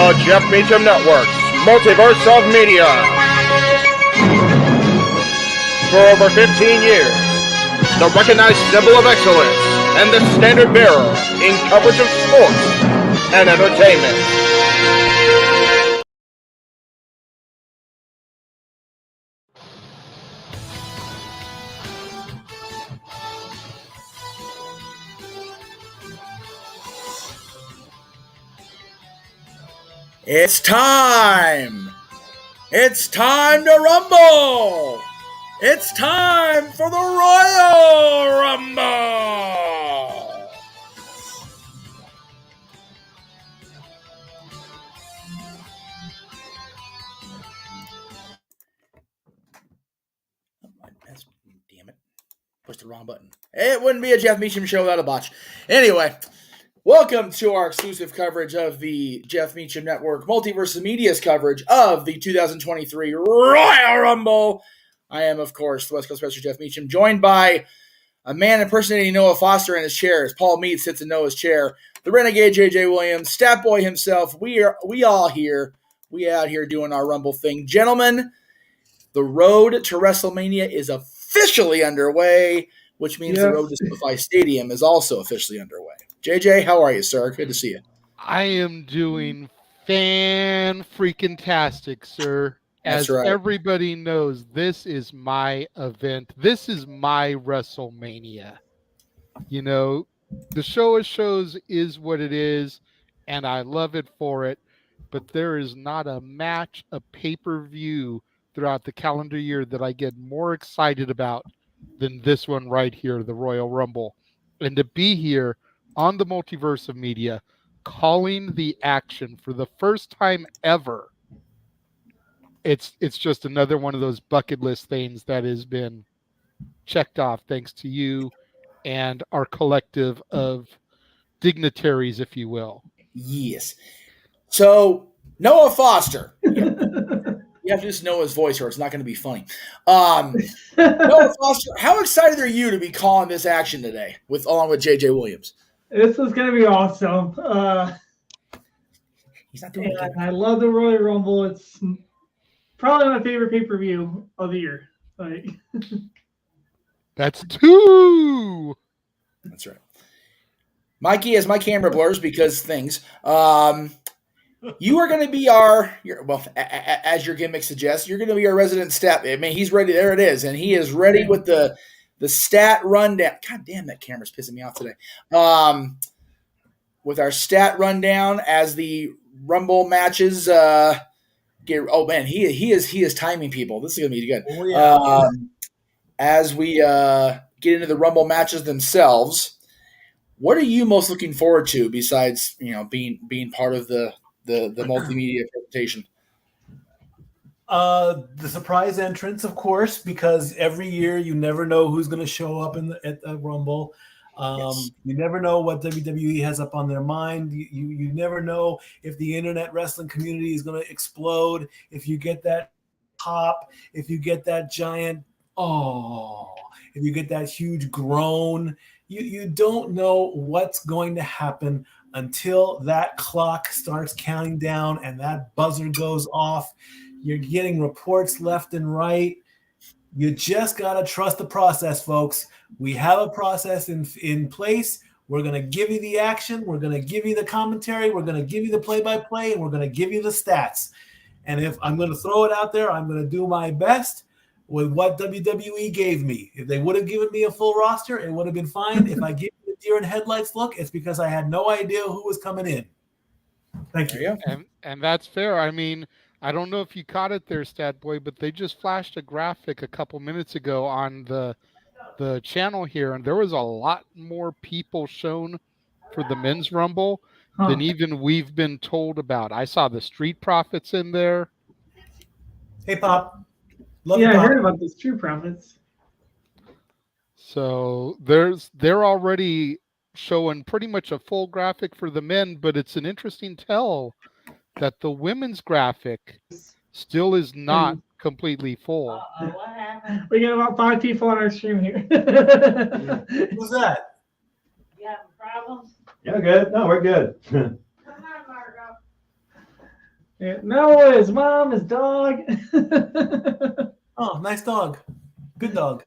The Jeff Meacham Network's Multiverse of Media. For over 15 years, the recognized symbol of excellence and the standard bearer in coverage of sports and entertainment. It's time! It's time to rumble! It's time for the Royal Rumble! Damn it. Pushed the wrong button. It wouldn't be a Jeff Meacham show without a botch. Anyway, welcome to our exclusive coverage of the Jeff Meacham Network Multiverse of Media's coverage of the 2023 Royal Rumble. I am, of course, the West Coast Special Jeff Meacham, joined by a man impersonating Noah Foster in his chair as Paul Mead sits in Noah's chair. The Renegade JJ Williams, Stat Boy himself. We out here doing our Rumble thing. Gentlemen, the road to WrestleMania is officially underway, which means the road to SoFi Stadium is also officially underway. JJ, how are you, sir? Good to see you. I am doing fan-freaking-tastic, sir. As right. Everybody knows, this is my event. This is my WrestleMania. You know, the show of shows is what it is, and I love it for it. But there is not a match, a pay-per-view throughout the calendar year that I get more excited about than this one right here, the Royal Rumble. And to be here on the Multiverse of Media, calling the action for the first time ever, it's just another one of those bucket list things that has been checked off thanks to you and our collective of dignitaries, if you will. Yes. So, Noah Foster. You have to just know his voice or it's not going to be funny. Noah Foster, how excited are you to be calling this action today along with JJ Williams? This is going to be awesome. He's not doing it. I love the Royal Rumble. It's probably my favorite pay-per-view of the year. That's two. That's right. Mikey, as my camera blurs because things, you are going to be as your gimmick suggests, you're going to be our resident stat. I mean, he's ready. There it is. And he is ready with the stat rundown. God damn, that camera's pissing me off today. With our stat rundown as the Rumble matches he is timing people. This is going to be good. Oh, yeah. As we get into the Rumble matches themselves, what are you most looking forward to besides, being part of the multimedia presentation? The surprise entrance, of course, because every year you never know who's going to show up at the Rumble. Yes. You never know what WWE has up on their mind. You never know if the internet wrestling community is going to explode. If you get that pop, if you get that giant, if you get that huge groan, you don't know what's going to happen until that clock starts counting down and that buzzer goes off. You're getting reports left and right. You just got to trust the process, folks. We have a process in place. We're going to give you the action. We're going to give you the commentary. We're going to give you the play-by-play, and we're going to give you the stats. And if I'm going to throw it out there, I'm going to do my best with what WWE gave me. If they would have given me a full roster, it would have been fine. If I give you the deer in headlights look, it's because I had no idea who was coming in. Thank you. And that's fair. I mean, I don't know if you caught it there, Stat Boy, but they just flashed a graphic a couple minutes ago on the channel here, and there was a lot more people shown for the Men's Rumble than even we've been told about. I saw the Street Profits in there. Hey, Pop. Love I heard about the Street Profits. So they're already showing pretty much a full graphic for the men, but it's an interesting tell that the women's graphic still is not completely full. What happened? We got about 5 people on our stream here. Who's that? You having problems? Yeah, good. No, we're good. Come on, Margo. Yeah, no, his mom, his dog. Oh, nice dog. Good dog.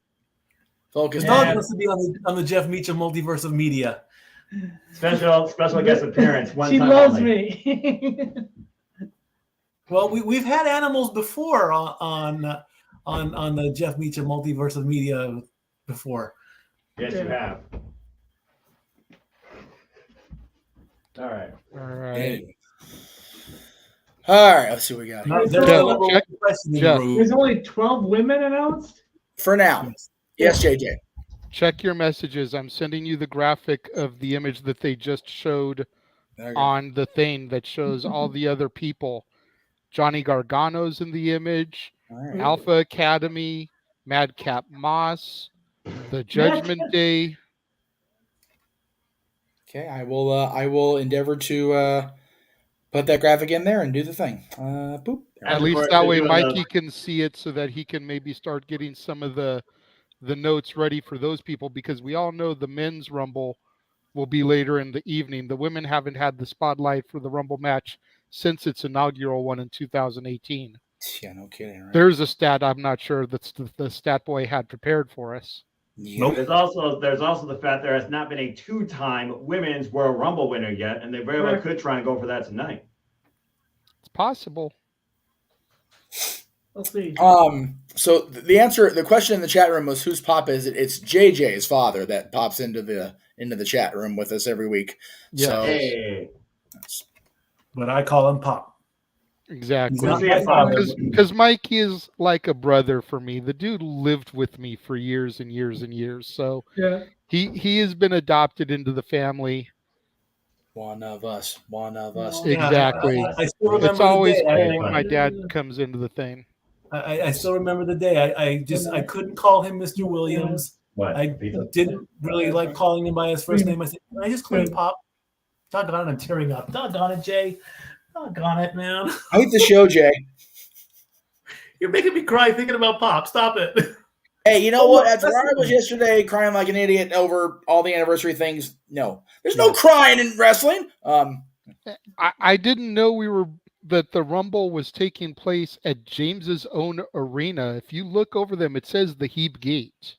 Focus. His dog wants to be on the Jeff Meacham multiverse of media. Special guest appearance. One she time loves only. me. Well, we've had animals before on the Jeff Meacham multiverse of media before. Yes, you have. All right. All right. All right, let's see what we got here. There's only 12 women announced? For now. Yes, JJ. Check your messages. I'm sending you the graphic of the image that they just showed on the thing that shows all the other people. Johnny Gargano's in the image, Alpha Academy, Madcap Moss, the Judgment Day. Okay, I will endeavor to put that graphic in there and do the thing. Boop. At least that way Mikey can see it so that he can maybe start getting some of the notes ready for those people, because we all know the men's Rumble will be later in the evening. The women haven't had the spotlight for the Rumble match since its inaugural one in 2018. Yeah, no kidding. Right? There's a stat I'm not sure that the stat boy had prepared for us. Nope. There's also the fact there has not been a 2-time women's Royal Rumble winner yet, and they very well could try and go for that tonight. It's possible. Let's see. So the question in the chat room was whose pop is it? It's JJ's father that pops into the chat room with us every week. Yeah. So, hey. But I call him Pop. Exactly. Because Because Mike is like a brother for me. The dude lived with me for years and years and years. So yeah, he has been adopted into the family. One of us. Exactly. I still remember It's always the day. cool when my dad comes into the thing. I still remember the day. I couldn't call him Mr. Williams. What? I didn't really like calling him by his first name. I said, "Can I just call you Pop?" Doggone it, I'm tearing up. Doggone it, Jay. Doggone it, man. I hate the show, Jay. You're making me cry thinking about Pop. Stop it. Hey, you know what? After I was yesterday crying like an idiot over all the anniversary things, no. There's no crying in wrestling. I didn't know that the Rumble was taking place at James's own arena. If you look over them, it says the Heeb Gate.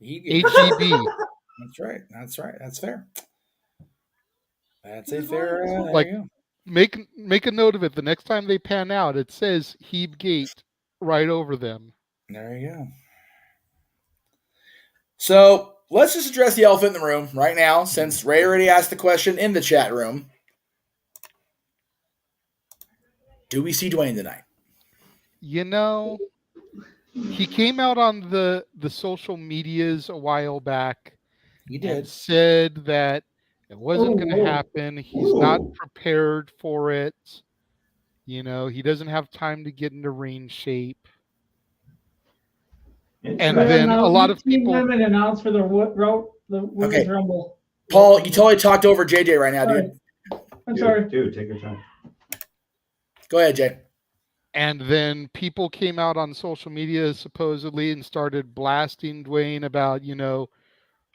HEB. That's right. That's fair. That's a fair. Like, make a note of it. The next time they pan out, it says Heeb Gate right over them. There you go. So let's just address the elephant in the room right now, since Ray already asked the question in the chat room. Do we see Dwayne tonight? You know, he came out on the social medias a while back. He did. And said that it wasn't going to happen. He's not prepared for it. You know, he doesn't have time to get into ring shape. And then a lot of people. Women announced for the women's Rumble. Paul, you totally talked over JJ right now, dude. I'm sorry. Dude, take your time. Go ahead, Jay. And then people came out on social media supposedly and started blasting Dwayne about, you know,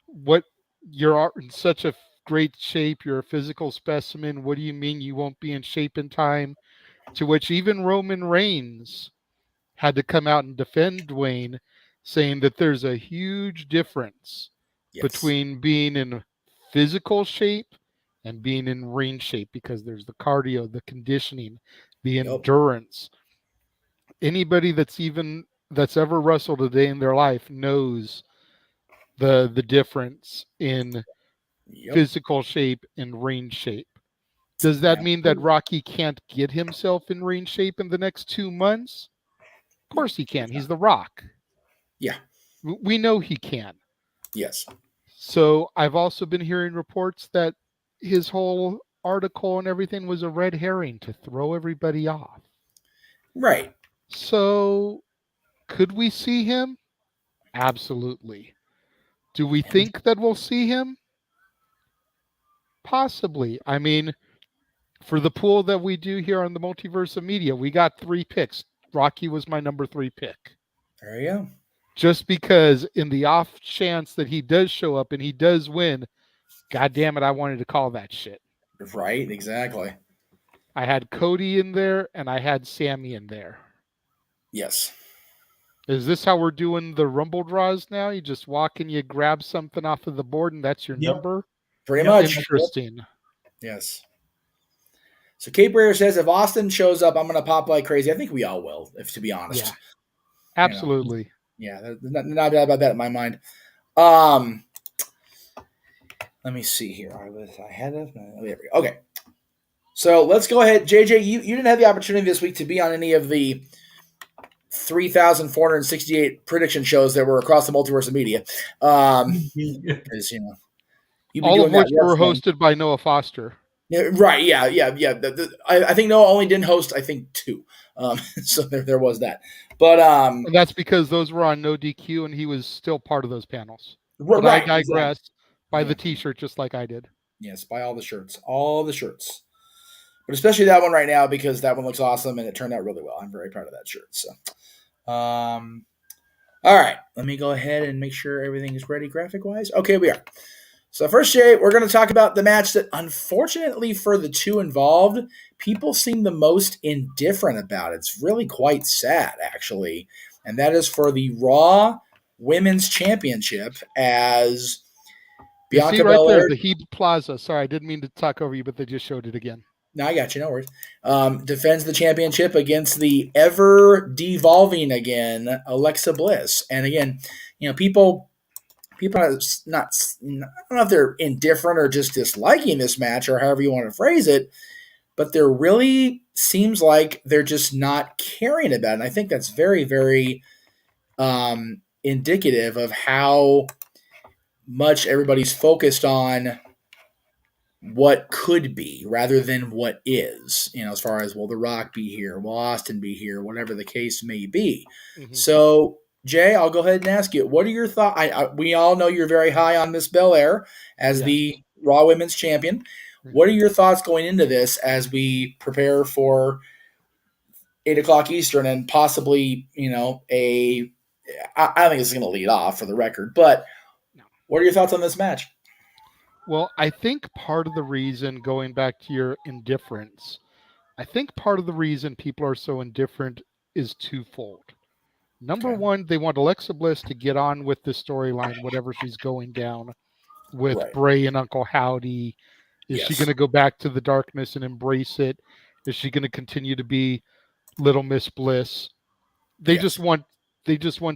what you're in such a great shape. You're a physical specimen. What do you mean you won't be in shape in time? To which even Roman Reigns had to come out and defend Dwayne, saying that there's a huge difference between being in physical shape and being in ring shape, because there's the cardio, the conditioning, the endurance. Anybody that's ever wrestled a day in their life knows the difference in physical shape and ring shape. Does that mean that Rocky can't get himself in ring shape in the next 2 months? Of course he can. He's The Rock. Yeah. We know he can. Yes. So I've also been hearing reports that his whole article and everything was a red herring to throw everybody off. Right. So could we see him? Absolutely. Do we think that we'll see him? Possibly. I mean, for the pool that we do here on the Multiverse of Media, we got 3 picks. Rocky was my number 3 pick. There you go. Just because in the off chance that he does show up and he does win, God damn it, I wanted to call that shit. Right, exactly. I had Cody in there, and I had Sammy in there. Yes. Is this how we're doing the Rumble draws now? You just walk and you grab something off of the board, and that's your number? Pretty much. Interesting. Yes. So Cape Breyer says, if Austin shows up, I'm going to pop like crazy. I think we all will, to be honest. Yeah. Absolutely. Yeah, not bad about that in my mind. Let me see here. I had it. There we go. Okay. So let's go ahead. JJ, you didn't have the opportunity this week to be on any of the 3,468 prediction shows that were across the multiverse of media. Because, all of which were hosted by Noah Foster. Yeah, right. Yeah. I think Noah only didn't host, I think, 2. So there was that. But and that's because those were on no DQ, and he was still part of those panels. But right, I digress. Exactly. Buy the T-shirt just like I did. Yes, buy all the shirts. But especially that one right now, because that one looks awesome and it turned out really well. I'm very proud of that shirt. So, all right. Let me go ahead and make sure everything is ready graphic-wise. Okay, we are. So first, Jay, we're going to talk about the match that, unfortunately for the two involved, people seem the most indifferent about. It's really quite sad, actually. And that is for the Raw Women's Championship, as Bianca Belair. There, the Hebe Plaza. Sorry, I didn't mean to talk over you, but they just showed it again. No, I got you. No worries. Defends the championship against the ever devolving again Alexa Bliss. And again, people are not, I don't know if they're indifferent or just disliking this match or however you want to phrase it, but there really seems like they're just not caring about it. And I think that's very, very indicative of how much everybody's focused on what could be rather than what is, as far as, will The Rock be here? Will Austin be here? Whatever the case may be. Mm-hmm. So, Jay, I'll go ahead and ask you, what are your thoughts? We all know you're very high on Miss Belair as the Raw Women's Champion. Mm-hmm. What are your thoughts going into this as we prepare for 8 o'clock Eastern and possibly, I think this is going to lead off for the record, but what are your thoughts on this match? Well, I think part of the reason, going back to your indifference, I think part of the reason people are so indifferent is twofold. Number one, they want Alexa Bliss to get on with the storyline, whatever she's going down with Bray and Uncle Howdy. Is she going to go back to the darkness and embrace it? Is she going to continue to be Little Miss Bliss? They just want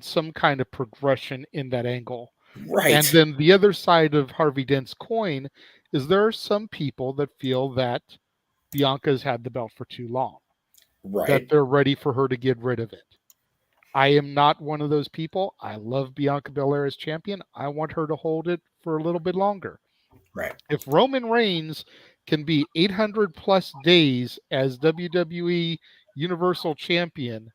some kind of progression in that angle. Right. And then the other side of Harvey Dent's coin is there are some people that feel that Bianca's had the belt for too long. Right. That they're ready for her to get rid of it. I am not one of those people. I love Bianca Belair as champion. I want her to hold it for a little bit longer. Right. If Roman Reigns can be 800 plus days as WWE Universal Champion,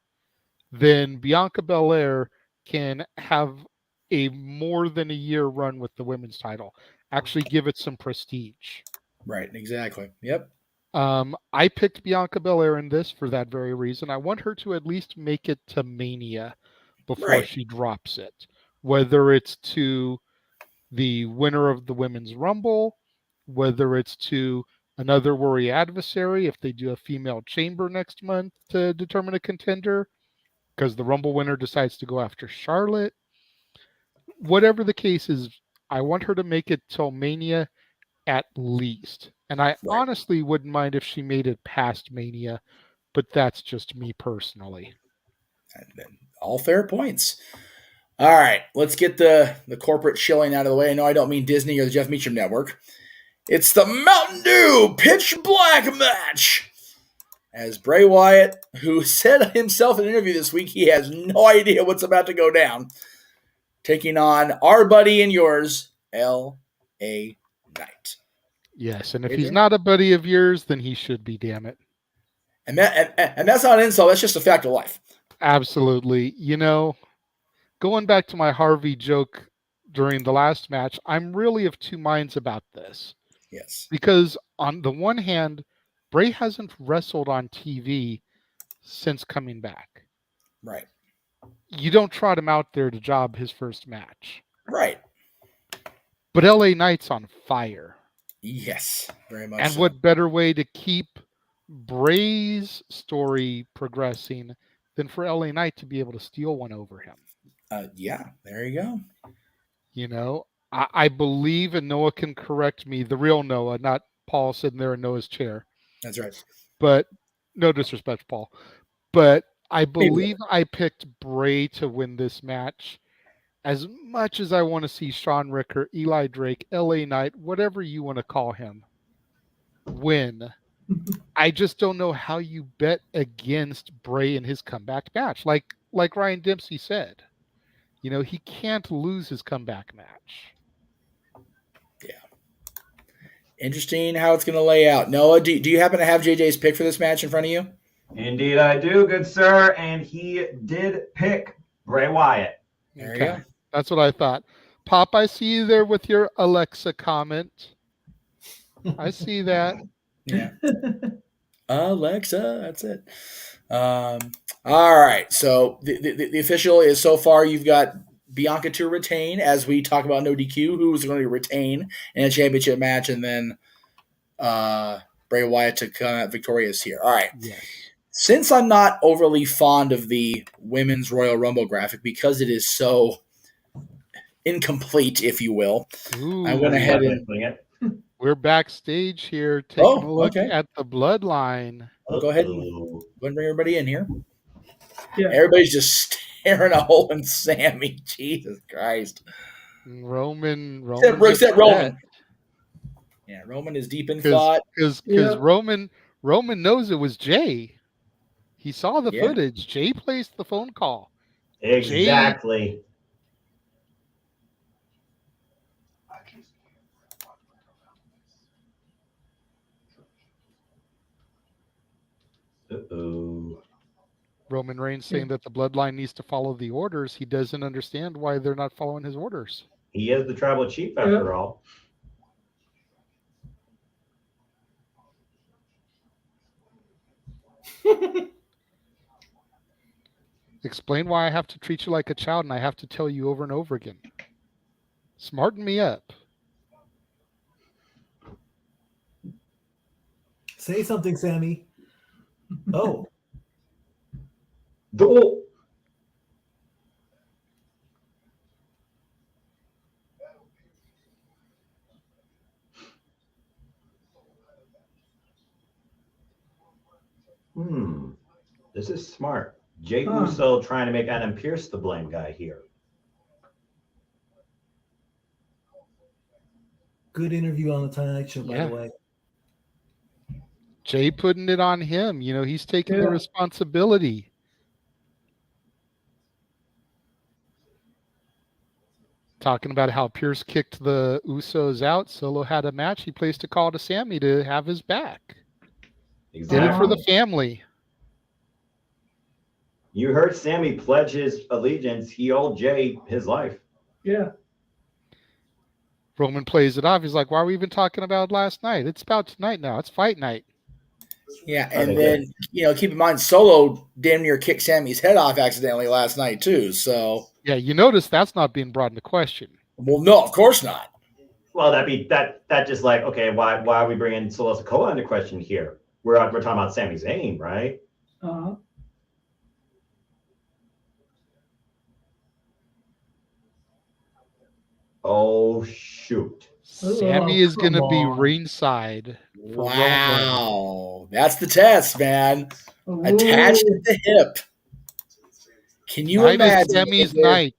then Bianca Belair can have a more than a year run with the women's title. Actually give it some prestige. Right, exactly. Yep. I picked Bianca Belair in this for that very reason. I want her to at least make it to Mania before she drops it. Whether it's to the winner of the Women's Rumble, whether it's to another worry adversary, if they do a female chamber next month to determine a contender, because the Rumble winner decides to go after Charlotte. Whatever the case is, I want her to make it till Mania at least. And I honestly wouldn't mind if she made it past Mania, but that's just me personally. All fair points. All right, let's get the corporate shilling out of the way. I know I don't mean Disney or the Jeff Meacham Network. It's the Mountain Dew Pitch Black match. As Bray Wyatt, who said himself in an interview this week he has no idea what's about to go down, taking on our buddy and yours, L.A. Knight. Yes, and if he's not a buddy of yours, then he should be, damn it. And that's not an insult, that's just a fact of life. Absolutely. Going back to my Harvey joke during the last match, I'm really of two minds about this. Yes. Because on the one hand, Bray hasn't wrestled on TV since coming back. Right. You don't trot him out there to job his first match. Right. But LA Knight's on fire. Yes, very much. And what better way to keep Bray's story progressing than for LA Knight to be able to steal one over him. Yeah, there you go. You know, I believe, and Noah can correct me, the real Noah, not Paul sitting there in Noah's chair. That's right. But no disrespect, Paul. But I believe I picked Bray to win this match. As much as I want to see Shawn Ricker, Eli Drake, LA Knight, whatever you want to call him, win, I just don't know how you bet against Bray in his comeback match. Like Ryan Dempsey said, you know, he can't lose his comeback match. Yeah. Interesting how it's going to lay out. Noah, do you happen to have JJ's pick for this match in front of you? Indeed, I do, good sir. And he did pick Bray Wyatt. There you go. That's what I thought. Pop, I see you there with your Alexa comment. I see that. Yeah. Alexa, that's it. All right. So the official is so far you've got Bianca to retain, as we talk about no DQ, who's going to retain in a championship match, and then Bray Wyatt to come out victorious here. All right. Yes. Since I'm not overly fond of the Women's Royal Rumble graphic because it is so incomplete, if you will, I went ahead and we're backstage here taking a look at the bloodline. I'll go ahead and bring everybody in here. Yeah. Everybody's just staring a hole in Sammy. Jesus Christ. Roman. Except Roman. Yeah, Roman is deep in thought. Because Roman knows it was Jay. He saw the footage. Jay placed the phone call. Exactly. Uh-oh. Roman Reigns saying that the bloodline needs to follow the orders. He doesn't understand why they're not following his orders. He is the tribal chief after all. Explain why I have to treat you like a child and I have to tell you over and over again. Smarten me up. Say something, Sammy. Oh. This is smart. Jay Uso trying to make Adam Pearce the blame guy here. Good interview on the Tonight Show, by the way. Jay putting it on him. You know, he's taking the responsibility. Talking about how Pierce kicked the Usos out. Solo had a match. He placed a call to Sammy to have his back. Exactly. Did it for the family. You heard Sammy pledge his allegiance. He owed Jay his life. Yeah. Roman plays it off. He's like, why are we even talking about last night? It's about tonight now. It's fight night. Yeah, and then, keep in mind, Solo damn near kicked Sammy's head off accidentally last night, too. So yeah, you notice that's not being brought into question. Well, no, of course not. Well, that just like, okay, why are we bringing Solo Sikoa into question here? We're talking about Sami Zayn, right? Uh-huh. Oh, shoot. Sammy is going to be ringside. Wow. That's the test, man. Attached at the hip. Can you imagine? Sammy's night.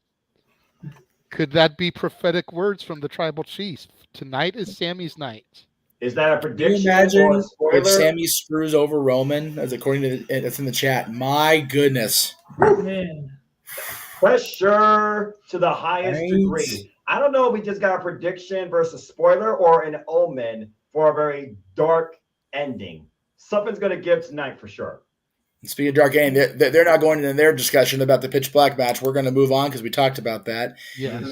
Could that be prophetic words from the tribal chief? Tonight is Sammy's night. Is that a prediction? Can you imagine or a spoiler? if Sammy screws over Roman, as according to it's in the chat? My goodness. Man. Pressure to the highest degree. I don't know if we just got a prediction versus spoiler or an omen for a very dark ending. Something's going to give tonight for sure. Speaking of dark ending, they're not going into their discussion about the pitch black match. We're going to move on because we talked about that. Yes.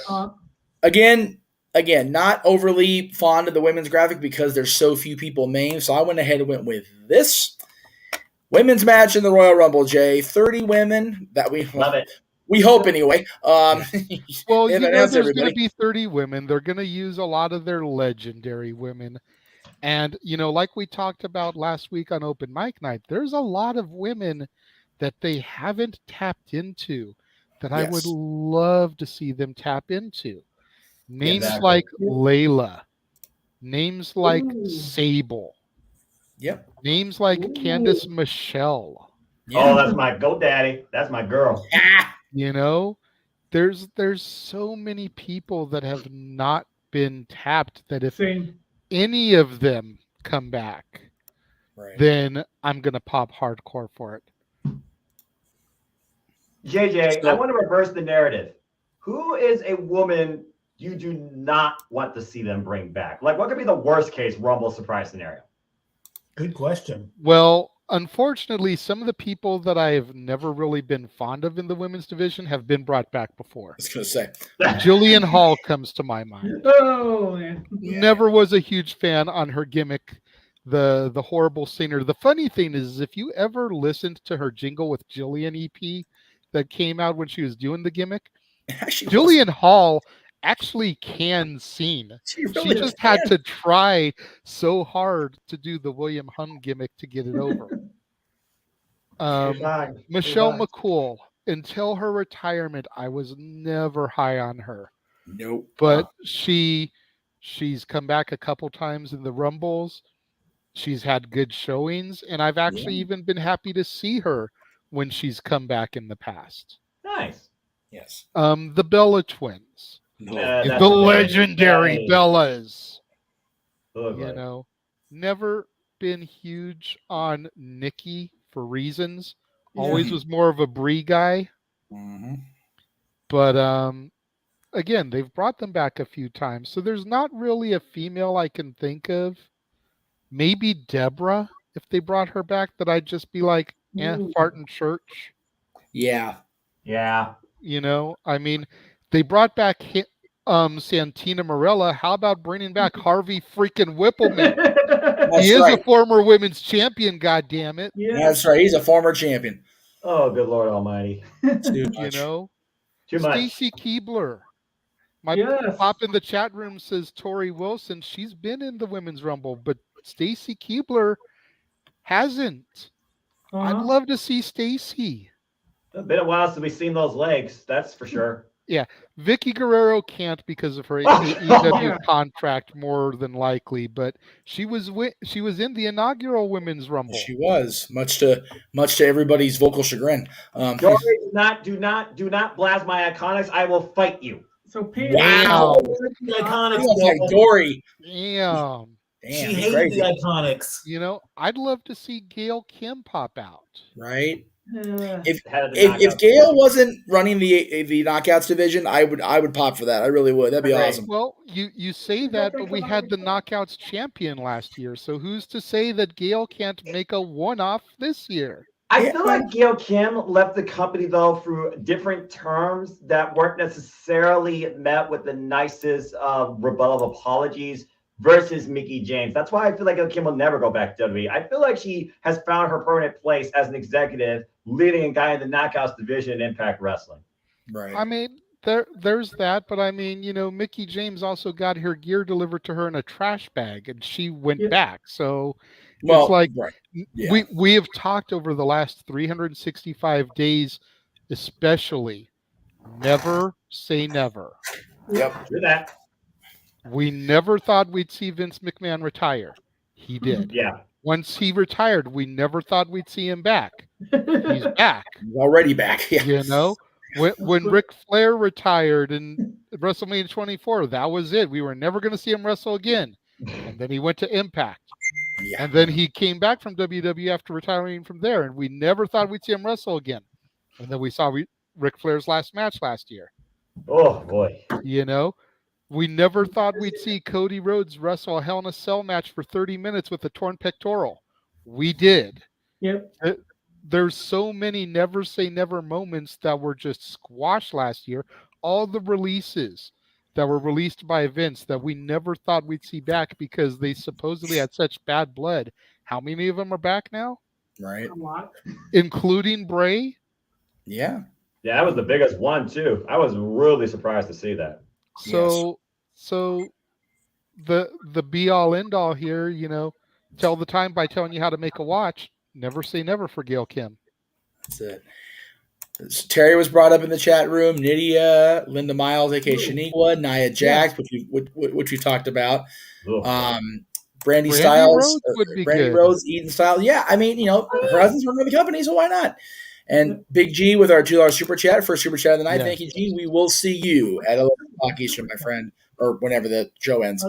Again, not overly fond of the women's graphic because there's so few people named. So I went ahead and went with this women's match in the Royal Rumble, Jay. 30 women that we love it. We hope anyway. Well, there's going to be 30 women. They're going to use a lot of their legendary women. And, like we talked about last week on Open Mic Night, there's a lot of women that they haven't tapped into that I would love to see them tap into. Names like Layla, names like Sable, names like Candice Michelle. Oh, that's my GoDaddy. That's my girl. There's so many people that have not been tapped that if any of them come back, then I'm going to pop hardcore for it. JJ, I want to reverse the narrative. Who is a woman you do not want to see them bring back? Like, what could be the worst case Rumble surprise scenario? Good question. Well, unfortunately, some of the people that I've never really been fond of in the women's division have been brought back before. I was going to say. Jillian Hall comes to my mind. Oh, man. Never was a huge fan on her gimmick, the horrible singer. The funny thing is, if you ever listened to her Jingle with Jillian EP that came out when she was doing the gimmick, Jillian Hall actually can sing. She just had to try so hard to do the William Hung gimmick to get it over. Michelle McCool, until her retirement, I was never high on her. Nope. But she's come back a couple times in the Rumbles. She's had good showings, and I've actually even been happy to see her when she's come back in the past. Nice. Yes. The Bella Twins. The legendary Bellas. Never been huge on Nikki for reasons. Always was more of a Brie guy. Mm-hmm. But again, they've brought them back a few times. So there's not really a female I can think of. Maybe Deborah, if they brought her back, that I'd just be like, fart in church. Yeah. I mean, they brought back Santina Morella. How about bringing back Harvey freaking Whippleman? He is a former women's champion, goddammit. Yeah. That's right. He's a former champion. Oh, good Lord Almighty. Too much. Too much. Stacy Keibler. My pop in the chat room says Tori Wilson. She's been in the Women's Rumble, but Stacy Keibler hasn't. I'd love to see Stacy. It's been a while since we've seen those legs, that's for sure. Yeah, Vicky Guerrero can't because of her AEW contract, more than likely. But she was in the inaugural Women's Rumble. She was, much to everybody's vocal chagrin. Dory, do not blast my Iconics. I will fight you. So wow, Iconics, Dory. Damn, she hated the Iconics. I'd love to see Gail Kim pop out. Right. If Gail wasn't running the Knockouts division, I would pop for that. I really would. That'd be awesome. Well, you say that, but we had the Knockouts champion last year. So who's to say that Gail can't make a one-off this year? I feel like Gail Kim left the company, though, through different terms that weren't necessarily met with the nicest rebuttal of apologies versus Mickie James. That's why I feel like Gail Kim will never go back to WWE. I feel like she has found her permanent place as an executive, leading a guy in the Knockouts division in Impact Wrestling. Right. I mean, there's that, but I mean, Mickie James also got her gear delivered to her in a trash bag, and she went back. So it's like we have talked over the last 365 days, especially, never say never. Yep, do that. We never thought we'd see Vince McMahon retire. He did. Yeah. Once he retired, we never thought we'd see him back. He's back. He's already back. Yeah. When Ric Flair retired in WrestleMania 24, that was it. We were never going to see him wrestle again. And then he went to Impact. Yeah. And then he came back from WWE after retiring from there, and we never thought we'd see him wrestle again. And then we saw Ric Flair's last match last year. Oh, boy. We never thought we'd see Cody Rhodes wrestle a Hell in a Cell match for 30 minutes with a torn pectoral. We did. Yep. There's so many never say never moments that were just squashed last year. All the releases that were released by Vince that we never thought we'd see back because they supposedly had such bad blood. How many of them are back now? Right. A lot. Including Bray? Yeah. Yeah, that was the biggest one, too. I was really surprised to see that. So the be all end all here. Tell the time by telling you how to make a watch. Never say never for Gail Kim. That's it. Terry was brought up in the chat room. Nydia, Linda Miles, aka Shaniqua, Nia Jax, which we talked about. Brandy Styles, Rose would be Brandy good. Rose, Eden Styles. Yeah, I mean, her husband's running the company, so why not? And Big G with our $2 super chat, first super chat of the night. Yeah. Thank you, G. We will see you at 11 o'clock Eastern, my friend, or whenever the show ends.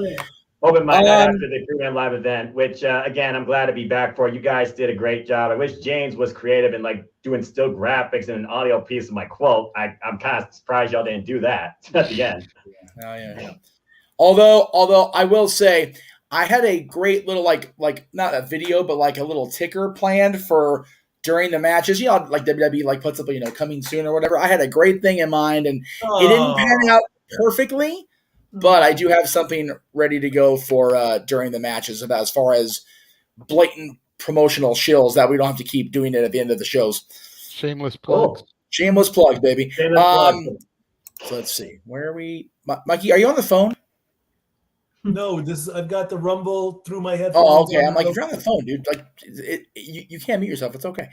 Open mic night after the premium live event, which again, I'm glad to be back for. You guys did a great job. I wish James was creative and like doing still graphics and an audio piece of my quote. I'm kind of surprised y'all didn't do that at the end. Yeah. Although I will say, I had a great little like not a video, but like a little ticker planned for during the matches. Like WWE like puts up coming soon or whatever. I had a great thing in mind, and it didn't pan out perfectly. But I do have something ready to go for during the matches about as far as blatant promotional shills that we don't have to keep doing it at the end of the shows. Shameless plugs. Cool. Shameless plugs, baby. Shameless plugs. So let's see. Where are we? Mikey, are you on the phone? No, I've got the Rumble through my headphones. Oh, okay. I'm like, if you're on the phone, dude, like, you can't mute yourself. It's okay.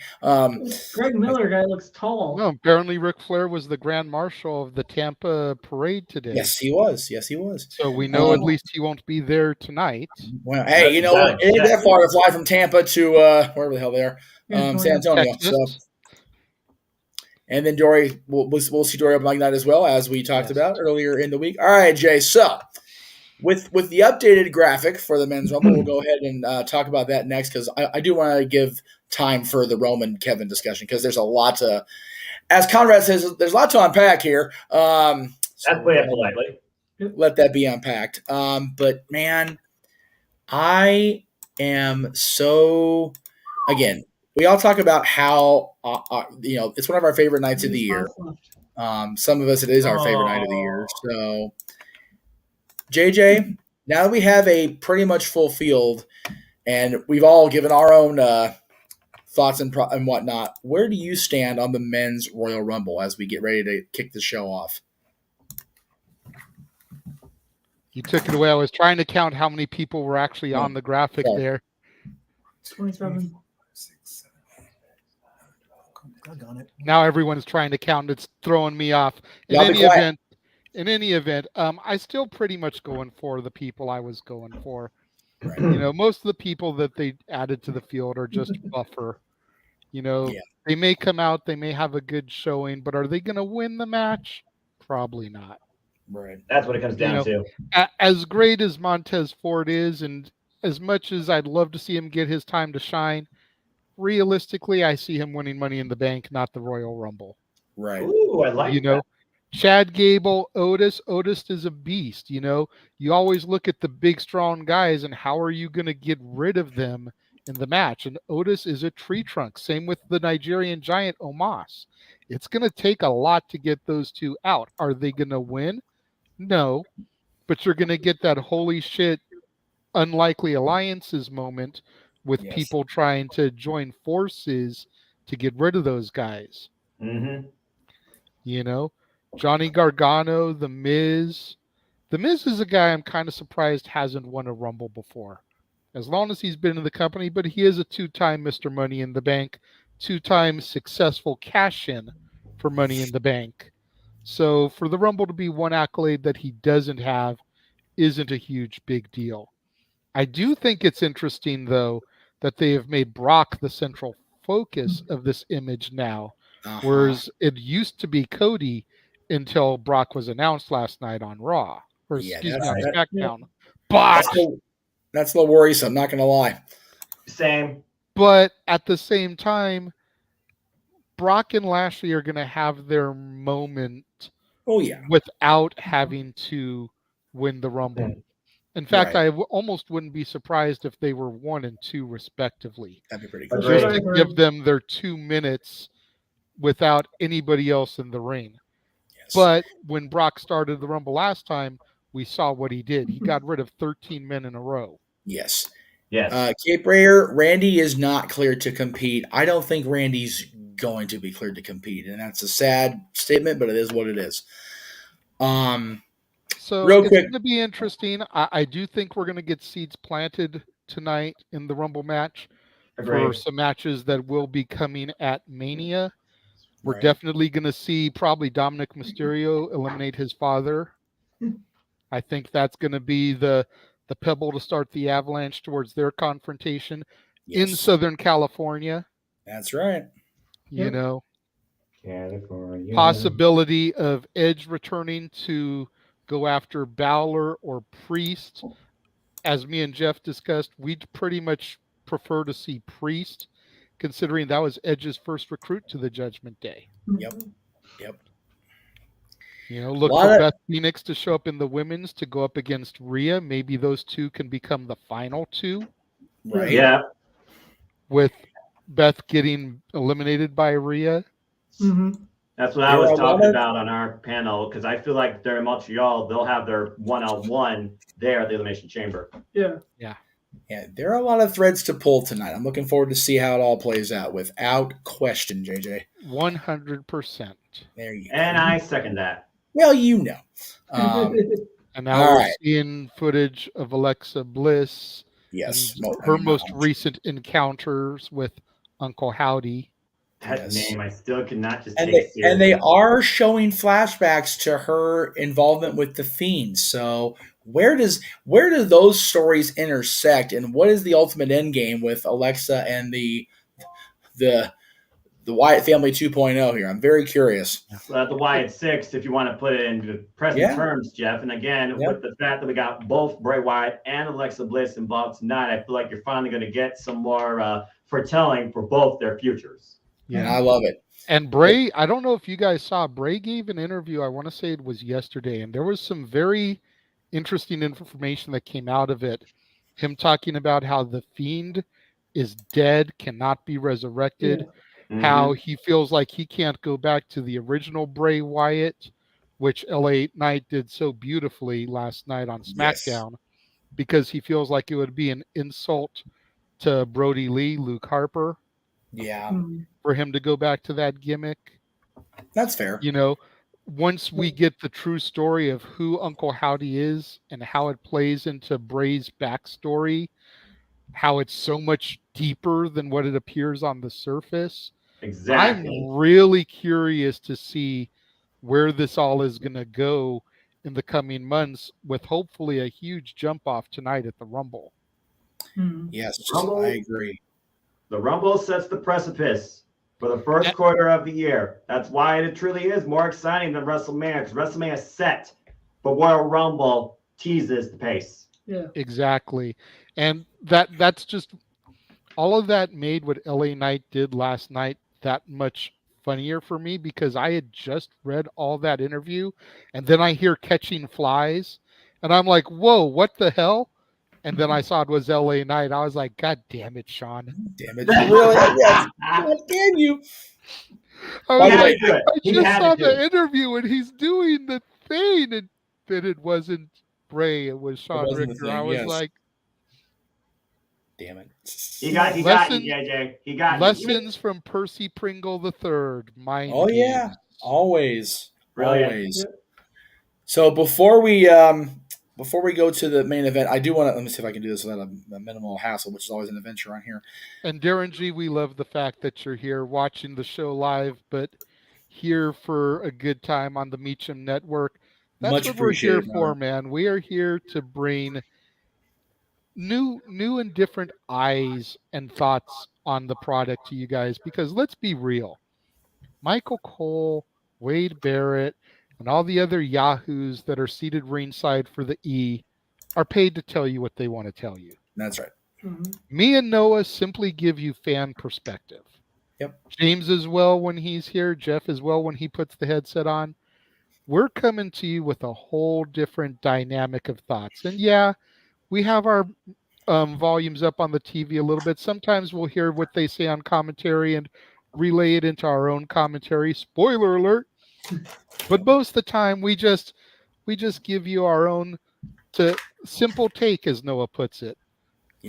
Greg Miller guy looks tall. No, apparently Ric Flair was the Grand Marshal of the Tampa parade today. Yes, he was. So we know at least he won't be there tonight. Well, hey, it ain't that far to fly from Tampa to wherever the hell they are, San Antonio. Texas. So, and then Dory, we'll see Dory open mic night as well, as we talked about earlier in the week. All right, Jay. So, with the updated graphic for the men's rumble, we'll go ahead and talk about that next, because I do want to give time for the Roman Kevin discussion, because there's a lot to, as Conrad says, there's a lot to unpack here. That's put it politely. Let that be unpacked. But man, I am so, again, we all talk about how it's one of our favorite nights of the year. Some of us, it is our favorite night of the year. So, JJ, now that we have a pretty much full field, and we've all given our own thoughts and whatnot, where do you stand on the men's Royal Rumble as we get ready to kick the show off? You took it away. I was trying to count how many people were actually on the graphic there. 27. Now everyone's trying to count. It's throwing me off. In any event, I still pretty much going for the people I was going for. Right. Most of the people that they added to the field are just buffer. They may come out, they may have a good showing, but are they going to win the match? Probably not. Right. That's what it comes down to. As great as Montez Ford is, and as much as I'd love to see him get his time to shine, realistically, I see him winning Money in the Bank, not the Royal Rumble. Right. Ooh, I like that. Chad Gable, Otis is a beast. You always look at the big, strong guys and how are you going to get rid of them in the match? And Otis is a tree trunk. Same with the Nigerian giant, Omos. It's going to take a lot to get those two out. Are they going to win? No. But you're going to get that holy shit, unlikely alliances moment with people trying to join forces to get rid of those guys. Mm-hmm. Johnny Gargano, The Miz. The Miz is a guy I'm kind of surprised hasn't won a Rumble before. As long as he's been in the company, but he is a 2-time Mr. Money in the Bank, 2-time successful cash-in for Money in the Bank. So for the Rumble to be one accolade that he doesn't have isn't a huge big deal. I do think it's interesting, though, that they have made Brock the central focus of this image now, whereas it used to be Cody until Brock was announced last night on Raw, or on SmackDown. But that's a little worrisome, not going to lie. Same. But at the same time, Brock and Lashley are going to have their moment without having to win the Rumble. In fact, I almost wouldn't be surprised if they were 1 and 2 respectively. That'd be pretty cool. Just to give them their 2 minutes without anybody else in the ring. Yes. But when Brock started the Rumble last time, we saw what he did. He got rid of 13 men in a row. Yes. Cape Rayer, Randy is not cleared to compete. I don't think Randy's going to be cleared to compete, and that's a sad statement, but it is what it is. So Real it's quick. going to be interesting. I do think we're going to get seeds planted tonight in the Rumble match for some matches that will be coming at Mania. We're definitely going to see probably Dominic Mysterio eliminate his father. I think that's going to be the pebble to start the avalanche towards their confrontation in Southern California. That's right. You know, California. possibility of Edge returning to go after Balor or Priest. As me and Jeff discussed, we'd pretty much prefer to see Priest, considering that was Edge's first recruit to the Judgment Day. Yep. You know, look for Beth Phoenix to show up in the women's to go up against Rhea. Maybe those two can become the final two. Right. Yeah. With Beth getting eliminated by Rhea. Mm-hmm. That's what I was talking about on our panel, because I feel like they're in Montreal. They'll have their one-on-one there at the Elimination Chamber. Yeah. Yeah, there are a lot of threads to pull tonight. I'm looking forward to see how it all plays out, without question, JJ. 100%. There you go. And I second that. Well, you know. And now we're seeing footage of Alexa Bliss. Yes. Her most recent encounters with Uncle Howdy. That name I still cannot just take seriously. And they are showing flashbacks to her involvement with the Fiend. So where do those stories intersect, and what is the ultimate end game with Alexa and the Wyatt family 2.0 here? I'm very curious. So the Wyatt 6, if you want to put it into present terms, Jeff. And again, with the fact that we got both Bray Wyatt and Alexa Bliss involved tonight, I feel like you're finally going to get some more foretelling for both their futures. Yeah, I love it. And Bray, I don't know if you guys saw, Bray gave an interview, I want to say it was yesterday, and there was some very interesting information that came out of it. Him talking about how the Fiend is dead, cannot be resurrected, how he feels like he can't go back to the original Bray Wyatt, which LA Knight did so beautifully last night on SmackDown, because he feels like it would be an insult to Brody Lee, Luke Harper. Yeah. For him to go back to that gimmick. That's fair. You know, once we get the true story of who Uncle Howdy is and how it plays into Bray's backstory, how it's so much deeper than what it appears on the surface. Exactly. I'm really curious to see where this all is going to go in the coming months, with hopefully a huge jump off tonight at the Rumble. Yes, Rumble, I agree. The Rumble sets the precipice for the first quarter of the year. That's why it truly is more exciting than WrestleMania, because WrestleMania is set, but Royal Rumble teases the pace. Yeah, exactly. And that's just all of that made what LA Knight did last night that much funnier for me, because I had just read all that interview and then I hear catching flies and I'm like, whoa, what the hell? And then I saw it was LA Knight. I was like, God damn it, Sean. Damn it. Really? Yes. God damn you. I just saw the interview and he's doing the thing, and then it wasn't Bray, it was Sean Richter. I was like, damn it. He got you, JJ. He got lessons from Percy Pringle III. Mind games. Yeah. Always. Brilliant. Always. So before we go to the main event, I do want to, let me see if I can do this without a minimal hassle, which is always an adventure on here. And Darren G, we love the fact that you're here watching the show live, but here for a good time on the Meacham Network. That's Much what we're here for, man. We are here to bring new and different eyes and thoughts on the product to you guys, because let's be real. Michael Cole, Wade Barrett, and all the other yahoos that are seated ringside for the E are paid to tell you what they want to tell you. That's right. Me and Noah simply give you fan perspective. Yep. James as well when he's here. Jeff as well when he puts the headset on. We're coming to you with a whole different dynamic of thoughts. And yeah, we have our volumes up on the TV a little bit. Sometimes we'll hear what they say on commentary and relay it into our own commentary. Spoiler alert. But most of the time we just give you our own simple take, as Noah puts it,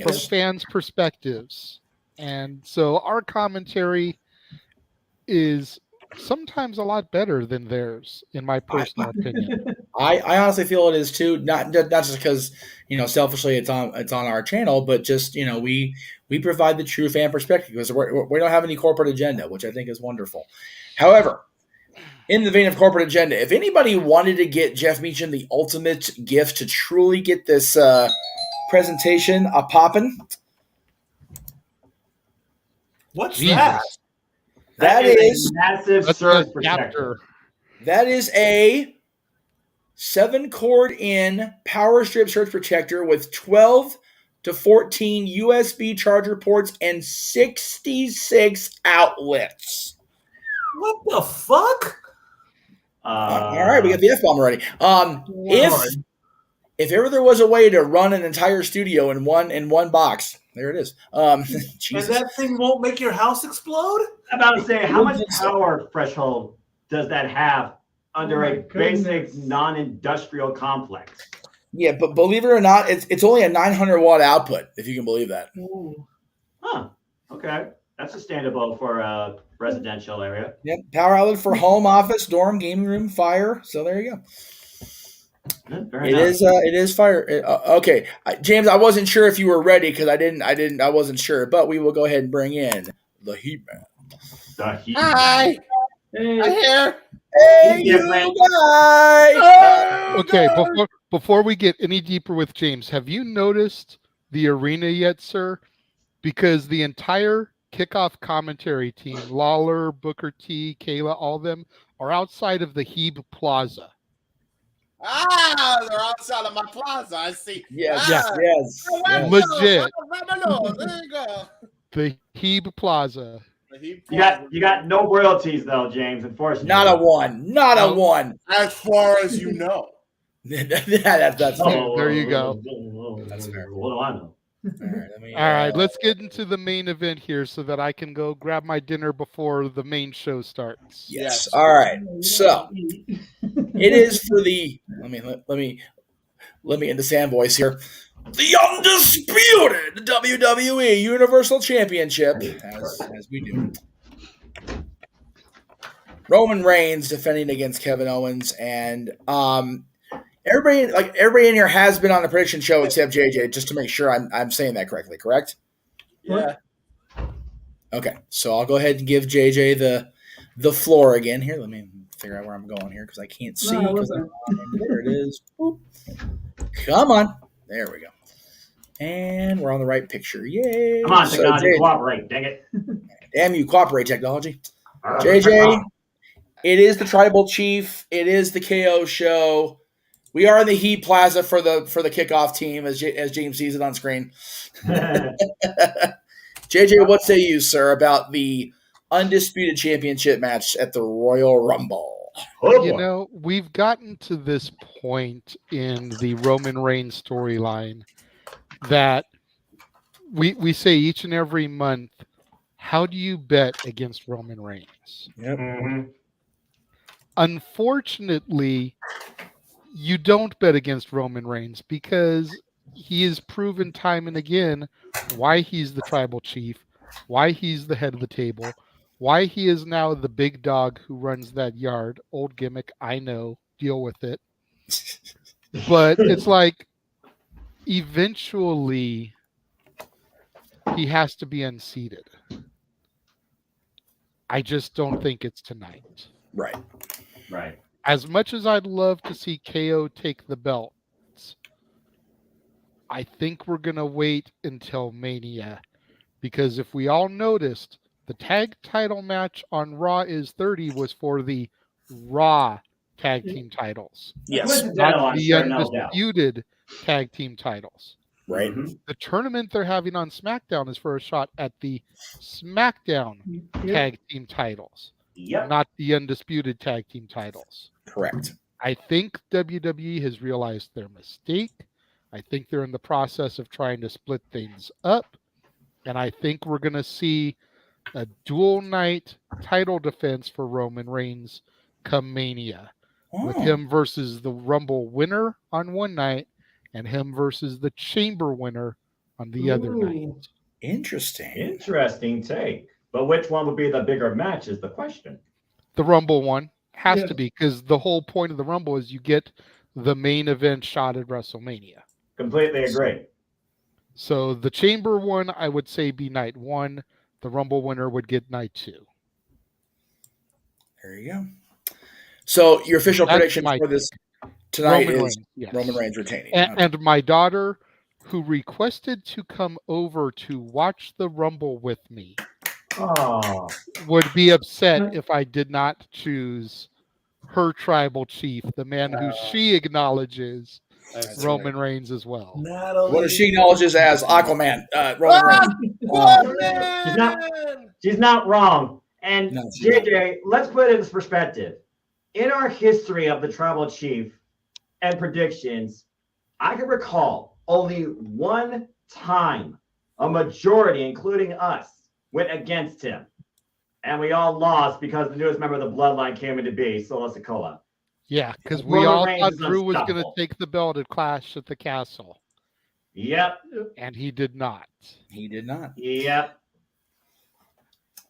from fans' perspectives. And so our commentary is sometimes a lot better than theirs, in my personal opinion. I honestly feel it is too. Not just because selfishly it's on our channel, but just we provide the true fan perspective because we don't have any corporate agenda, which I think is wonderful. However, in the vein of corporate agenda, if anybody wanted to get Jeff Meacham the ultimate gift to truly get this presentation a poppin', What's Jesus. that? That is a massive That's surge the protector. That is a 7-cord in power strip surge protector with 12 to 14 USB charger ports and 66 outlets. What the fuck? All right, we got the F-bomb already. If ever there was a way to run an entire studio in one box, there it is. And Jesus. that thing won't make your house explode? I'm about to say, how much power threshold does that have under a basic non-industrial complex? Yeah, but believe it or not, it's only a 900 watt output, if you can believe that. Ooh. Huh. Okay. That's sustainable for a residential area. Yep, power outlet for home, office, dorm, gaming room, fire. So there you go. It is fire. Okay, James, I wasn't sure if you were ready because I wasn't sure, but we will go ahead and bring in the Heat Man. The Heat. Hi. Hey. I'm here. Hey, you guy. Okay, before we get any deeper with James, have you noticed the arena yet, sir? Because the entire kickoff commentary team, Lawler, Booker T, Kayla, all of them are outside of the Hebe Plaza. They're outside of my plaza. I see. Yes. Legit. There you go. The Hebe Plaza. You got no royalties though, James. Unfortunately, Not a one. As far as you know. That's fair. There you go. That's fair. What do I know? All right, let's get into the main event here so that I can go grab my dinner before the main show starts. Yes. All right. So it is for the let me in the Sam voice here. The undisputed WWE Universal Championship, as we do. Roman Reigns defending against Kevin Owens, and everybody in here has been on the prediction show except JJ, just to make sure I'm saying that correctly, correct? Yeah. Okay, so I'll go ahead and give JJ the floor again. Here, let me figure out where I'm going here because I can't see. There it is. Boop. Come on. There we go. And we're on the right picture. Yay. Come on, technology, cooperate, dang it. Damn you, cooperate, technology. JJ, it is the Tribal Chief. It is the KO show. We are in the Heat Plaza for the kickoff team, as James sees it on screen. JJ, what say you, sir, about the undisputed championship match at the Royal Rumble? You know, we've gotten to this point in the Roman Reigns storyline that we say each and every month, how do you bet against Roman Reigns? Yep. Mm-hmm. Unfortunately, you don't bet against Roman Reigns because he has proven time and again why he's the tribal chief, why he's the head of the table, why he is now the big dog who runs that yard. Old gimmick, I know, deal with it. But it's like eventually he has to be unseated. I just don't think it's tonight. Right. As much as I'd love to see KO take the belts, I think we're going to wait until Mania. Because if we all noticed, the tag title match on Raw is 30 was for the Raw tag team titles. Yes. Not the undisputed tag team titles. Right. The tournament they're having on SmackDown is for a shot at the SmackDown tag team titles. Yep. Not the undisputed tag team titles. Correct. I think WWE has realized their mistake. I think they're in the process of trying to split things up. And I think we're going to see a dual night title defense for Roman Reigns come Mania. With him versus the Rumble winner on one night and him versus the Chamber winner on the other night. Interesting. Interesting take. But which one would be the bigger match is the question. The Rumble one has Yeah. to be, because the whole point of the Rumble is you get the main event shot at WrestleMania. Completely agree. So the Chamber one, I would say, be night 1. The Rumble winner would get night 2. There you go. So your official That's prediction my for this tonight Roman is Reigns, yes. Roman Reigns retaining. And my daughter, who requested to come over to watch the Rumble with me, would be upset if I did not choose her tribal chief, the man who she acknowledges Roman Reigns as well. Natalie. What does she acknowledges as Aquaman? Roman Reigns. She's not wrong. And No, she's not. JJ, let's put it in perspective. In our history of the tribal chief and predictions, I can recall only one time a majority, including us, went against him. And we all lost because the newest member of the bloodline came into being, Solo Sikoa. Yeah, because we Roman all Reigns thought is Drew was going to unstoppable. take the belt at Clash at the Castle, Yep. and he did not. He did not. Yep.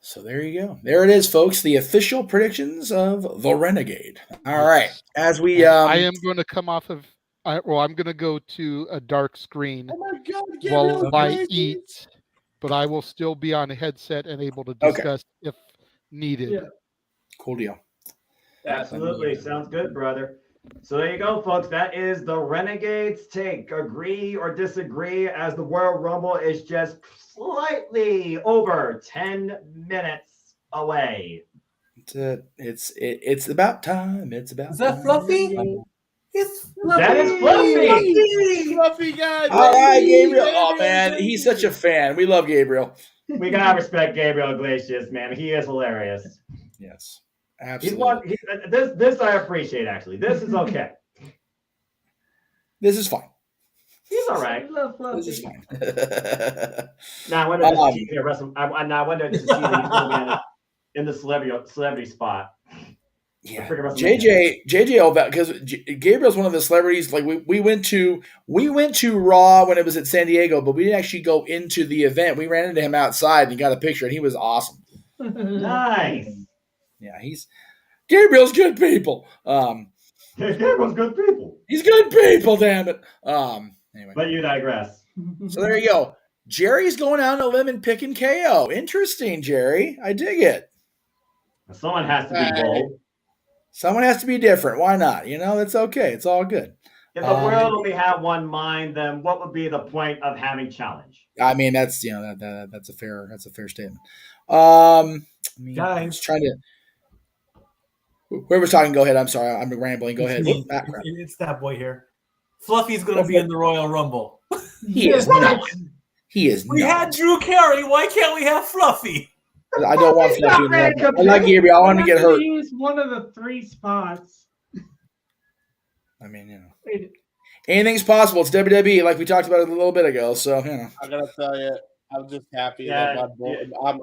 So there you go. There it is, folks. The official predictions of the Renegade. All right. As we, I am going to come off of. I'm going to go to a dark screen Oh my God, while Gabriel, I crazy. eat, but I will still be on a headset and able to Okay. discuss if needed. Yeah. cool deal. Absolutely. Sounds good, brother. So there you go, folks. That is the Renegades take. Agree or disagree, as the Royal Rumble is just slightly over 10 minutes away. It's about time. It's about Is that time. Fluffy? It's Fluffy. That is Fluffy. Fluffy guy. All right, baby. Gabriel. Oh, man. He's such a fan. We love Gabriel. We gotta respect Gabriel Iglesias, man. He is hilarious. Yes. He's Absolutely. one. This I appreciate, actually. This is okay. This is fine. He's all right. I love This is Fluffy. fine. Now I wonder if this is wrestle. I wonder if this is he's gonna be in the celebrity spot. Yeah, Freaking WrestleMania. JJ, because Gabriel's one of the celebrities. Like we went to Raw when it was at San Diego, but we didn't actually go into the event. We ran into him outside and he got a picture, and he was awesome. Nice. Yeah, Gabriel's good people. Gabriel's good people. He's good people. Damn it. Anyway, But you digress. so there you go. Jerry's going out on a limb and picking KO. Interesting, Jerry. I dig it. Someone has to be bold. Someone has to be different. Why not? It's okay. It's all good. If the world only had one mind, then what would be the point of having challenge? I mean, that's that's a fair statement. Guys. Trying to. Whoever's talking, go ahead. I'm sorry, I'm rambling. Go ahead. It's that boy here. Fluffy's going to be in the Royal Rumble. He is not. He is We not. had Drew Carey. Why can't we have Fluffy? I don't want Fluffy in ready there. to I like Gabriel. I want him to get hurt. Use one of the 3 spots. I mean, anything's possible. It's WWE, like we talked about it a little bit ago. So I gotta tell you, I'm just happy Yeah, that I'm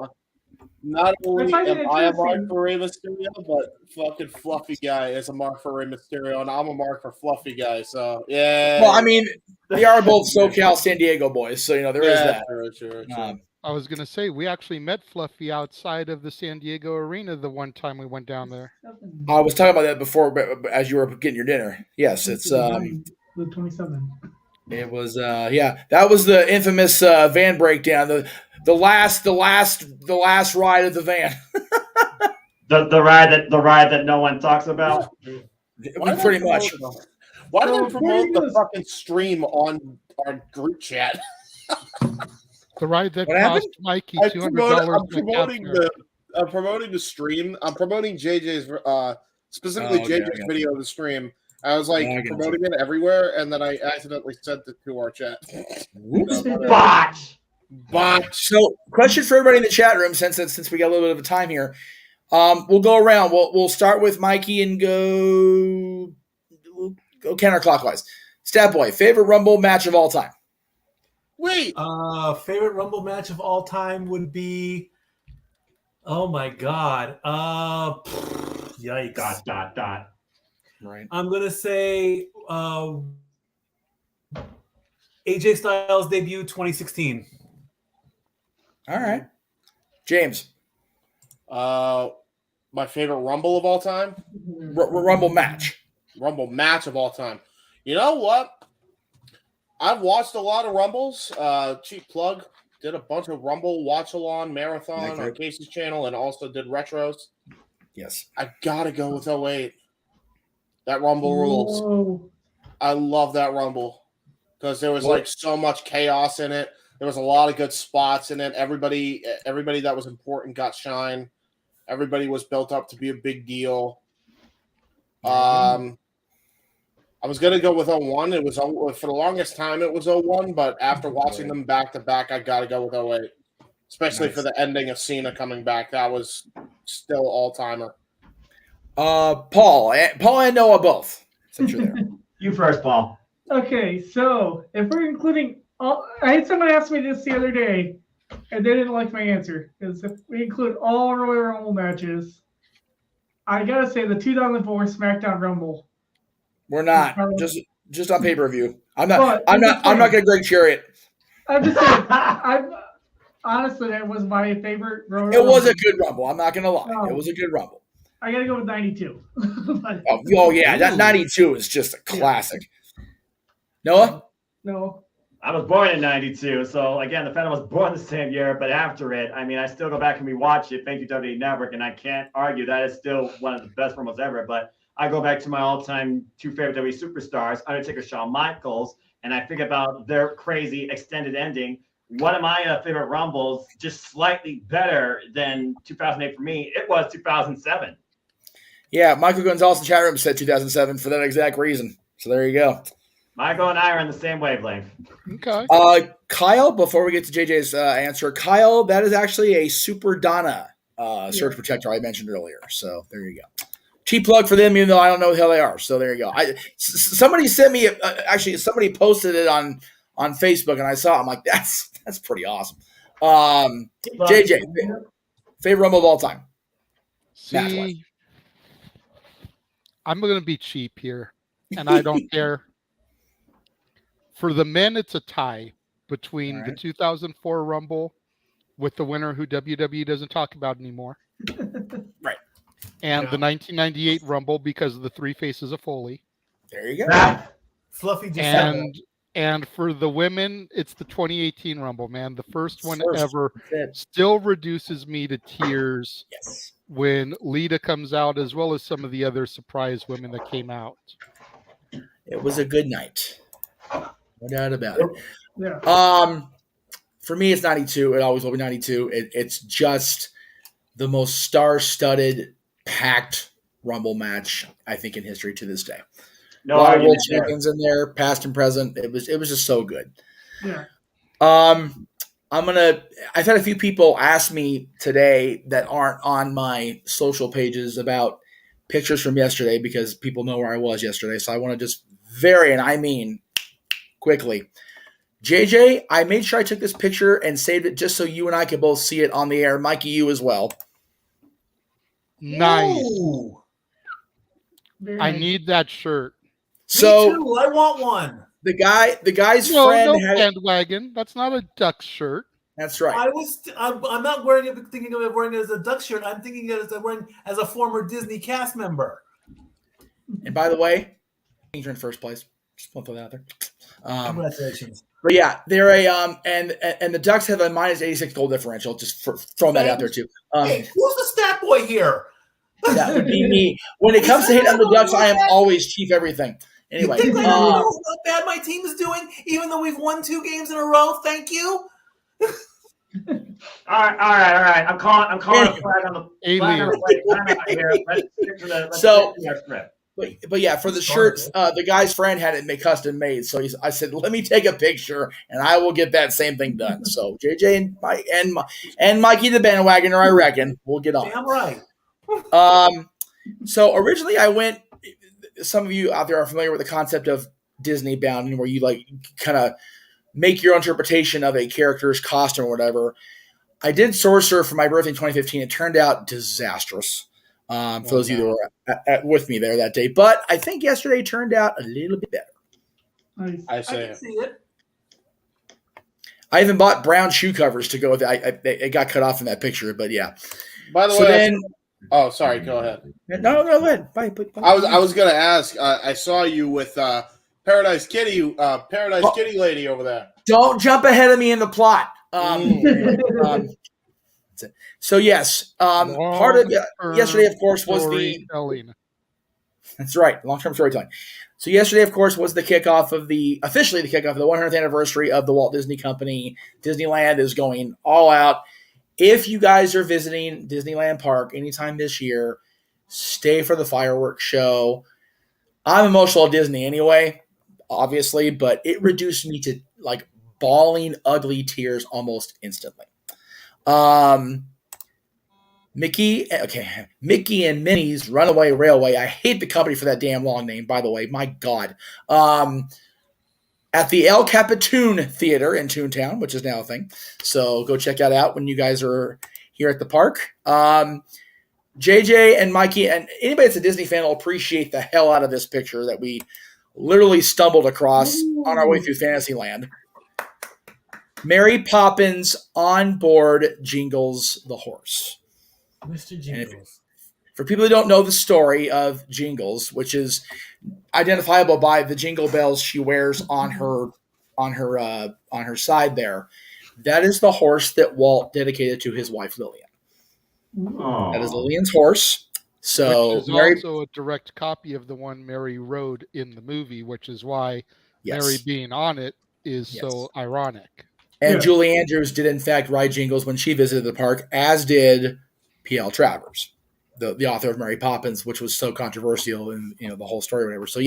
not only I find it am I a mark interesting. for Rey Mysterio, but fucking Fluffy guy is a mark for Rey Mysterio, and I'm a mark for Fluffy guy. So yeah. well, I mean, they are both SoCal San Diego boys, so there is that. True. I was going to say, we actually met Fluffy outside of the San Diego arena the one time we went down there. I was talking about that before, but as you were getting your dinner. Yes, it's the 27. it was that was the infamous van breakdown. The last ride of the van. The ride that no one talks about. Pretty much. Why did So, they promote according the to- fucking stream on our group chat? The ride that What cost happened? Mikey I'm $200. promoting the stream. I'm promoting JJ's specifically Oh, okay, I JJ's got video of the stream. I was like Oh, I got promoting it everywhere, and then I accidentally sent it to our chat. Whoops. Botch. But So, question for everybody in the chat room, since we got a little bit of a time here. We'll go around. We'll start with Mikey and go counterclockwise. Stat Boy, favorite Rumble match of all time. wait, Favorite Rumble match of all time would be. Oh my God. Yikes. Dot. Right. I'm gonna say AJ Styles debut 2016. All right. James. My favorite Rumble of all time? Rumble match. Rumble match of all time. You know what? I've watched a lot of Rumbles. Cheap plug. Did a bunch of Rumble watch-along marathon on Casey's channel and also did retros. Yes. I gotta go with 08. That Rumble rules. Whoa. I love that Rumble because there was like so much chaos in it. There was a lot of good spots in it. Everybody that was important got shine. Everybody was built up to be a big deal. I was going to go with 01. It was for the longest time it was 01, but after watching them back to back, I got to go with 08. Especially for the ending of Cena coming back. That was still all-timer. Paul and Noah both, since you're there. You first, Paul. Okay, so if we're including all, I had someone ask me this the other day, and they didn't like my answer. Because if we include all Royal Rumble matches, I gotta say the 2004 SmackDown Rumble. We're not just on pay-per-view. I'm not gonna Greg Chariot. I'm just saying. Honestly, that was my favorite Royal It was Rumble. a good Rumble. I'm not gonna lie. It was a good Rumble. I gotta go with 92. Oh yeah, that 92 is just a classic. Noah? No. I was born in 92, so again, the Phantom was born the same year, but after it, I mean, I still go back and rewatch it, thank you WWE Network, and I can't argue that is still one of the best Rumbles ever, but I go back to my all-time two favorite WWE superstars, Undertaker, Shawn Michaels, and I think about their crazy extended ending. One of my favorite Rumbles, just slightly better than 2008 for me, it was 2007. Yeah, Michael Gonzalez in the chat room said 2007 for that exact reason. So there you go. Michael and I are on the same wavelength. Okay. Kyle, before we get to JJ's answer, Kyle, that is actually a Super Donna surge protector I mentioned earlier. So there you go. Cheap plug for them, even though I don't know who the hell they are. So there you go. Somebody sent me actually somebody posted it on Facebook, and I saw it. I'm like, that's pretty awesome. JJ, favorite Rumble of all time. See, I'm going to be cheap here, and I don't care. For the men, it's a tie between the 2004 Rumble with the winner who WWE doesn't talk about anymore. Right. And the 1998 Rumble because of the three faces of Foley. There you go. Fluffy just and for the women, it's the 2018 Rumble, man. The first one ever still reduces me to tears when Lita comes out, as well as some of the other surprise women that came out. It was a good night. No doubt about it. Yeah. For me, it's 92. It always will be 92. It's just the most star-studded, packed Rumble match, I think, in history to this day. No a lot of world argument champions in there, past and present. It was just so good. Yeah. I've had a few people ask me today that aren't on my social pages about pictures from yesterday because people know where I was yesterday. So I want to just quickly. JJ, I made sure I took this picture and saved it just so you and I could both see it on the air. Mikey, you as well. Nice. Ooh. I need that shirt. So me too. I want one. The guy's No friend had bandwagon. That's not a Duck shirt. That's right. I'm not wearing it thinking of it wearing it as a Duck shirt. I'm thinking of it wearing as a former Disney cast member. And by the way, you're in first place. Just want to throw that out there. Congratulations. But yeah, they're and the Ducks have a minus 86 goal differential. Just for throwing that out there too. Hey, who's the stat boy here? That would be me. When it comes to hitting on the Ducks, I am always chief everything. Anyway, you think I don't know how bad my team is doing, even though we've won 2 games in a row? Thank you. All right. I'm calling a flag on the flag here. Let's stick to the script. But yeah, for the shirts, the guy's friend had it custom made. So I said, let me take a picture, and I will get that same thing done. So JJ and Mikey the bandwagoner, I reckon, we'll get on. Damn right. So originally I went. Some of you out there are familiar with the concept of Disney bound, where you like kind of make your interpretation of a character's costume or whatever. I did Sorcerer for my birthday in 2015. It turned out disastrous. For those of you that were with me there that day, but I think yesterday turned out a little bit better. Nice. I can see it. I even bought brown shoe covers to go with it. It got cut off in that picture, but yeah. By the So way, then, Oh, sorry. Go ahead. No, go ahead. Bye. I was gonna ask. I saw you with Paradise Kitty lady over there. Don't jump ahead of me in the plot. So yes, part of yesterday, of course, was storytelling. That's right, long-term storytelling. So yesterday, of course, was officially the kickoff of the 100th anniversary of the Walt Disney Company. Disneyland is going all out. If you guys are visiting Disneyland Park anytime this year, stay for the fireworks show. I'm emotional at Disney anyway, obviously, but it reduced me to like bawling ugly tears almost instantly. Mickey and Minnie's Runaway Railway. I hate the company for that damn long name, by the way. My God. At the El Capitan Theater in Toontown, which is now a thing. So go check that out when you guys are here at the park. JJ and Mikey and anybody that's a Disney fan will appreciate the hell out of this picture that we literally stumbled across on our way through Fantasyland. Mary Poppins on board Jingles the horse. Mr. Jingles. For people who don't know the story of Jingles, which is identifiable by the jingle bells she wears on her side there, that is the horse that Walt dedicated to his wife Lillian. Aww. That is Lillian's horse. So which is also a direct copy of the one Mary rode in the movie, which is why Mary being on it is so ironic. And Julie Andrews did in fact ride Jingles when she visited the park, as did P.L. Travers, the author of Mary Poppins, which was so controversial in the whole story or whatever. So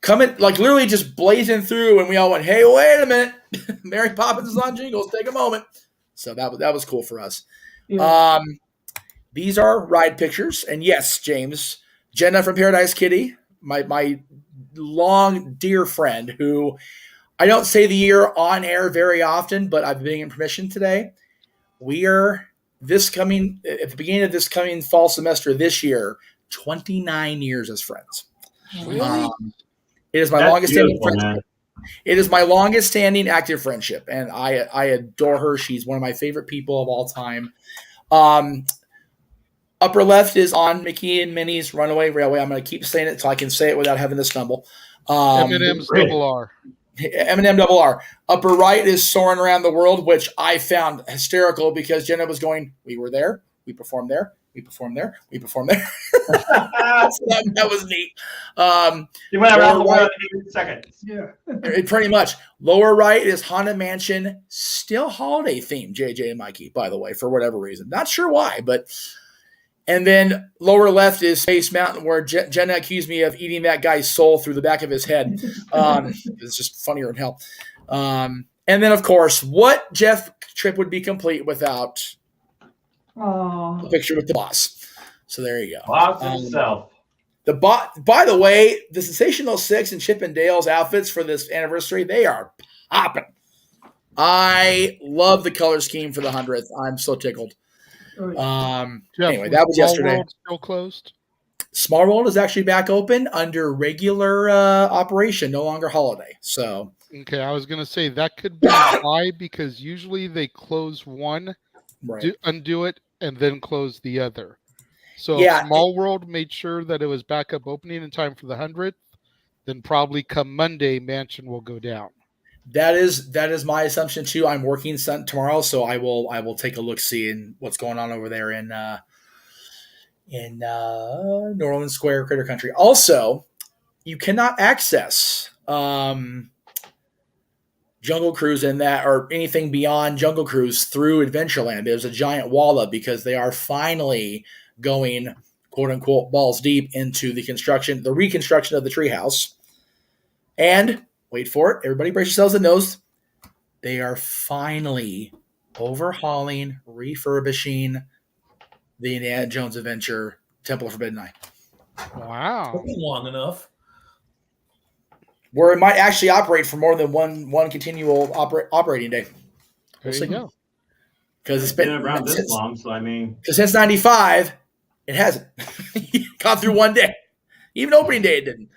coming like literally just blazing through, and we all went, "Hey, wait a minute, Mary Poppins is on Jingles. Take a moment." So that was cool for us. Yeah. These are ride pictures, and yes, James, Jenna from Paradise Kitty, my long dear friend, who I don't say the year on air very often, but I've been given permission today. We are at the beginning of this coming fall semester this year, 29 years as friends. Really? It is my longest standing friendship. It is my longest standing active friendship, and I adore her. She's one of my favorite people of all time. Upper left is on Mickey and Minnie's Runaway Railway. I'm going to keep saying it so I can say it without having to stumble. M&M's double R. M&M double R. Upper right is Soaring Around the World, which I found hysterical because Jenna was going, we were there, we performed there, we performed there, we performed there. So that was neat. You went around the world in 8 seconds. Yeah. Pretty much. Lower right is Haunted Mansion, still holiday themed, JJ and Mikey, by the way, for whatever reason. Not sure why, but... And then lower left is Space Mountain, where Jenna accused me of eating that guy's soul through the back of his head. It's just funnier than hell. And then, of course, what Jeff trip would be complete without a picture with the boss? So there you go. Boss himself. By the way, the Sensational Six and Chip and Dale's outfits for this anniversary, they are popping. I love the color scheme for the 100th. I'm so tickled. Anyway, that was yesterday. World still closed? Small World is actually back open under regular operation, no longer holiday. So okay, I was gonna say that could be why, because usually they close one, undo it, and then close the other. So if Small World made sure that it was back up opening in time for the 100th, then probably come Monday, Mansion will go down. That is my assumption too. I'm working tomorrow, so I will take a look, see in what's going on over there in New Orleans Square, Critter Country. Also, you cannot access Jungle Cruise in that or anything beyond Jungle Cruise through Adventureland. There's a giant wall up because they are finally going, quote unquote, balls deep into the reconstruction of the treehouse. And wait for it. Everybody brace yourselves and nose. They are finally overhauling, refurbishing the Indiana Jones Adventure Temple of Forbidden Eye. Wow. Long enough. Where it might actually operate for more than one continual operating day. There you go. Because it's been around this long, so I mean. Because since 95, it hasn't. Gone through one day. Even opening day it didn't.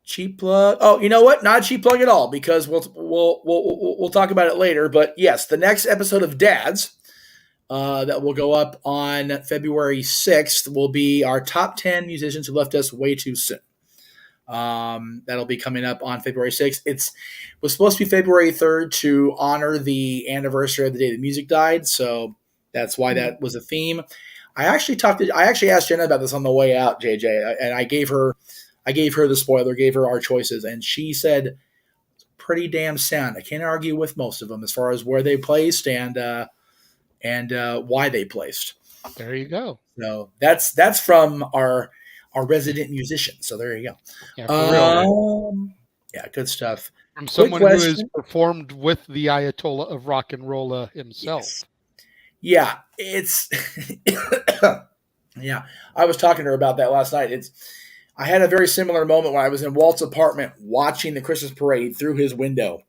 Cheap plug. Oh, you know what? Not a cheap plug at all, because we'll talk about it later. But yes, the next episode of Dads that will go up on February 6th will be our top 10 musicians who left us way too soon. That'll be coming up on February 6th. It was supposed to be February 3rd to honor the anniversary of the day the music died, so that's why that was a theme. I actually asked Jenna about this on the way out, JJ, and I gave her the spoiler, gave her our choices, and she said pretty damn sound. I can't argue with most of them as far as where they placed and why they placed. There you go. So that's from our resident musician. So there you go. Yeah, for real. Yeah, good stuff. From someone who has performed with the Ayatollah of rock and roll himself. Yes. Yeah, it's yeah. I was talking to her about that last night. I had a very similar moment when I was in Walt's apartment watching the Christmas parade through his window,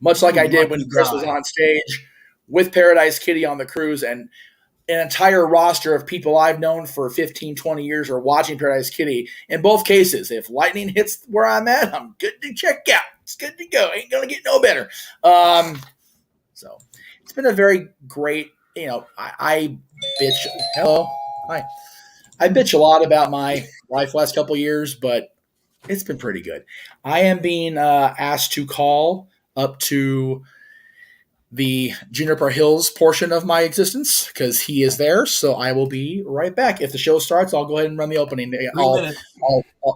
much like I did when Chris was on stage with Paradise Kitty on the cruise, and an entire roster of people I've known for 15, 20 years are watching Paradise Kitty. In both cases, if lightning hits where I'm at, I'm good to check out. It's good to go. Ain't going to get no better. So it's been a very great, I bitch. Hello. Hi. I bitch a lot about my life last couple of years, but it's been pretty good. I am being asked to call up to the Juniper Hills portion of my existence because he is there. So I will be right back. If the show starts, I'll go ahead and run the opening. I'll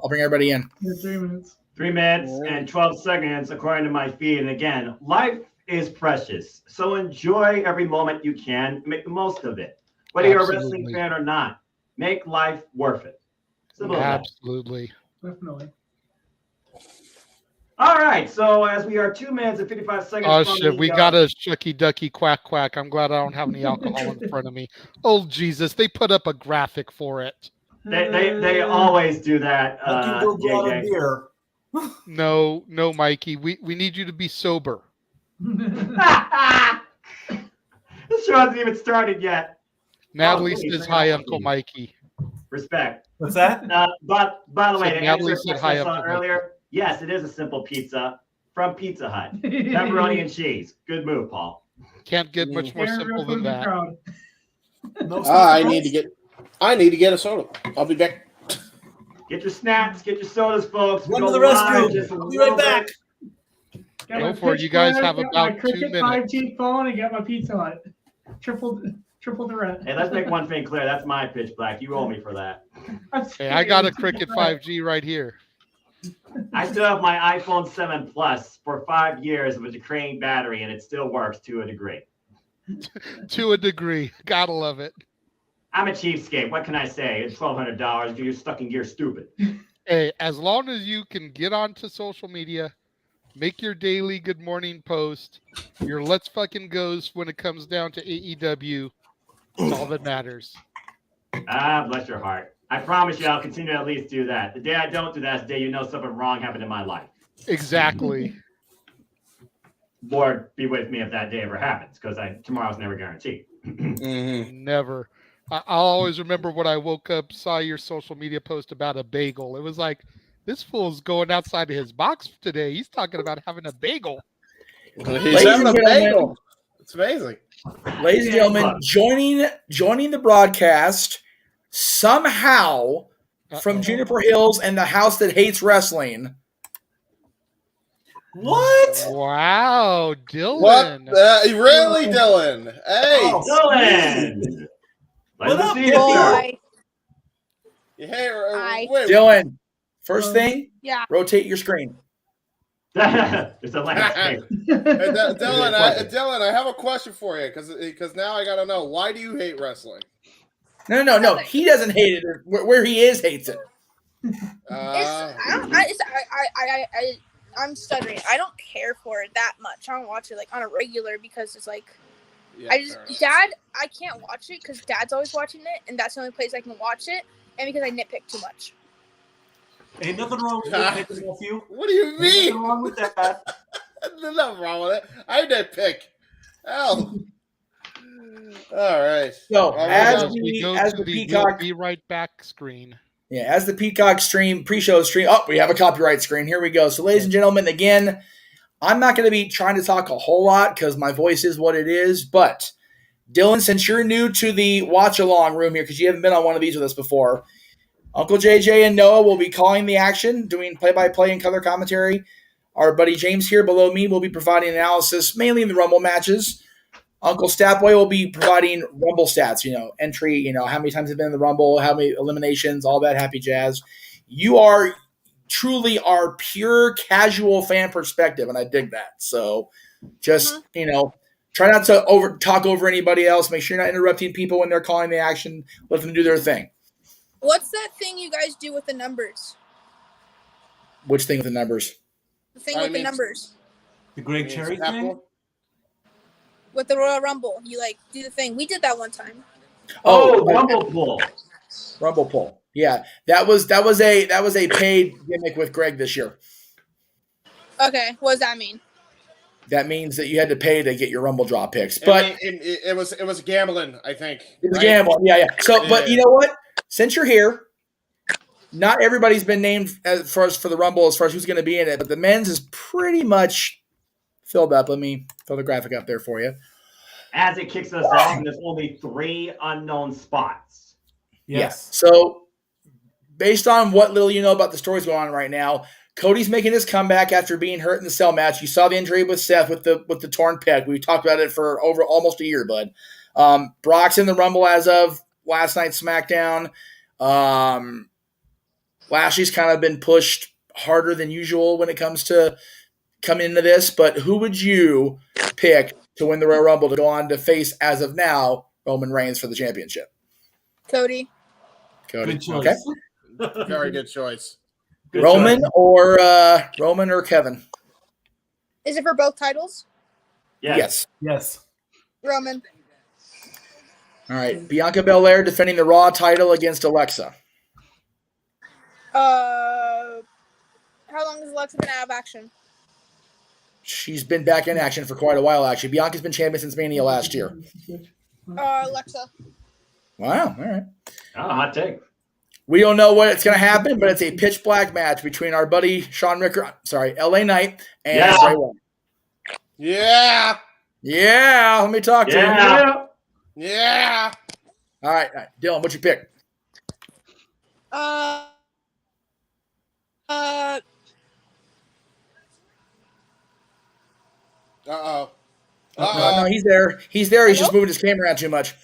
bring everybody in. 3 minutes. 3 minutes and 12 seconds, according to my feed. And again, life is precious. So enjoy every moment you can. Make the most of it. Whether you're a wrestling fan or not, make life worth it. Simple as that. Absolutely. Definitely. All right, so as we are 2 minutes and 55 seconds. Oh shit, we got a shucky ducky quack quack. I'm glad I don't have any alcohol in front of me. Oh Jesus, they put up a graphic for it. They always do that. Beer. No, Mikey. We need you to be sober. This show hasn't even started yet. Natalie says hi, Uncle Mikey. Respect. What's that? But by the way, to Natalie answer said a hi, question I saw Uncle earlier, yes, it is a simple pizza from Pizza Hut. Pepperoni and cheese. Good move, Paul. Can't get much more simple than that. I need to get a soda. I'll be back. Get your snacks, get your sodas, folks. Run to the restroom. I'll be right back. Go for it. You guys have about 2 minutes. 5G phone and get my Pizza Hut. Triple the rent. Hey, let's make one thing clear. That's my pitch black. You owe me for that. Hey, I got a Cricket 5G right here. I still have my iPhone 7 Plus for 5 years with a Crane battery, and it still works to a degree. To a degree. Gotta love it. I'm a cheapskate. What can I say? It's $1,200. You're stuck in gear stupid. Hey, as long as you can get onto social media, make your daily good morning post, your let's fucking goes when it comes down to AEW, it's all that matters. Bless your heart. I promise you I'll continue to at least do that. The day I don't do that is the day you know something wrong happened in my life. Exactly. Lord be with me if that day ever happens, because tomorrow's never guaranteed. Never. I'll always remember when I woke up, saw your social media post about a bagel. It was like, this fool's going outside of his box today. He's talking about having a bagel. He's having a bagel. It's amazing. Ladies and gentlemen, joining the broadcast somehow from Juniper Hills and the house that hates wrestling. What? Wow, Dylan. What? Really, Dylan? Hey, Dylan. What up, See you, Dylan? Hey, wait. Dylan, first thing, Yeah. rotate your screen. It's a landscape. Dylan, I have a question for you because now I gotta know, why do you hate wrestling? No. He doesn't hate it. Where he is hates it. I'm stuttering. I don't care for it that much. I don't watch it like on a regular because it's like Dad. I can't watch it because Dad's always watching it, and that's the only place I can watch it, and because I nitpick too much. Ain't nothing wrong with that, nephew. What do you mean? Nothing wrong with that. There's nothing wrong with it. I did pick. Hell. All right. So as we go the to the Peacock, we'll be right back screen. Yeah, as the Peacock stream, pre-show stream. Oh, we have a copyright screen. Here we go. So, ladies and gentlemen, again, I'm not going to be trying to talk a whole lot because my voice is what it is, but Dylan, since you're new to the watch-along room here, because you haven't been on one of these with us before, Uncle JJ and Noah will be calling the action, doing play-by-play and color commentary. Our buddy James here below me will be providing analysis, mainly in the Rumble matches. Uncle Statboy will be providing Rumble stats, entry, how many times have been in the Rumble, how many eliminations, all that happy jazz. You are truly our pure casual fan perspective, and I dig that. So just, try not to talk over anybody else. Make sure you're not interrupting people when they're calling the action. Let them do their thing. What's that thing you guys do with the numbers? Which thing with the numbers? The thing with the numbers. The Greg Cherry thing? With the Royal Rumble. You, do the thing. We did that one time. Rumble Pull. Rumble Pull. Yeah. That was a paid gimmick with Greg this year. Okay. What does that mean? That means that you had to pay to get your Rumble draw picks. But it was gambling, I think. It was gambling. Yeah. So, but you know what? Since you're here, not everybody's been named for the Rumble as far as who's going to be in it, but the men's is pretty much filled up. Let me throw the graphic up there for you. As it kicks us off, and there's only 3 unknown spots. Yes. So, based on what little you know about the stories going on right now, Cody's making his comeback after being hurt in the cell match. You saw the injury with Seth with the torn pec. We talked about it for over almost a year, bud. Brock's in the Rumble as of last night's SmackDown. Lashley's kind of been pushed harder than usual when it comes to coming into this. But who would you pick to win the Royal Rumble to go on to face, as of now, Roman Reigns for the championship? Cody. Good choice. Okay. Very good choice. Good Roman choice. or Kevin? Is it for both titles? Yes. Yes. Roman. All right. Bianca Belair defending the Raw title against Alexa. How long has Alexa been out of action? She's been back in action for quite a while, actually. Bianca's been champion since Mania last year. Alexa. Wow. All right. Hot take. We don't know what's going to happen, but it's a pitch black match between our buddy LA Knight and Bray Wyatt. Yeah. Yeah. Let me talk to him. Yeah. All right. Dylan, what's your pick? No, he's there. He's there. He's just moving his camera around too much.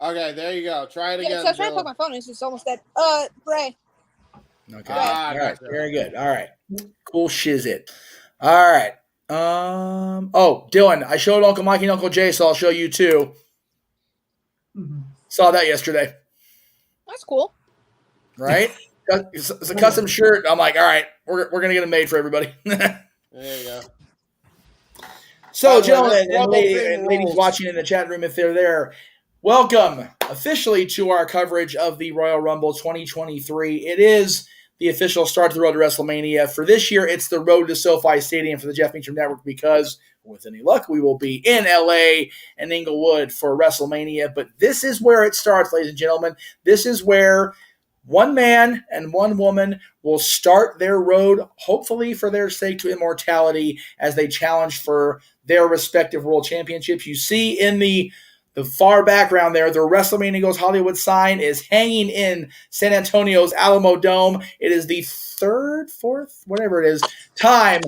Okay, there you go. Try it again. So I was trying to plug my phone. It's just almost dead. Bray. Okay. All right. Very good. All right. Cool shizit. All right. Dylan, I showed Uncle Mike and Uncle Jay, so I'll show you too. Mm-hmm. Saw that yesterday. That's cool. Right? It's a custom shirt. I'm like, all right, we're gonna get it made for everybody. There you go. So, gentlemen and ladies watching in the chat room, if they're there, welcome officially to our coverage of the Royal Rumble 2023. It is the official start to the road to WrestleMania. For this year, it's the road to SoFi Stadium for the Jeff Meacham Network because, with any luck, we will be in LA and Inglewood for WrestleMania. But this is where it starts, ladies and gentlemen. This is where one man and one woman will start their road, hopefully for their sake, to immortality as they challenge for their respective world championships. You see in the far background there, the WrestleMania Goes Hollywood sign is hanging in San Antonio's Alamodome. It is the fourth, whatever it is, time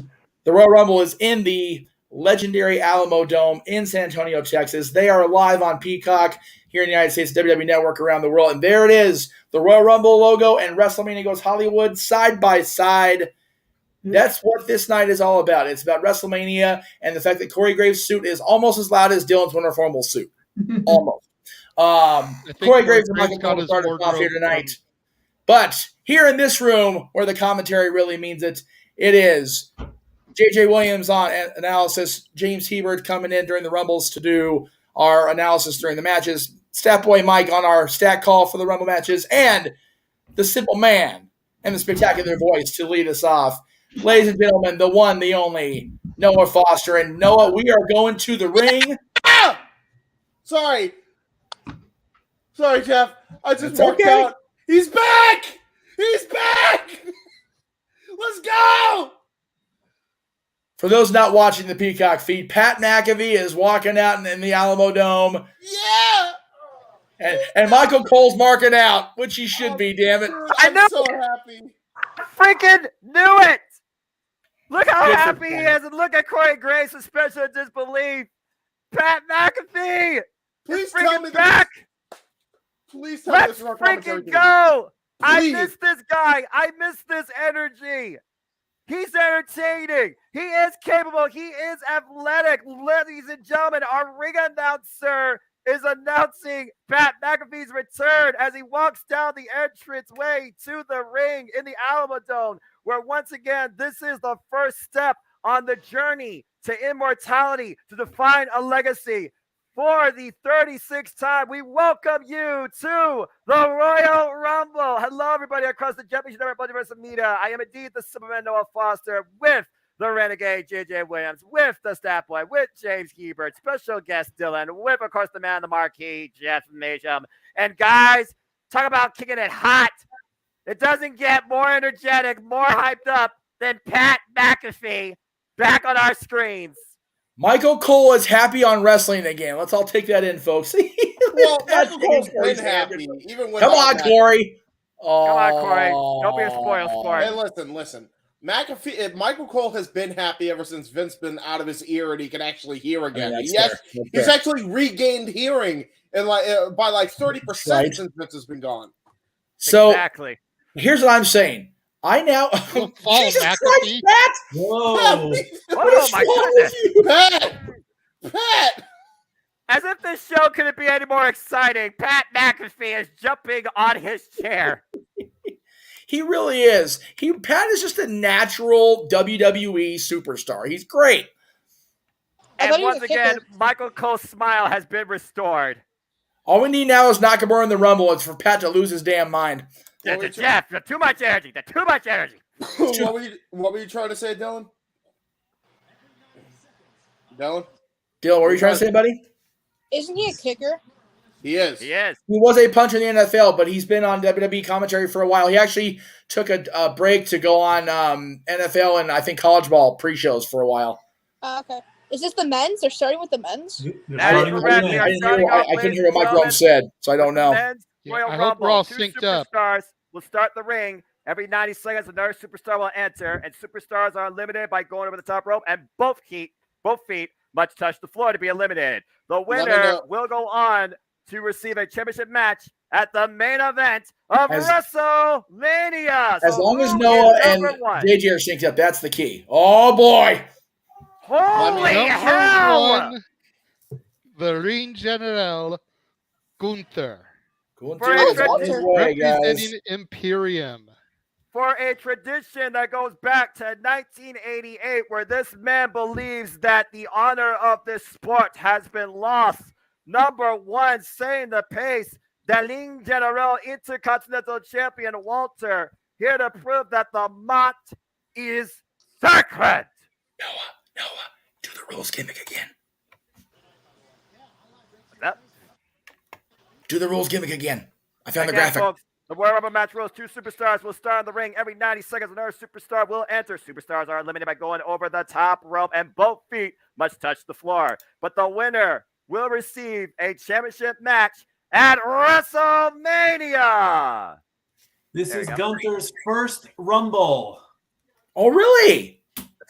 the Royal Rumble is in the legendary Alamodome in San Antonio, Texas. They are live on Peacock here in the United States, WWE Network around the world. And there it is, the Royal Rumble logo and WrestleMania Goes Hollywood side by side. That's what this night is all about. It's about WrestleMania and the fact that Corey Graves' suit is almost as loud as Dylan's Winter Formal suit. Almost. Corey Graves is not going to start us off here tonight. But here in this room, where the commentary really means it, it is JJ Williams on analysis, James Hebert coming in during the Rumbles to do our analysis during the matches, Statboy Mike on our stat call for the Rumble matches, and the simple man and the spectacular voice to lead us off. Ladies and gentlemen, the one, the only, Noah Foster. And Noah, we are going to the ring. Sorry, Jeff. I just walked out. He's back! He's back! Let's go! For those not watching the Peacock feed, Pat McAfee is walking out in the Alamodome. Yeah. And Michael Cole's marking out, which he should be, damn it. Dude, I'm so happy. Freaking knew it. Look how Good for happy he Pat. is. And look at Corey Grace' suspension of disbelief. Pat McAfee. Please is tell me freaking back. Please tell Let's this commentary freaking team. go. Please. I miss this guy. I miss this energy. He's entertaining. He is capable. He is athletic. Ladies and gentlemen, our ring announcer is announcing Pat McAfee's return as he walks down the entranceway to the ring in the Alamodome, where once again, this is the first step on the journey to immortality, to define a legacy. For the 36th time, we welcome you to the Royal Rumble. Hello, everybody across the Championship Network, Multiverse Media. I am indeed the Superman Noah Foster with the Renegade JJ Williams, with the Stat Boy, with James Hebert, special guest Dylan, with, of course, the man, the marquee, Jeff Masham. And guys, talk about kicking it hot. It doesn't get more energetic, more hyped up than Pat McAfee back on our screens. Michael Cole is happy on wrestling again. Let's all take that in, folks. Well, Michael Cole's been happy. Even Come on, Corey. Come on, Corey. Don't be a spoil sport. Hey, listen. Michael Cole has been happy ever since Vince been out of his ear and he can actually hear again. He's actually regained hearing and by 30% since Vince has been gone. So exactly. Here's what I'm saying. I now Jesus Christ, Pat! Whoa! Oh my goodness, Pat! As if this show couldn't be any more exciting, Pat McAfee is jumping on his chair. He really is. Pat is just a natural WWE superstar. He's great. And once again, Michael Cole's smile has been restored. All we need now is Nakamura in the Rumble. It's for Pat to lose his damn mind. Jeff, too much energy. Too much energy. What were you trying to say, Dylan? Dylan, what were you trying to say, buddy? Isn't he a kicker? He is. He is. He was a puncher in the NFL, but he's been on WWE commentary for a while. He actually took a break to go on NFL and I think college ball pre-shows for a while. Okay. Is this the men's? They're starting with the men's? That is correct. I couldn't hear what Mike Rome said, so I don't know. I hope we're all synced up. Superstars will start the ring. Every 90 seconds, another superstar will enter, and superstars are eliminated by going over the top rope, and both feet must touch the floor to be eliminated. The winner will go on to receive a championship match at the main event of WrestleMania. As long as Noah and JJ are synced up, that's the key. Oh, boy. Holy hell! The Ring General, Gunther. Representing Imperium. For a tradition that goes back to 1988, where this man believes that the honor of this sport has been lost. Number one, setting the pace, the Ring General Intercontinental Champion Walter, here to prove that the mat is sacred. Noah, do the rules gimmick again. Do the rules gimmick again. I found the graphic. Folks, the Royal Rumble match rules: 2 superstars will start in the ring. Every 90 seconds, another superstar will enter. Superstars are eliminated by going over the top rope, and both feet must touch the floor. But the winner will receive a championship match at WrestleMania. This is Gunther's first Rumble. Oh, really?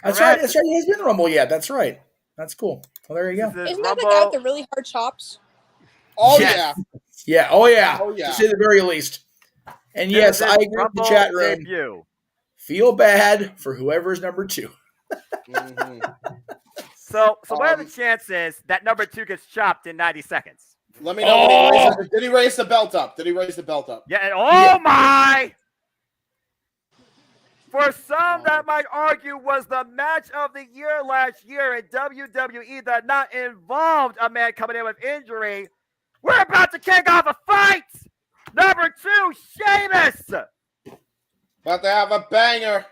That's right. That's right. He hasn't been in Rumble yet. That's right. That's cool. Well, there you go. Isn't that the guy with the really hard chops? Oh, yes. Yeah. Oh, yeah. To say the very least. And yes, I agree with the chat room. Debut. Feel bad for whoever's number 2. Mm-hmm. So what are the chances that number 2 gets chopped in 90 seconds? Let me know. Did he raise the belt up? Yeah. And my! For some that might argue was the match of the year last year in WWE that not involved a man coming in with injury. We're about to kick off a fight. Number 2, Sheamus. About to have a banger.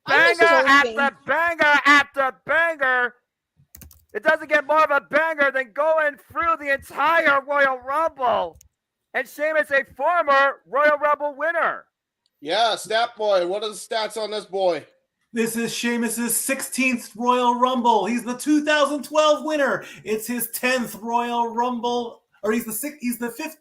Banger after banger after banger. It doesn't get more of a banger than going through the entire Royal Rumble. And Sheamus, a former Royal Rumble winner. Yeah, Stat Boy. What are the stats on this boy? This is Sheamus's 16th Royal Rumble. He's the 2012 winner. It's his 10th Royal Rumble, or he's the fifth.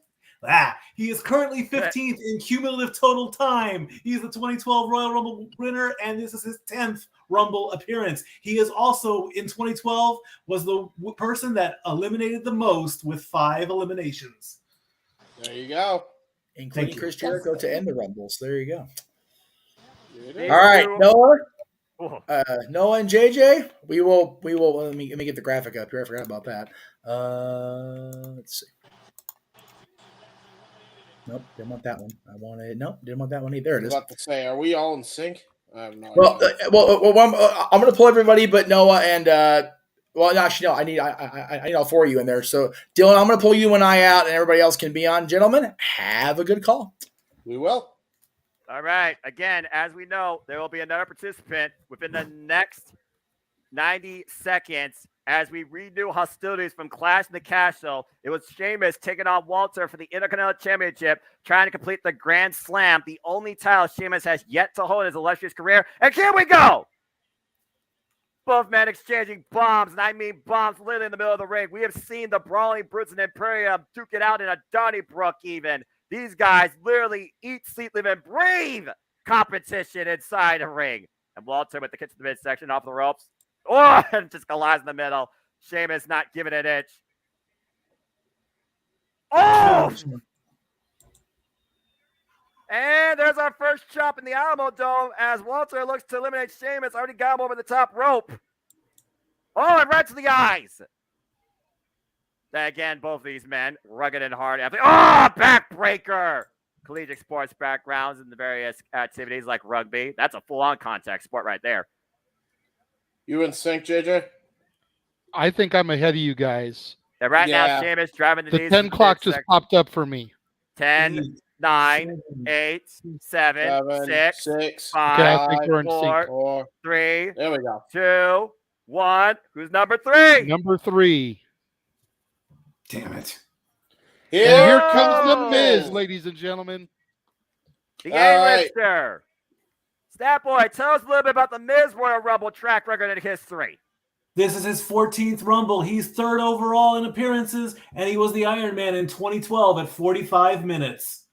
He is currently 15th in cumulative total time. He's the 2012 Royal Rumble winner, and this is his 10th Rumble appearance. He is also, in 2012, was the person that eliminated the most with 5 eliminations. There you go. Including Chris Jericho to end the Rumbles. There you go. All right, Noah and JJ, we will let me get the graphic up here. I forgot about that. Let's see. Nope, didn't want that one. Didn't want that one either. There it is. I was about to say, are we all in sync? I have no idea. I'm going to pull everybody but Noah and actually no, I need all 4 of you in there. So Dylan, I'm going to pull you and I out, and everybody else can be on. Gentlemen, have a good call. We will. All right. Again, as we know, there will be another participant within the next 90 seconds as we renew hostilities from Clash in the Castle. It was Sheamus taking on Walter for the Intercontinental Championship, trying to complete the Grand Slam, the only title Sheamus has yet to hold in his illustrious career. And here we go! Both men exchanging bombs, and I mean bombs literally in the middle of the ring. We have seen the Brawling Brutes and Imperium duke it out in a Donnybrook even. These guys literally eat, sleep, live, and breathe competition inside a ring. And Walter with the kick to the midsection off the ropes. Oh, and just collides in the middle. Sheamus not giving an inch. Oh! And there's our first chop in the Alamodome as Walter looks to eliminate Sheamus. Already got him over the top rope. Oh, and right to the eyes. Again, both of these men, rugged and hard. Oh, backbreaker. Collegiate sports backgrounds in the various activities like rugby. That's a full-on contact sport right there. You in sync, JJ? I think I'm ahead of you guys. Yeah, right now, Sheamus driving the knees. 10 clock just popped up for me. 10, 9, 8, 7, 6, 5, okay, I think we're in 4, 3, there we go. 2, 1. Who's number 3? Number 3. Damn it. Here comes the Miz, ladies and gentlemen. The A-lister. Stat Boy, tell us a little bit about the Miz Royal Rumble track record in history. This is his 14th Rumble. He's 3rd overall in appearances, and he was the Iron Man in 2012 at 45 minutes.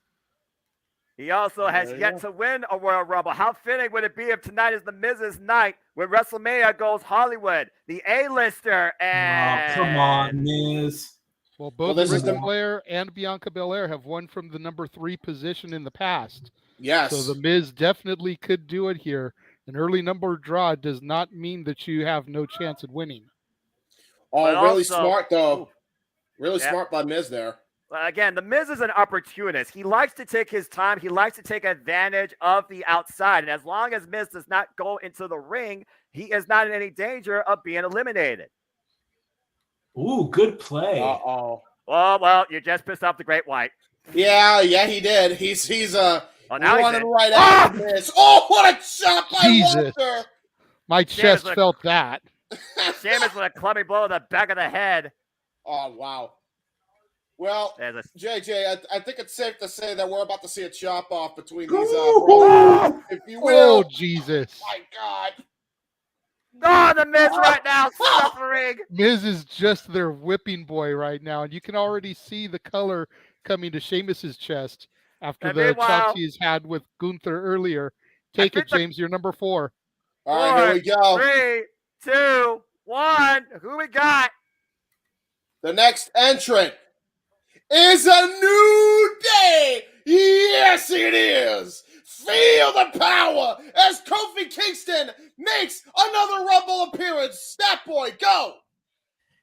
He also has yet to win a Royal Rumble. How fitting would it be if tonight is the Miz's night when WrestleMania goes Hollywood? The A-lister and... Oh, come on, Miz. Well, both Ric Flair and Bianca Belair have won from the number 3 position in the past. Yes. So the Miz definitely could do it here. An early number draw does not mean that you have no chance at winning. Oh, but really also, smart, though. Really smart by Miz there. Again, the Miz is an opportunist. He likes to take his time. He likes to take advantage of the outside. And as long as Miz does not go into the ring, he is not in any danger of being eliminated. Ooh, good play. Uh-oh. Well, you just pissed off the Great White. Yeah, he did. He's now running right after Miz. Oh, what a shot by Walter! My chest felt that. Sheamus with a clubbing blow in the back of the head. Oh, wow. Well, JJ, I think it's safe to say that we're about to see a chop off between these brothers, if you will. Oh, Jesus. My God. Oh, the Miz right now suffering. Miz is just their whipping boy right now, and you can already see the color coming to Sheamus's chest after the chops he's had with Gunther earlier. Take it, James. You're number 4. All right, here we go. 3, 2, 1. Who we got? The next entrant is a new day. Yes, it is. Feel the power as Kofi Kingston makes another Rumble appearance. Stat Boy, go.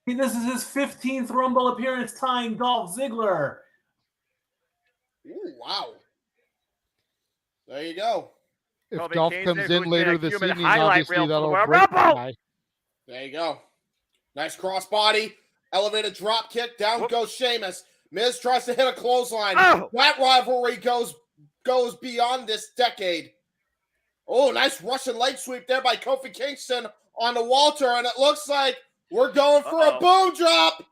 This is his 15th Rumble appearance, tying Dolph Ziggler. Ooh, wow. There you go. If Kofi Dolph Kingston, comes in later this evening, obviously that'll break Rumble. There you go. Nice crossbody. Elevated drop kick. Down goes Sheamus. Miz tries to hit a clothesline. Oh. That rivalry goes beyond this decade. Oh, nice Russian leg sweep there by Kofi Kingston on the Walter, and it looks like we're going for a boom drop.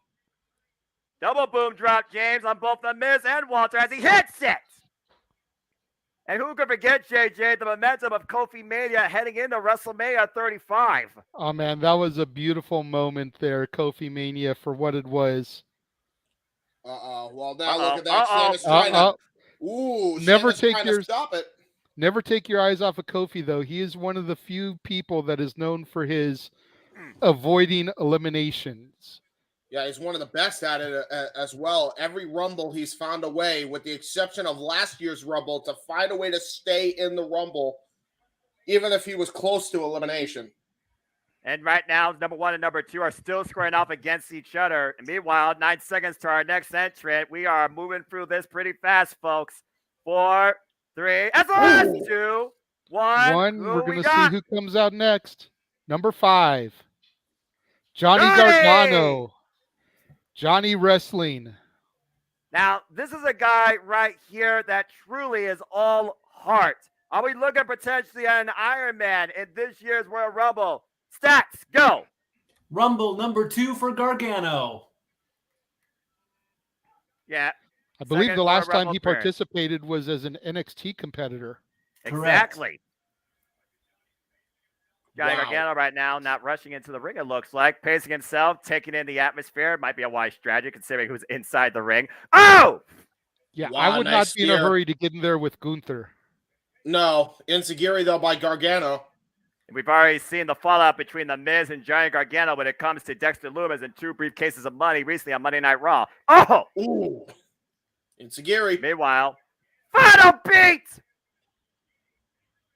Double boom drop, James, on both the Miz and Walter as he hits it. And who could forget, JJ, the momentum of Kofi Mania heading into WrestleMania 35? Oh, man, that was a beautiful moment there, Kofi Mania, for what it was. Well, now look at that. Sheamus trying to... Never Sheamus trying to stop it. Never take your eyes off of Kofi, though. He is one of the few people that is known for his avoiding eliminations. Yeah, he's one of the best at it as well. Every Rumble, he's found a way, with the exception of last year's Rumble, to find a way to stay in the Rumble, even if he was close to elimination. And right now, number 1 and number 2 are still squaring off against each other. And meanwhile, 9 seconds to our next entrant. We are moving through this pretty fast, folks. 4, 3, that's the last 2, 1. We're going to see who comes out next. Number 5, Johnny Gargano. Johnny Wrestling. Now, this is a guy right here that truly is all heart. Are we looking potentially at an Iron Man in this year's Royal Rumble? Stats, go. Rumble number 2 for Gargano. Yeah. I believe the last time he participated was as an NXT competitor. Exactly. Johnny Gargano right now not rushing into the ring, it looks like. Pacing himself, taking in the atmosphere. Might be a wise strategy considering who's inside the ring. Oh! Yeah, I would not be in a hurry to get in there with Gunther. No. Enziguri, though, by Gargano. We've already seen the fallout between The Miz and Johnny Gargano when it comes to Dexter Lumis and 2 briefcases of money recently on Monday Night Raw. Oh! Ooh. Enziguri. Meanwhile, final beat!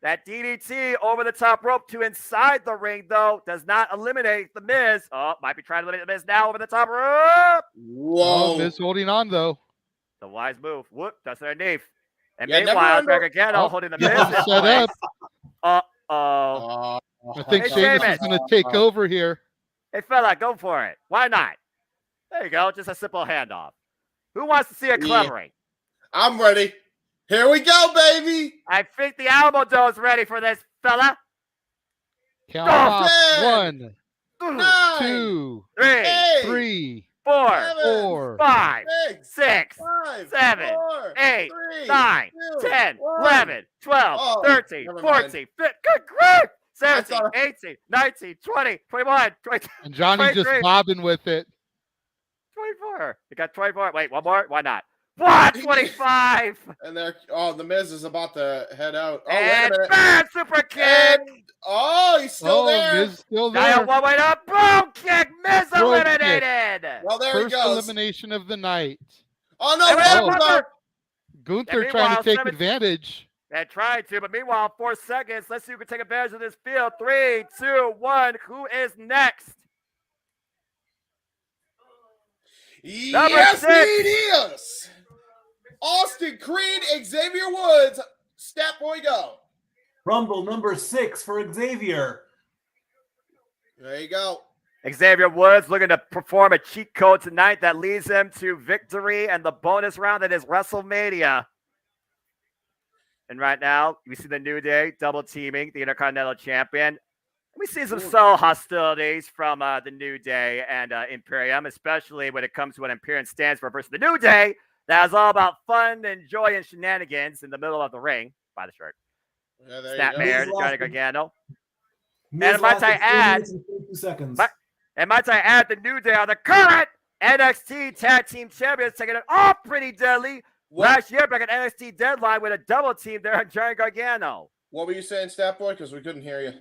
That DDT over the top rope to inside the ring, though, does not eliminate The Miz. Oh, might be trying to eliminate The Miz now over the top rope. Whoa. Miz holding on, though. The wise move. Whoop, that's underneath. And meanwhile, Gargano holding The Miz in set up. I think Sheamus is going to take over here. Hey, fella, go for it. Why not? There you go. Just a simple handoff. Who wants to see a clevering? I'm ready. Here we go, baby. I think the Alamodome's ready for this, fella. Count off. 1, 9, 2, 3, 4, 5, 6, 7, 8, 9, 10, 11, 12, 13, 14, 15. Good grief! 17, 18, 19, 20, 21, 22. And Johnny just bobbing with it. 24. You got 24. Wait, one more? Why not? What? 25. And there, The Miz is about to head out. Oh, and wait a minute. bam, super kick. He's still there. Miz still there. Dial one way up. Boom kick. Miz eliminated. Well, there First he goes. elimination of the night. Oh, no. Gunther trying to take advantage. They tried to, but meanwhile, 4 seconds. Let's see who can take advantage of this field. 3, 2, 1. Who is next? Yes, it is. Austin Creed, Xavier Woods. Stat boy, go. Rumble number 6 for Xavier. There you go. Xavier Woods looking to perform a cheat code tonight that leads him to victory and the bonus round that is WrestleMania. And right now, we see the New Day double teaming the Intercontinental Champion. We see some subtle hostilities from the New Day and Imperium, especially when it comes to what Imperium stands for versus the New Day. That is all about fun and joy and shenanigans in the middle of the ring. By the shirt. Yeah, there Snapmare to Johnny Gargano. And might I add, the New Day are the current NXT Tag Team Champions, taking it all pretty deadly. Last year, back at NXT Deadline with a double team there on Johnny Gargano. What were you saying, Stat Boy? Because we couldn't hear you.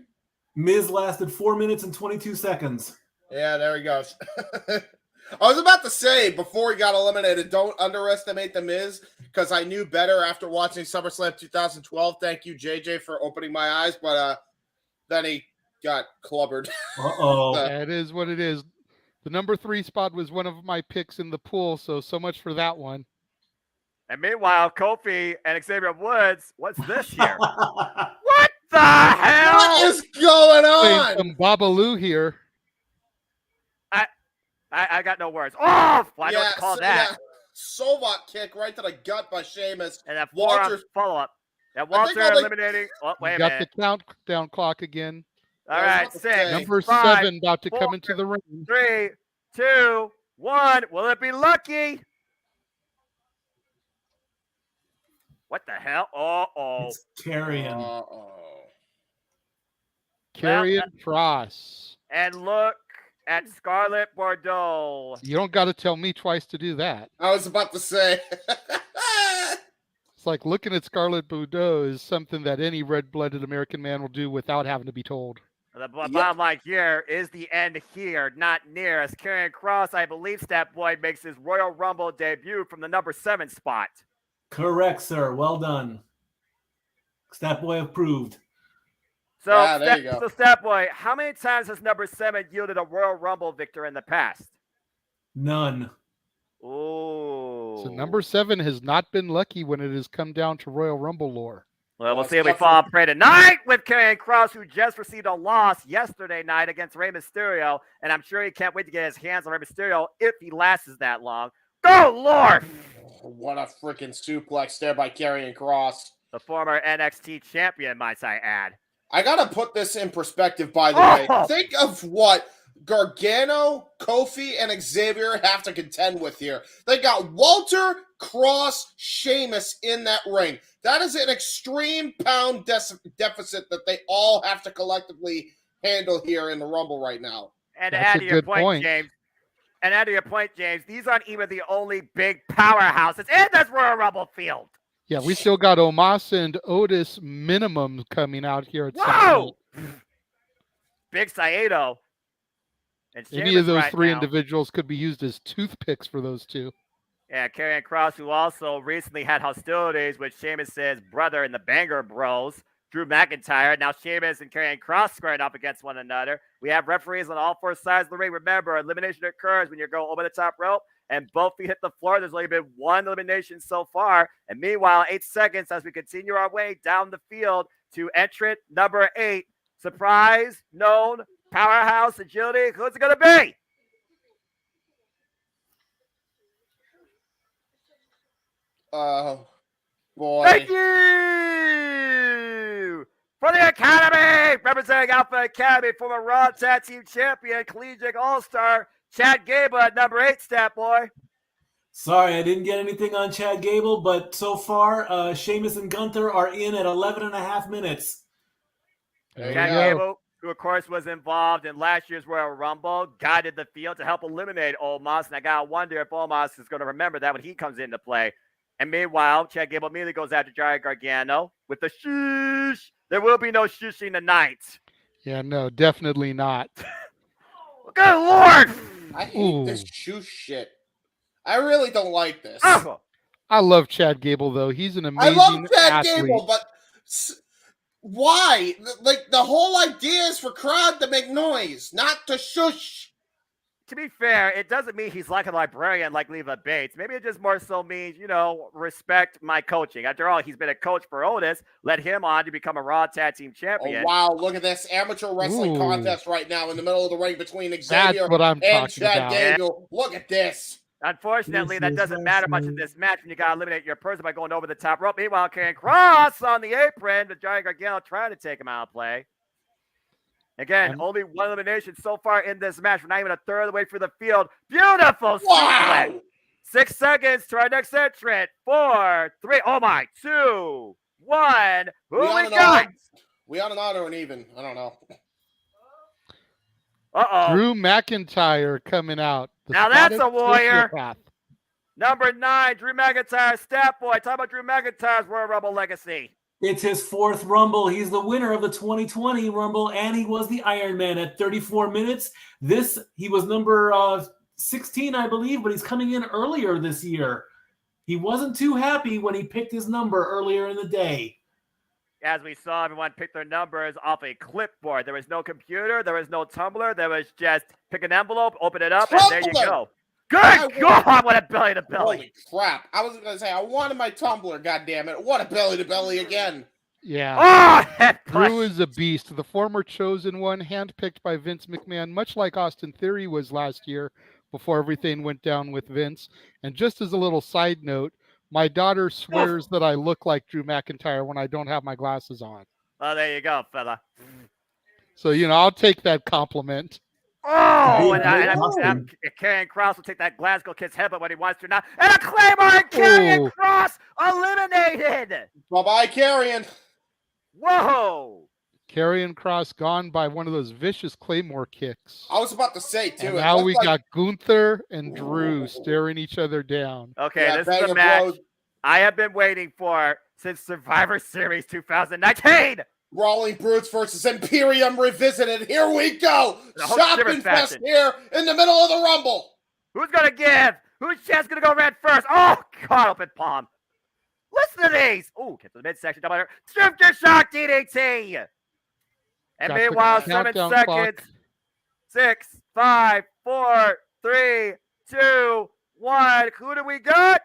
Miz lasted 4 minutes and 22 seconds. Yeah, there he goes. I was about to say, before he got eliminated, don't underestimate The Miz, because I knew better after watching SummerSlam 2012. Thank you, JJ, for opening my eyes, but then he got clubbered. Uh-oh. That is what it is. The number 3 spot was one of my picks in the pool, so much for that one. And meanwhile, Kofi and Xavier Woods, what's this here? What the hell? What is going on? Playing some Babalu here. I got no words. Oh! Why don't you call that? Yeah. Sovat kick right to the gut by Sheamus. And that forearm follow-up. And Walter eliminating. Oh, wait a minute. Got the countdown clock again. All right, 6. Number 5, 7 about to 4, come into the ring. 3, 2, 1. Will it be lucky? What the hell? Uh-oh. It's Carrion. Karrion Kross. And look at Scarlett Bordeaux. You don't got to tell me twice to do that. I was about to say. It's like looking at Scarlett Bordeaux is something that any red-blooded American man will do without having to be told. The bottom line here is the end here, not near. As Karrion Kross, I believe Stat Boy makes his Royal Rumble debut from the number 7 spot. Correct, sir. Well done. Stat Boy approved. So, there you go. So Stat Boy, how many times has number 7 yielded a Royal Rumble victor in the past? None. Ooh. So number 7 has not been lucky when it has come down to Royal Rumble lore. Well, we'll see if we fall prey tonight with Karrion Kross, who just received a loss yesterday night against Rey Mysterio, and I'm sure he can't wait to get his hands on Rey Mysterio if he lasts that long. Go, Lord! What a freaking suplex there by Karrion Kross. The former NXT champion, might I add. I gotta put this in perspective, by the way. Think of what Gargano, Kofi, and Xavier have to contend with here. They got Walter, Kross, Sheamus in that ring. That is an extreme pound deficit that they all have to collectively handle here in the Rumble right now. And add to your point, James. And add to your point, James, these aren't even the only big powerhouses in this Royal Rumble field. Yeah, we still got Omos and Otis minimum coming out here at Whoa! Big Saito. And any of those three individuals could be used as toothpicks for those two. Yeah, Karrion Kross, who also recently had hostilities with Sheamus' brother in the Banger Bros, Drew McIntyre. Now Sheamus and Karrion Kross squaring off against one another. We have referees on all 4 sides of the ring. Remember, elimination occurs when you go over the top rope and both feet hit the floor. There's only been 1 elimination so far. And meanwhile, 8 seconds as we continue our way down the field to entrant number 8. Surprise, known, powerhouse, agility. Who's it going to be? Boy. Thank you! For the Academy, representing Alpha Academy, former Raw Tag Team Champion, Collegiate All-Star, Chad Gable at number 8, Stat Boy. Sorry, I didn't get anything on Chad Gable, but so far, Sheamus and Gunther are in at 11.5 minutes. Chad Gable, who of course was involved in last year's Royal Rumble, guided the field to help eliminate Omos, and I gotta wonder if Omos is going to remember that when he comes into play. And meanwhile, Chad Gable immediately goes after Johnny Gargano with the sheesh. There will be no shushing tonight. Yeah, no, definitely not. Good Lord! I hate this shoosh shit. I really don't like this. I love Chad Gable, though. He's an amazing I love Chad athlete. Gable, but why? Like, the whole idea is for crowd to make noise, not to shush. To be fair, it doesn't mean he's like a librarian like Leva Bates. Maybe it just more so means, respect my coaching. After all, he's been a coach for Otis. Let him on to become a Raw Tag Team Champion. Oh, wow. Look at this amateur wrestling contest right now in the middle of the ring between Xavier and Chad Gable. Look at this. Unfortunately, that doesn't matter much in this match when you got to eliminate your person by going over the top rope. Meanwhile, Karrion Kross on the apron, the Johnny Gargano trying to take him out of play. Again, only 1 elimination so far in this match. We're not even a third of the way through the field. Beautiful suplex. 6 seconds to our next entrant. 4, 3, 2, 1. Who we got? We on an odd or an even? I don't know. Drew McIntyre coming out. Now that's a warrior. Number 9, Drew McIntyre, Stat Boy. Talk about Drew McIntyre's Royal Rumble legacy. It's his 4th Rumble. He's the winner of the 2020 Rumble, and he was the Iron Man at 34 minutes. He was number 16, I believe, but he's coming in earlier this year. He wasn't too happy when he picked his number earlier in the day. As we saw, everyone pick their numbers off a clipboard. There was no computer. There was no Tumblr. There was just pick an envelope, open it up, and there you go. Good God, what a belly-to-belly. Holy crap. I was going to say, I wanted my Tumblr, goddammit. What a belly-to-belly again. Yeah. Drew is a beast. The former chosen one, handpicked by Vince McMahon, much like Austin Theory was last year before everything went down with Vince. And just as a little side note, my daughter swears that I look like Drew McIntyre when I don't have my glasses on. Well, there you go, fella. So, I'll take that compliment. Oh, and Karrion Kross will take that Glasgow Kiss headbutt when he wants to now. And a Claymore, and Karrion Kross eliminated. Bye-bye, Karrion. Whoa. Karrion Kross gone by one of those vicious Claymore kicks. I was about to say, too. And now we got Gunther and Drew staring each other down. Okay, this is a match I have been waiting for since Survivor Series 2019. Brawling Brutes versus Imperium Revisited. Here we go. Shopping fest here in the middle of the Rumble. Who's going to give? Whose chance going to go red first? Oh, God, open palm. Listen to these. Oh, get to the midsection. Double Stripter Shock DDT. And got meanwhile, 7 seconds. Clock. 6, 5, 4, 3, 2, 1. Who do we got?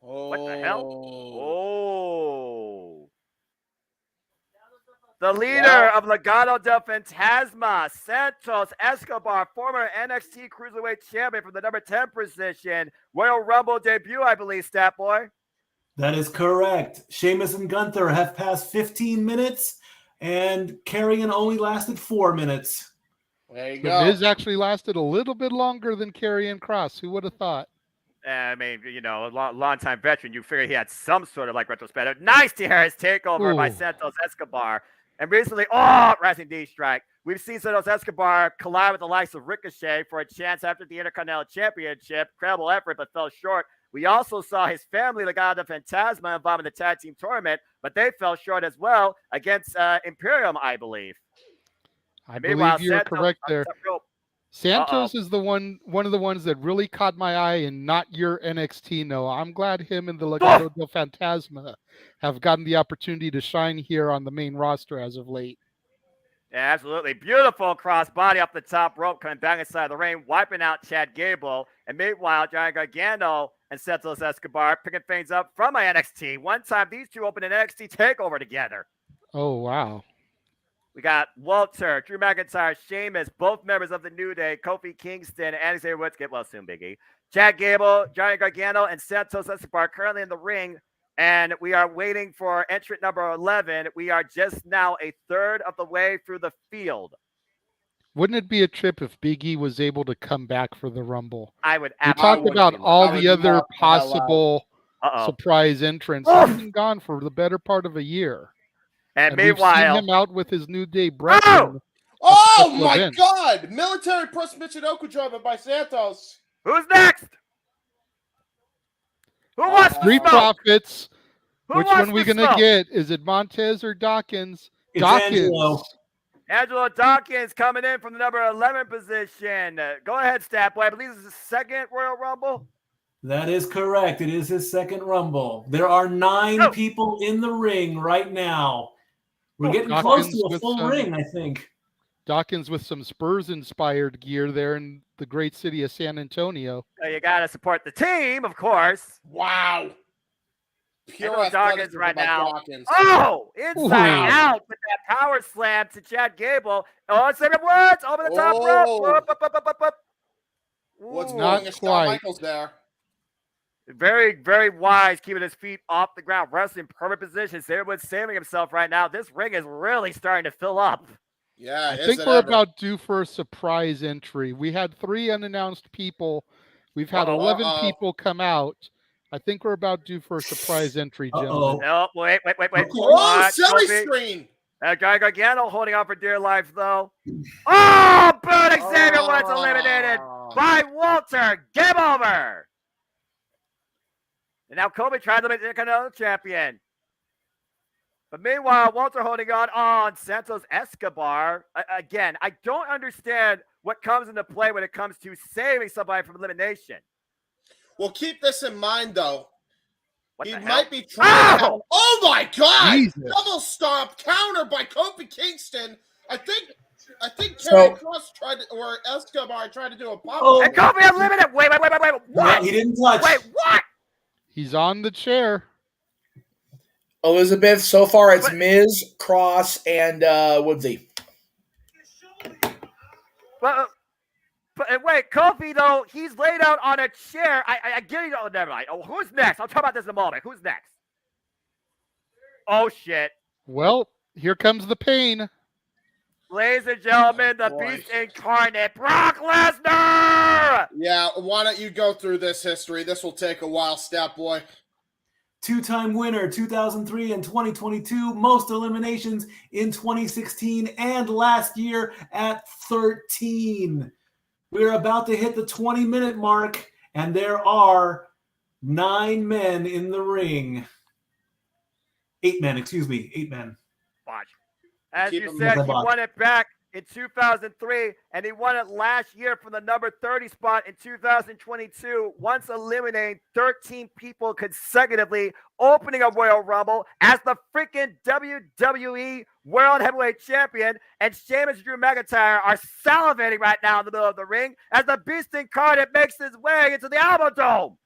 What the hell? Oh. The leader of Legado del Fantasma, Santos Escobar, former NXT Cruiserweight Champion from the number 10 position. Royal Rumble debut, I believe, Stat Boy. That is correct. Sheamus and Gunther have passed 15 minutes, and Karrion only lasted 4 minutes. There you go. Miz actually lasted a little bit longer than Karrion Kross. Who would have thought? I mean, you know, a long-time veteran. You figure he had some sort of retrospective. Nice to hear his takeover by Santos Escobar. And recently, Rising D Strike. We've seen Santos Escobar collide with the likes of Ricochet for a chance after the Intercontinental Championship. Incredible effort, but fell short. We also saw his family, Legado del Fantasma, involved in the tag team tournament, but they fell short as well against Imperium, I believe. I believe you're correct there. Santos is one of the ones that really caught my eye, and not your NXT. No, I'm glad him and the Legado del Fantasma have gotten the opportunity to shine here on the main roster as of late. Yeah, absolutely. Beautiful crossbody up the top rope, coming back inside the ring, wiping out Chad Gable. And meanwhile, Johnny Gargano and Santos Escobar picking things up from my NXT. One time, these two opened an NXT takeover together. Oh, wow. We got Walter, Drew McIntyre, Sheamus, both members of the New Day, Kofi Kingston, and Xavier Woods. Get well soon, Biggie. Chad Gable, Johnny Gargano, and Santos Escobar currently in the ring. And we are waiting for entrant number 11. We are just now a third of the way through the field. Wouldn't it be a trip if Big E was able to come back for the Rumble? I would absolutely. We talked about all the other possible surprise entrants. He's been gone for the better part of a year. And meanwhile, we've seen him out with his New Day Brett. Oh my God! Military Press Michinoku driven by Santos. Who's next? Who wants Street Profits? Which one are we going to smoke? get? Is it Montez or Dawkins? It's Dawkins. Angelo Dawkins coming in from the number 11 position. Go ahead, Stat Boy. I believe this is the second Royal Rumble. That is correct. It is his second Rumble. There are 9 people in the ring right now. We're getting close to a full ring, I think. Dawkins with some Spurs-inspired gear there in the great city of San Antonio. You got to support the team, of course. Wow. Pure Dawkins right now. Dawkins. Oh, inside out with that power slam to Chad Gable. Oh, it's Xavier Woods over the top rope. What's not quite Michaels there? Very, very wise, keeping his feet off the ground, wrestling perfect position. Xavier Woods saving himself right now. This ring is really starting to fill up. Yeah, I think we're about due for a surprise entry. We had 3 unannounced people. We've had 11 people come out. I think we're about due for a surprise entry, gentlemen. No, wait. Oh, silly screen. Johnny Gargano holding on for dear life, though. Oh, but Xavier Woods eliminated by Walter. Game over. And now Kobe trying to make the Intercontinental Champion. But meanwhile, Walter holding on Santos Escobar. Again, I don't understand what comes into play when it comes to saving somebody from elimination. Well, keep this in mind, though. What he the might hell? be trying to... Oh, my God! Jesus. Double stomp counter by Kofi Kingston. I think Karrion Kross tried to, or Escobar tried to do a pop. Oh. And Kofi eliminated. Wait. What? Yeah, he didn't touch. Wait, what? He's on the chair. Elizabeth, so far it's Miz, Cross, and Woodsy. But wait, Kofi, though, he's laid out on a chair. I get it. Oh, never mind. Oh, who's next? I'll talk about this in a moment. Who's next? Oh, shit. Well, here comes the pain. Ladies and gentlemen, the Beast Incarnate, Brock Lesnar! Yeah, why don't you go through this history? This will take a while, Stat Boy. Two-time winner, 2003 and 2022, most eliminations in 2016 and last year at 13. We're about to hit the 20-minute mark, and there are 9 men in the ring. 8 men, excuse me, 8 men. Watch. As you said, he won it back in 2003, and he won it last year from the number 30 spot in 2022, once eliminating 13 people consecutively, opening a Royal Rumble as the freaking WWE World Heavyweight Champion. And Sheamus and Drew McIntyre are salivating right now in the middle of the ring as the Beast Incarnate makes his way into the Alamodome.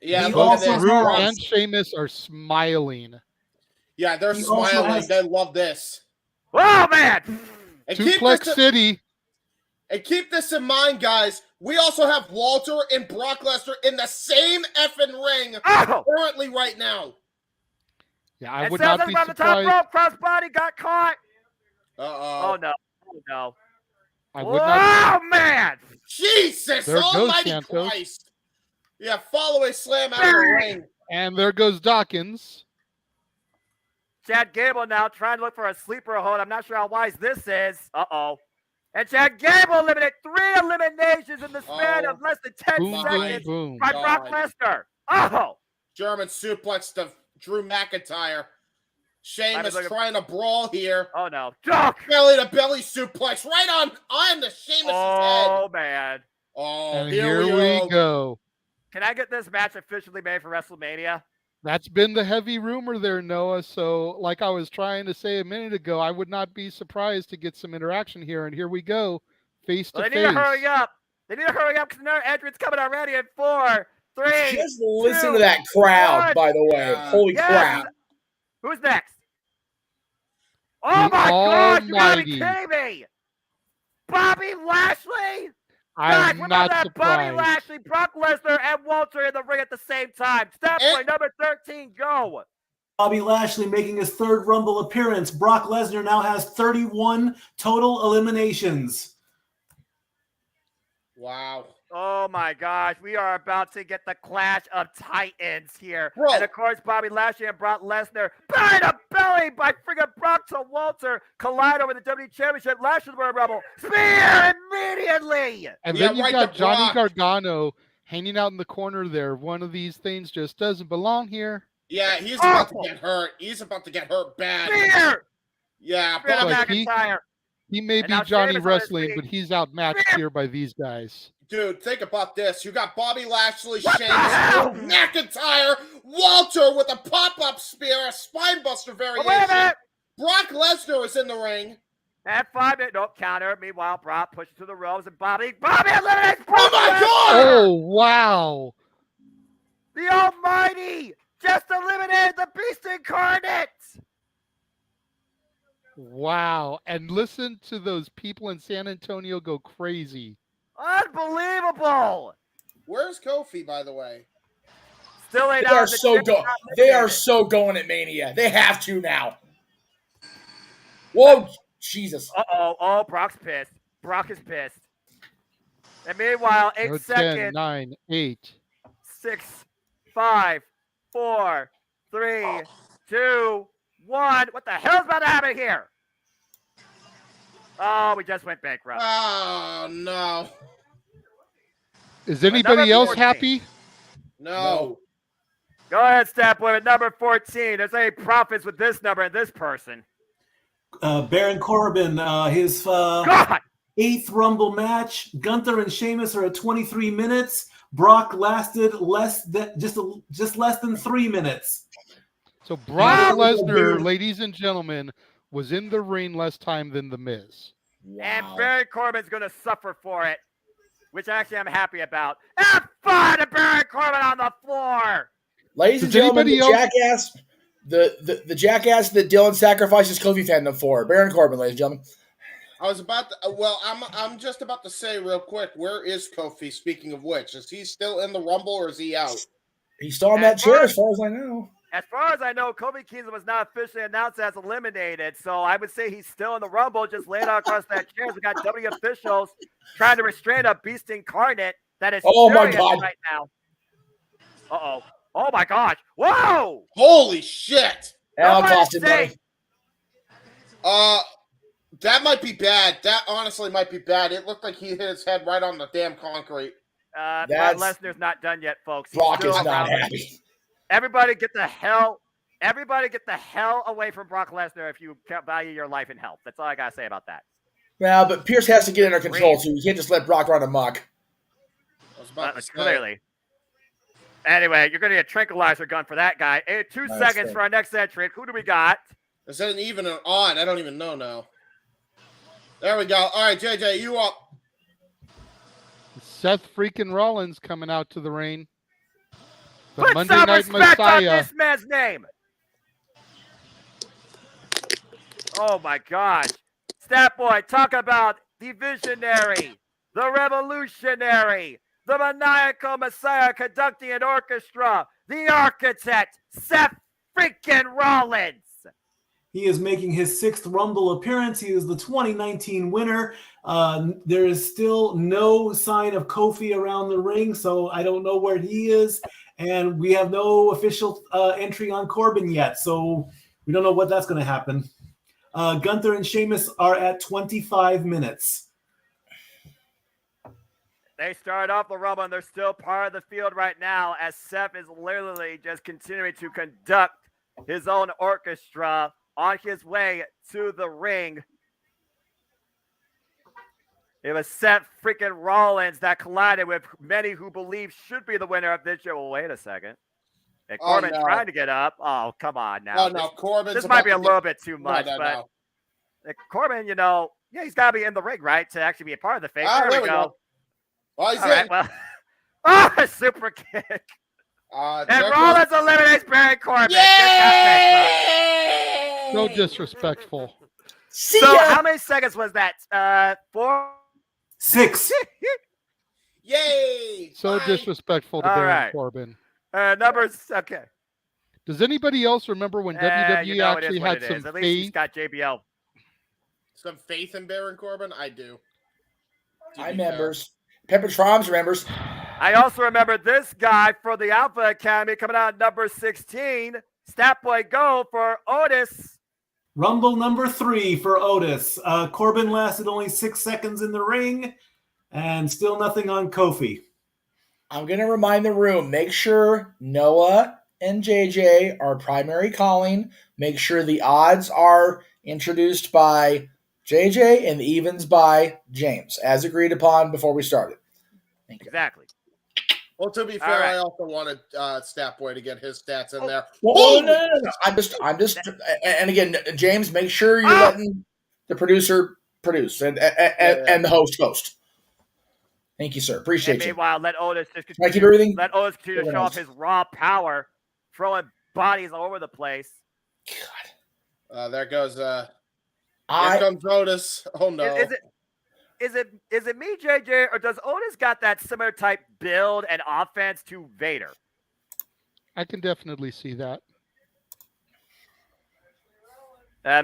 Yeah, both Drew and Sheamus are smiling. Yeah, they're smiling. They love this. Oh, man! And Suplex City. And keep this in mind, guys. We also have Walter and Brock Lesnar in the same effing ring currently right now. Yeah, I would not be surprised. The top rope, crossbody got caught. Uh-oh. Oh, no. Oh, no. I would not. Oh, man! Jesus almighty Christ. Yeah, follow a slam out of the ring. And there goes Dawkins. Chad Gable now trying to look for a sleeper hold. I'm not sure how wise this is. Uh-oh. And Chad Gable eliminated 3 eliminations in the span of less than 10 seconds by Brock Lesnar. Oh! German suplex to Drew McIntyre. Sheamus trying to brawl here. Oh, no. Belly to belly suplex right on the Sheamus' head. Oh, man. Oh, and here we go. Can I get this match officially made for WrestleMania? That's been the heavy rumor there, Noah. So, like I was trying to say a minute ago, I would not be surprised to get some interaction here. And here we go, face to face. They need to hurry up. They need to hurry up because another entrance coming already in 4, 3. Just listen to that crowd, 1. By the way. Holy crap. Who's next? Oh, my God. You gotta be kidding me. Bobby Lashley? I'm not surprised. Bobby Lashley, Brock Lesnar, and Walter in the ring at the same time. Step point number 13, go. Bobby Lashley making his 3rd Rumble appearance. Brock Lesnar now has 31 total eliminations. Wow. Oh, my gosh. We are about to get the clash of titans here. Bro. And, of course, Bobby Lashley and Brock Lesnar, belly to belly by friggin' Brock to Walter, collide over the WWE Championship. Lashley Royal Rumble. Spear immediately. And then you got Johnny Gargano hanging out in the corner there. One of these things just doesn't belong here. Yeah, he's about to get hurt. He's about to get hurt bad. Spear. Yeah, Spear Bobby. McIntyre. He may be Johnny Wrestling, but he's outmatched here by these guys. Dude, think about this. You got Bobby Lashley, Sheamus, McIntyre, Walter with a pop-up spear, a spinebuster variation. Wait a minute. Brock Lesnar is in the ring. At 5 minutes, nope, counter. Meanwhile, Brock pushes to the ropes, and Bobby eliminates Brock. Oh my God! Oh wow! The Almighty just eliminated the Beast Incarnate. Wow! And listen to those people in San Antonio go crazy. Unbelievable! Where's Kofi, by the way? Still ain't They are so go. They are so going at Mania. They have to now. Whoa, Jesus! Oh, Brock's pissed. Brock is pissed. And meanwhile, 8 seconds. 10, 9, 8, 6, 5, 4, 3, 2, 1. What the hell's about to happen here? Oh, we just went bankrupt. Oh, no. Is anybody else happy? No. Go ahead, Stat Boy, with number 14. There's any profits with this number and this person. Baron Corbin, his 8th Rumble match. Gunther and Sheamus are at 23 minutes. Brock lasted just less than 3 minutes. So Brock Lesnar, ladies and gentlemen, was in the ring less time than The Miz. Wow. And Baron Corbin's going to suffer for it, which actually I'm happy about. Have fun to Baron Corbin on the floor. Ladies and gentlemen, the jackass that Dylan sacrifices Kofi fandom for. Baron Corbin, ladies and gentlemen. I was about to, I'm just about to say real quick, where is Kofi, speaking of which? Is he still in the Rumble or is he out? He's still on that chair as far as I know. As far as I know, Kofi Kingston was not officially announced as eliminated, so I would say he's still in the Rumble, just laid out across that chair. We got WWE officials trying to restrain a beast incarnate that is my God. right now. Uh-oh. Oh, my gosh. Whoa! Holy shit! That'll cost him money. That might be bad. That honestly might be bad. It looked like he hit his head right on the damn concrete. Brock Lesnar's not done yet, folks. Brock is not happy. Everybody get the hell away from Brock Lesnar if you value your life and health. That's all I gotta say about that. Well, but Pierce has to get under control too. You can't just let Brock run amok. Clearly. Anyway, you're gonna get a tranquilizer gun for that guy. 2 seconds for our next entrant. Who do we got? Is that an even or odd? I don't even know now. There we go. All right, JJ, you up. Seth freaking Rollins coming out to the ring. The Put Monday some Night respect Messiah. on this man's name. Oh my gosh. Stat Boy, talk about the visionary, the revolutionary, the maniacal messiah conducting an orchestra, the architect, Seth freaking Rollins. He is making his 6th Rumble appearance. He is the 2019 winner. There is still no sign of Kofi around the ring, so I don't know where he is. And we have no official entry on Corbin yet, so we don't know what that's going to happen. Gunther and Sheamus are at 25 minutes. They started off the Rumble, and they're still part of the field right now as Seth is literally just continuing to conduct his own orchestra on his way to the ring. It was Seth freaking Rollins that collided with many who believe should be the winner of this show. Well, wait a second. And Corbin trying to get up. Oh, come on now. Oh, no, Corbin's this might be a little bit too much, but Corbin, he's got to be in the ring, right, to actually be a part of the face. There we go. Well, he's All in. right, well, super kick. And Rollins eliminates Baron Corbin. Yay! So disrespectful. So how many seconds was that? 4? 6. Yay! So disrespectful to Baron Corbin. Numbers, okay. Does anybody else remember when WWE actually had some At least he's got JBL. Some faith in Baron Corbin? I do. I members. Peppertrons remembers. I also remember this guy for the Alpha Academy coming out at number 16. Stat Boy go for Otis. Rumble number 3 for Otis. Corbin lasted only 6 seconds in the ring, and still nothing on Kofi. I'm going to remind the room, make sure Noah and JJ are primary calling. Make sure the odds are introduced by JJ and the evens by James, as agreed upon before we started. Exactly. Well, to be fair, I also wanted Stat Boy to get his stats in there. Well, no. I'm just, and again, James, make sure you're letting the producer produce and the host. Thank you, sir. Appreciate you. Meanwhile, let Otis just continue to show off his raw power, throwing bodies all over the place. God. There goes. Here comes Otis. Oh no. Is it me, JJ, or does Otis got that similar type build and offense to Vader? I can definitely see that.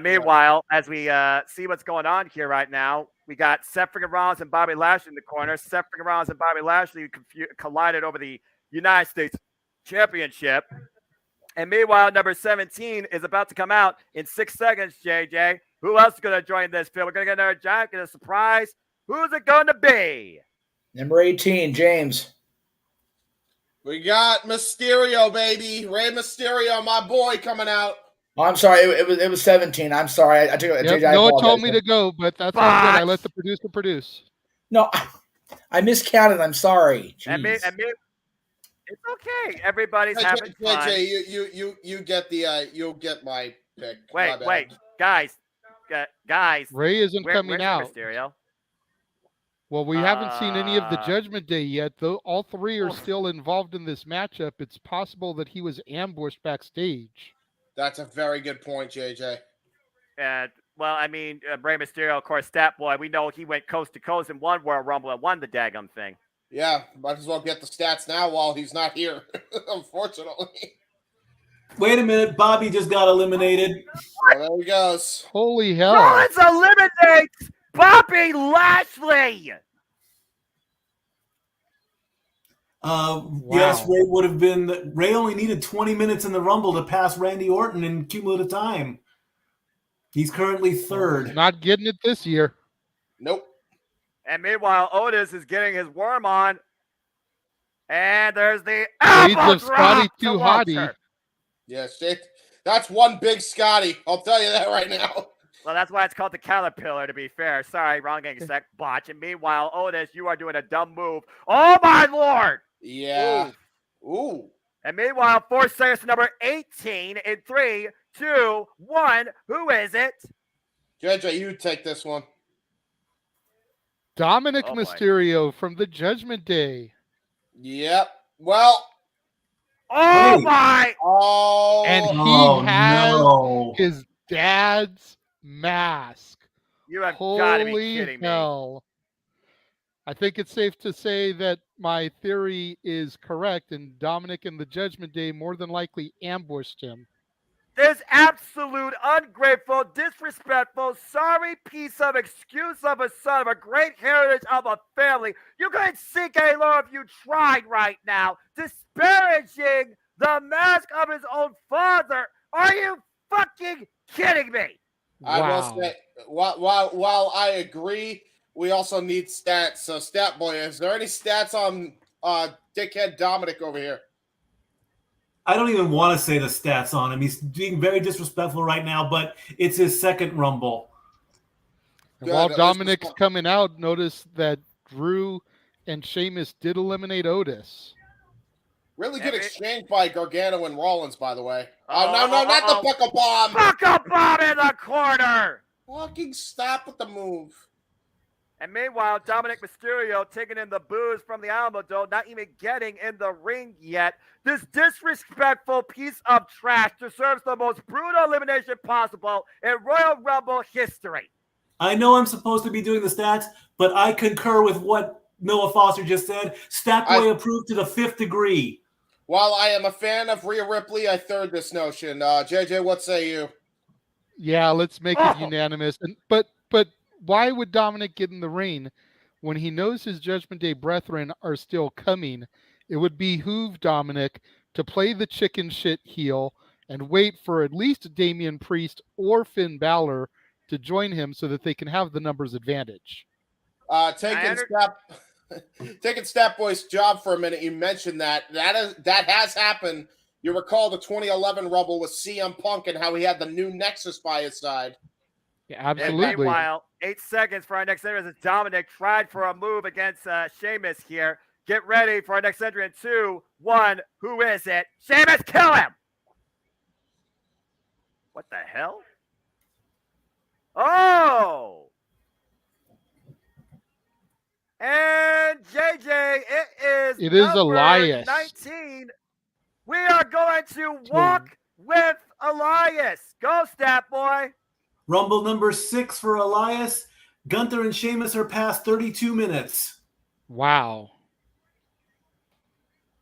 Meanwhile, as we see what's going on here right now, we got Seth freaking Rollins and Bobby Lashley in the corner. Seth freaking Rollins and Bobby Lashley collided over the United States Championship. And meanwhile, number 17 is about to come out in 6 seconds, JJ. Who else is going to join this field? We're going to get another giant, get a surprise. Who's it going to be? Number 18, James. We got Mysterio, baby. Rey Mysterio, my boy, coming out. Oh, I'm sorry. It was 17. I'm sorry. I took it. JJ, Noah told me to go, but that's all good. I let the producer produce. No, I miscounted. I'm sorry. It's okay. Everybody's having fun. JJ, you get the you'll get my pick. Wait, guys. Ray isn't coming out. Mysterio? Well, we haven't seen any of the Judgment Day yet, though all three are still involved in this matchup. It's possible that he was ambushed backstage. That's a very good point, JJ. Well, I mean, Rey Mysterio, of course, Stat Boy, we know he went coast to coast and won Royal Rumble and won the daggum thing. Yeah, might as well get the stats now while he's not here, unfortunately. Wait a minute. Bobby just got eliminated. Well, there he goes. Holy hell. Rollins eliminates Bobby Lashley. Yes, Ray would have been. Ray only needed 20 minutes in the Rumble to pass Randy Orton in cumulative time. He's currently third. Not getting it this year. Nope. And meanwhile, Otis is getting his worm on. And there's the Shades elbow of Scotty drop to Too Hotty. Walter. Yes, that's one big Scotty. I'll tell you that right now. Well, that's why it's called the Caterpillar, to be fair. Sorry, wrong gang sec botch. And meanwhile, Otis, you are doing a dumb move. Oh, my Lord. Yeah. Ooh. And meanwhile, 4 seconds to number 18 in 3, 2, 1. Who is it? JJ, you take this one. Dominic Mysterio from the Judgment Day. Yep. Well. Oh, my. Oh. And he has his dad's mask. You have got to be kidding me. I think it's safe to say that my theory is correct, and Dominic and the Judgment Day more than likely ambushed him. This absolute, ungrateful, disrespectful, sorry piece of excuse of a son of a great heritage of a family. You couldn't sink any lower if you tried right now. Disparaging the mask of his own father. Are you fucking kidding me? I will say, while I agree, we also need stats. So, Stat Boy, is there any stats on dickhead Dominic over here? I don't even want to say the stats on him. He's being very disrespectful right now, but it's his second Rumble. And while Dominic's coming out, notice that Drew and Sheamus did eliminate Otis. Really good exchange by Gargano and Rollins, by the way. No, not the Buckle Bomb. Buckle Bomb in the corner. Fucking stop with the move. And meanwhile, Dominic Mysterio taking in the booze from the Alamodome, not even getting in the ring yet. This disrespectful piece of trash deserves the most brutal elimination possible in Royal Rumble history. I know I'm supposed to be doing the stats, but I concur with what Noah Foster just said. Statboy approved to the 5th degree. While I am a fan of Rhea Ripley, I third this notion. JJ, what say you? Yeah, let's make it unanimous. But why would Dominic get in the ring when he knows his Judgment Day brethren are still coming? It would behoove Dominic to play the chicken shit heel and wait for at least Damian Priest or Finn Balor to join him so that they can have the numbers advantage. Taking Stat Boy's job for a minute, you mentioned that has happened. You recall the 2011 Rumble with CM Punk and how he had the new Nexus by his side. Yeah, absolutely. And meanwhile, 8 seconds for our next entrant as Dominic tried for a move against Sheamus here. Get ready for our next entrant. 2, 1. Who is it? Sheamus, kill him! What the hell? Oh! And JJ, it is Elias. 19. We are going to walk with Elias. Go, Stat Boy. Rumble number 6 for Elias. Gunther and Sheamus are past 32 minutes. Wow.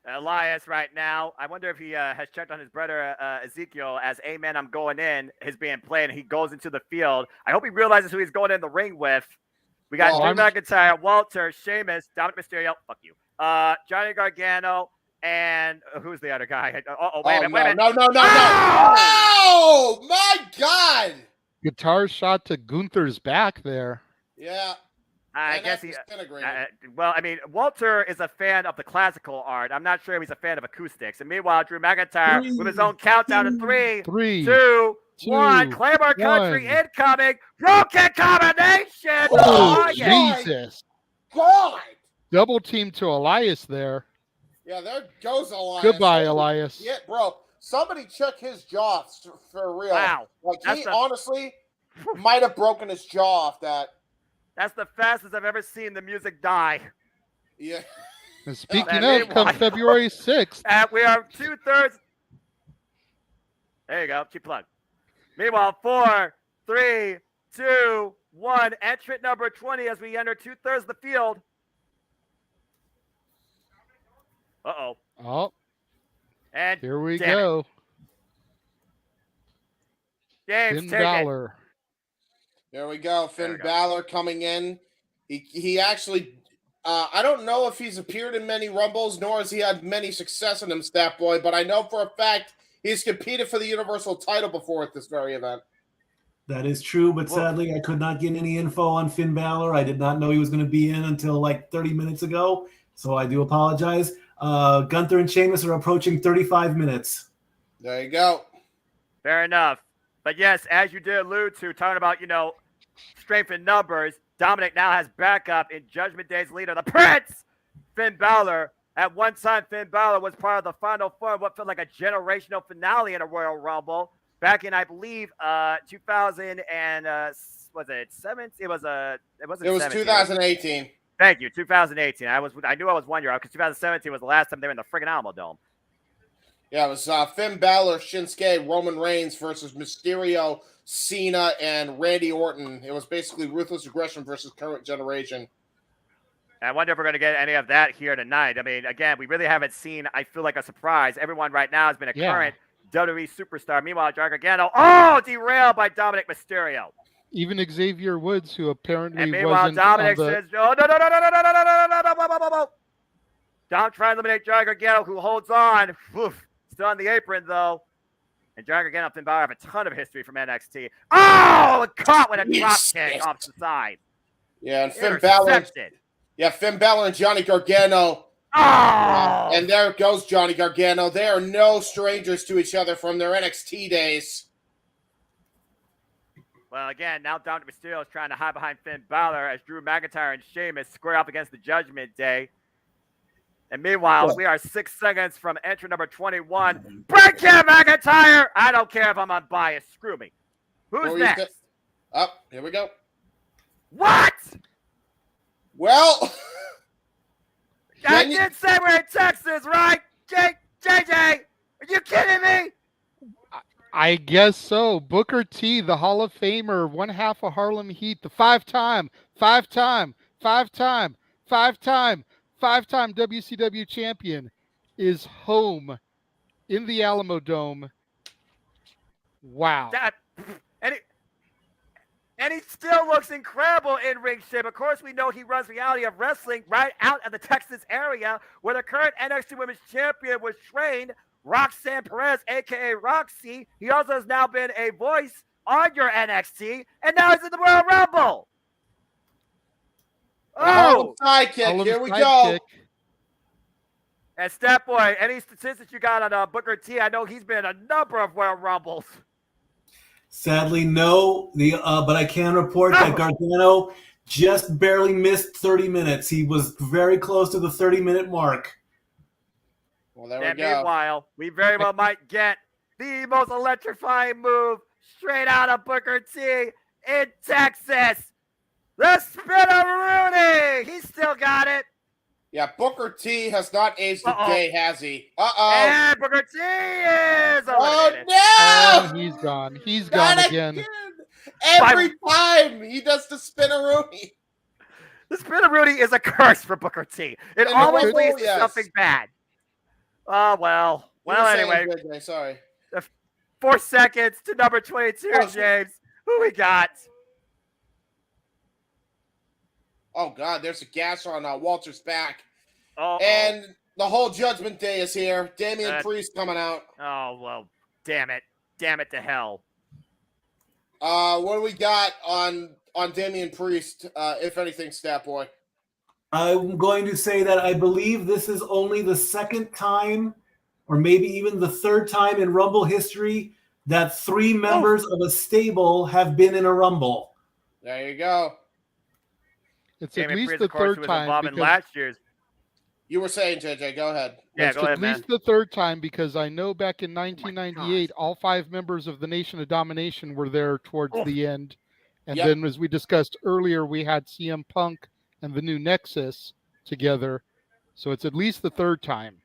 Elias right now. I wonder if he has checked on his brother Ezekiel as Amen, I'm going in is being played, and he goes into the field. I hope he realizes who he's going in the ring with. We got Drew McIntyre, Walter, Sheamus, Dominic Mysterio, fuck you, Johnny Gargano, and who's the other guy? Wait a minute. No. Oh, my God. Guitar shot to Gunther's back there. Yeah. I guess he. Well, I mean, Walter is a fan of the classical art. I'm not sure if he's a fan of acoustics. And meanwhile, Drew McIntyre with his own countdown of 3, 2, 1. Claymore Country incoming. Broken combination. Oh, Jesus. God. Double team to Elias there. Yeah, there goes Elias. Goodbye, Elias. Yeah, bro. Somebody check his jaw for real. Wow. Like, he honestly might have broken his jaw off that. That's the fastest I've ever seen the music die. Yeah. And speaking of, come February 6th. And we are 2/3. There you go. Cheap plug. Meanwhile, 4, 3, 2, 1. Entrant number 20 as we enter 2/3 of the field. Oh. And here we go. James, Finn take Balor. There we go. There we Finn go. Balor coming in. He actually, I don't know if he's appeared in many Rumbles, nor has he had many success in them, Stat Boy, but I know for a fact he's competed for the Universal title before at this very event. That is true, but sadly, I could not get any info on Finn Balor. I did not know he was going to be in until like 30 minutes ago, so I do apologize. Gunther and Sheamus are approaching 35 minutes. There you go. Fair enough. But yes, as you did allude to, talking about, strength in numbers, Dominic now has backup in Judgment Day's leader, the Prince, Finn Balor. At one time, Finn Balor was part of the Final Four, what felt like a generational finale in a Royal Rumble. Back in, I believe, 2000 and was it 7? It was 2018. Thank you, 2018. I knew I was 1 year old because 2017 was the last time they were in the friggin' Alamodome. Yeah, it was Finn Balor, Shinsuke, Roman Reigns versus Mysterio, Cena, and Randy Orton. It was basically Ruthless Aggression versus Current Generation. I wonder if we're going to get any of that here tonight. I mean, again, we really haven't seen, I feel like, a surprise. Everyone right now has been a current WWE superstar. Meanwhile, John Gargano, derailed by Dominic Mysterio. Even Xavier Woods, who apparently and meanwhile, wasn't Dominic on the... says, no. Dom trying to eliminate John Gargano, who holds on. Oof. Still on the apron, though. And John Gargano and Finn Balor have a ton of history from NXT. Oh, caught with a drop kick off the side. Yeah, and Finn Balor. Yeah, Finn Balor and Johnny Gargano. Oh! And there goes Johnny Gargano. They are no strangers to each other from their NXT days. Well, again, now Dominic Mysterio is trying to hide behind Finn Balor as Drew McIntyre and Sheamus square up against the Judgment Day. And meanwhile, we are 6 seconds from entry number 21. Break here, McIntyre! I don't care if I'm unbiased. Screw me. Who's next? Here we go. What? Well, I did say we're in Texas, right? JJ, are you kidding me? I guess so. Booker T, the Hall of Famer, one half of Harlem Heat, the five-time WCW champion, is home in the Alamodome. Wow. And he still looks incredible in ring shape. Of course, we know he runs Reality of Wrestling right out of the Texas area, where the current NXT Women's Champion was trained, Roxanne Perez, a.k.a. Roxy. He also has now been a voice on your NXT, and now he's in the Royal Rumble. Sidekick. Here we go. And Stat Boy, any statistics you got on Booker T? I know he's been in a number of Royal Rumbles. Sadly, no. But I can report that Gargano just barely missed 30 minutes. He was very close to the 30-minute mark. Well, there we go. Meanwhile, we very well might get the most electrifying move straight out of Booker T in Texas. The Spinaroonie! He's still got it. Yeah, Booker T has not aged a day, has he? And Booker T is eliminated. Oh, no! He's gone. He's gone again. Every time he does the Spinaroonie. The Spinaroonie is a curse for Booker T. It always leads to something bad. Oh, well. Well, anyway. Sorry. 4 seconds to number 22, James. Who we got? Oh, God, there's a gas on Walter's back. And the whole Judgment Day is here. Damian Priest coming out. Oh, well, damn it. Damn it to hell. What do we got on Damian Priest, if anything, Stat Boy? I'm going to say that I believe this is only the second time, or maybe even the third time in Rumble history, that 3 members of a stable have been in a Rumble. There you go. It's at least the third time. Last year's. You were saying, JJ, go ahead. Yeah, go ahead, at least the third time, because I know back in 1998, all 5 members of the Nation of Domination were there towards the end. And then, as we discussed earlier, we had CM Punk and the new Nexus together. So it's at least the third time.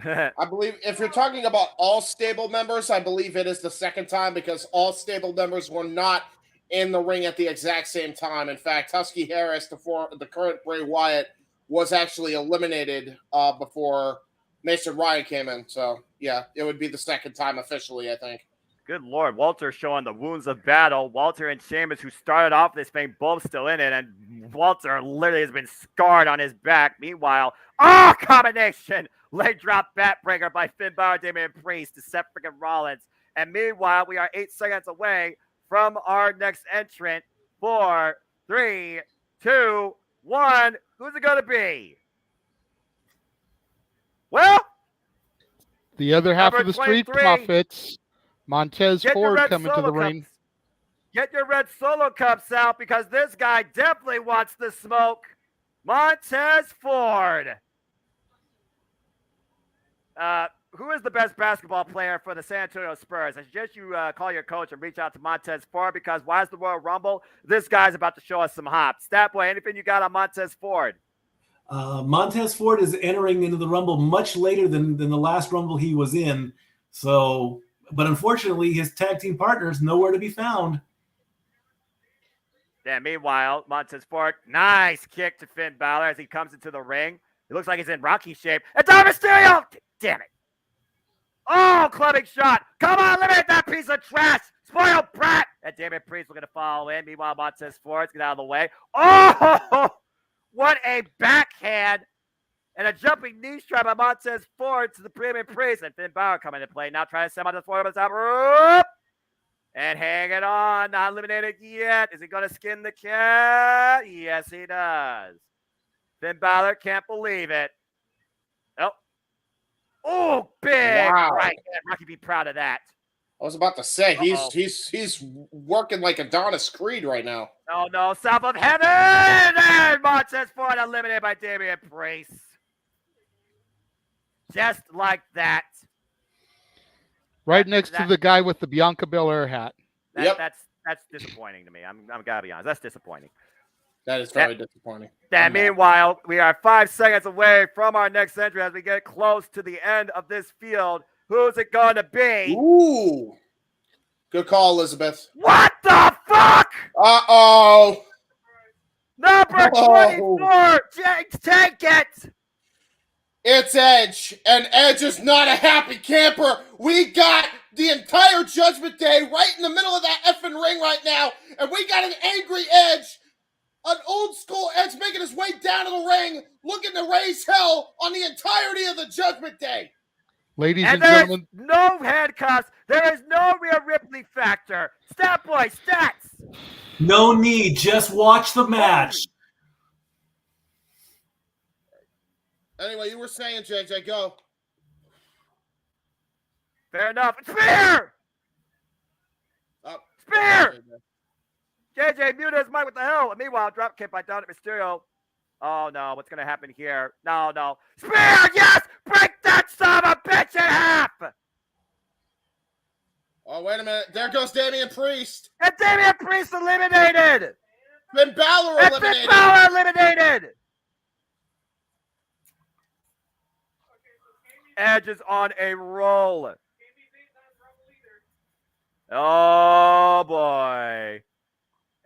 I believe if you're talking about all stable members, I believe it is the second time, because all stable members were not in the ring at the exact same time. In fact, Husky Harris, the current Bray Wyatt, was actually eliminated before Mason Ryan came in. So, yeah, it would be the second time officially, I think. Good Lord, Walter showing the wounds of battle. Walter and Sheamus, who started off this thing, both still in it, and Walter literally has been scarred on his back. Meanwhile, combination leg drop backbreaker by Finn Balor, Damian Priest to Seth freaking Rollins. And meanwhile, we are 8 seconds away from our next entrant. 4, 3, 2, 1. Who's it gonna be? Well, the other half of the Street 23. Profits, Montez Get your Ford, red coming to solo the ring. cups. Get your red solo cups out because this guy definitely wants the smoke. Montez Ford. Who is the best basketball player for the San Antonio Spurs? I suggest you call your coach and reach out to Montez Ford because why is the Royal Rumble? This guy's about to show us some hops. Statboy, anything you got on Montez Ford? Montez Ford is entering into the Rumble much later than the last Rumble he was in. So, but unfortunately, his tag team partner's nowhere to be found. Yeah, meanwhile, Montez Ford, nice kick to Finn Balor as he comes into the ring. It looks like he's in Rocky shape. It's Dominic Mysterio! Damn it. Oh, clubbing shot. Come on, eliminate that piece of trash. Spoiled brat. And Damian Priest looking to follow in. Meanwhile, Montez Ford, get out of the way. Oh, what a backhand. And a jumping knee strap by Montez Ford to the Damian Priest. And Finn Balor coming into play. Now trying to send Montez Ford over the top rope. And hang it on. Not eliminated yet. Is he going to skin the cat? Yes, he does. Finn Balor can't believe it. Oh, big right hand. Rocky be proud of that. I was about to say he's working like Adonis Creed right now. Oh no, south of heaven, and Montez Ford eliminated by Damian Priest. Just like that. Right next to the guy with the Bianca Belair hat. That's disappointing to me. I'm gotta be honest. That's disappointing. That is very disappointing. Meanwhile, we are 5 seconds away from our next entry as we get close to the end of this field. Who's it going to be? Ooh. Good call, Elizabeth. What the fuck? Uh-oh. Number 24. Take it. It's Edge, and Edge is not a happy camper. We got the entire Judgment Day right in the middle of that effing ring right now, and we got an angry Edge. An old school Edge making his way down to the ring, looking to raise hell on the entirety of the Judgment Day. Ladies and gentlemen. No handcuffs. There is no Rhea Ripley factor. Stat boy, stats. No need. Just watch the match. Anyway, you were saying, JJ, go. Fair enough. Spear! Spear! JJ, mute his mic. What the hell? And meanwhile, drop kick by Dominic Mysterio. Oh, no. What's going to happen here? No. Spear! Yes! Break that son of a bitch in half! Oh, wait a minute. There goes Damian Priest. And Damian Priest eliminated! Finn Balor eliminated! And Finn Balor eliminated! Edge is on a roll. Oh, boy.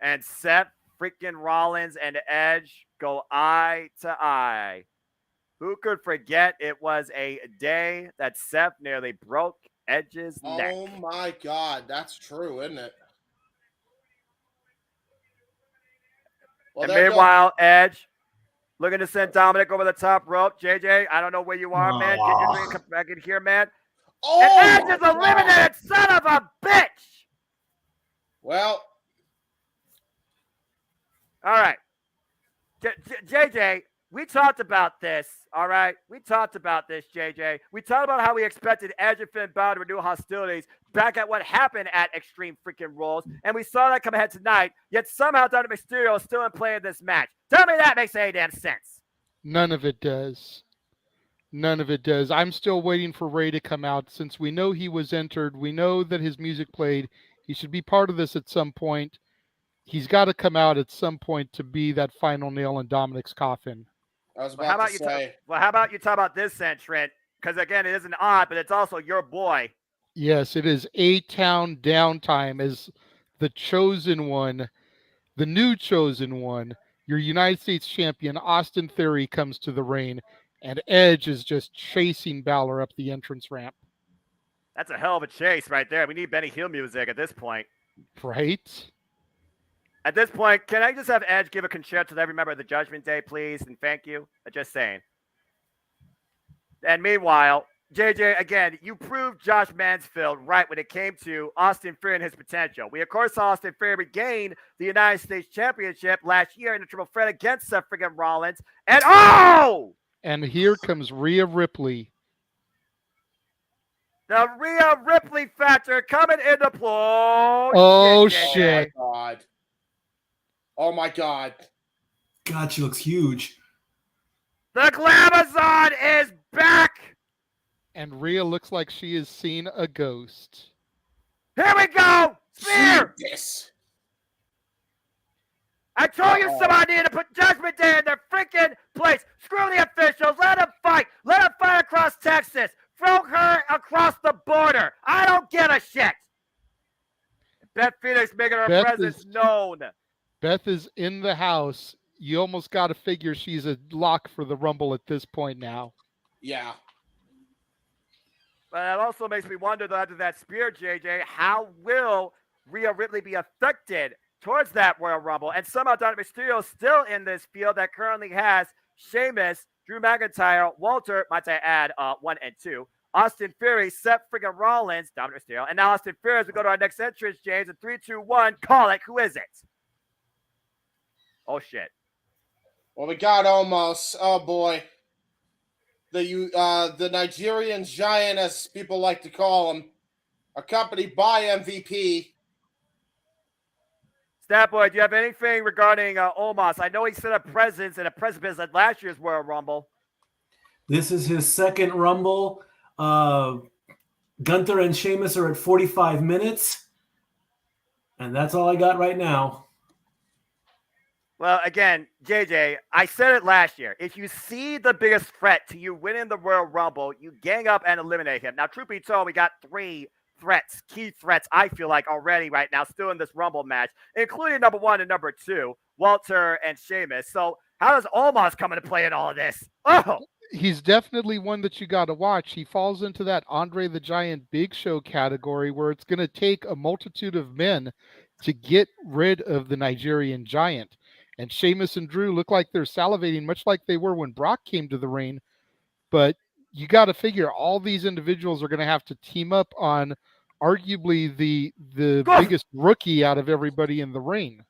And Seth freaking Rollins and Edge go eye to eye. Who could forget it was a day that Seth nearly broke Edge's neck? Oh, my God. That's true, isn't it? Well, and meanwhile, Edge looking to send Dominic over the top rope. JJ, I don't know where you are, man. Get your ring, come back in here, man. Oh, and Edge is eliminated, son of a bitch! Well. All right. JJ, we talked about this, all right? We talked about this, JJ. We talked about how we expected Edge and Finn Balor to renew hostilities back at what happened at Extreme freaking Rules, and we saw that come ahead tonight, yet somehow Dominic Mysterio is still in play in this match. Tell me that makes any damn sense. None of it does. None of it does. I'm still waiting for Ray to come out. Since we know he was entered, we know that his music played. He should be part of this at some point. He's got to come out at some point to be that final nail in Dominic's coffin. I was about to say. How about you talk about this entrant? Because, again, it isn't odd, but it's also your boy. Yes, it is A-Town Downtime as the chosen one, the new chosen one, your United States champion, Austin Theory, comes to the ring, and Edge is just chasing Balor up the entrance ramp. That's a hell of a chase right there. We need Benny Hill music at this point. Right? At this point, can I just have Edge give a concerto to every member of the Judgment Day, please? And thank you. Just saying. And meanwhile, JJ, again, you proved Josh Mansfield right when it came to Austin Theory and his potential. We, of course, saw Austin Theory regain the United States Championship last year in the triple threat against Seth freaking Rollins. And oh! And here comes Rhea Ripley. The Rhea Ripley factor coming into play. Oh, shit. Oh, my God. Oh, my God. God, she looks huge. The Glamazon is back. And Rhea looks like she has seen a ghost. Here we go. Spear. Jesus. I told you somebody needed to put Judgment Day in their freaking place. Screw the officials. Let them fight. Let them fight across Texas. Throw her across the border. I don't give a shit. Beth Phoenix making her presence known. Beth is in the house. You almost got to figure she's a lock for the Rumble at this point now. Yeah. But that also makes me wonder, though, after that spear, JJ, how will Rhea Ripley be affected towards that Royal Rumble? And somehow Dominic Mysterio is still in this field that currently has Sheamus, Drew McIntyre, Walter, might I add, 1 and 2, Austin Theory, Seth freaking Rollins, Dominic Mysterio, and now Austin Theory as we go to our next entrance, James, in 3, 2, 1, call it. Who is it? Oh, shit. Well, we got almost. Oh, boy. The Nigerian Giant, as people like to call him, accompanied by MVP. Statboy, do you have anything regarding Omos? I know he set a presence and a precipice at last year's Royal Rumble. This is his second Rumble. Gunther and Sheamus are at 45 minutes. And that's all I got right now. Well, again, JJ, I said it last year. If you see the biggest threat to you winning the Royal Rumble, you gang up and eliminate him. Now, truth be told, we got 3 threats, key threats, I feel like, already right now, still in this Rumble match, including number 1 and number 2, Walter and Sheamus. So how does Omos come into play in all of this? Oh! He's definitely one that you got to watch. He falls into that Andre the Giant Big Show category where it's going to take a multitude of men to get rid of the Nigerian Giant. And Sheamus and Drew look like they're salivating, much like they were when Brock came to the ring. But you got to figure all these individuals are going to have to team up on arguably the biggest rookie out of everybody in the ring.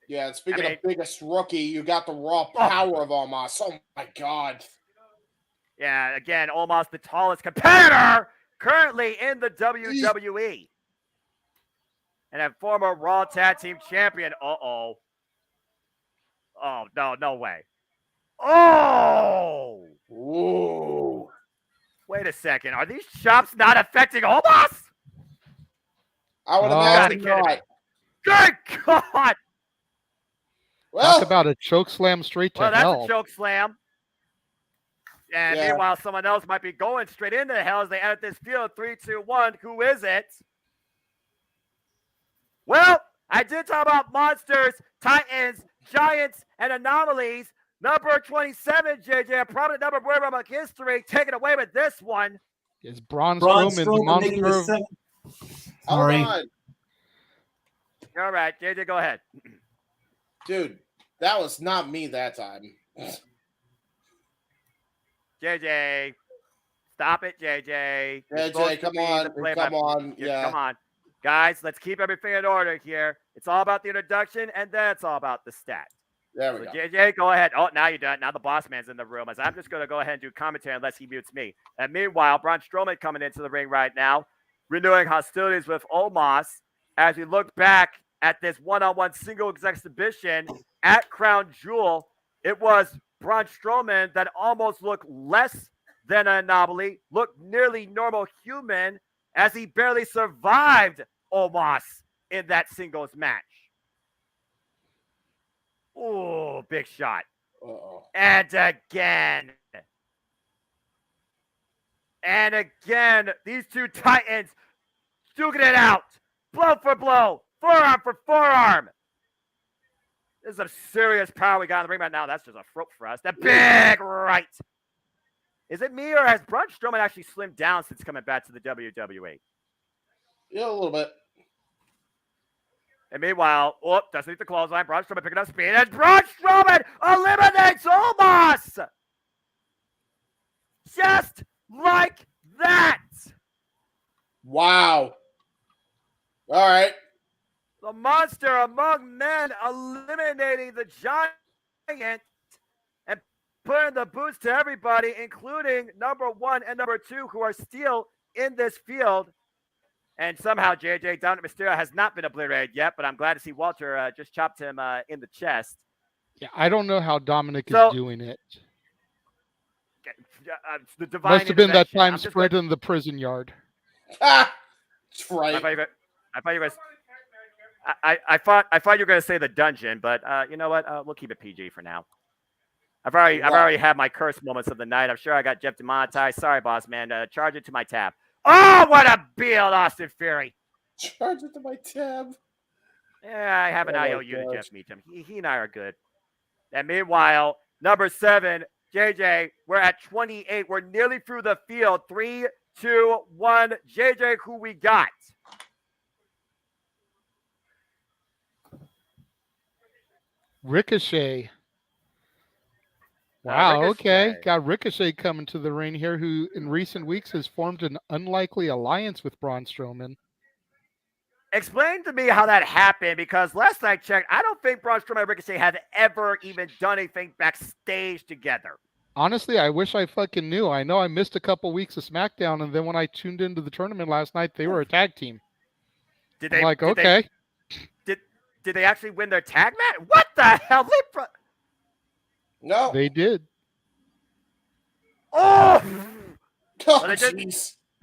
Yeah, and speaking of biggest rookie, you got the raw power of Omos. Oh, my God. Yeah, again, Omos, the tallest competitor currently in the WWE. And a former Raw Tag Team Champion. Uh-oh. Oh, no way. Oh! Whoa. Wait a second. Are these chops not affecting Omos? I would imagine not. Good God! Well, talk about a choke slam straight to hell. That's a choke slam. And meanwhile, someone else might be going straight into hell as they enter this field. 3, 2, 1. Who is it? Well, I did talk about monsters, titans, giants, and anomalies. Number 27, JJ, a prominent number of Royal Rumble history, taken away with this one. Is Braun Strowman the monster of... Sorry. All right, JJ, go ahead. Dude, that was not me that time. JJ, stop it, JJ. JJ, come on. Yeah. Come on. Guys, let's keep everything in order here. It's all about the introduction, and then it's all about the stat. There we go. JJ, go ahead. Oh, now you're done. Now the boss man's in the room. As I'm just going to go ahead and do commentary unless he mutes me. And meanwhile, Braun Strowman coming into the ring right now, renewing hostilities with Omos as we look back at this one-on-one single exhibition at Crown Jewel. It was Braun Strowman that almost looked less than an anomaly, looked nearly normal human as he barely survived Omos in that singles match. Oh, big shot. Uh-oh. And again. And again, these two titans duking it out. Blow for blow. Forearm for forearm. This is some serious power we got in the ring right now. That's just a throat thrust. A big right. Is it me, or has Braun Strowman actually slimmed down since coming back to the WWE? Yeah, a little bit. And meanwhile, doesn't need the clothesline. Braun Strowman picking up speed, and Braun Strowman eliminates Omos! Just like that! Wow. All right. The monster among men eliminating the giant and putting the boots to everybody, including number 1 and number 2, who are still in this field. And somehow JJ Dominic Mysterio has not been obliterated yet, but I'm glad to see Walter just chopped him in the chest. Yeah, I don't know how Dominic is doing it. The divine Must have been that time sprint in the prison yard. That's right. I thought you were going to say the dungeon, but you know what? We'll keep it PG for now. I've already had my curse moments of the night. I'm sure I got Jeff demonetized. Sorry, boss man. Charge it to my tab. Oh, what a build, Austin Theory. Charge it to my tab. Yeah, I have an IOU to Jeff Meacham. He and I are good. And meanwhile, number 7, JJ, we're at 28. We're nearly through the field. 3, 2, 1. JJ, who we got? Ricochet. Wow, okay. Got Ricochet coming to the ring here, who in recent weeks has formed an unlikely alliance with Braun Strowman. Explain to me how that happened, because last I checked, I don't think Braun Strowman and Ricochet had ever even done anything backstage together. Honestly, I wish I fucking knew. I know I missed a couple weeks of SmackDown, and then when I tuned into the tournament last night, they were a tag team. Did they actually win their tag match? What the hell? No. They did. Oh! Oh, they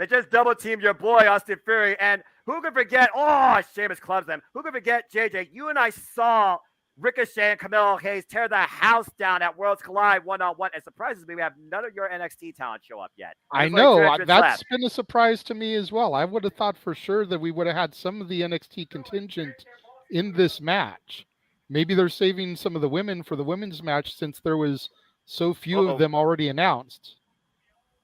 just double teamed your boy, Austin Theory. And who could forget? Oh, Sheamus clubs them. Who could forget, JJ? You and I saw Ricochet and Carmelo Hayes tear the house down at Worlds Collide one-on-one. It surprises me we have none of your NXT talent show up yet. I know. That's been a surprise to me as well. I would have thought for sure that we would have had some of the NXT contingent in this match. Maybe they're saving some of the women for the women's match since there was so few of them already announced.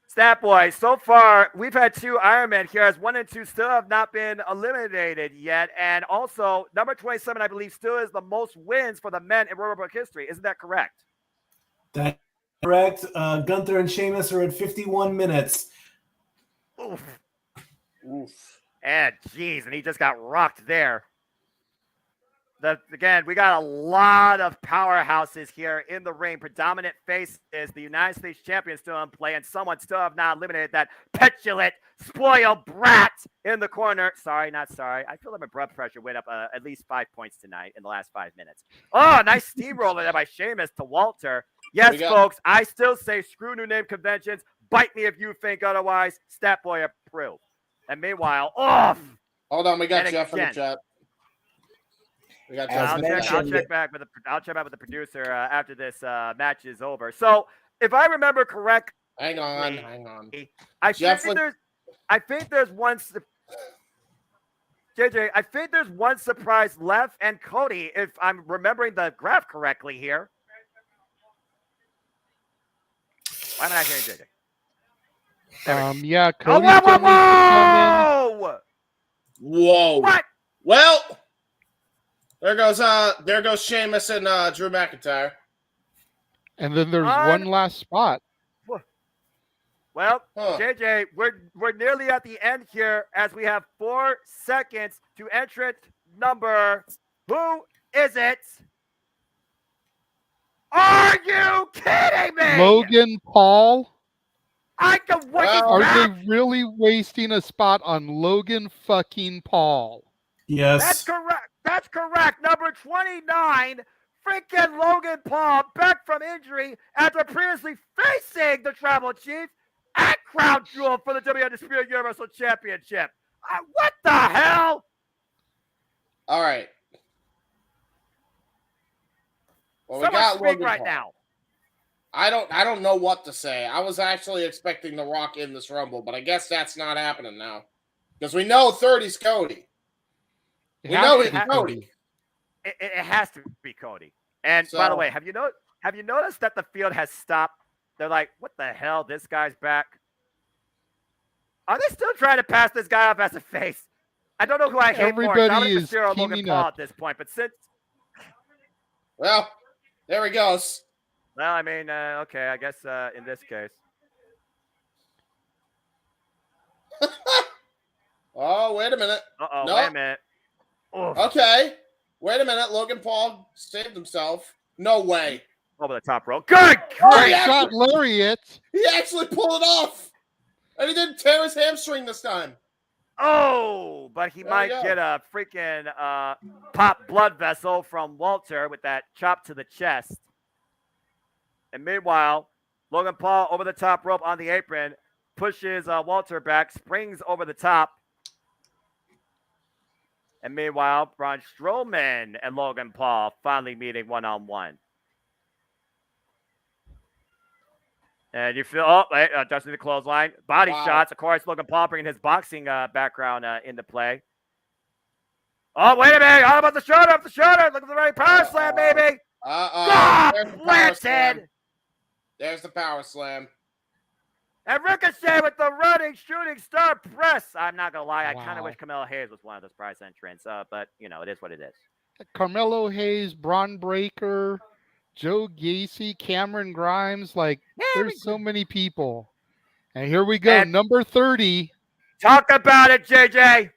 Stat Boy, so far, we've had 2 Iron Men here, as 1 and 2 still have not been eliminated yet. And also, number 27, I believe, still is the most wins for the men in Royal Rumble history. Isn't that correct? That's correct. Gunther and Sheamus are at 51 minutes. Oof. And geez, and he just got rocked there. Again, we got a lot of powerhouses here in the ring. Predominant faces, the United States champion still in play, and someone still have not eliminated that petulant, spoiled brat in the corner. Sorry, not sorry. I feel like my blood pressure went up at least 5 points tonight in the last 5 minutes. Oh, nice steamroller there by Sheamus to Walter. Yes, folks, I still say screw new name conventions. Bite me if you think otherwise. Stat Boy approved. And meanwhile, hold on, we got Jeff in the chat. I'll check back with the producer after this match is over. So, if I remember correctly, hang on. I think there's one. JJ, I think there's one surprise left, and Cody, if I'm remembering the graph correctly here. Why am I not hearing JJ? Yeah, Cody. Whoa! What? Well. There goes Sheamus and Drew McIntyre. And then there's one last spot. Well, JJ, we're nearly at the end here as we have 4 seconds to entrant number. Who is it? Are you kidding me? Logan Paul. Are they really wasting a spot on Logan fucking Paul? Yes. That's correct. That's correct. Number 29, freaking Logan Paul, back from injury after previously facing the Tribal Chief at Crown Jewel for the WWE Undisputed Universal Championship. What the hell? All right. Well, Someone we got speak Logan right Paul. now. I don't know what to say. I was actually expecting The Rock in this Rumble, but I guess that's not happening now. Because we know 30's Cody. We know it's Cody. It has to be Cody. And by the way, have you noticed that the field has stopped They're like, what the hell? This guy's back. Are they still trying to pass this guy off as a face? I don't know who I hate Everybody more, Dominic is Mysterio or Logan teaming Paul up. at this point. But since, Well, there he goes. well, I mean, okay, I guess in this case. Oh, wait a minute. Uh-oh, No. wait a minute. Oof. Okay. Wait a minute. Logan Paul saved himself. No way. Over the top rope. Good Oh, grief! he Shot actually, lariat. he actually pulled it off. And he didn't tear his hamstring this time. Oh, but he There might you go. get a freaking pop blood vessel from Walter with that chop to the chest. And meanwhile, Logan Paul over the top rope on the apron, pushes Walter back, springs over the top. And meanwhile, Braun Strowman and Logan Paul finally meeting one-on-one. And you feel, oh, wait, Dustin the clothesline. Body shots. Of course, Logan Paul bringing his boxing background into play. Oh, wait a minute. How about the shoulder? Up the shoulder. Look at the right power slam, baby. God, planted. There's the power slam. And Ricochet with the running shooting star press. I'm not going to lie. I kind Wow. of wish Carmelo Hayes was one of those prize entrants. But, you know, it is what it is. Carmelo Hayes, Braun Breaker, Joe Gacy, Cameron Grimes. Like, there's so many people. And here we go. And number 30. Talk about it, JJ.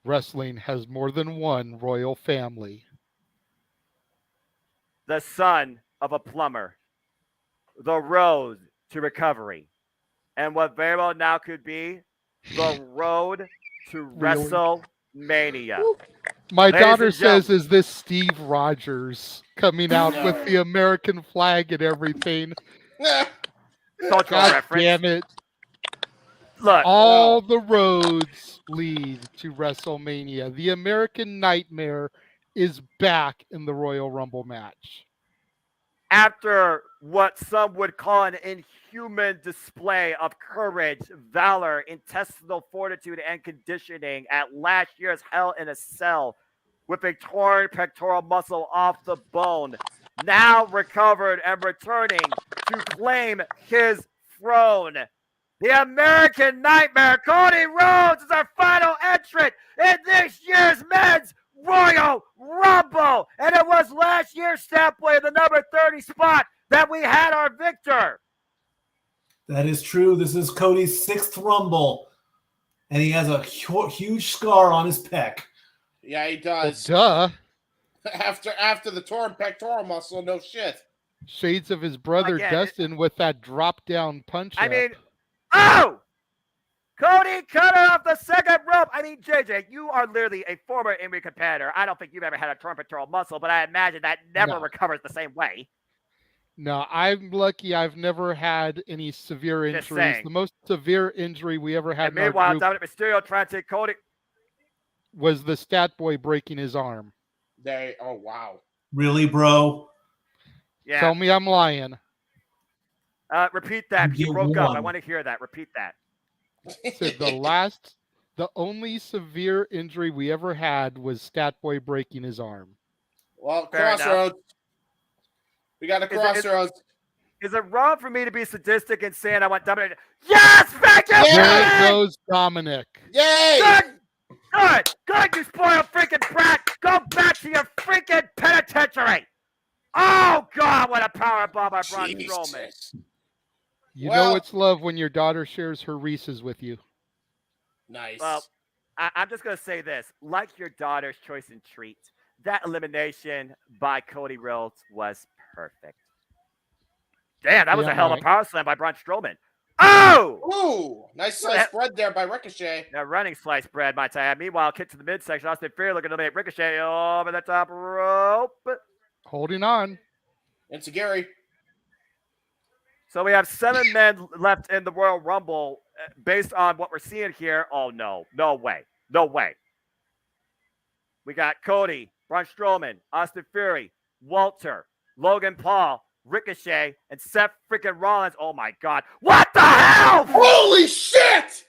Wrestling has more than one royal family. The son of a plumber. The road to recovery. And what very well now could be the road to Really? WrestleMania. My Ladies daughter and says, gentlemen. is this Steve Rogers coming out with the American flag and everything? Cultural God reference. damn it. Look, All the roads lead to WrestleMania. The American Nightmare is back in the Royal Rumble match. after what some would call an inhuman display of courage, valor, intestinal fortitude, and conditioning at last year's Hell in a Cell, with a torn pectoral muscle off the bone, now recovered and returning to claim his throne. The American Nightmare, Cody Rhodes, is our final entrant in this year's Men's Royal Rumble. And it was last year's Stepway, the number 30 spot, that we had our victor. That is true. This is Cody's 6th Rumble, and he has a huge scar on his pec. Yeah, he does. Duh. After the torn pectoral muscle, no shit. Shades of his brother Again, Dustin with that drop down punch. I mean, oh! Cody cut off the second rope. I mean, JJ, you are literally a former in-ring competitor. I don't think you've ever had a torn pectoral muscle, but I imagine that never recovers the same way. No, I'm lucky I've never had any severe Just injuries. saying. The most severe injury we ever had And in our meanwhile, group Dominic Mysterio trying to take Cody. was the stat boy breaking his arm. Oh, wow. Really, bro? Yeah. Tell me I'm lying. Repeat that. You You broke up. I won. want to hear that. Repeat that. Said the only severe injury we ever had was stat boy breaking his arm. Well, Fair enough. Crossroads. We got a Crossroads. Is it wrong for me to be sadistic and saying I want Dominic? Yes, thank you. There Cody! goes Dominic. Yay! Good, you spoiled freaking brat. Go back to your freaking penitentiary. Oh, God, what a power bomb by Braun Strowman. Jesus. You Well- know it's love when your daughter shares her Reese's with you. Nice. Well, I'm just going to say this. Like your daughter's choice and treat, that elimination by Cody Rhodes was perfect. Damn, that was Yeah, a hell of a right. power slam by Braun Strowman. Oh! Ooh, nice slice spread there by Ricochet. Now running slice bread, might I add. Meanwhile, kick to the midsection. Austin Theory looking to make Ricochet over the top rope. Holding on. Enziguri. So we have 7 men left in the Royal Rumble. Based on what we're seeing here, oh no, no way, no way. We got Cody, Braun Strowman, Austin Theory, Walter, Logan Paul, Ricochet, and Seth freaking Rollins. Oh my God, what the hell? Holy shit!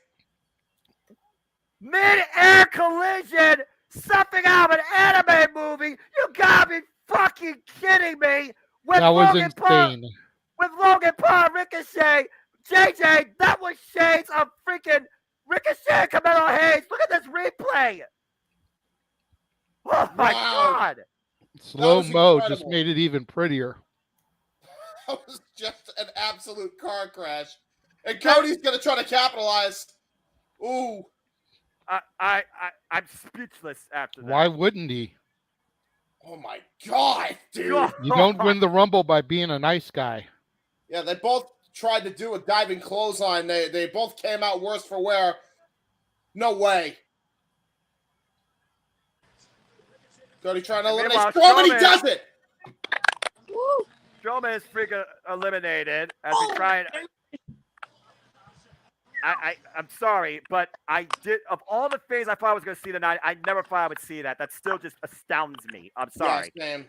Mid-air collision, something out of an anime movie. You gotta be fucking kidding me. With That was Logan Paul, insane. with Logan Paul, Ricochet. JJ, that was shades of freaking Ricochet, Carmelo Hayes. Look at this replay. Oh my God. Slow-mo just made it even prettier. That was just an absolute car crash. And Cody's going to try to capitalize. Ooh. I'm speechless after that. Why wouldn't he? Oh my God, dude. You don't win the Rumble by being a nice guy. Yeah, they both tried to do a diving clothesline. They both came out worse for wear. No way. Cody trying to eliminate Strowman. He does it. Strowman is freaking eliminated as he tried. I'm sorry, but I did, of all the things I thought I was going to see tonight, I never thought I would see that. That still just astounds me. I'm sorry. Yes, man.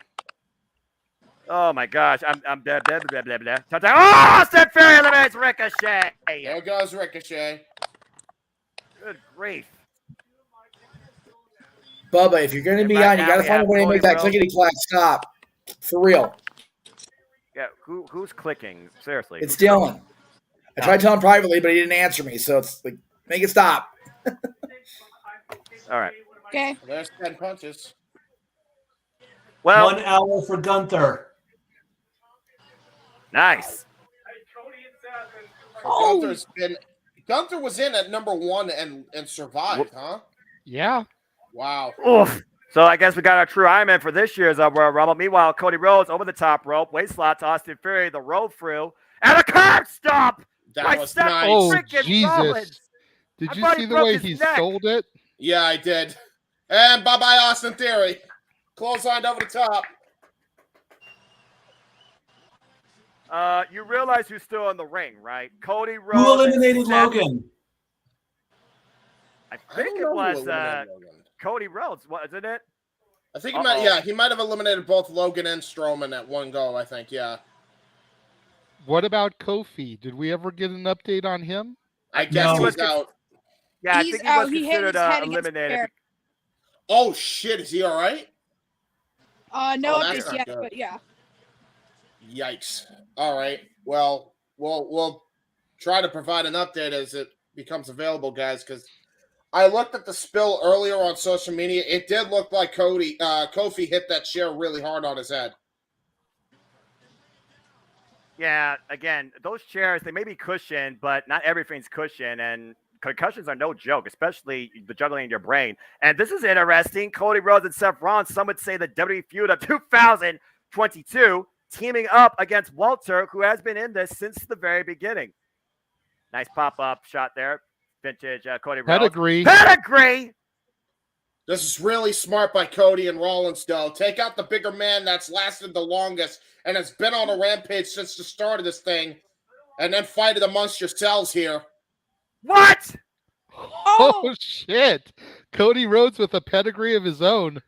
Oh my gosh, I'm blah, blah, blah, blah, blah. Oh, Seth Fury eliminates Ricochet. There goes Ricochet. Good grief. Bubba, if you're going to be on, you got to find a way to make that clickety-clack stop. For real. Yeah, who's clicking? Seriously. It's Dylan. I tried telling him privately, but he didn't answer me. So it's like, make it stop. All right. Okay. There's 10 punches. Well, 1 hour for Gunther. Nice. Oh. Gunther was in at number 1 and survived, huh? Yeah. Wow. Oof. So I guess we got our true Iron Man for this year's Royal Rumble. Meanwhile, Cody Rhodes over the top rope, waist slot to Austin Fury, the roll through, and a curb stop. That was nice. Oh, Jesus. Rollins. Did you see the way he sold it? Yeah, I did. And bye-bye, Austin Theory. Clothesline over the top. You realize who's still in the ring, right? Cody Rhodes. Who eliminated Logan? I think it was Cody Rhodes, wasn't it? I think he might have eliminated both Logan and Strowman at one go, I think, yeah. What about Kofi? Did we ever get an update on him? I guess he's out. Yeah, He's I think out. he was considered eliminated. Oh, shit. Is he all right? No updates yet, but yeah. Yikes. All right. Well, we'll try to provide an update as it becomes available, guys, because I looked at the spill earlier on social media. It did look like Kofi hit that chair really hard on his head. Yeah, again, those chairs, they may be cushioned, but not everything's cushioned, and concussions are no joke, especially the juggling in your brain. And this is interesting. Cody Rhodes and Seth Rollins, some would say the WWE feud of 2022, teaming up against Walter, who has been in this since the very beginning. Nice pop-up shot there. Vintage Cody Rhodes. Pedigree! This is really smart by Cody and Rollins, though. Take out the bigger man that's lasted the longest and has been on a rampage since the start of this thing, and then fight it amongst yourselves here. What? Oh, shit. Cody Rhodes with a pedigree of his own.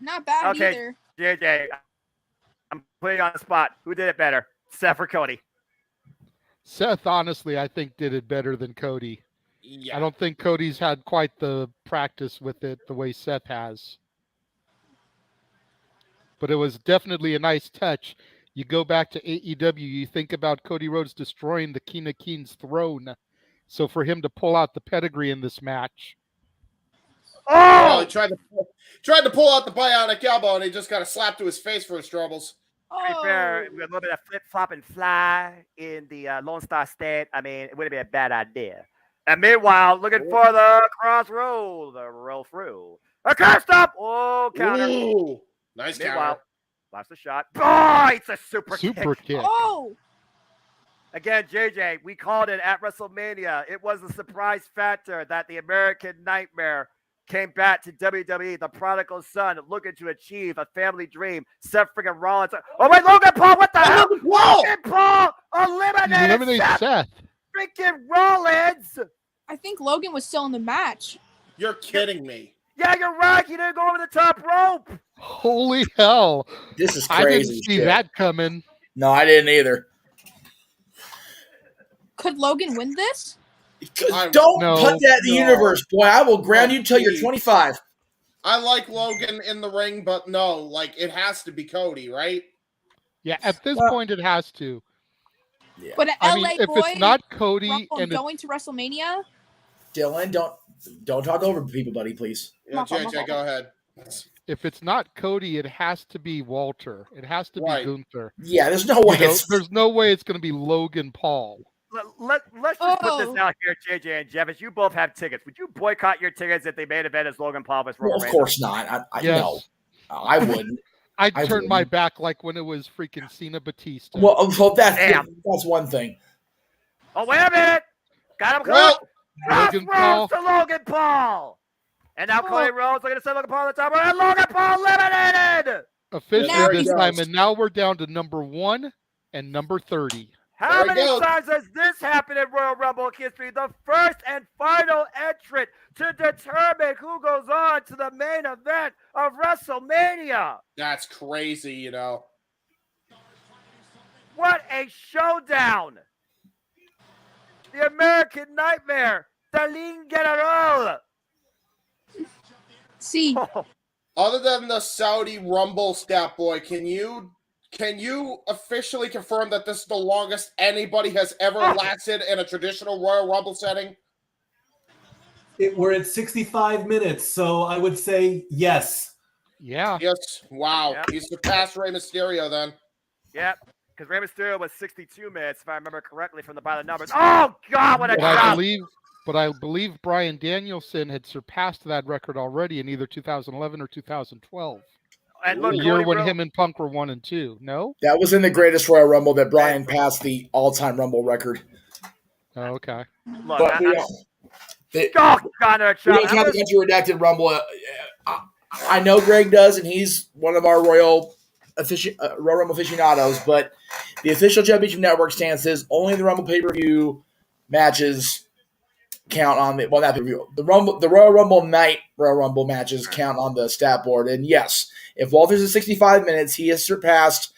Not bad either. JJ, I'm putting you on the spot. Who did it better, Seth or Cody? Seth, honestly, I think did it better than Cody. Yeah. I don't think Cody's had quite the practice with it the way Seth has. But it was definitely a nice touch. You go back to AEW, you think about Cody Rhodes destroying the King of Kings throne. So for him to pull out the pedigree in this match. Oh! He tried to pull out the bionic elbow, and he just got a slap to his face for his troubles. To be fair, we got a little bit of flip-flop and fly in the Lone Star State. I mean, it wouldn't be a bad idea. And meanwhile, looking for the crossroad, the roll through. A curve stop! Oh, counter. Ooh, nice Meanwhile, counter. lost the shot. Oh, it's a super kick. Oh! Again, JJ, we called it at WrestleMania. It was a surprise factor that the American Nightmare came back to WWE, the prodigal son looking to achieve a family dream. Seth freaking Rollins. Oh, wait, Logan Paul, what the hell? Logan Paul eliminated Seth. Freaking Rollins. I think Logan was still in the match. You're kidding me. Yeah, you're right. He didn't go over the top rope. Holy hell. This is crazy. I didn't see that coming. No, I didn't either. Could Logan win this? Don't put that in the universe, boy. I will ground you till you're 25. I like Logan in the ring, but no, like it has to be Cody, right? Yeah, at this point it has to. Yeah. But an I LA mean, if boy it's not Cody Rumble and going to WrestleMania. Dylan, don't talk over people, buddy, please. Yeah, JJ, go ahead. if it's not Cody, it has to be Walter. It has to be Right. Gunther. Yeah, there's no way. There's no way it's going to be Logan Paul. Let's just put this out here, JJ and Jeff. As you both have tickets, would you boycott your tickets if they made event as Logan Paul versus Roman Well, of Reigns? course not. Yes. No, I wouldn't. I'd I turn my wouldn't. back like when it was freaking Cena Batista. Well, Damn. that's one thing. Oh, wait a minute. Got him Well, caught. Logan Crossroads Paul. to Logan Paul. And now Cody Rhodes looking to send Logan Paul on the top. And Logan Paul eliminated. Officially Now this he time, goes. and now we're down to number 1 and number 30. How There we many go. times has this happened in Royal Rumble history? The first and final entrant to determine who goes on to the main event of WrestleMania. That's crazy, you know. What a showdown! The American Nightmare, Darlene Guerrero. See, Other than the Saudi Rumble, Stat Boy, can you officially confirm that this is the longest anybody has ever lasted in a traditional Royal Rumble setting? We're at 65 minutes, so I would say yes. Yeah. Yes. Wow. Yeah. He's surpassed Rey Mysterio then. Yep, because Rey Mysterio was 62 minutes, if I remember correctly from the by the numbers. Oh, God, what a But job! I believe Bryan Danielson had surpassed that record already in either 2011 or 2012. And The look, year Cody when Rhodes- him and Punk were 1 and 2. No? That was in the greatest Royal Rumble that Bryan passed the all-time Rumble record. Oh, okay. Look, But we don't, oh, God, another we shot. don't count the country redacted Rumble. I know Greg does, and he's one of our Royal Rumble aficionados. But the official Championship Network stance is only the Rumble pay-per-view matches count on the not pay-per-view. The Royal Rumble night Royal Rumble matches count on the stat board. And yes, if Walter's at 65 minutes, he has surpassed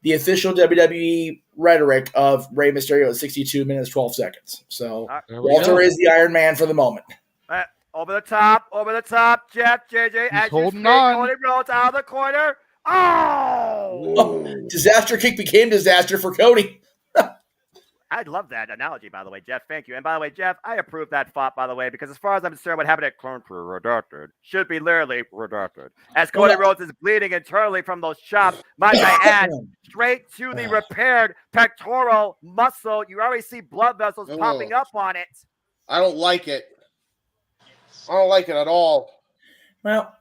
the official WWE rhetoric of Rey Mysterio at 62 minutes 12 seconds. So There we Walter go. is the Iron Man for the moment. Over the top, Jeff, JJ, He's as you holding speak, on. Cody Rhodes out of the corner. Oh! Disaster kick became disaster for Cody. I love that analogy, by the way, Jeff. Thank you. And by the way, Jeff, I approve that thought, by the way, because as far as I'm concerned, what happened at Country Redacted should be literally redacted. As Cody Rhodes is bleeding internally from those chops, might I add, straight to the repaired pectoral muscle. You already see blood vessels popping up on it. I don't like it. I don't like it at all. Well,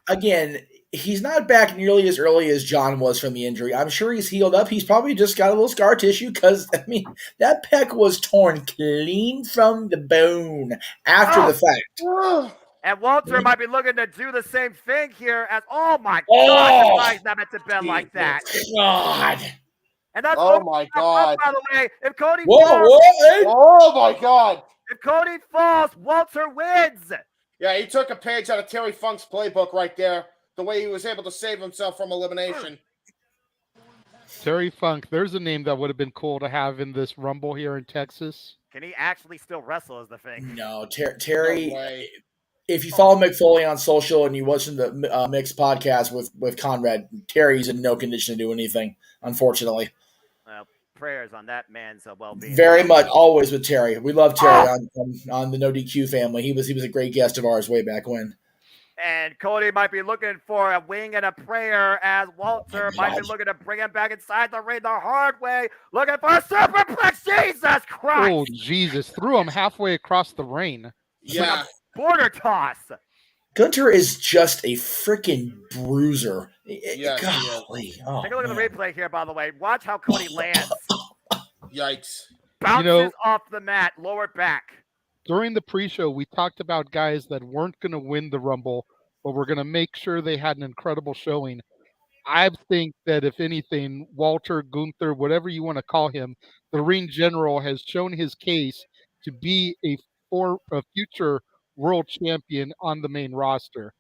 again, he's not back nearly as early as John was from the injury. I'm sure he's healed up. He's probably just got a little scar tissue because, I mean, that pec was torn clean from the bone after the fact. And Walter might be looking to do the same thing here as, oh my God, he's not meant to bend like that. God. And that's Oh my God. By the way, if Cody Whoa, falls, hey. Oh my God. if Cody falls, Walter wins. Yeah, he took a page out of Terry Funk's playbook right there. The way he was able to save himself from elimination. Terry Funk, there's a name that would have been cool to have in this Rumble here in Texas. Can he actually still wrestle is the thing. No, Terry. No way. If you follow Mick Foley on social and you listen to the Mick's podcast with Conrad, Terry's in no condition to do anything, unfortunately. Well, prayers on that man's well-being. Very much, always with Terry. We love Terry on the No DQ family. He was a great guest of ours way back when. And Cody might be looking for a wing and a prayer as Walter might be looking to bring him back inside the ring the hard way. Looking for a superplex. Jesus Christ. Oh, Jesus. Threw him halfway across the ring. Yeah. Border toss. Gunter is just a freaking bruiser. Yes, Golly. Oh, Take a look at the man. replay here, by the way. Watch how Cody lands. Yikes. Bounces off the mat, lower back. During the pre-show, we talked about guys that weren't going to win the Rumble, but we're going to make sure they had an incredible showing. I think that if anything, Walter, Gunther, whatever you want to call him, the ring general has shown his case to be a future world champion on the main roster.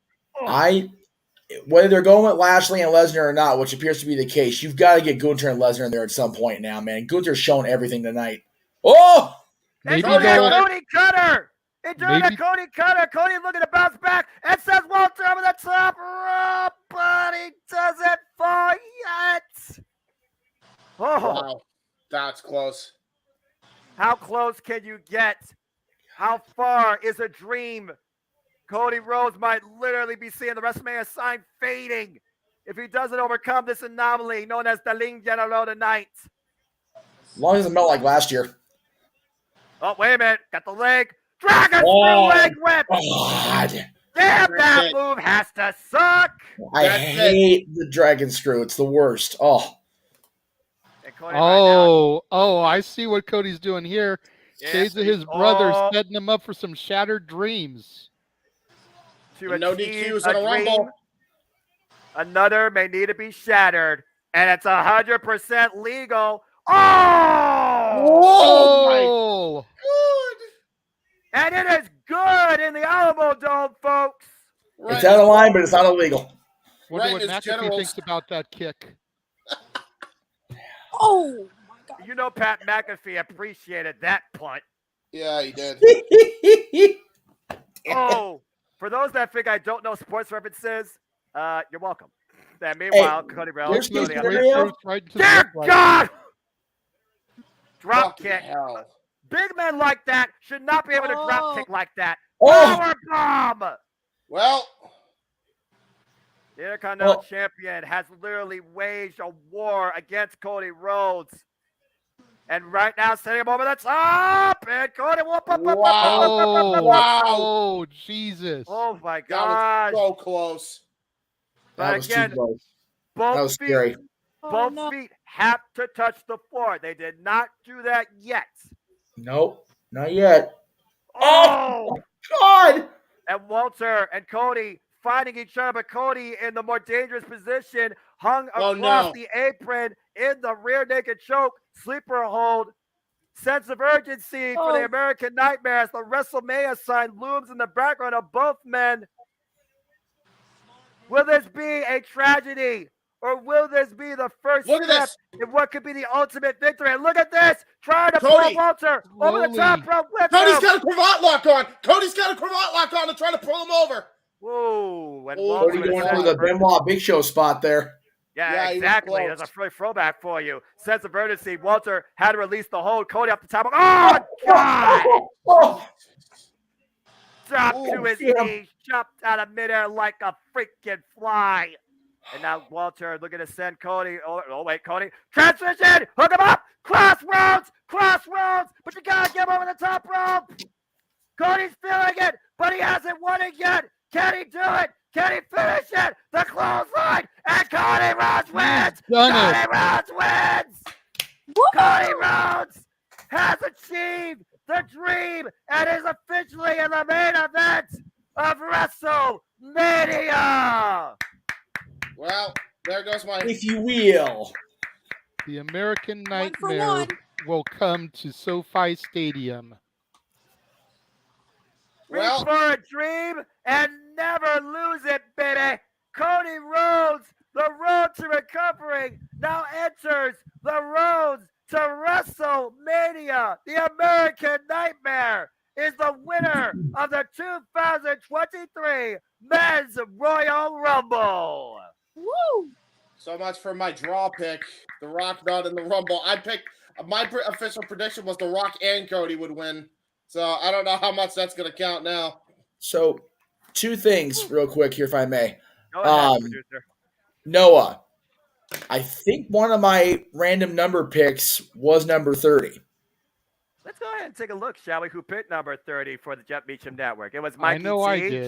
Whether they're going with Lashley and Lesnar or not, which appears to be the case, you've got to get Gunther and Lesnar in there at some point now, man. Gunther's shown everything tonight. Oh! Maybe Cody Cutter. He's doing a Maybe- Cody Cutter. Cody looking to bounce back and says Walter over the top rope, but he doesn't fall yet. Oh, Wow. That's close. How close can you get? How far is a dream? Cody Rhodes might literally be seeing the WrestleMania sign fading if he doesn't overcome this anomaly known as the Ling General tonight. As long as it doesn't melt like last year. Oh, wait a minute. Got the leg. Dragon screw leg whip. God. Damn, that move has to suck. I hate the dragon screw. It's the worst. Oh. I see what Cody's doing here. Shades of his brother setting him up for some shattered dreams. No DQs in a Rumble. Another may need to be shattered, and it's 100% legal. Oh! Oh! Good. And it is good in the Alamodome, folks. Right. It's out of line, but it's not illegal. Wonder what McAfee thinks about that kick. Oh my God! You know, Pat McAfee appreciated that punt. Yeah, he did. Oh, for those that think I don't know sports references, you're welcome. And meanwhile, Cody Rhodes. Dear God! Drop kick. Hell. Big men like that should not be able to drop kick like that. Oh. Power bomb! Well, the Intercontinental Champion has literally waged a war against Cody Rhodes. And right now, setting him over the top. And Cody, wow. Jesus. Oh, my God. That was so close. That But again, both feet have to touch the floor. They did not do that yet. Nope, not yet. Oh, God. And Walter and Cody fighting each other, but Cody in the more dangerous position, hung across the apron in the rear naked choke, sleeper hold. Sense of urgency for the American Nightmare as the WrestleMania sign looms in the background of both men. Will this be a tragedy? Or will this be the first step in what could be the ultimate victory? And look at this! Trying to pull Walter over the top rope with Cody's got a cravat lock on! Cody's got a cravat lock on to try to pull him over! Whoa! Cody going for the Benoit Big Show spot there. Yeah, exactly. There's a free throwback for you. Sense of urgency. Walter had to release the hold. Cody up the top. Oh, God! Dropped to his knees. Jumped out of midair like a freaking fly. And now Walter looking to send Cody. Oh wait, Cody. Transition! Hook him up! Crossroads! But you gotta get him over the top rope! Cody's feeling it, but he hasn't won it yet! Can he do it? Can he finish it? The clothesline! And Cody Rhodes wins! Cody Rhodes wins! Cody Rhodes has achieved the dream and is officially in the main event of WrestleMania! Well, there goes my... If you will. The American Nightmare will come to SoFi Stadium. Reach for a dream and never lose it, baby. Cody Rhodes, the road to recovery, now enters the road to WrestleMania. The American Nightmare is the winner of the 2023 Men's Royal Rumble. Woo! So much for my draw pick. The Rock not in the Rumble. I picked my official prediction was The Rock and Cody would win. So I don't know how much that's going to count now. So, two things real quick here, if I may. Go ahead, producer. Noah, I think one of my random number picks was number 30. Let's go ahead and take a look, shall we? Who picked number 30 for the Jeff Meacham Network? It was Mikey T,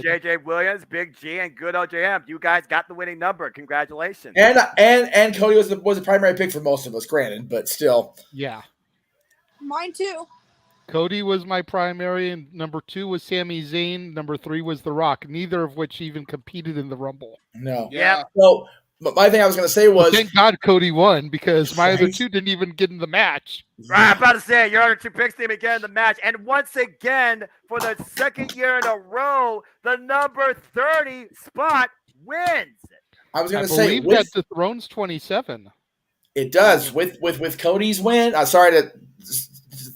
JJ Williams, Big G, and good OJM. You guys got the winning number. Congratulations. And Cody was the primary pick for most of us, granted, but still. Yeah. Mine too. Cody was my primary, and number 2 was Sami Zayn. Number 3 was The Rock, neither of which even competed in the Rumble. No. Yeah. So, but my thing I was going to say was... Thank God Cody won, because my other two didn't even get in the match. Right, I'm about to say, your other two picks didn't even get in the match. And once again, for the second year in a row, the number 30 spot wins. I was going to say... I believe that the Throne's 27. It does. With Cody's win, I'm sorry to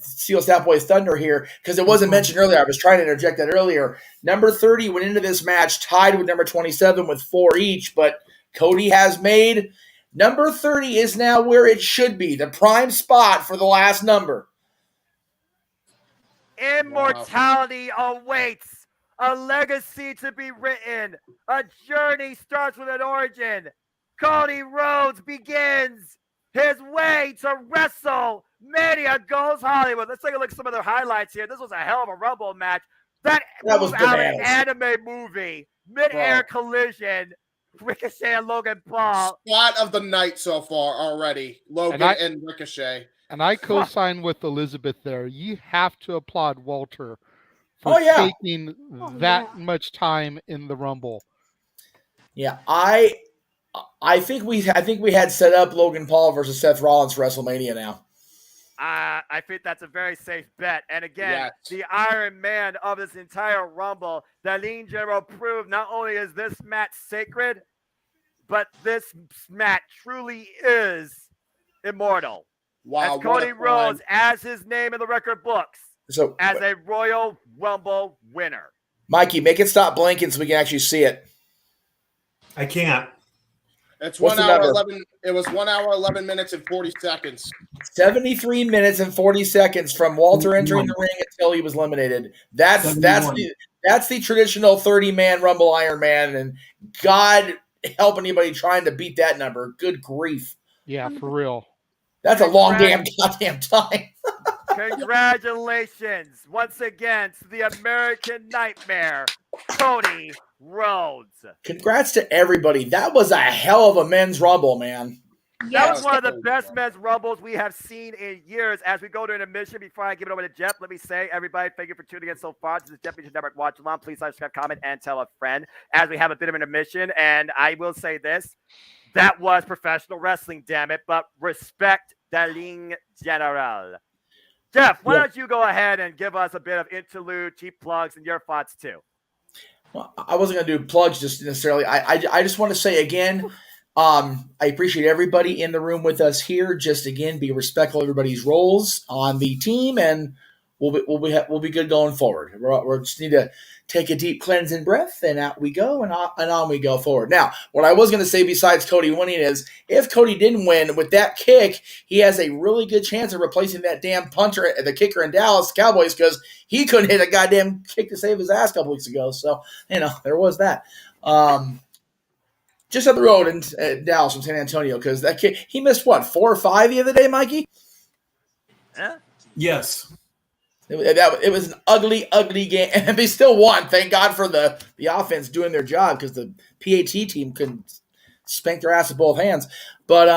steal Sapboy's thunder here, because it wasn't mentioned earlier. I was trying to interject that earlier. Number 30 went into this match tied with number 27 with 4 each, but Cody has made Number 30 is now where it should be, the prime spot for the last number. Immortality awaits. A legacy to be written. A journey starts with an origin. Cody Rhodes begins his way to WrestleMania goes Hollywood. Let's take a look at some of the highlights here. This was a hell of a Rumble match. That was out bananas. an anime movie. Mid-air collision. Ricochet and Logan Paul. Spot of the night so far already. Logan and Ricochet. And I co-sign with Elizabeth there. You have to applaud Walter for taking that much time in the Rumble. Yeah, I think we had set up Logan Paul versus Seth Rollins for WrestleMania now. I think that's a very safe bet. And again, the Iron Man of this entire Rumble, the Lean General proved not only is this match sacred, but this match truly is immortal. Wow, as Cody Rhodes has his name in the record books as a Royal Rumble winner. Mikey, make it stop blinking so we can actually see it. I can't. It's 1 hour 11. It was 1 hour 11 minutes and 40 seconds. 73 minutes and 40 seconds from Walter entering the ring until he was eliminated. That's the traditional 30-man Rumble Iron Man, and God help anybody trying to beat that number. Good grief. Yeah, for real. That's a long goddamn time. Congratulations once again to the American Nightmare, Cody Rhodes. Congrats to everybody. That was a hell of a men's Rumble, man. That was one of the best men's Rumbles we have seen in years. As we go to an admission, before I give it over to Jeff, let me say, everybody, thank you for tuning in so far. This is Jeff Meacham Network Watch Along. Please subscribe, comment, and tell a friend as we have a bit of an admission. And I will say this. That was professional wrestling, damn it, but respect the Ligne General. Jeff, why don't you go ahead and give us a bit of interlude, cheap plugs, and your thoughts too? Well, I wasn't going to do plugs just necessarily. I just want to say again, I appreciate everybody in the room with us here. Just again, be respectful of everybody's roles on the team, and we'll be good going forward. We just need to take a deep cleansing breath, and out we go, and on we go forward. Now, what I was going to say besides Cody winning is, if Cody didn't win with that kick, he has a really good chance of replacing that damn punter, the kicker in Dallas Cowboys, because he couldn't hit a goddamn kick to save his ass a couple weeks ago. So, there was that. Just up the road in Dallas from San Antonio, because that kick, he missed, 4 or 5 the other day, Mikey? Yes. It was an ugly, ugly game, and they still won. Thank God for the offense doing their job, because the PAT team couldn't spank their ass with both hands. But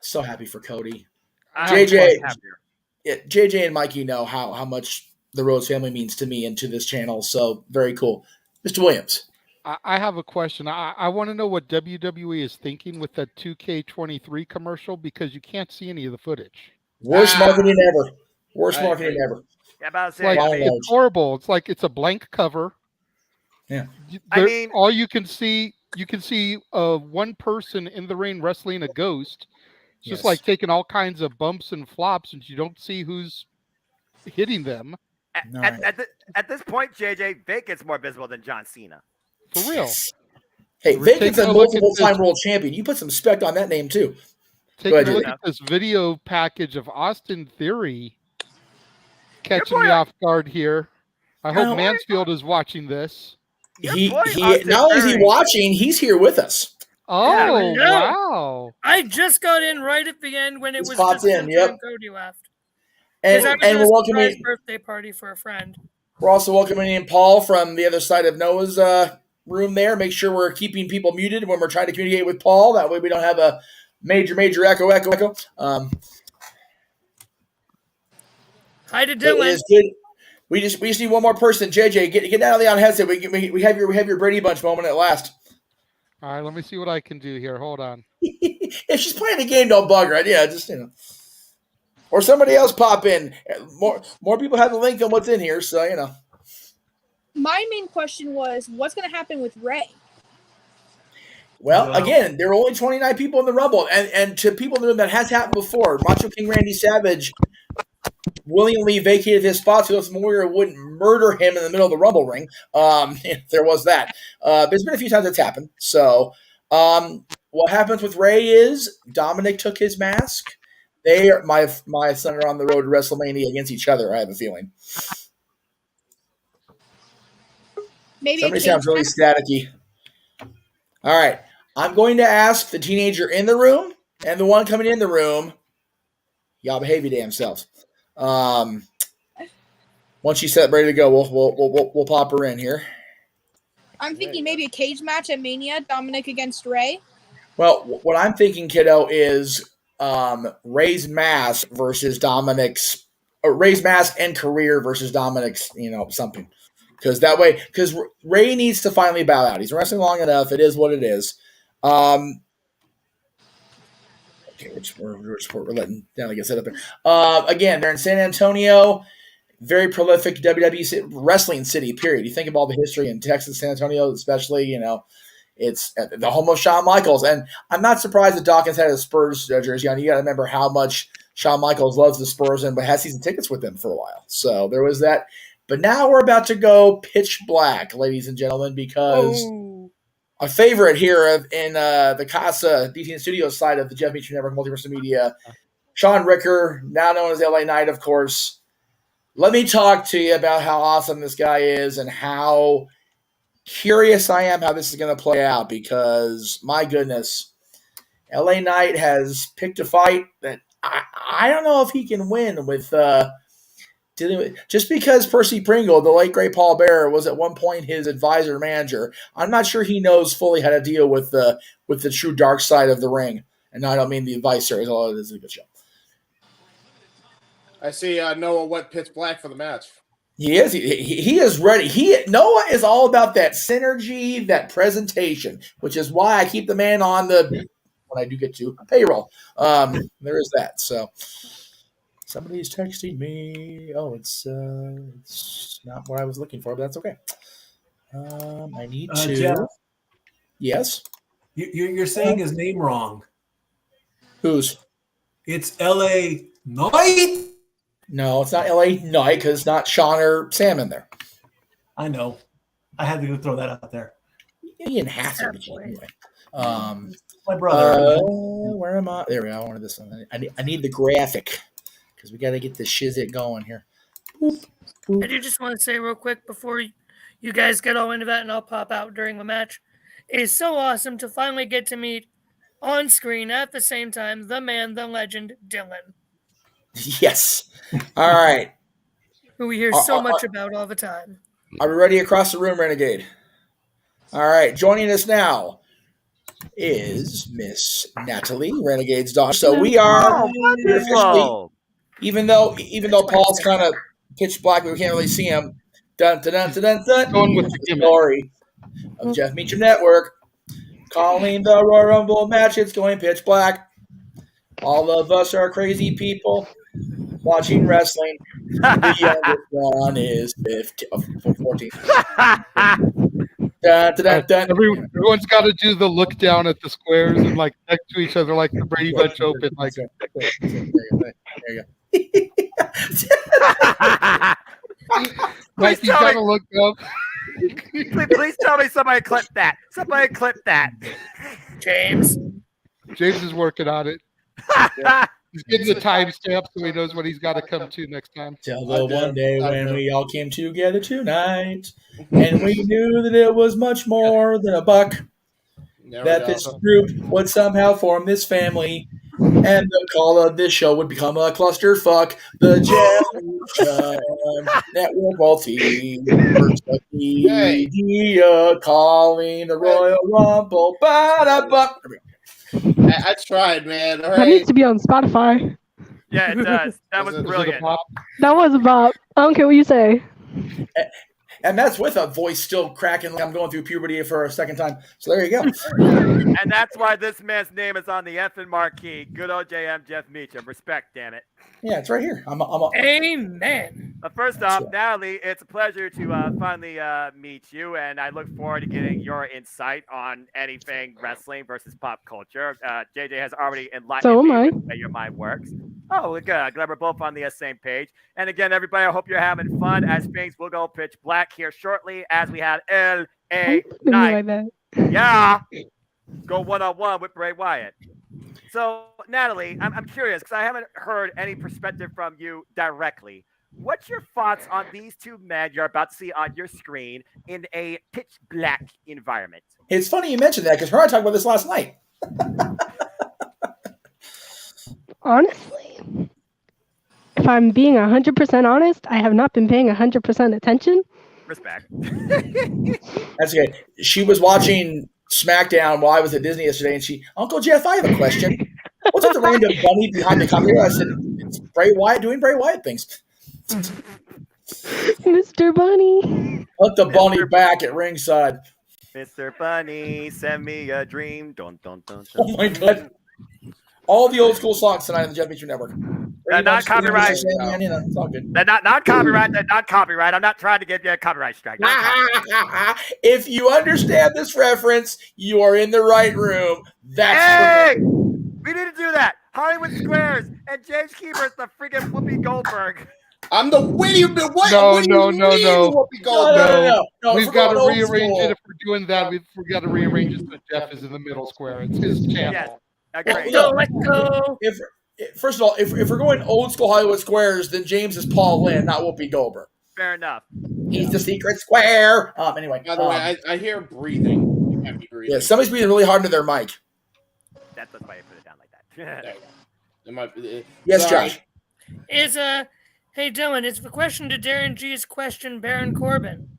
so happy for Cody. JJ and Mikey know how much the Rhodes family means to me and to this channel. So very cool, Mr. Williams. I have a question. I want to know what WWE is thinking with that 2K23 commercial, because you can't see any of the footage. Worst marketing ever. Worst marketing ever. Yeah, about to say, it's horrible. It's like it's a blank cover. Yeah. All you can see one person in the ring wrestling a ghost. It's just like taking all kinds of bumps and flops, and you don't see who's hitting them. At this point, JJ, Bacon's more visible than John Cena. For real. Hey, Bacon's a multiple-time world champion. You put some respect on that name, too. Take a look at this video package of Austin Theory catching me off guard here. I hope Mansfield is watching this. Not only is he watching, he's here with us. Oh, wow. I just got in right at the end when it was popped in. Yep. Cody left. And we're welcoming birthday party for a friend. We're also welcoming in Paul from the other side of Noah's room there. Make sure we're keeping people muted when we're trying to communicate with Paul. That way we don't have a major echo. Hi to Dylan. It is good. We just need one more person. JJ, get down on the headset. We have your Brady Bunch moment at last. All right, let me see what I can do here. Hold on. If she's playing the game, don't bug her. Yeah, just or somebody else pop in. More people have the link than what's in here, so My main question was, what's going to happen with Ray? Well, again, there were only 29 people in the Rumble, and to people in the room, that has happened before. Macho King Randy Savage willingly vacated his spot so Warrior wouldn't murder him in the middle of the Rumble ring. There was that. There's been a few times that's happened. So What happens with Ray is Dominic took his mask. They are my son are on the road to WrestleMania against each other. I have a feeling. Maybe Somebody sounds really staticky. All right, I'm going to ask the teenager in the room and the one coming in the room. Y'all behave your damn selves. Once she's set, ready to go, we'll pop her in here. I'm thinking maybe a cage match at Mania, Dominic against Ray. Well, what I'm thinking, kiddo, is Ray's mask versus Dominic's, Ray's mask and career versus Dominic's, something. Because that way, because Ray needs to finally bow out. He's wrestling long enough. It is what it is. Okay, we're letting Danny get set up there. Again, they're in San Antonio. Very prolific WWE wrestling city, period. You think of all the history in Texas, San Antonio, especially, it's the home of Shawn Michaels. And I'm not surprised that Dawkins had a Spurs jersey on. You got to remember how much Shawn Michaels loves the Spurs and has season tickets with them for a while. So there was that. But now we're about to go pitch black, ladies and gentlemen, because a favorite here in the Casa DTN Studios side of the Jeff Meacham Network Multiverse Media, Sean Ricker, now known as LA Knight, of course. Let me talk to you about how awesome this guy is and how curious I am how this is going to play out because, my goodness, LA Knight has picked a fight that I don't know if he can win with dealing with. Just because Percy Pringle, the late great Paul Bearer, was at one point his advisor manager, I'm not sure he knows fully how to deal with the true dark side of the ring. And I don't mean the advisor, although it is a good show. I see Noah went pitch black for the match. He is. He is ready. Noah is all about that synergy, that presentation, which is why I keep the man on the when I do get to payroll. There is that. So somebody's texting me. Oh, it's not what I was looking for, but that's okay. I need to. Jeff, yes. You're saying his name wrong. Whose? It's L.A. Knight. No, it's not LA Knight because it's not Sean or Sam in there. I know. I had to throw that out there. Ian Hassard. Anyway. My brother. Where am I? There we go. I wanted this one. I need the graphic because we got to get the shizit going here. Boop, boop. I do just want to say real quick before you guys get all into that and I'll pop out during the match. It is so awesome to finally get to meet on screen at the same time the man, the legend, Dylan. Yes. All right. Who we hear so much about all the time. Are we ready across the room, Renegade? All right. Joining us now is Miss Natalie, Renegade's daughter. So we are officially, even though Paul's kind of pitch black, we can't really see him. Dun dun dun dun dun. Going with the story of Jeff Meacham Network, calling the Royal Rumble match. It's going pitch black. All of us are crazy people watching wrestling. The youngest one is 14. Everyone's got to do the look down at the squares and like next to each other like the Brady Bunch Open. Like, there you go. Like you gotta look up. Please tell me somebody clipped that. Somebody clipped that. James is working on it. He's getting the timestamp so he knows what he's got to come to next time. Till the one day when we all came together tonight, and we knew that it was much more than a buck. That this group would somehow form this family, and the call of this show would become a clusterfuck. The Jeff Network Multiverse Media calling the Royal Rumble. Ba-da-ba. I tried, man. All right. That needs to be on Spotify. Yeah, it does. That was brilliant. That was a bop. I don't care what you say. And that's with a voice still cracking like I'm going through puberty for a second time. So there you go. And that's why this man's name is on the effing marquee. Good old JM Jeff Meacham. Respect, damn it. Yeah, it's right here. Amen. First off, Natalie, it's a pleasure to finally meet you, and I look forward to getting your insight on anything wrestling versus pop culture. JJ has already enlightened me with how your mind works. Oh, good. Glad we're both on the same page. And again, everybody, I hope you're having fun as things will go pitch black here shortly as we have L.A. Knight. Like that. Yeah. go one-on-one with Bray Wyatt. So, Natalie, I'm curious because I haven't heard any perspective from you directly. What's your thoughts on these two men you're about to see on your screen in a pitch black environment? It's funny you mentioned that because her and I talked about this last night. Honestly, if I'm being 100% honest, I have not been paying 100% attention. Respect. That's good. She was watching SmackDown while I was at Disney yesterday, and Uncle Jeff, I have a question. What's with the random bunny behind the computer? I said, it's Bray Wyatt doing Bray Wyatt things. Mr. Bunny. Put the bunny back at ringside. Mr. Bunny, send me a dream. Dun, dun, dun, dun. Oh my God. All the old school songs tonight on the Jeff Meacham Network. They're not copyright. It's all good. They're not copyright. They're not copyright. I'm not trying to get you a copyright strike. If you understand this reference, you are in the right room. Hey! We need to do that. Hollywood Squares and James Keeper's the freaking Whoopi Goldberg. I'm the Whoopi. What? No. Whoopi Goldberg? No. We've got to rearrange it. If we're doing that, we've got to rearrange it so Jeff is in the middle square. It's his channel. Yes. Let's go. First of all, if we're going old school Hollywood Squares, then James is Paul Lynn, not Whoopi Goldberg. Fair enough. He's the secret square. Anyway. By the way, I hear breathing. You can't be breathing. Yeah, somebody's breathing really hard into their mic. That's why I put it down like that. It might be, yes, Josh. Hey Dylan, it's the question to Darren G's question, Baron Corbin.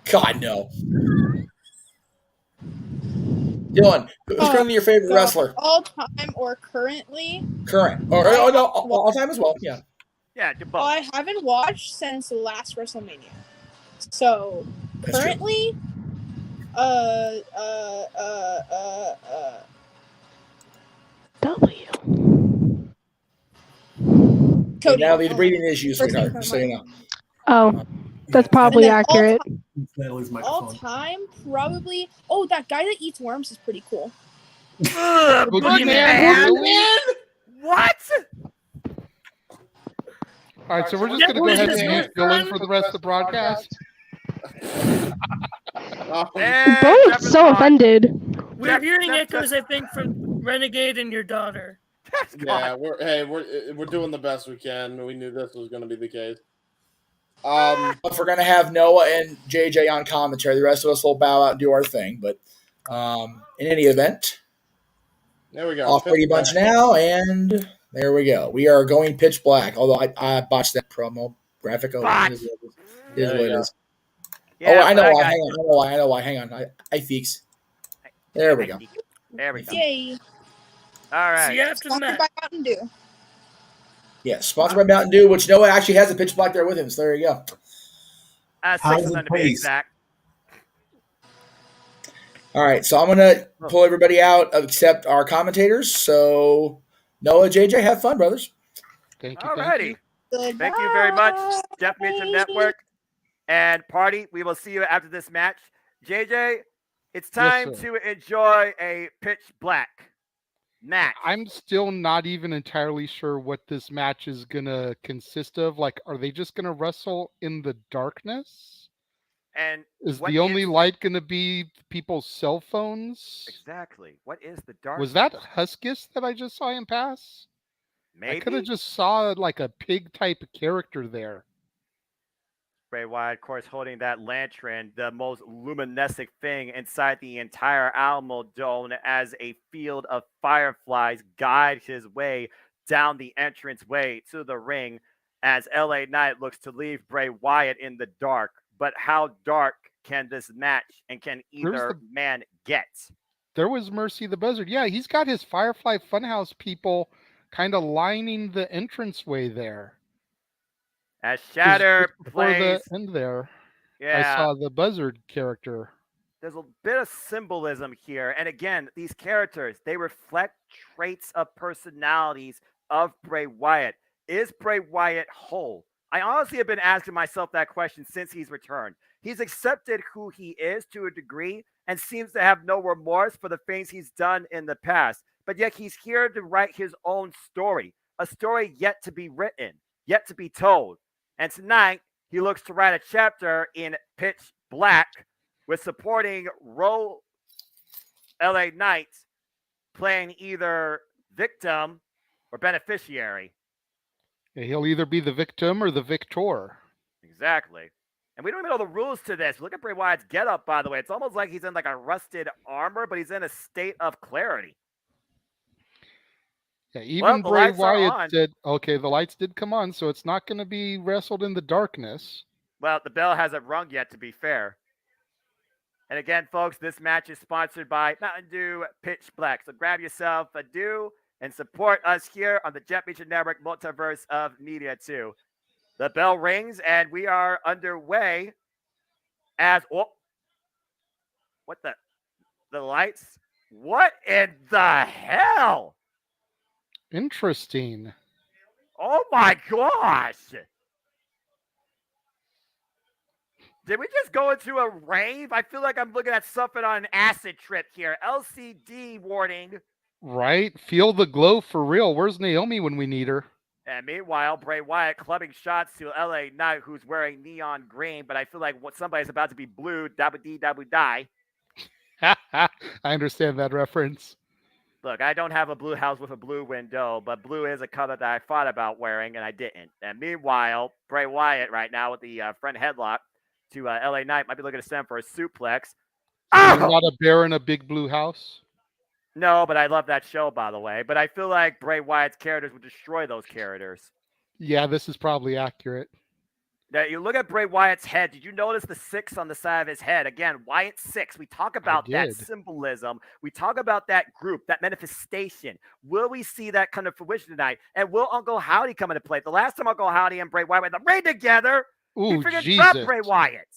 God, no. Dylan, who's currently your favorite wrestler? All time or currently? Current. All time as well. Yeah. Yeah. I haven't watched since the last WrestleMania. So currently, W. Cody. Now the breathing issues, sweetheart. Just so you know. Oh, that's probably accurate. All time, probably. Oh, that guy that eats worms is pretty cool. Boogeyman? What? All right, so we're just going to go ahead and use Dylan for the rest of the broadcast. Both so offended. We're hearing echoes, I think, from Renegade and your daughter. Yeah, we're doing the best we can. We knew this was going to be the case. If we're gonna have Noah and JJ on commentary, the rest of us will bow out and do our thing. But in any event, there we go. Off Brady Bunch now, and there we go. We are going pitch black. Although I botched that promo graphic. It is what it is. Yeah, I know why. I know why. Hang on. I feeks. There we go. There we go. Yay. All right. See you after the match. By Mountain Dew. Yeah, sponsored by Mountain Dew, which Noah actually has a pitch black there with him. So there you go. 600 to be exact. All right, so I'm going to pull everybody out except our commentators. So Noah, JJ, have fun, brothers. Thank you. All righty. Goodbye. Thank you very much, Jeff Meacham Network. And Party, we will see you after this match. JJ, it's time to enjoy a pitch black match. I'm still not even entirely sure what this match is going to consist of. Like, are they just going to wrestle in the darkness? And is the only light going to be people's cell phones? Exactly. What is the darkness? Was that Huskus that I just saw him pass? Maybe. I could have just saw like a pig type character there. Bray Wyatt, of course, holding that lantern, the most luminescent thing inside the entire Alamodome, as a field of fireflies guide his way down the entranceway to the ring as LA Knight looks to leave Bray Wyatt in the dark. But how dark can this match and can either man get? There was Mercy the Buzzard. Yeah, he's got his Firefly Funhouse people kind of lining the entranceway there. As Shatter plays the end there, yeah, I saw the Buzzard character. There's a bit of symbolism here. And again, these characters, they reflect traits of personalities of Bray Wyatt. Is Bray Wyatt whole? I honestly have been asking myself that question since he's returned. He's accepted who he is to a degree and seems to have no remorse for the things he's done in the past. But yet he's here to write his own story, a story yet to be written, yet to be told. And tonight, he looks to write a chapter in pitch black with supporting role LA Knight playing either victim or beneficiary. Yeah, he'll either be the victim or the victor. Exactly. And we don't even know the rules to this. Look at Bray Wyatt's getup, by the way. It's almost like he's in like a rusted armor, but he's in a state of clarity. Yeah, even the Bray lights are Wyatt on. said, okay, the lights did come on, so it's not going to be wrestled in the darkness. Well, the bell hasn't rung yet, to be fair. And again, folks, this match is sponsored by Mountain Dew Pitch Black. So grab yourself a Dew and support us here on the Jeff Meacham Network Multiverse of Media 2. The bell rings, and we are underway as... Oh, what the lights? What in the hell? Interesting. Oh, my gosh. Did we just go into a rave? I feel like I'm looking at something on an acid trip here. LCD warning. Right? Feel the glow for real. Where's Naomi when we need her? And meanwhile, Bray Wyatt clubbing shots to LA Knight, who's wearing neon green, but I feel like somebody's about to be blue. Dabba-dee-dabba-die. I understand that reference. Look, I don't have a blue house with a blue window, but blue is a color that I thought about wearing, and I didn't. And meanwhile, Bray Wyatt right now with the front headlock to LA Knight might be looking to send for a suplex. You're not a bear in a big blue house? No, but I love that show, by the way. But I feel like Bray Wyatt's characters would destroy those characters. Yeah, this is probably accurate. Now, you look at Bray Wyatt's head. Did you notice the 6 on the side of his head? Again, Wyatt 6. We talk about that symbolism. We talk about that group, that manifestation. Will we see that come to fruition tonight? And will Uncle Howdy come into play? The last time Uncle Howdy and Bray Wyatt went the ring together, he freaking dropped Bray Wyatt.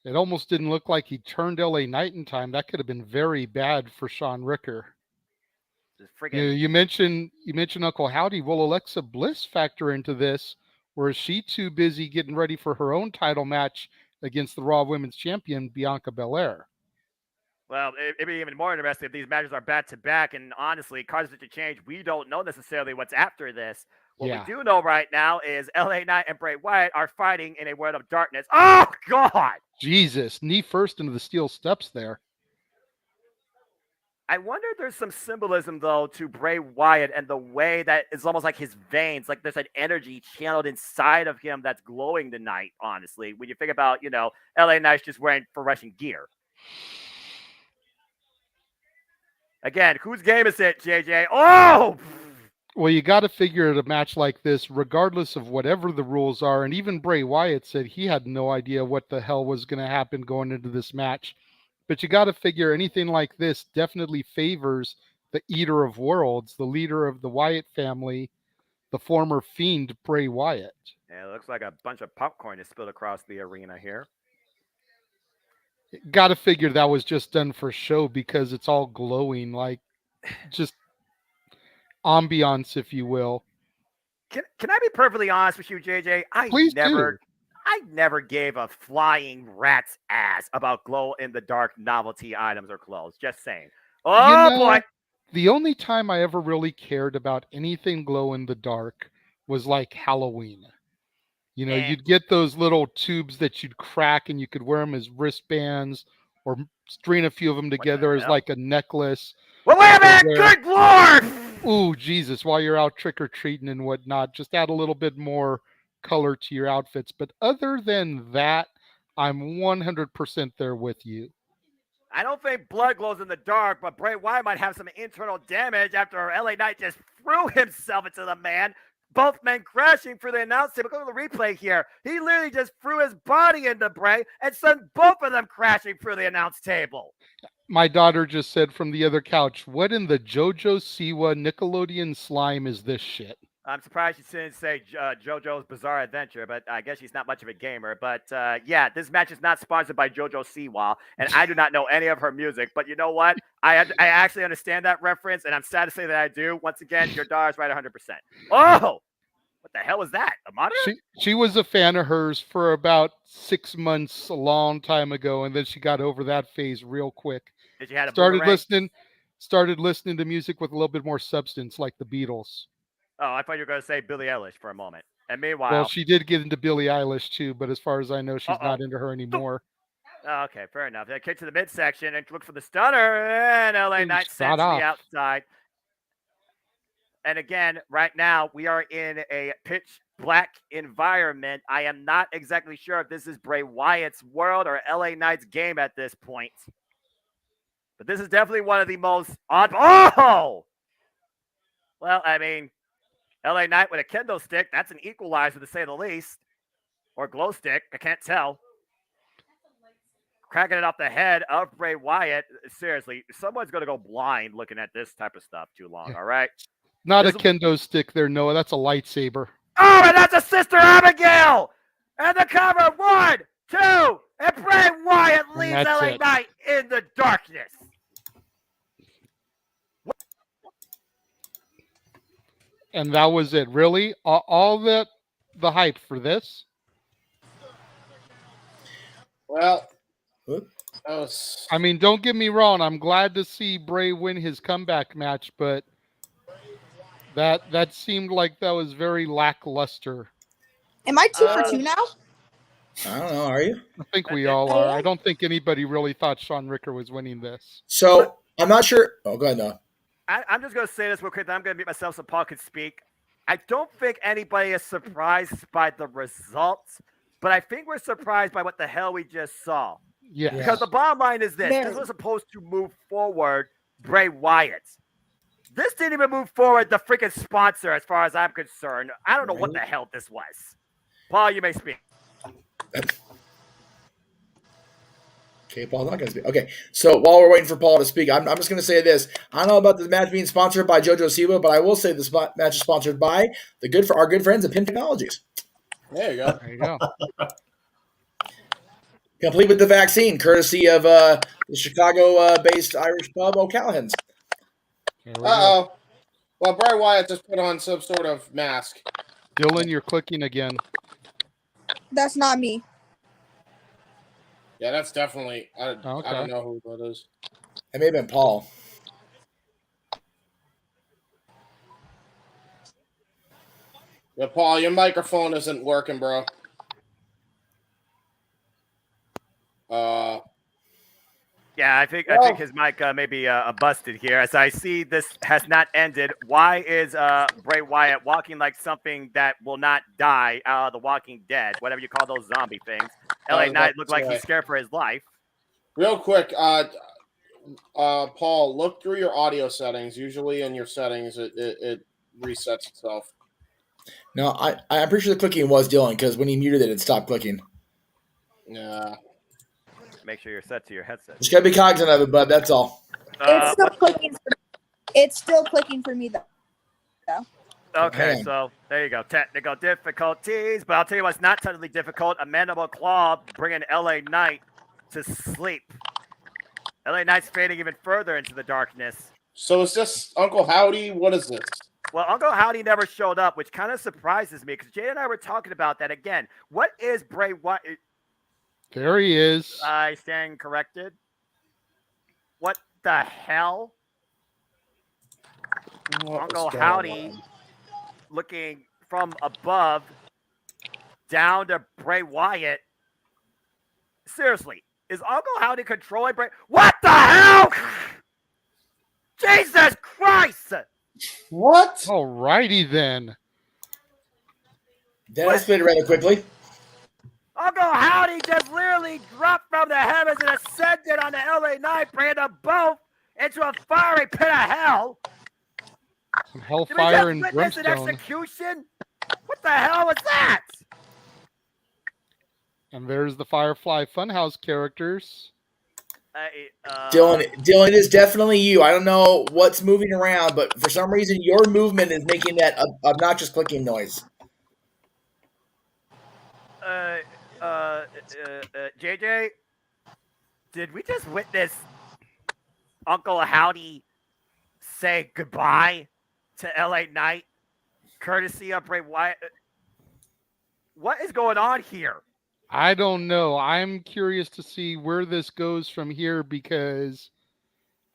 It almost didn't look like he turned LA Knight in time. That could have been very bad for Sean Ricker. You mentioned Uncle Howdy. Will Alexa Bliss factor into this, or is she too busy getting ready for her own title match against the Raw Women's Champion Bianca Belair? Well, it'd be even more interesting if these matches are back-to-back, and honestly, cards to change. We don't know necessarily what's after this. What we do know right now is LA Knight and Bray Wyatt are fighting in a world of darkness. Oh, God! Jesus, knee first into the steel steps there. I wonder if there's some symbolism, though, to Bray Wyatt and the way that it's almost like his veins, like there's an energy channeled inside of him that's glowing tonight, honestly. When you think about, LA Knight's just wearing fluorescent gear. Again, whose game is it, JJ? Oh! Well, you got to figure at a match like this, regardless of whatever the rules are, and even Bray Wyatt said he had no idea what the hell was going to happen going into this match. But you got to figure anything like this definitely favors the Eater of Worlds, the leader of the Wyatt family, the former Fiend Bray Wyatt. Yeah, it looks like a bunch of popcorn is spilled across the arena here. Got to figure that was just done for show because it's all glowing, like just ambiance, if you will. Can I be perfectly honest with you, JJ? I never gave a flying rat's ass about glow-in-the-dark novelty items or clothes. Just saying. Oh, boy. The only time I ever really cared about anything glow-in-the-dark was like Halloween. You'd get those little tubes that you'd crack and you could wear them as wristbands or string a few of them together as like a necklace. Well, wait a minute! Good Lord! Ooh, Jesus, while you're out trick-or-treating and whatnot, just add a little bit more color to your outfits. But other than that, I'm 100% there with you. I don't think blood glows in the dark, but Bray Wyatt might have some internal damage after LA Knight just threw himself into the man. Both men crashing for the announce table. Go to the replay here. He literally just threw his body into Bray and sent both of them crashing through the announce table. My daughter just said from the other couch, what in the JoJo Siwa Nickelodeon slime is this shit? I'm surprised she didn't say JoJo's Bizarre Adventure, but I guess she's not much of a gamer. But yeah, this match is not sponsored by JoJo Siwa, and I do not know any of her music. But you know what? I actually understand that reference, and I'm sad to say that I do. Once again, your daughter's right 100%. Oh! What the hell was that? A monitor? She was a fan of hers for about 6 months, a long time ago, and then she got over that phase real quick. Did you have started listening to music with a little bit more substance, like the Beatles. Oh, I thought you were going to say Billie Eilish for a moment. And meanwhile... Well, she did get into Billie Eilish, too, but as far as I know, she's not into her anymore. Oh, okay, fair enough. They kick to the midsection and look for the stunner, and LA Knight sends to the outside. And again, right now, we are in a pitch black environment. I am not exactly sure if this is Bray Wyatt's world or LA Knight's game at this point. But this is definitely one of the most odd. Oh! Well, I mean, LA Knight with a kendo stick, that's an equalizer to say the least. Or glow stick, I can't tell. Cracking it off the head of Bray Wyatt. Seriously, someone's going to go blind looking at this type of stuff too long, all right? Not a kendo stick there, Noah. That's a lightsaber. Oh, and that's a Sister Abigail! And the cover, 1, 2, and Bray Wyatt leaves LA Knight in the darkness. And that was it. Really? All the hype for this? Well, I mean, don't get me wrong. I'm glad to see Bray win his comeback match, but that seemed like that was very lackluster. Am I 2 for 2 now? I don't know. Are you? I think we all are. I don't think anybody really thought Shawn Ricker was winning this. So I'm not sure. Oh, go ahead, Noah. I'm just going to say this real quick. Then I'm going to mute myself so Paul can speak. I don't think anybody is surprised by the results, but I think we're surprised by what the hell we just saw. Yeah. Because the bottom line is this. This was supposed to move forward Bray Wyatt. This didn't even move forward the freaking sponsor as far as I'm concerned. I don't know what the hell this was. Paul, you may speak. Okay, Paul's not going to speak. Okay, so while we're waiting for Paul to speak, I'm just going to say this. I don't know about this match being sponsored by JoJo Siwa, but I will say this match is sponsored by our good friends at Pin Technologies. There you go. There you go. Complete with the vaccine, courtesy of the Chicago-based Irish pub O'Callaghan's. Uh-oh. Well, Bray Wyatt just put on some sort of mask. Dylan, you're clicking again. That's not me. Yeah, that's definitely. I don't know who that is. It may have been Paul. Yeah, Paul, your microphone isn't working, bro. Yeah, I think his mic may be busted here. As I see, this has not ended. Why is Bray Wyatt walking like something that will not die out of The Walking Dead, whatever you call those zombie things? LA Knight looked like he's scared for his life. Real quick, Paul, look through your audio settings. Usually in your settings, it resets itself. No, I'm pretty sure the clicking was Dylan because when he muted it stopped clicking. Yeah. Make sure you're set to your headset. Just gotta be cognizant of it, bud. That's all. It's still clicking. It's still clicking for me though. Okay, so there you go. Technical difficulties, but I'll tell you what's not technically difficult. A mandible claw bringing LA Knight to sleep. LA Knight's fading even further into the darkness. So is this Uncle Howdy? What is this? Well, Uncle Howdy never showed up, which kind of surprises me because Jay and I were talking about that again. What is Bray Wyatt? There he is. I stand corrected. What the hell? Uncle Howdy looking from above down to Bray Wyatt. Seriously, is Uncle Howdy controlling Bray? What the hell? Jesus Christ! What? Alrighty then. That escalated rather quickly. Uncle Howdy just literally dropped from the heavens and ascended on the LA Knight, bringing them both into a fiery pit of hell. Some hellfire and an brimstone. Execution? What the hell was that? And there's the Firefly Funhouse characters. Dylan, it is definitely you. I don't know what's moving around, but for some reason, your movement is making that obnoxious clicking noise. JJ, did we just witness Uncle Howdy say goodbye to LA Knight, courtesy of Bray Wyatt? What is going on here? I don't know. I'm curious to see where this goes from here because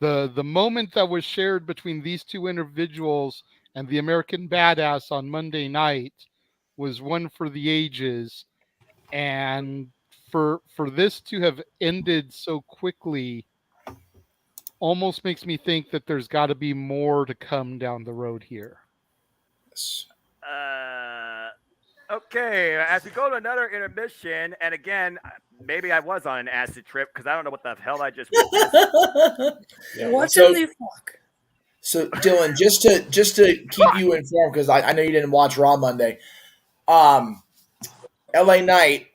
the moment that was shared between these two individuals and the American Badass on Monday night was one for the ages. And for this to have ended so quickly almost makes me think that there's got to be more to come down the road here. Okay, as we go to another intermission, and again, maybe I was on an acid trip because I don't know what the hell I just witnessed. What in the fuck? So Dylan, just to keep you informed, because I know you didn't watch Raw Monday. LA Knight,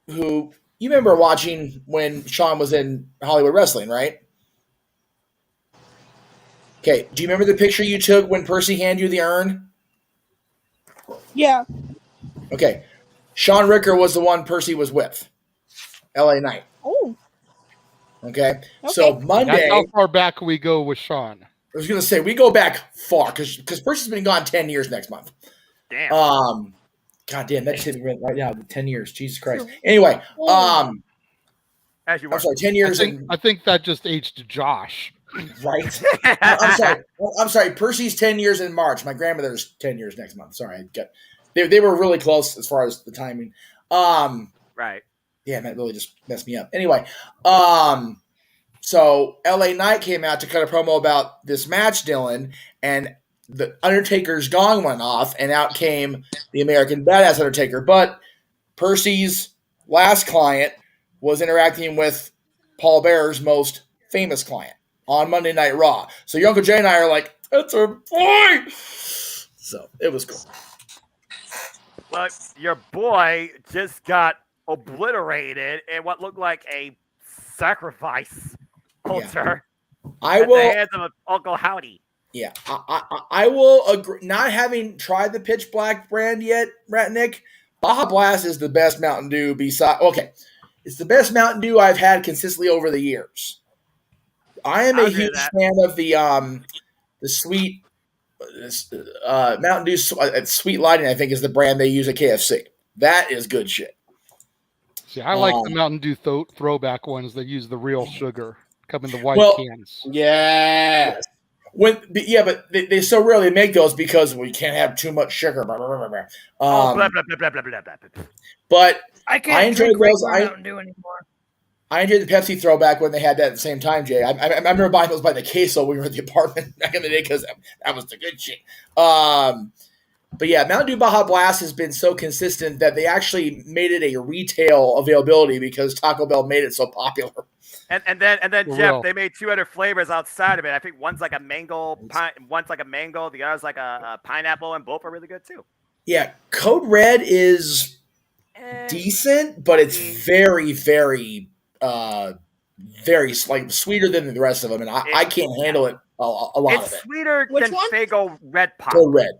who you remember watching when Sean was in Hollywood Wrestling, right? Okay, do you remember the picture you took when Percy handed you the urn? Yeah. Okay, Sean Ricker was the one Percy was with. LA Knight. Oh. Okay. So Monday. That's how far back we go with Sean. I was going to say we go back far because Percy's been gone 10 years next month. Damn. God damn, that's hitting right now. 10 years. Jesus Christ. Anyway, as you were. I'm sorry, 10 years. I think that just aged Josh. Right. I'm sorry. Percy's 10 years in March. My grandmother's 10 years next month. Sorry. They were really close as far as the timing. Right. Yeah, that really just messed me up. Anyway, so LA Knight came out to cut a promo about this match, Dylan, and the Undertaker's gong went off, and out came the American Badass Undertaker. But Percy's last client was interacting with Paul Bearer's most famous client on Monday Night Raw. So your Uncle Jay and I are like, that's our boy. So it was cool. But your boy just got obliterated in what looked like a sacrifice altar at the hands of Uncle Howdy. Yeah, I will agree. Not having tried the Pitch Black brand yet, Ratnick, Baja Blast is the best Mountain Dew. It's the best Mountain Dew I've had consistently over the years. I am a huge fan of the sweet Mountain Dew Sweet Lighting. I think is the brand they use at KFC. That is good shit. See, I like the Mountain Dew throwback ones that use the real sugar, come in the white cans. Yeah. But they so rarely make those because we can't have too much sugar. Blah, blah, blah, blah. Blah, blah, blah, blah, blah, blah, blah. But I can't drink Mountain Dew anymore. I enjoyed the Pepsi throwback when they had that at the same time, Jay. I remember buying those by the queso when we were at the apartment back in the day because that was the good shit. But yeah, Mountain Dew Baja Blast has been so consistent that they actually made it a retail availability because Taco Bell made it so popular. And then Jeff, they made 2 other flavors outside of it. I think one's like a mango, one's like a mango, the other's like a pineapple, and both are really good too. Yeah, Code Red is decent, but it's very, very, very like sweeter than the rest of them, and I can't handle it a lot of it. It's sweeter than Faygo Red Pop. Code Red.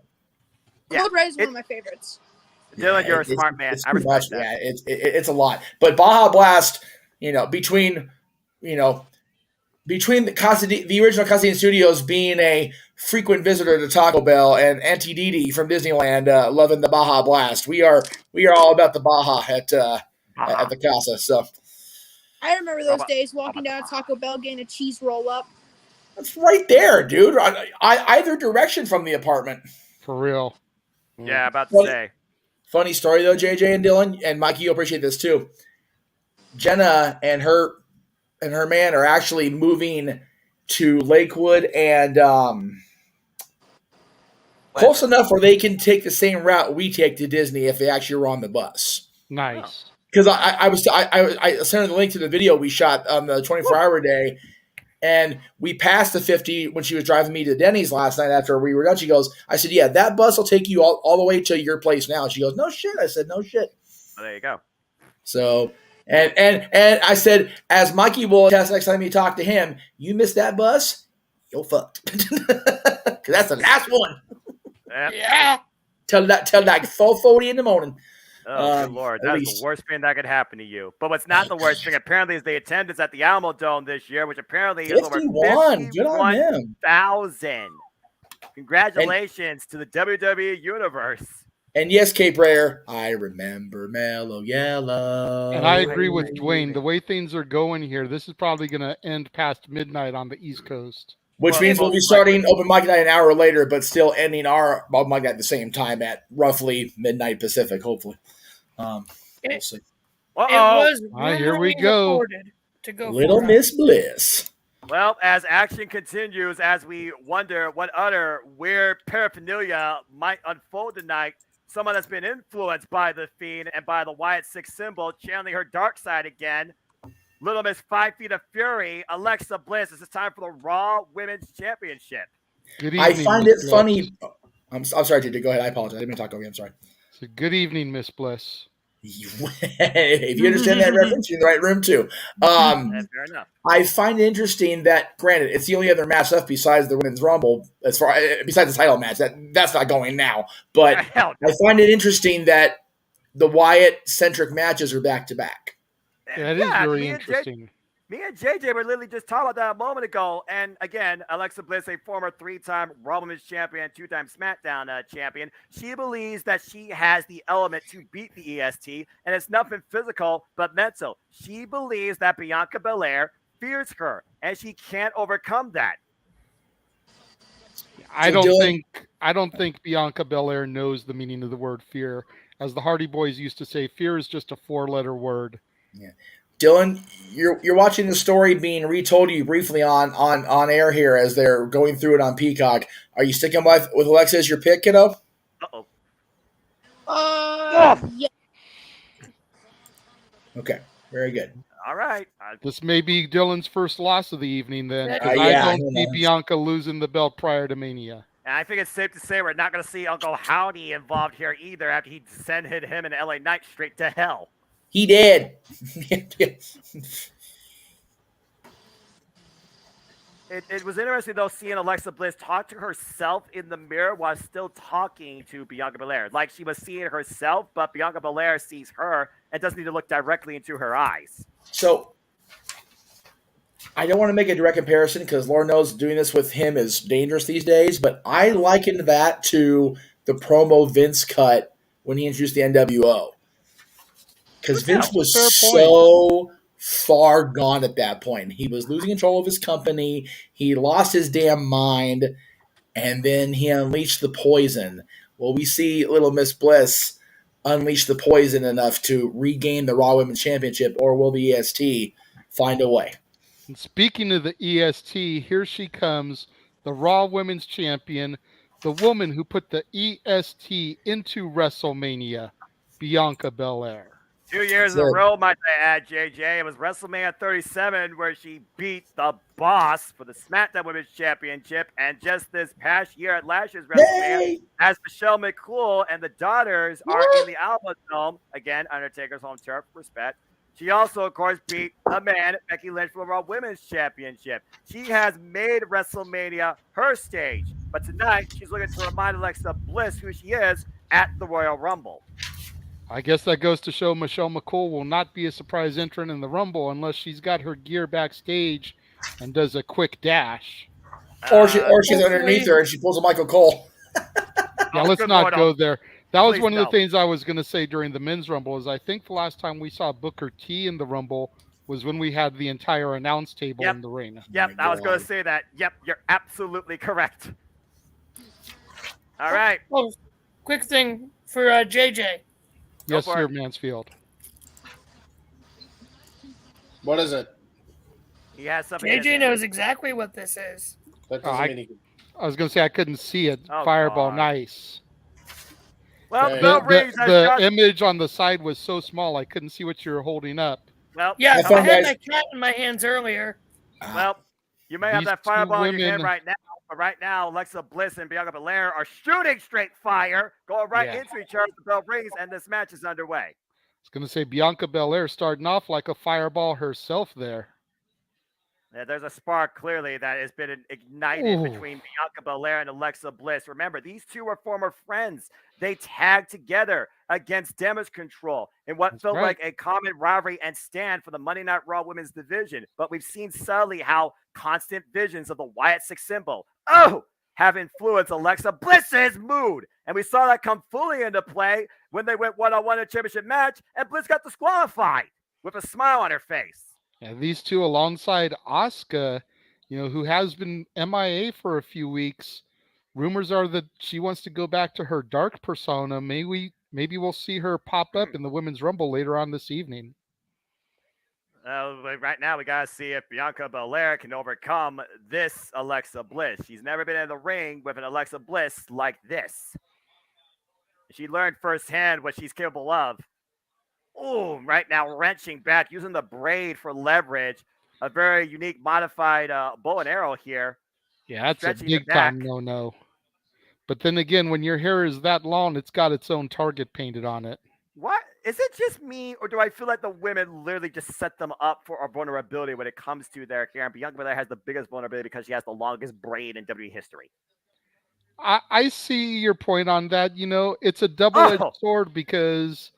Yeah. Cold Red is one of my favorites. Dylan, you're a smart man. I respect that. Yeah, it's a lot. But Baja Blast, between the original Casino Studios being a frequent visitor to Taco Bell and Auntie Didi from Disneyland loving the Baja Blast, we are all about the Baja at the Casa. So I remember those days walking down to Taco Bell getting a cheese roll up. That's right there, dude. Either direction from the apartment. For real. Yeah, about to say. Funny story though, JJ and Dylan, and Mikey, you'll appreciate this too. Jenna and her man are actually moving to Lakewood and close enough where they can take the same route we take to Disney if they actually were on the bus. Nice. Because I sent her the link to the video we shot on the 24-hour day, and we passed the 50 when she was driving me to Denny's last night after we were done. She goes, I said, yeah, that bus will take you all the way to your place now. And she goes, no shit. I said, no shit. Well, there you go. So, and I said, as Mikey will attest next time you talk to him, you missed that bus, you're fucked. Because that's the last one. Yeah. Till like 4:40 in the morning. Oh, good Lord. That's the worst thing that could happen to you. But what's not the worst thing, apparently, is the attendance at the Alamodome this year, which apparently is over 51,000. Congratulations to the WWE Universe. And yes, Cape Rare, I remember Mellow Yellow. And I agree with Dwayne. The way things are going here, this is probably going to end past midnight on the East Coast. Which means we'll be starting open mic night an hour later, but still ending our open mic night at the same time at roughly midnight Pacific, hopefully. We'll see. was here we go. reported to go Little Miss Bliss. Well, as action continues, as we wonder what other weird paraphernalia might unfold tonight, someone that's been influenced by the Fiend and by the Wyatt Six symbol, channeling her dark side again. Little Miss 5 Feet of Fury, Alexa Bliss. This is time for the Raw Women's Championship. Good evening, I find Miss it funny. I'm sorry, JJ. Go ahead. I apologize. I didn't mean to talk over you. I'm sorry. So good evening, Miss Bliss. If you understand that reference, you're in the right room too. Fair enough. I find it interesting that, granted, it's the only other match left besides the Women's Rumble, besides the title match. That's not going now. But I find it interesting that the Wyatt-centric matches are back to back. Yeah, it is very interesting. Me and JJ were literally just talking about that a moment ago. And again, Alexa Bliss, a former 3-time Raw Women's Champion, 2-time SmackDown champion, she believes that she has the element to beat the EST, and it's nothing physical but mental. She believes that Bianca Belair fears her, and she can't overcome that. I don't think Bianca Belair knows the meaning of the word fear. As the Hardy Boys used to say, fear is just a 4-letter word. Yeah. Dylan, you're watching the story being retold to you briefly on air here as they're going through it on Peacock. Are you sticking with Alexa as your pick, kiddo? Yeah. Okay, very good. All right. This may be Dylan's first loss of the evening then, because yeah, I don't see Bianca losing the belt prior to Mania. And I think it's safe to say we're not going to see Uncle Howdy involved here either after he sent him and LA Knight straight to hell. He did. It was interesting, though, seeing Alexa Bliss talk to herself in the mirror while still talking to Bianca Belair. Like she was seeing herself, but Bianca Belair sees her and doesn't need to look directly into her eyes. So, I don't want to make a direct comparison because Lord knows doing this with him is dangerous these days, but I likened that to the promo Vince cut when he introduced the NWO. Because Vince was so far gone at that point. He was losing control of his company. He lost his damn mind. And then he unleashed the poison. Will we see Little Miss Bliss unleash the poison enough to regain the Raw Women's Championship, or will the EST find a way? And speaking of the EST, here she comes, the Raw Women's Champion, the woman who put the EST into WrestleMania, Bianca Belair. 2 years in a row, might I add, JJ. It was WrestleMania 37 where she beat the Boss for the SmackDown Women's Championship. And just this past year at last year's WrestleMania, as Michelle McCool and the daughters are in the Alamodome, again, Undertaker's home turf, respect. She also, of course, beat the man, Becky Lynch, for the Raw Women's Championship. She has made WrestleMania her stage. But tonight, she's looking to remind Alexa Bliss who she is at the Royal Rumble. I guess that goes to show Michelle McCool will not be a surprise entrant in the Rumble unless she's got her gear backstage and does a quick dash. Or she's underneath her and she pulls a Michael Cole. Yeah, let's not go there. That was one of the things I was going to say during the men's Rumble is I think the last time we saw Booker T in the Rumble was when we had the entire announce table in the ring. Yep, I was going to say that. Yep, you're absolutely correct. All right. Oh, quick thing for JJ. Yes, sir, Mansfield. What is it? He has something. JJ knows exactly what this is. That doesn't mean I was going to say I couldn't see it. Oh, Fireball, God. Nice. Well, the image on the side was so small I couldn't see what you were holding up. Well, yeah, I had my cat in my hands earlier. Well, you may have that fireball in your hand right now, but right now, Alexa Bliss and Bianca Belair are shooting straight fire, going right into each other. The bell rings, and this match is underway. I was going to say Bianca Belair starting off like a fireball herself there. Yeah, there's a spark clearly that has been ignited between Bianca Belair and Alexa Bliss. Remember, these two were former friends. They tagged together against Damage Control in what felt like a common rivalry and stand for the Monday Night Raw Women's Division. But we've seen subtly how constant visions of the Wyatt Six symbol have influenced Alexa Bliss's mood. And we saw that come fully into play when they went one-on-one in a championship match, and Bliss got disqualified with a smile on her face. Yeah, these two alongside Asuka, who has been MIA for a few weeks. Rumors are that she wants to go back to her dark persona. Maybe we'll see her pop up in the Women's Rumble later on this evening. Right now, we got to see if Bianca Belair can overcome this Alexa Bliss. She's never been in the ring with an Alexa Bliss like this. She learned firsthand what she's capable of. Oh, right now, wrenching back, using the braid for leverage. A very unique modified bow and arrow here. Yeah, that's a big time no. But then again, when your hair is that long, it's got its own target painted on it. What? Is it just me, or do I feel like the women literally just set them up for a vulnerability when it comes to their hair? And Bianca Belair has the biggest vulnerability because she has the longest braid in WWE history. I see your point on that. It's a double-edged sword because,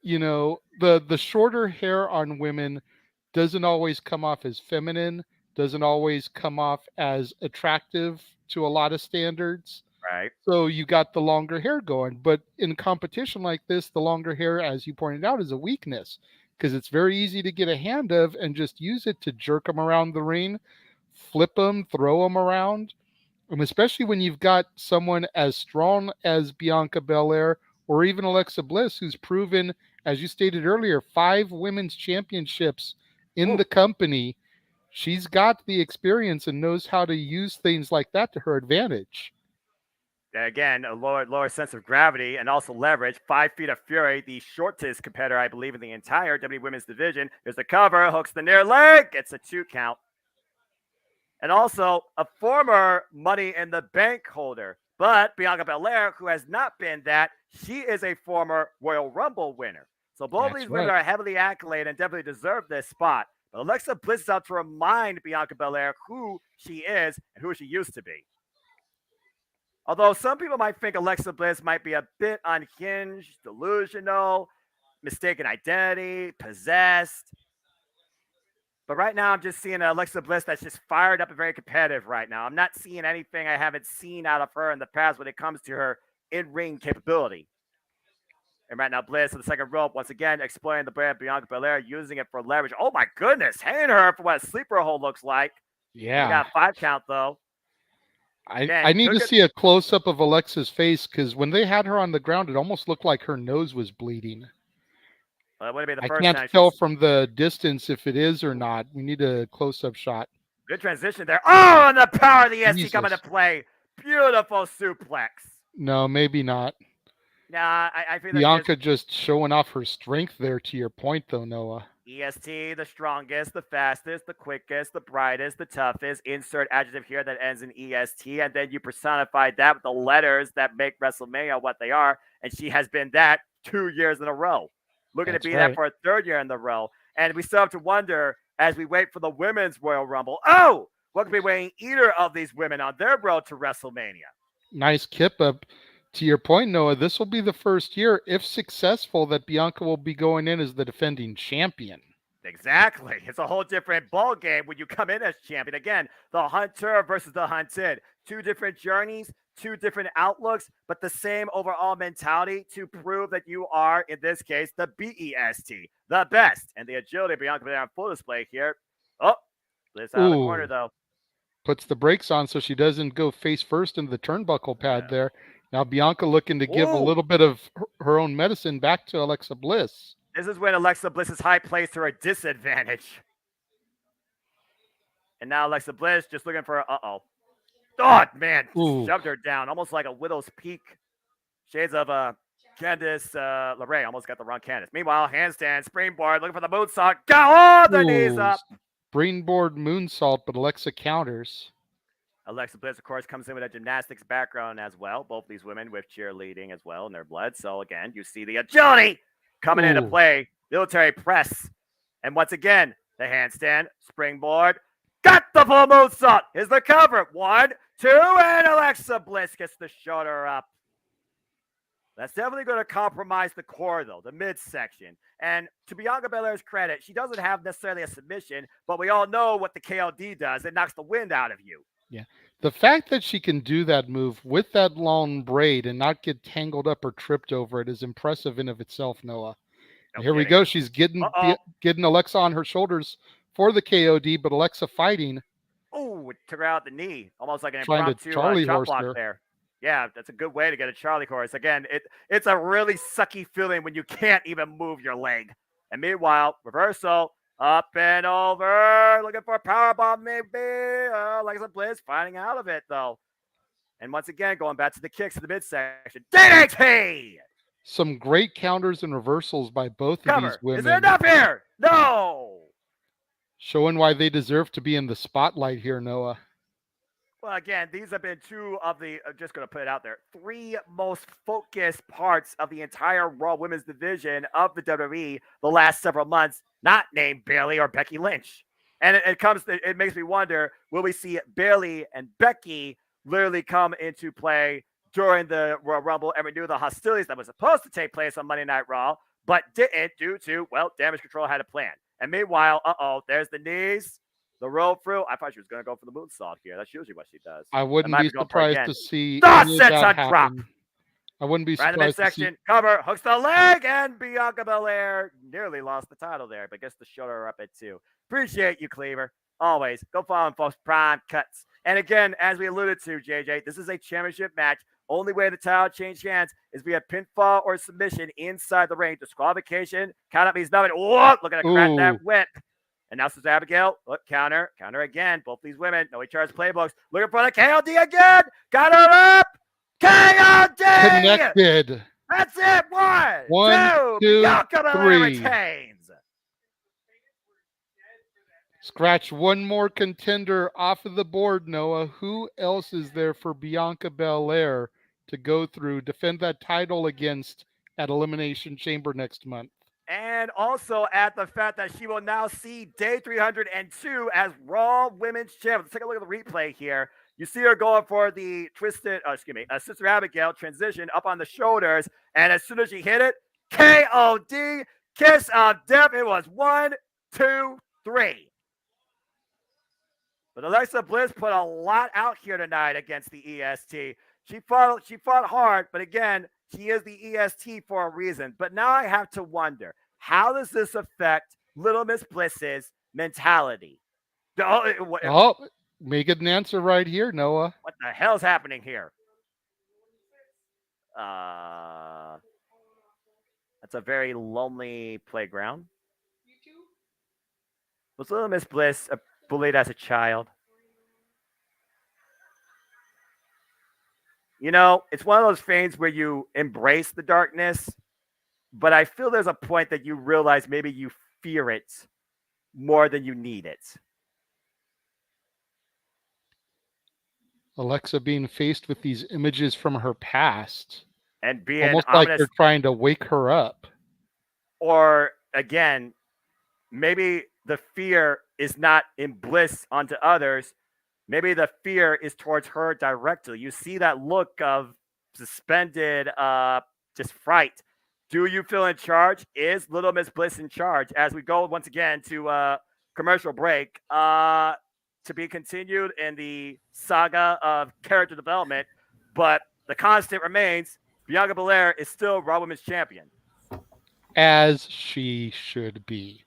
the shorter hair on women doesn't always come off as feminine, doesn't always come off as attractive to a lot of standards. Right. So you got the longer hair going. But in competition like this, the longer hair, as you pointed out, is a weakness because it's very easy to get a hand of and just use it to jerk them around the ring, flip them, throw them around. And especially when you've got someone as strong as Bianca Belair or even Alexa Bliss, who's proven, as you stated earlier, 5 women's championships in the company. She's got the experience and knows how to use things like that to her advantage. Again, a lower sense of gravity and also leverage. 5 feet of fury, the shortest competitor, I believe, in the entire WWE Women's Division. There's the cover, hooks the near leg, gets a 2 count. And also a former Money in the Bank holder. But Bianca Belair, who has not been that, she is a former Royal Rumble winner. So both of these women are heavily accoladed and definitely deserve this spot. But Alexa Bliss is out to remind Bianca Belair who she is and who she used to be. Although some people might think Alexa Bliss might be a bit unhinged, delusional, mistaken identity, possessed. But right now, I'm just seeing Alexa Bliss that's just fired up and very competitive right now. I'm not seeing anything I haven't seen out of her in the past when it comes to her in-ring capability. And right now, Bliss on the second rope, once again, exploring the brand Bianca Belair, using it for leverage. Oh, my goodness. Hanging her for what a sleeper hold looks like. Yeah. We got a 5 count, though. I need to see a close-up of Alexa's face because when they had her on the ground, it almost looked like her nose was bleeding. Well, it would be the I first can't time tell from the distance if it is or not. We need a close-up shot. Good transition there. Oh, and the power of the SC coming to play. Beautiful suplex. No, maybe not. Nah, I feel Bianca just showing off her strength there, to your point, though, Noah. EST, the strongest, the fastest, the quickest, the brightest, the toughest. Insert adjective here that ends in EST, and then you personified that with the letters that make WrestleMania what they are, and she has been that 2 years in a row. Looking to be that for a 3rd year in the row. And we still have to wonder, as we wait for the Women's Royal Rumble, what could be weighing either of these women on their road to WrestleMania? Nice kip up. To your point, Noah, this will be the first year, if successful, that Bianca will be going in as the defending champion. Exactly. It's a whole different ball game when you come in as champion. Again, the hunter versus the hunted. 2 different journeys, 2 different outlooks, but the same overall mentality to prove that you are, in this case, the BEST, the best. And the agility of Bianca Belair on full display here. Oh, Bliss out of the corner, though. Puts the brakes on so she doesn't go face first into the turnbuckle pad there. Now Bianca looking to give a little bit of her own medicine back to Alexa Bliss. This is when Alexa Bliss's high plays to her disadvantage. And now Alexa Bliss just looking for oh, man. Shoved her down. Almost like a widow's peak. Shades of Candice LeRae. Almost got the wrong Candice. Meanwhile, handstand, springboard, looking for the moonsault. Got the knees up. Springboard moonsault, but Alexa counters. Alexa Bliss, of course, comes in with a gymnastics background as well. Both these women with cheerleading as well in their blood. So, again, you see the agility coming into play. Military press. And once again, the handstand, springboard. Got the full moonsault. Here's the cover. 1, 2, and Alexa Bliss gets the shoulder up. That's definitely going to compromise the core, though, the midsection. And to Bianca Belair's credit, she doesn't have necessarily a submission, but we all know what the KLD does. It knocks the wind out of you. Yeah. The fact that she can do that move with that long braid and not get tangled up or tripped over it is impressive in of itself, Noah. Here we go. She's getting Alexa on her shoulders for the KOD, but Alexa fighting. Oh, it took her out the knee. Almost like an trying impromptu to Charlie chop horse block there. Yeah, that's a good way to get a Charlie horse. Again, it's a really sucky feeling when you can't even move your leg. And meanwhile, reversal, up and over, looking for a powerbomb maybe. Alexa Bliss finding out of it, though. And once again, going back to the kicks in the midsection. DDT! Some great counters and reversals by both of these women. Is there enough here? No! Showing why they deserve to be in the spotlight here, Noah. Well, again, these have been two of the, I'm just going to put it out there, three most focused parts of the entire Raw Women's division of the WWE the last several months, not named Bayley or Becky Lynch. And it makes me wonder, will we see Bayley and Becky literally come into play during the Royal Rumble and renew the hostilities that was supposed to take place on Monday Night Raw, but didn't due to, well, Damage Control had a plan. And meanwhile, there's the knees. The roll through. I thought she was going to go for the moonsault here. That's usually what she does. I wouldn't be surprised to see the sets on drop. I wouldn't be surprised. Right in the midsection, cover, hooks the leg, and Bianca Belair nearly lost the title there, but gets the shoulder up at 2. Appreciate you, Cleaver. Always. Go follow him, folks. Prime Cuts. And again, as we alluded to, JJ, this is a championship match. Only way the title change hands is via pinfall or submission inside the ring. Disqualification. Count up means nothing. Whoa, look at crack that whip. And now says Abigail. Look, counter again. Both these women, no HR's playbooks. Looking for the KOD again. Got her up. KOD. Connected. That's it. One, two, Bianca three. Retains. Scratch one more contender off of the board, Noah. Who else is there for Bianca Belair to go through, defend that title against at Elimination Chamber next month? And also at the fact that she will now see day 302 as Raw Women's Champion. Let's take a look at the replay here. You see her going for the Sister Abigail transition up on the shoulders. And as soon as she hit it, KOD, kiss of death. It was 1, 2, 3. But Alexa Bliss put a lot out here tonight against the EST. She fought hard, but again, she is the EST for a reason. But now I have to wonder, how does this affect Little Miss Bliss's mentality? Make it an answer right here, Noah. What the hell's happening here? That's a very lonely playground. Was Little Miss Bliss bullied as a child? You know, it's one of those things where you embrace the darkness, but I feel there's a point that you realize maybe you fear it more than you need it. Alexa being faced with these images from her past. And being almost like they're trying to wake her up. Or, again, maybe the fear is not in Bliss onto others. Maybe the fear is towards her directly. You see that look of suspended just fright. Do you feel in charge? Is Little Miss Bliss in charge? As we go once again to commercial break, to be continued in the saga of character development, but the constant remains, Bianca Belair is still Raw Women's Champion. As she should be.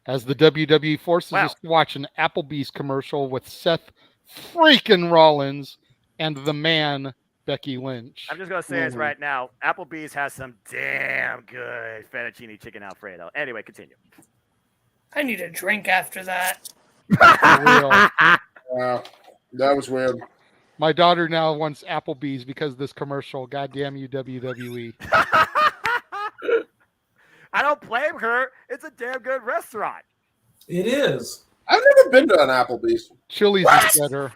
As the WWE forces us to watch an Applebee's commercial with Seth freaking Rollins and the man Becky Lynch. I'm just going to say this right now. Applebee's has some damn good fettuccine chicken Alfredo. Anyway, continue. I need a drink after that. Wow, that was weird. My daughter now wants Applebee's because of this commercial. Goddamn you, WWE. I don't blame her. It's a damn good restaurant. It is. I've never been to an Applebee's. Chili's is better.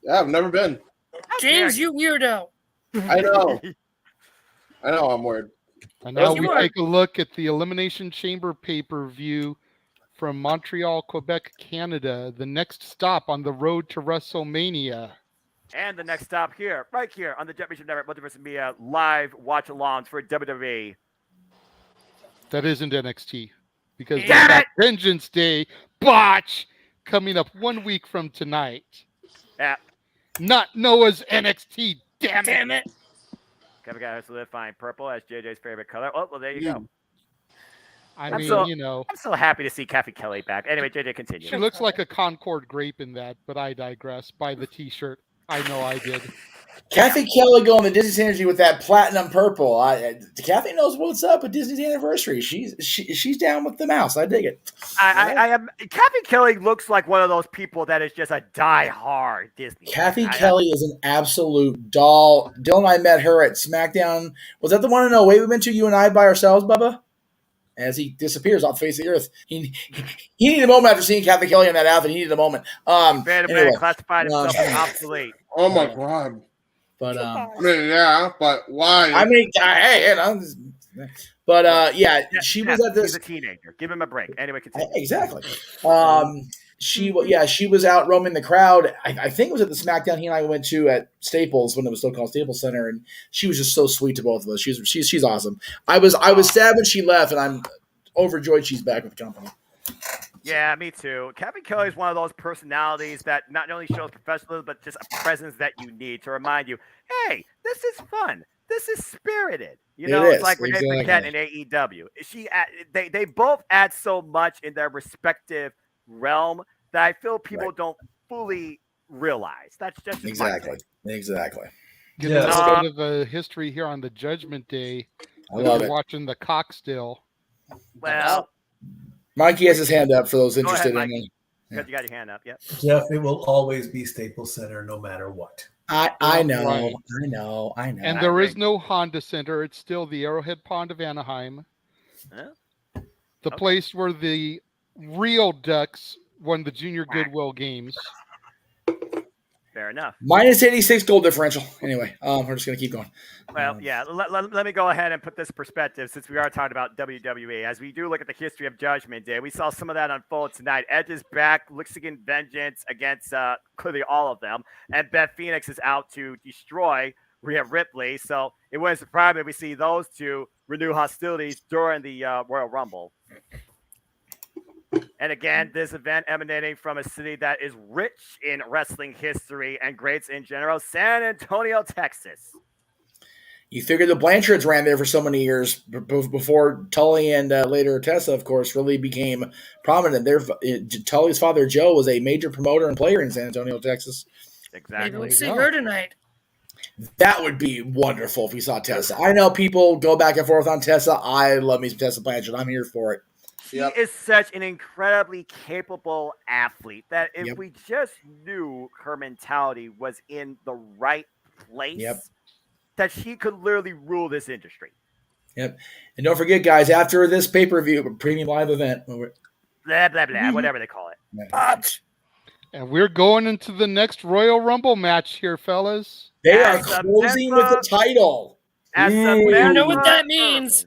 Yeah, I've never been. James, you weirdo. I know. I know I'm weird. And now we take a look at the Elimination Chamber pay-per-view from Montreal, Quebec, Canada. The next stop on the road to WrestleMania. And the next stop here, right here on the Championship Network, Multiverse Media live watch-alongs for WWE. That isn't NXT. Because we got Vengeance Day botch coming up 1 week from tonight. Yeah. Not Noah's NXT. Damn it. Kevin got her solidifying purple as JJ's favorite color. Oh, well, there you go. I'm so happy to see Kathy Kelly back. Anyway, JJ, continue. She looks like a Concord grape in that, but I digress. By the T-shirt. I know I did. Kathy Kelly going to Disney's Energy with that platinum purple. Kathy knows what's up with Disney's anniversary. She's down with the mouse. I dig it. I am. Kathy Kelly looks like one of those people that is just a die-hard Disney. Kathy Kelly is an absolute doll. Dylan and I met her at SmackDown. Was that the one in 08 we went to, you and I by ourselves, Bubba? As he disappears off the face of the earth. He needed a moment after seeing Kathy Kelly in that outfit. He needed a moment. Anyway, classified himself as obsolete. Oh my god. But I mean, yeah, but why? I mean, hey, you know. But she was at this. He's a teenager. Give him a break. Anyway, continue. Exactly. She was out roaming the crowd. I think it was at the SmackDown he and I went to at Staples when it was still called Staples Center, and she was just so sweet to both of us. She's awesome. I was sad when she left, and I'm overjoyed she's back with the company. Yeah, me too. Kathy Kelly is one of those personalities that not only shows professionalism, but just a presence that you need to remind you, hey, this is fun. This is spirited. You know, it's like Renee Paquette in AEW. They both add so much in their respective realm that I feel people don't fully realize. That's just exactly. Get a little bit of a history here on the Judgment Day. I love it. Watching the cockstill. Well, Mikey has his hand up for those interested in it. Because you got your hand up, yep. Jeff, it will always be Staples Center no matter what. I know. Right. I know. And there is no Honda Center. It's still the Arrowhead Pond of Anaheim. The place where the real Ducks won the Junior Goodwill Games. Fair enough. Minus 86 goal differential. Anyway, we're just going to keep going. Well, let me go ahead and put this perspective since we are talking about WWE. As we do look at the history of Judgment Day, we saw some of that unfold tonight. Edge is back, looks again vengeance against clearly all of them. And Beth Phoenix is out to destroy Rhea Ripley. So it wouldn't surprise me if we see those two renew hostilities during the Royal Rumble. And again, this event emanating from a city that is rich in wrestling history and greats in general, San Antonio, Texas. You figure the Blanchards ran there for so many years before Tully and later Tessa, of course, really became prominent. Tully's father, Joe, was a major promoter and player in San Antonio, Texas. Exactly. Maybe we'll see her tonight. That would be wonderful if we saw Tessa. I know people go back and forth on Tessa. I love me some Tessa Blanchard. I'm here for it. She is such an incredibly capable athlete that if we just knew her mentality was in the right place, that she could literally rule this industry. Yep. And don't forget, guys, after this pay-per-view, premium live event, blah, blah, blah, whatever they call it. And we're going into the next Royal Rumble match here, fellas. They are closing with the title. You know what that means.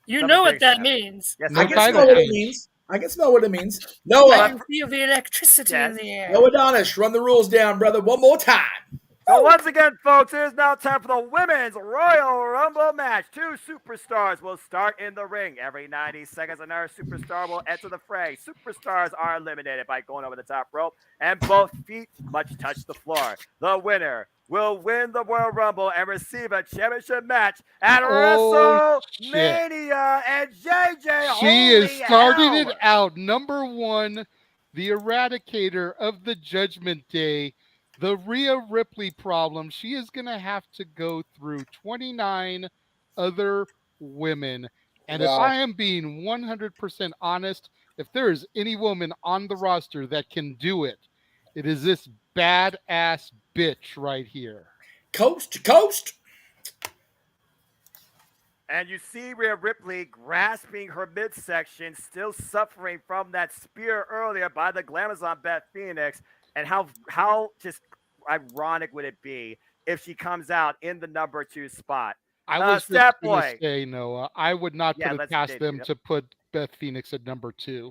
You know what that means. Yes, I can smell what it means. I can smell what it means. Noah. I can feel the electricity in the air. Noah Adonis, run the rules down, brother, one more time. So once again, folks, it is now time for the Women's Royal Rumble match. Two superstars will start in the ring. Every 90 seconds, another superstar will enter the fray. Superstars are eliminated by going over the top rope, and both feet must touch the floor. The winner will win the Royal Rumble and receive a championship match at WrestleMania. And JJ, she is starting it out. Number one, the eradicator of the Judgment Day, the Rhea Ripley problem. She is going to have to go through 29 other women. And if I am being 100% honest, if there is any woman on the roster that can do it, it is this badass bitch right here. Coast to coast. And you see Rhea Ripley grasping her midsection, still suffering from that spear earlier by the Glamazon Beth Phoenix. And how just ironic would it be if she comes out in the number 2 spot? I was just going to say, Noah, I would not put it past them to put Beth Phoenix at number 2.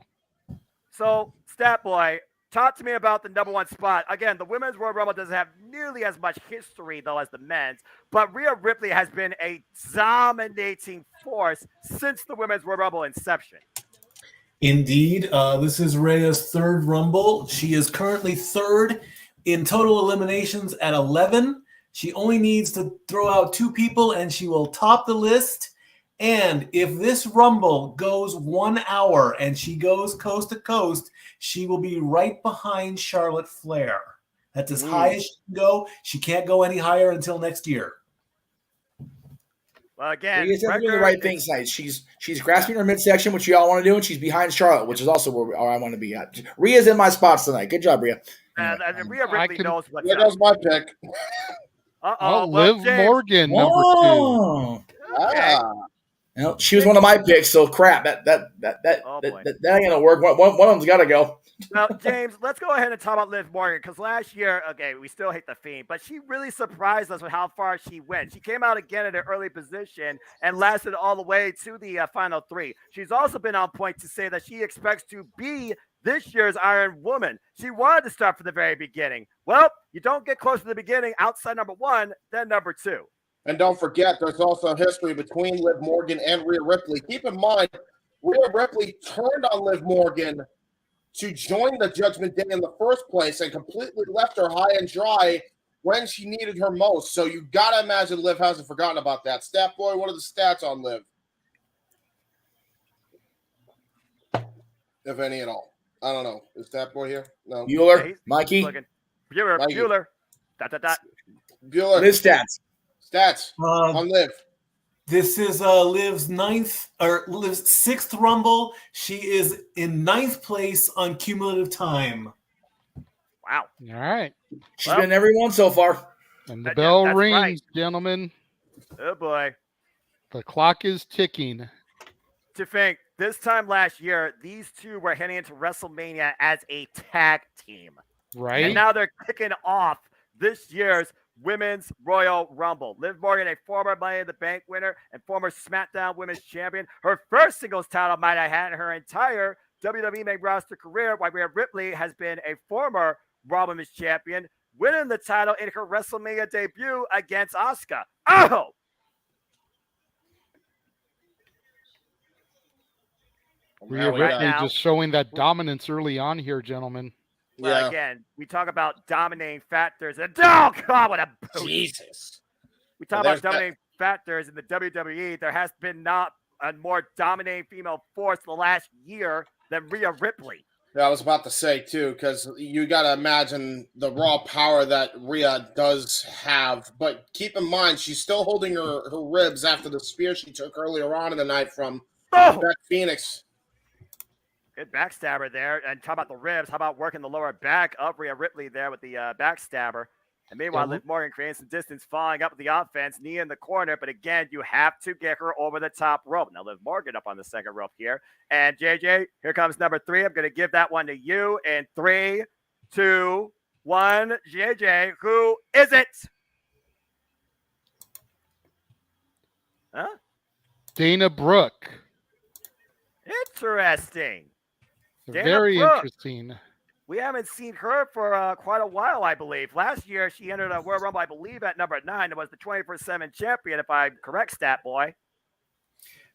So, Stat Boy, talk to me about the number 1 spot. Again, the Women's Royal Rumble doesn't have nearly as much history, though, as the men's. But Rhea Ripley has been a dominating force since the Women's Royal Rumble inception. Indeed. This is Rhea's 3rd Rumble. She is currently 3rd in total eliminations at 11. She only needs to throw out 2 people, and she will top the list. And if this Rumble goes 1 hour and she goes coast to coast, she will be right behind Charlotte Flair. That's as high as she can go. She can't go any higher until next year. Well, again, Rhea's doing the right thing tonight. She's grasping her midsection, which we all want to do, and she's behind Charlotte, which is also where I want to be at. Rhea's in my spots tonight. Good job, Rhea. Rhea Ripley knows what's There up. goes my pick. Liv Morgan, number 2. Okay. Well, she was one of my picks, so crap. That ain't gonna work. One of them's got to go. Now, James, let's go ahead and talk about Liv Morgan, because last year, okay, we still hate the Fiend, but she really surprised us with how far she went. She came out again at an early position and lasted all the way to the final 3. She's also been on point to say that she expects to be this year's Iron Woman. She wanted to start from the very beginning. Well, you don't get close to the beginning outside number 1, then number 2. And don't forget, there's also history between Liv Morgan and Rhea Ripley. Keep in mind, Rhea Ripley turned on Liv Morgan to join the Judgment Day in the first place and completely left her high and dry when she needed her most. So you got to imagine Liv hasn't forgotten about that. Stat boy, what are the stats on Liv? If any at all. I don't know. Is Stat boy here? No. Bueller, Mikey. Bueller. Bueller. Liv stats. Stats on Liv. This is Liv's 6th Rumble. She is in 9th place on cumulative time. Wow. All right. She's been every one so far. And the bell rings, right. gentlemen. Oh, boy. The clock is ticking. To think, this time last year, these two were heading into WrestleMania as a tag team. Right. And now they're kicking off this year's Women's Royal Rumble. Liv Morgan, a former Money in the Bank winner and former SmackDown Women's Champion. Her first singles title might have had in her entire WWE main roster career, while Rhea Ripley has been a former Raw Women's Champion, winning the title in her WrestleMania debut against Asuka. Oh! Rhea Ripley just showing that dominance early on here, gentlemen. Well, again, we talk about dominating factors. And oh, God, what a boost. Jesus. We talk about dominating factors in the WWE. There has been not a more dominating female force the last year than Rhea Ripley. Yeah, I was about to say, too, because you got to imagine the raw power that Rhea does have. But keep in mind, she's still holding her ribs after the spear she took earlier on in the night from Beth Phoenix. Good backstabber there. And talk about the ribs. How about working the lower back of Rhea Ripley there with the backstabber? And meanwhile, Liv Morgan creates some distance, following up with the offense, knee in the corner. But again, you have to get her over the top rope. Now, Liv Morgan up on the second rope here. And JJ, here comes number 3. I'm going to give that one to you in 3, 2, 1. JJ, who is it? Huh? Dana Brooke. Interesting. Very interesting. We haven't seen her for quite a while, I believe. Last year, she entered a Royal Rumble, I believe, at number 9. It was the 24/7 champion, if I'm correct, Stat Boy.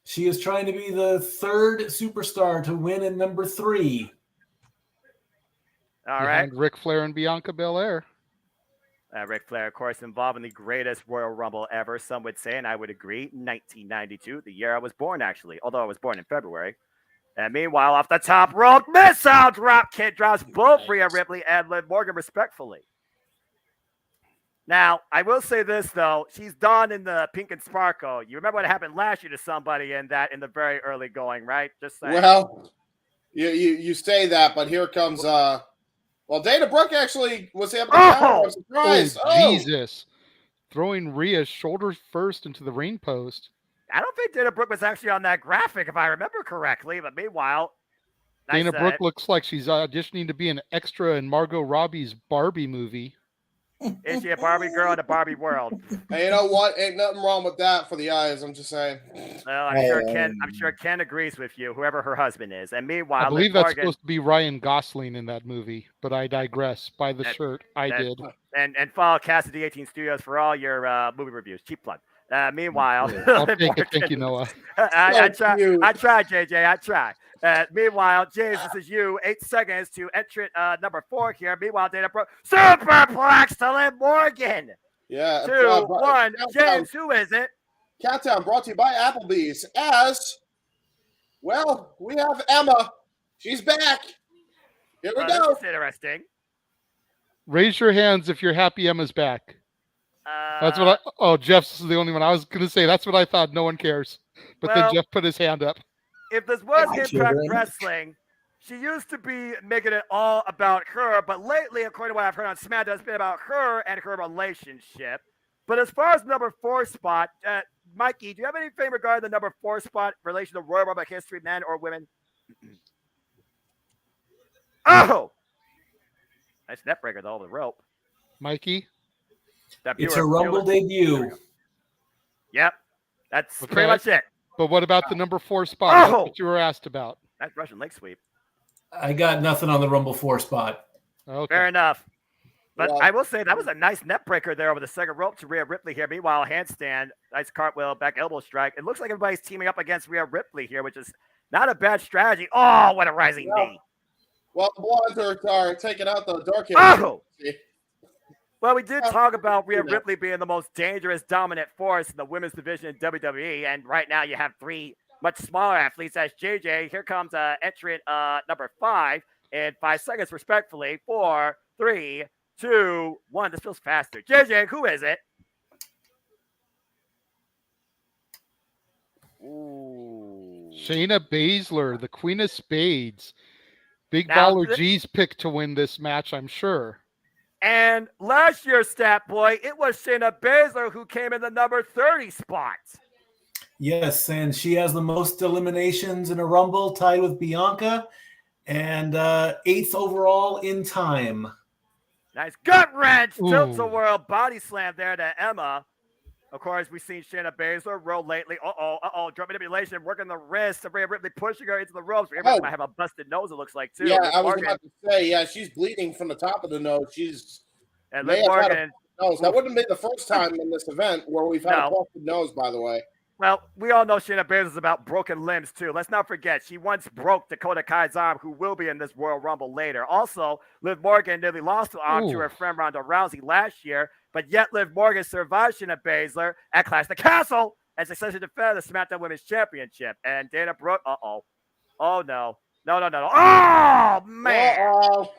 She is trying to be the 3rd superstar to win at number 3. All right. Ric Flair and Bianca Belair. Ric Flair, of course, involved in the greatest Royal Rumble ever, some would say, and I would agree, 1992, the year I was born, actually, although I was born in February. And meanwhile, off the top rope, missile drop kick drops both Rhea Ripley and Liv Morgan respectfully. Now, I will say this, though. She's donned in the pink and sparkle. You remember what happened last year to somebody in the very early going, right? Just saying. Well, you say that, but here comes Dana Brooke actually was able to counter. I'm surprised. Jesus. Throwing Rhea's shoulders first into the ring post. I don't think Dana Brooke was actually on that graphic, if I remember correctly. But meanwhile, Dana Brooke looks like she's auditioning to be an extra in Margot Robbie's Barbie movie. Is she a Barbie girl in a Barbie world? Hey, you know what? Ain't nothing wrong with that for the eyes. I'm just saying. Well, I'm sure Ken agrees with you, whoever her husband is. And meanwhile, I believe that's supposed to be Ryan Gosling in that movie, but I digress. By the shirt, I did. And follow Cassidy 18 Studios for all your movie reviews. Cheap plug. Meanwhile, I'll take it. Thank you, Noah. I try, JJ. I try. Meanwhile, James, this is you. 8 seconds to entrant number 4 here. Meanwhile, Dana Brooke, superplex to Liv Morgan. Yeah. 2, 1. James, who is it? Countdown brought to you by Applebee's. We have Emma. She's back. Here we go. That's interesting. Raise your hands if you're happy Emma's back. That's what Jeff's the only one. I was going to say that's what I thought. No one cares. But then Jeff put his hand up. If this was Impact Wrestling, she used to be making it all about her, but lately, according to what I've heard on SmackDown, it's been about her and her relationship. But as far as number 4 spot, Mikey, do you have anything regarding the number 4 spot in relation to Royal Rumble history, men or women? Oh! Nice net breaker, though, over the rope. Mikey? It's a Rumble debut. Yep. That's pretty much it. But what about the number 4 spot? That's what you were asked about. That's Russian leg sweep. I got nothing on the Rumble 4 spot. Okay. Fair enough. But I will say that was a nice net breaker there over the second rope to Rhea Ripley here. Meanwhile, handstand, nice cartwheel, back elbow strike. It looks like everybody's teaming up against Rhea Ripley here, which is not a bad strategy. Oh, what a rising knee. Well, the Blondes are taking out the dark. Oh! Well, we did talk about Rhea Ripley being the most dangerous, dominant force in the women's division in WWE, and right now you have 3 much smaller athletes as JJ. Here comes entrant number 5 in 5 seconds, respectfully. 4, 3, 2, 1. This feels faster. JJ, who is it? Ooh. Shayna Baszler, the Queen of Spades. Big Baller G's pick to win this match, I'm sure. And last year's stat boy, it was Shayna Baszler who came in the number 30 spot. Yes, and she has the most eliminations in a Rumble, tied with Bianca, and 8th overall in time. Nice gut wrench, tilt-a-whirl body slam there to Emma. Of course, we've seen Shayna Baszler roll lately. Drop manipulation, working the wrist. Rhea Ripley pushing her into the ropes. Rhea Ripley might have a busted nose, it looks like, too. Yeah, I was about to say, she's bleeding from the top of the nose. And Liv Morgan. That wouldn't be the first time in this event where we've had a busted nose, by the way. Well, we all know Shayna Baszler is about broken limbs, too. Let's not forget, she once broke Dakota Kai's arm, who will be in this Royal Rumble later. Also, Liv Morgan nearly lost the arm to her friend Ronda Rousey last year, but yet Liv Morgan survived Shayna Baszler at Clash of the Castle and successfully defended the SmackDown Women's Championship. And Dana Brooke, oh, no. Oh, man. Uh-oh.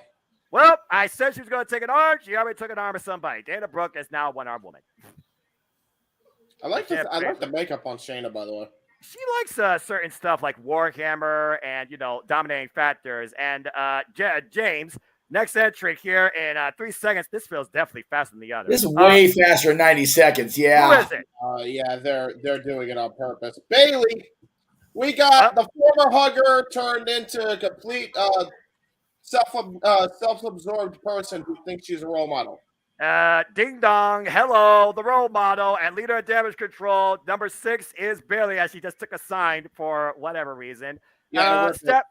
Well, I said she was going to take an arm. She already took an arm of somebody. Dana Brooke is now a one-armed woman. I like the makeup on Shayna, by the way. She likes certain stuff like Warhammer and, dominating factors. And James, next entry here in 3 seconds. This feels definitely faster than the other. This is way faster than 90 seconds. Yeah. Who is it? Yeah, they're doing it on purpose. Bailey, we got the former hugger turned into a complete self-absorbed person who thinks she's a role model. Ding dong, hello, the role model and leader of Damage Control. Number 6 is Bailey, as she just took a sign for whatever reason. Yeah, Stat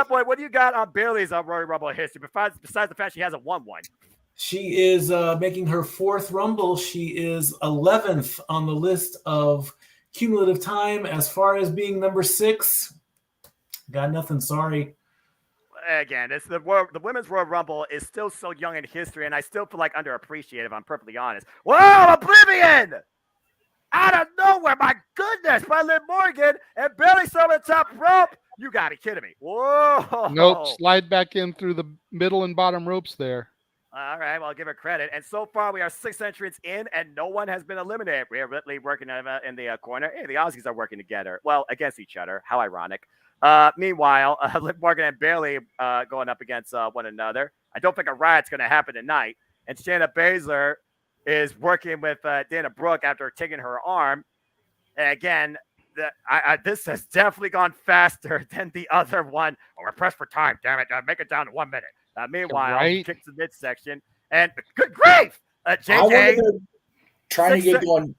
Boy, what do you got on Bailey's Royal Rumble history, besides the fact she hasn't won one? She is making her 4th Rumble. She is 11th on the list of cumulative time as far as being number 6. Got nothing, sorry. Again, it's the Women's Royal Rumble is still so young in history, and I still feel like underappreciated, if I'm perfectly honest. Whoa, Oblivion! Out of nowhere, my goodness, by Liv Morgan, and Bailey on the top rope. You got to be kidding me. Whoa. Nope, slide back in through the middle and bottom ropes there. All right, well, I'll give her credit. And so far, we are 6 entrants in, and no one has been eliminated. Rhea Ripley working in the corner. Hey, the Aussies are working together. Well, against each other. How ironic. Meanwhile, Liv Morgan and Bailey going up against one another. I don't think a riot's going to happen tonight. And Shayna Baszler is working with Dana Brooke after taking her arm. And again, this has definitely gone faster than the other one. Oh, we're pressed for time, damn it. Make it down to 1 minute. Meanwhile, kicks the midsection. And good grief! JJ. Trying to get going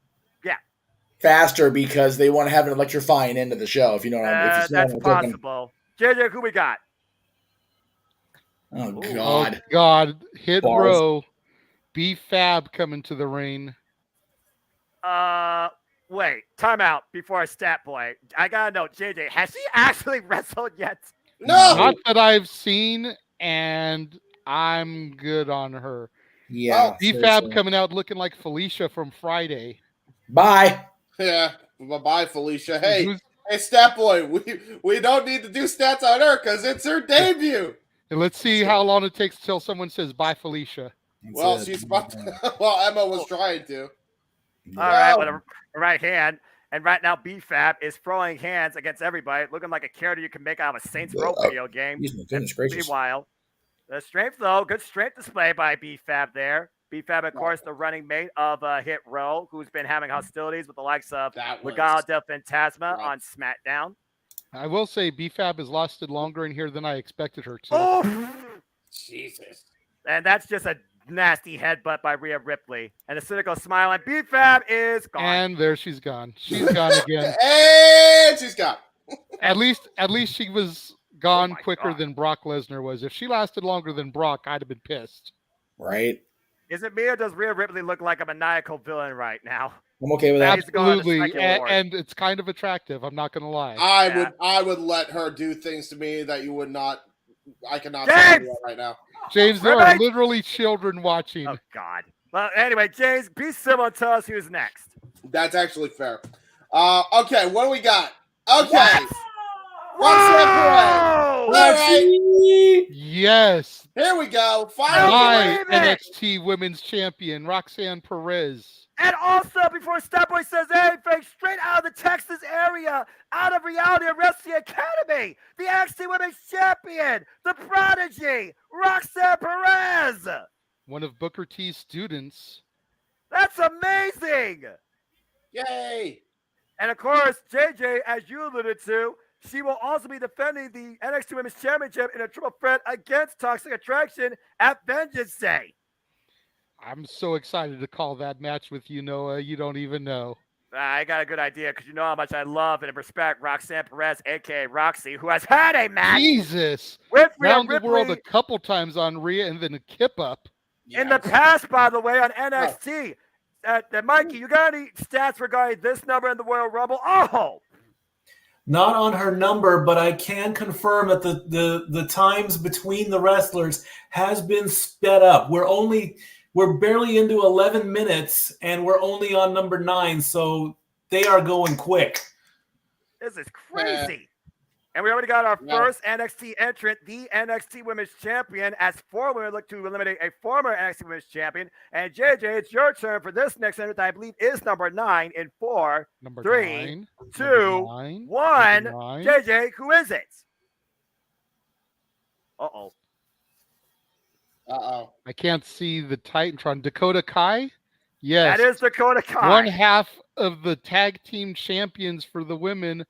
faster because they want to have an electrifying end of the show, if you know what I mean. That's possible. JJ, who we got? Oh, God. Oh, God. Hit row. B Fab coming to the ring. Wait. Time out before I stat boy. I got to know, JJ, has she actually wrestled yet? No! Not that I've seen, and I'm good on her. Yeah. B Fab coming out looking like Felicia from Friday. Bye. Yeah, bye-bye, Felicia. Hey, Stat Boy, we don't need to do stats on her because it's her debut. And let's see how long it takes till someone says bye, Felicia. Well, she's about to, well, Emma was trying to. All right, with a right hand. And right now, BFAB is throwing hands against everybody, looking like a character you can make out of a Saints Row video game. Goodness gracious. Meanwhile, the strength, though, good strength display by BFAB there. BFAB, of course, the running mate of Hit Row, who's been having hostilities with the likes of Legado del Fantasma on SmackDown. I will say BFAB has lasted longer in here than I expected her to. Oh, Jesus. And that's just a nasty headbutt by Rhea Ripley. And a cynical smile, and BFAB is gone. And there she's gone. She's gone again. And she's gone. At least she was gone quicker than Brock Lesnar was. If she lasted longer than Brock, I'd have been pissed. Right. Is it me or does Rhea Ripley look like a maniacal villain right now? I'm okay with that. Absolutely, and it's kind of attractive. I'm not going to lie. I would let her do things to me that you would not. I cannot James! say that right now. James, there are literally children watching. Oh God. Well, anyway, James, be civil and tell us who's next. That's actually fair. Okay, what do we got? Okay. Whoa! All right. Yes. Here we go. Finally. My NXT Women's Champion, Roxanne Perez. And also, before Stepboy says anything, straight out of the Texas area, out of Reality and Wrestling Academy, the NXT Women's Champion, the Prodigy, Roxanne Perez. One of Booker T's students. That's amazing. Yay. And of course, JJ, as you alluded to, she will also be defending the NXT Women's Championship in a triple threat against Toxic Attraction at Vengeance Day. I'm so excited to call that match with you, Noah. You don't even know. I got a good idea because you know how much I love and respect Roxanne Perez, a.k.a. Roxy, who has had a match. Jesus. With Round Rhea the world a Ripley couple times on Rhea and then a kip up. in the past, by the way, on NXT. Mikey, you got any stats regarding this number in the Royal Rumble? Oh! Not on her number, but I can confirm that the times between the wrestlers has been sped up. We're barely into 11 minutes, and we're only on number 9, so they are going quick. This is crazy. And we already got our first NXT entrant, the NXT Women's Champion, as 4 women look to eliminate a former NXT Women's Champion. And JJ, it's your turn for this next entrant, I believe is number 9 in 4, 3, 2, 1. JJ, who is it? Uh-oh. I can't see the Titantron. Dakota Kai? Yes. That is Dakota Kai. One half of the tag team champions for the women.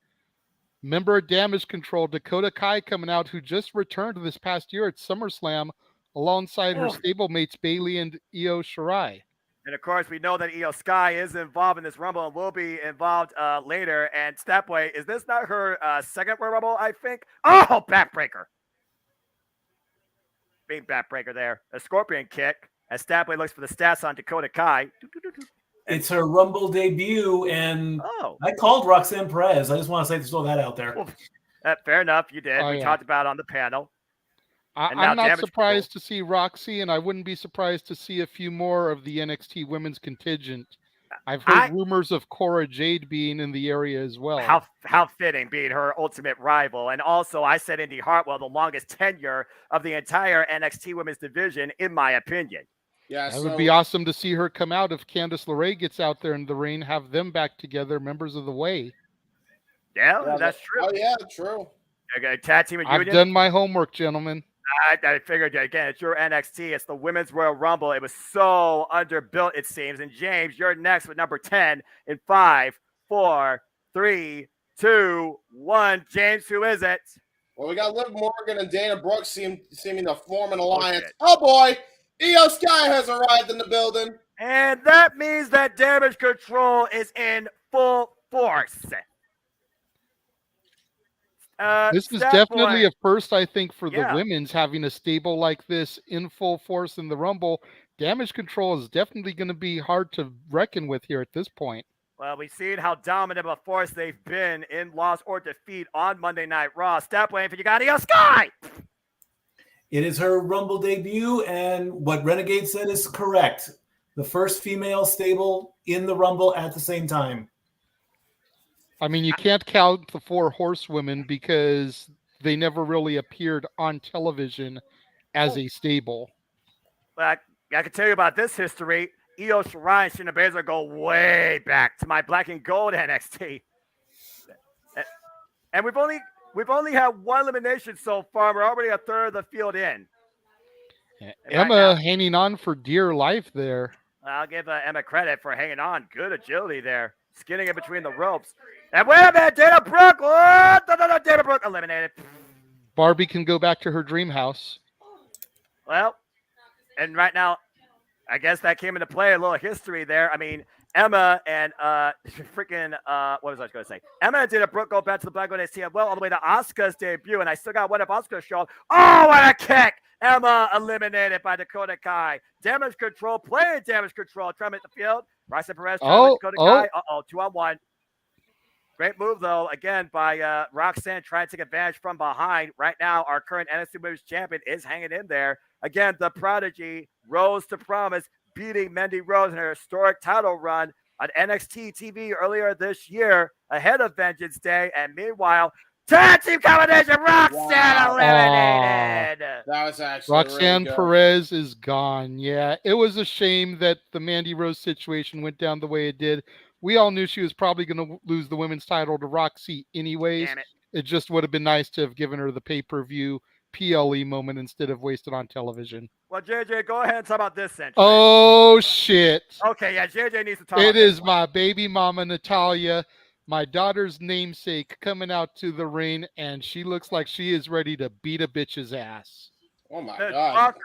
Member of Damage Control, Dakota Kai, coming out, who just returned this past year at SummerSlam alongside her stablemates Bayley and Io Shirai. And of course, we know that Io Sky is involved in this Rumble and will be involved later. And Stepway, is this not her second Royal Rumble, I think? Oh, backbreaker. Big backbreaker there. A scorpion kick as Stepway looks for the stats on Dakota Kai. It's her Rumble debut, and I called Roxanne Perez. I just want to throw that out there. Well, fair enough, you did. We talked about it on the panel. I'm not surprised to see Roxy, and I wouldn't be surprised to see a few more of the NXT women's contingent. I've heard rumors of Cora Jade being in the area as well. How fitting, being her ultimate rival. And also, I said Indy Hartwell, the longest tenure of the entire NXT women's division, in my opinion. Yeah, it would be awesome to see her come out if Candice LeRae gets out there in the ring, have them back together, members of the Way. Yeah, that's true. Oh, yeah, true. Okay, tag team I've done my homework, gentlemen. I figured, again, it's your NXT. It's the Women's Royal Rumble. It was so underbuilt, it seems. And James, you're next with number 10 in 5, 4, 3, 2, 1. James, who is it? Well, we got Liv Morgan and Dana Brooks seeming to form an alliance. Oh boy! Io Sky has arrived in the building. And that means that Damage Control is in full force. This is definitely a first, I think, for the women's, having a stable like this in full force in the Rumble. Damage Control is definitely going to be hard to reckon with here at this point. Well, we've seen how dominant of a force they've been in loss or defeat on Monday Night Raw. Step away, you got Io Sky! It is her Rumble debut, and what Renegade said is correct. The first female stable in the Rumble at the same time. I mean, you can't count the 4 horsewomen because they never really appeared on television as a stable. But I can tell you about this history. Io Shirai and Shayna Baszler go way back to my black and gold NXT. And we've only had one elimination so far. We're already a third of the field in. Emma hanging on for dear life there. I'll give Emma credit for hanging on. Good agility there. Skinning it between the ropes. And wait a minute, Dana Brooke. Oh, no, Dana Brooke eliminated. Barbie can go back to her dream house. Well, and right now, I guess that came into play. A little history there. I mean, Emma and what was I going to say? Emma and Dana Brooke go back to the Black Gold NXT all the way to Asuka's debut, and I still got one of Asuka's show. Oh, what a kick! Emma eliminated by Dakota Kai. Damage control, playing damage control. Trying to make the field. Roxanne Perez trying to Dakota Kai. 2-on-1. Great move, though, again, by Roxanne trying to take advantage from behind. Right now, our current NXT Women's Champion is hanging in there. Again, the Prodigy rose to promise, beating Mandy Rose in her historic title run on NXT TV earlier this year, ahead of Vengeance Day. And meanwhile, tag team combination, Roxanne eliminated. That was actually Roxanne really Perez is gone. Yeah, it was a shame that the Mandy Rose situation went down the way it did. We all knew she was probably going to lose the women's title to Roxy anyways. Damn it. It just would have been nice to have given her the pay-per-view PLE moment instead of wasted on television. Well, JJ, go ahead and talk about this century. Oh, shit. Okay, yeah, JJ needs to talk It about this is one. my baby mama, Natalia, my daughter's namesake, coming out to the ring, and she looks like she is ready to beat a bitch's ass. Oh, my The God.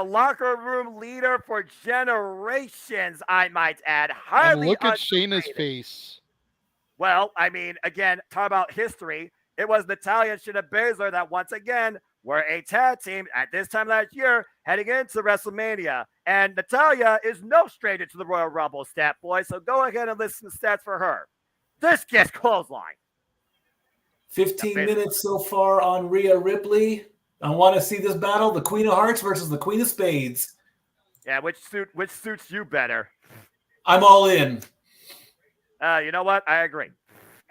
locker room leader for generations, I might add. And Highly look at underrated. Shayna's face. Well, I mean, again, talk about history. It was Natalya and Shayna Baszler that once again were a tag team at this time last year heading into WrestleMania. And Natalya is no stranger to the Royal Rumble stat boy, so go ahead and listen to stats for her. This gets clothesline. 15 minutes so far on Rhea Ripley. I want to see this battle, the Queen of Hearts versus the Queen of Spades. Yeah, which suits you better? I'm all in. You know what? I agree.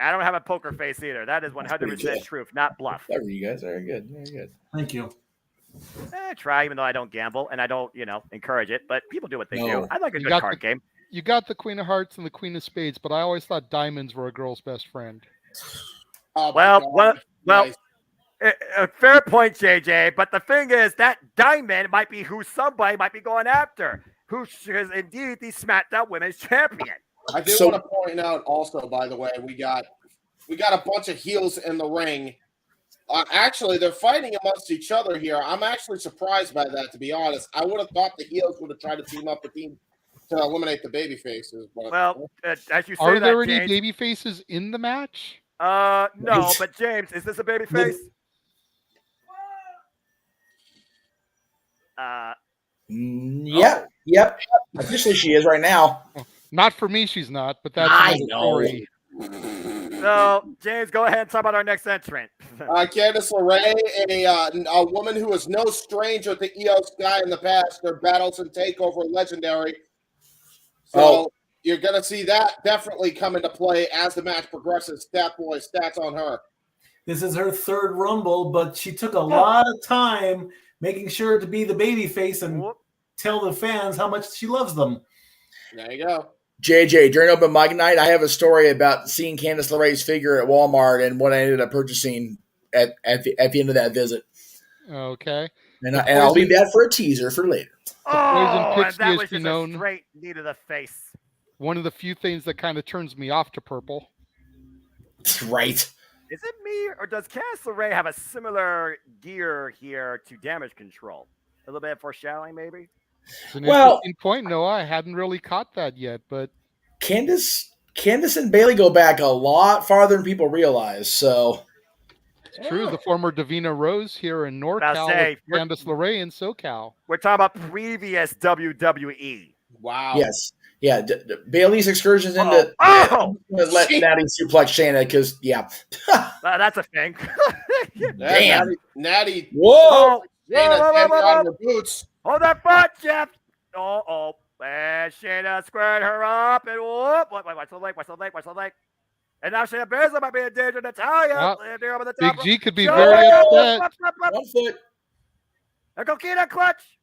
I don't have a poker face either. That is 100% truth, not bluff. There you guys. Very good. Very good. Thank you. Try, even though I don't gamble and I don't, encourage it. But people do what they do. I like a good card game. You got the Queen of Hearts and the Queen of Spades, but I always thought diamonds were a girl's best friend. Oh, well, nice. a fair point, JJ. But the thing is, that diamond might be who somebody might be going after, who is indeed the SmackDown Women's Champion. I do want to point out also, by the way, we got a bunch of heels in the ring. Actually, they're fighting amongst each other here. I'm actually surprised by that, to be honest. I would have thought the heels would have tried to team up to eliminate the baby faces. But well, as you say, are there James, any baby faces in the match? No, but James, is this a baby face? Yep. Officially, she is right now. Not for me, she's not. But that's I another know. story. So, James, go ahead and talk about our next entrant. Candice LeRae, a woman who is no stranger to Io Sky in the past. Their battles and takeover legendary. So you're going to see that definitely come into play as the match progresses. Stats on her. This is her third Rumble, but she took a lot of time making sure to be the baby face and tell the fans how much she loves them. There you go. JJ, during open mic night, I have a story about seeing Candice LeRae's figure at Walmart and what I ended up purchasing at the end of that visit. Okay. And I'll leave that for a teaser for later. And that was just a straight knee to the face. One of the few things that kind of turns me off to purple. Right. Is it me, or does Candice LeRae have a similar gear here to damage control? A little bit of foreshadowing, maybe? It's an interesting point, Noah. I hadn't really caught that yet, but Candice and Bailey go back a lot farther than people realize. So it's true. The former Davina Rose here in NorCal, with Candice LeRae in SoCal. We're talking about previous WWE. Wow. Yes. Yeah. Bailey's excursions into let Natty suplex Shayna because that's a thing. Damn. Natty. Whoa. Shayna her boots. Hold that butt, Jeff. And Shayna squared her up and watch the leg. And now Shayna Baszler might be in danger. Natalya. Big G could be very upset. 1 foot. And Coquina clutch.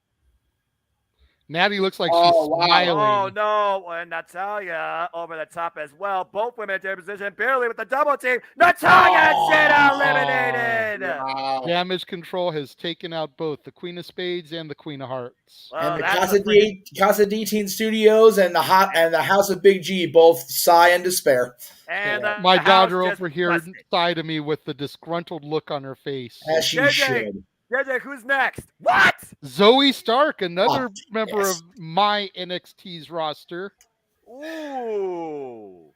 Natty looks like she's smiling. Oh, no. And Natalia over the top as well. Both women in their position. Barely with the double team. Natalia and Shayna eliminated. Wow. Damage Control has taken out both the Queen of Spades and the Queen of Hearts. And the Casa D Teen Studios and the House of Big G both sigh in despair. And my daughter over here sighed to me with the disgruntled look on her face. As she should. JJ, who's next? What? Zoe Stark, another member of my NXT's roster. Ooh.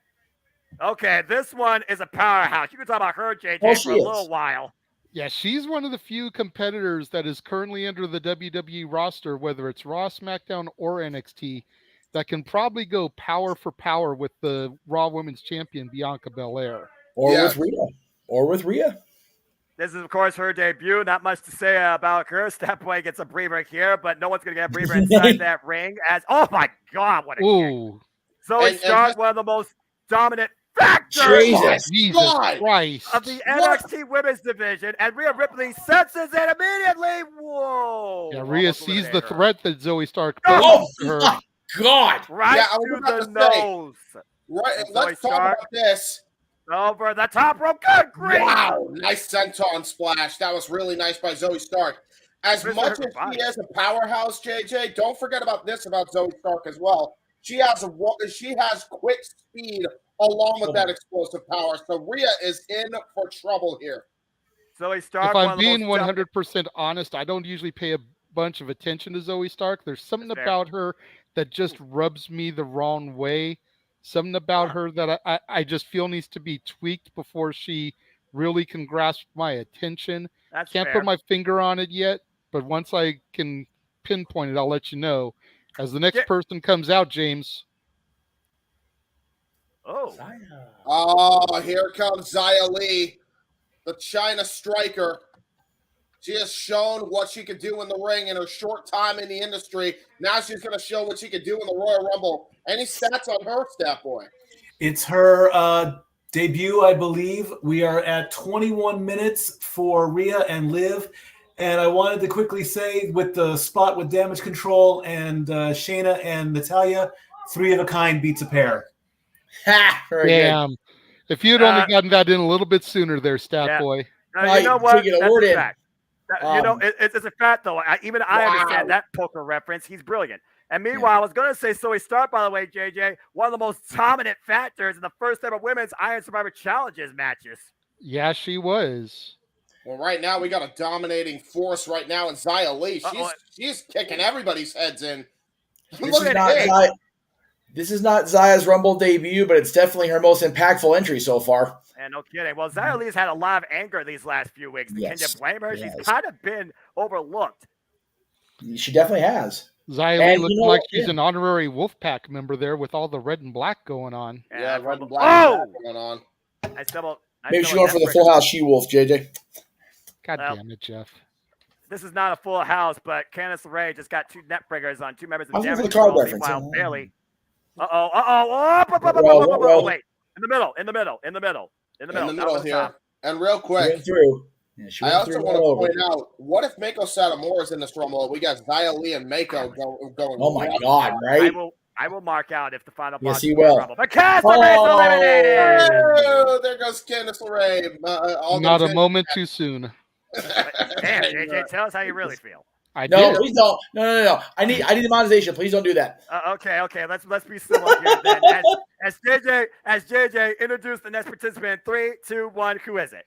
Okay, this one is a powerhouse. You can talk about her, JJ, for a little while. Yeah, she's one of the few competitors that is currently under the WWE roster, whether it's Raw, SmackDown, or NXT, that can probably go power for power with the Raw Women's Champion, Bianca Belair. Or with Rhea. This is, of course, her debut. Not much to say about her. Stepway gets a breather here, but no one's going to get a breather inside that ring. Oh, my God, what a kick. Zoe Stark, one of the most dominant factors Jesus Christ. of the NXT Women's Division. And Rhea Ripley senses it immediately. Whoa. Yeah, Rhea sees the threat that Zoe Stark poses to her. God. Right to the nose. Right, let's talk about this. Over the top rope. Good grief. Wow. Nice senton splash. That was really nice by Zoe Stark. As much as she is a powerhouse, JJ, don't forget about this about Zoe Stark as well. She has quick speed along with that explosive power. So Rhea is in for trouble here. Zoe Stark. If I'm being 100% honest, I don't usually pay a bunch of attention to Zoe Stark. There's something about her that just rubs me the wrong way. Something about her that I just feel needs to be tweaked before she really can grasp my attention. Can't put my finger on it yet, but once I can pinpoint it, I'll let you know. As the next person comes out, James. Oh, here comes Xia Li, the China striker. She has shown what she could do in the ring in her short time in the industry. Now she's going to show what she could do in the Royal Rumble. Any stats on her, Stat Boy? It's her debut, I believe. We are at 21 minutes for Rhea and Liv. And I wanted to quickly say, with the spot with Damage Control and Shayna and Natalia, 3 of a kind beats a pair. Damn. Good. If you'd only gotten that in a little bit sooner there, Stat Boy. You know what? That's a fact. It's a fact, though. Even I understand that poker reference. He's brilliant. And meanwhile, I was going to say Zoe Stark, by the way, JJ, one of the most dominant factors in the first ever women's Iron Survivor Challenges matches. Yeah, she was. Well, right now we got a dominating force right now in Xia Li. She's kicking everybody's heads in. This is not Zaya's Rumble debut, but it's definitely her most impactful entry so far. And no kidding. Well, Xia Li's had a lot of anger these last few weeks. Can you blame her? She's kind of been overlooked. She definitely has. Xia Li looks like she's an honorary Wolfpack member there with all the red and black going on. Yeah, red and black going on. Maybe she's going for the Full House She-Wolf, JJ. God damn it, Jeff. This is not a full house, but Candice LeRae just got 2 net breakers on 2 members of the Damage Control. Bailey. Wait. In the middle here. And real quick, I also want to point out, what if Mako Satomura is in this Rumble? We got Xia Li and Mako going. Oh my God, right? I will mark out if the final boss. Yes, he will. But Candice LeRae's eliminated. Oh, there goes Candice LeRae. Not a moment too soon. Damn, JJ, tell us how you really feel. No, please don't. No. I need demonetization. Please don't do that. Okay. Let's be civil here then. As JJ introduced the next participant, 3, 2, 1. Who is it?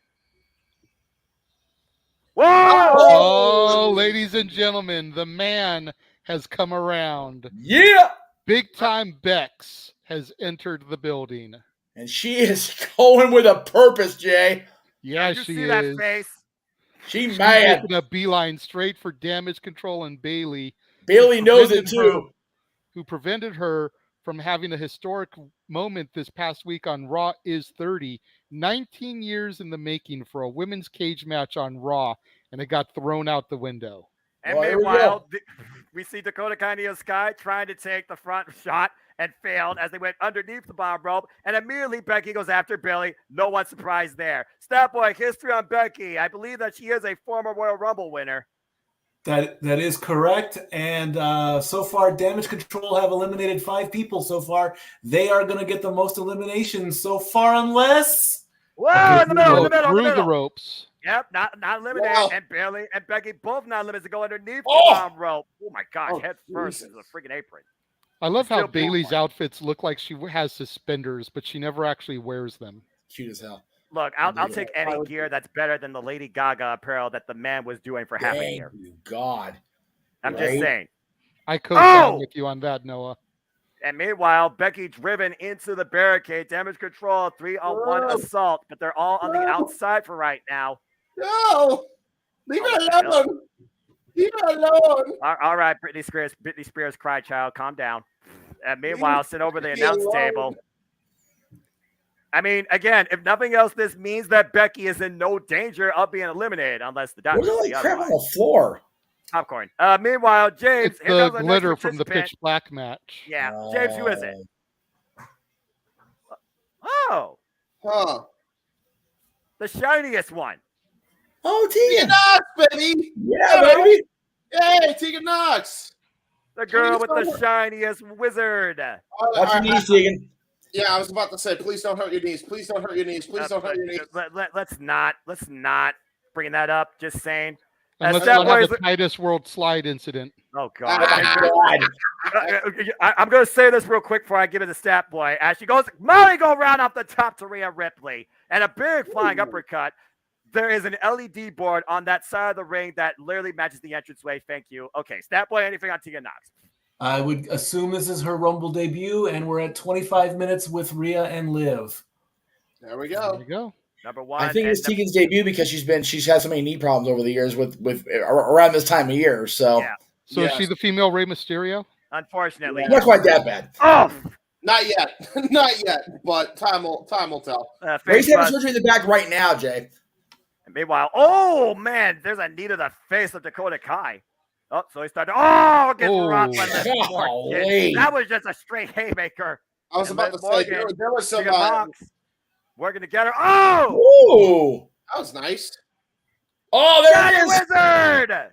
Whoa! Oh, ladies and gentlemen, the man has come around. Yeah. Big time Bex has entered the building. And she is going with a purpose, Jay. Yeah, you she see is. That face? She's mad. Taking a beeline straight for Damage Control and Bailey. Bailey knows it too. Who prevented her from having a historic moment this past week on Raw is 30. 19 years in the making for a women's cage match on Raw, and it got thrown out the window. And meanwhile, we see Dakota Kai and Io Sky trying to take the front shot and failed as they went underneath the bomb rope. And immediately Becky goes after Billy. No one surprised there. Stat Boy, history on Becky. I believe that she is a former Royal Rumble winner. That is correct. And so far, Damage Control have eliminated 5 people so far. They are going to get the most eliminations so far, unless... Whoa, in the middle. Through the ropes. Yep, not eliminated. Wow. And Bailey and Becky both not eliminated to go underneath Oh. the bottom rope. Oh, my gosh. Head first into the freaking apron. I love how Still Bailey's beautiful. outfits look like she has suspenders, but she never actually wears them. Cute as hell. Look, I'll take any gear that's better than the Lady Gaga apparel that the man was doing for half a Thank year. you, God. I'm just saying. I co-sign with you on that, Noah. And meanwhile, Becky driven into the barricade. Damage Control, 3-on-1 assault, but they're all on the outside for right now. No! Leave it alone! Leave it alone! All right, Britney Spears, cry child, calm down. And meanwhile, sit over the announce table. I mean, again, if nothing else, this means that Becky is in no danger of being eliminated, unless the doctor Look says at crap on otherwise. the floor. Popcorn. Meanwhile, James, It's here the comes our next glitter from the participant. Pitch Black match. Yeah, James, who is it? Oh, Huh. the shiniest one. Oh, Tegan Tegan. Knox, baby! Yeah, baby. Hey, Tegan Knox! The girl with the shiniest wizard. Watch your knees, Tegan. Yeah, I was about to say, please don't hurt your knees. Please don't hurt your knees. Please don't hurt your knees. Let's not bring that up. Just saying. And let's Stat not have Boys- the Titus World Slide incident. Oh God! God. I'm going to say this real quick before I give it to Stat Boy. As she goes, Molly go round off the top to Rhea Ripley, and a big flying uppercut. There is an LED board on that side of the ring that literally matches the entranceway. Thank you. Okay, Stat Boy, anything on Tegan Knox? I would assume this is her Rumble debut, and we're at 25 minutes with Rhea and Liv. There we There go. you go. Number one. I think and it's Tegan's debut because she's had so many knee problems over the years with around this time of year. So Yeah. So is she the female Rey Mysterio? Unfortunately, not quite that bad. Oh, Not yet. Not yet. But time will tell. Ray's having surgery in the back right now, Jay. Meanwhile, oh man, there's a knee to the face of Dakota Kai. Oh, so he started. Oh, gets rocked by this golly. Morgan. That was just a straight haymaker. I was And about then to say, Morgan, there was some. Tegan That Knox working together. Oh, Ooh. was nice. Oh, there Johnny it is. Wizard.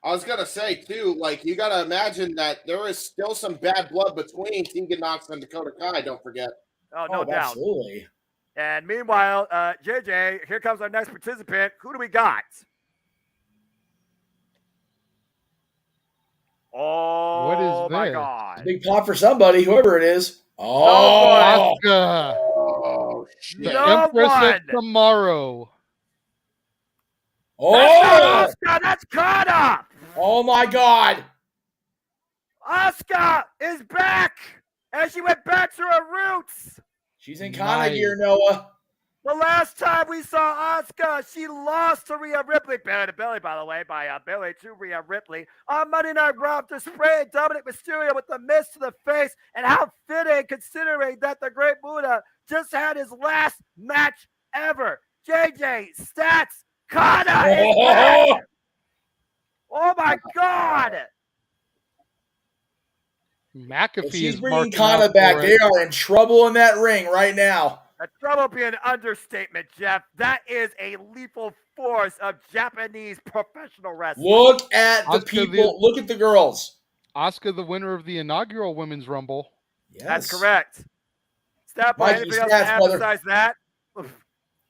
I was gonna say too, like you gotta imagine that there is still some bad blood between Tegan Knox and Dakota Kai. Don't forget. Oh, no doubt. Absolutely. And meanwhile, JJ, here comes our next participant. Who do we got? Oh, What is my this? God. Big pop for somebody, whoever it is. Oh, Asuka, Oh the shit! No Empress one. of Tomorrow. That's oh, not Asuka. That's Kana. oh my God. Asuka is back. And she went back to her roots. She's in Kana Nice. gear, Noah. The last time we saw Asuka, she lost to Rhea Ripley, belly to belly, by the way, by Bailey to Rhea Ripley on Monday Night Raw to spray Dominic Mysterio with the mist to the face. And how fitting, considering that the Great Muta just had his last match ever. JJ, stats, Kana is back. Oh my God! McAfee She's is bringing marking Kana out back. for They it. are in trouble in that ring right now. A trouble be an understatement, Jeff. That is a lethal force of Japanese professional wrestling. Look at the Asuka people. Look at the girls. Asuka, the winner of the inaugural Women's Rumble. Yes. That's correct. Stat boy, Mikey, anything else to stats, add brother. besides that?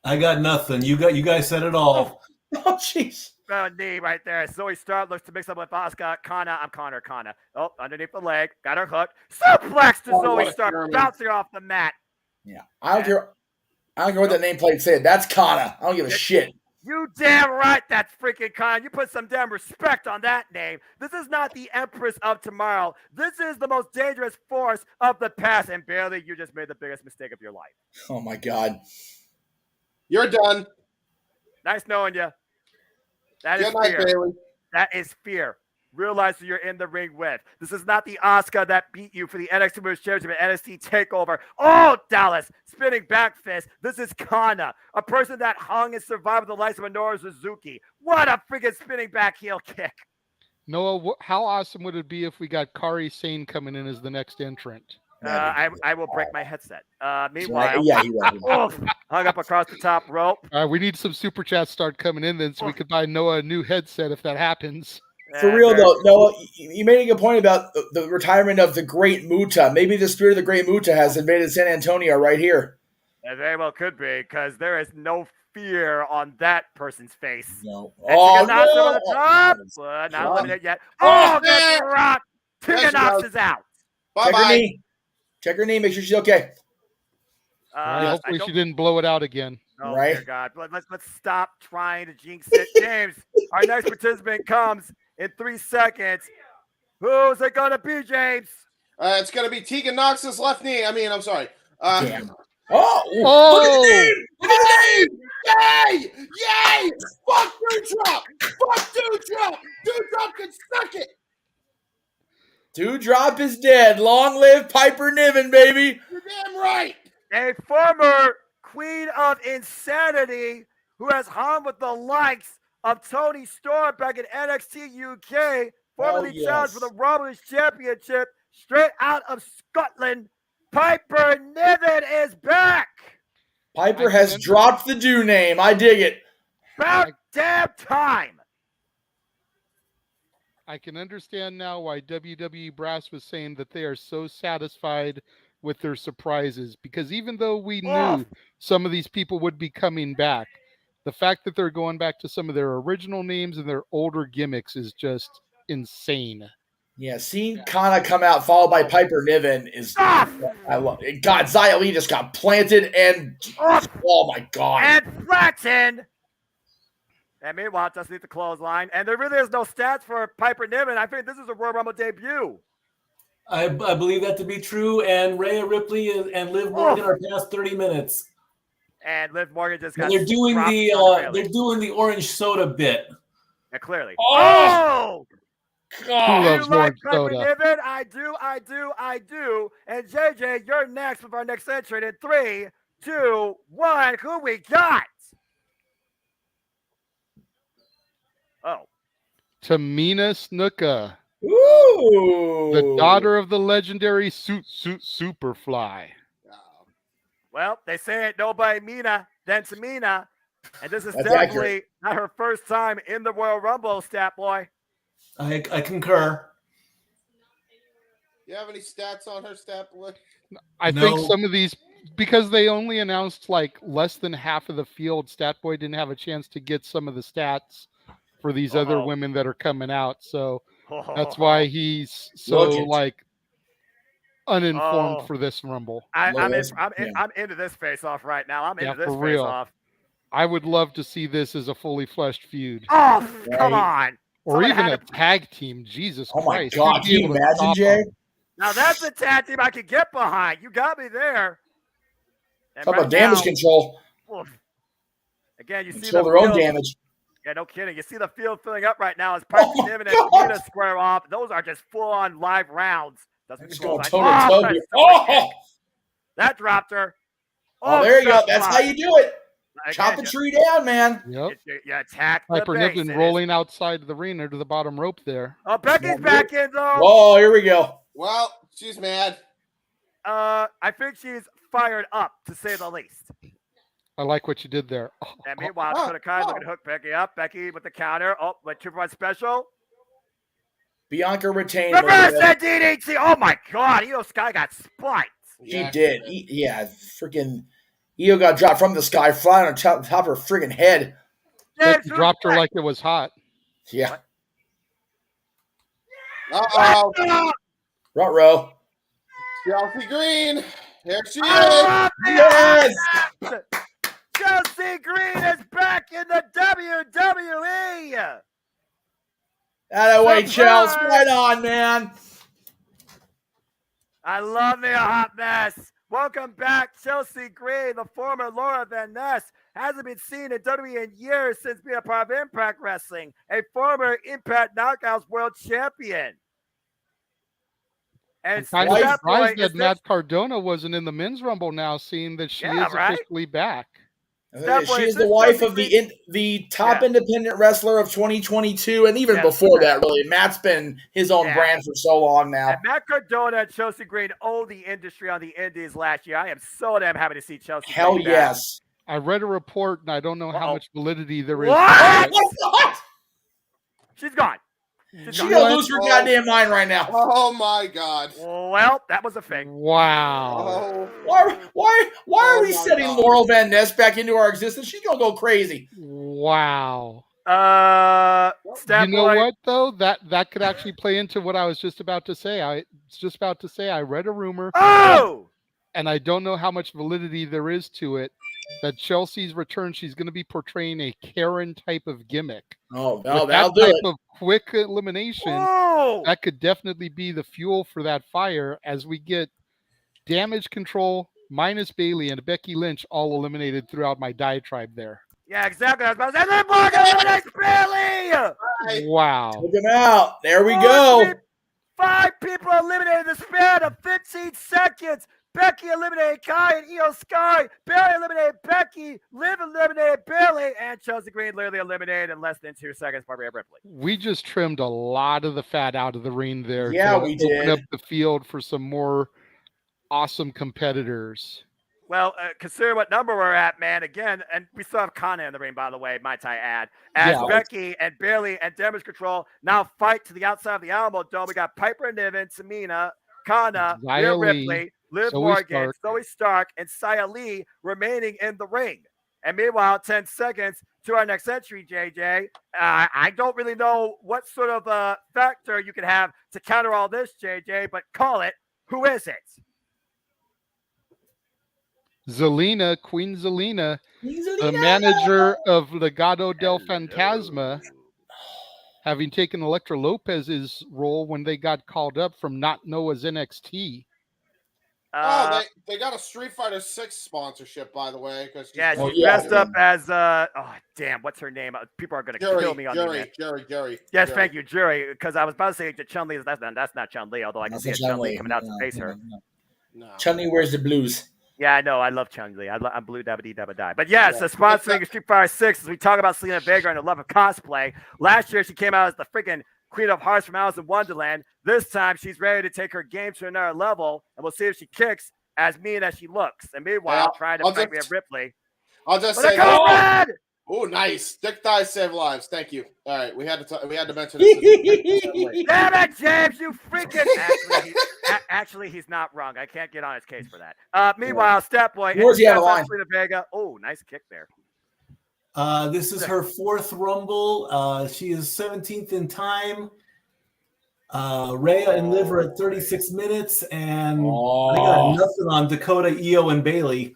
I got nothing. You guys said it all. Oh, jeez. Knee right there. Zoe Stark looks to mix up with Asuka. Kana, I'm Connor. Kana. Oh, underneath the leg. Got her hooked. Suplex to Oh, Zoe what a Stark. German. Bouncing her off the mat. Yeah. I don't care what that nameplate said. That's Kana. I don't give a shit. You damn right that's freaking Kana. You put some damn respect on that name. This is not the Empress of Tomorrow. This is the most dangerous force of the past. And barely, you just made the biggest mistake of your life. Oh, my God. You're done. Nice knowing you. That is Good night, fear. Bailey. That is fear. Realize who you're in the ring with. This is not the Asuka that beat you for the NXT Women's Championship and NXT TakeOver. Oh, Dallas, spinning back fist. This is Kana, a person that hung and survived with the likes of Minoru Suzuki. What a freaking spinning back heel kick. Noah, how awesome would it be if we got Kari Sane coming in as the next entrant? I will break my headset. Meanwhile, Yeah, he was. hung up across the top rope. We need some super chats start coming in then so we could buy Noah a new headset if that happens. For real though, Noah, you made a good point about the retirement of the Great Muta. Maybe the spirit of the Great Muta has invaded San Antonio right here. It very well could be, because there is no fear on that person's face. No. Oh, no! On the top. Not eliminated yet. Oh, gets rocked. Tegan is out. Bye-bye. Check her knee. Make sure she's okay. Hopefully she didn't blow it out again. Oh, dear God. Let's stop trying to jinx it. James, our next participant comes in 3 seconds. Who's it going to be, James? It's going to be Tegan Knox's left knee. I'm sorry. Damn. Oh! Look at the name! Yay! Yay! Fuck Dewdrop! Fuck Dewdrop! Dewdrop can suck it! Dewdrop is dead. Long live Piper Niven, baby. You're damn right. A former queen of insanity who has hung with the likes of Tony Storm back in NXT UK, formerly challenged for the Raw Women's Championship, straight out of Scotland. Piper Niven is back. Piper has dropped the Dew name. I dig it. About damn time. I can understand now why WWE Brass was saying that they are so satisfied with their surprises, because even though we knew some of these people would be coming back, the fact that they're going back to some of their original names and their older gimmicks is just insane. Yeah, seeing Kana come out followed by Piper Niven is I love it. God, Xia Li just got planted and oh my God. And flattened. And meanwhile, it doesn't need the clothesline. And there really is no stats for Piper Niven. I think this is a Royal Rumble debut. I believe that to be true. And Rhea Ripley and Liv Morgan are past 30 minutes. And Liv Morgan just got. They're doing the orange soda bit. Yeah, clearly. Oh! God. Who loves orange Piper soda? Niven? I do. And JJ, you're next with our next entrant in 3, 2, 1. Who we got? Oh. Tamina Snuka. Ooh. The daughter of the legendary Superfly. Well, they say it nobody Mina than Tamina. And this is definitely not her first time in the Royal Rumble, Stat Boy. I concur. You have any stats on her, Stat Boy? I think some of these, because they only announced like less than half of the field, Stat Boy didn't have a chance to get some of the stats for these other women that are coming out. So that's why he's so uninformed for this Rumble. I'm into this face-off right now. I'm into this face-off. I would love to see this as a fully fleshed feud. Oh, come on. Or even a tag team. Jesus Christ. Oh my God. Can you imagine, Jay? Now that's a tag team I could get behind. You got me there. Talk about damage control. Again, you see their own damage. Yeah, no kidding. You see the field filling up right now as Piper Niven and Tamina square off. Those are just full-on live rounds. Doesn't go that dropped her. Oh, there you go. That's how you do it. Chop the tree down, man. Yep. You attack the Piper Niven rolling outside the arena to the bottom rope there. Oh, Becky's back in, though. Oh, here we go. Well, she's mad. I think she's fired up, to say the least. I like what you did there. And meanwhile, Kai looking to hook Becky up. Becky with the counter. Oh, with 2-1 special. Bianca retained. Reverse DDT. Oh, my God. Io Sky got spiked. She did. Freaking Io got dropped from the sky, flying on top of her friggin' head. Becky dropped her like it was hot. Yeah. Uh-oh. Ruh-roh. Chelsea Green. Here she is. Yes. Chelsea Green is back in the WWE. That way, Chelsea. Right on, man. I love me a hot mess. Welcome back, Chelsea Green, the former Laura Van Ness. Hasn't been seen in WWE in years since being a part of Impact Wrestling. A former Impact Knockouts World Champion. And I'm kind of surprised that Matt Cardona wasn't in the Men's Rumble now, seeing that she is officially back. She is the wife of the top independent wrestler of 2022, and even before that, really. Matt's been his own brand for so long now. And Matt Cardona and Chelsea Green owned the industry on the Indies last year. I am so damn happy to see Chelsea Green. Hell yes. I read a report, and I don't know how much validity there is. What? She's gone. She gonna lose her goddamn mind right now. Oh my God! Well, that was a fake. Wow. Why are we setting Laurel Van Ness back into our existence? She's gonna go crazy. Wow. You know what though? That could actually play into what I was just about to say. I read a rumor. Oh! And I don't know how much validity there is to it. That Chelsea's return, she's going to be portraying a Karen type of gimmick. Oh, that'll do type it. of quick elimination. Whoa! That could definitely be the fuel for that fire as we get Damage Control minus Bailey and Becky Lynch all eliminated throughout my diatribe there. Yeah, exactly. I was about to say, and then Morgan eliminates Bailey! Wow. Look him out. There we go. 5 people eliminated in the span of 15 seconds. Becky eliminated Kai and Io Sky. Bailey eliminated Becky. Liv eliminated Bailey. And Chelsea Green literally eliminated in less than 2 seconds by Rhea Ripley. We just trimmed a lot of the fat out of the ring there. Yeah, to we open did. up the field for some more awesome competitors. Well, consider what number we're at, man. Again, and we still have Kana in the ring, by the way, might I add. As Becky and Bailey and Damage Control now fight to the outside of the Alamodome. We got Piper Niven, Tamina, Kana, Rhea Ripley, Liv Morgan, Zoe Stark, and Xia Li remaining in the ring. And meanwhile, 10 seconds to our next entry, JJ. I don't really know what sort of factor you can have to counter all this, JJ, but call it. Who is it? Zelina, Queen Zelina, the manager of Legado del Fantasma, having taken Elektra Lopez's role when they got called up from Not Noah's NXT. They got a Street Fighter 6 sponsorship, by the way. Yeah, she's dressed up as what's her name? People are gonna kill me on Jury. Yes, thank you, Jury. Because I was about to say Chun-Li. That's not Chun-Li. Although I can see a Chun-Li coming out to face her. No. Chun-Li wears the blues. Yeah, I know. I love Chun-Li. I'm blue dabba dabba die. But yes, sponsoring Street Fighter 6 as we talk about Selena Vega and her love of cosplay. Last year, she came out as the freaking Queen of Hearts from Alice in Wonderland. This time, she's ready to take her game to another level, and we'll see if she kicks as mean as she looks. And meanwhile, trying to fight Rhea Ripley. I'll just say that. Oh, nice. Dick thighs save lives. Thank you. All right, we had to mention this. Damn it, James! You freaking actually, he's not wrong. I can't get on his case for that. Meanwhile, Step Boy and Selena Vega. Oh, nice kick there. This is her 4th Rumble. She is 17th in time. Rhea and Liv are at 36 minutes, and I got nothing on Dakota, Io, and Bailey.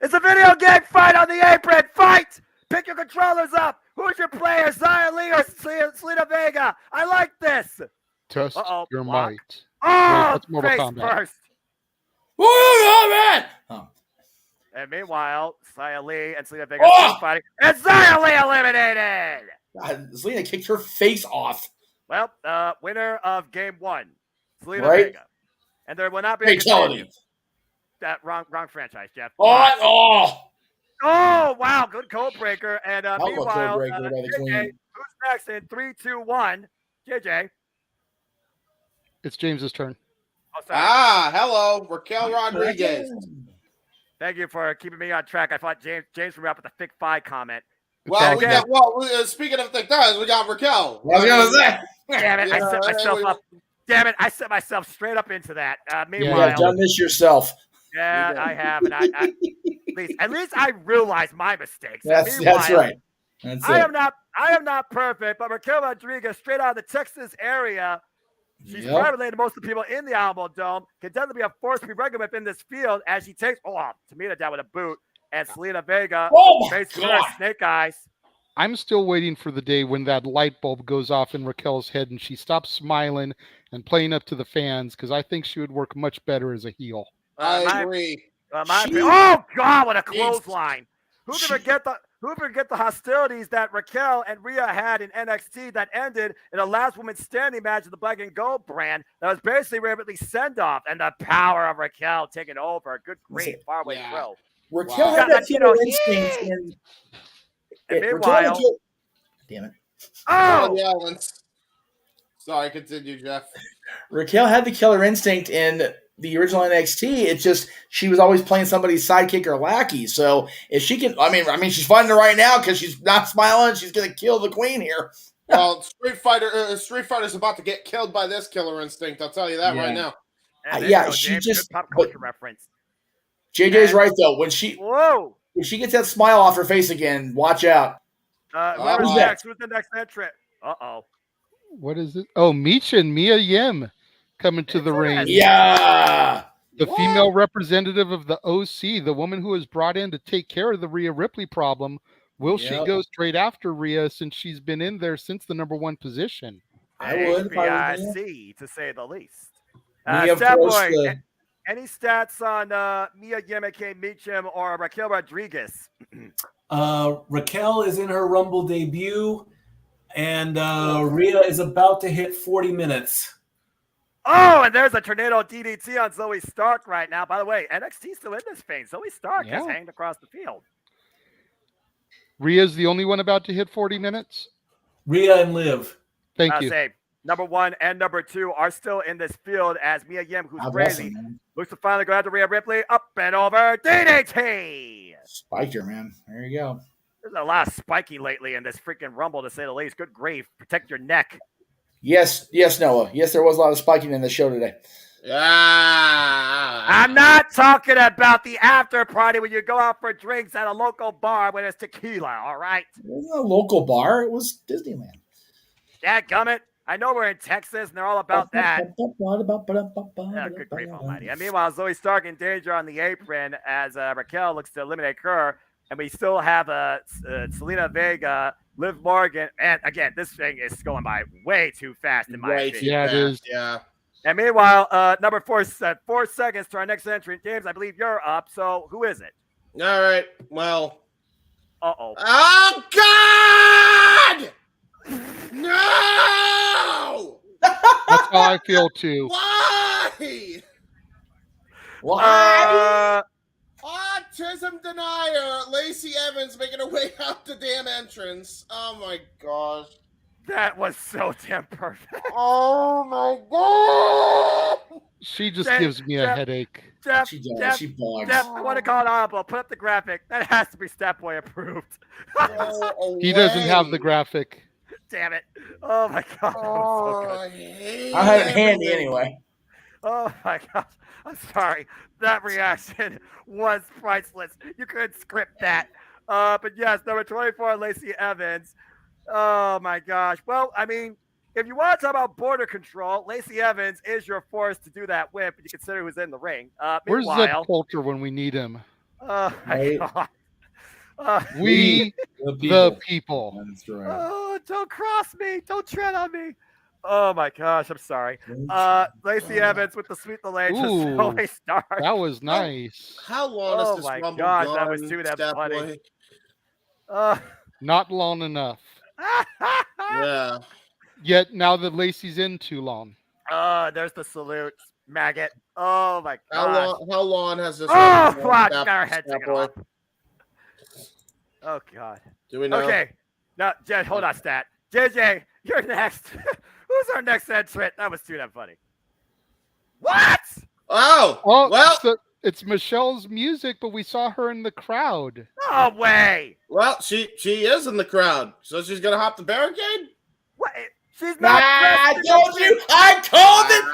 It's a video game fight on the apron. Fight! Pick your controllers up. Who's your player, Xia Li or Selena Vega? I like this. Test your might. Oh, Mortal face Kombat. first. Oh, man! And meanwhile, Xia Li and Selena Vega are fighting, and Xia Li eliminated. God, Selena kicked her face off. Well, winner of game 1, Selena Vega, and there will not be a fatality. That wrong franchise, Jeff. Oh, wow, good code breaker. And meanwhile, JJ, who's next in 3, 2, 1? JJ. It's James's turn. Oh, sorry. Hello, Raquel Rodriguez. Thank you for keeping me on track. I thought James would wrap with a thick thigh comment. Well, speaking of thick thighs, we got Raquel. Damn it, I set myself up. Damn it, I set myself straight up into that. Meanwhile, you have done this yourself. Yeah, I have, and at least I realize my mistakes. That's right. I am not perfect, but Raquel Rodriguez, straight out of the Texas area, she's probably the most of the people in the Alamodome. Can definitely be a force to be reckoned with in this field as she takes Tamina down with a boot, and Selena Vega faces her Snake Eyes. I'm still waiting for the day when that light bulb goes off in Raquel's head and she stops smiling and playing up to the fans, because I think she would work much better as a heel. I agree. Oh God, what a clothesline! Who can forget the hostilities that Raquel and Rhea had in NXT that ended in a last woman standing match of the Black and Gold brand that was basically Ripley's send off, and the power of Raquel taking over. Good grief, faraway throw. Raquel had that killer instinct. And meanwhile, damn it! Oh, sorry, continue, Jeff. Raquel had the killer instinct in the original NXT. It's just she was always playing somebody's sidekick or lackey. So if she can, I mean, she's fighting her right now because she's not smiling. She's gonna kill the queen here. Well, Street Fighter's about to get killed by this Killer Instinct. I'll tell you that right now. And Yeah, go, she James. just- Good pop culture reference. JJ's right though. When she gets that smile off her face again, watch out. Whoever's Who's next? Who's the next entrant? Uh-oh. What is it? Oh, Micha and Mia Yim coming to the ring. Yeah. The female representative of the OC, the woman who was brought in to take care of the Rhea Ripley problem. Will she go straight after Rhea since she's been in there since the #1 position? I would. HBIC, to say the least. Mia, of Stat course, Boy, any stats on Mia Yim, aka Meacham, or Raquel Rodriguez? Raquel is in her Rumble debut, and Rhea is about to hit 40 minutes. Oh, and there's a tornado DDT on Zoe Stark right now. By the way, NXT still in this thing. Zoe Stark has hanged across the field. Rhea's the only one about to hit 40 minutes? Rhea and Liv. Thank you. Say, #1 and #2 are still in this field as Mia Yim, who's crazy, looks to finally go after Rhea Ripley. Up and over. DDT! Spiked her, man. There you go. There's a lot of spiky lately in this freaking Rumble, to say the least. Good grief. Protect your neck. Yes, Noah. Yes, there was a lot of spiking in the show today. Yeah. I'm not talking about the after party when you go out for drinks at a local bar when it's tequila, all right? It wasn't a local bar. It was Disneyland. Dadgummit. I know we're in Texas and they're all about that. Yeah, good grief almighty. And meanwhile, Zoe Stark in danger on the apron as Raquel looks to eliminate her. And we still have Selena Vega, Liv Morgan. And again, this thing is going by way too fast in my opinion. Yeah, it is. Yeah. And meanwhile, number 4 seconds to our next entrant. James, I believe you're up. So who is it? All right. Well. Uh-oh. Oh, God! No! That's how I feel too. Why? Autism denier Lacey Evans making her way out the damn entrance. Oh my gosh. That was so damn perfect. Oh my god. She just gives me a headache. Jeff, She does. Jeff, She bugs. Jeff, I want to call it audible. Put up the graphic. That has to be Statboy approved. He doesn't have the graphic. Damn it. Oh my god. That was so good. I have it handy anyway. Oh my gosh. I'm sorry. That reaction was priceless. You couldn't script that. But yes, number 24, Lacey Evans. Oh my gosh. Well, I mean, if you want to talk about border control, Lacey Evans is your force to do that with, if you consider who's in the ring. Where's Zeb Coulter when we need him? Oh my god. We the people. That's right. Oh, don't cross me. Don't tread on me. Oh my gosh, I'm sorry. Lacey Evans with the sweet delay. Zoe Stark. That was nice. How long is this Rumble gosh, gone, that was too damn funny. Not long enough. Yeah. Yet now that Lacey's in too long. There's the salute, maggot. Oh my How god. long has this? Oh, wow, got our head taken off. Oh god. Do we know? Okay. Now, hold on, Stat. JJ, you're next. Who's our next entrant? That was too damn funny. What? Oh, well, it's Michelle's music, but we saw her in the crowd. No way. Well, she is in the crowd, so she's gonna hop the barricade. What? She's not. I told you. I told it.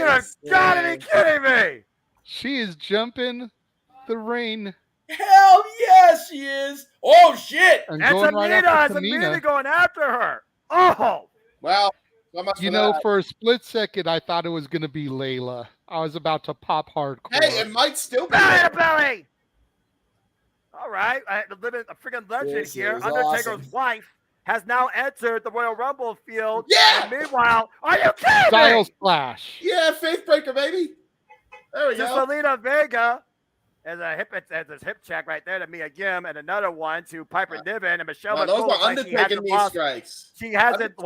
You're gotta be kidding me. She is jumping the ring. Hell yes, she is. Oh shit. And That's going right after Amina going after her. Oh. Well, you know, for a split second, I thought it was going to be Layla. I was about to pop hardcore. Hey, it might still be. Belly. All right. A freaking legend here. Undertaker's wife has now entered the Royal Rumble field. Yeah. And meanwhile, are you kidding Style me? Splash. Yeah, Faith Breaker, baby. There we go. Selena Vega. There's a hip check right there to Mia Yim, and another one to Piper Niven and Michelle. Those are Undertaker knee strikes. She hasn't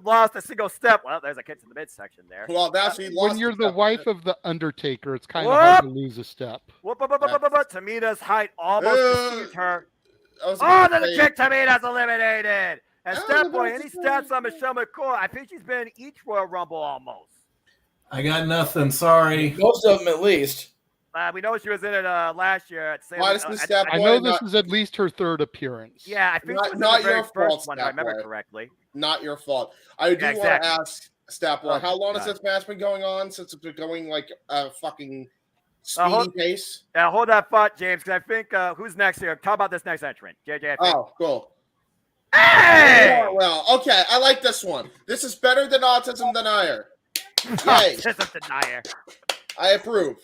lost a single step. Well, there's a kick to the midsection there. Well, now she lost. When you're the wife of the Undertaker, it's kind of hard to lose a step. Tamina's height almost deceived her. Oh, then the kick. Tamina's eliminated. And Statboy, any stats on Michelle McCoy? I think she's been in each Royal Rumble almost. I got nothing. Sorry. Most of them, at least. We know she was in it last year. Why does this Stat I Boy know not- this is at least her third appearance. Yeah, I think she was not in the very your first fault, one, if I remember Stat Boy. correctly. Not your fault. I do want to ask Stat Boy, how long has this match been going on since it's been going like a fucking speedy pace? Yeah, hold that thought, James, because I think who's next here? Talk about this next entrant, JJ. Oh, cool. Hey! Well, okay, I like this one. This is better than Autism Denier. Yay. Autism Denier. I approve.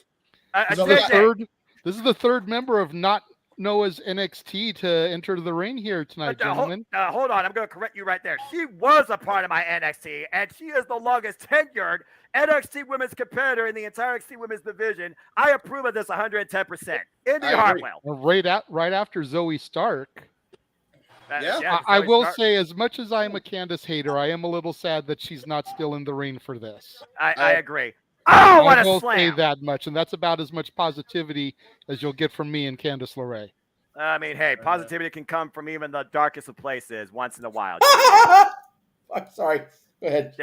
This is the third member of Not Noah's NXT to enter the ring here tonight, gentlemen. Hold on, I'm going to correct you right there. She was a part of my NXT, and she is the longest tenured NXT women's competitor in the entire NXT women's division. I approve of this 110%. Indy Hartwell. Right after Zoe Stark. I will say, as much as I am a Candice hater, I am a little sad that she's not still in the ring for this. I agree. Oh, what a slam! I will say that much, and that's about as much positivity as you'll get from me and Candice LeRae. I mean, hey, positivity can come from even the darkest of places once in a while. I'm sorry. Go ahead.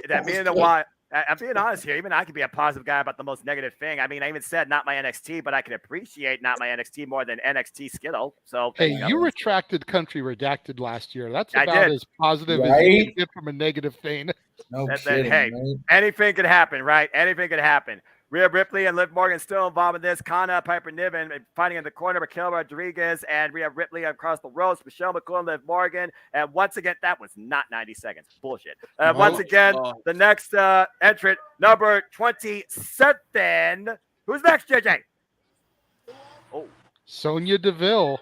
That being the wild. I'm being honest here. Even I can be a positive guy about the most negative thing. I mean, I even said not my NXT, but I can appreciate not my NXT more than NXT Skittle. So hey, you retracted Country Redacted last year. That's about as positive as you can get from a negative thing. No kidding, hey, right? Anything could happen, right? Anything could happen. Rhea Ripley and Liv Morgan still involved in this. Kana, Piper Niven fighting in the corner. Raquel Rodriguez and Rhea Ripley across the ropes. Michelle McCool and Liv Morgan. And once again, that was not 90 seconds. Bullshit. Once again, the next entrant, number 27. Who's next, JJ? Oh, Sonya Deville,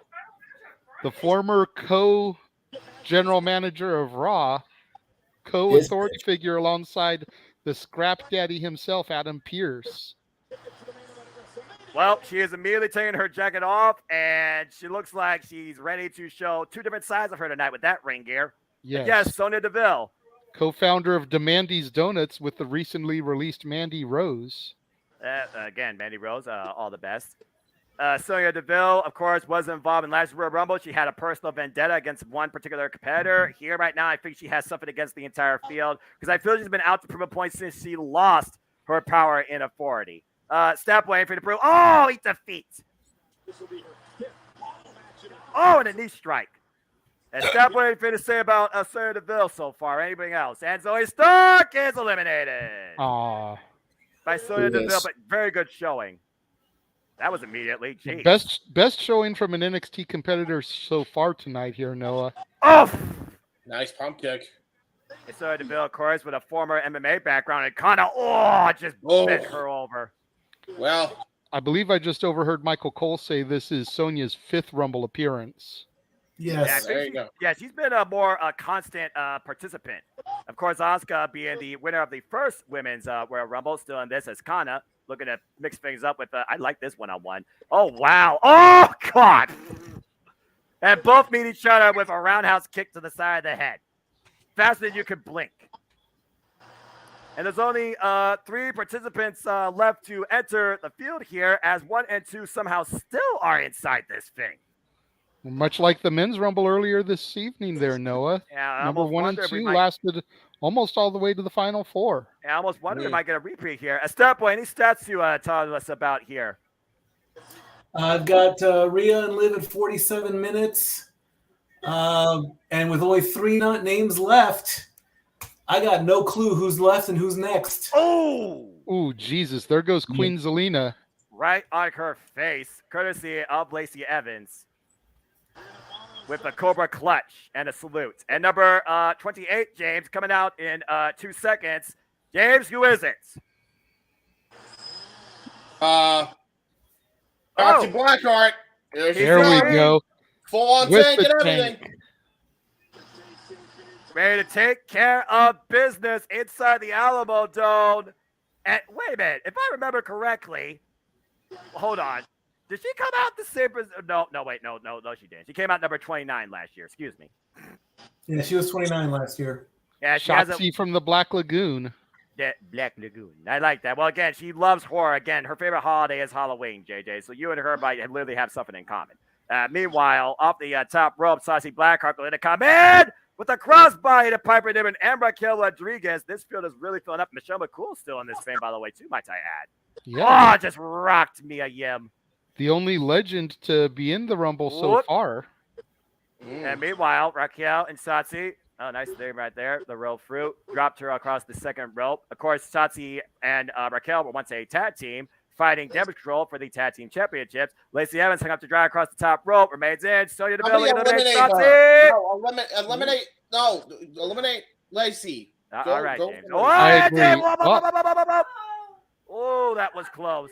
the former co-general manager of Raw, co-authority figure alongside the scrap daddy himself, Adam Pearce. Well, she is immediately taking her jacket off, and she looks like she's ready to show two different sides of her tonight with that ring gear. Yes, Sonya Deville. Co-founder of Demandy's Donuts with the recently released Mandy Rose. Again, Mandy Rose, all the best. Sonya Deville, of course, was involved in last Royal Rumble. She had a personal vendetta against one particular competitor. Here right now, I think she has something against the entire field because I feel she's been out to prove a point since she lost her power in authority. Step waiting for you to prove. Oh, he defeats. Oh, and a knee strike. And step waiting for you to say about Sonya Deville so far. Anything else? And Zoe Stark is eliminated. Aww. By Sonya Deville, but very good showing. That was immediately. Jeez. Best showing from an NXT competitor so far tonight here, Noah. Oh! Nice pump kick. Sonya Deville, of course, with a former MMA background, and kind of just bent her over. Well, I believe I just overheard Michael Cole say this is Sonya's 5th Rumble appearance. Yes. There you go. Yeah, she's been a more constant participant. Of course, Asuka being the winner of the first women's Royal Rumble, still in this as Kana. Looking to mix things up with, I like this one-on-one. Oh, wow. Oh, God. And both meet each other with a roundhouse kick to the side of the head. Faster than you could blink. And there's only 3 participants left to enter the field here, as 1 and 2 somehow still are inside this thing. Much like the men's Rumble earlier this evening there, Noah. Yeah, Number 1 and 2 lasted almost all the way to the final 4. I almost wondered if I get a repeat here. Step boy, any stats to tell us about here? I've got Rhea and Liv at 47 minutes. And with only 3 names left, I got no clue who's left and who's next. Oh, Jesus. There goes Queen Zelina. Right on her face, courtesy of Lacey Evans. With a Cobra clutch and a salute. And number 28, James, coming out in 2 seconds. James, who is it? Roxy Blackheart. There we go. Full on tank and everything. Ready to take care of business inside the Alamodome. And wait a minute, if I remember correctly, hold on. Did she come out the same? No, she didn't. She came out number 29 last year. Excuse me. Yeah, she was 29 last year. Yeah, she Shotzi from the Black Lagoon. Black Lagoon. I like that. Well, again, she loves horror. Again, her favorite holiday is Halloween, JJ. So you and her might literally have something in common. Meanwhile, off the top rope, Saucy Blackheart going to come in with a crossbody to Piper Niven and Raquel Rodriguez. This field is really filling up. Michelle McCool still in this frame, by the way, too, might I add. Yeah. Oh, just rocked Mia Yim. The only legend to be in the Rumble so far. And meanwhile, Raquel and Satsi, oh, nice thing right there. The roll through, dropped her across the second rope. Of course, Satsi and Raquel were once a tag team, fighting damage control for the tag team championships. Lacey Evans hung up to drive across the top rope, remains in. Sonya Deville eliminates Satsi. Eliminate Lacey. All right, James. I agree. Oh, that was close.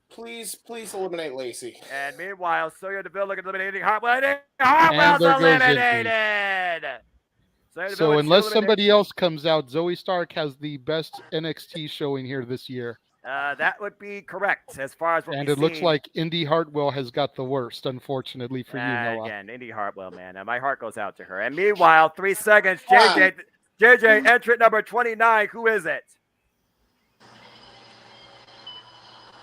Please eliminate Lacey. And meanwhile, Sonya Deville looking at eliminating Hartwell. Hartwell's eliminated. So unless somebody else comes out, Zoe Stark has the best NXT showing here this year. That would be correct as far as what and it looks like Indy Hartwell has got the worst, unfortunately for you, Noah. Again, Indy Hartwell, man. My heart goes out to her. And meanwhile, 3 seconds, JJ, entrant number 29. Who is it?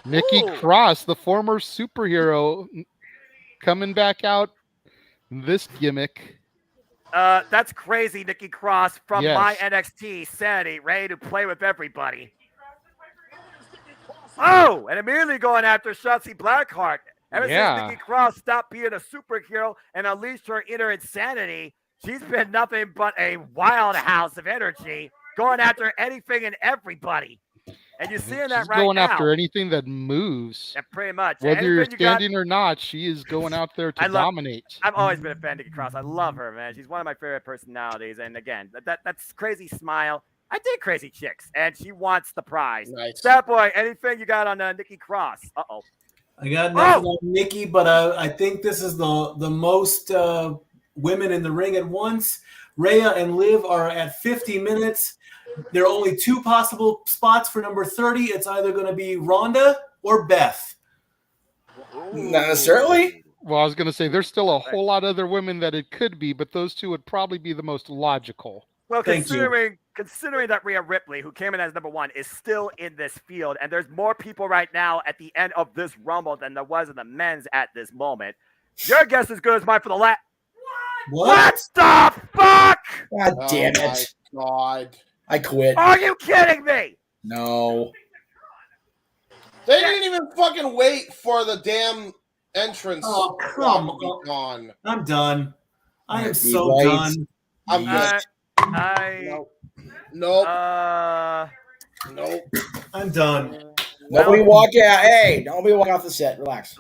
Nikki Cross, the former superhero, coming back out this gimmick. That's crazy, Nikki Cross from my NXT Sanity, ready to play with everybody. Oh, and immediately going after Shotzi Blackheart. Ever since Nikki Cross stopped being a superhero and unleashed her inner insanity, she's been nothing but a wild house of energy, going after anything and everybody. And you're seeing that right now. Going after anything that moves. Yeah, pretty much. Whether you're standing or not, she is going out there to dominate. I've always been a fan of Nikki Cross. I love her, man. She's one of my favorite personalities. And again, that's crazy smile. I dig crazy chicks, and she wants the prize. Nice. That boy, anything you got on Nikki Cross? Uh-oh. I got nothing on Nikki, but I think this is the most women in the ring at once. Rhea and Liv are at 50 minutes. There are only 2 possible spots for number 30. It's either going to be Rhonda or Beth. Not necessarily. Well, I was going to say there's still a whole lot of other women that it could be, but those 2 would probably be the most logical. Well, considering that Rhea Ripley, who came in as number 1, is still in this field, and there's more people right now at the end of this Rumble than there was in the men's at this moment. Your guess is as good as mine for the last. What the fuck? God damn it! God. I quit. Are you kidding me? No. They didn't even fucking wait for the damn entrance. Oh, come on. I'm done. I am so done. I'm good. Nope. I'm done. Nobody walk out. Hey, nobody walk off the set. Relax.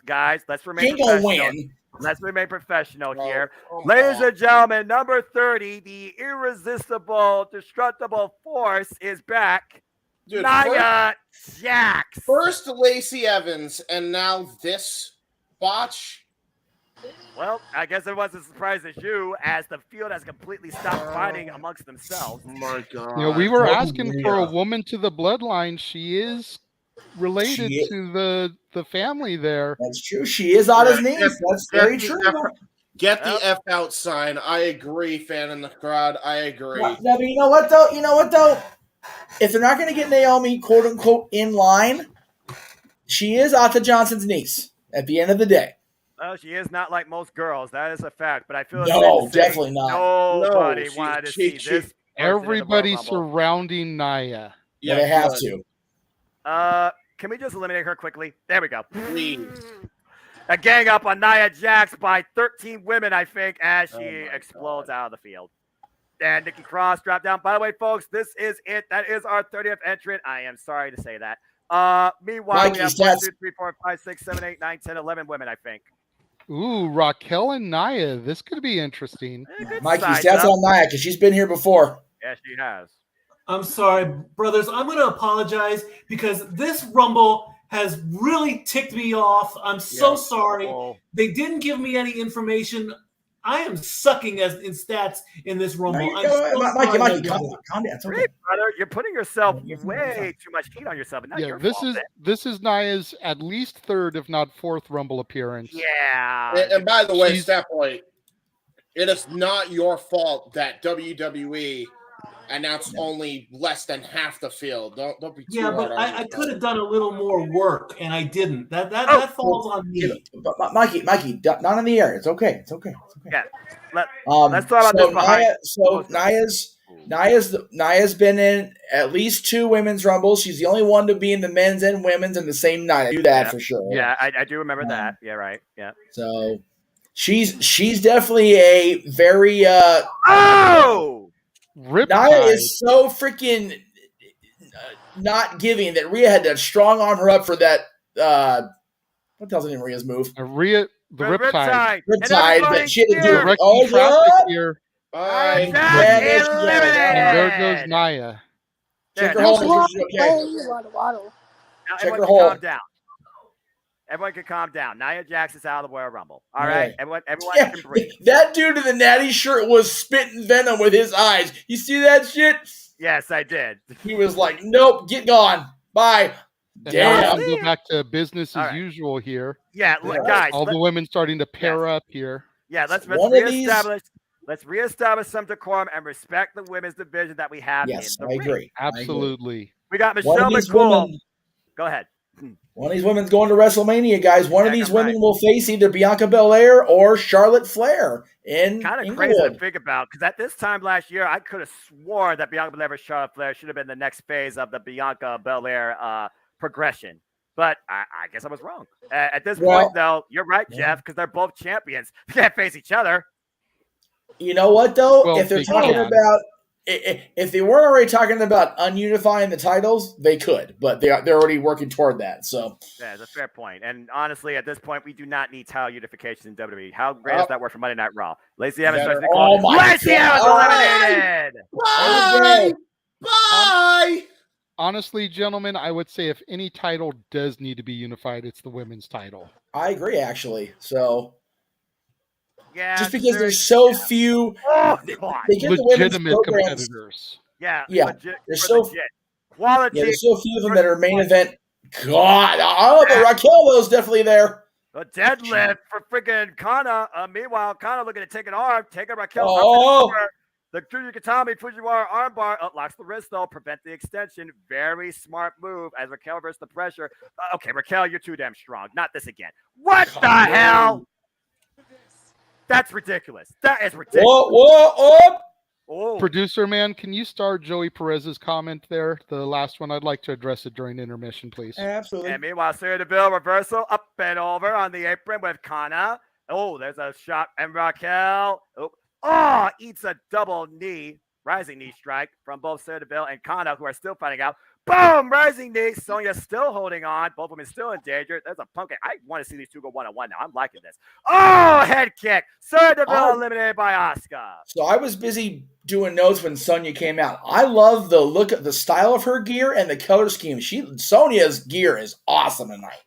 Guys, let's remain professional. Win. Let's remain professional here. Ladies and gentlemen, number 30, the irresistible, destructible force is back. Dude, Nia Jax. First Lacey Evans, and now this botch. Well, I guess it wasn't as surprised as you, as the field has completely stopped fighting amongst themselves. Oh my God. You know, we were asking for a woman to the bloodline. She is related to the family there. That's true. She is on his knees. That's very true. Get the F out sign. I agree, fan in the crowd. I agree. No, but you know what though? If they're not going to get Naomi, quote unquote, in line, she is Ata Johnson's niece at the end of the day. Well, she is not like most girls. That is a fact. But I feel definitely not. Nobody wanted to see this. Everybody surrounding Nia. Yeah, they have to. Can we just eliminate her quickly? There we go. Please. A gang up on Nia Jax by 13 women, I think, as she explodes out of the field. And Nikki Cross dropped down. By the way, folks, this is it. That is our 30th entrant. I am sorry to say that. Meanwhile, we have 1, 2, 3, 4, 5, 6, 7, 8, 9, 10, 11 women, I think. Ooh, Raquel and Nia. This could be interesting. Mikey, stats on Nia because she's been here before. Yeah, she has. I'm sorry, brothers. I'm going to apologize because this Rumble has really ticked me off. I'm so sorry. They didn't give me any information. I am sucking in stats in this Rumble. Mikey, calm down. It's okay. Brother, you're putting yourself way too much heat on yourself. This is Nia's at least 3rd, if not 4th Rumble appearance. Yeah. And by the way, Steph Boy, it is not your fault that WWE announced only less than half the field. Don't be too hard but on I could have done a little more work, and I didn't. That falls on me. But Mikey, not in the air. It's okay. Yeah. let's talk about this behind. Nia's been in at least 2 women's rumbles. She's the only one to be in the men's and women's in the same night. I do that for sure. Yeah, I do remember that. Yeah, right. Yeah. So she's definitely a very Riptide. Nia is so freaking not giving that Rhea had to strong arm her up for that. What the hell's the name of Rhea's move? The Riptide. Riptide that she had to do. Directing traffic here. Bye. And there goes Nia. Check her hold. Waddle. Now Check everyone her can hold. calm down. Everyone can calm down. Nia Jax is out of the Royal Rumble. All right, everyone Yeah, can breathe. that dude in the natty shirt was spitting venom with his eyes. You see that shit? Yes, I did. He was like, "Nope, get gone, bye." And now Damn. we can go back to business as usual here. Yeah, guys. All the women starting to pair up here. Yeah, let's One of these- reestablish. Let's reestablish some decorum and respect the women's division that we have. Yes, in I the ring. agree. Absolutely. We got One Michelle of these McCool. women- Go ahead. One of these women's going to WrestleMania, guys. One of Yeah, these I'm women right. will face either Bianca Belair or Charlotte Flair in Kind of crazy Inglewood. to think about because at this time last year, I could have sworn that Bianca Belair and Charlotte Flair should have been the next phase of the Bianca Belair progression. But I guess I was wrong. At this point, though, you're right, Jeff, because they're both champions. They can't face each other. You know what, though? Well, if they're they talking can. about, if they weren't already talking about ununifying the titles, they could, but they're already working toward that. So Yeah, that's a fair point. And honestly, at this point, we do not need title unification in WWE. How great is that work for Monday Night Raw? Lacey Evans starts to be called. Lacey Evans eliminated. Bye. Bye. Honestly, gentlemen, I would say if any title does need to be unified, it's the women's title. I agree, actually. So Yeah, just because there's so few, they get the women's Legitimate programs. competitors. Yeah, There's so quality. Yeah, there's so few of them that are main event. God, I don't know, but Raquel though is definitely there. A deadlift for freaking Kana. Meanwhile, Kana looking to take an arm, taking Raquel. Oh. The Katami Fujiwara armbar locks the wrist though, prevent the extension. Very smart move as Raquel reverses the pressure. Okay, Raquel, you're too damn strong. Not this again. What the hell? That's ridiculous. That is ridiculous. Whoa. Oh. Producer man, can you start Joey Perez's comment there? The last one. I'd like to address it during intermission, please. Absolutely. And meanwhile, Sarah DeVille reversal up and over on the apron with Kana. Oh, there's a shot. And Raquel. Oh, eats a double knee. Rising knee strike from both Sarah DeVille and Kana, who are still fighting out. Boom! Rising knee. Sonya still holding on. Both of them still in danger. There's a pumpkin. I want to see these two go one-on-one now. I'm liking this. Oh, head kick. Sarah DeVille eliminated by Asuka. So I was busy doing notes when Sonya came out. I love the look at the style of her gear and the color scheme. Sonya's gear is awesome tonight.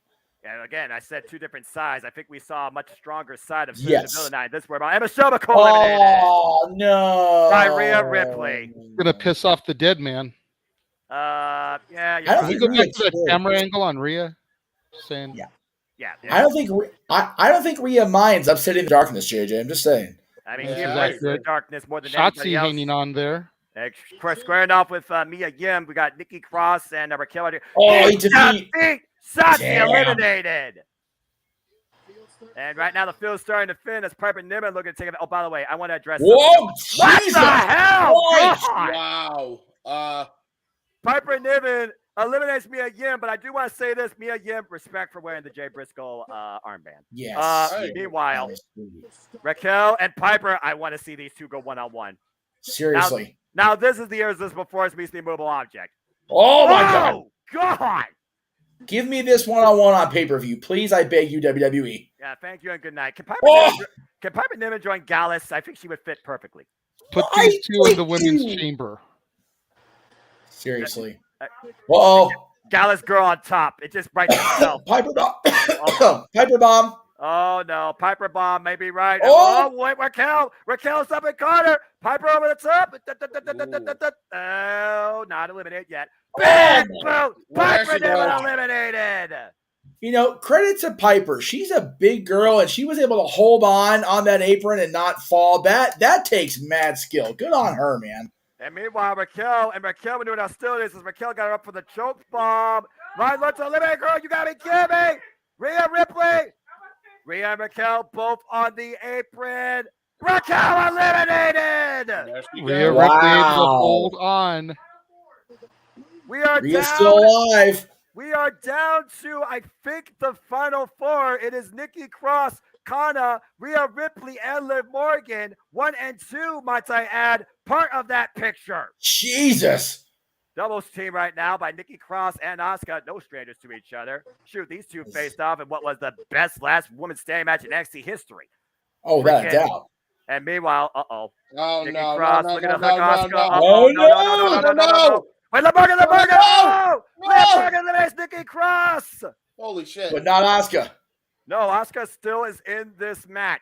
And again, I said two different sides. I think we saw a much stronger side of Sarah DeVille tonight. This where Emma Shobako eliminated. Oh no! By Rhea Ripley. Gonna piss off the dead man. Yeah. Can we go back to that camera angle on Rhea? Just saying. Yeah. I don't think Rhea minds upsetting the darkness, JJ. I'm just saying. I mean, This she is embraces the accurate. darkness more than anybody Shotzi else. hanging on there. Squaring off with Mia Yim. We got Nikki Cross and Raquel. Oh, he defeated. Shotzi eliminated. And right now the field's starting to fin as Piper Niven looking to take it. Oh, by the way, I want to address. Whoa! What Jesus the hell? Christ! God! Wow. Piper Niven eliminates Mia Yim, but I do want to say this: Mia Yim, respect for wearing the Jay Briscoe armband. Yes. Meanwhile, Raquel and Piper, I want to see these two go one-on-one. Seriously. Now this is the irresistible force meets the immovable object. Oh my God! God! Give me this one-on-one on pay-per-view, please. I beg you, WWE. Yeah, thank you and good night. Can Oh! Piper Niven join Gallus? I think she would fit perfectly. Put these two in the women's chamber. Seriously. Uh-oh. Gallus girl on top. It just right itself. Piper bomb. Piper bomb. Oh no, Piper bomb may be right. Oh! Wait, Raquel's up in corner. Piper over the top. Oh, not eliminated yet. Bad boot. Piper Niven eliminated. You know, credit to Piper. She's a big girl, and she was able to hold on that apron and not fall. That takes mad skill. Good on her, man. And meanwhile, Raquel were doing hostilities as Raquel got her up for the choke bomb. Right, let's eliminate, girl. You gotta be kidding me. Rhea Ripley. Rhea and Raquel both on the apron. Raquel eliminated. Rhea Ripley able to hold on. We are Rhea's down. still alive. We are down to, I think, the final four. It is Nikki Cross, Kana, Rhea Ripley, and Liv Morgan. 1 and 2, might I add, part of that picture. Jesus. Doubles team right now by Nikki Cross and Asuka. No strangers to each other. Shoot, these two faced off in what was the best last women's standing match in NXT history. Oh, without a doubt. And meanwhile, Oh, Nikki no, Cross no, looking no, to hook Asuka. no, No. Wait, Liv Morgan! No! Liv Morgan eliminates Nikki Cross! Holy shit. But not Asuka. No, Asuka still is in this match.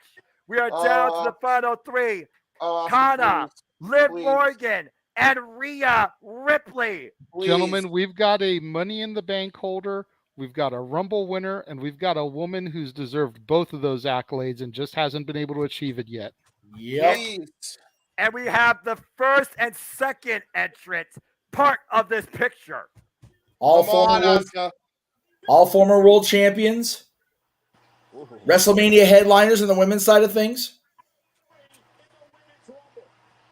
We are down to the final three. Kana, Liv Morgan, and Rhea Ripley. Gentlemen, we've got a Money in the Bank holder, we've got a Rumble winner, and we've got a woman who's deserved both of those accolades and just hasn't been able to achieve it yet. Yep. And we have the first and second entrant part of this picture. All former world champions. Ooh. WrestleMania headliners on the women's side of things.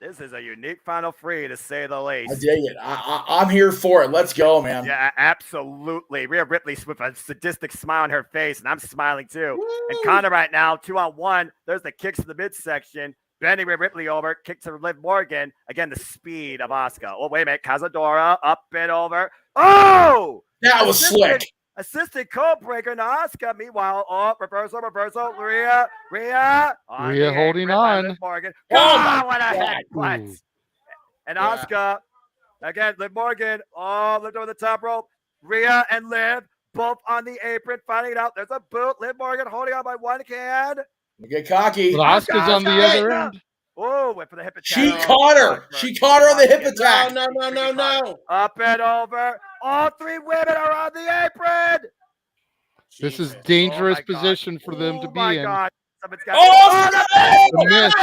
This is a unique final three, to say the least. I dig it. I'm here for it. Let's go, man. Yeah, absolutely. Rhea Ripley with a sadistic smile on her face, and I'm smiling too. Woo! And Kana right now, 2-on-1. There's the kicks in the midsection. Bending Rhea Ripley over, kick to Liv Morgan. Again, the speed of Asuka. Oh, wait a minute. Cazadora up and over. Oh! That was slick. Assisted code breaker to Asuka. Meanwhile, reversal. Rhea holding on. Liv Morgan. Oh, what a headbutt. And Asuka, again, Liv Morgan, lived over the top rope. Rhea and Liv both on the apron, finding it out. There's a boot. Liv Morgan holding on by one hand. Get cocky. But Asuka's on the other end. Oh, went for the hip attack. She caught her. She caught her on the hip attack. No. Up and over. All three women are on the apron. This is dangerous position for them to be in. Oh, my God. Someone's got the miss.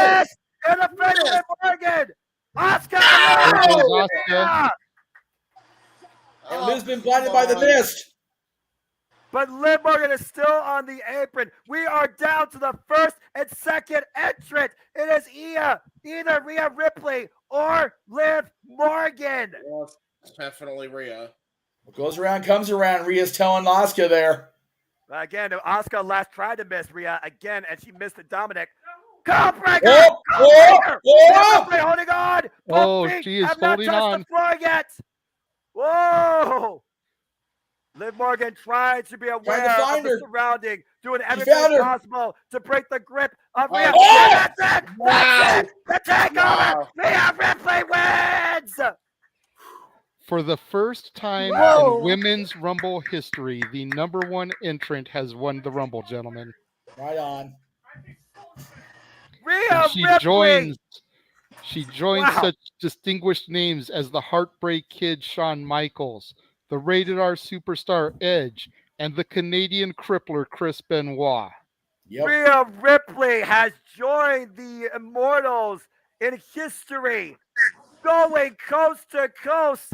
And the finish, Liv Morgan. Asuka. Asuka. And Liv's been blinded by the mist. But Liv Morgan is still on the apron. We are down to the first and second entrant. It is either Rhea Ripley or Liv Morgan. Well, it's definitely Rhea. What goes around comes around. Rhea's telling Asuka there. Again, Asuka last tried to miss Rhea again, and she missed the Dominic. Codebreaker! Ripley holding on. Both she is have not holding touched on. the floor yet. Whoa! Liv Morgan trying to be aware of the surrounding, doing everything possible to break the grip of Rhea. That's it! That's it! The takeover! Rhea Ripley wins! For the first time in women's Rumble history, the number one entrant has won the Rumble, gentlemen. Right on. Rhea Ripley! She joins such distinguished names as the Heartbreak Kid Shawn Michaels, the Rated R Superstar Edge, and the Canadian Crippler Chris Benoit. Yep. Rhea Ripley has joined the Immortals in history, going coast to coast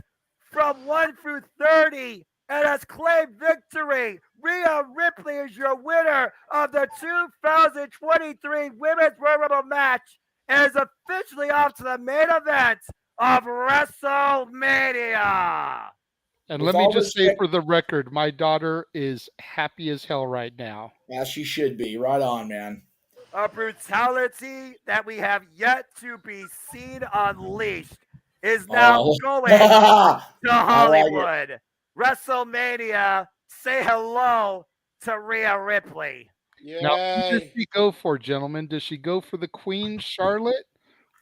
from 1 through 30, and has claimed victory. Rhea Ripley is your winner of the 2023 Women's Royal Rumble match and is officially off to the main event of WrestleMania. And let me just say for the record, my daughter is happy as hell right now. Yeah, she should be. Right on, man. A brutality that we have yet to be seen unleashed is now going to Hollywood. Like WrestleMania, say hello to Rhea Ripley. Yay. Now, who does she go for, gentlemen? Does she go for the Queen Charlotte,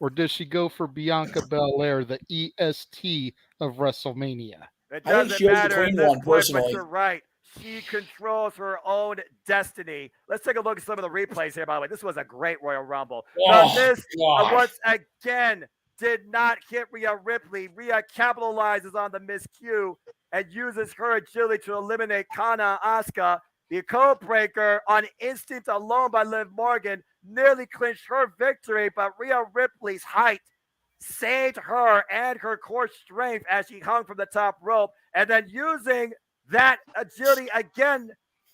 or does she go for Bianca Belair, the EST of WrestleMania? It doesn't matter at this point, but you're right. She controls her own destiny. Let's take a look at some of the replays here, by the way. This was a great Royal Rumble. This, once again, did not hit Rhea Ripley. Rhea capitalizes on the miscue and uses her agility to eliminate Kana Asuka. The code breaker on instinct alone by Liv Morgan nearly clinched her victory, but Rhea Ripley's height saved her and her core strength as she hung from the top rope, and then using that agility again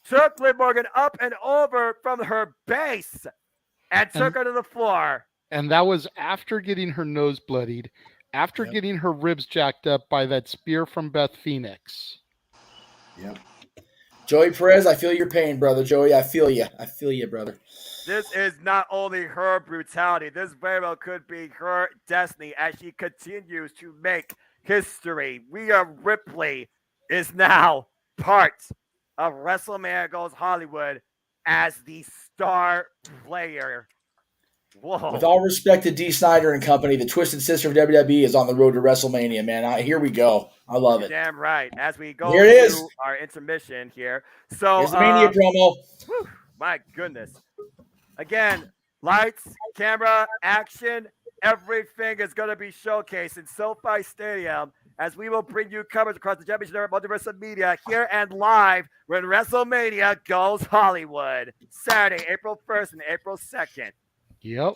took Liv Morgan up and over from her base. and took her to the floor. And that was after getting her nose bloodied, after getting her ribs jacked up by that spear from Beth Phoenix. Yep. Joey Perez, I feel your pain, brother. Joey, I feel you. I feel you, brother. This is not only her brutality, this very well could be her destiny as she continues to make history. Rhea Ripley is now part of WrestleMania Goes Hollywood as the star player. Whoa. With all respect to Dee Snider and company, the Twisted Sister of WWE is on the road to WrestleMania, man. Here we go. I love it. Damn right. As we go Here it is. to our intermission here. So, here's the Mania promo. Whew, my goodness. Again, lights, camera, action, everything is going to be showcased in SoFi Stadium as we will bring you coverage across the Championship Network, Multiverse of Media here and live when WrestleMania Goes Hollywood. Saturday, April 1st and April 2nd. Yep.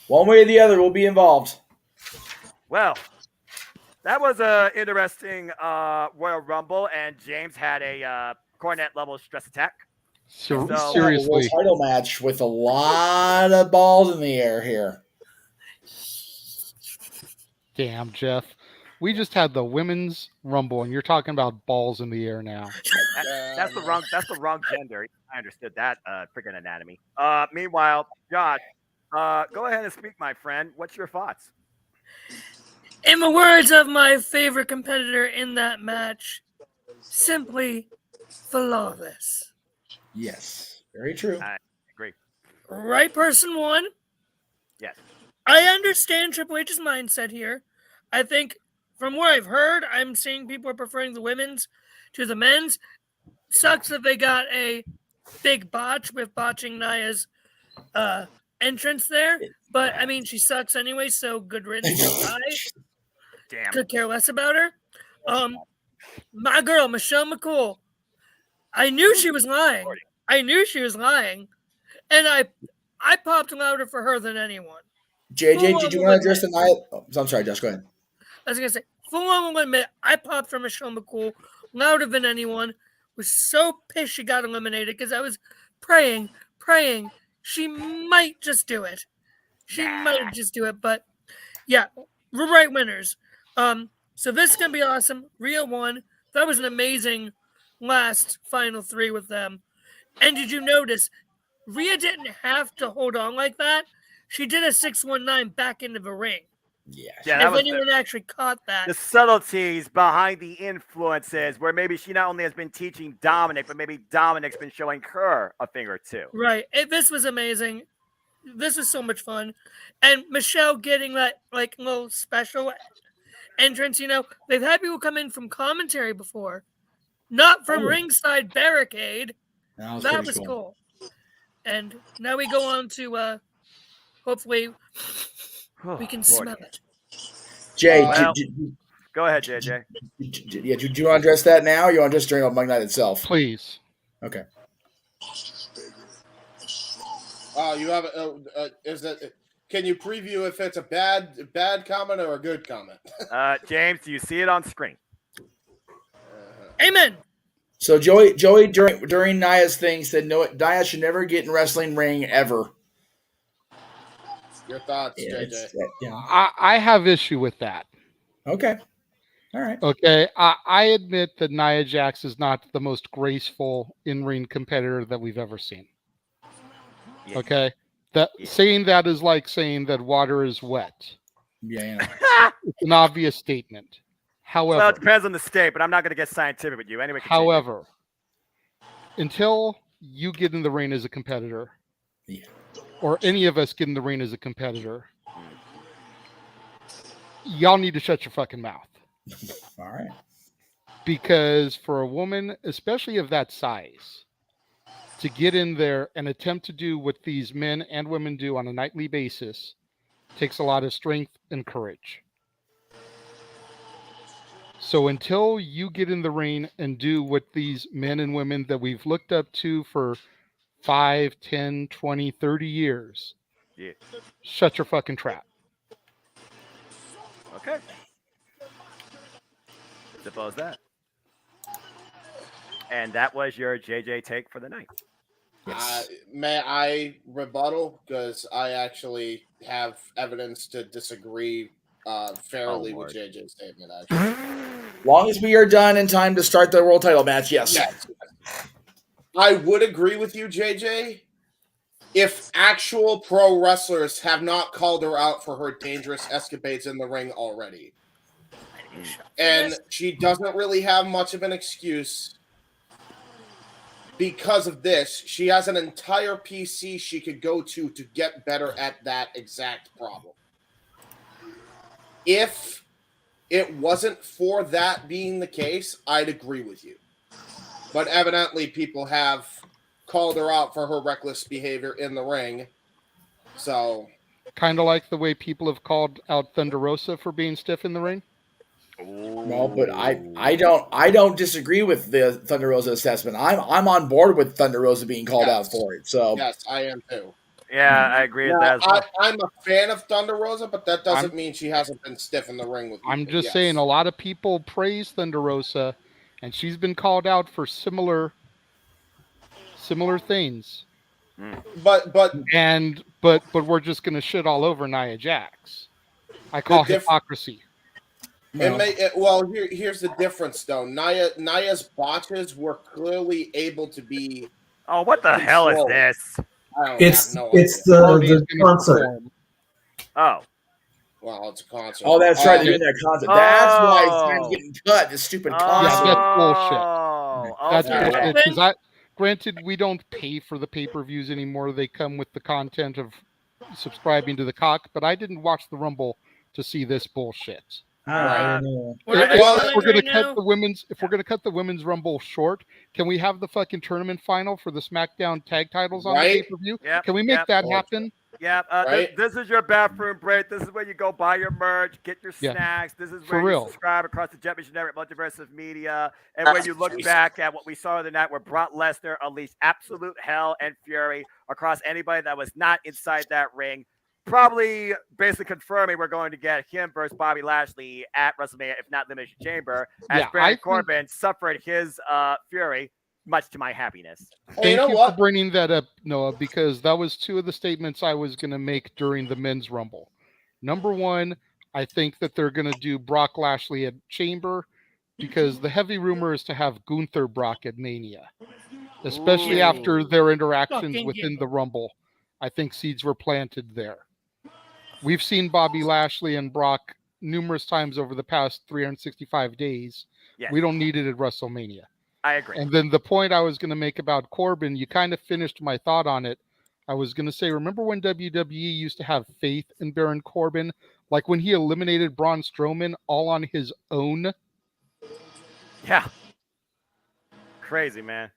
One way or the other, we'll be involved. Well, that was an interesting Royal Rumble, and James had a cornet-level stress attack. Seriously. Title match with a lot of balls in the air here. Damn, Jeff. We just had the women's Rumble, and you're talking about balls in the air now. That's the wrong gender. I understood that freaking anatomy. Meanwhile, John, go ahead and speak, my friend. What's your thoughts? In the words of my favorite competitor in that match, simply flawless. Yes, very true. I agree. Right person won. Yes. I understand Triple H's mindset here. I think from what I've heard, I'm seeing people are preferring the women's to the men's. Sucks that they got a big botch with botching Nia's entrance there. But, I mean, she sucks anyway, so good riddance. Damn. Could care less about her. My girl, Michelle McCool. I knew she was lying. And I popped louder for her than anyone. JJ, did you want to address the Nia? Oh, I'm sorry, Josh, go ahead. I was going to say, full on will admit, I popped for Michelle McCool louder than anyone. Was so pissed she got eliminated because I was praying. She might just do it. But yeah, we're right winners. So this is going to be awesome. Rhea won. That was an amazing last final three with them. And did you notice, Rhea didn't have to hold on like that. She did a 619 back into the ring. Yeah, if anyone actually caught that. The subtleties behind the influences where maybe she not only has been teaching Dominic, but maybe Dominic's been showing her a thing or two. Right. This was amazing. This was so much fun. And Michelle getting that like little special entrance, they've had people come in from commentary before. Not from ringside barricade. That was cool. And now we go on to hopefully we can smell it. Jay, go ahead, JJ. Yeah, do you want to address that now, or you want to just straight up Mug Night itself? Please. Okay. You have can you preview if it's a bad comment or a good comment? James, do you see it on screen? Amen. So Joey during Nia's thing said no, Nia should never get in wrestling ring ever. Your thoughts, JJ? I have issue with that. Okay. All right. Okay. I admit that Nia Jax is not the most graceful in-ring competitor that we've ever seen. Yeah. Okay. Saying that is like saying that water is wet. Yeah. It's an obvious statement. However, well, it depends on the state, but I'm not going to get scientific with you. Anyway. However, until you get in the ring as a competitor, or any of us get in the ring as a competitor, y'all need to shut your fucking mouth. All right. Because for a woman, especially of that size, to get in there and attempt to do what these men and women do on a nightly basis takes a lot of strength and courage. So until you get in the ring and do what these men and women that we've looked up to for 5, 10, 20, 30 years, shut your fucking trap. Okay. Suppose that. And that was your JJ take for the night. Yes. May I rebuttal? Because I actually have evidence to disagree fairly with JJ's statement, actually. Long as we are done in time to start the world title match, yes. Yes. I would agree with you, JJ, if actual pro wrestlers have not called her out for her dangerous escapades in the ring already. And she doesn't really have much of an excuse because of this. She has an entire PC she could go to get better at that exact problem. If it wasn't for that being the case, I'd agree with you. But evidently people have called her out for her reckless behavior in the ring. So kind of like the way people have called out Thunder Rosa for being stiff in the ring. No, but I don't disagree with the Thunder Rosa assessment. I'm on board with Thunder Rosa being called out for it. So yes, I am too. Yeah, I agree with that as well. I'm a fan of Thunder Rosa, but that doesn't mean she hasn't been stiff in the ring with people. I'm just saying a lot of people praise Thunder Rosa, and she's been called out for similar things. But we're just gonna shit all over Nia Jax. I call hypocrisy. Here's the difference though. Nia's botches were clearly able to be. Oh, what the hell is this? It's the concert. Oh. Well, it's a concert. Oh, that's right. They're in that concert. That's why it's getting cut. This stupid concert. Yeah, that's bullshit. That's bullshit. Granted, we don't pay for the pay-per-views anymore. They come with the content of subscribing to the cock. But I didn't watch the Rumble to see this bullshit. If we're gonna cut the women's Rumble short, can we have the fucking tournament final for the SmackDown tag titles on the pay-per-view? Yep, Can we make that happen? Yeah, this is your bathroom break. This is where you go buy your merch, get your snacks. This is where you subscribe across the JMN Network, Multiverse of Media, and when you look back at what we saw the night where Brock Lesnar unleashed absolute hell and fury across anybody that was not inside that ring. Probably basically confirming we're going to get him versus Bobby Lashley at WrestleMania, if not Elimination Chamber, as Baron Corbin suffered his fury, much to my happiness. Thank you for bringing that up, Noah, because that was two of the statements I was going to make during the men's Rumble. Number one, I think that they're going to do Brock Lashley at Chamber because the heavy rumor is to have Gunther Brock at Mania, especially after their interactions within the Rumble. I think seeds were planted there. We've seen Bobby Lashley and Brock numerous times over the past 365 days. Yes. We don't need it at WrestleMania. I agree. And then the point I was going to make about Corbin, you kind of finished my thought on it. I was going to say, remember when WWE used to have faith in Baron Corbin? Like when he eliminated Braun Strowman all on his own? Yeah. Crazy, man.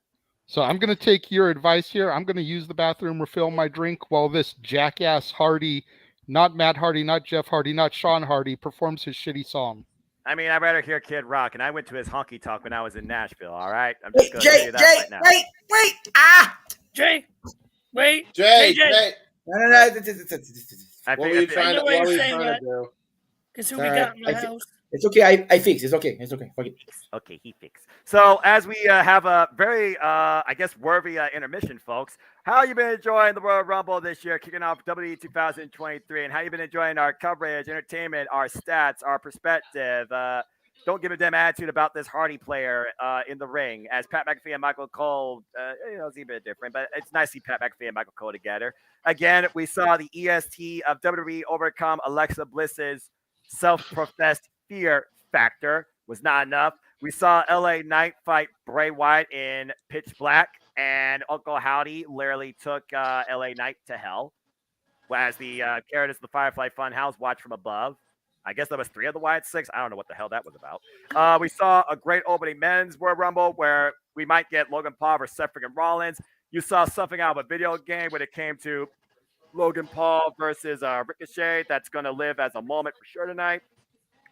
So I'm going to take your advice here. I'm going to use the bathroom, refill my drink while this jackass Hardy, not Matt Hardy, not Jeff Hardy, not Sean Hardy, performs his shitty song. I mean, I'd rather hear Kid Rock, and I went to his honky tonk when I was in Nashville, all right? I'm just going to tell you that right now. Jay, wait. Jay. No. What were you trying to do? Because who we got in the house? It's okay. I fixed. It's okay. Fuck it. Okay, he fixed. So as we have a very, I guess, worthy intermission, folks, how you been enjoying the Royal Rumble this year, kicking off WWE 2023, and how you been enjoying our coverage, entertainment, our stats, our perspective? Don't give a damn attitude about this Hardy player in the ring, as Pat McAfee and Michael Cole, it's a bit different, but it's nice to see Pat McAfee and Michael Cole together. Again, we saw the EST of WWE overcome Alexa Bliss's self-professed fear factor. Was not enough. We saw LA Knight fight Bray Wyatt in Pitch Black, and Uncle Howdy literally took LA Knight to hell. As the characters of the Firefly Funhouse watched from above. I guess there was 3 of the Wyatt 6. I don't know what the hell that was about. We saw a great opening men's Royal Rumble where we might get Logan Paul versus Seth freaking Rollins. You saw something out of a video game when it came to Logan Paul versus Ricochet. That's going to live as a moment for sure tonight.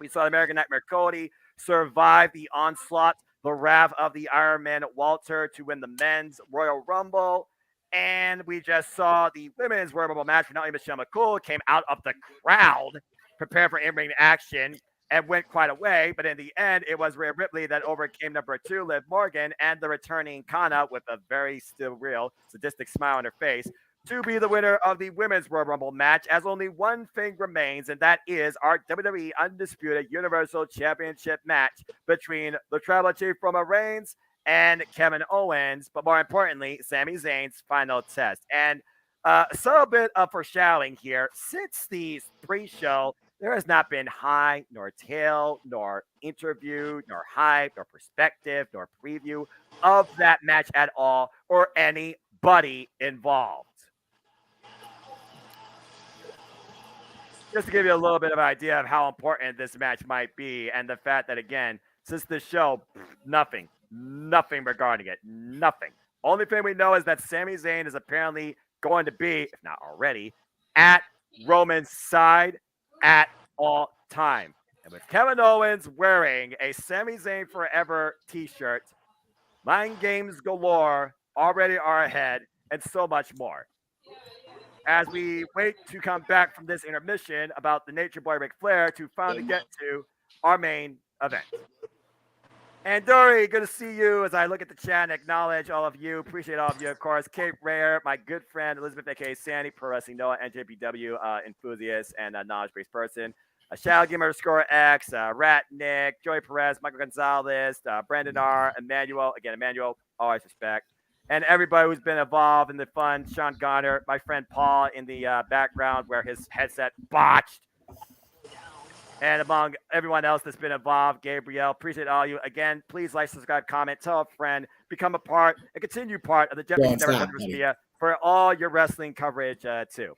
We saw American Nightmare Cody survive the onslaught, the wrath of the Iron Man Walter to win the men's Royal Rumble. And we just saw the women's Royal Rumble match. Not only Michelle McCool came out of the crowd, prepared for in-ring action. and went quite a way. But in the end, it was Rhea Ripley that overcame number 2, Liv Morgan, and the returning Kana with a very still real sadistic smile on her face to be the winner of the Women's Royal Rumble match, as only one thing remains, and that is our WWE Undisputed Universal Championship match between the Tribal Chief Roman Reigns and Kevin Owens, but more importantly, Sami Zayn's final test. And so a bit of foreshadowing here. Since the pre-show, there has not been high, nor tail, nor interview, nor hype, nor perspective, nor preview of that match at all, or anybody involved. Just to give you a little bit of an idea of how important this match might be, and the fact that, again, since the show, nothing regarding it, nothing. Only thing we know is that Sami Zayn is apparently going to be, if not already, at Roman's side at all time. And with Kevin Owens wearing a Sami Zayn Forever t-shirt, mind games galore already are ahead, and so much more. As we wait to come back from this intermission about the Nature Boy Ric Flair to finally get to our main event. And Dory, good to see you as I look at the chat and acknowledge all of you. Appreciate all of you, of course. Kate Rare, my good friend Elizabeth, aka Sandy, Pro Wrestling Noah, NJPW enthusiast and knowledge-based person. Shadow Gamer _X, Rat Nick, Joey Perez, Michael Gonzalez, Brandon R, Emmanuel, always respect. And everybody who's been involved in the fun, Sean Garner, my friend Paul in the background where his headset botched. And among everyone else that's been involved, Gabriel, appreciate all you. Again, please like, subscribe, comment, tell a friend, become a part, and continue part of the Japanese Network media for all your wrestling coverage too.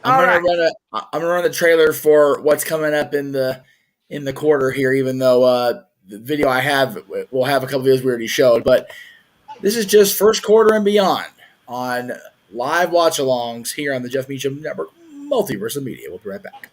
I'm gonna run the trailer for what's coming up in the quarter here, even though the video I have will have a couple videos we already showed, but this is just first quarter and beyond on live watch-alongs here on the Jeff Meacham Network Multiverse of Media. We'll be right back.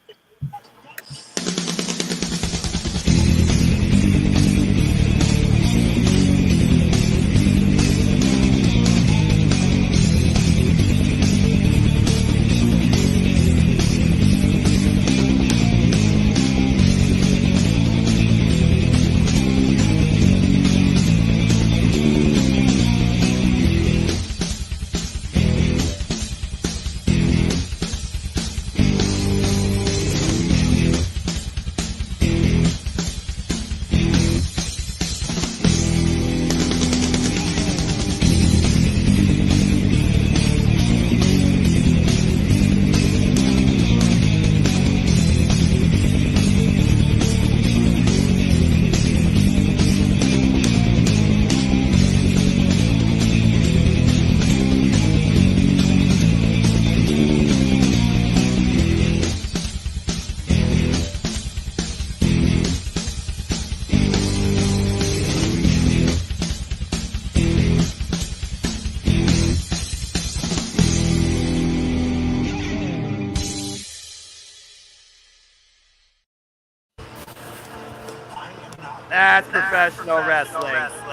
That's professional wrestling.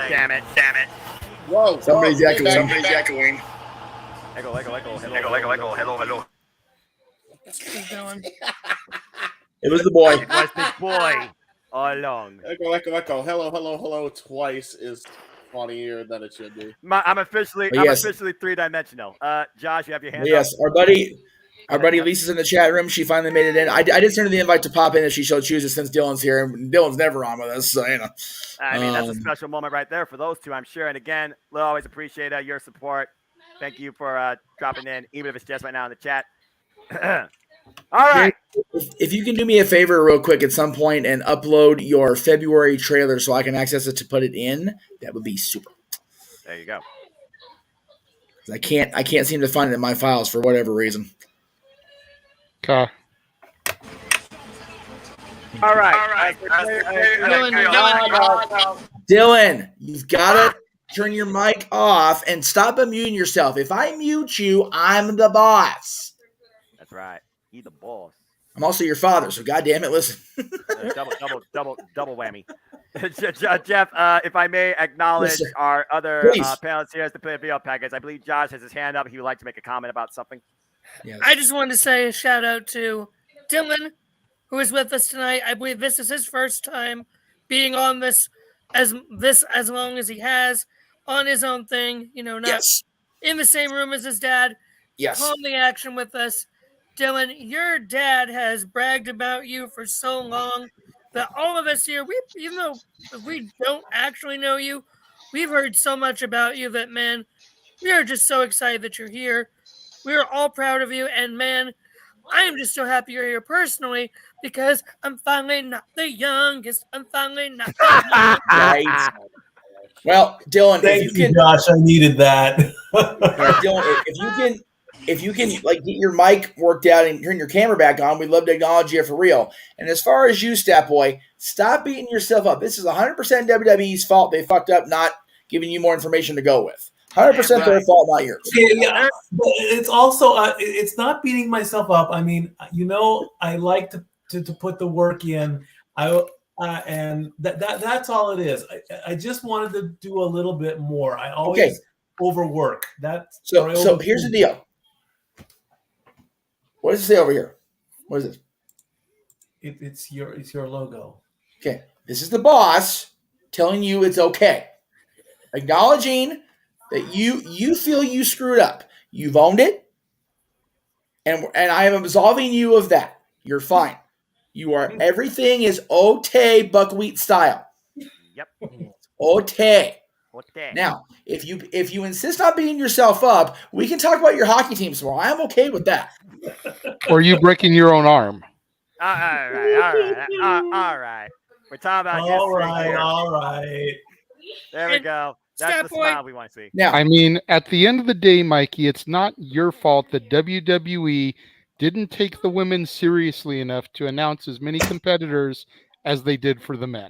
Damn it. Whoa. Somebody's echoing. Echo. Hello. Keep going. It was the boy. It was the boy all along. Echo. Hello. Twice is funnier than it should be. I'm officially three-dimensional. Josh, you have your hand up? Yes, our buddy Lisa's in the chat room. She finally made it in. I did send her the invite to pop in if she so chooses since Dylan's here. And Dylan's never on with us, so you know. I mean, that's a special moment right there for those two, I'm sure. And again, we'll always appreciate your support. Thank you for dropping in, even if it's just right now in the chat. All right. If you can do me a favor real quick at some point and upload your February trailer so I can access it to put it in, that would be super. There you go. I can't seem to find it in my files for whatever reason. Okay. All right. Dylan, you've got to turn your mic off and stop unmuting yourself. If I mute you, I'm the boss. That's right. He's the boss. I'm also your father, so goddamn it, listen. double whammy. Jeff, if I may acknowledge our other panelists here as the video package. I believe Josh has his hand up. He would like to make a comment about something. Yes. I just wanted to say a shout out to Dylan, who is with us tonight. I believe this is his first time being on this as long as he has on his own thing. Not in the same room as his dad. Yes. Calm the action with us. Dylan, your dad has bragged about you for so long that all of us here, even though we don't actually know you, we've heard so much about you that, man, we are just so excited that you're here. We are all proud of you. And, man, I am just so happy you're here personally because I'm finally not the youngest. I'm finally not the youngest. Right. Well, Dylan, Thank you, Josh. I needed that. Dylan, if you can like get your mic worked out and turn your camera back on, we'd love to acknowledge you for real. And as far as you, Stat Boy, stop beating yourself up. This is 100% WWE's fault. They fucked up not giving you more information to go with. 100% their fault, not yours. Yeah, but it's also it's not beating myself up. I mean, I like to put the work in. And that's all it is. I just wanted to do a little bit more. I always overwork. So here's the deal. What does it say over here? What is it? It's your logo. Okay, this is the boss telling you it's okay, acknowledging that you feel you screwed up. You've owned it, and I am absolving you of that. You're fine. Everything is okay, buckwheat style. Yep. Okay. Okay. Now, if you insist on beating yourself up, we can talk about your hockey team tomorrow. I'm okay with that. Or you breaking your own arm. All right. We're talking about all right. There we go. That's the smile we want to see. Now, I mean, at the end of the day, Mikey, it's not your fault that WWE didn't take the women seriously enough to announce as many competitors as they did for the men.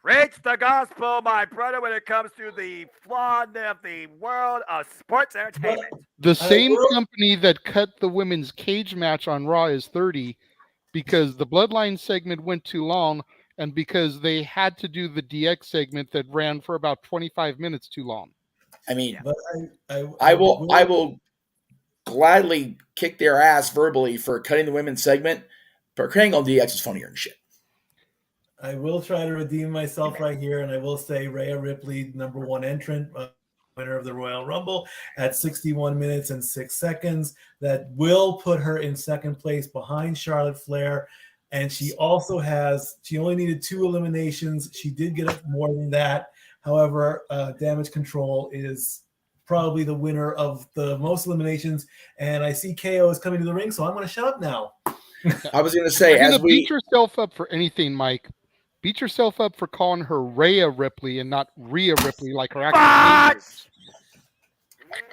Preach the gospel, my brother, when it comes to the flaw of the world of sports entertainment. The same company that cut the women's cage match on Raw is 30 because the Bloodline segment went too long and because they had to do the DX segment that ran for about 25 minutes too long. I mean, but I will gladly kick their ass verbally for cutting the women's segment, but cutting on DX is funnier than shit. I will try to redeem myself right here, and I will say Rhea Ripley, number one entrant, winner of the Royal Rumble at 61 minutes and 6 seconds. That will put her in second place behind Charlotte Flair. And she only needed 2 eliminations. She did get more than that. However, Damage Control is probably the winner of the most eliminations. And I see KO is coming to the ring, so I'm going to shut up now. I was going to say, beat yourself up for anything, Mike. Beat yourself up for calling her Rhea Ripley and not Rhea Ripley like her actual name is.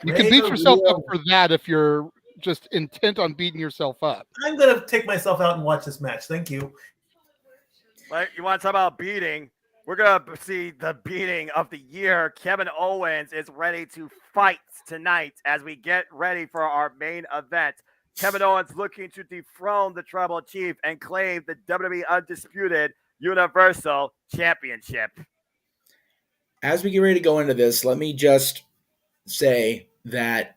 You can beat yourself up for that if you're just intent on beating yourself up. I'm going to take myself out and watch this match. Thank you. Like, you want to talk about beating? We're going to see the beating of the year. Kevin Owens is ready to fight tonight as we get ready for our main event. Kevin Owens looking to dethrone the Tribal Chief and claim the WWE Undisputed Universal Championship. As we get ready to go into this, let me just say that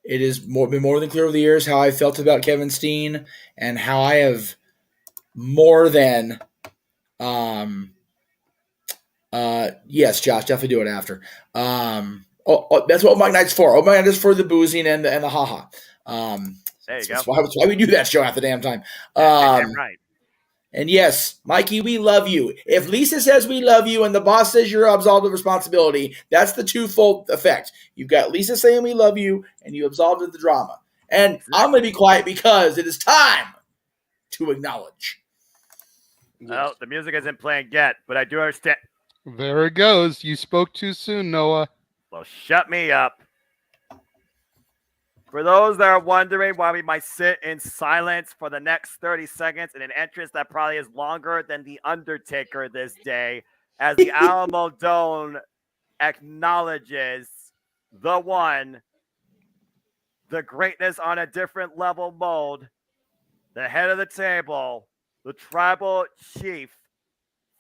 it has been more than clear over the years how I felt about Kevin Steen and how I have more than yes, Josh, definitely do it after. That's what Mike Knight's for. Mike Night is for the boozing and the haha. There you go. That's why we do that show half the damn time. Right. And yes, Mikey, we love you. If Lisa says we love you and the boss says you're absolved of responsibility, that's the twofold effect. You've got Lisa saying we love you and you absolved of the drama. And I'm going to be quiet because it is time to acknowledge. Well, the music isn't playing yet, but I do understand. There it goes. You spoke too soon, Noah. Well, shut me up. For those that are wondering why we might sit in silence for the next 30 seconds in an entrance that probably is longer than The Undertaker this day, as the Alamodome acknowledges the one, the greatness on a different level mode, the head of the table, the Tribal Chief,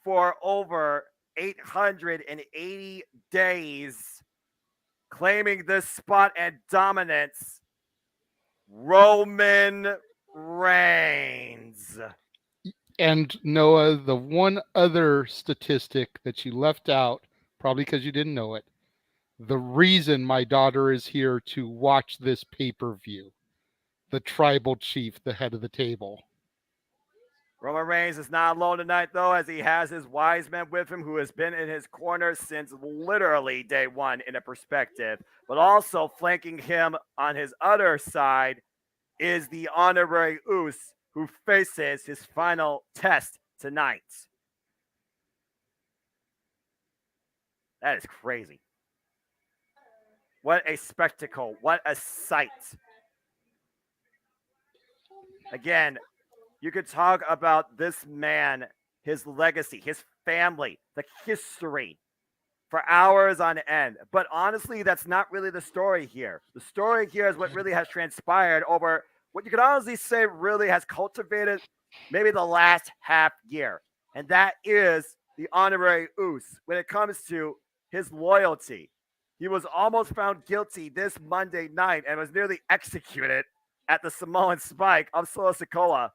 for over 880 days, claiming this spot and dominance, Roman Reigns. And Noah, the one other statistic that you left out, probably because you didn't know it, the reason my daughter is here to watch this pay-per-view, the tribal chief, the head of the table. Roman Reigns is not alone tonight, though, as he has his wise man with him who has been in his corner since literally day one in a perspective. But also flanking him on his other side is the honorary Uce, who faces his final test tonight. That is crazy. What a spectacle. What a sight. Again, you could talk about this man, his legacy, his family, the history for hours on end. But honestly, that's not really the story here. The story here is what really has transpired over what you could honestly say really has cultivated maybe the last half year. And that is the honorary Uce when it comes to his loyalty. He was almost found guilty this Monday night and was nearly executed at the Samoan Spike of Solo Sikoa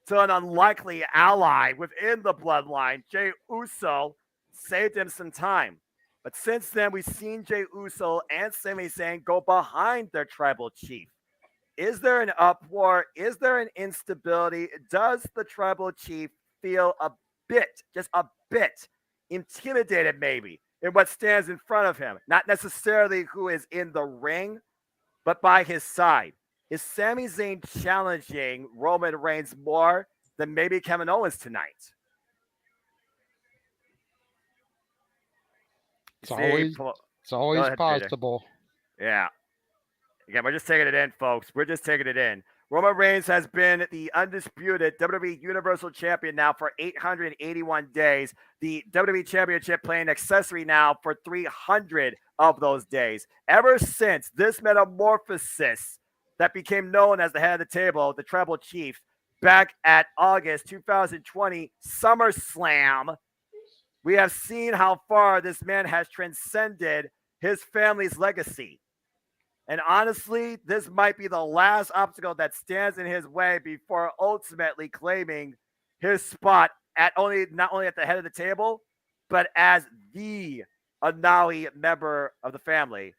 to an unlikely ally within the bloodline. Jey Uso saved him some time. But since then, we've seen Jey Uso and Sami Zayn go behind their tribal chief. Is there an uproar? Is there an instability? Does the tribal chief feel a bit, just a bit, intimidated maybe in what stands in front of him? Not necessarily who is in the ring, but by his side. Is Sami Zayn challenging Roman Reigns more than maybe Kevin Owens tonight? It's always possible. Yeah. Again, we're just taking it in, folks. We're just taking it in. Roman Reigns has been the undisputed WWE Universal Champion now for 881 days. The WWE Championship playing accessory now for 300 of those days. Ever since this metamorphosis that became known as the head of the table, the tribal chief, back at August 2020 SummerSlam, we have seen how far this man has transcended his family's legacy. And honestly, this might be the last obstacle that stands in his way before ultimately claiming his spot at not only at the head of the table, but as the Anali member of the family.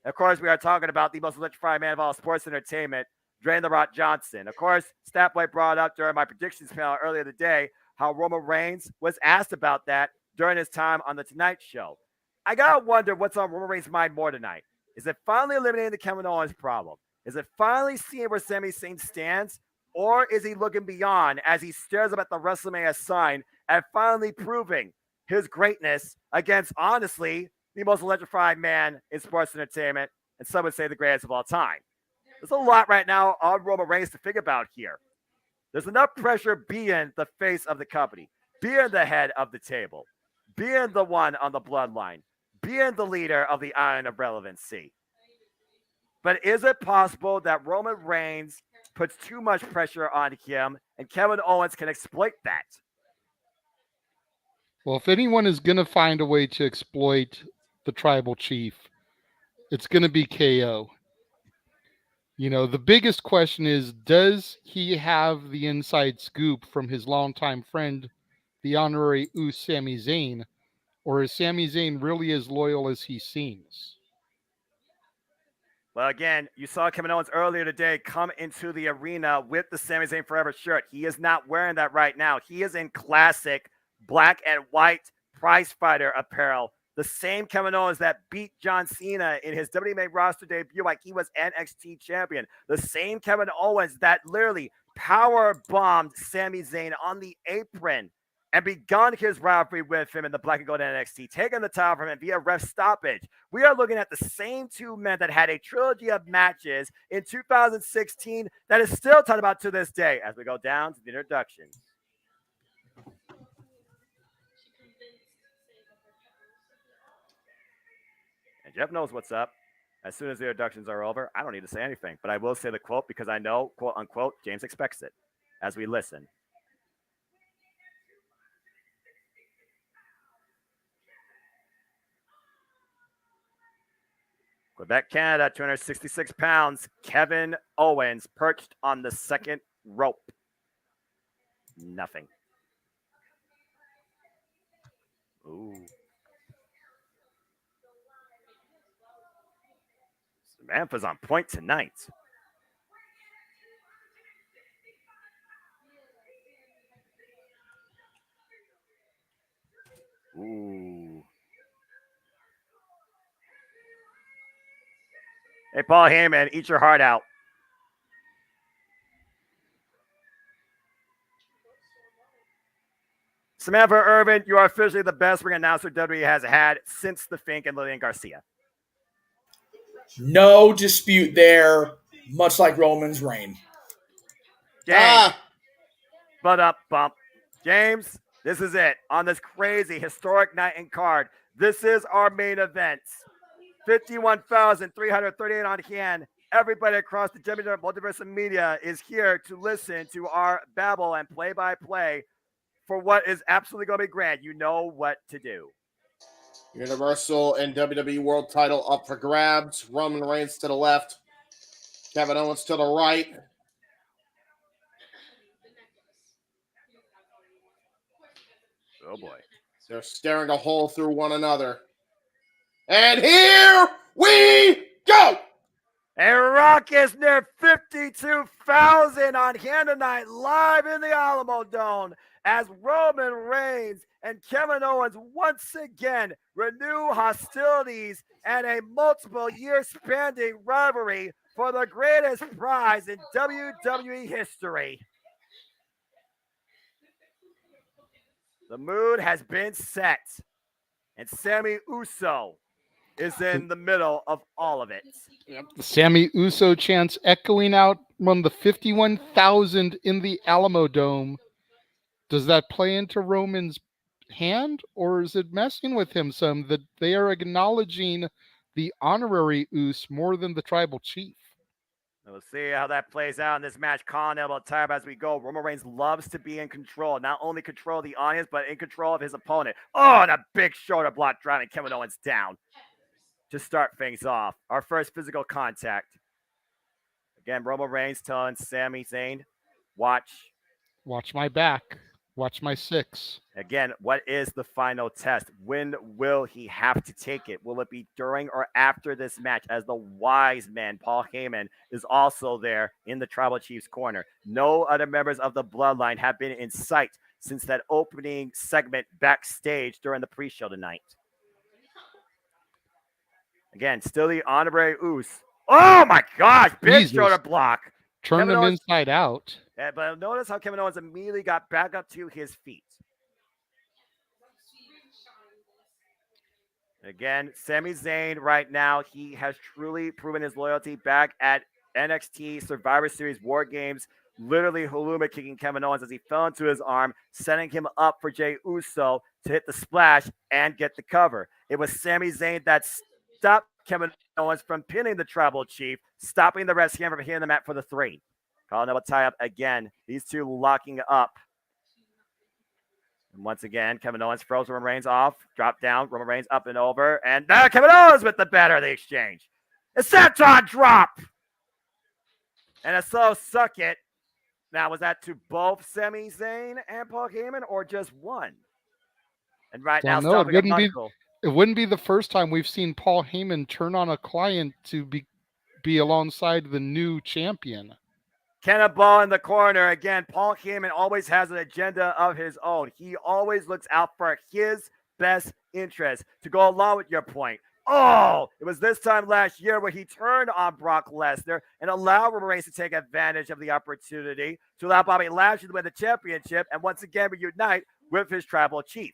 Of course, we are talking about the most electrifying man of all sports entertainment, Dwayne The Rock Johnson. Of course, Statboy brought up during my predictions panel earlier today how Roman Reigns was asked about that during his time on The Tonight Show. I gotta wonder what's on Roman Reigns' mind more tonight. Is it finally eliminating the Kevin Owens problem? Is it finally seeing where Sami Zayn stands? Or is he looking beyond as he stares up at the WrestleMania sign and finally proving his greatness against, honestly, the most electrifying man in sports entertainment, and some would say the greatest of all time? There's a lot right now on Roman Reigns to think about here. There's enough pressure being the face of the company, being the head of the table, being the one on the bloodline, being the leader of the Iron of Relevancy. But is it possible that Roman Reigns puts too much pressure on him and Kevin Owens can exploit that? Well, if anyone is going to find a way to exploit the tribal chief, it's going to be KO. You know, the biggest question is, does he have the inside scoop from his longtime friend, the honorary Uce Sami Zayn, or is Sami Zayn really as loyal as he seems? Well, again, you saw Kevin Owens earlier today come into the arena with the Sami Zayn Forever shirt. He is not wearing that right now. He is in classic black and white prize fighter apparel. The same Kevin Owens that beat John Cena in his WWE main roster debut like he was NXT champion. The same Kevin Owens that literally power bombed Sami Zayn on the apron and begun his rivalry with him in the black and gold NXT, taking the title from him via ref stoppage. We are looking at the same two men that had a trilogy of matches in 2016 that is still talked about to this day as we go down to the introduction. And Jeff knows what's up. As soon as the introductions are over, I don't need to say anything, but I will say the quote because I know, quote unquote, James expects it as we listen. Quebec, Canada, 266 pounds, Kevin Owens perched on the second rope. Nothing. Ooh. Samantha's on point tonight. Ooh. Hey, Paul Heyman, eat your heart out. Samantha Irvin, you are officially the best ring announcer WWE has had since The Fink and Lillian Garcia. No dispute there, much like Roman's reign. James, bump. James, this is it. On this crazy, historic night and card, this is our main event. 51,338 on hand. Everybody across the JMN Multiverse Media is here to listen to our babble and play-by-play for what is absolutely going to be grand. You know what to do. Universal and WWE World title up for grabs. Roman Reigns to the left. Kevin Owens to the right. Oh, boy. They're staring a hole through one another. And here we go! A raucous near 52,000 on hand tonight, live in the Alamodome, as Roman Reigns and Kevin Owens once again renew hostilities and a multiple-year spanning rivalry for the greatest prize in WWE history. The mood has been set, and Sami Uso is in the middle of all of it. Yep. The Sami Uso chants echoing out from the 51,000 in the Alamodome. Does that play into Roman's hand, or is it messing with him some that they are acknowledging the honorary Us more than the tribal chief? We'll see how that plays out in this match. Colin elbow tie as we go. Roman Reigns loves to be in control. Not only control of the audience, but in control of his opponent. Oh, and a big shoulder block driving Kevin Owens down to start things off. Our first physical contact. Again, Roman Reigns telling Sami Zayn, watch my back. Watch my 6. Again, what is the final test? When will he have to take it? Will it be during or after this match? As the wise man, Paul Heyman, is also there in the Tribal Chief's corner. No other members of the Bloodline have been in sight since that opening segment backstage during the pre-show tonight. Again, still the honorary Us. Oh my gosh, big shoulder block. Turn him inside out. Yeah, but notice how Kevin Owens immediately got back up to his feet. Again, Sami Zayn right now, he has truly proven his loyalty back at NXT Survivor Series War Games, literally haluma kicking Kevin Owens as he fell into his arm, setting him up for Jey Uso to hit the splash and get the cover. It was Sami Zayn that stopped Kevin Owens from pinning the Tribal Chief, stopping the rest from hitting the mat for the 3. Calling up a tie-up again. These two locking up. And once again, Kevin Owens throws Roman Reigns off. Drop down. Roman Reigns up and over. And Kevin Owens with the better of the exchange. A senton drop. And a slow suck it. Now, was that to both Sami Zayn and Paul Heyman or just one? And right now, it wouldn't be the first time we've seen Paul Heyman turn on a client to be alongside the new champion. Cannonball in the corner. Again, Paul Heyman always has an agenda of his own. He always looks out for his best interest. To go along with your point, it was this time last year where he turned on Brock Lesnar and allowed Roman Reigns to take advantage of the opportunity to allow Bobby Lashley to win the championship and once again reunite with his Tribal Chief.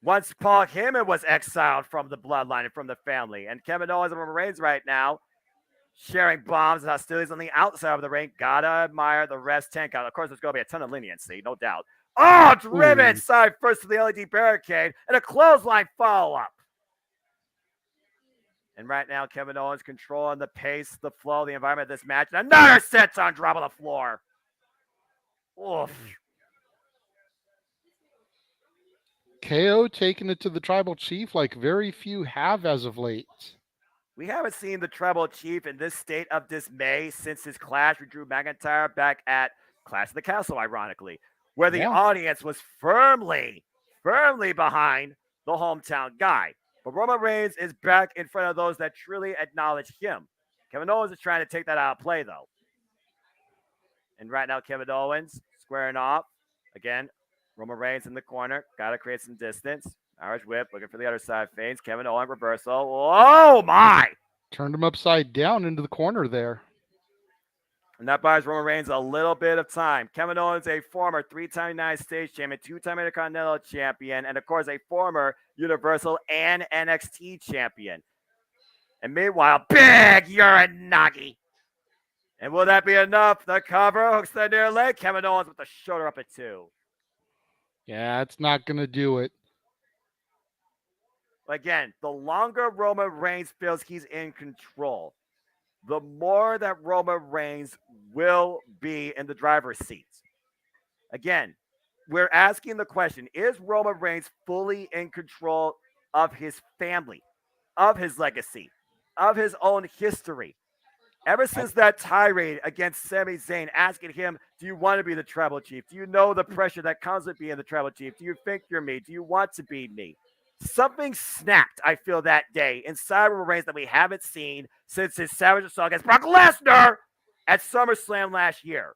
Once Paul Heyman was exiled from the Bloodline and from the family, and Kevin Owens and Roman Reigns right now sharing bombs and hostilities on the outside of the ring. Gotta admire the rest tank out. Of course, there's going to be a ton of leniency, no doubt. Driven side first to the LED barricade and a clothesline follow-up. And right now, Kevin Owens controlling the pace, the flow, the environment of this match. And another senton drop on the floor. Oof. KO taking it to the Tribal Chief like very few have as of late. We haven't seen the Tribal Chief in this state of dismay since his clash with Drew McIntyre back at Clash of the Castle, ironically, where the audience was firmly behind the hometown guy. But Roman Reigns is back in front of those that truly acknowledge him. Kevin Owens is trying to take that out of play, though. And right now, Kevin Owens squaring off. Again, Roman Reigns in the corner. Got to create some distance. Irish whip, looking for the other side. Feints. Kevin Owens reversal. Oh, my! Turned him upside down into the corner there. And that buys Roman Reigns a little bit of time. Kevin Owens, a former 3-time United States champion, 2-time Intercontinental champion, and, of course, a former Universal and NXT champion. And meanwhile, big Uranagi. And will that be enough? The cover hooks the near leg. Kevin Owens with the shoulder up at 2. Yeah, it's not going to do it. Again, the longer Roman Reigns feels he's in control, the more that Roman Reigns will be in the driver's seat. Again, we're asking the question, is Roman Reigns fully in control of his family, of his legacy, of his own history? Ever since that tirade against Sami Zayn, asking him, do you want to be the Tribal Chief? Do you know the pressure that comes with being the Tribal Chief? Do you think you're me? Do you want to be me? Something snapped, I feel, that day inside Roman Reigns that we haven't seen since his Savage Assault against Brock Lesnar at SummerSlam last year.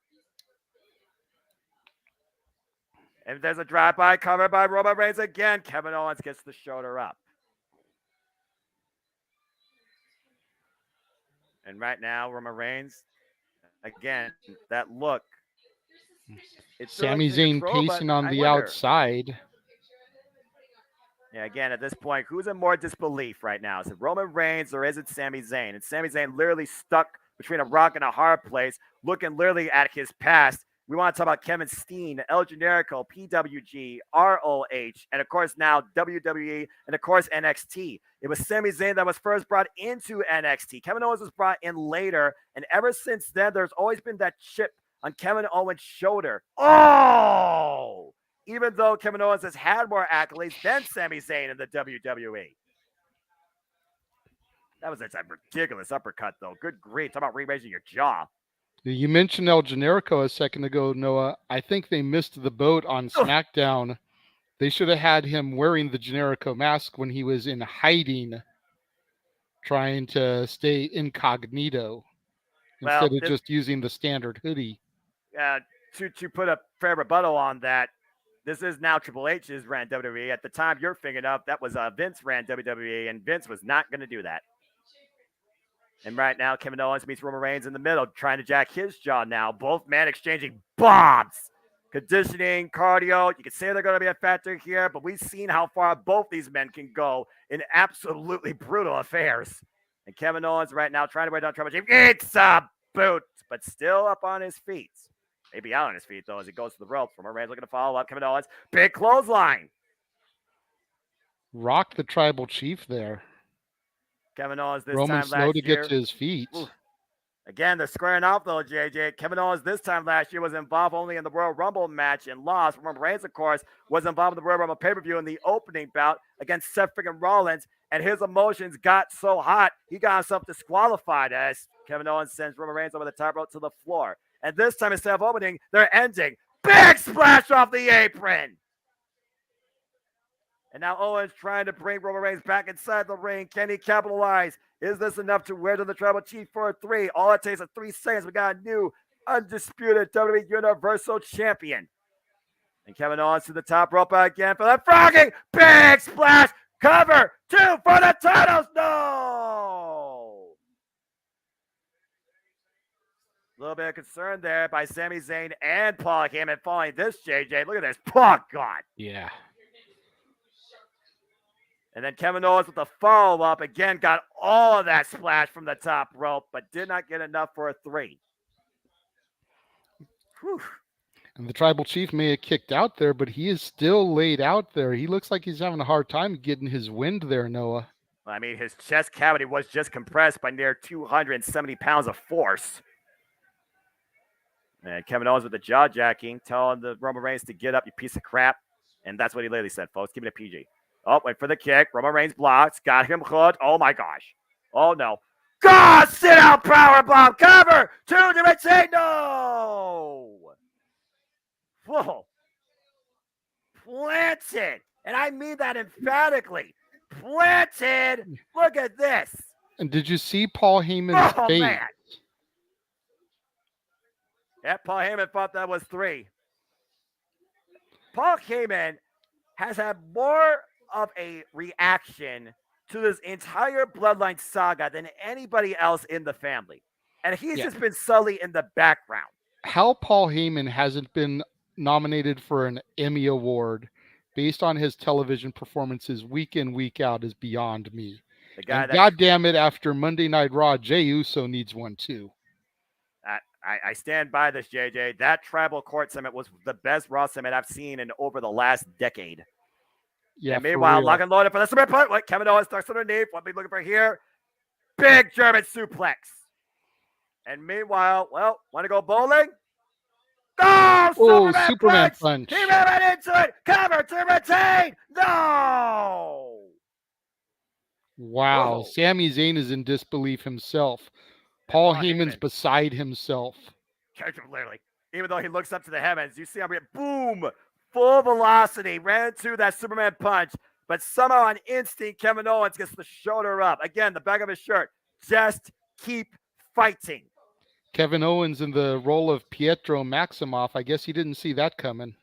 And there's a drive-by covered by Roman Reigns again. Kevin Owens gets the shoulder up. And right now, Roman Reigns, again, that look. Sami Zayn pacing on the outside. Yeah, again, at this point, who's in more disbelief right now? Is it Roman Reigns or is it Sami Zayn? And Sami Zayn literally stuck between a rock and a hard place, looking literally at his past. We want to talk about Kevin Steen, El Generico, PWG, ROH, and of course now WWE, and of course NXT. It was Sami Zayn that was first brought into NXT. Kevin Owens was brought in later, and ever since then, there's always been that chip on Kevin Owens' shoulder. Oh! Even though Kevin Owens has had more accolades than Sami Zayn in the WWE. That was a ridiculous uppercut, though. Good grief. Talk about rearranging your jaw. You mentioned El Generico a second ago, Noah. I think they missed the boat on SmackDown. They should have had him wearing the Generico mask when he was in hiding, trying to stay incognito, instead of just using the standard hoodie. To put a fair rebuttal on that, this is now Triple H's ran WWE. At the time you're thinking of, that was Vince ran WWE, and Vince was not going to do that. And right now, Kevin Owens meets Roman Reigns in the middle, trying to jack his jaw now. Both men exchanging bombs. Conditioning, cardio. You can say they're going to be a factor here, but we've seen how far both these men can go in absolutely brutal affairs. And Kevin Owens right now trying to wear down Triple H. It's a boot, but still up on his feet. Maybe out on his feet, though, as he goes to the ropes. Roman Reigns looking to follow up. Kevin Owens, big clothesline. Rock the Tribal Chief there. Kevin Owens this Roman time slow last to year. get to his feet. Ooh. Again, they're squaring off, though, JJ. Kevin Owens this time last year was involved only in the Royal Rumble match and lost. Roman Reigns, of course, was involved in the Royal Rumble pay-per-view in the opening bout against Seth freaking Rollins, and his emotions got so hot, he got himself disqualified as Kevin Owens sends Roman Reigns over the top rope to the floor. And this time, instead of opening, they're ending. Big splash off the apron. And now Owens trying to bring Roman Reigns back inside the ring. Can he capitalize? Is this enough to wear to the Tribal Chief for a 3? All it takes is 3 seconds. We got a new undisputed WWE Universal Champion. And Kevin Owens to the top rope again for the frogging. Big splash. Cover. 2 for the titles. No. A little bit of concern there by Sami Zayn and Paul Heyman following this, JJ. Look at this. Oh, God. Yeah. And then Kevin Owens with the follow-up. Again, got all of that splash from the top rope, but did not get enough for a 3. Whew. And the Tribal Chief may have kicked out there, but he is still laid out there. He looks like he's having a hard time getting his wind there, Noah. I mean, his chest cavity was just compressed by near 270 pounds of force. And Kevin Owens with the jaw jacking, telling the Roman Reigns to get up, you piece of crap. And that's what he literally said, folks. Give me a PG. Oh, wait for the kick. Roman Reigns blocks. Got him hooked. Oh, my gosh. Oh, no. God, sit out, powerbomb, cover, 2 to retain, no! Whoa. Planted, and I mean that emphatically. Planted, look at this. And did you see Paul Heyman's face? Man. Yeah, Paul Heyman thought that was 3. Paul Heyman has had more of a reaction to this entire Bloodline saga than anybody else in the family. And he's just been subtly in the background. How Paul Heyman hasn't been nominated for an Emmy Award based on his television performances week in, week out is beyond me. And God damn it, after Monday Night Raw, Jey Uso needs one too. I stand by this, JJ. That Tribal Court Summit was the best Raw Summit I've seen in over the last decade. Yeah. And meanwhile, lock and loaded for the Summit Point. What Kevin Owens starts underneath. What we looking for here? Big German suplex. And meanwhile, well, want to go bowling? Oh, Superman punch. He ran right into it. Cover to retain. No. Wow. Whoa. Sami Zayn is in disbelief himself. Paul Heyman's beside himself. Literally. Even though he looks up to the heavens, you see him boom, full velocity, ran into that Superman punch, but somehow on instinct, Kevin Owens gets the shoulder up. Again, the back of his shirt. Just keep fighting. Kevin Owens in the role of Pietro Maximoff. I guess he didn't see that coming.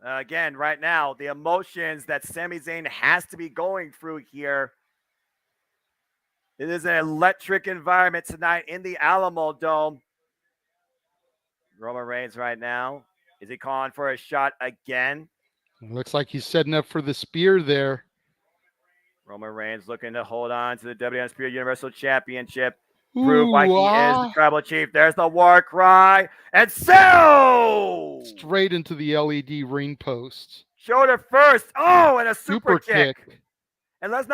Again, right now, the emotions that Sami Zayn has to be going through here. It is an electric environment tonight in the Alamodome. Roman Reigns right now. Is he calling for a shot again? Looks like he's setting up for the spear there. Roman Reigns looking to hold on to the WWE Undisputed Universal Championship. Prove why he is the tribal chief. There's the war cry. And so straight into the LED ring post. Shoulder first. Oh, and a super kick. And that's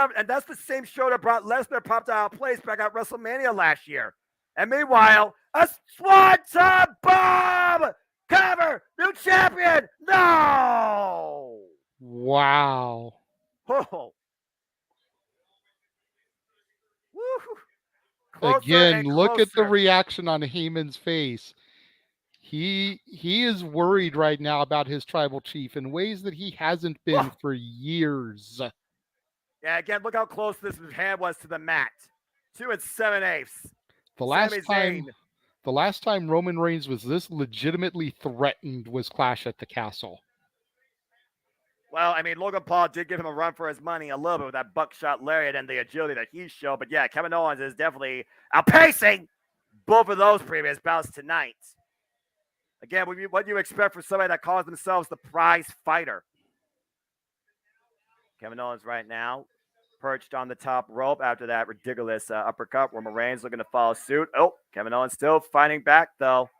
the same shoulder brought Lesnar popped out of place back at WrestleMania last year. And meanwhile, a Swanton bomb! Cover! New champion! No! Wow. Oh. Again, look at the reaction on Heyman's face. He is worried right now about his tribal chief in ways that he hasn't been for years. Yeah, again, look how close this hand was to the mat. 2 7/8. The last time Roman Reigns was this legitimately threatened was Clash at the Castle. Well, I mean, Logan Paul did give him a run for his money a little bit with that buckshot lariat and the agility that he showed. But yeah, Kevin Owens is definitely outpacing both of those previous bouts tonight. Again, what do you expect from somebody that calls themselves the prize fighter? Kevin Owens right now perched on the top rope after that ridiculous uppercut. Roman Reigns looking to follow suit. Oh, Kevin Owens still fighting back, though.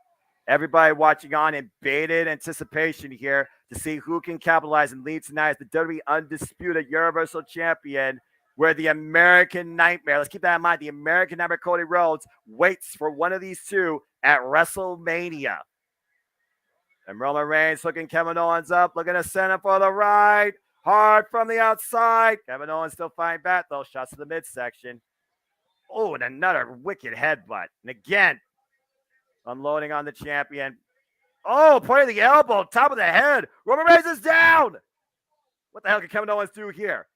Everybody watching on in bated anticipation here to see who can capitalize and lead tonight as the WWE Undisputed Universal Champion, where the American Nightmare, let's keep that in mind, the American Nightmare Cody Rhodes waits for one of these two at WrestleMania. And Roman Reigns looking Kevin Owens up, looking to send him for the ride. Hard from the outside. Kevin Owens still fighting back, though. Shots to the midsection. Oh, and another wicked headbutt. And again, unloading on the champion. Oh, pointing the elbow, top of the head. Roman Reigns is down. What the hell can Kevin Owens do here?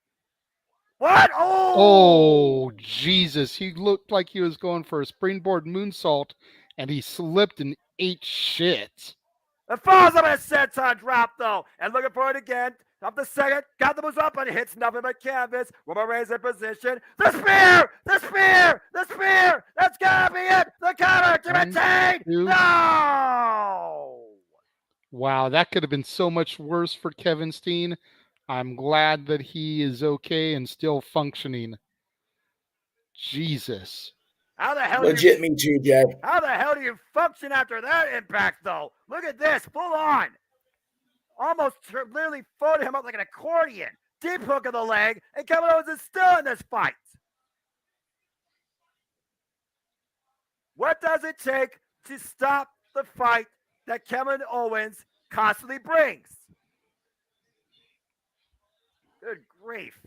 What? Oh, Jesus. He looked like he was going for a springboard moonsault, and he slipped and ate shit. And falls up in a senton drop, though. And looking for it again. Up the second. Got the moves up, and hits nothing but canvas. Roman Reigns in position. The spear! The spear! The spear! That's got to be it! The cover to retain! No! Wow, that could have been so much worse for Kevin Steen. I'm glad that he is okay and still functioning. Jesus. How the hell Legit me too, Jay. How the hell do you function after that impact, though? Look at this, full on. Almost literally folded him up like an accordion. Deep hook of the leg, and Kevin Owens is still in this fight. What does it take to stop the fight that Kevin Owens constantly brings? Good grief.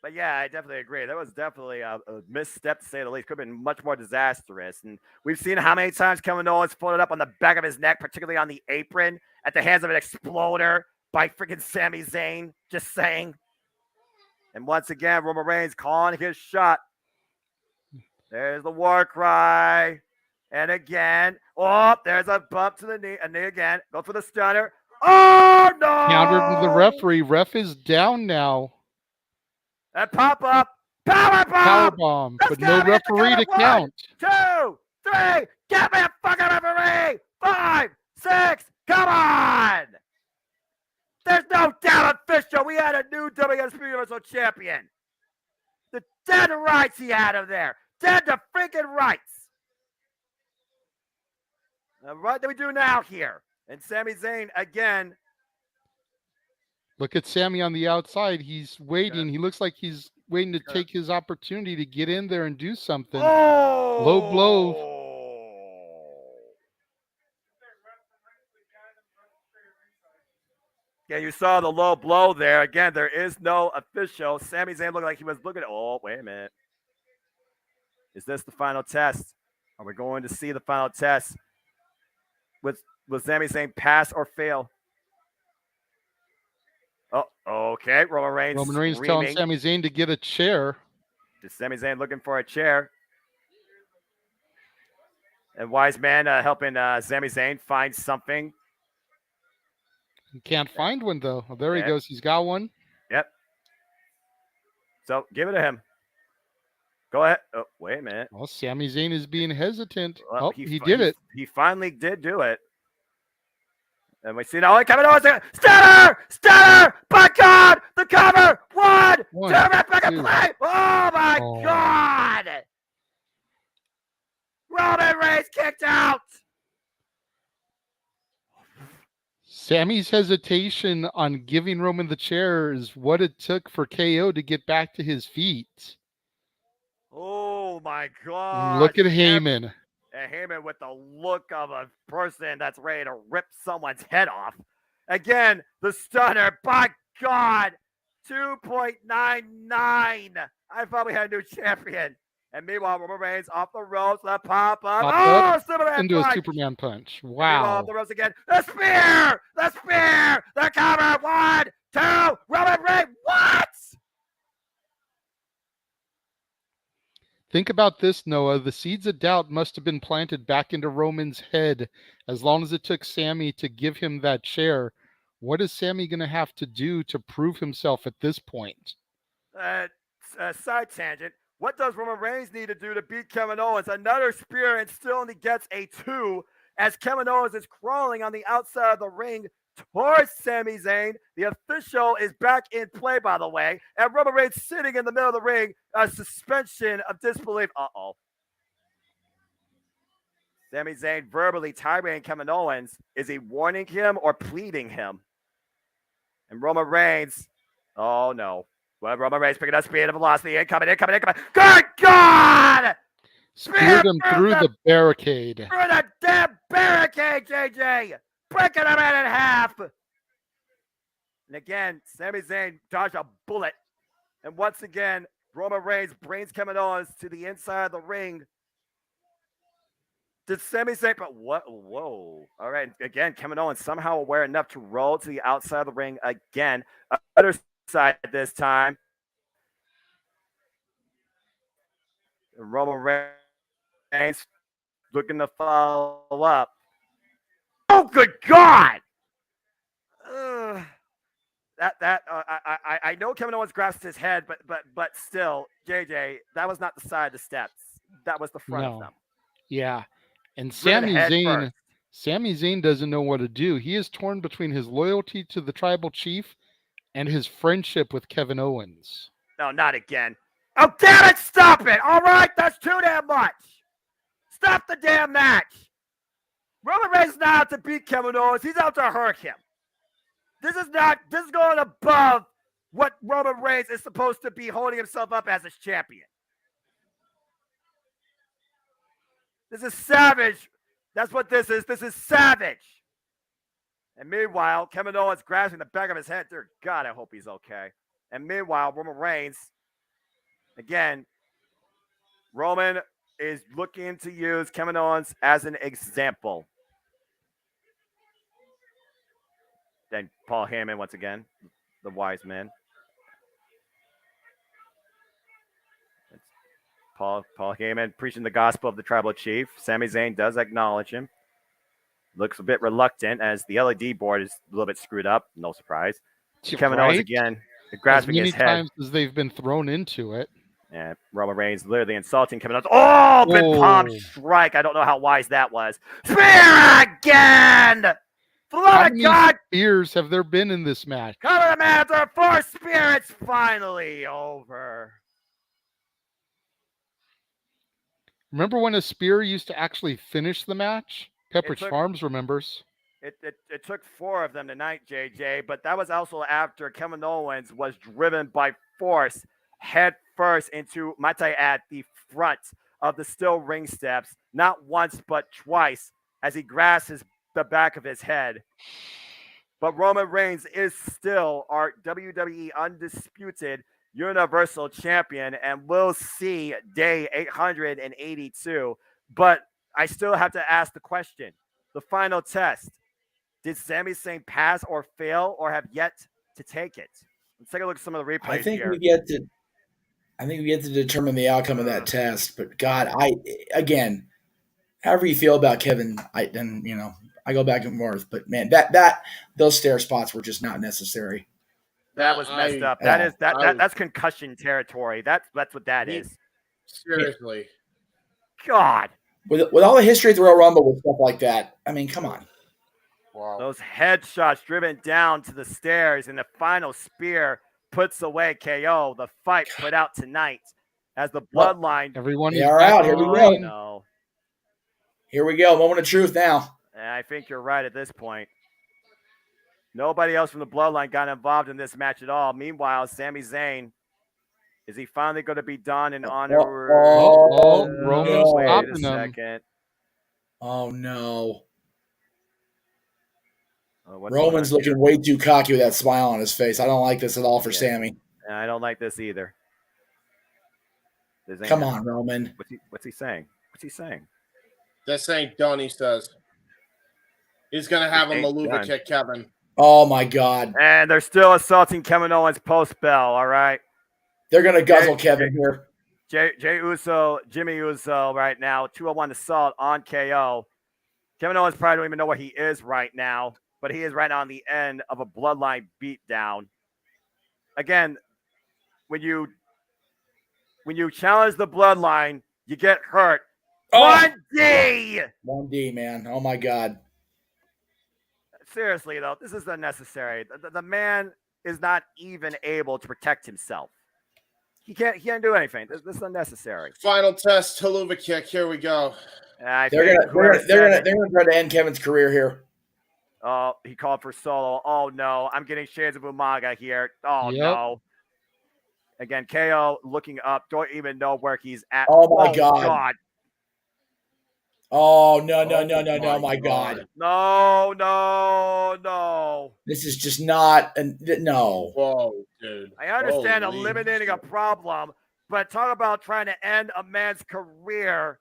But yeah, I definitely agree. That was definitely a misstep to say the least. Could have been much more disastrous. And we've seen how many times Kevin Owens floated up on the back of his neck, particularly on the apron, at the hands of an exploder by freaking Sami Zayn. Just saying. And once again, Roman Reigns calling his shot. There's the war cry. And again, there's a bump to the knee. And knee again. Go for the stunner. Oh, no! Countered to the referee. Ref is down now. And pop up. Power bomb. But no referee to count. 2, 3. Get me a fucking referee. 5, 6. Come on. There's no doubt official. We had a new WWE Universal Champion. The dead rights he had him there. Dead to freaking rights. Now, what do we do now here? And Sami Zayn again. Look at Sami on the outside. He's waiting. Okay. He looks like he's waiting to take his opportunity to get in there and do something. Oh! Low blow. Yeah, you saw the low blow there. Again, there is no official. Sami Zayn looked like he was looking at. Oh, wait a minute. Is this the final test? Are we going to see the final test? Will Sami Zayn pass or fail? Oh, okay. Roman Reigns telling Sami Zayn to get a chair. Is Sami Zayn looking for a chair? And Wise Man helping Sami Zayn find something. He can't find one, though. Oh, there he goes. He's got one. Yep. So, give it to him. Go ahead. Oh, wait a minute. Well, Sami Zayn is being hesitant. Well, he did it. He finally did do it. And we see now Kevin Owens. Stunner! By God! The cover! One, two, back and play! Oh, my God! Roman Reigns kicked out! Sami's hesitation on giving Roman the chair is what it took for KO to get back to his feet. Oh, my God. Look at Heyman. And Heyman with the look of a person that's ready to rip someone's head off. Again, the stunner. By God. 2.99. I thought we had a new champion. And meanwhile, Roman Reigns off the ropes. The pop up. Into a Superman punch. Wow. Off the ropes again. The spear. The cover. 1, 2. Roman Reigns. What? Think about this, Noah. The seeds of doubt must have been planted back into Roman's head as long as it took Sami to give him that chair. What is Sami going to have to do to prove himself at this point? Side tangent. What does Roman Reigns need to do to beat Kevin Owens? Another spear and still only gets a 2 as Kevin Owens is crawling on the outside of the ring towards Sami Zayn. The official is back in play, by the way. And Roman Reigns sitting in the middle of the ring. A suspension of disbelief. Uh-oh. Sami Zayn verbally tirade Kevin Owens. Is he warning him or pleading him? And Roman Reigns. Oh, no. Well, Roman Reigns picking up speed and velocity. Incoming. Good God! Speared him through the barricade. Through the damn barricade, JJ! Breaking him in half. And again, Sami Zayn dodged a bullet. And once again, Roman Reigns brings Kevin Owens to the inside of the ring. Did Sami Zayn, but what? Whoa. All right. Again, Kevin Owens somehow aware enough to roll to the outside of the ring again. Other side this time. And Roman Reigns looking to follow up. Oh, good God! I know Kevin Owens grasped his head, but still, JJ, that was not the side of the steps. That was the front of them. Yeah, and Sami Zayn doesn't know what to do. He is torn between his loyalty to the tribal chief and his friendship with Kevin Owens. No, not again. Oh, damn it! Stop it! All right, that's too damn much. Stop the damn match. Roman Reigns is not out to beat Kevin Owens. He's out to hurt him. This is going above what Roman Reigns is supposed to be holding himself up as his champion. This is savage. That's what this is. This is savage. And meanwhile, Kevin Owens grasping the back of his head. Dear God, I hope he's okay. And meanwhile, Roman Reigns Again, Roman is looking to use Kevin Owens as an example. Then Paul Heyman once again, the wise man. It's Paul Heyman preaching the gospel of the tribal chief. Sami Zayn does acknowledge him. Looks a bit reluctant as the LED board is a little bit screwed up. No surprise. Kevin Owens again, grasping his head. As many times as they've been thrown into it. And Roman Reigns literally insulting Kevin Owens. Oh, big palm strike. I don't know how wise that was. Spear again! How many spears have there been in this match? Cover the man after 4 spear. It's finally over. Remember when a spear used to actually finish the match? Pepperidge Farms remembers. It took 4 of them tonight, JJ, but that was also after Kevin Owens was driven by force head first into, might I add, the front of the steel ring steps, not once but twice, as he grasps the back of his head. But Roman Reigns is still our WWE undisputed Universal Champion, and we'll see day 882. But I still have to ask the question, the final test. Did Sami Zayn pass or fail or have yet to take it? Let's take a look at some of the replays I think here. we get to determine the outcome of that test. But God, however you feel about Kevin, I go back and forth. But man, those stair spots were just not necessary. That was messed up. That's concussion territory. That's what that is. Seriously. God. With all the history of the Royal Rumble with stuff like that, I mean, come on. Wow. Those headshots driven down to the stairs, and the final spear puts away KO. The fight put out tonight as the bloodline. Everyone they are out. Here we go. No. Here we go. Moment of truth now. And I think you're right at this point. Nobody else from the bloodline got involved in this match at all. Meanwhile, Sami Zayn, is he finally going to be done in honor? Roman's wait a second. Oh no. Roman's looking way too cocky with that smile on his face. I don't like this at all for Sami. And I don't like this either. Come on, Roman. What's he saying? What's he saying? This ain't done, he says. He's going to have a Maluva kick Kevin. Oh, my God. And they're still assaulting Kevin Owens post-bell, all right? They're going to guzzle Kevin here. Jimmy Uso right now, 201 assault on KO. Kevin Owens probably don't even know where he is right now, but he is right now on the end of a bloodline beatdown. Again, when you challenge the bloodline, you get hurt. 1D! 1D, man. Oh, my God. Seriously, though, this is unnecessary. The man is not even able to protect himself. He can't do anything. This is unnecessary. Final test, Haluva kick. Here we go. They're gonna try to end Kevin's career here. Oh, he called for Solo. Oh no, I'm getting shades of Umaga here. Oh no. Again, KO looking up. Don't even know where he's at. Oh my God. Oh no, my God. No. This is just not no. Whoa, dude. I understand eliminating a problem, but talk about trying to end a man's career.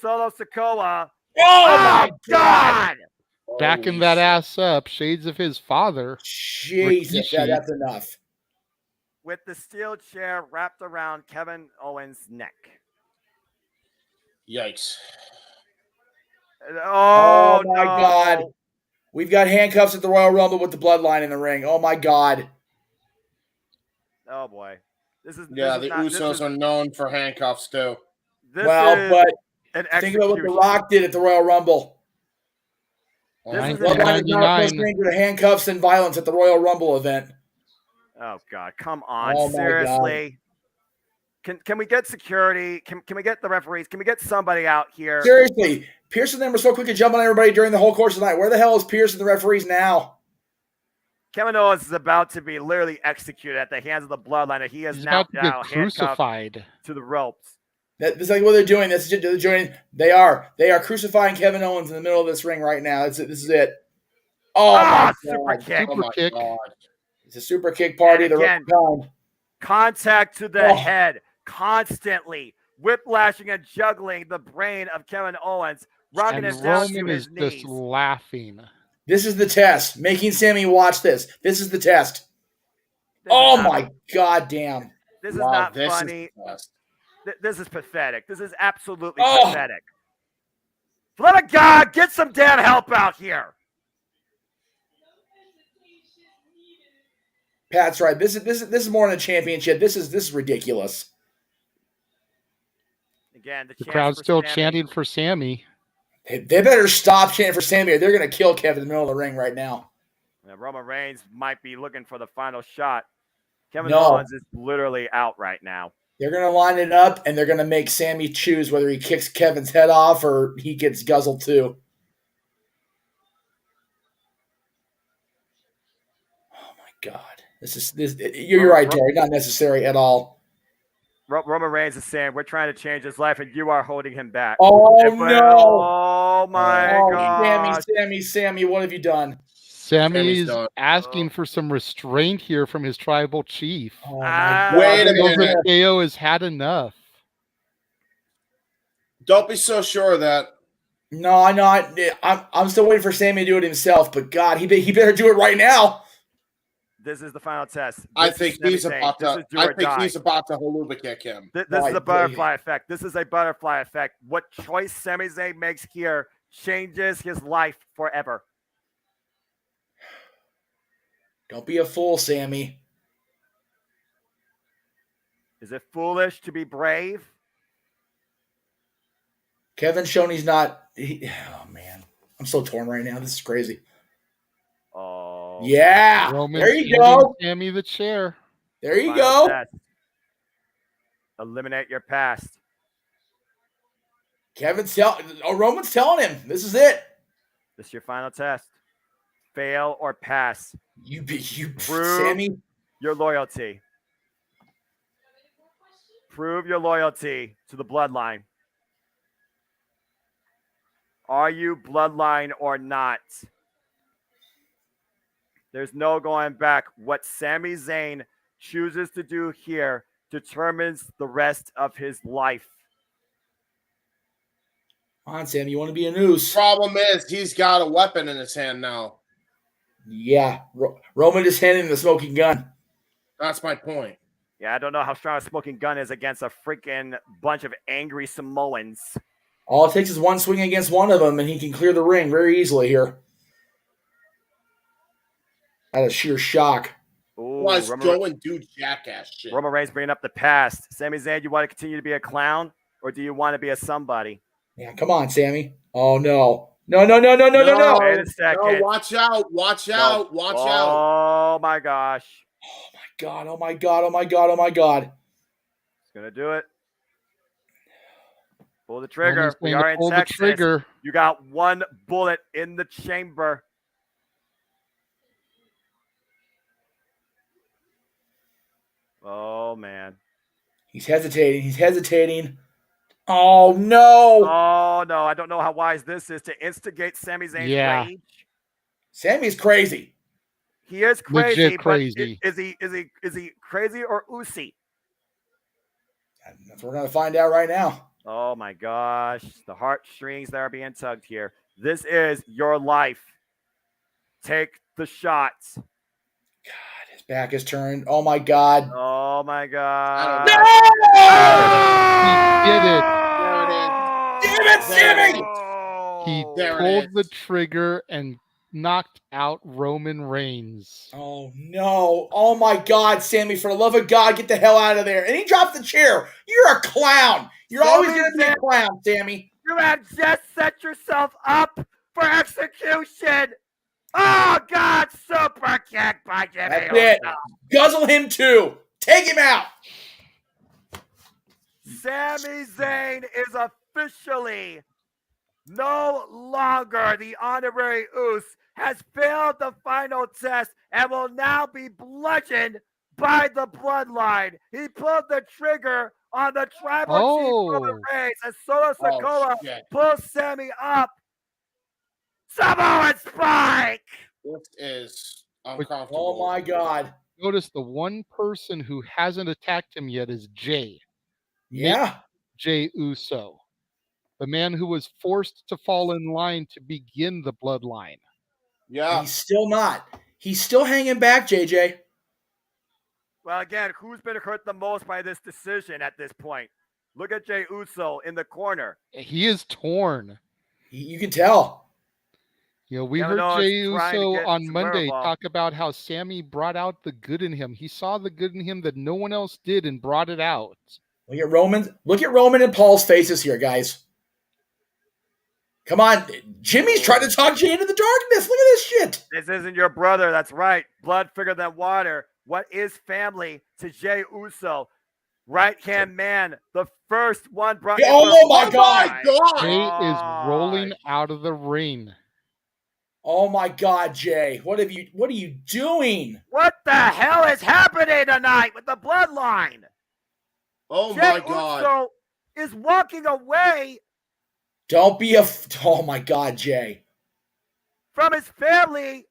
Solo Sikoa. Oh my God. Backing that ass up. Shades of his father. Jesus, that's enough. With the steel chair wrapped around Kevin Owens' neck. Yikes. Oh my God. We've got handcuffs at the Royal Rumble with the bloodline in the ring. Oh my God. Oh boy. The Usos are known for handcuffs too. But think about what The Rock did at the Royal Rumble. Bloodline is not stranger to handcuffs and violence at the Royal Rumble event. Oh God, come on. Seriously. Can we get security? Can we get the referees? Can we get somebody out here? Seriously. Pierce and them were so quick to jump on everybody during the whole course of the night. Where the hell is Pierce and the referees now? Kevin Owens is about to be literally executed at the hands of the bloodline. He is now crucified to the ropes. That's like what they're doing. They are crucifying Kevin Owens in the middle of this ring right now. This is it. Oh, super kick. Super kick. It's a super kick party. Again, contact to the head. constantly whiplashing and juggling the brain of Kevin Owens, rocking him down to his knees. Just laughing. This is the test. Making Sammy watch this. This is the test. My goddamn. This is not funny. This is pathetic. This is absolutely pathetic. Let a God get some damn help out here. Pat's right. This is more than a championship. This is ridiculous. Again, the crowd's still chanting for Sammy. They better stop chanting for Sammy, or they're going to kill Kevin in the middle of the ring right now. Roman Reigns might be looking for the final shot. Kevin Owens is literally out right now. They're going to line it up, and they're going to make Sammy choose whether he kicks Kevin's head off or he gets guzzled too. Oh my God. You're right, Terry. Not necessary at all. Roman Reigns is saying, we're trying to change his life, and you are holding him back. Oh, no. Oh, my God. Sammy, what have you done? Sammy's asking for some restraint here from his tribal chief. Oh, my God. Wait a minute. KO has had enough. Don't be so sure of that. No, I'm still waiting for Sammy to do it himself, but God, he better do it right now. This is the final test. I think he's about to haluva kick him. This is a butterfly effect. This is a butterfly effect. What choice Sami Zayn makes here changes his life forever. Don't be a fool, Sammy. Is it foolish to be brave? Kevin's shown he's not. Oh, man. I'm so torn right now. This is crazy. Oh. Yeah. Roman's there you go. Sammy the chair. There you go. Test. Eliminate your past. Roman's telling him, this is it. This is your final test. Fail or pass. You prove Sammy. Your loyalty. Prove your loyalty to the bloodline. Are you bloodline or not? There's no going back. What Sami Zayn chooses to do here determines the rest of his life. Come on, Sam. You want to be a noose. Problem is, he's got a weapon in his hand now. Yeah. Roman just handing the smoking gun. That's my point. Yeah, I don't know how strong a smoking gun is against a freaking bunch of angry Samoans. All it takes is one swing against one of them, and he can clear the ring very easily here. Out of sheer shock. Let's go and do jackass shit. Roman Reigns bringing up the past. Sami Zayn, you want to continue to be a clown, or do you want to be a somebody? Yeah, come on, Sammy. Oh, no. No. Wait a second. No, watch out. Watch out. Oh, my gosh. Oh, my God. It's going to do it. Pull the trigger. We are in pull Texas. The trigger. You got one bullet in the chamber. Oh, man. He's hesitating. Oh, no. Oh, no. I don't know how wise this is to instigate Sami Zayn's rage. Sammy's crazy. He is crazy. Legit crazy. Is he crazy or oozy? That's what we're going to find out right now. Oh, my gosh. The heartstrings that are being tugged here. This is your life. Take the shots. God, his back is turned. Oh, my God. Oh, my God. No! He did it. Damn it, Sammy! He pulled the trigger and knocked out Roman Reigns. Oh, no. Oh, my God, Sammy. For the love of God, get the hell out of there. And he dropped the chair. You're a clown. You're always going to be a clown, Sammy. You have just set yourself up for execution. Oh, God. Super kick by Jimmy. That's it. Guzzle him, too. Take him out. Sami Zayn is officially no longer the honorary Uce, has failed the final test, and will now be bludgeoned by the bloodline. He pulled the trigger on the tribal chief Roman Reigns, and Solo Sikoa pulls Sammy up. Samoan Spike! This is uncomfortable. Oh, my God. Notice the one person who hasn't attacked him yet is Jay. Yeah. Jey Uso, the man who was forced to fall in line to begin the bloodline. Yeah. He's still not. He's still hanging back, JJ. Well, again, who's been hurt the most by this decision at this point? Look at Jey Uso in the corner. He is torn. You can tell. You know, we Kevin heard Owens Jey trying to Uso get on to Monday Verba. talk about how Sammy brought out the good in him. He saw the good in him that no one else did and brought it out. Look at Roman. Look at Roman and Paul's faces here, guys. Come on. Jimmy's trying to talk Jay into the darkness. Look at this shit. This isn't your brother. That's right. Blood thicker than water. What is family to Jey Uso? Right-hand man, the first one brought in Oh my for- God. Jay is rolling out of the ring. Oh my God, Jay. What are you doing? What the hell is happening tonight with the bloodline? Oh Jey my God. Uso is walking away Don't be oh my God, Jay. from his family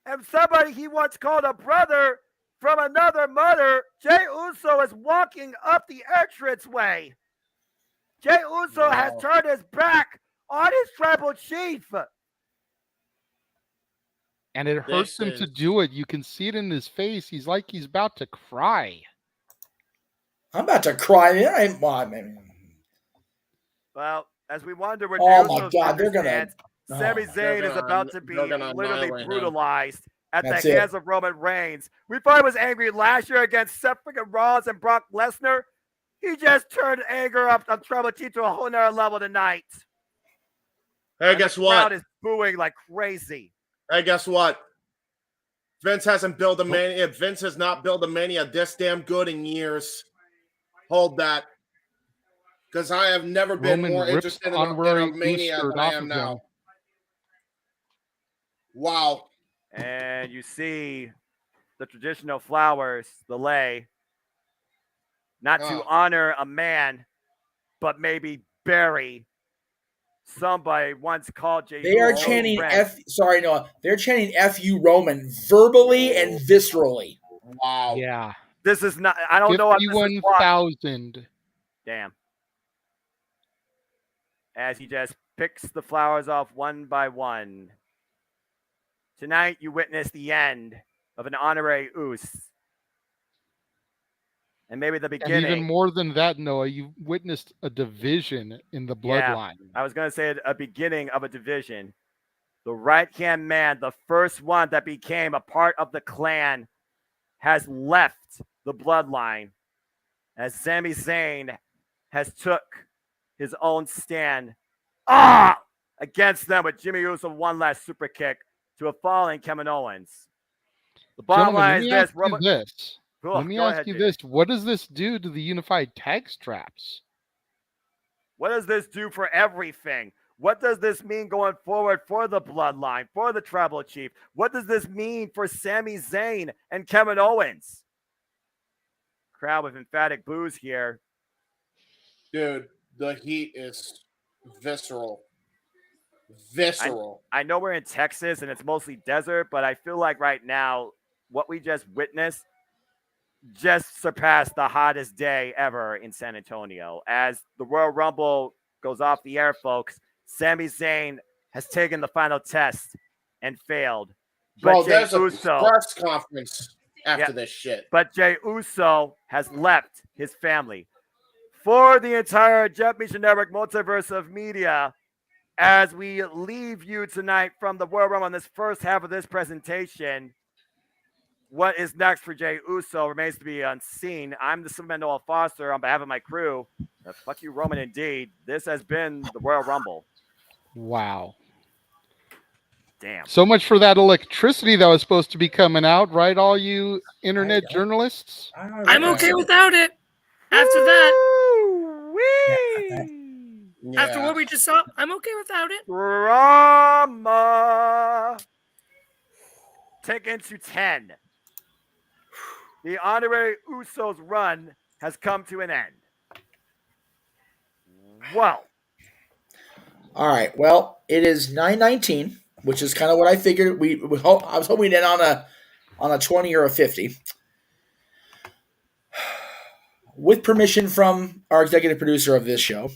and somebody he once called a brother from another mother. Jey Uso is walking up the entranceway. Jey Uso has turned his back on his tribal chief. And it hurts him to do it. You can see it in his face. He's like he's about to cry. I'm about to cry. Well, as we wonder where Oh Jey my Uso's God, they're future gonna. stands, Sami Zayn is about to be gonna literally annihilate him. brutalized at That's the it. hands of Roman Reigns. We thought he was angry last year against Seth freaking Rollins and Brock Lesnar. He just turned anger up on Tribal Chief to a whole nother level tonight. Hey, And guess the crowd what? is booing like crazy. Hey, guess what? Vince hasn't built a mania. Vince has not built a mania this damn good in years. Hold that. Because I have never been Roman more rips interested in a honorary mania booster than I off am of now. him. Wow. And you see the traditional flowers, the lei, not to honor a man, but maybe bury somebody once called Jey They are Uso chanting friend. Sorry, Noah. They're chanting "F-U Roman" verbally and viscerally. Wow. Yeah. This is not. I don't know what this is. 51,000. Damn. As he just picks the flowers off one by one. Tonight, you witness the end of an honorary Uso. And maybe the beginning. And even more than that, Noah, you witnessed a division in the bloodline. Yeah, I was going to say a beginning of a division. The right-hand man, the first one that became a part of the clan, has left the bloodline as Sami Zayn has took his own stand against them with Jimmy Uso one last super kick to a falling Kevin Owens. The bottom line is this. Let me ask you this. What does this do to the unified tag straps? What does this do for everything? What does this mean going forward for the bloodline, for the tribal chief? What does this mean for Sami Zayn and Kevin Owens? Crowd with emphatic boos here. Dude, the heat is visceral. Visceral. I know we're in Texas and it's mostly desert, but I feel like right now, what we just witnessed just surpassed the hottest day ever in San Antonio. As the Royal Rumble goes off the air, folks, Sami Zayn has taken the final test and failed. Bro, Jey there's a Uso, press conference after this shit. But Jey Uso has left his family. For the entire Jeff Meacham Network Multiverse of Media, as we leave you tonight from the Royal Rumble on this first half of this presentation, what is next for Jey Uso remains to be unseen. I'm the Superman Noah Foster on behalf of my crew. Fuck you, Roman, indeed. This has been the Royal Rumble. Wow. Damn. So much for that electricity that was supposed to be coming out, right, all you internet journalists? I'm okay without it. After that. After what we just saw, I'm okay without it. Drama. Taken to 10. The honorary Usos run has come to an end. Whoa. All right. Well, it is 9:19, which is kind of what I figured. I was hoping we'd end on a 20 or a 50. with permission from our executive producer of this show,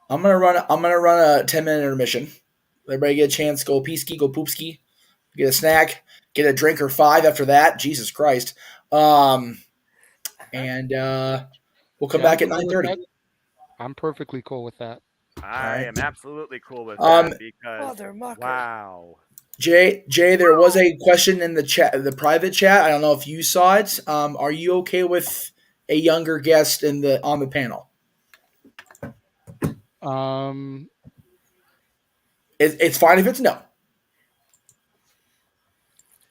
I'm gonna run a 10-minute intermission. Everybody get a chance, go pee-ski, go poop-ski, get a snack, get a drink or 5 after that. Jesus Christ. And we'll come back at 9:30. I'm perfectly cool with that. I am absolutely cool with that because wow. Jay, there was a question in the chat, the private chat. I don't know if you saw it. Are you okay with a younger guest on the panel? It's fine if it's no.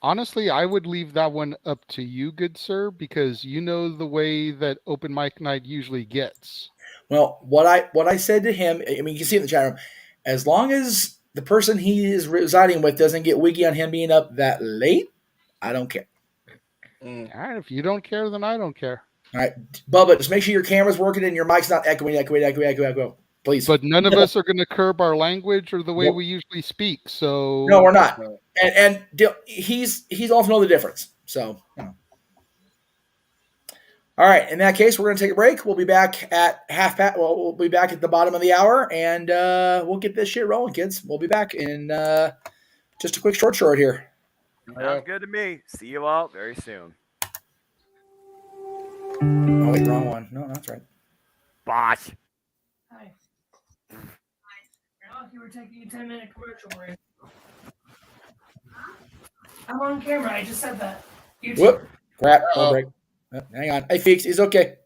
Honestly, I would leave that one up to you, good sir, because you know the way that open mic night usually gets. Well, what I said to him, I mean, you can see it in the chat room, as long as the person he is residing with doesn't get wiggy on him being up that late, I don't care. All right, if you don't care, then I don't care. All right, Bubba, just make sure your camera's working and your mic's not echoing, please. But none of us are going to curb our language or the way we usually speak. So no, we're not. And he's also know the difference. So, all right. In that case, we're going to take a break. We'll be back at we'll be back at the bottom of the hour, and we'll get this shit rolling, kids. We'll be back in just a quick short here. Sounds good to me. See you all very soon. Oh wait, wrong one. No, that's right. Bosh. Hi. You were taking a 10-minute commercial break. I'm on camera. I just said that. Whoop. Crap. Break. Hang on. Hey, Feeks. It's okay.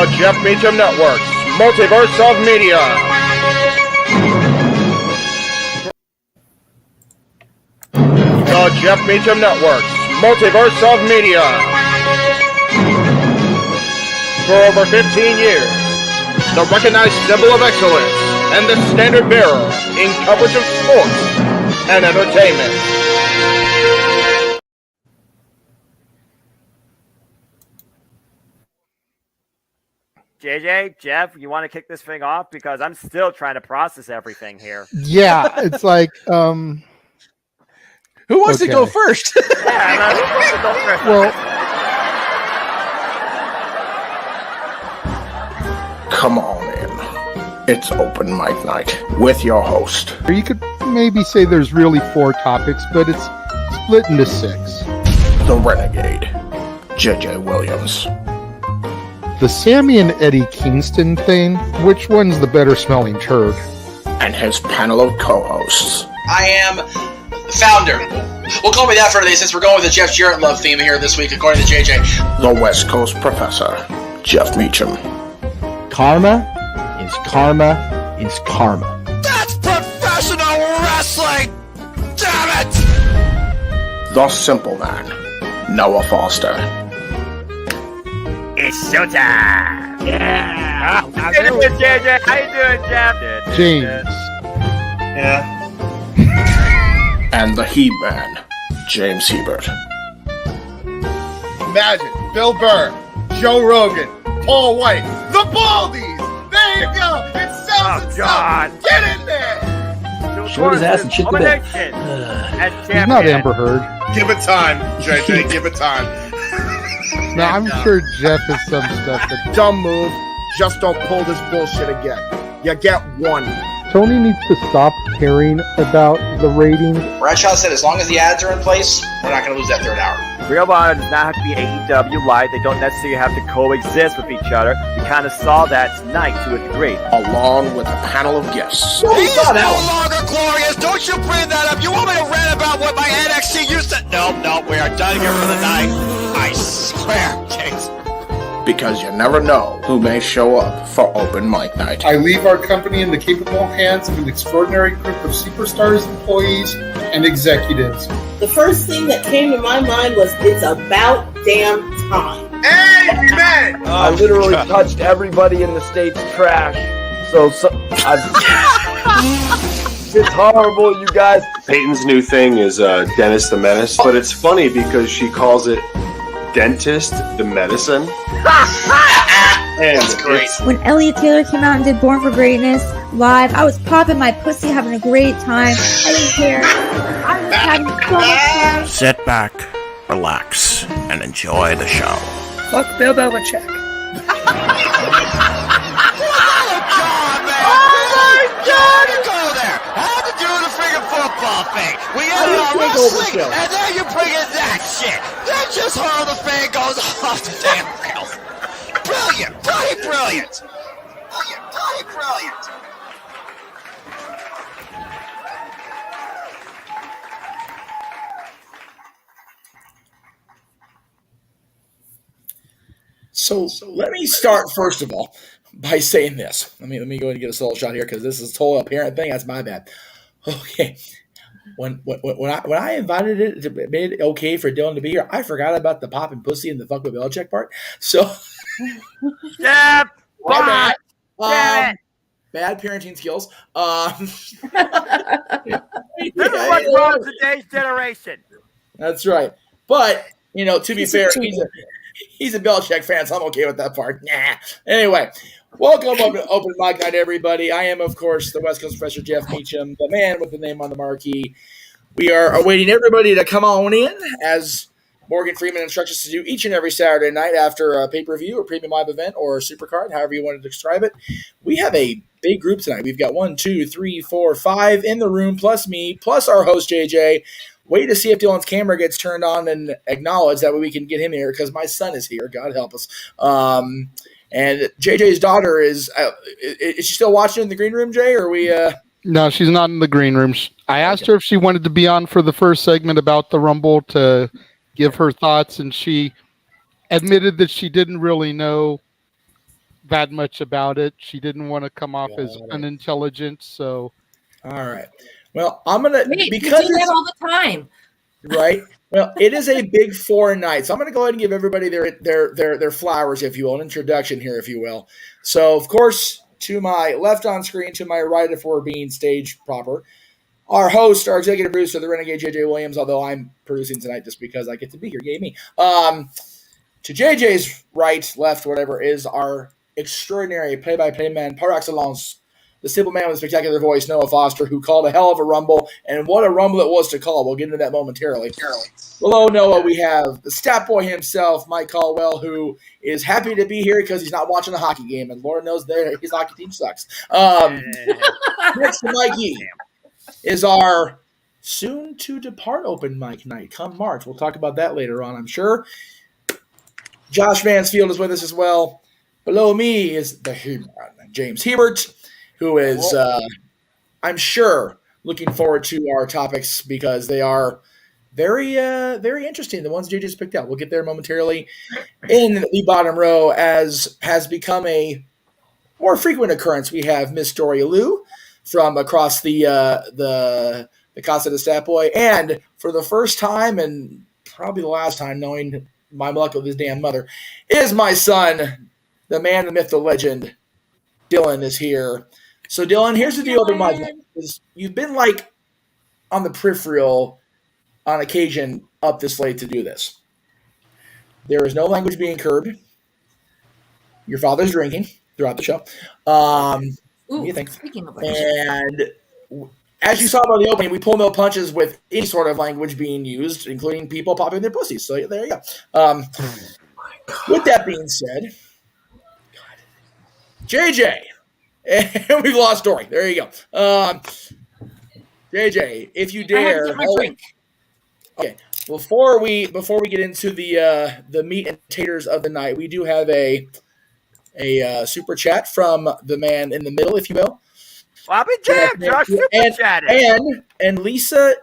The Jeff Meacham Network's Multiverse of Media. The Jeff Meacham Network's Multiverse of Media. For over 15 years, the recognized symbol of excellence and the standard bearer in coverage of sports and entertainment. JJ, Jeff, you want to kick this thing off? Because I'm still trying to process everything here. Yeah, it's like, who wants to go first? Yeah, who wants to go first? well, Come on in. It's open mic night with your host. you could maybe say there's really 4 topics, but it's split into 6. The Renegade, JJ Williams. The Sammy and Eddie Kingston thing, which one's the better smelling turd? And his panel of co-hosts. I am the founder. Well, call me that for today since we're going with the Jeff Jarrett love theme here this week, according to JJ. The West Coast Professor, Jeff Meacham. Karma is karma is karma. That's professional wrestling! Damn it! The Simple Man, Noah Foster. It's showtime! Yeah! How you doing, JJ? How you doing, Jeff? James. Yeah. And the He-Man, James Hebert. Imagine Bill Burr, Joe Rogan, Paul White, the Baldies. There you go. It sells itself. Get in there. Short his ass and shit the bed. He's not Amber Heard. Give it time, JJ. Give it time. No, I'm sure Jeff has some stuff that Dumb move. Just don't pull this bullshit again. You get one. Tony needs to stop caring about the ratings. Bradshaw said as long as the ads are in place, we're not going to lose that third hour. Real Honor does not have to be AEW Live. They don't necessarily have to coexist with each other. We kind of saw that tonight to a degree. Along with a panel of guests. He's no longer glorious. Don't you bring that up. You want me to rant about what my NXT used to... No, we are done here for the night. I swear, James. Because you never know who may show up for open mic night. I leave our company in the capable hands of an extraordinary group of superstars, employees, and executives. The first thing that came to my mind was, it's about damn time. Amen! I literally touched everybody in the state's trash. It's horrible, you guys. Peyton's new thing is Dennis the Menace, but it's funny because she calls it Dentist the Medicine. And that's great. When Elliot Taylor came out and did Born for Greatness live, I was popping my pussy, having a great time. I didn't care. I was having so much fun. Sit back, relax, and enjoy the show. Fuck Bill Belichick. Football thing. We got wrestling, and then you bring in that shit. That just how the fan goes off the damn rails. Brilliant. So let me start first of all by saying this. Let me go ahead and get a solo shot here because this is a total apparent thing. That's my bad. Okay. When I invited it, made it okay for Dylan to be here, I forgot about the popping pussy and the fuck with Belichick part. So, Jeff, bad parenting skills. This is what's wrong with today's generation. That's right. But to be fair, he's a Belichick fan, so I'm okay with that part. Nah. Anyway. Welcome to Open Mic Night, everybody. I am, of course, the West Coast Professor Jeff Meacham, the man with the name on the marquee. We are awaiting everybody to come on in, as Morgan Freeman instructs us to do each and every Saturday night after a pay-per-view, or premium live event, or a supercard, however you want to describe it. We have a big group tonight. We've got 1, 2, 3, 4, 5 in the room, plus me, plus our host, JJ. Wait to see if Dylan's camera gets turned on and acknowledged. That way we can get him here, because my son is here. God help us. And JJ's daughter is she still watching in the green room, Jay? Or are we? No, she's not in the green room. I asked her if she wanted to be on for the first segment about the Rumble to give her thoughts, and she admitted that she didn't really know that much about it. She didn't want to come off as unintelligent, so. All right. Well, I'm gonna Wait, because you do it's that all the time. right. Well, it is a big 4 night, so I'm gonna go ahead and give everybody their flowers, if you will, an introduction here, if you will. So, of course, to my left on screen, to my right, if we're being stage proper, our host, our executive producer, the Renegade JJ Williams. Although I'm producing tonight just because I get to be here, yay me. To JJ's right, left, whatever, is our extraordinary play-by-play man par excellence, the simple man with a spectacular voice, Noah Foster, who called a hell of a rumble, and what a rumble it was to call. We'll get into that momentarily. Below Noah, we have the stat boy himself, Mike Caldwell, who is happy to be here because he's not watching a hockey game, and Lord knows his hockey team sucks. Next to Mikey is our soon-to-depart open mic night come March. We'll talk about that later on, I'm sure. Josh Mansfield is with us as well. Below me is the James Hebert, who is, I'm sure, looking forward to our topics because they are very, very interesting. The ones you just picked out. We'll get there momentarily. In the bottom row, as has become a more frequent occurrence, we have Miss Dory Lou from across the Casa de Stat Boy, and for the first time and probably the last time, knowing my luck with his damn mother, is my son, the man, the myth, the legend. Dylan is here. So, Dylan, here's the deal with my is you've been like on the peripheral on occasion up this late to do this. There is no language being curbed. Your father's drinking throughout the show. What do you think? Speaking of which. And as you saw by the opening, we pull no punches with any sort of language being used, including people popping their pussies. So there you go. With that being said, JJ, and we've lost Dory. There you go. JJ, if you dare. I had to get my drink. Okay. Before we get into the meat and taters of the night, we do have a super chat from the man in the middle, if you will. I'll be damned, Josh. Super chatting. And Lisa,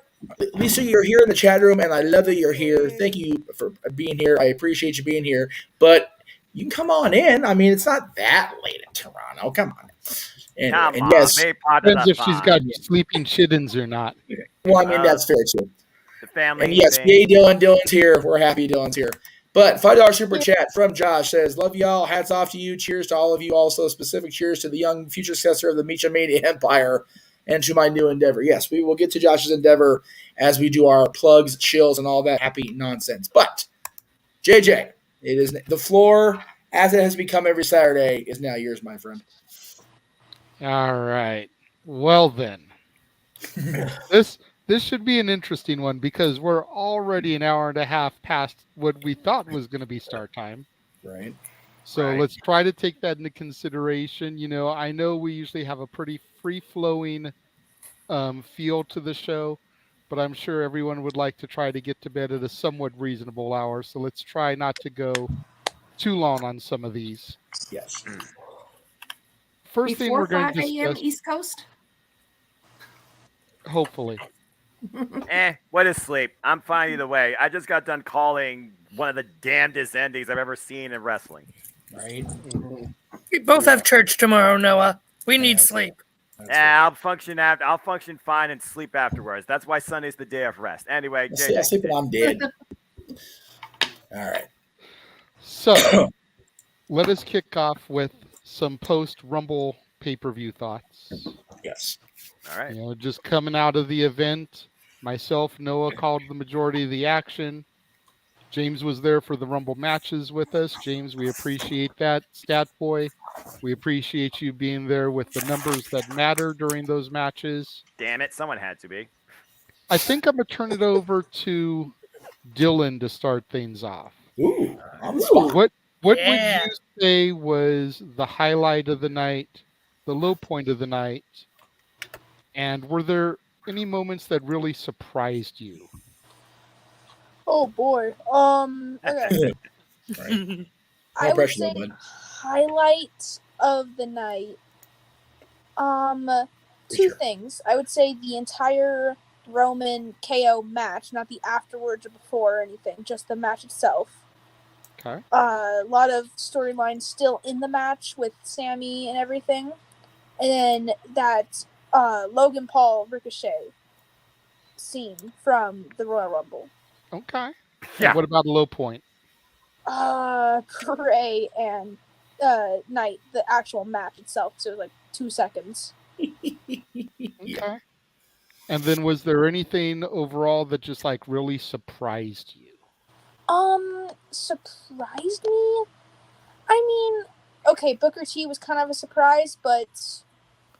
you're here in the chat room, and I love that you're here. Thank you for being here. I appreciate you being here. But you can come on in. I mean, it's not that late in Toronto. Come on. And yes, depends if she's got sleeping chittens or not. Well, I mean, that's fair too. The family. And yes, yay, Dylan. Dylan's here. We're happy Dylan's here. But $5 super chat from Josh says, love y'all. Hats off to you. Cheers to all of you. Also, specific cheers to the young future successor of the Mecha Mania Empire and to my new endeavor. Yes, we will get to Josh's endeavor as we do our plugs, chills, and all that happy nonsense. But, JJ, it is the floor, as it has become every Saturday, is now yours, my friend. All right. Well, then. This should be an interesting one because we're already an hour and a half past what we thought was going to be start time. Right. So let's try to take that into consideration. You know, I know we usually have a pretty free-flowing feel to the show, but I'm sure everyone would like to try to get to bed at a somewhat reasonable hour. So let's try not to go too long on some of these. Yes. First thing we're going to discuss. East Coast? Hopefully. What is sleep? I'm fine either way. I just got done calling one of the damnedest endings I've ever seen in wrestling. Right? We both have church tomorrow, Noah. We need sleep. I'll function fine and sleep afterwards. That's why Sunday's the day of rest. Anyway, JJ. I sleep when I'm dead. All right. So, let us kick off with some post-Rumble pay-per-view thoughts. Yes. All right. You know, just coming out of the event, myself, Noah called the majority of the action. James was there for the Rumble matches with us. James, we appreciate that. Stat Boy, we appreciate you being there with the numbers that matter during those matches. Damn it, someone had to be. I think I'm going to turn it over to Dylan to start things off. Ooh, on the spot. What would you say was the highlight of the night, the low point of the night, and were there any moments that really surprised you? Oh boy. Okay. Right. I would say highlight of the night. Two things. I would say the entire Roman KO match, not the afterwards or before or anything, just the match itself. Okay. A lot of storylines still in the match with Sammy and everything. And then that Logan Paul Ricochet scene from the Royal Rumble. Okay. Yeah. And what about a low point? Bray and Knight, the actual match itself. So it was like 2 seconds. Okay. And then was there anything overall that just like really surprised you? Surprised me? I mean, okay, Booker T was kind of a surprise, but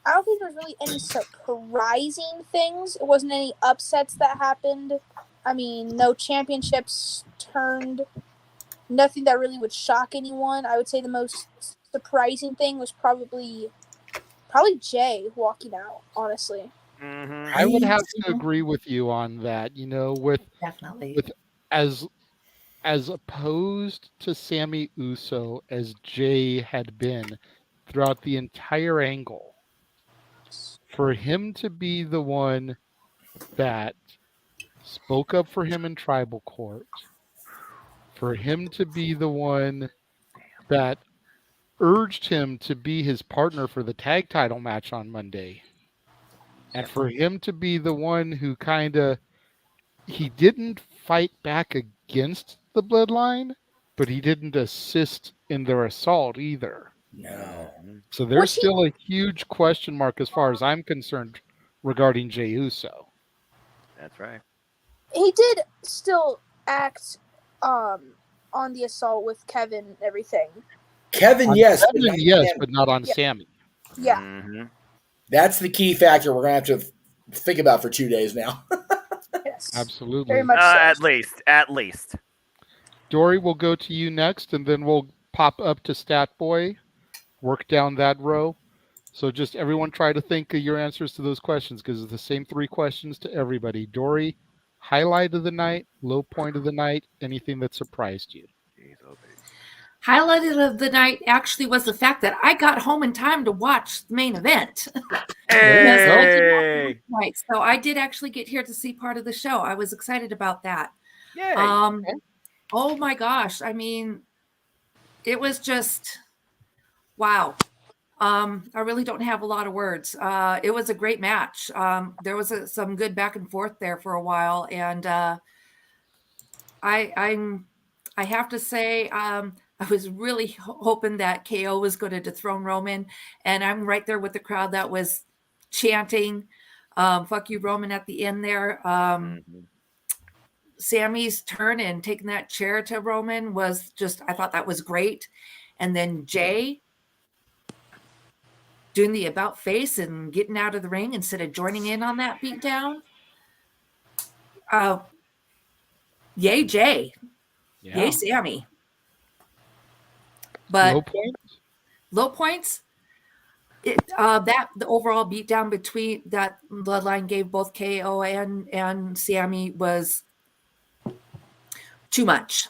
I don't think there's really any surprising things. It wasn't any upsets that happened. I mean, no championships turned. Nothing that really would shock anyone. I would say the most surprising thing was probably Jay walking out, honestly. Mm-hmm. I would have to agree with you on that. With as opposed to Sammy Uso as Jay had been throughout the entire angle, for him to be the one that spoke up for him in tribal court, for him to be the one that urged him to be his partner for the tag title match on Monday, and for him to be the one who he didn't fight back against the bloodline, but he didn't assist in their assault either. No. So there's still a huge question mark as far as I'm concerned regarding Jey Uso. That's right. He did still act on the assault with Kevin and everything. Kevin, yes. But not on Sammy. Yeah. Mm-hmm. That's the key factor we're going to have to think about for 2 days now. Yes. Absolutely. Very much so. At least. Dory, we'll go to you next, and then we'll pop up to Stat Boy, work down that row. So just everyone try to think of your answers to those questions, because it's the same 3 questions to everybody. Dory, highlight of the night, low point of the night, anything that surprised you. Highlight of the night actually was the fact that I got home in time to watch the main event. Hey! Right, so I did actually get here to see part of the show. I was excited about that. Yay. Oh my gosh! I mean, it was just wow. I really don't have a lot of words. It was a great match. There was some good back and forth there for a while, and I have to say, I was really hoping that KO was going to dethrone Roman, and I'm right there with the crowd that was chanting, "Fuck you, Roman!" at the end there. Sammy's turn and taking that chair to Roman was just, I thought that was great. And then Jay doing the about face and getting out of the ring instead of joining in on that beatdown. Yay, Jay. Yeah. Yay, Sammy. But low points? Low points? The overall beatdown between that bloodline gave both KO and Sammy was too much.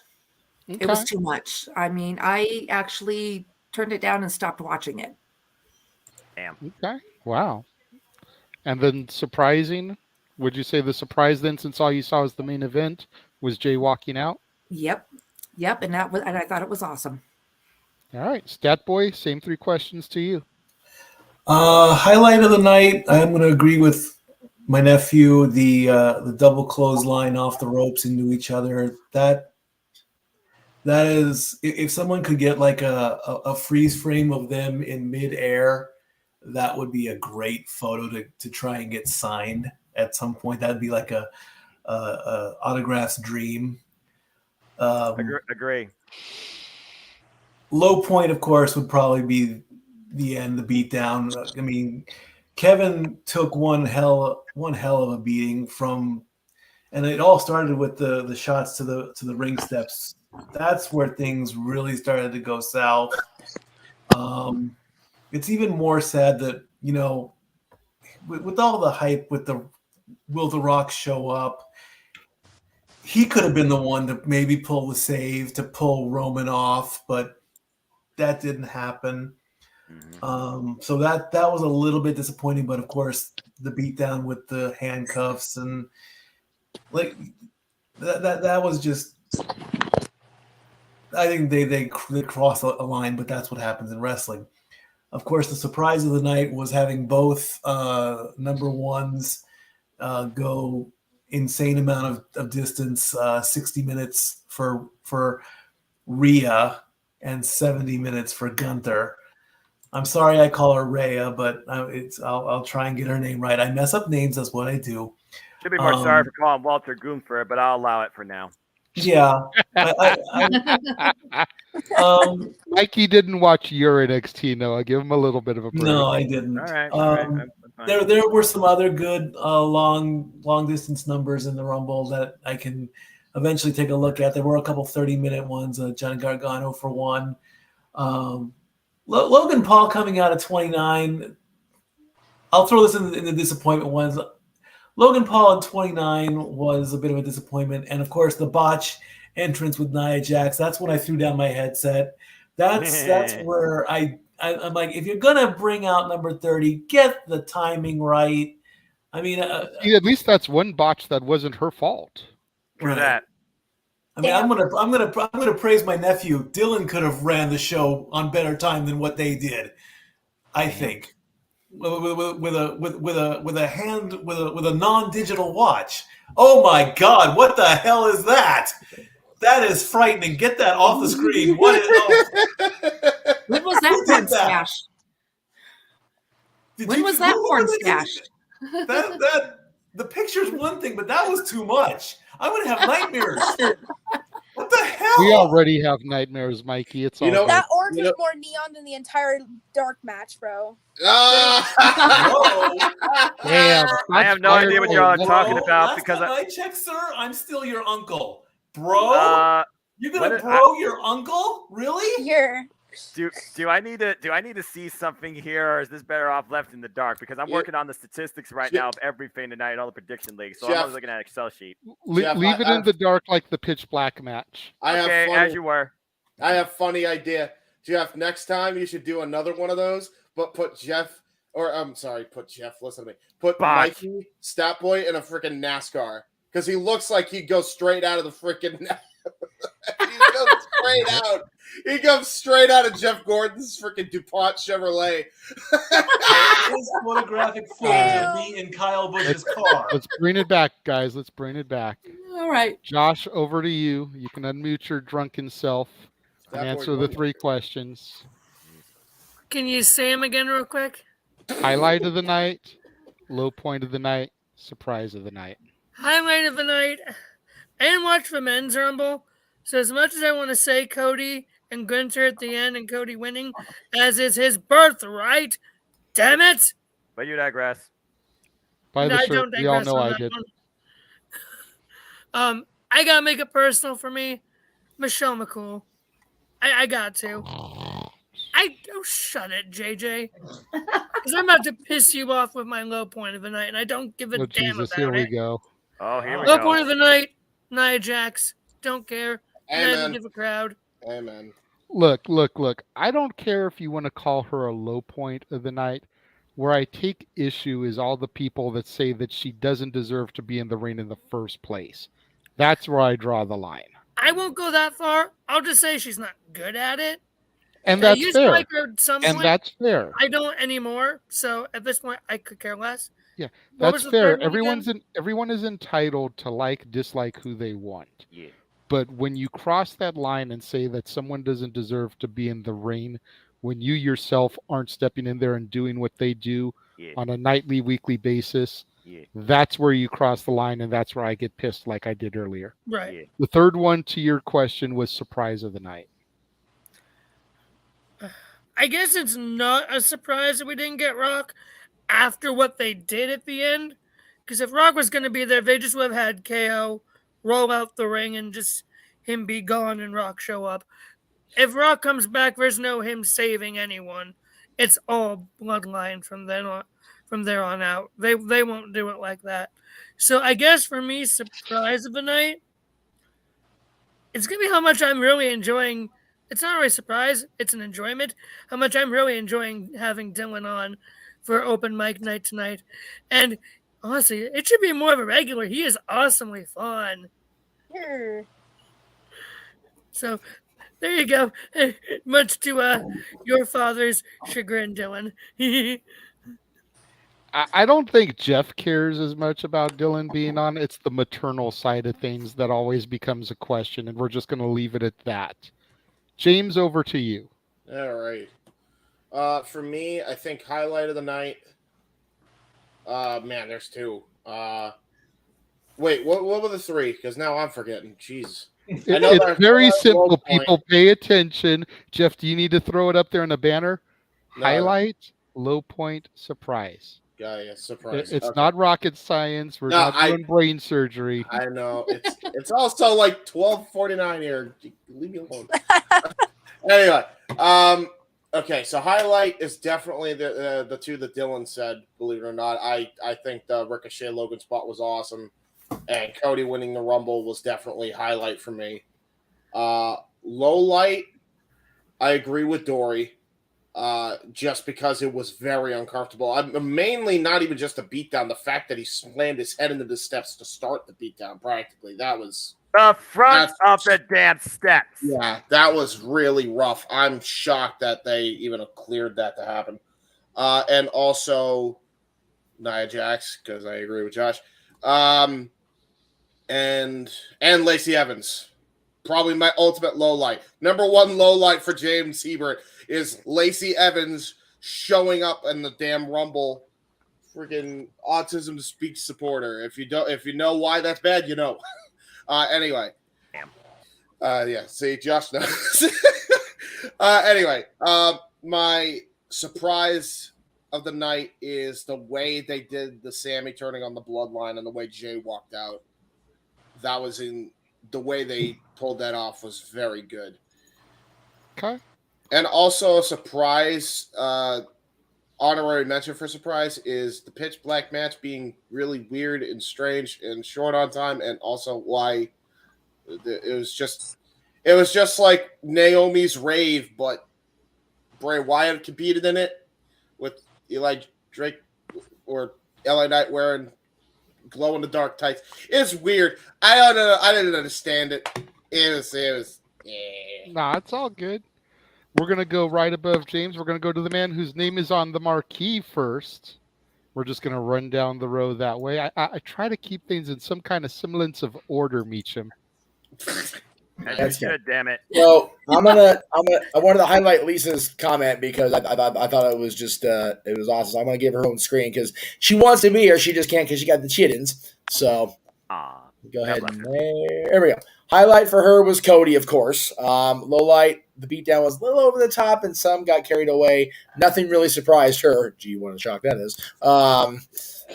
Okay. It was too much. I mean, I actually turned it down and stopped watching it. Damn. Okay. Wow. And then surprising, would you say the surprise then, since all you saw was the main event, was Jay walking out? Yep. And I thought it was awesome. All right. Stat Boy, same 3 questions to you. Highlight of the night, I'm going to agree with my nephew, the double clothesline off the ropes into each other. That is, if someone could get like a freeze frame of them in midair, that would be a great photo to try and get signed at some point. That'd be like a autograph's dream. Agree. Low point, of course, would probably be the end, the beatdown. I mean, Kevin took one hell of a beating from, and it all started with the shots to the ring steps. That's where things really started to go south. It's even more sad that, with all the hype, with the Will the Rock show up, he could have been the one to maybe pull the save to pull Roman off, but that didn't happen. So that was a little bit disappointing, but of course the beatdown with the handcuffs and like that was just I think they cross a line, but that's what happens in wrestling. Of course, the surprise of the night was having both number ones go insane amount of distance, 60 minutes for Rhea and 70 minutes for Gunther. I'm sorry I call her Rhea, but I'll try and get her name right. I mess up names, that's what I do. Should be more sorry for calling Walter Gunther, but I'll allow it for now. Yeah. Mikey didn't watch your NXT, Noah. Give him a little bit of a break. No, I didn't. All right. There were some other good long distance numbers in the Rumble that I can eventually take a look at. There were a couple 30-minute ones. Johnny Gargano for one. Logan Paul coming out at 29. I'll throw this in the disappointment ones. Logan Paul at 29 was a bit of a disappointment. And, of course, the botch entrance with Nia Jax. That's when I threw down my headset. That's where I'm like, if you're going to bring out number 30, get the timing right. I mean, at least that's one botch that wasn't her fault. For that. I mean, I'm gonna praise my nephew. Dylan could have ran the show on better time than what they did. I think with a non-digital watch. Oh my God! What the hell is that? That is frightening. Get that off the screen. What is? When was that porn stashed? When was that porn stashed? The picture's one thing, but that was too much. I'm gonna have nightmares. What the hell? We already have nightmares, Mikey. It's all that orange was more neon than the entire dark match, bro. Damn. I have no idea what you're all talking about because I check, sir. I'm still your uncle, bro. You're gonna your uncle? Really? Here. Do I need to see something here, or is this better off left in the dark? Because I'm working on the statistics right now of everything tonight, all the prediction leagues. So I'm always looking at an Excel sheet. Leave it in the dark like the pitch black match. As you were. I have funny idea. Jeff, next time you should do another one of those, but put Jeff. Listen to me. Put Mikey, Stat Boy, in a freaking NASCAR. Because he looks like he'd go straight out of the freaking. He comes straight out of Jeff Gordon's freaking DuPont Chevrolet. His photographic footage of me in Kyle Busch's car. Let's bring it back, guys. Let's bring it back. All right. Josh, over to you. You can unmute your drunken self and answer the 3 questions. Can you say them again real quick? Highlight of the night, low point of the night, surprise of the night. Highlight of the night. I didn't watch the men's Rumble, so as much as I want to say Cody and Gunther at the end and Cody winning, as is his birthright, damn it! But you digress. By the shirt, we all know I did. I gotta make it personal for me. Michelle McCool. I got to. Shut it, JJ. Because I'm about to piss you off with my low point of the night, and I don't give a damn about here we it. go. Oh, here we go. go. Low point of the night, Nia Jax. Don't care. Amen. Give a crowd. Amen. Look. I don't care if you want to call her a low point of the night. Where I take issue is all the people that say that she doesn't deserve to be in the ring in the first place. That's where I draw the line. I won't go that far. I'll just say she's not good at it. And that's used fair. To like her at some point. That's fair. I don't anymore. So at this point, I could care less. Yeah, that's fair. Everyone is entitled to dislike who they want. Yeah. But when you cross that line and say that someone doesn't deserve to be in the ring, when you yourself aren't stepping in there and doing what they do on a nightly, weekly basis, that's where you cross the line, and that's where I get pissed like I did earlier. Right. Yeah. The third one to your question was surprise of the night. I guess it's not a surprise that we didn't get Rock after what they did at the end. Because if Rock was going to be there, they just would have had KO roll out the ring and just him be gone and Rock show up. If Rock comes back, there's no him saving anyone. It's all bloodline from there on out. They won't do it like that. So I guess for me, surprise of the night, it's going to be how much I'm really enjoying. It's not really a surprise. It's an enjoyment. How much I'm really enjoying having Dylan on for open mic night tonight. And honestly, it should be more of a regular. He is awesomely fun. Sure. So There you go. Much to your father's chagrin, Dylan. I don't think Jeff cares as much about Dylan being on. It's the maternal side of things that always becomes a question, and we're just going to leave it at that. James, over to you. All right. For me, I think highlight of the night. Man, there's two. Wait, what were the three? Because now I'm forgetting. Jeez. It's very simple. People pay attention. Jeff, do you need to throw it up there in a banner? No. Highlight, low point, surprise. Yeah, surprise. It's not rocket science. We're not doing brain surgery. I know. It's also like 12:49 here. Leave me alone. Anyway, okay, so highlight is definitely the two that Dylan said, believe it or not. I think the Ricochet Logan spot was awesome. And Cody winning the Rumble was definitely highlight for me. Low light, I agree with Dory. Just because it was very uncomfortable. I'm mainly not even just a beatdown. The fact that he slammed his head into the steps to start the beatdown, practically, that was the front of the damn steps. Yeah, that was really rough. I'm shocked that they even cleared that to happen. And also Nia Jax, because I agree with Josh. And Lacey Evans. Probably my ultimate low light. Number one low light for James Hebert is Lacey Evans showing up in the damn Rumble. Freaking autism speech supporter. If you know why that's bad, you know. Anyway. Yeah, see, Josh knows. Anyway, my surprise of the night is the way they did the Sammy turning on the bloodline and the way Jay walked out. That was the way they pulled that off was very good. Okay. And also a surprise, honorary mention for surprise is the pitch black match being really weird and strange and short on time, and also why it was just like Naomi's rave, but Bray Wyatt competed in it with Eli Drake or LA Knight wearing glow in the dark tights. It's weird. I don't know. I didn't understand it. It was. Yeah. Nah, it's all good. We're gonna go right above James. We're gonna go to the man whose name is on the marquee first. We're just gonna run down the row that way. I try to keep things in some kind of semblance of order, Meacham. That's good, damn it. So I wanted to highlight Lisa's comment because I thought it was just it was awesome. So I'm gonna give her own screen because she wants to be here, she just can't because she got the chittins. So go ahead and there we go. Highlight for her was Cody, of course. Low light, the beatdown was a little over the top and some got carried away. Nothing really surprised her. Gee, what a shock that is.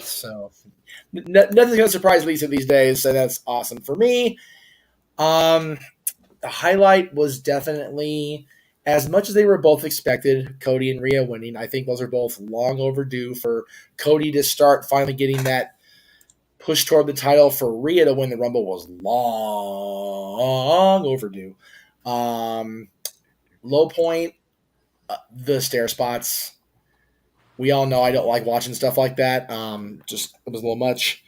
So nothing's gonna surprise Lisa these days, so that's awesome for me. The highlight was definitely, as much as they were both expected, Cody and Rhea winning. I think those are both long overdue for Cody to start finally getting that push toward the title. For Rhea to win the Rumble was long overdue. Low point, the stair spots. We all know I don't like watching stuff like that. Just it was a little much.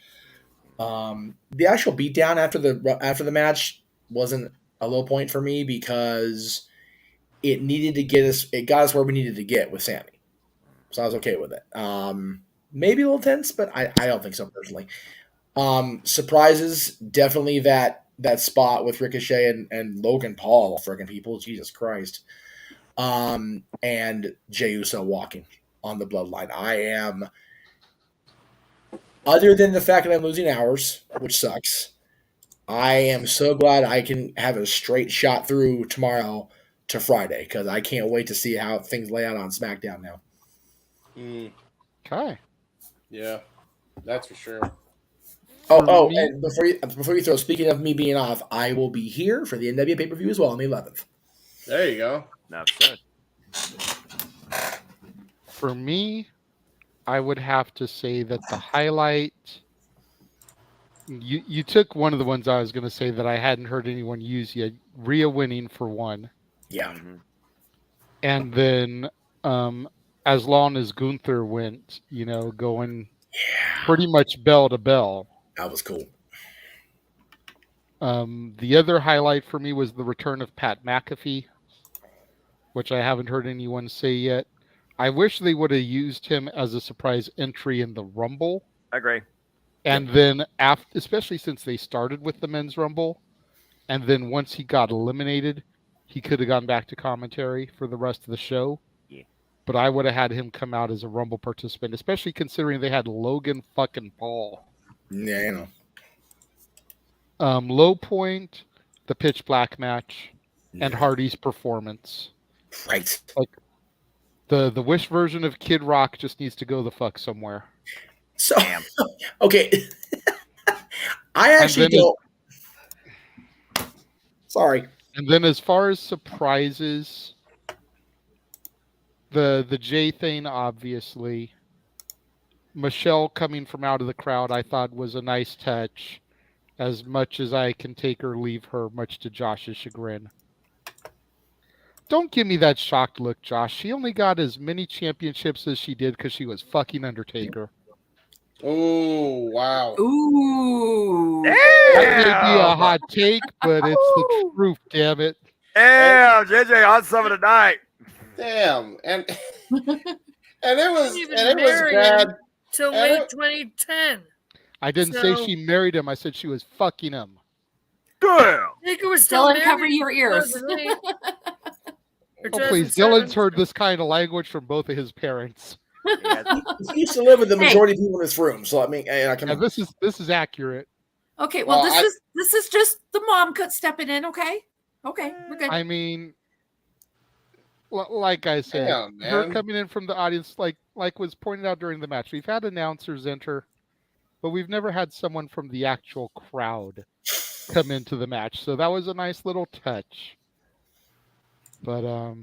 The actual beatdown after the match wasn't a low point for me because it needed to get us. It got us where we needed to get with Sammy, so I was okay with it. Maybe a little tense, but I don't think so personally. Surprises, definitely that spot with Ricochet and Logan Paul, friggin' people, Jesus Christ, and Jey Uso walking on the bloodline. I am, other than the fact that I'm losing hours, which sucks, I am so glad I can have a straight shot through tomorrow to Friday because I can't wait to see how things lay out on SmackDown now. Okay. Yeah, that's for sure. And before you throw, speaking of me being off, I will be here for the NWA pay-per-view as well on the 11th. There you go. That's good. For me, I would have to say that the highlight. You took one of the ones I was going to say that I hadn't heard anyone use yet. Rhea winning for one. Yeah. And then as long as Gunther went, going pretty much bell to bell. That was cool. The other highlight for me was the return of Pat McAfee, which I haven't heard anyone say yet. I wish they would have used him as a surprise entry in the Rumble. Agree. And then, especially since they started with the Men's Rumble, and then once he got eliminated, he could have gone back to commentary for the rest of the show. Yeah. But I would have had him come out as a Rumble participant, especially considering they had Logan fucking Paul. Yeah, you know. Low point, the Pitch Black match, and Hardy's performance. Right. Like the Wish version of Kid Rock just needs to go the fuck somewhere. So, okay. I actually don't. Sorry. And then as far as surprises, the Jay thing, obviously. Michelle coming from out of the crowd, I thought was a nice touch. As much as I can take or leave her, much to Josh's chagrin. Don't give me that shocked look, Josh. She only got as many championships as she did because she was fucking Undertaker. Oh, wow. Ooh. That may be a hot take, but it's the truth, damn it. Damn, JJ on some of the night. Damn. And it was bad. Till late 2010. I didn't say she married him. I said she was fucking him. Damn. Taker was still Dylan, cover your ears. Oh, please. Dylan's heard this kind of language from both of his parents. He used to live with the majority of people in this room, so I mean, this is accurate. Okay, well, this is just the mom stepping in. Okay, we're good. I mean, like I said, her coming in from the audience, like was pointed out during the match. We've had announcers enter, but we've never had someone from the actual crowd come into the match. So that was a nice little touch. But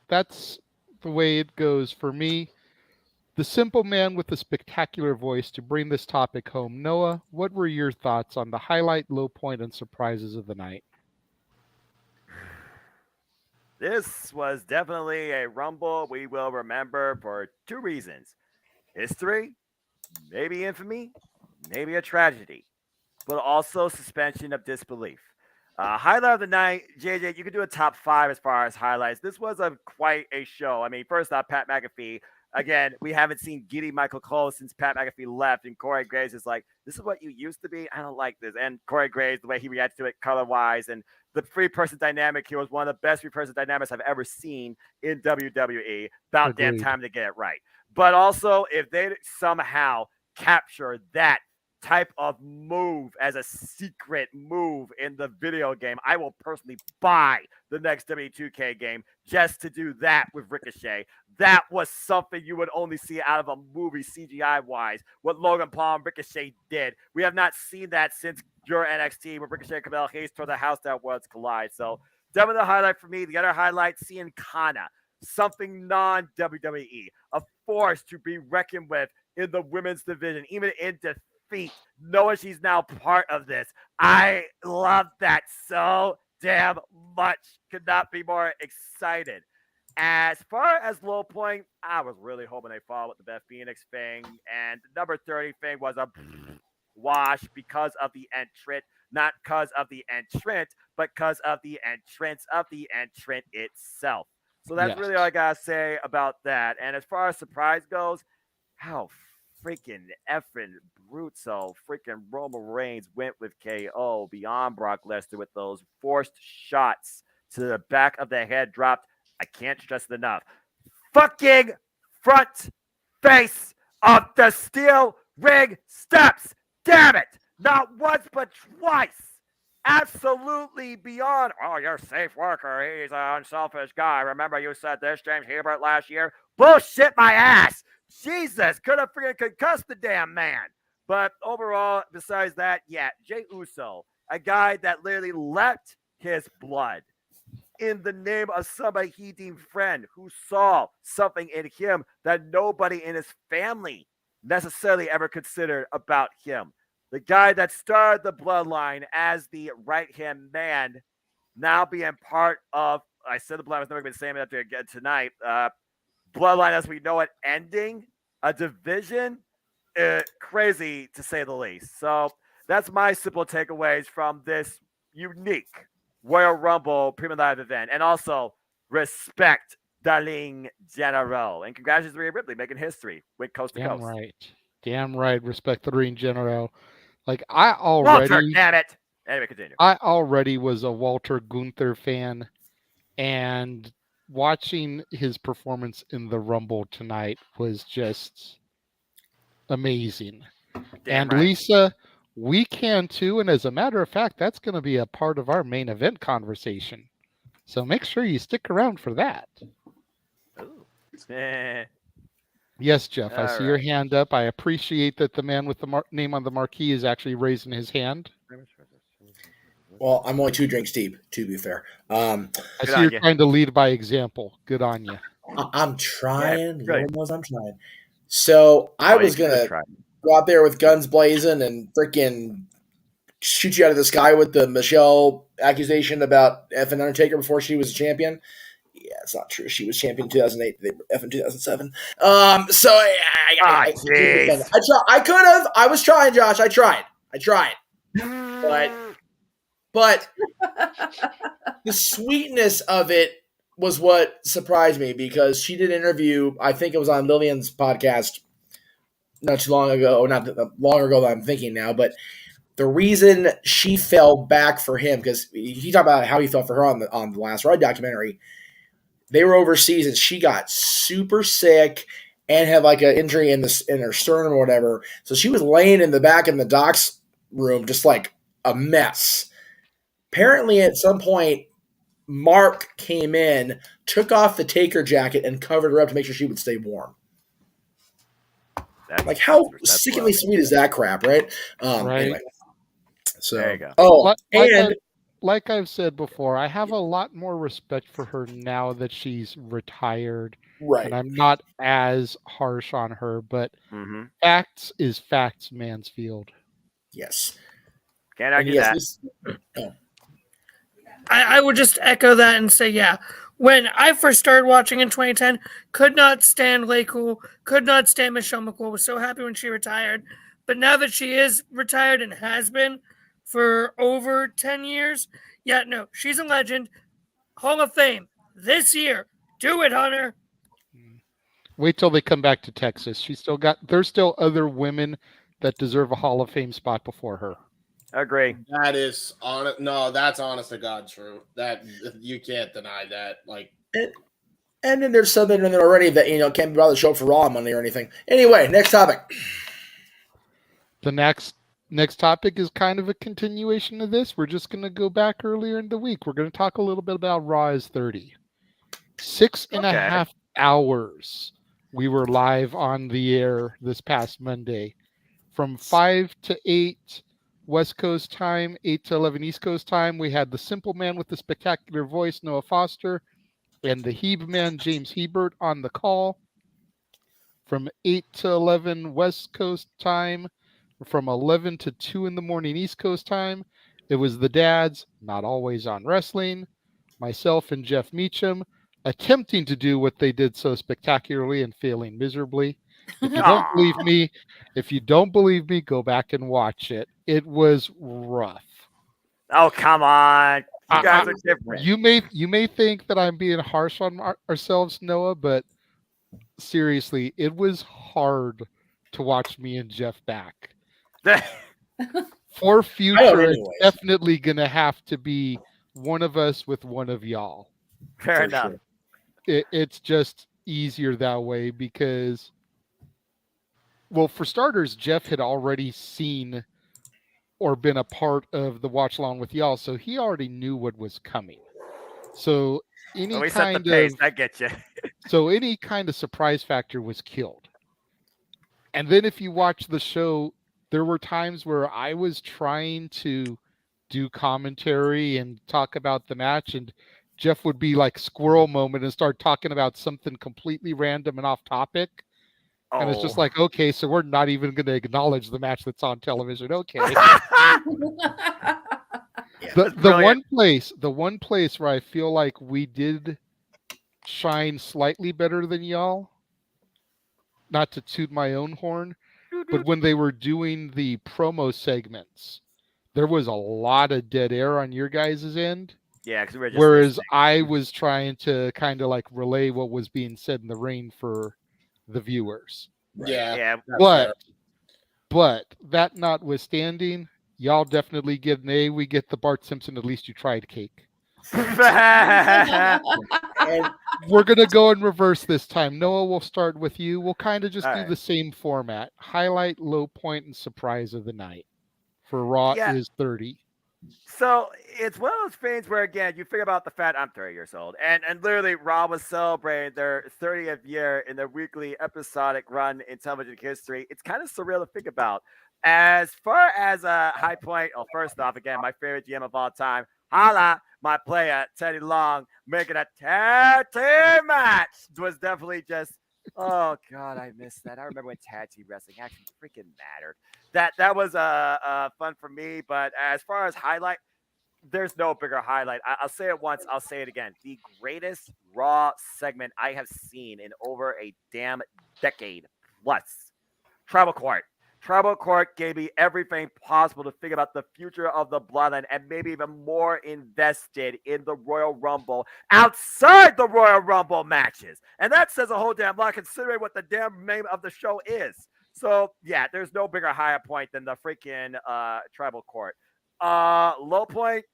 that's the way it goes for me. The simple man with the spectacular voice to bring this topic home. Noah, what were your thoughts on the highlight, low point, and surprises of the night? This was definitely a Rumble we will remember for two reasons. History, maybe infamy, maybe a tragedy, but also suspension of disbelief. Highlight of the night, JJ, you could do a top 5 as far as highlights. This was quite a show. I mean, first off, Pat McAfee. Again, we haven't seen giddy Michael Cole since Pat McAfee left, and Corey Graves is like, this is what you used to be? I don't like this. And Corey Graves, the way he reacts to it color-wise, and the three-person dynamic here was one of the best three-person dynamics I've ever seen in WWE. About damn time to get it right. But also, if they somehow capture that type of move as a secret move in the video game, I will personally buy the next W2K game just to do that with Ricochet. That was something you would only see out of a movie CGI-wise, what Logan Paul and Ricochet did. We have not seen that since your NXT with Ricochet and Camille Hayes tore the house down Worlds Collide. So definitely the highlight for me. The other highlight, seeing Kana, something non-WWE, a force to be reckoned with in the women's division, even in defeat, knowing she's now part of this. I love that so damn much. Could not be more excited. As far as low point, I was really hoping they followed with the Beth Phoenix thing, and the number 30 thing was a wash because of the entrant, not because of the entrant, but because of the entrance of the entrant itself. So that's really all I gotta say about that. And as far as surprise goes, how freaking effing brutal freaking Roman Reigns went with KO beyond Brock Lesnar with those forced shots to the back of the head dropped. I can't stress it enough. Fucking front face of the steel ring steps. Damn it. Not once, but twice. Absolutely beyond. Oh, you're a safe worker. He's an unselfish guy. Remember you said this, James Hebert, last year? Bullshit my ass. Jesus, could have freaking concussed the damn man. But overall, besides that, Jey Uso, a guy that literally leapt his blood in the name of somebody he deemed friend, who saw something in him that nobody in his family necessarily ever considered about him. The guy that started the bloodline as the right-hand man, now being part of, I said the bloodline, I was never going to say it again tonight, bloodline as we know it ending, a division, crazy to say the least. So That's my simple takeaways from this unique Royal Rumble Premium Live event. And also, respect Darling General. And congratulations to Rhea Ripley making history with Coast to Coast. Damn right. Respect the Ring General. Like, I Walter, already... damn it! Anyway, continue. I already was a Walter Gunther fan, and watching his performance in the Rumble tonight was just amazing. Damn and right. Lisa, we can too, and as a matter of fact, that's going to be a part of our main event conversation. So make sure you stick around for that. Ooh. Yes, Jeff, I All see your right. hand up. I appreciate that the man with the name on the marquee is actually raising his hand. Well, I'm only 2 drinks deep, to be fair. I see you're trying to lead by example. Good on you. I'm trying. Yeah, Lord knows I'm trying. So I was going to go out there with guns blazing and freaking shoot you out of the sky with the Michelle accusation about effing Undertaker before she was a champion. Yeah, it's not true. She was champion in 2008. They were effing 2007. So I could have. I was trying, Josh. I tried. But the sweetness of it was what surprised me, because she did an interview, I think it was on Lillian's podcast not too long ago, or not longer ago than I'm thinking now, but the reason she fell back for him, because he talked about how he felt for her on the Last Ride documentary. They were overseas and she got super sick and had like an injury in her sternum or whatever. So she was laying in the back in the doc's room just like a mess. Apparently, at some point, Mark came in, took off the Taker jacket, and covered her up to make sure she would stay warm. Like, how sickeningly sweet is that crap, right? Right. Anyway. So, there you go. Oh, and like I've said before, I have a lot more respect for her now that she's retired. Right. And I'm not as harsh on her, but facts is facts, Mansfield. Yes. Can't argue that. I would just echo that and say, yeah. When I first started watching in 2010, could not stand Laycool, could not stand Michelle McCool. Was so happy when she retired. But now that she is retired and has been for over 10 years, yeah, no, she's a legend. Hall of Fame this year. Do it, Hunter. Wait till they come back to Texas. There's still other women that deserve a Hall of Fame spot before her. Agree. That is honest. No, that's honest to God true. That you can't deny that. Like, and then there's something in there already that can't be bothered to show up for Raw Monday or anything. Anyway, next topic. The next topic is kind of a continuation of this. We're just going to go back earlier in the week. We're going to talk a little bit about Raw is 30. 6.5 hours we were live on the air this past Monday from 5 to 8 West Coast time, 8 to 11 East Coast time. We had the simple man with the spectacular voice, Noah Foster, and the Hebe man, James Hebert, on the call. From 8 to 11 West Coast time, from 11 to 2 in the morning East Coast time, it was the dads, not always on wrestling, myself and Jeff Meacham, attempting to do what they did so spectacularly and failing miserably. If you don't believe me, go back and watch it. It was rough. Oh, come on. You guys are different. You may think that I'm being harsh on ourselves, Noah, but seriously, it was hard to watch me and Jeff back. For future, it's definitely going to have to be one of us with one of y'all. Fair enough. Sure. It's just easier that way because, well, for starters, Jeff had already seen or been a part of the watch along with y'all, so he already knew what was coming. So any kind of I get you. So any kind of surprise factor was killed. And then if you watch the show, there were times where I was trying to do commentary and talk about the match, and Jeff would be like squirrel moment and start talking about something completely random and off topic. And it's just like, okay, so we're not even going to acknowledge the match that's on television. Okay. The one place where I feel like we did shine slightly better than y'all, not to toot my own horn, But when they were doing the promo segments, there was a lot of dead air on your guys' end. Yeah, because we were just Whereas listening. I was trying to kind of like relay what was being said in the ring for the viewers. Yeah. But that notwithstanding, y'all definitely get an A. We get the Bart Simpson, at least you tried cake. And we're going to go in reverse this time. Noah, we'll start with you. We'll kind of just All do right. the same format. Highlight, low point, and surprise of the night. For Raw Yeah. is 30. So it's one of those things where, again, you figure about the fact I'm 30 years old, and literally Raw was celebrating their 30th year in their weekly episodic run in television history. It's kind of surreal to think about. As far as a high point, well, first off, again, my favorite GM of all time, holla, my player Teddy Long making a tag team match was definitely just, oh God, I missed that. I remember when tag team wrestling actually freaking mattered. That was fun for me. But as far as highlight, there's no bigger highlight. I'll say it once, I'll say it again. The greatest Raw segment I have seen in over a damn decade plus. Tribal Court. Tribal Court gave me everything possible to think about the future of the Bloodline and maybe even more invested in the Royal Rumble outside the Royal Rumble matches. And that says a whole damn lot considering what the damn name of the show is. So, yeah, there's no bigger higher point than the freaking Tribal Court. Low point,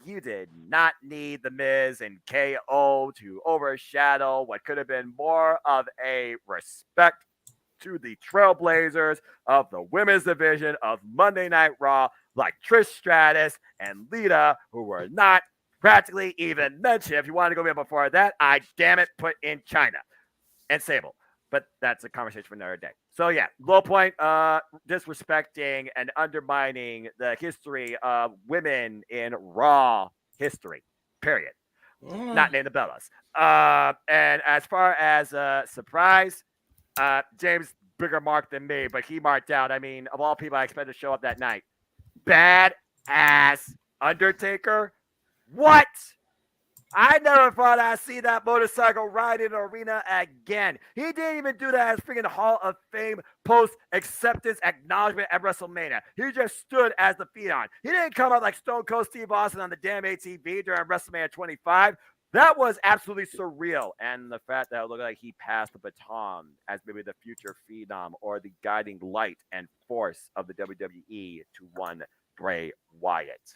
you did not need The Miz and KO to overshadow what could have been more of a respect to the trailblazers of the women's division of Monday Night Raw, like Trish Stratus and Lita, who were not practically even mentioned. If you wanted to go before that, I damn it put in China and Sable. But that's a conversation for another day. So yeah, low point, disrespecting and undermining the history of women in Raw history, period. Not named the Bellas. And as far as surprise, James, bigger mark than me, but he marked out. I mean, of all people I expected to show up that night. Bad ass Undertaker. What? I never thought I'd see that motorcycle ride in an arena again. He didn't even do that as freaking Hall of Fame post-acceptance acknowledgement at WrestleMania. He just stood as the Phenom. He didn't come out like Stone Cold Steve Austin on the damn ATV during WrestleMania 25. That was absolutely surreal. And the fact that it looked like he passed the baton as maybe the future Phenom or the guiding light and force of the WWE to one Bray Wyatt.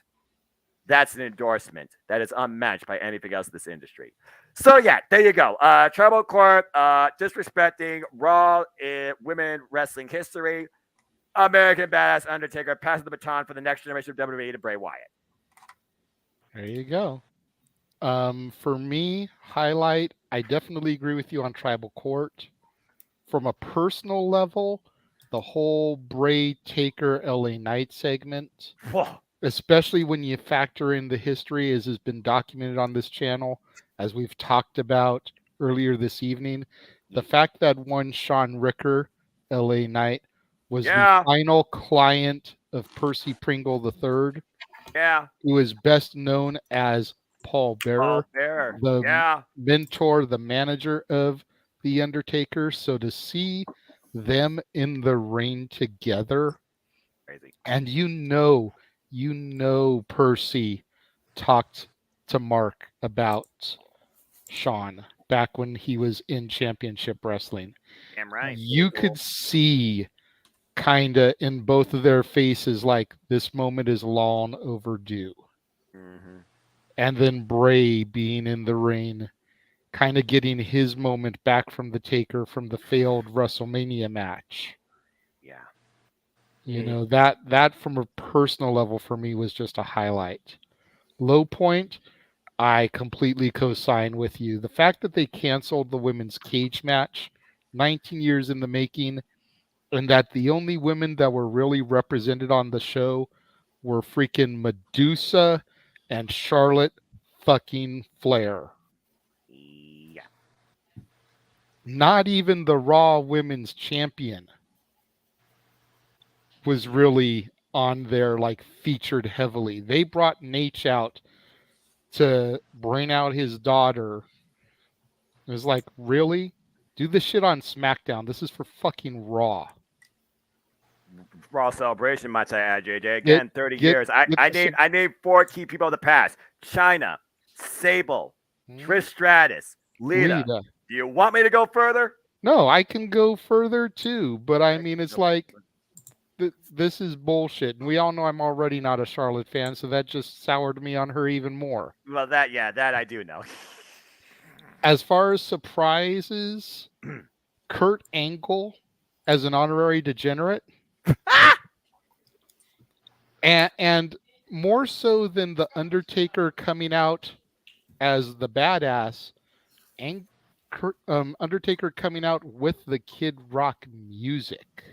That's an endorsement that is unmatched by anything else in this industry. So, yeah, there you go. Tribal Court, disrespecting Raw women wrestling history. American Badass Undertaker passing the baton for the next generation of WWE to Bray Wyatt. There you go. For me, highlight, I definitely agree with you on Tribal Court. From a personal level, the whole Bray Taker LA Knight segment. Whoa. Especially when you factor in the history as has been documented on this channel, as we've talked about earlier this evening. The fact that one Sean Ricker, LA Knight, was the final client of Percy Pringle III, who is best known as Paul Bearer, the mentor, the manager of The Undertaker. So to see them in the ring together, crazy. And you know Percy talked to Mark about Sean back when he was in Championship Wrestling. Damn right. You could see kind of in both of their faces like this moment is long overdue. Mm-hmm. And then Bray being in the ring, kind of getting his moment back from the Taker from the failed WrestleMania match. Yeah. You know, that from a personal level for me was just a highlight. Low point, I completely co-sign with you. The fact that they canceled the women's cage match, 19 years in the making, and that the only women that were really represented on the show were freaking Medusa and Charlotte fucking Flair. Yeah. Not even the Raw Women's Champion was really on there, like featured heavily. They brought Nate out to bring out his daughter. It was like, really? Do this shit on SmackDown. This is for fucking Raw. Raw Celebration match I had, JJ. Again, 30 years. I named 4 key people of the past: China, Sable, Trish Stratus, Lita. Do you want me to go further? No, I can go further too, but I mean, it's like this is bullshit, and we all know I'm already not a Charlotte fan, so that just soured me on her even more. Well, that I do know. As far as surprises, Kurt Angle as an honorary degenerate, and more so than the Undertaker coming out as the badass, and Undertaker coming out with the Kid Rock music.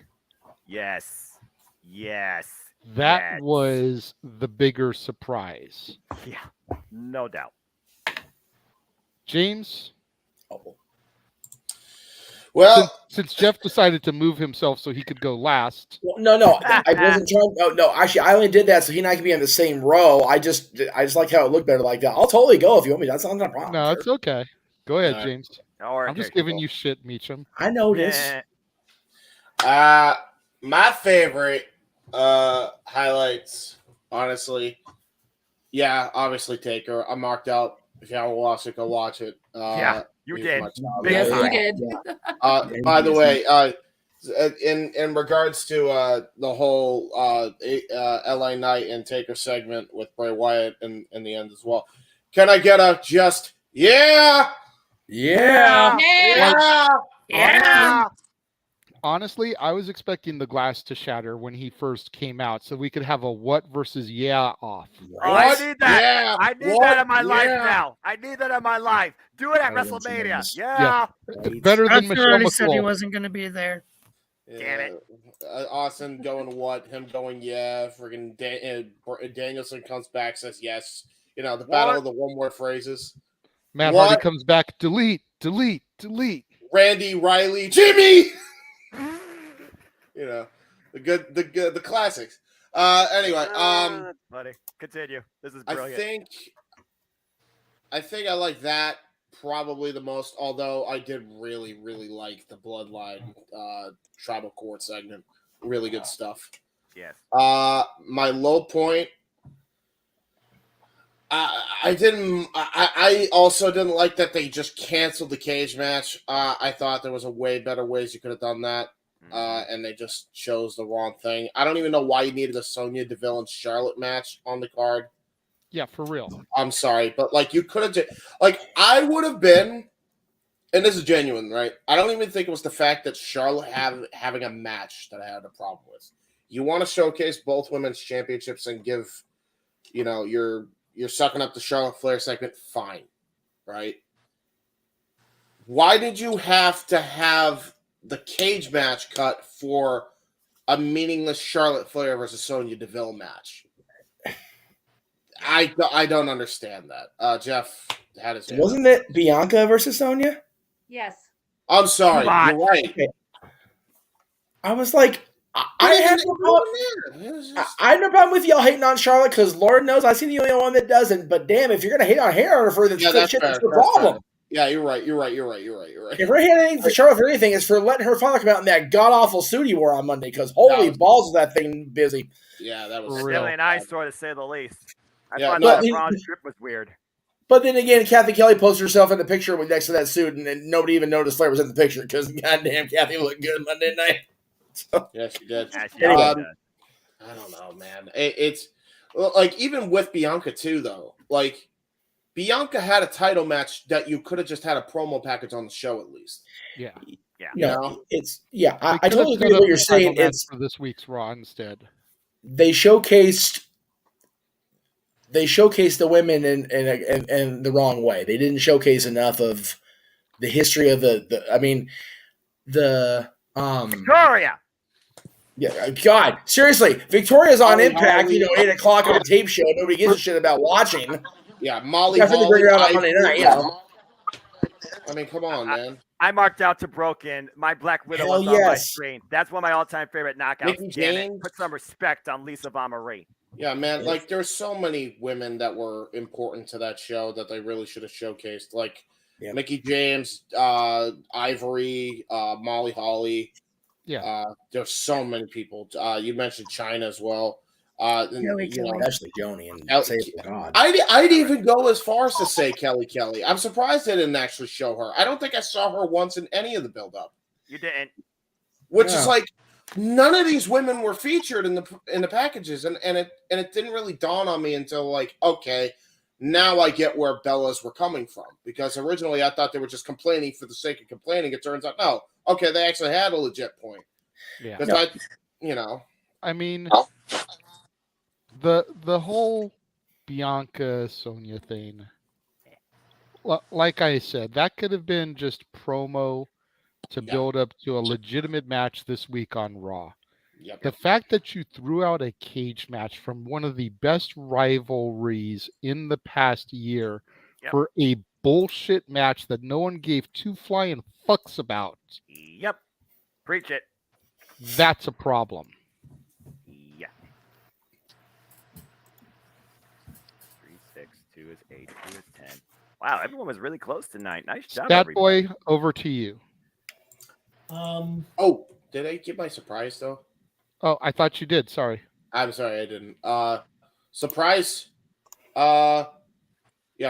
Yes. That was the bigger surprise. Yeah, no doubt. James? Well, since Jeff decided to move himself so he could go last. Well, no, I wasn't trying. Oh, no, actually, I only did that so he and I could be in the same row. I just like how it looked better like that. I'll totally go if you want me. That's not a problem. No, it's okay. Go ahead, James. I'm just giving cool. you shit, Meacham. I know this. My favorite highlights, honestly, obviously Taker. I marked out. If you haven't watched it, go watch it. You did. Yes, you did. By the way, in regards to the whole LA Knight and Taker segment with Bray Wyatt in the end as well, can I get a just yeah? Honestly, I was expecting the glass to shatter when he first came out, so we could have a what versus off. Oh, I need that. I need that in my life now. I need that in my life. Do it at WrestleMania. Yeah. Better than Michelle already McCool. said he wasn't going to be there. Damn it. Austin going what? Him going Friggin' Danielson comes back, says yes. You know, the battle of the one-word phrases. Matt Hardy comes back, delete. Randy, Riley, Jimmy! You know, the classics. Anyway, buddy, continue. This is brilliant. I think I like that probably the most, although I did really, really like the Bloodline Tribal Court segment. Really good stuff. Yes. My low point, I also didn't like that they just canceled the cage match. I thought there was a way better ways you could have done that. And they just chose the wrong thing. I don't even know why you needed a Sonya Deville and Charlotte match on the card. Yeah, for real. I'm sorry, but you could have I would have been, and this is genuine, right? I don't even think it was the fact that Charlotte having a match that I had a problem with. You want to showcase both women's championships and give, you're sucking up the Charlotte Flair segment, fine, right? Why did you have to have the cage match cut for a meaningless Charlotte Flair versus Sonya Deville match? I don't understand that. Jeff had his hand. Wasn't it Bianca versus Sonya? Yes. I'm sorry. You're right. Okay. I was like, I had no problem with y'all hating on Charlotte because Lord knows I see the only one that doesn't. But damn, if you're gonna hate on her for the shit, that's the problem. Fair. Yeah, you're right. If we're hating anything for Charlotte for anything, it's for letting her father come out in that god awful suit he wore on Monday. Because holy balls, was that thing busy. Yeah, that was really an eyesore to say the least. I thought the Braun's trip was weird. But then again, Kathy Kelly posted herself in the picture next to that suit, and nobody even noticed Flair was in the picture because goddamn, Kathy looked good Monday night. So, yeah, she did. Anyway. I don't know, man. It's even with Bianca too, though. Bianca had a title match that you could have just had a promo package on the show at least. Yeah. No, I totally agree with what you're saying. It's for this week's Raw instead. They showcased the women in the wrong way. They didn't showcase enough of the history of Victoria. Yeah, God, seriously, Victoria's on Impact. 8 o'clock on a tape show. Nobody gives a shit about watching. Yeah, Molly. Bring her out on Monday night. I mean, come on, man. I marked out to Broken. My Black Widow was on my screen. That's one of my all-time favorite knockouts. Damn it. Put some respect on Lisa Von Marie. Yeah, man. There's so many women that were important to that show that they really should have showcased. Mickey James, Ivory, Molly Holly. Yeah. There's so many people. You mentioned China as well. Especially Joni and God. I'd even go as far as to say Kelly Kelly. I'm surprised they didn't actually show her. I don't think I saw her once in any of the build-up. You didn't. Which is like none of these women were featured in the packages, and it didn't really dawn on me until like, okay, now I get where Bellas were coming from, because originally I thought they were just complaining for the sake of complaining. It turns out no, okay, they actually had a legit point. Yeah, because I mean, the whole Bianca Sonya thing, like I said, that could have been just promo to build up to a legitimate match this week on Raw. Yep. The fact that you threw out a cage match from one of the best rivalries in the past year for a bullshit match that no one gave two flying fucks about. Yep. Preach it. That's a problem. Yeah. 3, 6, 2 is 8, 2 is 10. Wow, everyone was really close tonight. Nice job, Stat everybody. Boy, over to you. Oh, did I get my surprise though? Oh, I thought you did. Sorry. I'm sorry, I didn't. Surprise. Yeah,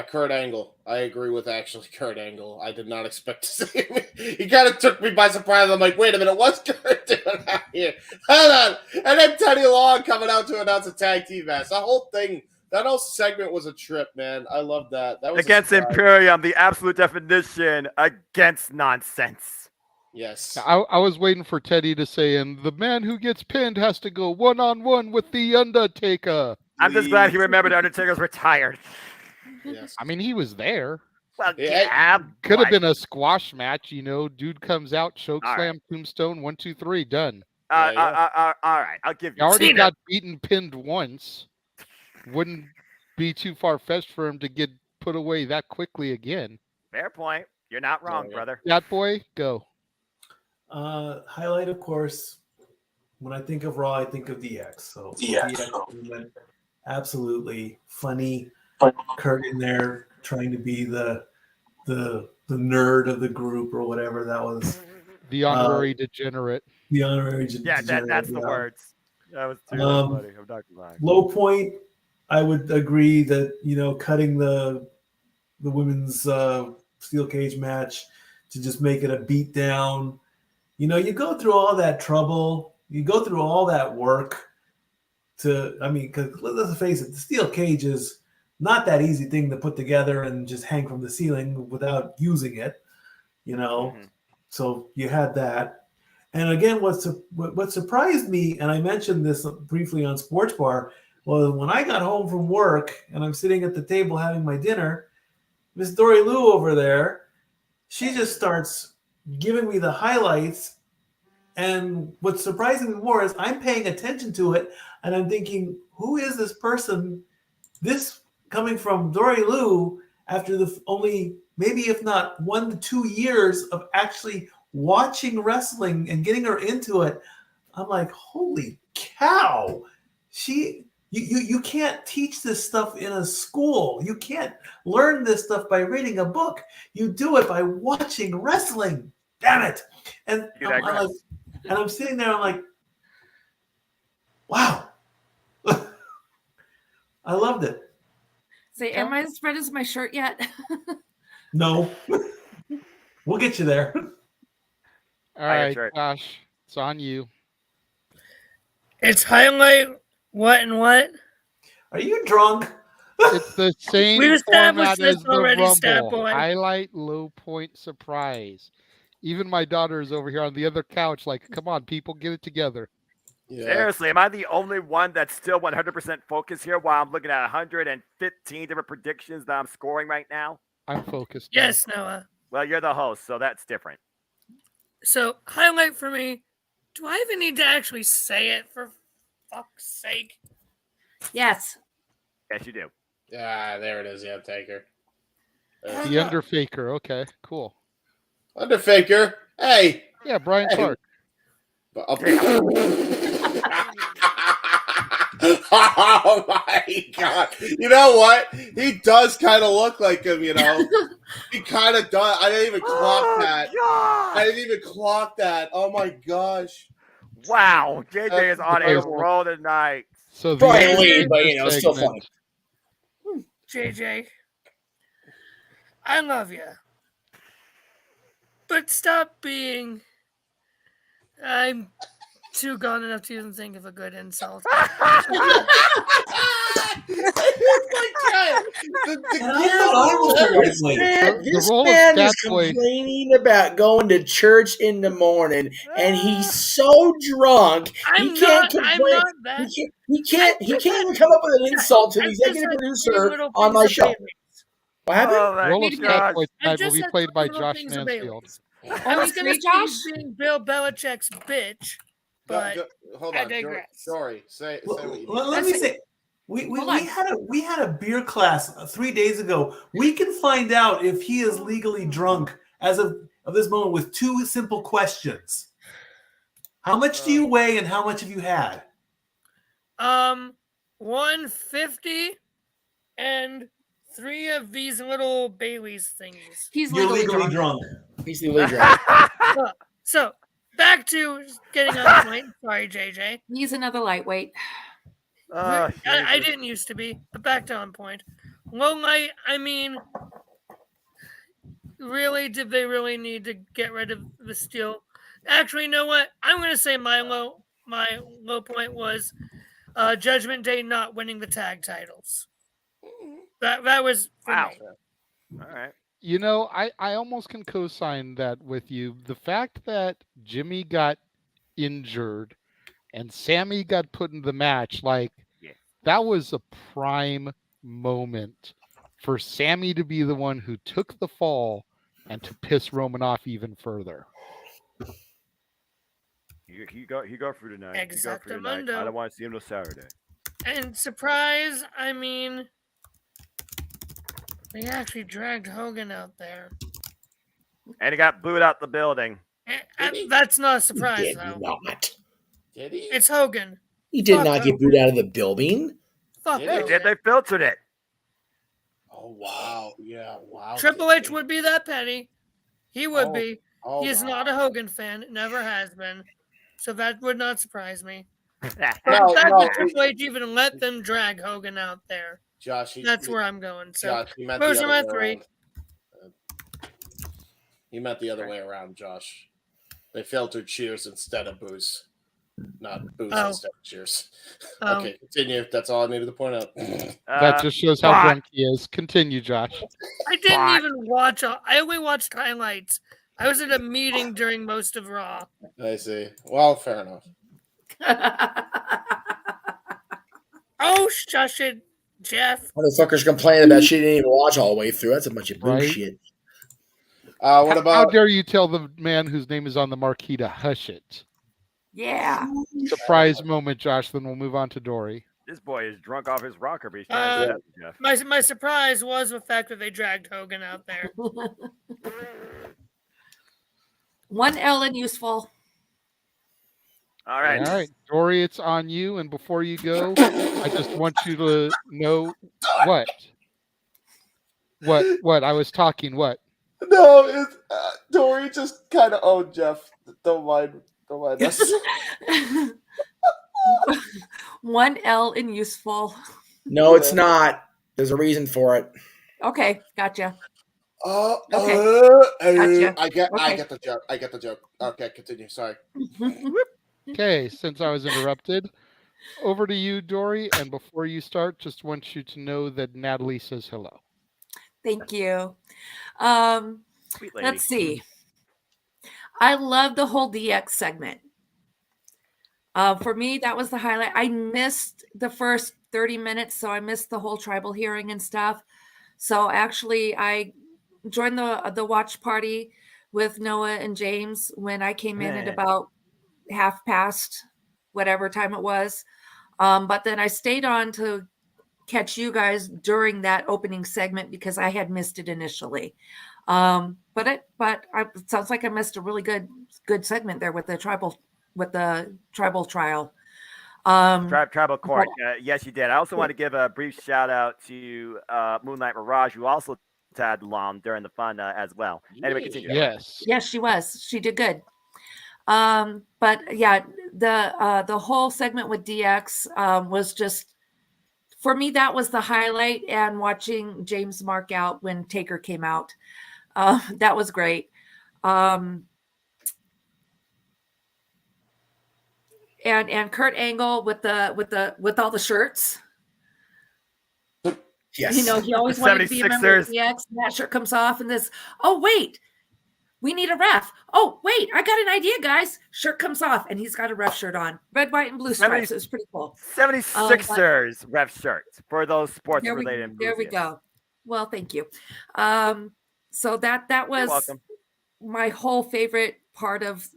Kurt Angle. I agree with actually Kurt Angle. I did not expect to see him. He kind of took me by surprise. I'm like, wait a minute, what's Kurt doing out here? Hold on. And then Teddy Long coming out to announce a tag team match. The whole thing, that whole segment was a trip, man. I love that. That was against Imperium, the absolute definition against nonsense. Yes. I was waiting for Teddy to say, and the man who gets pinned has to go one-on-one with the Undertaker. I'm just glad he remembered Undertaker's retired. Yes. I mean, he was there. Well, yeah. Could have been a squash match, dude comes out, choke slam, tombstone, 1, 2, 3, done. All right, I'll give you. He already got beaten, pinned once. Wouldn't be too far-fetched for him to get put away that quickly again. Fair point. You're not wrong, brother. That boy, go. Highlight, of course, when I think of Raw, I think of DX. So DX, absolutely funny. Kurt in there trying to be the nerd of the group or whatever that was. The honorary degenerate. The honorary degenerate. Yeah, that's the words. That was too funny. I'm not lying. Low point, I would agree that cutting the women's steel cage match to just make it a beat down. You go through all that trouble, you go through all that work because let's face it, the steel cage is not that easy thing to put together and just hang from the ceiling without using it, So you had that. And again, what surprised me, and I mentioned this briefly on Sports Bar, was when I got home from work and I'm sitting at the table having my dinner, Miss Dory Lou over there, she just starts giving me the highlights, and what's surprising me more is I'm paying attention to it, and I'm thinking, who is this person? This coming from Dory Lou after the only maybe if not 1 to 2 years of actually watching wrestling and getting her into it. I'm like, holy cow! You can't teach this stuff in a school. You can't learn this stuff by reading a book. You do it by watching wrestling. Damn it! And I'm sitting there. I'm like, wow. I loved it. Say, am I as red as my shirt yet? No. We'll get you there. All right, Josh, it's on you. It's highlight what and what? Are you drunk? It's the same We've format established this as the already, Stat Rumble. Boy. Highlight, low point, surprise. Even my daughter is over here on the other couch like, come on, people, get it together. Yeah. Seriously, am I the only one that's still 100% focused here while I'm looking at 115 different predictions that I'm scoring right now? I'm focused. Yes, Noah. Well, you're the host, so that's different. So, highlight for me. Do I even need to actually say it, for fuck's sake? Yes. Yes, you do. Yeah, there it is. Yeah, Taker. The Underfaker. Okay, cool. Underfaker. Hey. Yeah, Brian Clark. Oh my god! You know what? He does kind of look like him. You know, he kind of does. I didn't even clock that. God. I didn't even clock that. Oh my gosh! Wow, JJ is on a roll tonight. So Brian Lee, but you know, still funny. JJ, I love you, but stop being. I'm too gone enough to even think of a good insult. This man is complaining about going to church in the morning, and he's so drunk he can't complain. He can't even come up with an insult to the executive producer on my show. What happened? The role of Scat Boy tonight will be played by Josh Mansfield. I was going to say he's being Bill Belichick's bitch, but Hold I on, digress. Sorry, say what you Let me say, we had a beer class 3 days ago. We can find out if he is legally drunk as of this moment with two simple questions. How much do you weigh, and how much have you had? 150 and 3 of these little Bailey's thingies. You're legally drunk. He's legally drunk. So back to getting on point. Sorry, JJ. He's another lightweight. I didn't used to be, but back to on point. Low light, I mean, really, did they really need to get rid of the steel? Actually, you know what? I'm going to say my low point was Judgment Day not winning the tag titles. That was for me. All right. You know, I almost can co-sign that with you. The fact that Jimmy got injured and Sammy got put in the match, that was a prime moment for Sammy to be the one who took the fall and to piss Roman off even further. He got through tonight. Exactamundo. I don't want to see him till Saturday. And surprise, I mean, they actually dragged Hogan out there. And he got booed out the building. And that's not a surprise, though. Did he? It's Hogan. He did not get booed out of the building. Fuck They Hogan. did. They filtered it. Oh wow! Yeah, wow. Triple H would be that petty. He would be. Oh, He is not a Hogan fan. Never has been. So that would not surprise me. But the fact that Triple H even let them drag Hogan out there. Josh, that's where I'm going. So Josh, he meant those the are my other way 3. around. He meant the other way around, Josh. They filtered cheers instead of booze. Not booze instead of cheers. Okay, continue. That's all I needed to point out. That just shows how drunk he is. Continue, Josh. I didn't even watch. I only watched highlights. I was at a meeting during most of Raw. I see. Well, fair enough. Oh, shush it, Jeff. Motherfuckers complaining about shit he didn't even watch all the way through. That's a bunch of bullshit. What about? How dare you tell the man whose name is on the marquee to hush it? Yeah. Surprise moment, Josh. Then we'll move on to Dory. This boy is drunk off his rocker, but he's trying to say that, Jeff. My surprise was the fact that they dragged Hogan out there. 1 L and useful. All right. Dory, it's on you. And before you go, I just want you to know what? I was talking. What? No, it's Dory just kind of owned Jeff. Don't mind us. 1 L in useful. No, it's not. There's a reason for it. Okay, gotcha. Gotcha. I get the joke. I get the joke. Okay, continue. Sorry. Okay, since I was interrupted, over to you, Dory. And before you start, just want you to know that Natalie says hello. Thank you. Let's see. I love the whole DX segment. For me, that was the highlight. I missed the first 30 minutes, so I missed the whole tribal hearing and stuff. So actually, I joined the watch party with Noah and James when I came in at about half past whatever time it was. But then I stayed on to catch you guys during that opening segment because I had missed it initially. But it sounds like I missed a really good segment there with the tribal trial. Tribal Court. Yes, you did. I also want to give a brief shout out to Moonlight Mirage, who also tagged along during the fun as well. Anyway, continue. Yes. Yes, she was. She did good. But yeah, the whole segment with DX was just, for me, that was the highlight. And watching James mark out when Taker came out, that was great. And Kurt Angle with all the shirts. Yes. You know, he always wanted to be a member of DX, and that shirt comes off, and this, oh wait, we need a ref. Oh wait, I got an idea, guys. Shirt comes off, and he's got a ref shirt on, red, white, and blue stripes. It was pretty cool. 76ers ref shirts for those sports related. There we go. Well, thank you. So that was my whole favorite part of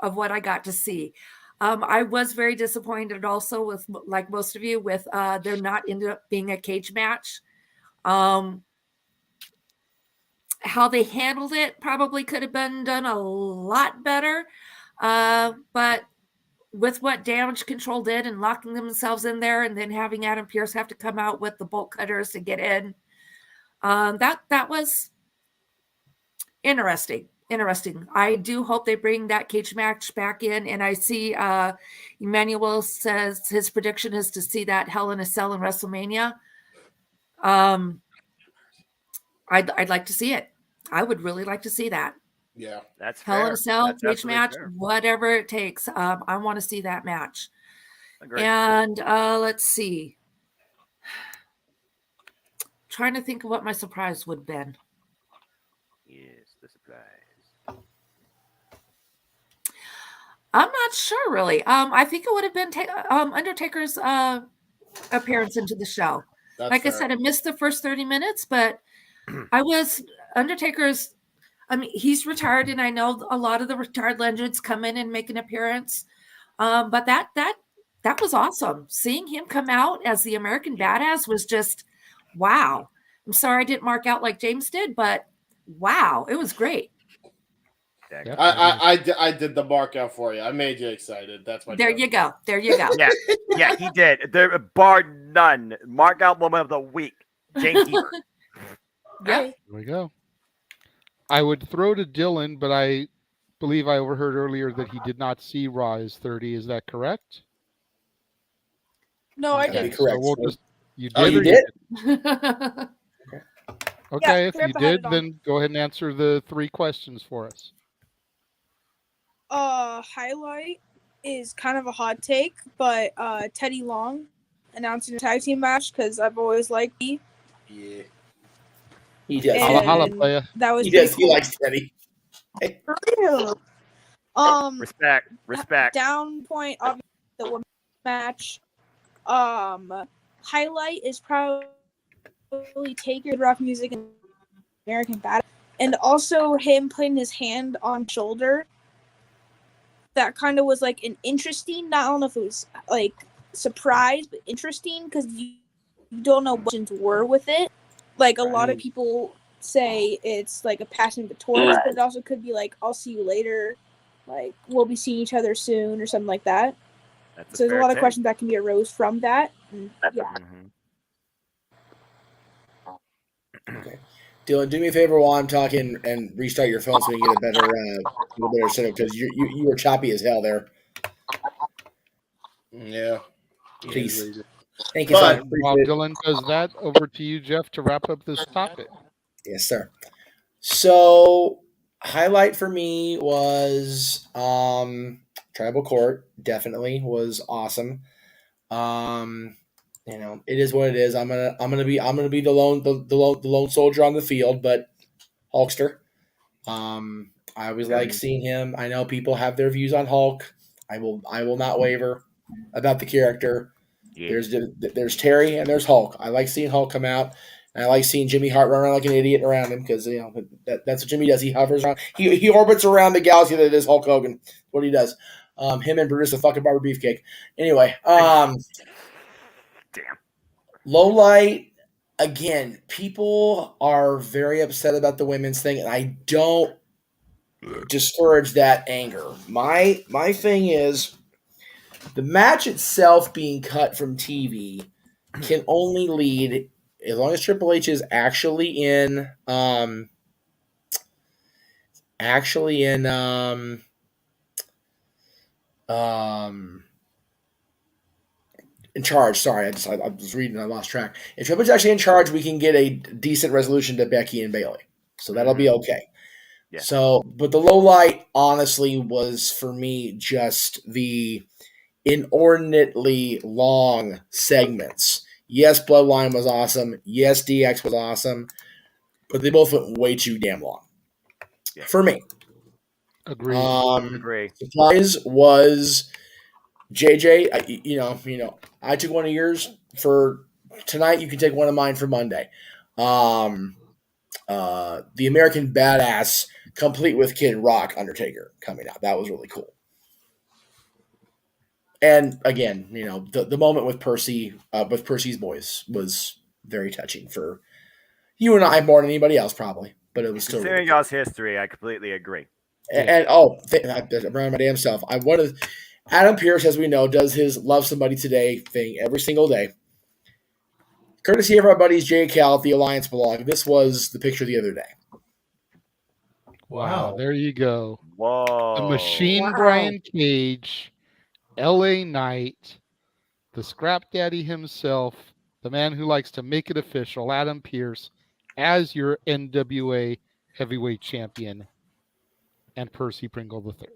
what I got to see. I was very disappointed also with, like most of you, with there not ended up being a cage match. How they handled it probably could have been done a lot better. But with what Damage Control did and locking themselves in there and then having Adam Pearce have to come out with the bolt cutters to get in, that was interesting. I do hope they bring that cage match back in. And I see Emmanuel says his prediction is to see that Hell in a Cell in WrestleMania. I'd like to see it. I would really like to see that. Yeah, that's Hell in a Cell, cage match, whatever it takes. I want to see that match. Agreed. And let's see. Trying to think of what my surprise would have been. Yes, the surprise. I'm not sure, really. I think it would have been Undertaker's appearance into the show. Like I said, I missed the first 30 minutes, but I was Undertaker's. I mean, he's retired, and I know a lot of the retired legends come in and make an appearance. But that was awesome. Seeing him come out as the American Badass was just wow. I'm sorry I didn't mark out like James did, but wow, it was great. I did the mark out for you. I made you excited. That's my. There you go. Yeah, he did. There, bar none. Mark out moment of the week. James Heber. Yeah. There we go. I would throw to Dylan, but I believe I overheard earlier that he did not see Rise 30. Is that correct? No, I did. So we'll just, you did. Oh, you did? Okay, Yeah, if you did, then go ahead and answer the 3 questions for us. Highlight is kind of a hot take, but Teddy Long announcing a tag team match because I've always liked he. Yeah. He does. Holla, playa. That was he does. cool. He likes Teddy. Hey. Respect. Down point, obviously, the women's match. Highlight is probably Taker rock music and American Badass, and also him putting his hand on shoulder. That kind of was like an interesting. I don't know if it was like surprise, but interesting because you don't know what options were with it. Like a lot of people say it's like a passing the torch, but it also could be like I'll see you later, like we'll be seeing each other soon or something like that. So there's a lot of questions that can be arose from that. And, yeah. Okay. Dylan, do me a favre while I'm talking and restart your phone so we can get a better setup because you were choppy as hell there. Yeah. Please. Thank you. But while Dylan does that, over to you, Jeff, to wrap up this topic. Yes, sir. So, highlight for me was Tribal Court. Definitely was awesome. You know, it is what it is. I'm gonna be the lone soldier on the field, but Hulkster. I always like seeing him. I know people have their views on Hulk. I will not waver about the character. Yeah. There's Terry and there's Hulk. I like seeing Hulk come out, and I like seeing Jimmy Hart run around like an idiot around him because you know that's what Jimmy does. He hovers around. He orbits around the galaxy that is Hulk Hogan. What he does. Him and Brutus the fucking Barber Beefcake. Anyway, Damn. Low light. Again, people are very upset about the women's thing, and I don't discourage that anger. My thing is, The match itself being cut from TV can only lead, as long as Triple H is actually in charge. Sorry, I was reading, I lost track. If Triple H is actually in charge, we can get a decent resolution to Becky and Bayley. So that'll be okay. Yeah. So, but the low light, honestly, was for me just the inordinately long segments. Yes, Bloodline was awesome. Yes, DX was awesome. But they both went way too damn long. For me. Agree. Agree. Surprise was JJ. I took one of yours for tonight. You can take one of mine for Monday. The American Badass, complete with Kid Rock, Undertaker coming out. That was really cool. And again, the moment with Percy, with Percy's voice was very touching for you and I more than anybody else, probably. But it was still really Considering y'all's history, I completely agree. And I'm around my damn self. Adam Pearce, as we know, does his "Love Somebody Today" thing every single day. Courtesy of our buddies Jay Cal at the Alliance blog, this was the picture the other day. Wow, there you go. Whoa. The Machine Brian Cage, LA Knight, the Scrap Daddy himself, the man who likes to make it official, Adam Pearce, as your NWA heavyweight champion, and Percy Pringle III.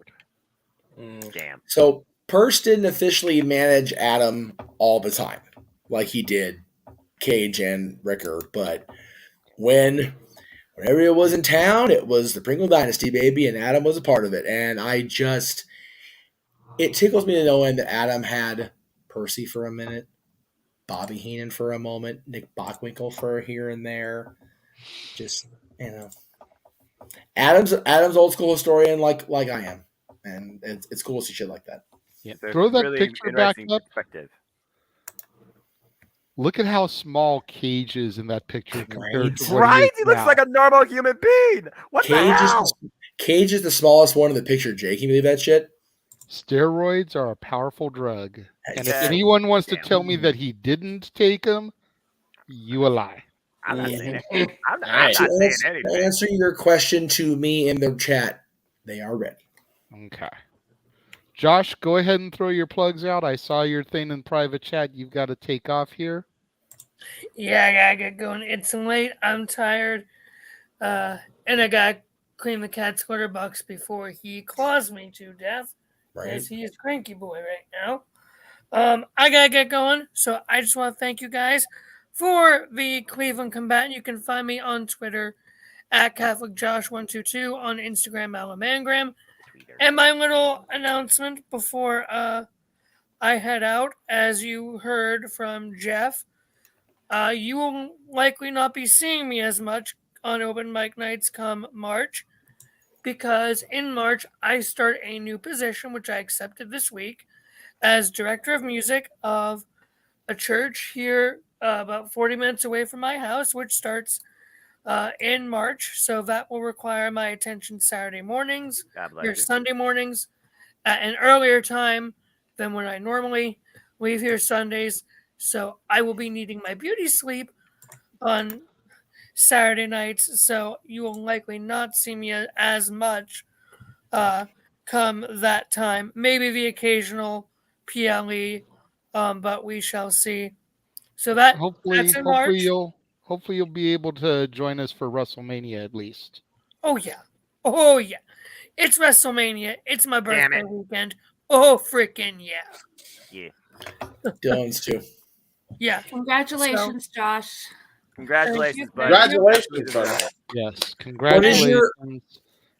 Damn. So Pearce didn't officially manage Adam all the time, like he did Cage and Ricker, but whenever it was in town, it was the Pringle Dynasty, baby, and Adam was a part of it. And it tickles me to no end that Adam had Percy for a minute, Bobby Heenan for a moment, Nick Bockwinkel for here and there. Just, Adam's old school historian like I am. And it's cool to see shit like that. Yeah. Throw that really picture back up. Look at how small Cage is in that picture compared to what he is He looks like a normal human being. What the hell? Cage is the smallest one in the picture, Jake. Can you believe that shit? Steroids are a powerful drug. And if anyone wants to tell me that he didn't take them, you a lie. I'm not saying it. I'm not saying anything. To answer your question to me in the chat, they are ready. Okay. Josh, go ahead and throw your plugs out. I saw your thing in private chat. You've got to take off here. Yeah, I gotta get going. It's late. I'm tired. And I gotta clean the cat's litter box before he claws me to death. Right. Because he is cranky boy right now. I gotta get going. So I just want to thank you guys for the Cleveland Combatant. You can find me on Twitter at CatholicJosh122, on Instagram, Alamangram. And my little announcement before I head out, as you heard from Jeff, you will likely not be seeing me as much on open mic nights come March, because in March I start a new position, which I accepted this week, as director of music of a church here about 40 minutes away from my house, which starts in March. So that will require my attention Saturday mornings, or Sunday mornings, at an earlier time than when I normally leave here Sundays. So I will be needing my beauty sleep on Saturday nights. So you will likely not see me as much come that time. Maybe the occasional PLE, but we shall see. So that's in March. Hopefully you'll be able to join us for WrestleMania at least. Oh yeah. It's WrestleMania. It's my birthday weekend. Oh freaking yeah. Yeah. Dylan's too. Yeah. Congratulations, Josh. Congratulations, buddy. Congratulations, buddy. Yes, congratulations.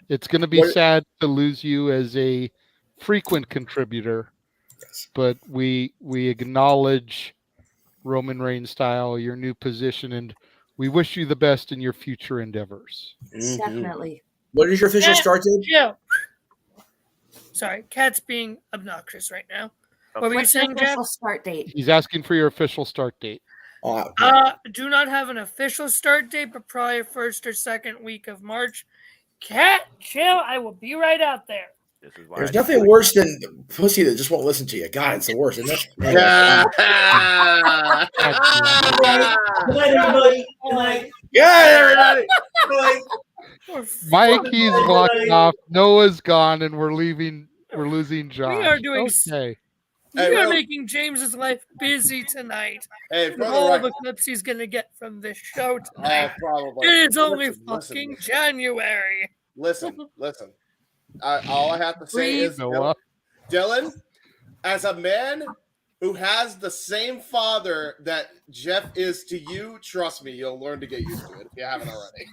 It's going to be sad to lose you as a frequent contributor, but we acknowledge Roman Reigns style, your new position, and we wish you the best in your future endeavors. Definitely. What is your official start date? Yeah. Sorry, Cat's being obnoxious right now. What were you saying, Jeff? Start date. He's asking for your official start date. Do not have an official start date, but probably first or second week of March. Cat, chill. I will be right out there. This is why There's nothing worse than pussy that just won't listen to you. God, it's the worst, isn't it? Good night, everybody. Good night. Yeah, everybody. Mikey's walked off. Noah's gone, and we're leaving. We're losing Josh. We are doing. Okay. We Hey, are well- making James's life busy tonight. Hey, with for the all record- the clips he's gonna get from this show tonight. Probably. It is only Listen. fucking January. Listen. All I have to say Breathe. is, Dylan, as a man who has the same father that Jeff is to you, trust me, you'll learn to get used to it if you haven't already.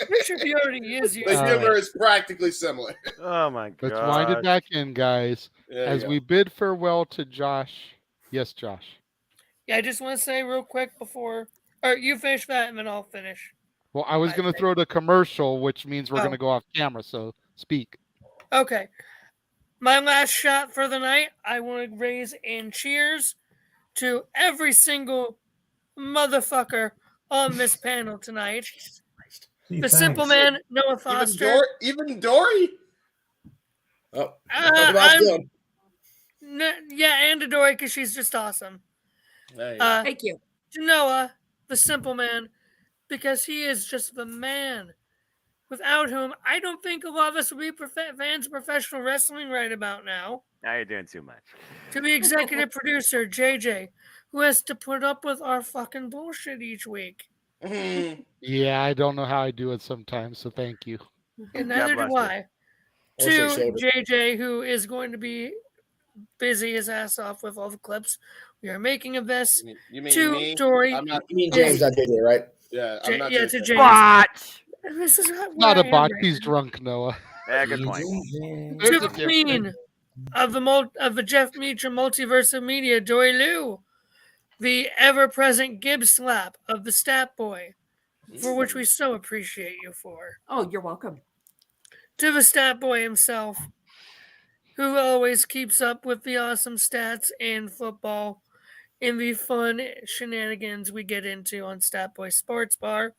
I'm sure he already is. The humor is practically similar. Oh my god. Let's wind it back in, guys. Yeah, As yeah. we bid farewell to Josh. Yes, Josh. Yeah, I just want to say real quick before, or you finish that and then I'll finish. Well, I was going to throw the commercial, which means we're Oh. going to go off camera. So speak. Okay. My last shot for the night, I want to raise in cheers to every single motherfucker on this panel tonight. The Simple Man, Noah Foster. Even Dory? Oh, yeah, and to Dory, because she's just awesome. Thank you. To Noah, the Simple Man, because he is just the man. Without whom, I don't think a lot of us would be fans of professional wrestling right about now. Now you're doing too much. To the executive producer, JJ, who has to put up with our fucking bullshit each week. Yeah, I don't know how I do it sometimes. So thank you. And neither do I. To JJ, who is going to be busy his ass off with all the clips we are making of this. You mean to me? Dory. You mean James, not JJ, right? Yeah, I'm not to JJ. James. Botch! This is Not a where I am bot. right He's now. drunk, Noah. Yeah, good point. To the queen of the Jeff Meacham Multiverse of Media, Dory Lou, the ever-present Gibbs slap of the Stat Boy, for which we so appreciate you for. Oh, you're welcome. To the Stat Boy himself, who always keeps up with the awesome stats in football and the fun shenanigans we get into on Stat Boy Sports Bar.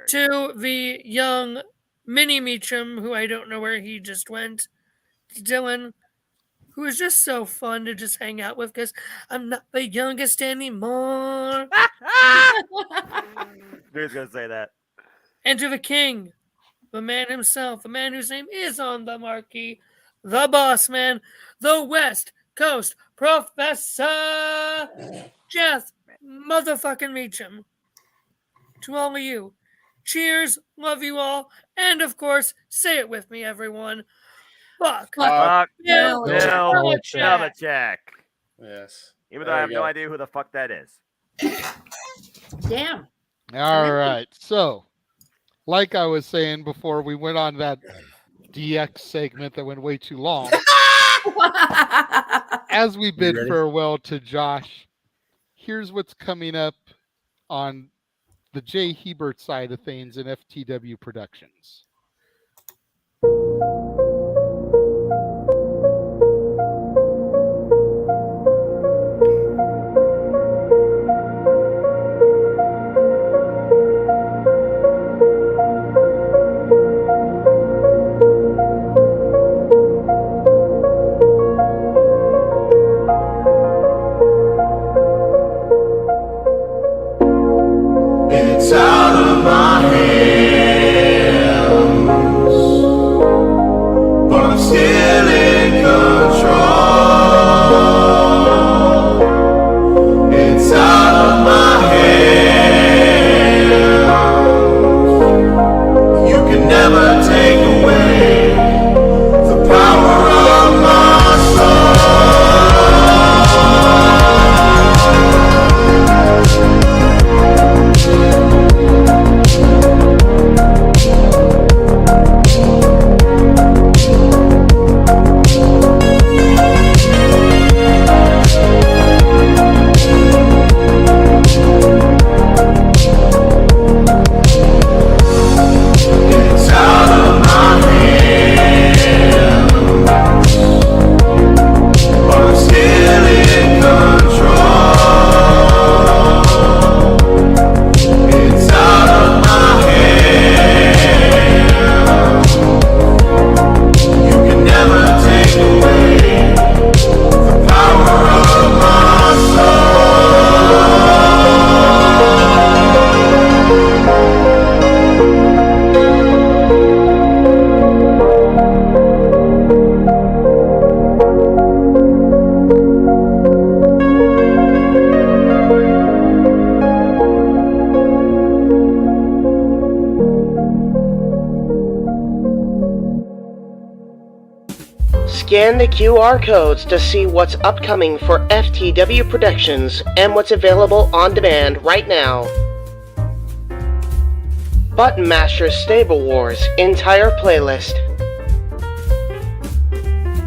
To the young Mini Meacham, who I don't know where he just went. To Dylan, who is just so fun to just hang out with because I'm not the youngest anymore. Who's gonna say that? And to the king, the man himself, the man whose name is on the marquee, the boss man, the West Coast Professor, Jeff motherfucking Meacham. To all of you, cheers, love you all, and of course, say it with me, everyone. Fuck Bill Belichick. Belichick. Yes. Even though I have no idea who the fuck that is. Damn. All right. So, like I was saying before, we went on that DX segment that went way too long. As we bid farewell to Josh, here's what's coming up on the Jay Hebert side of things in FTW Productions. It's out of my hands. Scan the QR codes to see what's upcoming for FTW Productions and what's available on demand right now. Button Masters Stable Wars entire playlist.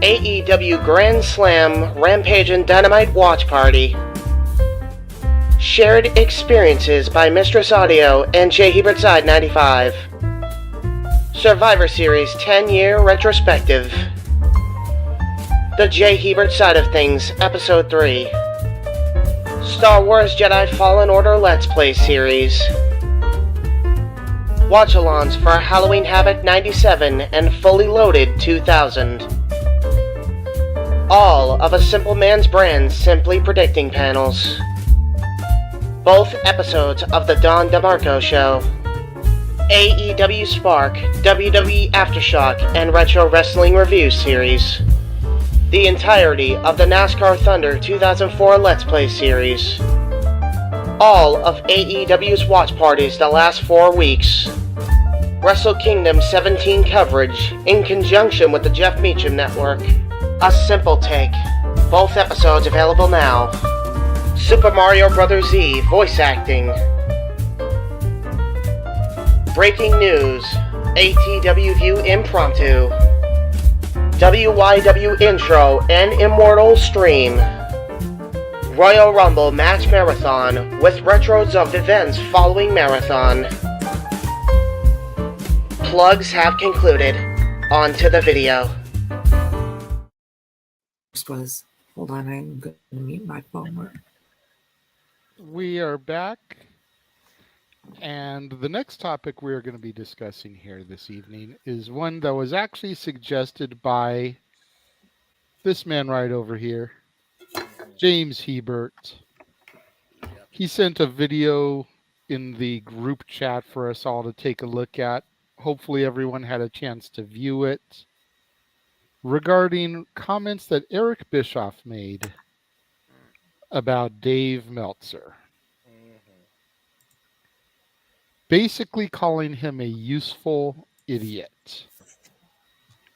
AEW Grand Slam Rampage and Dynamite Watch Party. Shared Experiences by Mistress Audio and J. Hebert Side 95. Survivor Series 10-year retrospective. The J. Hebert Side of Things, Episode 3. Star Wars Jedi Fallen Order Let's Play series. Watch-alongs for Halloween Havoc 97 and Fully Loaded 2000. All of A Simple Man's Brand Simply Predicting panels. Both episodes of The Don DeMarco Show. AEW Spark, WWE Aftershock, and Retro Wrestling Review series. The entirety of the NASCAR Thunder 2004 Let's Play series. All of AEW's watch parties the last 4 weeks. Wrestle Kingdom 17 coverage in conjunction with the Jeff Meacham Network. A Simple Take. Both episodes available now. Super Mario Bros. Z voice acting. Breaking news. ATW View Impromptu. WYW Intro and Immortal Stream. Royal Rumble Match Marathon with retros of events following Marathon. Plugs have concluded. On to the video. Was, hold on, I'm going to mute my phone. We are back, and the next topic we're going to be discussing here this evening is one that was actually suggested by this man right over here, James Hebert. He sent a video in the group chat for us all to take a look at. Hopefully everyone had a chance to view it. Regarding comments that Eric Bischoff made about Dave Meltzer. Basically calling him a useful idiot.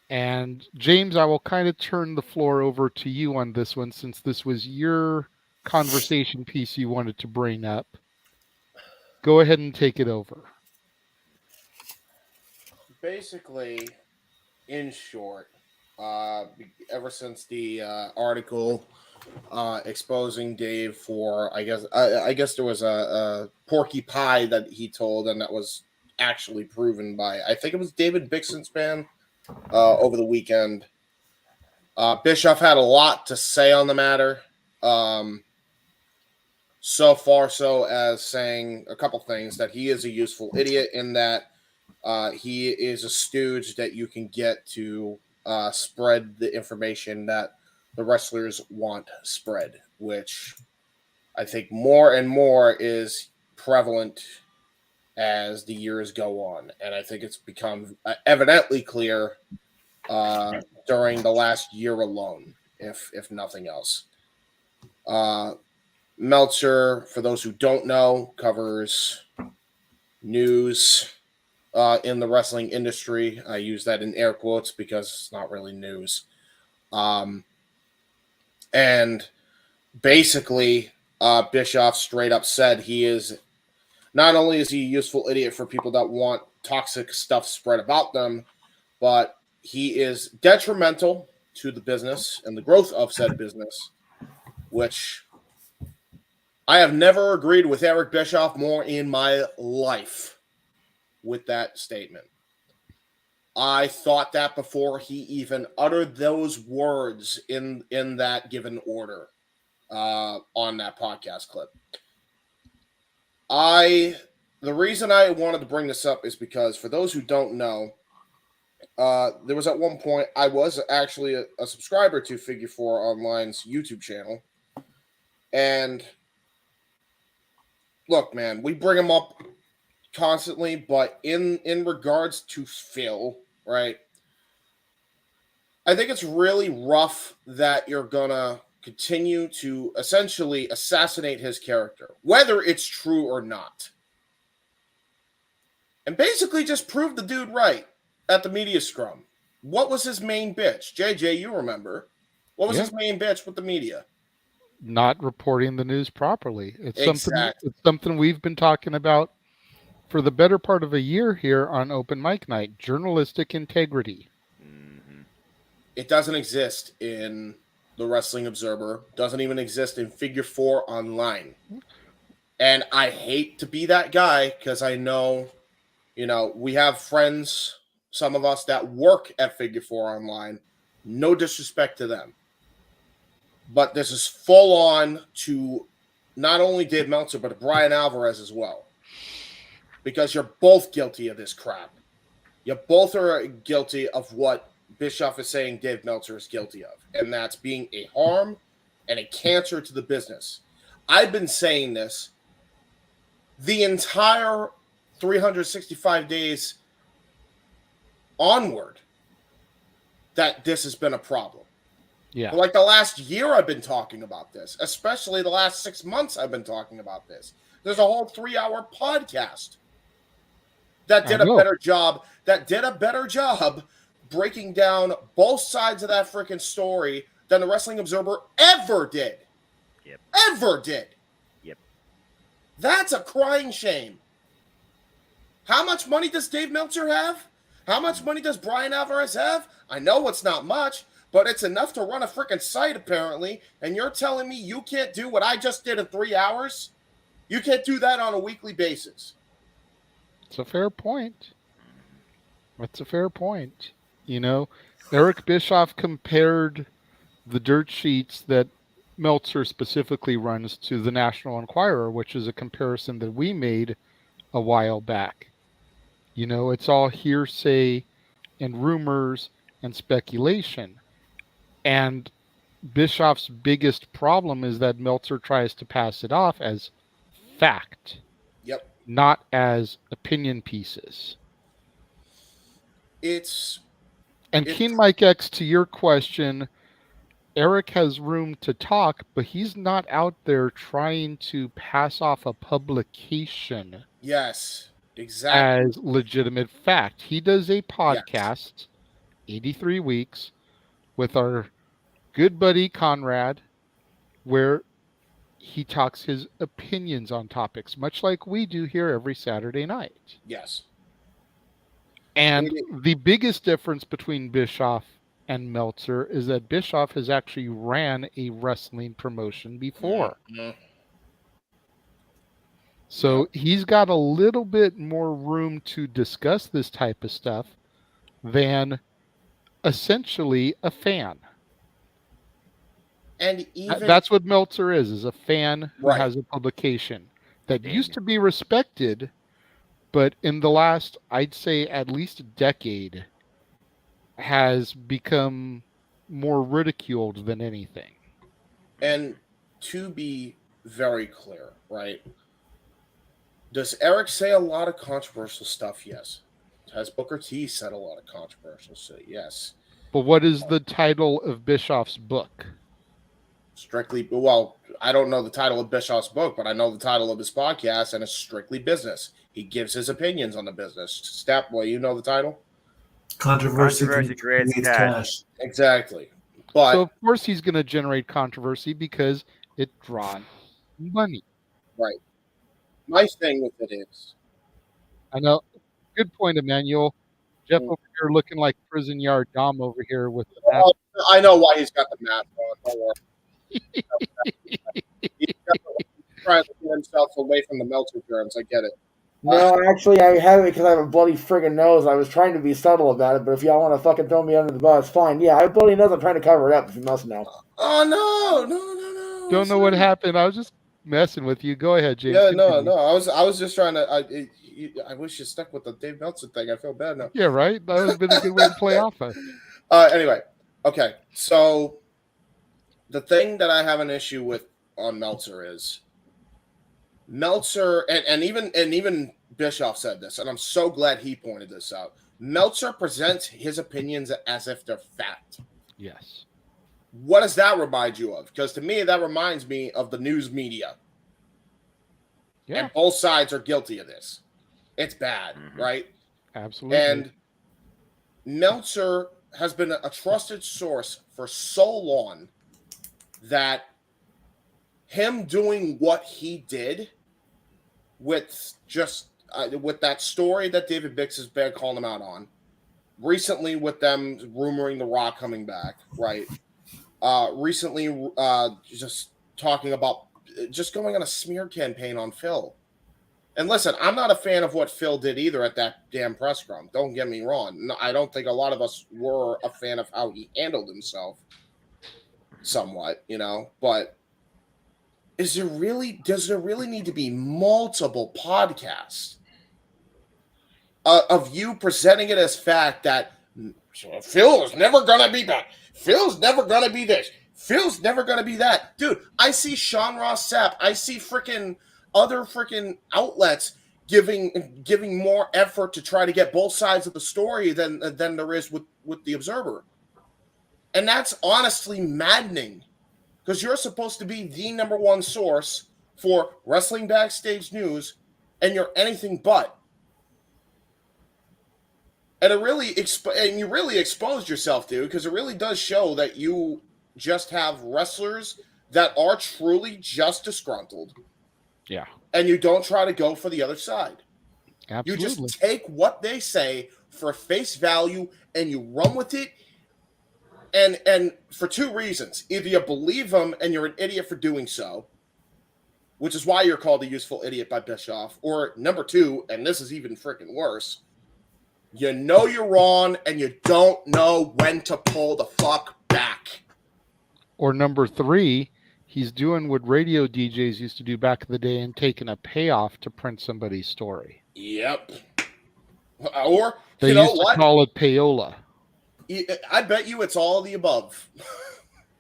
And James, I will kind of turn the floor over to you on this one, since this was your conversation piece you wanted to bring up. Go ahead and take it over. Basically, in short, ever since the article exposing Dave for, I guess there was a porky pie that he told, and that was actually proven by, I think it was David Bixenspan over the weekend. Bischoff had a lot to say on the matter. So far so as saying a couple things, that he is a useful idiot in that he is a stooge that you can get to spread the information that the wrestlers want spread, which I think more and more is prevalent as the years go on. And I think it's become evidently clear during the last year alone, if nothing else. Meltzer, for those who don't know, covers news in the wrestling industry. I use that in air quotes because it's not really news. And basically, Bischoff straight up said he is, not only is he a useful idiot for people that want toxic stuff spread about them, but he is detrimental to the business and the growth of said business, which I have never agreed with Eric Bischoff more in my life with that statement. I thought that before he even uttered those words in that given order on that podcast clip. The reason I wanted to bring this up is because, for those who don't know, there was at one point, I was actually a subscriber to Figure 4 Online's YouTube channel. And look, man, we bring him up constantly, but in regards to Phil, right, I think it's really rough that you're gonna continue to essentially assassinate his character, whether it's true or not, and basically just prove the dude right at the media scrum. What was his main bitch? JJ, you remember. What was his main bitch with the media? Not reporting the news properly. It's Exactly. something we've been talking about for the better part of a year here on Open Mic Night. Journalistic integrity. It doesn't exist in the Wrestling Observer. Doesn't even exist in Figure 4 online. And I hate to be that guy because I know, we have friends, some of us that work at Figure 4 online. No disrespect to them. But this is full on to not only Dave Meltzer, but Brian Alvarez as well. Because you're both guilty of this crap. You both are guilty of what Bischoff is saying Dave Meltzer is guilty of. And that's being a harm and a cancer to the business. I've been saying this the entire 365 days onward that this has been a problem. Yeah. For like the last year I've been talking about this, especially the last 6 months I've been talking about this. There's a whole 3-hour podcast that did a better job breaking down both sides of that freaking story than the Wrestling Observer ever did. Yep. Ever did. Yep. That's a crying shame. How much money does Dave Meltzer have? How much money does Brian Alvarez have? I know it's not much, but it's enough to run a freaking site apparently, and you're telling me you can't do what I just did in 3 hours? You can't do that on a weekly basis. It's a fair point. Eric Bischoff compared the dirt sheets that Meltzer specifically runs to the National Enquirer, which is a comparison that we made a while back. It's all hearsay and rumors and speculation. And Bischoff's biggest problem is that Meltzer tries to pass it off as fact. Yep. Not as opinion pieces. King Mike X, to your question, Eric has room to talk, but he's not out there trying to pass off a publication. Yes, exactly. As legitimate fact. He does a podcast, 83 Weeks, with our good buddy Conrad, where he talks his opinions on topics, much like we do here every Saturday night. Yes. And the biggest difference between Bischoff and Meltzer is that Bischoff has actually ran a wrestling promotion before. Mm-hmm. So he's got a little bit more room to discuss this type of stuff than essentially a fan. And even that's what Meltzer is a fan who has a publication that used to be respected, but in the last, I'd say at least a decade, has become more ridiculed than anything. And to be very clear, right? Does Eric say a lot of controversial stuff? Yes. Has Booker T said a lot of controversial stuff? Yes. But what is the title of Bischoff's book? I don't know the title of Bischoff's book, but I know the title of his podcast, and it's Strictly Business. He gives his opinions on the business. Stapboy, you know the title? Controversy creates cash. Exactly. But so of course he's going to generate controversy because it draws money. Right. My thing with it is, I know. Good point, Emmanuel. Jeff over here looking like prison yard Dom over here with the mask. I know why he's got the mask on. Don't worry. He's trying to keep himself away from the Meltzer germs. I get it. No, actually, I have it because I have a bloody friggin' nose. I was trying to be subtle about it, but if y'all want to fucking throw me under the bus, fine. Yeah, I have a bloody nose. I'm trying to cover it up, if you must know. Oh, no. Don't know what happened. I was just messing with you. Go ahead, James. Yeah, no. I was just trying to. I wish you stuck with the Dave Meltzer thing. I feel bad now. Yeah, right? That would have been a good way to play off of. Anyway, okay. So the thing that I have an issue with on Meltzer is Meltzer, and even Bischoff said this, and I'm so glad he pointed this out. Meltzer presents his opinions as if they're fact. Yes. What does that remind you of? Because to me, that reminds me of the news media. Yeah. And both sides are guilty of this. It's bad, right? Absolutely. And Meltzer has been a trusted source for so long that him doing what he did with just with that story that David Bix has been calling him out on, recently with them rumoring The Rock coming back, right? Recently, just talking about just going on a smear campaign on Phil. And listen, I'm not a fan of what Phil did either at that damn press scrum. Don't get me wrong. No, I don't think a lot of us were a fan of how he handled himself. Somewhat, but does there really need to be multiple podcasts of you presenting it as fact that Phil is never gonna be back? Phil's never gonna be this. Phil's never gonna be that. Dude, I see Sean Ross Sapp. I see freaking other freaking outlets giving more effort to try to get both sides of the story than there is with the Observer. And that's honestly maddening, because you're supposed to be the number one source for wrestling backstage news, and you're anything but. And you really exposed yourself, dude, because it really does show that you just have wrestlers that are truly just disgruntled. Yeah. And you don't try to go for the other side. Absolutely. You just take what they say for face value and you run with it. And for two reasons. Either you believe them and you're an idiot for doing so, which is why you're called a useful idiot by Bischoff. Or number two, and this is even freaking worse, you know you're wrong and you don't know when to pull the fuck back. Or number three, he's doing what radio DJs used to do back in the day and taking a payoff to print somebody's story. Yep. Or, they used to call it payola. I bet you it's all of the above.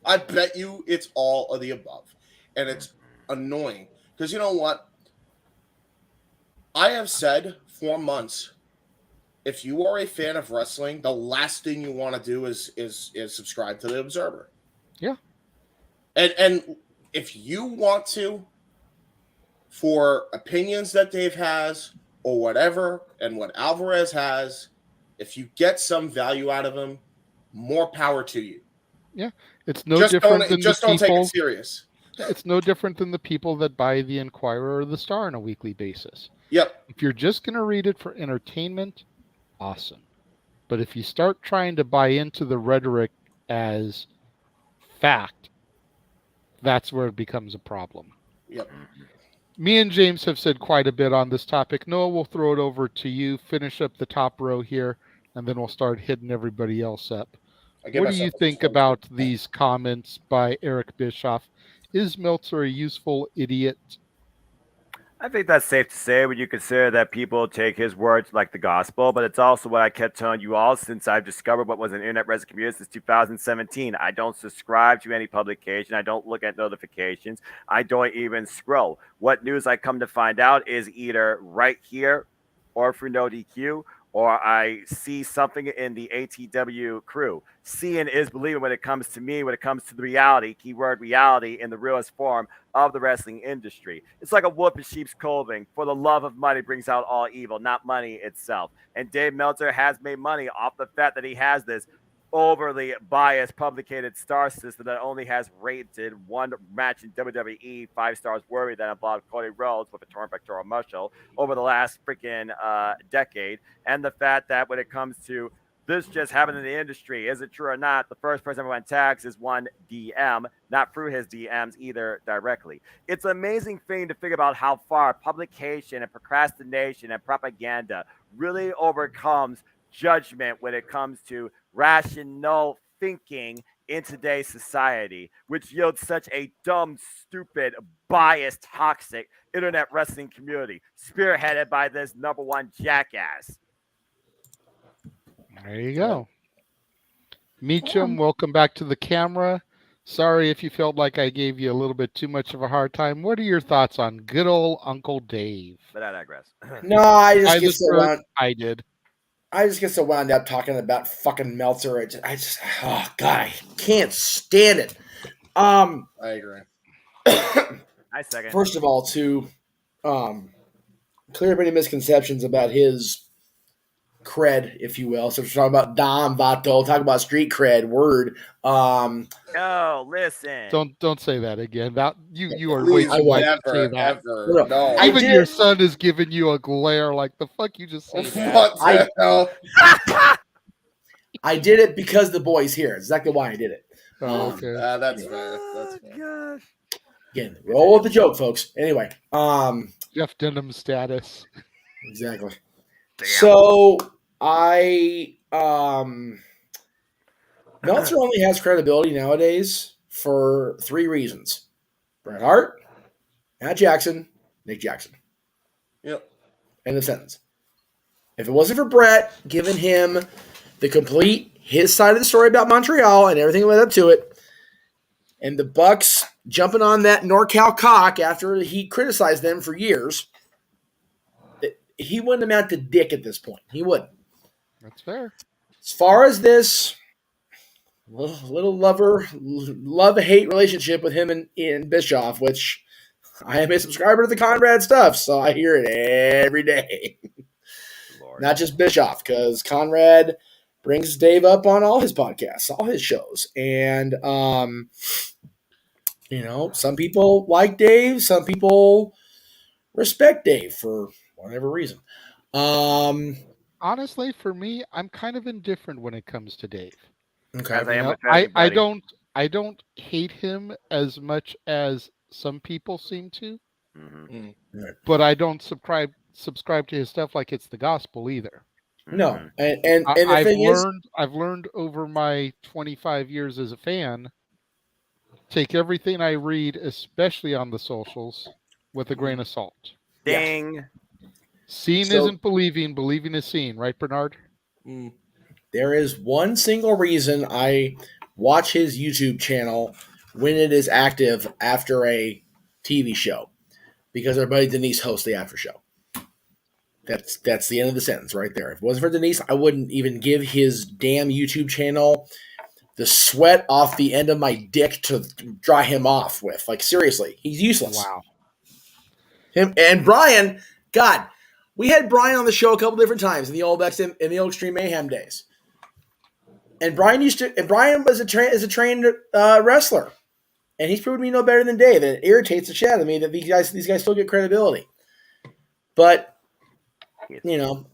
I bet you it's all of the above. And it's annoying. Because you know what? I have said for months, if you are a fan of wrestling, the last thing you want to do is subscribe to the Observer. Yeah. And if you want to, for opinions that Dave has or whatever, and what Alvarez has, if you get some value out of them, more power to you. Yeah, it's no different than just don't take it serious. It's no different than the people that buy the Inquirer or the Star on a weekly basis. Yep. If you're just going to read it for entertainment, awesome. But if you start trying to buy into the rhetoric as fact, that's where it becomes a problem. Yep. Me and James have said quite a bit on this topic. Noah, we'll throw it over to you. Finish up the top row here, and then we'll start hitting everybody else up. What do you think about these comments by Eric Bischoff? Is Meltzer a useful idiot? I think that's safe to say when you consider that people take his words like the gospel, but it's also what I kept telling you all since I've discovered what was an internet wrestling community since 2017. I don't subscribe to any publication. I don't look at notifications. I don't even scroll. What news I come to find out is either right here or through No DQ, or I see something in the ATW crew. Seeing is believing when it comes to me, when it comes to the reality, keyword reality in the realest form of the wrestling industry. It's like a wolf in sheep's clothing. For the love of money brings out all evil, not money itself. And Dave Meltzer has made money off the fact that he has this overly biased publicated star system that only has rated one match in WWE 5 stars worthy that involved Cody Rhodes with a torn pectoral muscle over the last freaking decade. And the fact that when it comes to this just happened in the industry, is it true or not, the first person everyone tags is one DM, not through his DMs either directly. It's an amazing thing to think about how far publication and procrastination and propaganda really overcomes judgment when it comes to rational thinking in today's society, which yields such a dumb, stupid, biased, toxic internet wrestling community spearheaded by this number one jackass. There you go. Meacham, welcome back to the camera. Sorry if you felt like I gave you a little bit too much of a hard time. What are your thoughts on good old Uncle Dave? But I digress. No, I just get so wound up talking about fucking Meltzer. Oh God, I can't stand it. I agree. I second. First of all, to clear up any misconceptions about his cred, if you will. So we're talking about Dom, Vato, talk about street cred, word. Oh, listen. Don't say that again. That you are Please, way too white to say never, that. ever. No. Even your son is giving you a glare like the fuck you just say that. What the hell? I did it because the boy's here. It's exactly why I did it. Oh, okay. That's fair. That's fair. Gosh. Again, roll with the joke, folks. Anyway, Jeff Denham status. Exactly. So Meltzer only has credibility nowadays for 3 reasons: Bret Hart, Matt Jackson, Nick Jackson. Yep. End of sentence. If it wasn't for Bret giving him the complete his side of the story about Montreal and everything that led up to it, and the Bucks jumping on that NorCal cock after he criticized them for years, he wouldn't amount to dick at this point. He wouldn't. That's fair. As far as this little love-hate relationship with him and Ian Bischoff, which I am a subscriber to the Conrad stuff, so I hear it every day. Not just Bischoff, because Conrad brings Dave up on all his podcasts, all his shows. And, some people like Dave. Some people respect Dave for whatever reason. Honestly, for me, I'm kind of indifferent when it comes to Dave. Okay. As I am with I everybody. I don't hate him as much as some people seem to, but I don't subscribe to his stuff like it's the gospel either. No, and the I've thing is, I've learned over my 25 years as a fan, take everything I read, especially on the socials, with a grain of salt. Ding. Seeing isn't believing, believing is seeing, right, Bernard? There is one single reason I watch his YouTube channel when it is active after a TV show, because our buddy Denise hosts the after show. That's the end of the sentence right there. If it wasn't for Denise, I wouldn't even give his damn YouTube channel the sweat off the end of my dick to dry him off with. Like, seriously, he's useless. Wow. Him and Brian, God, we had Brian on the show a couple different times in the old Extreme Mayhem days. And Brian was a trained wrestler, and he's proven me no better than Dave. And it irritates the shit out of me that these guys still get credibility. But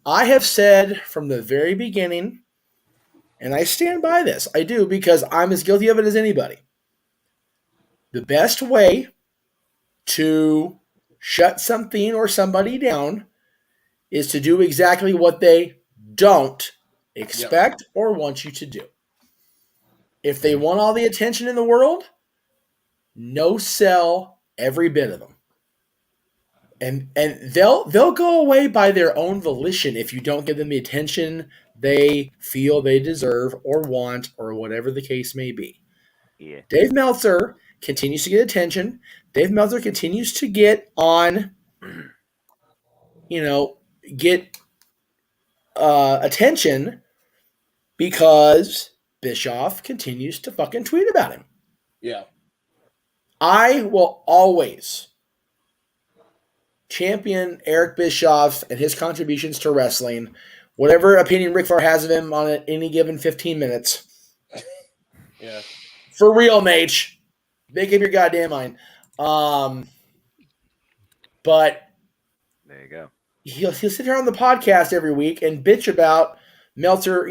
I have said from the very beginning, and I stand by this. I do, because I'm as guilty of it as anybody. The best way to shut something or somebody down is to do exactly what they don't expect or want you to do. If they want all the attention in the world, no sell every bit of them. And they'll go away by their own volition if you don't give them the attention they feel they deserve or want, or whatever the case may be. Yeah. Dave Meltzer continues to get attention. Dave Meltzer continues to get on, attention because Bischoff continues to fucking tweet about him. Yeah. I will always champion Eric Bischoff and his contributions to wrestling, whatever opinion Ric Flair has of him on any given 15 minutes. Yeah. For real, Mage. Make up your goddamn mind. But there you go. He'll sit here on the podcast every week and bitch about Meltzer,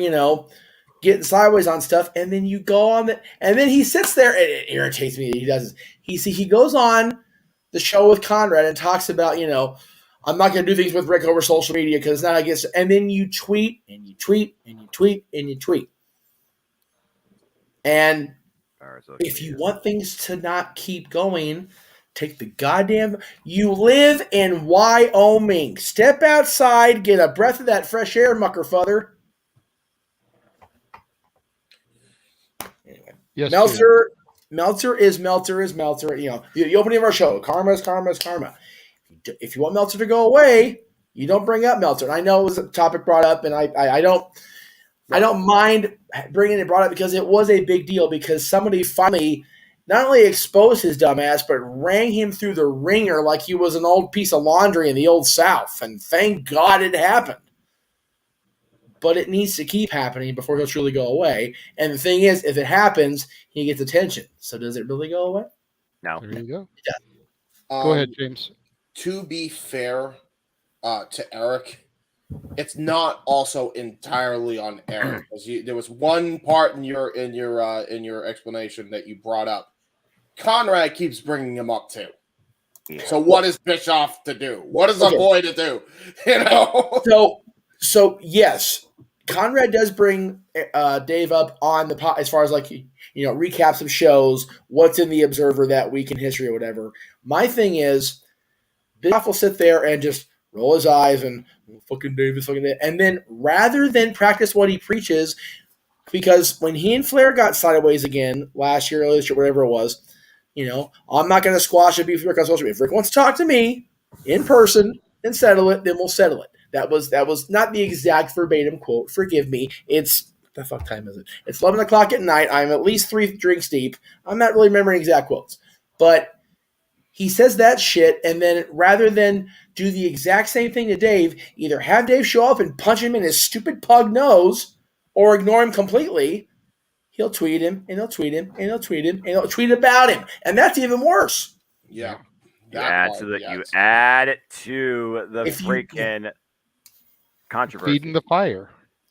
getting sideways on stuff, and then you go on and then he sits there, and it irritates me that he does this. He goes on the show with Conrad and talks about, I'm not going to do things with Rick over social media because now I guess, and then you tweet and you tweet and you tweet and you tweet. And if you want things to not keep going, take the goddamn, you live in Wyoming. Step outside, get a breath of that fresh air, muckerfuther. Anyway, yes, Meltzer is Meltzer. The opening of our show, karma is karma is karma. If you want Meltzer to go away, you don't bring up Meltzer. And I know it was a topic brought up, and I don't mind bringing it brought up because it was a big deal, because somebody finally not only exposed his dumb ass, but rang him through the ringer like he was an old piece of laundry in the old South. And thank God it happened. but it needs to keep happening before he'll truly go away. And the thing is, if it happens, he gets attention. So does it really go away? No. There you go. Yeah. Go ahead, James. To be fair to Eric, it's not also entirely on Eric, because there was one part in your explanation that you brought up. Conrad keeps bringing him up too. Yeah. So what is Bischoff to do? What is a boy to do? You know. So yes, Conrad does bring Dave up on the pot as far as like recaps of shows, what's in the Observer that week in history or whatever. My thing is, Bischoff will sit there and just roll his eyes and fucking Davis, fucking Dave. And then rather than practice what he preaches, because when he and Flair got sideways again last year, earlier this year, whatever it was, I'm not going to squash a beef with Rick on social media. If Rick wants to talk to me in person and settle it, then we'll settle it. That was not the exact verbatim quote. Forgive me. It's the fuck time is it? It's 11 o'clock at night. I'm at least 3 drinks deep. I'm not really remembering exact quotes, but he says that shit, and then rather than do the exact same thing to Dave, either have Dave show up and punch him in his stupid pug nose, or ignore him completely. He'll tweet him, and he'll tweet him, and he'll tweet him, and he'll tweet about him. And that's even worse. Yeah. You add it to the freaking controversy. Feeding the fire.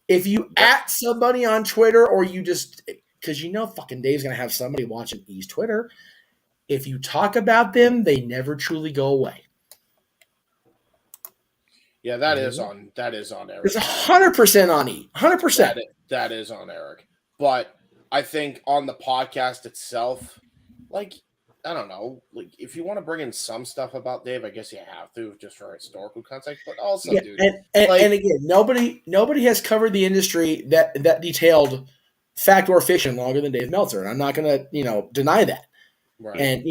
If you at somebody on Twitter, or you just, because fucking Dave's going to have somebody watching his Twitter, if you talk about them, they never truly go away. Yeah, that is on Eric. It's 100% on E. 100%. That is on Eric. But I think on the podcast itself, like, I don't know, like if you want to bring in some stuff about Dave, I guess you have to, just for historical context. But also, dude, and again, nobody has covered the industry that detailed fact or fiction longer than Dave Meltzer, and I'm not going to deny that. Right. And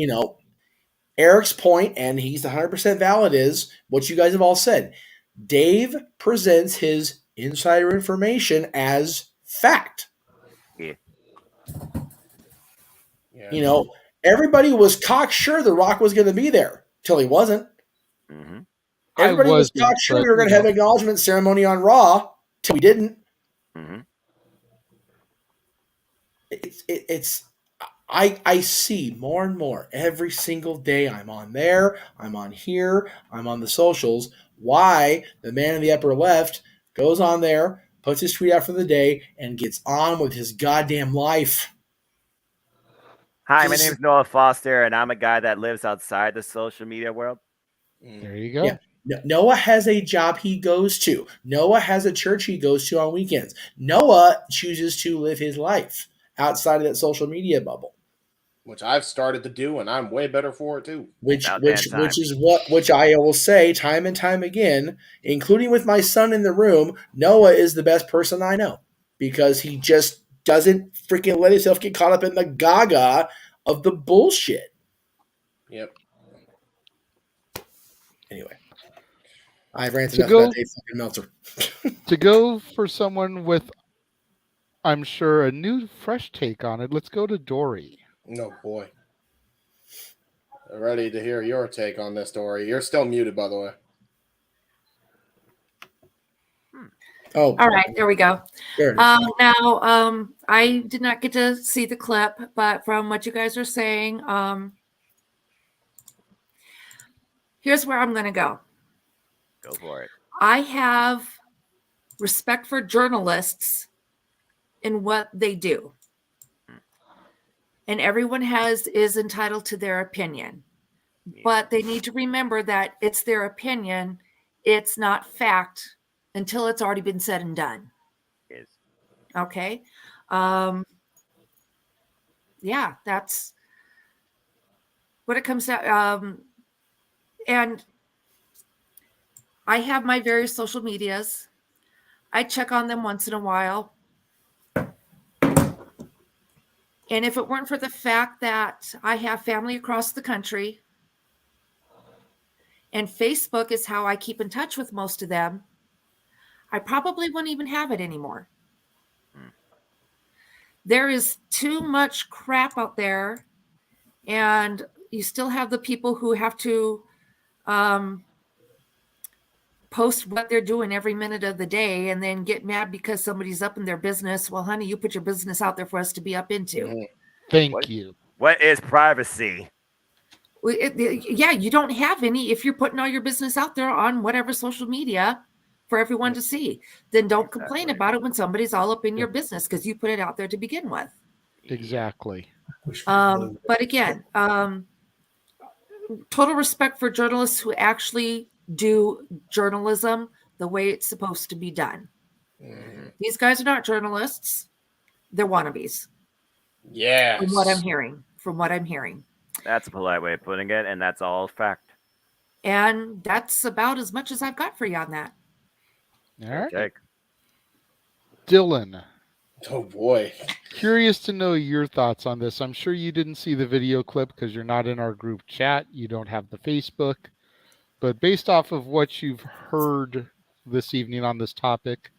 Eric's point, and he's 100% valid, is what you guys have all said. Dave presents his insider information as fact. Yeah. Everybody was cocksure The Rock was going to be there till he wasn't. Mm-hmm. Everybody was cocksure we were going to have an acknowledgement ceremony on Raw till we didn't. Mm-hmm. I see more and more every single day. I'm on there, I'm on here, I'm on the socials. Why the man in the upper left goes on there, puts his tweet out for the day, and gets on with his goddamn life. Hi, my name is Noah Foster, and I'm a guy that lives outside the social media world. There you go. Yeah. Noah has a job he goes to. Noah has a church he goes to on weekends. Noah chooses to live his life outside of that social media bubble, which I've started to do, and I'm way better for it too. Which I will say time and time again, including with my son in the room, Noah is the best person I know, because he just doesn't freaking let himself get caught up in the gaga of the bullshit. Yep. Anyway, I've ranted enough about Dave fucking Meltzer. To go for someone with, I'm sure, a new, fresh take on it, let's go to Dory. No, boy. Ready to hear your take on this, Dory. You're still muted, by the way. Oh, all right. There we go. Now, I did not get to see the clip, but from what you guys are saying, here's where I'm going to go. Go for it. I have respect for journalists in what they do. And everyone is entitled to their opinion. But they need to remember that it's their opinion. It's not fact until it's already been said and done. Yes. Okay. Yeah, that's what it comes to. And I have my various social medias. I check on them once in a while. And if it weren't for the fact that I have family across the country, and Facebook is how I keep in touch with most of them, I probably wouldn't even have it anymore. There is too much crap out there, and you still have the people who have to post what they're doing every minute of the day and then get mad because somebody's up in their business. Well, honey, you put your business out there for us to be up into. Thank you. What is privacy? Yeah, you don't have any if you're putting all your business out there on whatever social media for everyone to see. Then don't complain about it when somebody's all up in your business because you put it out there to begin with. Exactly. But again, total respect for journalists who actually do journalism the way it's supposed to be done. These guys are not journalists. They're wannabes. Yes. From what I'm hearing. That's a polite way of putting it, and that's all fact. And that's about as much as I've got for you on that. All right. Okay. Dylan. Oh, boy. Curious to know your thoughts on this. I'm sure you didn't see the video clip because you're not in our group chat. You don't have the Facebook. But based off of what you've heard this evening on this topic,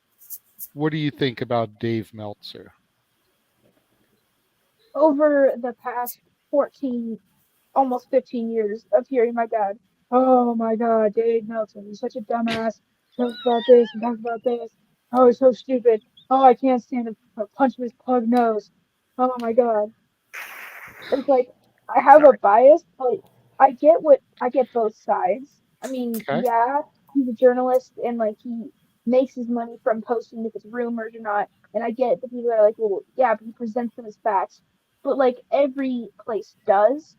what do you think about Dave Meltzer? Over the past 14, almost 15 years of hearing my dad, oh my God, Dave Meltzer, he's such a dumbass. Talk about this and talk about this. Oh, he's so stupid. Oh, I can't stand him. I'll punch him in his pug nose. Oh my God. It's like, I have a bias, but I get both sides. I mean, yeah, he's a journalist and like he makes his money from posting if it's rumors or not. And I get the people that are like, well, yeah, but he presents them as facts. But like every place does.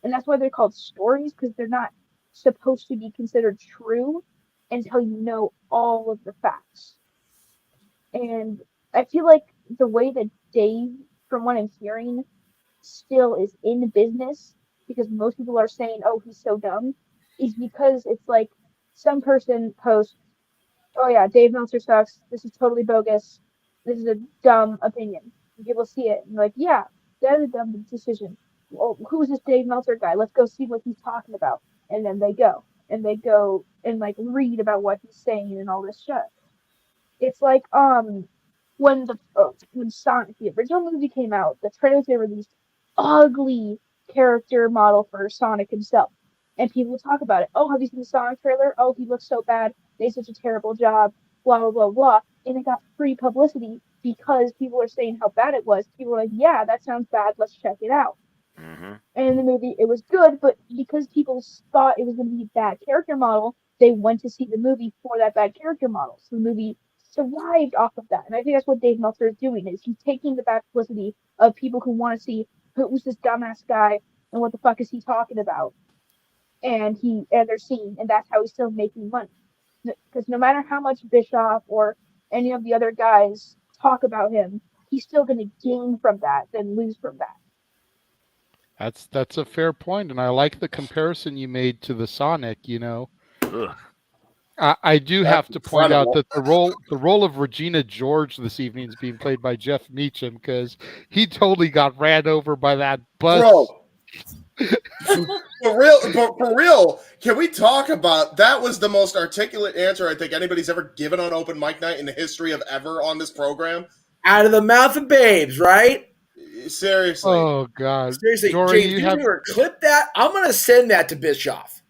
And that's why they're called stories, because they're not supposed to be considered true until you know all of the facts. And I feel like the way that Dave, from what I'm hearing, still is in business, because most people are saying, oh, he's so dumb, is because it's like some person posts, oh yeah, Dave Meltzer sucks, this is totally bogus, this is a dumb opinion. And people see it and like, yeah, that is a dumb decision. Well, who's this Dave Meltzer guy? Let's go see what he's talking about. And then they go and like read about what he's saying and all this shit. It's like when Sonic, the original movie, came out, the trailers they released, ugly character model for Sonic himself. And people would talk about it. Oh, have you seen the Sonic trailer? Oh, he looks so bad. They did such a terrible job. Blah, blah, blah, blah. And it got free publicity because people were saying how bad it was. People were like, yeah, that sounds bad. Let's check it out. Mm-hmm. And in the movie, it was good, but because people thought it was going to be a bad character model, they went to see the movie for that bad character model. So the movie survived off of that. And I think that's what Dave Meltzer is doing, is he's taking the bad publicity of people who want to see who's this dumbass guy and what the fuck is he talking about. And they're seeing, and that's how he's still making money. Because no matter how much Bischoff or any of the other guys talk about him, he's still going to gain from that than lose from that. That's a fair point, and I like the comparison you made to the Sonic. You know, I do have to point out that the role of Regina George this evening is being played by Jeff Meacham, because he totally got ran over by that bus. Bro. For real, can we talk about that? Was the most articulate answer I think anybody's ever given on open mic night in the history of ever on this program. Out of the mouth of babes, right? Seriously. Oh God. Seriously, Dory, James, you ever clip that? I'm gonna send that to Bischoff.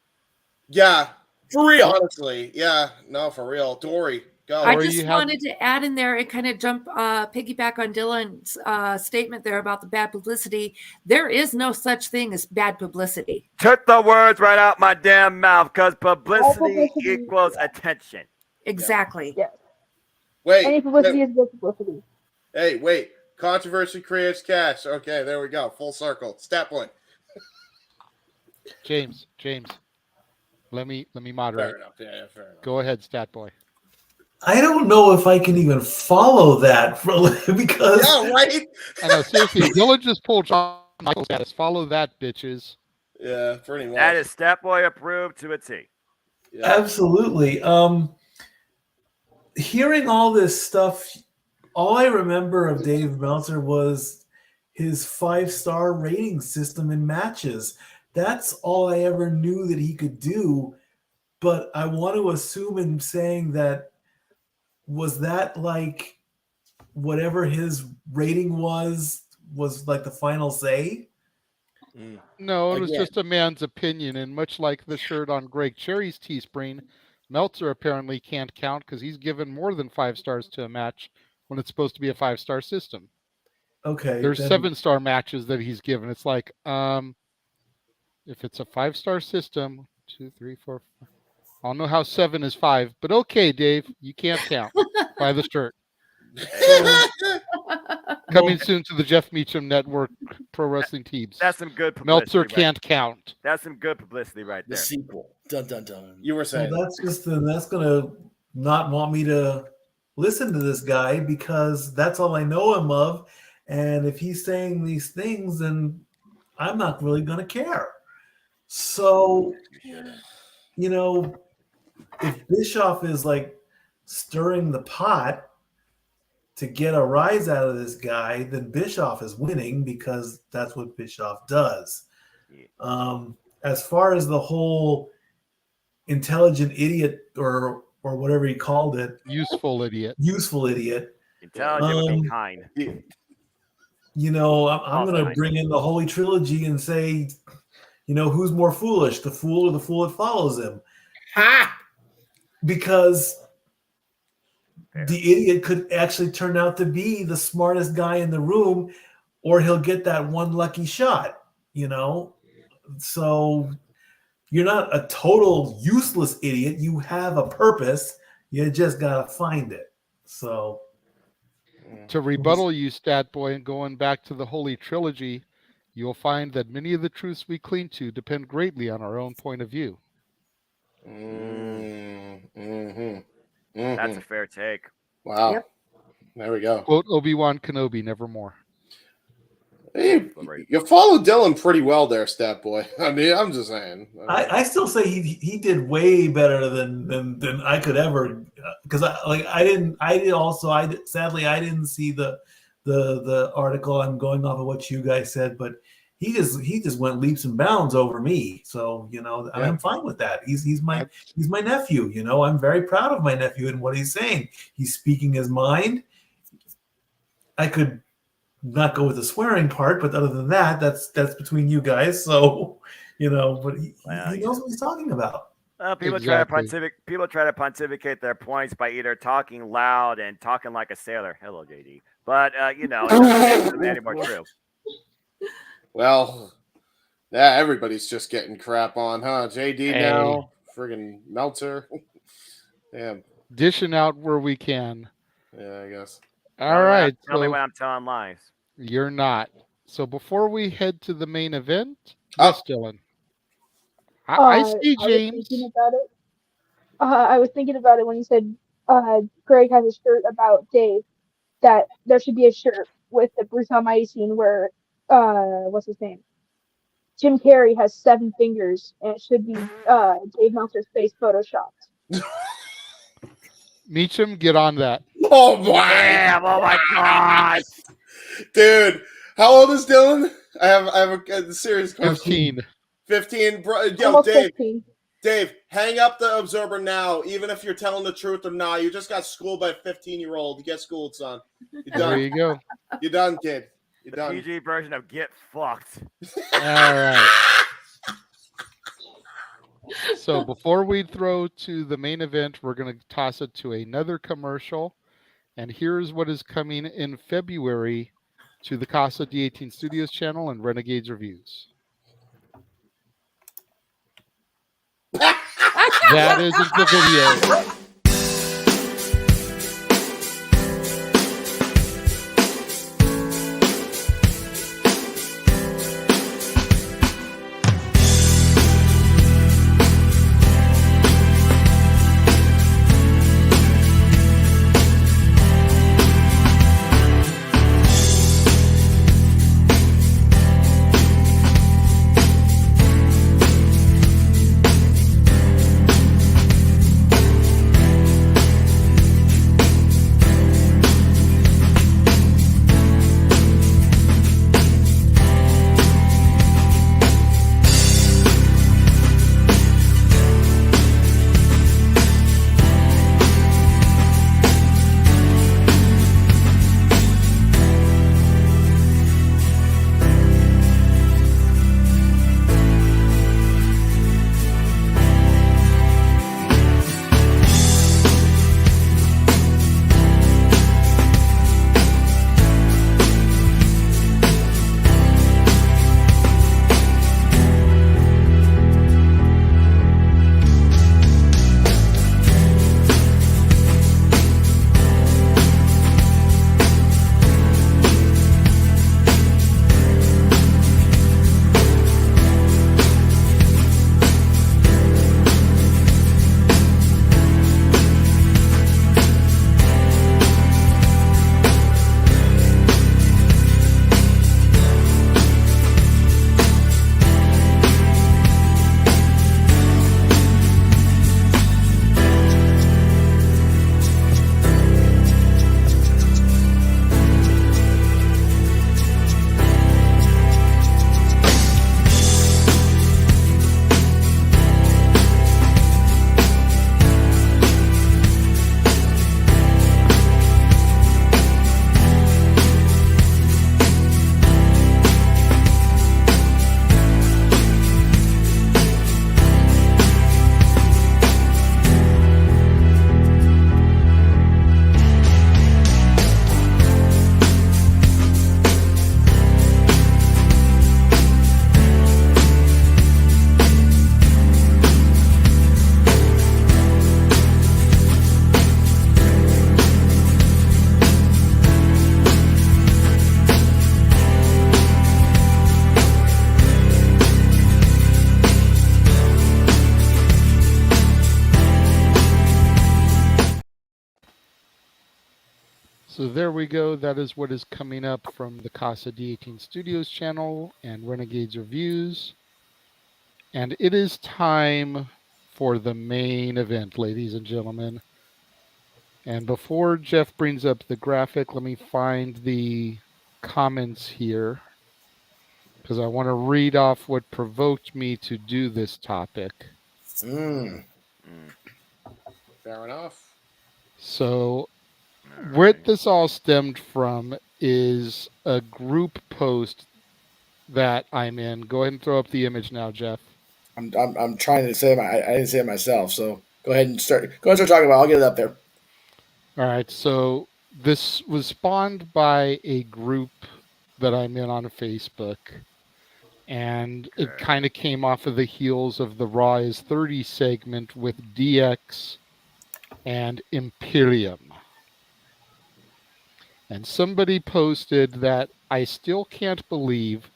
Yeah. For real. Honestly. Yeah. No, for real. Dory, go. I just wanted to add in there and kind of piggyback on Dylan's statement there about the bad publicity. There is no such thing as bad publicity. Took the words right out my damn mouth, because publicity equals attention. Exactly. Yeah. Wait. Any publicity is good publicity. Hey, wait. Controversy creates cash. Okay, there we go. Full circle. Stat point. James, let me moderate. Fair enough. Yeah, fair enough. Go ahead, stat boy. I don't know if I can even follow that because yeah, right. I know, seriously. Dylan just pulled John Michael's status. Follow that, bitches. Yeah, pretty much. That is Stat Boy approved to a T. Yeah. Absolutely. Hearing all this stuff, all I remember of Dave Meltzer was his 5-star rating system in matches. That's all I ever knew that he could do. But I want to assume in saying that, was that like whatever his rating was like the final say? No, it was just a man's opinion. And much like the shirt on Greg Cherry's Teespring, Meltzer apparently can't count because he's given more than 5 stars to a match when it's supposed to be a 5-star system. Okay. There's 7-star matches that he's given. It's like, if it's a 5-star system, 2, 3, 4, 5. I don't know how 7 is 5, but okay, Dave, you can't count. Buy the shirt. Coming soon to the Jeff Meacham Network Pro Wrestling Teams. That's some good publicity. Meltzer can't count. That's some good publicity right there. The sequel. Dun dun dun. You were saying that's gonna not want me to listen to this guy because that's all I know him of. And if he's saying these things, then I'm not really gonna care. So, if Bischoff is like stirring the pot to get a rise out of this guy, then Bischoff is winning because that's what Bischoff does. As far as the whole intelligent idiot or whatever he called it, useful idiot, intelligent and kind. I'm going to bring in the Holy Trilogy and say, who's more foolish, the fool or the fool that follows him? Ha! Because the idiot could actually turn out to be the smartest guy in the room, or he'll get that one lucky shot, So you're not a total useless idiot. You have a purpose. You just got to find it. So to rebuttal you, Stat Boy, and going back to the Holy Trilogy, you'll find that many of the truths we cling to depend greatly on our own point of view. That's a fair take. Wow. Yep. There we go. Quote Obi-Wan Kenobi, nevermore. Hey, you followed Dylan pretty well there, Stat Boy. I mean, I'm just saying. I still say he did way better than I could ever, because sadly I didn't see the article. I'm going off of what you guys said, but he just went leaps and bounds over me. So I'm fine with that. He's my nephew. I'm very proud of my nephew and what he's saying. He's speaking his mind. I could not go with the swearing part, but other than that, that's between you guys. So, but he knows what he's talking about. People try to pontificate their points by either talking loud and talking like a sailor. Hello, JD. But it's not any more true. Well, yeah, everybody's just getting crap on, huh? JD now, friggin' Meltzer. Damn. Dishing out where we can. Yeah, I guess. All right. Tell me when I'm telling lies. You're not. So before we head to the main event, yes, Dylan. I see James. I was thinking about it when you said Greg has a shirt about Dave, that there should be a shirt with the Bruce Almighty scene where what's his name? Jim Carrey has 7 fingers, and it should be Dave Meltzer's face photoshopped. Meacham, get on that. Oh my! Damn! Oh my God! Dude, how old is Dylan? I have a serious question. 15, bro. Yo, Dave. 15. Dave, hang up the Observer now. Even if you're telling the truth or not, you just got schooled by a 15-year-old. You get schooled, son. You're done. There you go. You're done, kid. You're done. PG version of get fucked. All right. So before we throw to the main event, we're going to toss it to another commercial. And here's what is coming in February to the Casa D18 Studios channel and Renegades Reviews. That isn't the video. So there we go. That is what is coming up from the Casa D18 Studios channel and Renegades Reviews. And it is time for the main event, ladies and gentlemen. And before Jeff brings up the graphic, let me find the comments here, because I want to read off what provoked me to do this topic. Fair enough. So, where this all stemmed from is a group post that I'm in. Go ahead and throw up the image now, Jeff. I'm trying to say it. I didn't say it myself, so go ahead and start. Go ahead and start talking about it. I'll get it up there. All right. So this was spawned by a group that I'm in on Facebook, and it kind of came off of the heels of the Raw is 30 segment with DX and Imperium. And somebody posted that I still can't believe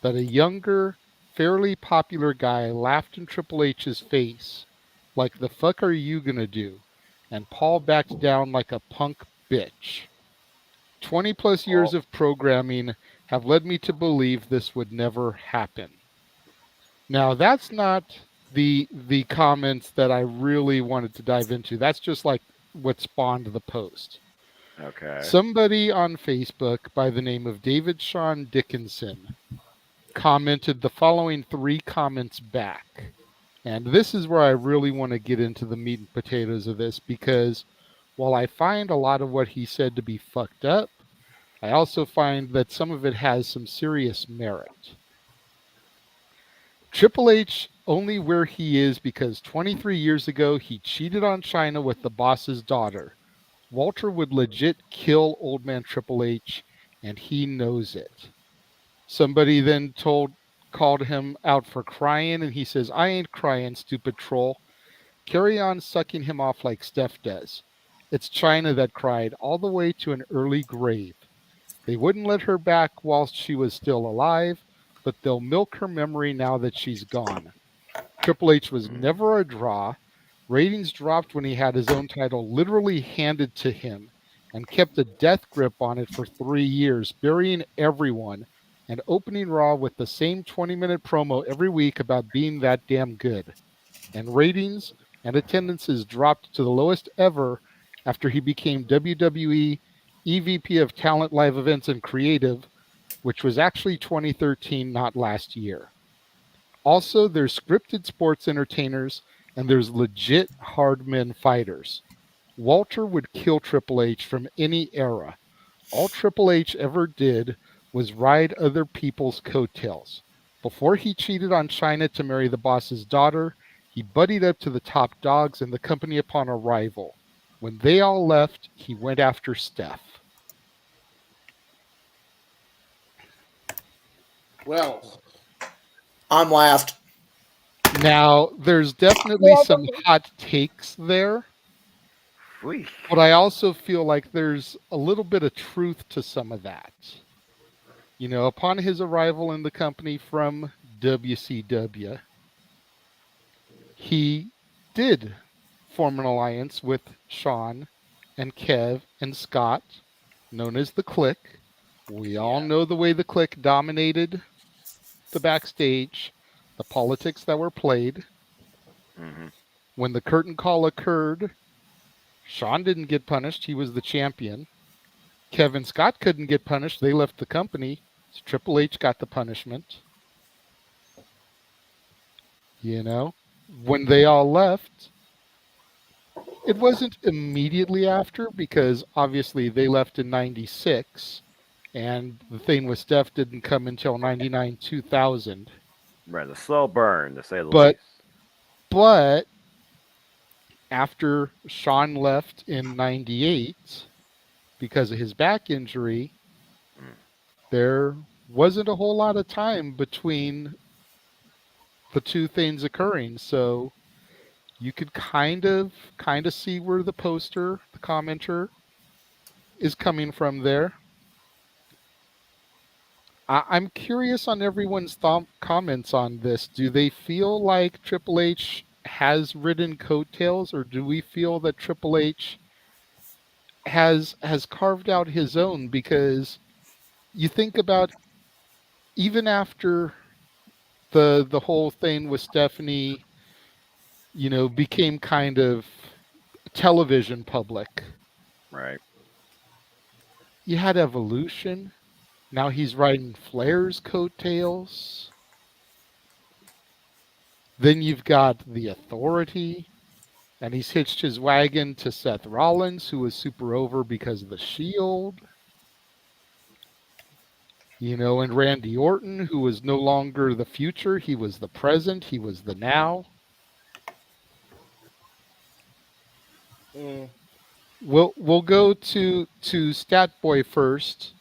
that a younger, fairly popular guy laughed in Triple H's face like, the fuck are you gonna do? And Paul backed down like a punk bitch. 20 plus years of programming have led me to believe this would never happen. Now, that's not the comments that I really wanted to dive into. That's just like what spawned the post. Okay. Somebody on Facebook by the name of David Sean Dickinson commented the following 3 comments back. And this is where I really want to get into the meat and potatoes of this, because while I find a lot of what he said to be fucked up, I also find that some of it has some serious merit. Triple H only where he is because 23 years ago he cheated on China with the boss's daughter. Walter would legit kill old man Triple H, and he knows it. Somebody then called him out for crying, and he says, I ain't crying, stupid troll. Carry on sucking him off like Steph does. It's China that cried all the way to an early grave. They wouldn't let her back whilst she was still alive, but they'll milk her memory now that she's gone. Triple H was never a draw. Ratings dropped when he had his own title literally handed to him and kept a death grip on it for 3 years, burying everyone and opening Raw with the same 20-minute promo every week about being that damn good. And ratings and attendances dropped to the lowest ever after he became WWE EVP of Talent, Live Events, and Creative, which was actually 2013, not last year. Also, there's scripted sports entertainers, and there's legit hardmen fighters. Walter would kill Triple H from any era. All Triple H ever did was ride other people's coattails. Before he cheated on China to marry the boss's daughter, he buddied up to the top dogs in the company upon arrival. When they all left, he went after Steph. Well, I'm laughed. Now, there's definitely some hot takes there. But I also feel like there's a little bit of truth to some of that. You know, upon his arrival in the company from WCW, he did form an alliance with Sean and Kev and Scott, known as the Clique. We all know the way the Clique dominated the backstage, the politics that were played. When the curtain call occurred, Sean didn't get punished. He was the champion. Kevin Scott couldn't get punished. They left the company. So Triple H got the punishment. You know, when they all left, it wasn't immediately after, because obviously they left in 96. And the thing with Steph didn't come until 99, 2000. Right, a slow burn, to say the But least. But after Sean left in 98 because of his back injury, there wasn't a whole lot of time between the two things occurring. So you could kind of see where the commenter is coming from there. I'm curious on everyone's comments on this. Do they feel like Triple H has ridden coattails, or do we feel that Triple H has carved out his own, because you think about even after the whole thing with Stephanie, became kind of television public. Right. You had Evolution. Now he's riding Flair's coattails. Then you've got The Authority, and he's hitched his wagon to Seth Rollins, who was super over because of the Shield. And Randy Orton, who was no longer the future, he was the present, he was the now. We'll go to Stat Boy first.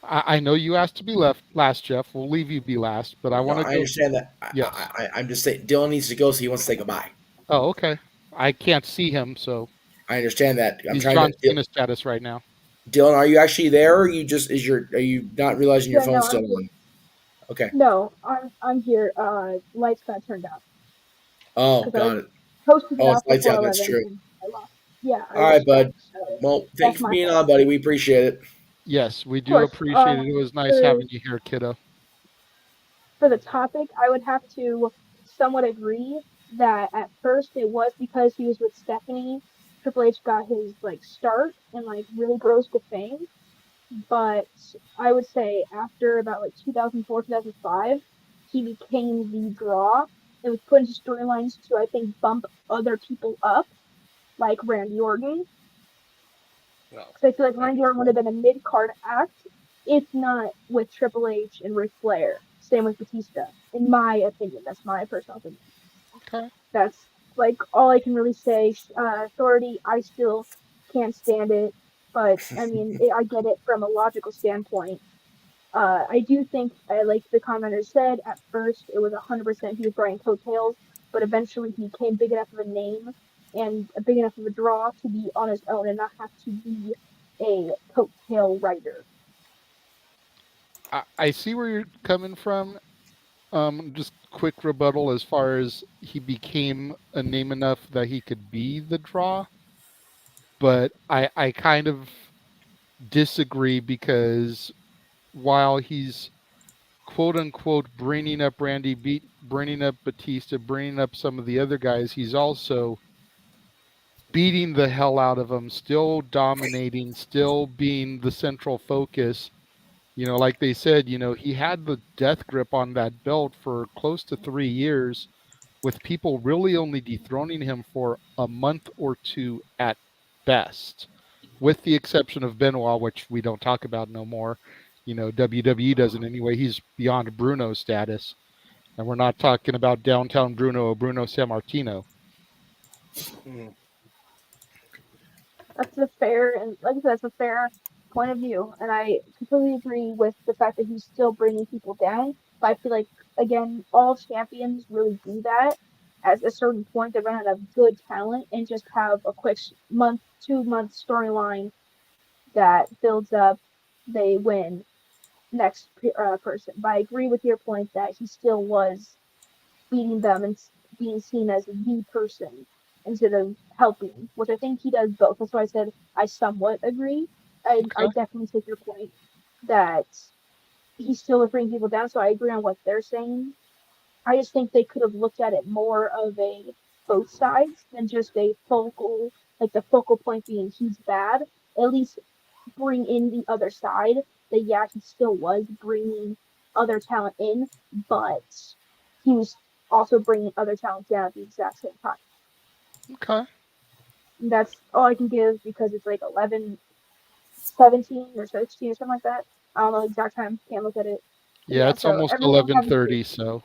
I know you asked to be last, Jeff. We'll leave you be last, but I want to. I understand that. Yes. I'm just saying, Dylan needs to go, so he wants to say goodbye. Oh, okay. I can't see him, so. I understand that. He's John Cena status right now. Dylan, are you actually there, or are you not realizing your phone's still on? Okay. No, I'm here. Lights got turned out. Oh, got it. It's lights out. That's true. Yeah. All right, bud. Well, thanks for being on, buddy. We appreciate it. Yes, we do appreciate it. It was nice having you here, kiddo. For the topic, I would have to somewhat agree that at first it was because he was with Stephanie. Triple H got his start and really rose to fame. But I would say after about 2004, 2005, he became the draw. It was put into storylines to, I think, bump other people up, like Randy Orton. Because I feel like Randy Orton would have been a mid-card act, if not with Triple H and Ric Flair. Same with Batista, in my opinion. That's my personal opinion. Okay. That's all I can really say. Authority, I still can't stand it. But, I mean, I get it from a logical standpoint. I do think, like the commenter said, at first it was 100% he was riding coattails, but eventually he became big enough of a name and a big enough of a draw to be on his own and not have to be a coattail rider. I see where you're coming from. Just quick rebuttal as far as he became a name enough that he could be the draw. But I kind of disagree, because while he's quote unquote bringing up bringing up Batista, bringing up some of the other guys, he's also beating the hell out of them, still dominating, still being the central focus. Like they said, he had the death grip on that belt for close to 3 years, with people really only dethroning him for a month or two at best, with the exception of Benoit, which we don't talk about no more. WWE doesn't anyway. He's beyond Bruno status. And we're not talking about downtown Bruno or Bruno Sammartino. That's a fair, and like I said, that's a fair point of view. And I completely agree with the fact that he's still bringing people down. But I feel like, again, all champions really do that. At a certain point, they run out of good talent and just have a quick 2-month storyline that builds up. They win. Next person. But I agree with your point that he still was beating them and being seen as the person instead of helping, which I think he does both. That's why I said I somewhat agree. I definitely take your point that he's still bringing people down, so I agree on what they're saying. I just think they could have looked at it more of a both sides than just a focal, the focal point being he's bad. At least bring in the other side. That he still was bringing other talent in, but he was also bringing other talent down at the exact same time. Okay. And that's all I can give, because it's 11, 17 or 16 or something like that. I don't know the exact time. Can't look at it. Yeah, it's so almost 11:30. So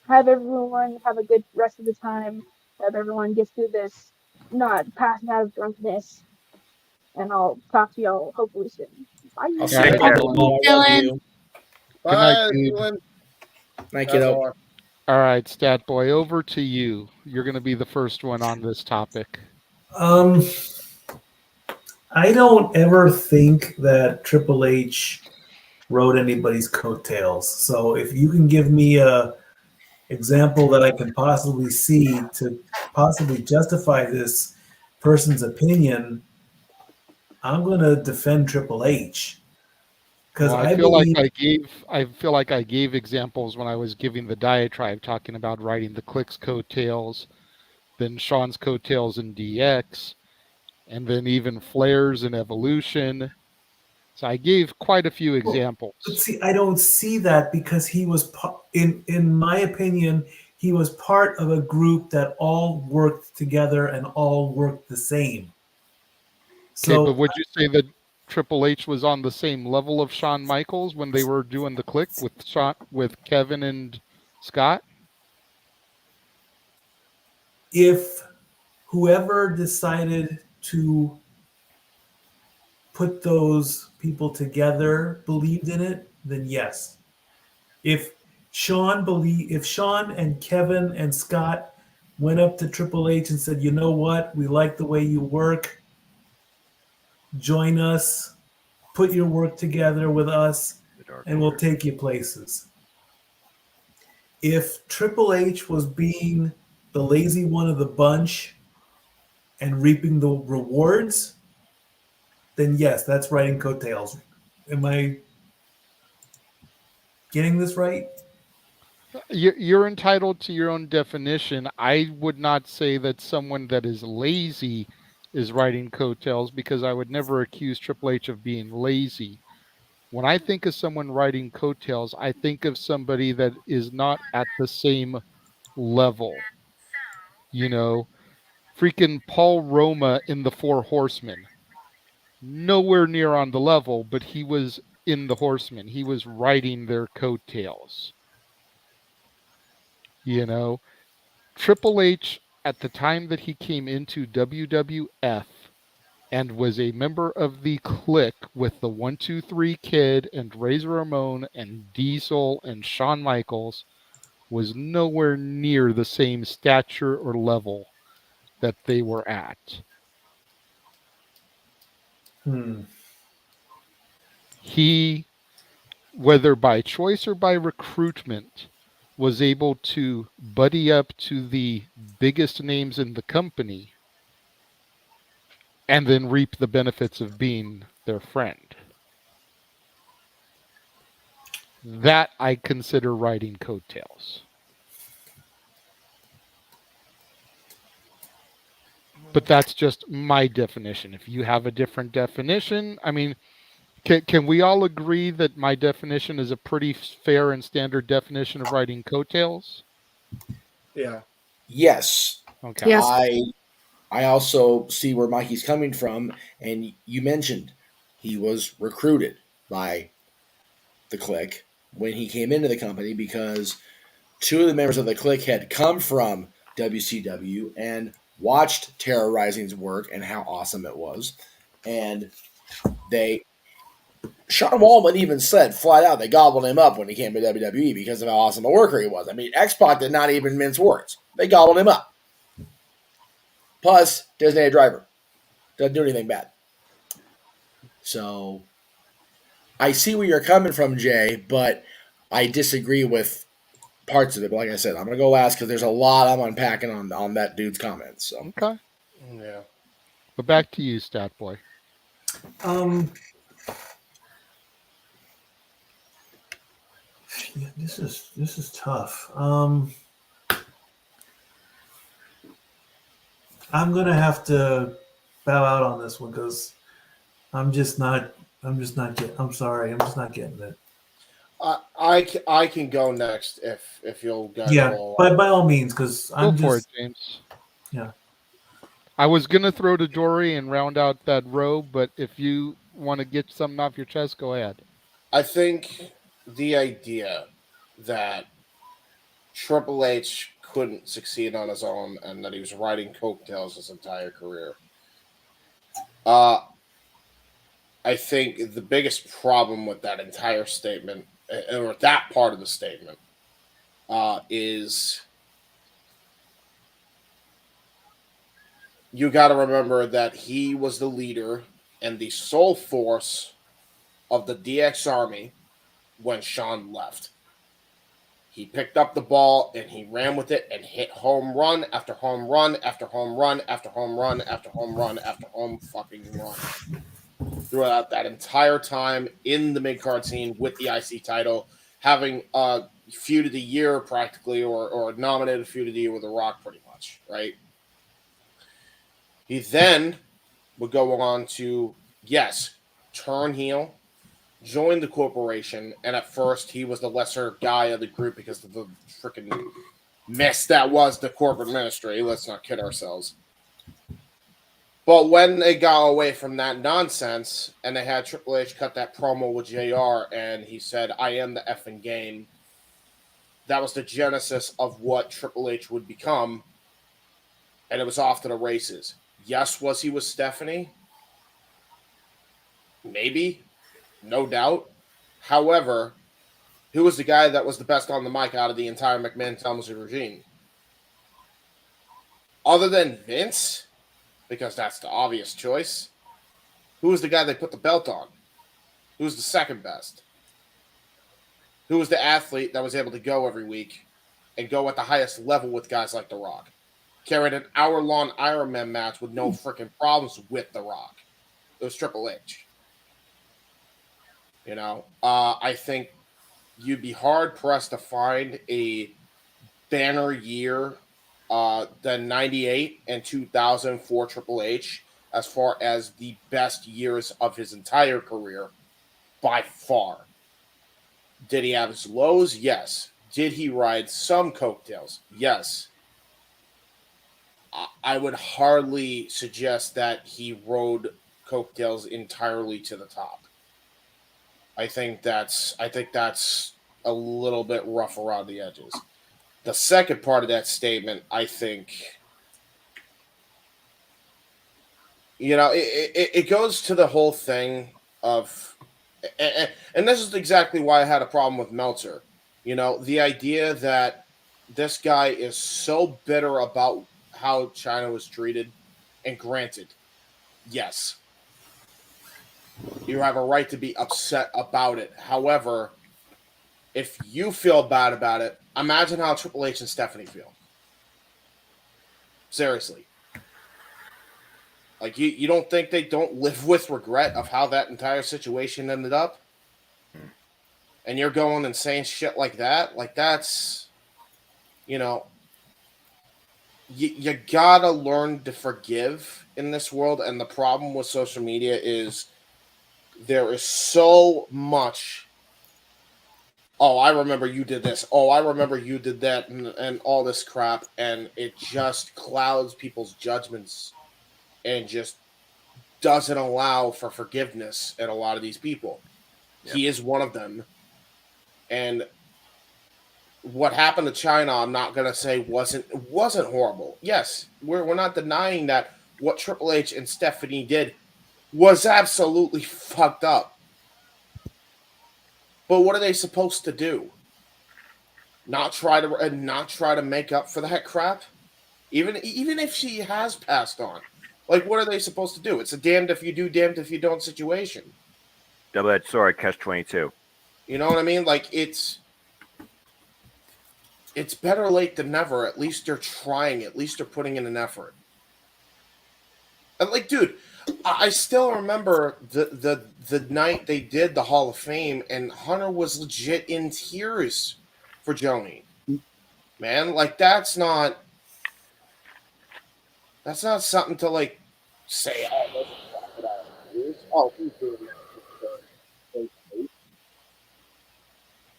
have everyone have a good rest of the time. Have everyone get through this, not passing out of drunkenness. And I'll talk to y'all hopefully soon. Bye. I'll see you, Dylan. Bye, Dylan. Thank you. All right, Stat Boy, over to you. You're going to be the first one on this topic. I don't ever think that Triple H rode anybody's coattails. So if you can give me a example that I can possibly see to possibly justify this person's opinion, I'm going to defend Triple H. Because I feel like I gave examples when I was giving the diatribe, talking about riding the Click's coattails, then Sean's coattails in DX, and then even Flair's in Evolution. So I gave quite a few examples. But see, I don't see that because he was, in my opinion, he was part of a group that all worked together and all worked the same. So, but would you say that Triple H was on the same level of Shawn Michaels when they were doing the Click with Kevin and Scott? If whoever decided to put those people together believed in it, then yes. If Shawn and Kevin and Scott went up to Triple H and said, you know what, we like the way you work, join us, put your work together with us, and we'll take you places. If Triple H was being the lazy one of the bunch and reaping the rewards, then yes, that's riding coattails. Am I getting this right? You're entitled to your own definition. I would not say that someone that is lazy is riding coattails, because I would never accuse Triple H of being lazy. When I think of someone riding coattails, I think of somebody that is not at the same level. You know, freaking Paul Roma in the Four Horsemen. Nowhere near on the level, but he was in the Horsemen. He was riding their coattails. You know, Triple H, at the time that he came into WWF and was a member of the Click with the 1-2-3 Kid and Razor Ramon and Diesel and Shawn Michaels, was nowhere near the same stature or level that they were at. He, whether by choice or by recruitment, was able to buddy up to the biggest names in the company and then reap the benefits of being their friend. That I consider riding coattails. But that's just my definition. If you have a different definition, I mean, can we all agree that my definition is a pretty fair and standard definition of riding coattails? Yeah. Yes. Okay. Yes. I also see where Mikey's coming from, and you mentioned he was recruited by the Click when he came into the company, because two of the members of the Click had come from WCW and watched Terrorizing's work and how awesome it was, and Sean Waltman even said flat out they gobbled him up when he came to WWE because of how awesome a worker he was. I mean, X-Pac did not even mince words. They gobbled him up. Plus, designated driver. Doesn't do anything bad. So, I see where you're coming from, Jay, but I disagree with parts of it. But like I said, I'm going to go last because there's a lot I'm unpacking on that dude's comments. So. Okay. Yeah. But back to you, Stat Boy. Yeah, this is tough. I'm gonna have to bow out on this one because I'm just not getting. I'm sorry, I'm just not getting it. I can go next if you'll go. Yeah, by all means, because I'm go for it, James. Yeah. I was gonna throw to Dory and round out that row, but if you want to get something off your chest, go ahead. I think the idea that Triple H couldn't succeed on his own and that he was riding coattails his entire career. I think the biggest problem with that entire statement, or that part of the statement, is you got to remember that he was the leader and the sole force of the DX Army when Shawn left. He picked up the ball and he ran with it and hit home run after home run after home run after home run after home run after home fucking run. throughout that entire time in the mid-card scene with the IC title, having a feud of the year practically, or nominated feud of the year with The Rock pretty much, right? He then would go on to, yes, turn heel, join the corporation, and at first he was the lesser guy of the group because of the freaking mess that was the corporate ministry. Let's not kid ourselves. But when they got away from that nonsense and they had Triple H cut that promo with JR and he said, I am the effing game, that was the genesis of what Triple H would become, and it was off to the races. Yes, was he with Stephanie? Maybe. No doubt. However, who was the guy that was the best on the mic out of the entire McMahon-Helmsley regime? Other than Vince, because that's the obvious choice, who was the guy they put the belt on? Who was the second best? Who was the athlete that was able to go every week and go at the highest level with guys like The Rock? Carried an hour-long Iron Man match with no freaking problems with The Rock. It was Triple H. You know, I think you'd be hard-pressed to find a banner year than 98 and 2000 for Triple H as far as the best years of his entire career by far. Did he have his lows? Yes. Did he ride some coattails? Yes. I would hardly suggest that he rode coattails entirely to the top. I think that's a little bit rough around the edges. The second part of that statement, I think, you know, it goes to the whole thing of, and this is exactly why I had a problem with Meltzer. You know, the idea that this guy is so bitter about how China was treated, and granted, yes, you have a right to be upset about it. However, if you feel bad about it, imagine how Triple H and Stephanie feel. Seriously. Like, you don't think they don't live with regret of how that entire situation ended up? And you're going and saying shit like that? Like, that's, you know, you gotta learn to forgive in this world. And the problem with social media is there is so much, oh, I remember you did this. Oh, I remember you did that, and all this crap. And it just clouds people's judgments and just doesn't allow for forgiveness in a lot of these people. Yep. He is one of them. And what happened to China, I'm not going to say wasn't horrible. Yes, we're not denying that what Triple H and Stephanie did was absolutely fucked up. But what are they supposed to do? Not try to make up for that crap? Even if she has passed on. Like, what are they supposed to do? It's a damned if you do, damned if you don't situation. Double-edged sword, catch-22. You know what I mean? Like, it's better late than never. At least they're trying. At least they're putting in an effort. And, like, dude, I still remember the night they did the Hall of Fame, and Hunter was legit in tears for Joni. Man, like, that's not something to, like, say, oh, who's doing that?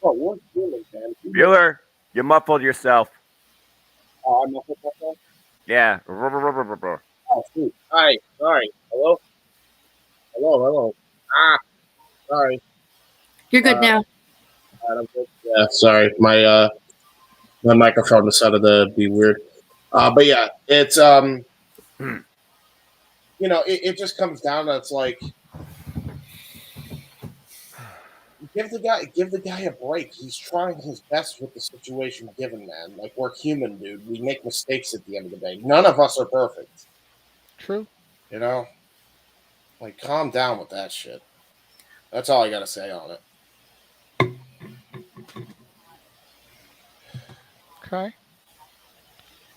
Oh, what's doing, man? Bueller, you muffled yourself. Oh, I muffled myself? Yeah. Oh, shoot. Hi. Sorry. Hello? Hello. Ah. Sorry. You're good now. I'm good. Yeah, sorry. My microphone decided to be weird. But yeah, it's you know, it just comes down to, it's like, give the guy a break. He's trying his best with the situation given, man. Like, we're human, dude. We make mistakes at the end of the day. None of us are perfect. True. You know? Like, calm down with that shit. That's all I gotta say on it. Okay.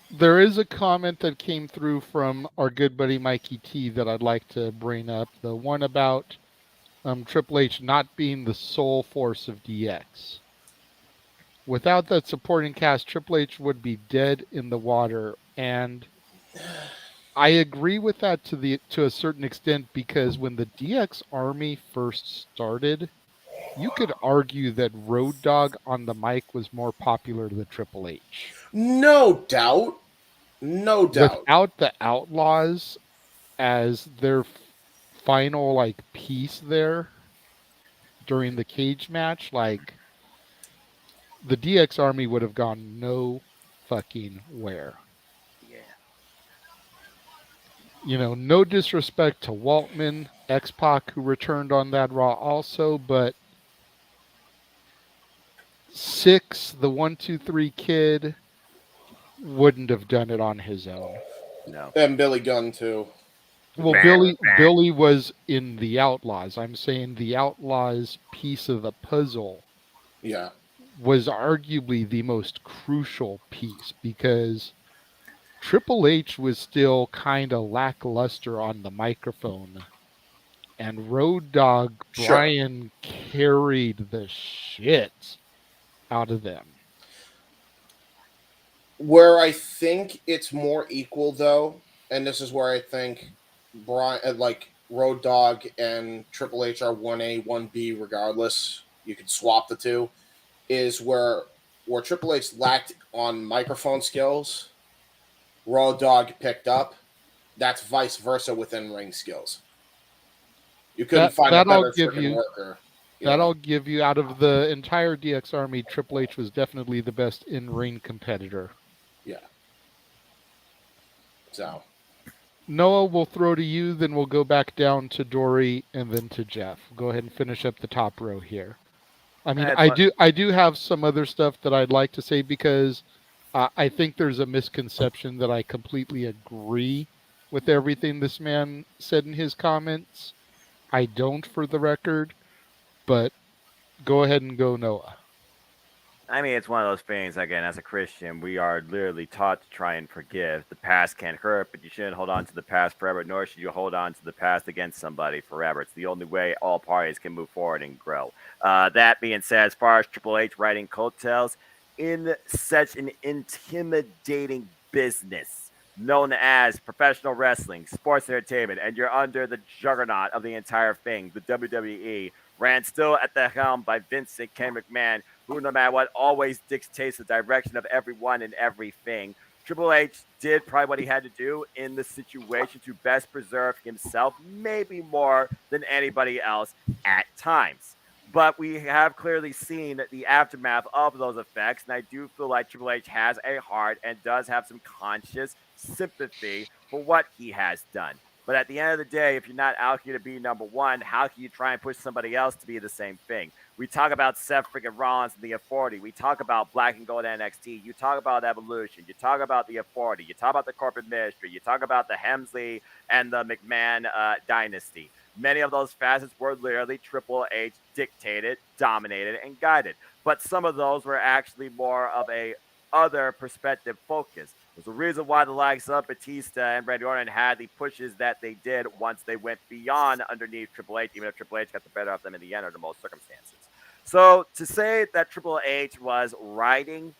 There is a comment that came through from our good buddy Mikey T that I'd like to bring up. The one about Triple H not being the sole force of DX. Without that supporting cast, Triple H would be dead in the water, and I agree with that to a certain extent, because when the DX Army first started, you could argue that Road Dogg on the mic was more popular than Triple H. No doubt. No doubt. Without the Outlaws as their final like piece there during the cage match, like the DX Army would have gone no fucking where. Yeah. You know, no disrespect to Waltman, X-Pac, who returned on that Raw also, but Six, the 1-2-3 Kid, wouldn't have done it on his own. No. And Billy Gunn too. Well, Billy was in the Outlaws. I'm saying the Outlaws piece of the puzzle was arguably the most crucial piece, because Triple H was still kind of lackluster on the microphone, and Road Dogg Brian carried the shit out of them. Where I think it's more equal, though, and this is where I think Brian, like Road Dogg and Triple H are 1A, 1B regardless. You could swap the two. Is where Triple H lacked on microphone skills, Road Dogg picked up. That's vice versa within ring skills. You couldn't find a better freaking worker. That'll give you, out of the entire DX Army, Triple H was definitely the best in-ring competitor. Yeah. So. Noah, we'll throw to you, then we'll go back down to Dory, and then to Jeff. Go ahead and finish up the top row here. I mean, I do have some other stuff that I'd like to say, because I think there's a misconception that I completely agree with everything this man said in his comments. I don't, for the record, but go ahead and go, Noah. I mean, it's one of those things, again, as a Christian, we are literally taught to try and forgive. The past can hurt, but you shouldn't hold on to the past forever, nor should you hold on to the past against somebody forever. It's the only way all parties can move forward and grow. That being said, as far as Triple H writing coattails, in such an intimidating business known as professional wrestling, sports entertainment, and you're under the juggernaut of the entire thing, the WWE, ran still at the helm by Vince and Ken McMahon, who, no matter what, always dictates the direction of everyone and everything. Triple H did probably what he had to do in the situation to best preserve himself, maybe more than anybody else at times. But we have clearly seen the aftermath of those effects, and I do feel like Triple H has a heart and does have some conscious sympathy for what he has done. But at the end of the day, if you're not out here to be number one, how can you try and push somebody else to be the same thing? We talk about Seth freaking Rollins and the Authority. We talk about Black and Gold NXT. You talk about Evolution. You talk about the Authority. You talk about the corporate ministry. You talk about the Hemsley and the McMahon dynasty. Many of those facets were literally Triple H dictated, dominated, and guided. But some of those were actually more of a other perspective focus. There's a reason why the likes of Batista and Randy Orton had the pushes that they did once they went beyond underneath Triple H, even if Triple H got the better of them in the end under most circumstances. So to say that Triple H was riding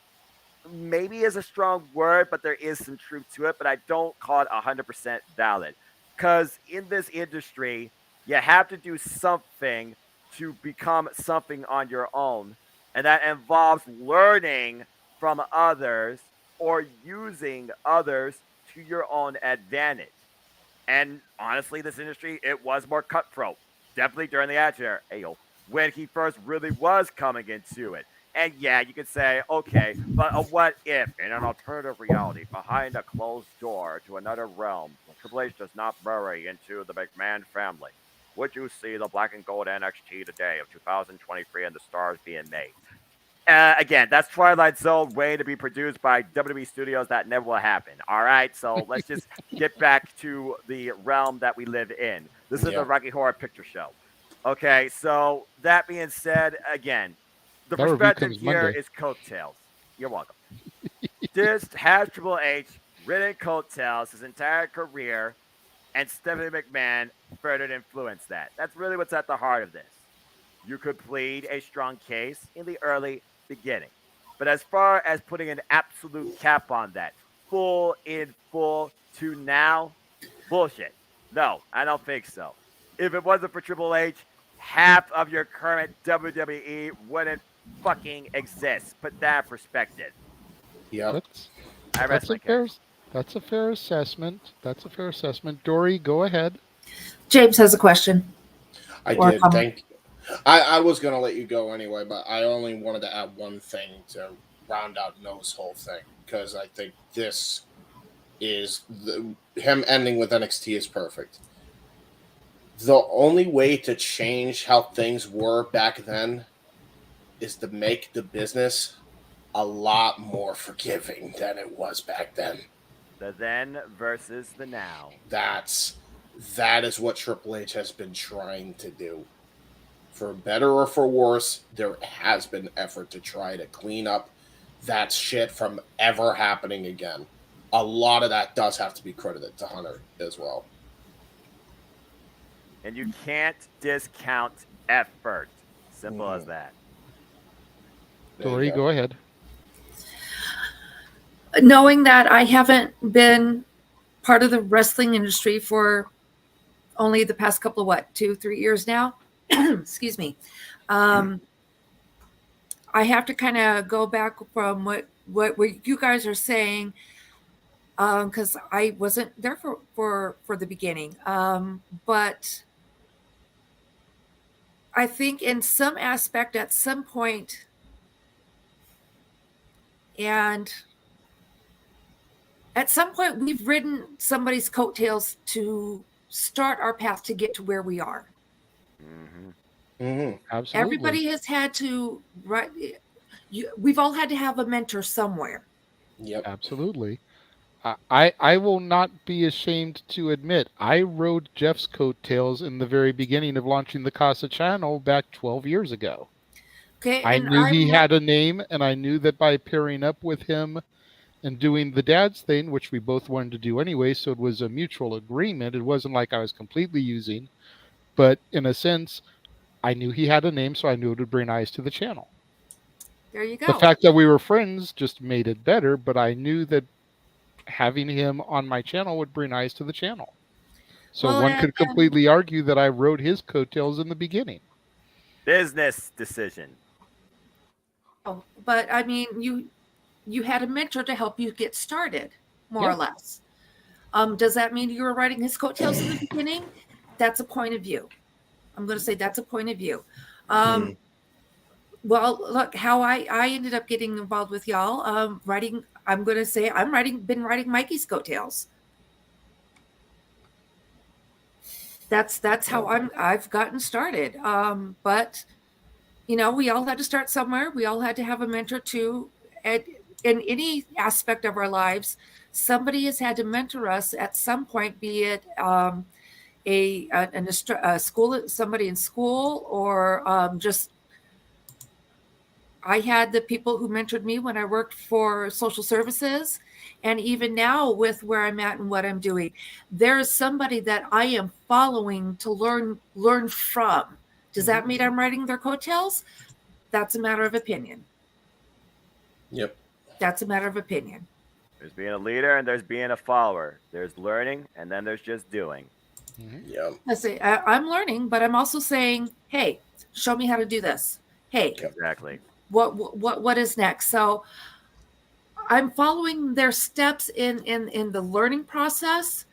maybe is a strong word, but there is some truth to it, but I don't call it 100% valid. Because in this industry, you have to do something to become something on your own. And that involves learning from others or using others to your own advantage. And honestly, this industry, it was more cutthroat. Definitely during the Attitude Era, when he first really was coming into it. And yeah, you could say, okay, but what if in an alternative reality behind a closed door to another realm, Triple H does not marry into the McMahon family? Would you see the Black and Gold NXT today of 2023 and the stars being made? Again, that's Twilight Zone way to be produced by WWE Studios. That never will happen. All right, so let's just get back to the realm that we live in. This is the Rocky Horror Picture Show. Okay, so that being said, again, the perspective here is coattails. You're welcome. This has Triple H ridden coattails his entire career, and Stephanie McMahon effort and influence that. That's really what's at the heart of this. You could plead a strong case in the early beginning. But as far as putting an absolute cap on that, full to now, bullshit. No, I don't think so. If it wasn't for Triple H, half of your current WWE wouldn't fucking exist. Put that in perspective. Yep. That's a fair assessment. That's a fair assessment. Dory, go ahead. James has a question. I did. Thank you. I was going to let you go anyway, but I only wanted to add one thing to round out Noah's whole thing, because I think this is him ending with NXT is perfect. The only way to change how things were back then is to make the business a lot more forgiving than it was back then. The then versus the now. That is what Triple H has been trying to do. For better or for worse, there has been effort to try to clean up that shit from ever happening again. A lot of that does have to be credited to Hunter as well. And you can't discount effort. Simple as that. Dory, go ahead. Knowing that I haven't been part of the wrestling industry for only the past couple of 2-3 years now, excuse me, I have to kind of go back from what you guys are saying, because I wasn't there for the beginning, but I think in some aspect at some point, and at some point we've ridden somebody's coattails to start our path to get to where we are. Absolutely. Everybody has had to, we've all had to have a mentor somewhere. Yep. Absolutely. I will not be ashamed to admit I rode Jeff's coattails in the very beginning of launching the Casa channel back 12 years ago. Okay, I knew he had a name, and I knew that by pairing up with him and doing the dad's thing, which we both wanted to do anyway, so it was a mutual agreement. It wasn't like I was completely using, but in a sense, I knew he had a name, so I knew it would bring eyes to the channel. There you go. The fact that we were friends just made it better, but I knew that having him on my channel would bring eyes to the channel. So one could completely argue that I rode his coattails in the beginning. Business decision. Oh, but I mean, you had a mentor to help you get started, more or less. Does that mean you were riding his coattails in the beginning? That's a point of view. I'm going to say that's a point of view. Well, look, how I ended up getting involved with y'all, riding, I'm going to say been riding Mikey's coattails. That's how I've gotten started. But we all had to start somewhere. We all had to have a mentor too. In any aspect of our lives, somebody has had to mentor us at some point, be it a school, somebody in school, or just. I had the people who mentored me when I worked for social services, and even now with where I'm at and what I'm doing, there's somebody that I am following to learn from. Does that mean I'm riding their coattails? That's a matter of opinion. Yep. That's a matter of opinion. There's being a leader and there's being a follower. There's learning and then there's just doing. Yeah. I say I'm learning, but I'm also saying, hey, show me how to do this. Hey, exactly. What is next? So I'm following their steps in the learning process,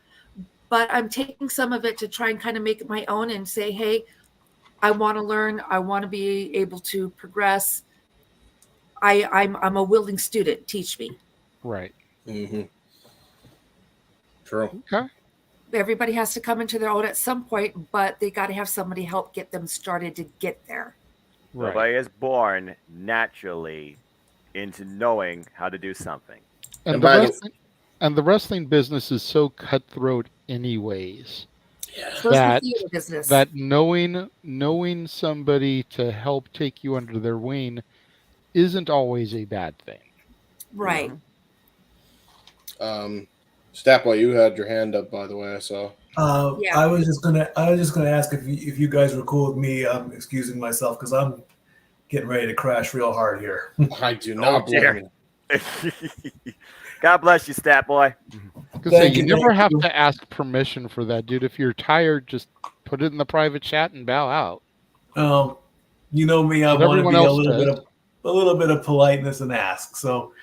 but I'm taking some of it to try and kind of make it my own and say, hey, I want to learn. I want to be able to progress. I'm a willing student. Teach me. Right. True. Okay. Everybody has to come into their own at some point, but they got to have somebody help get them started to get there. Right. Nobody is born naturally into knowing how to do something. And the wrestling business is so cutthroat anyways. That knowing somebody to help take you under their wing isn't always a bad thing. Right. Stapwell, you had your hand up, by the way, I saw. Yeah. I was just gonna ask if you guys were cool with me excusing myself because I'm getting ready to crash real hard here. I do not blame you. God bless you, stat boy. You never have to ask permission for that, dude. If you're tired, just put it in the private chat and bow out. You know me, I What want to everyone be a else little bit of politeness and ask. So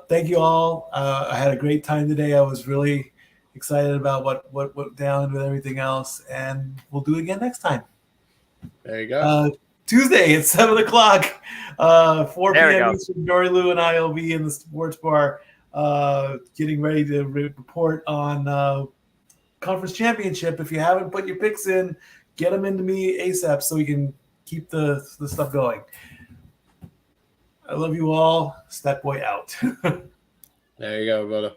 thank you all. I had a great time today. I was really excited about what went down with everything else, and we'll do it again next time. There you go. Tuesday at 7 o'clock, 4 There we p.m. go. Eastern. Dory Lou and I will be in the sports bar getting ready to report on conference championship. If you haven't put your picks in, get them into me ASAP so we can keep the stuff going. I love you all. Stat Boy out. There you go, brother.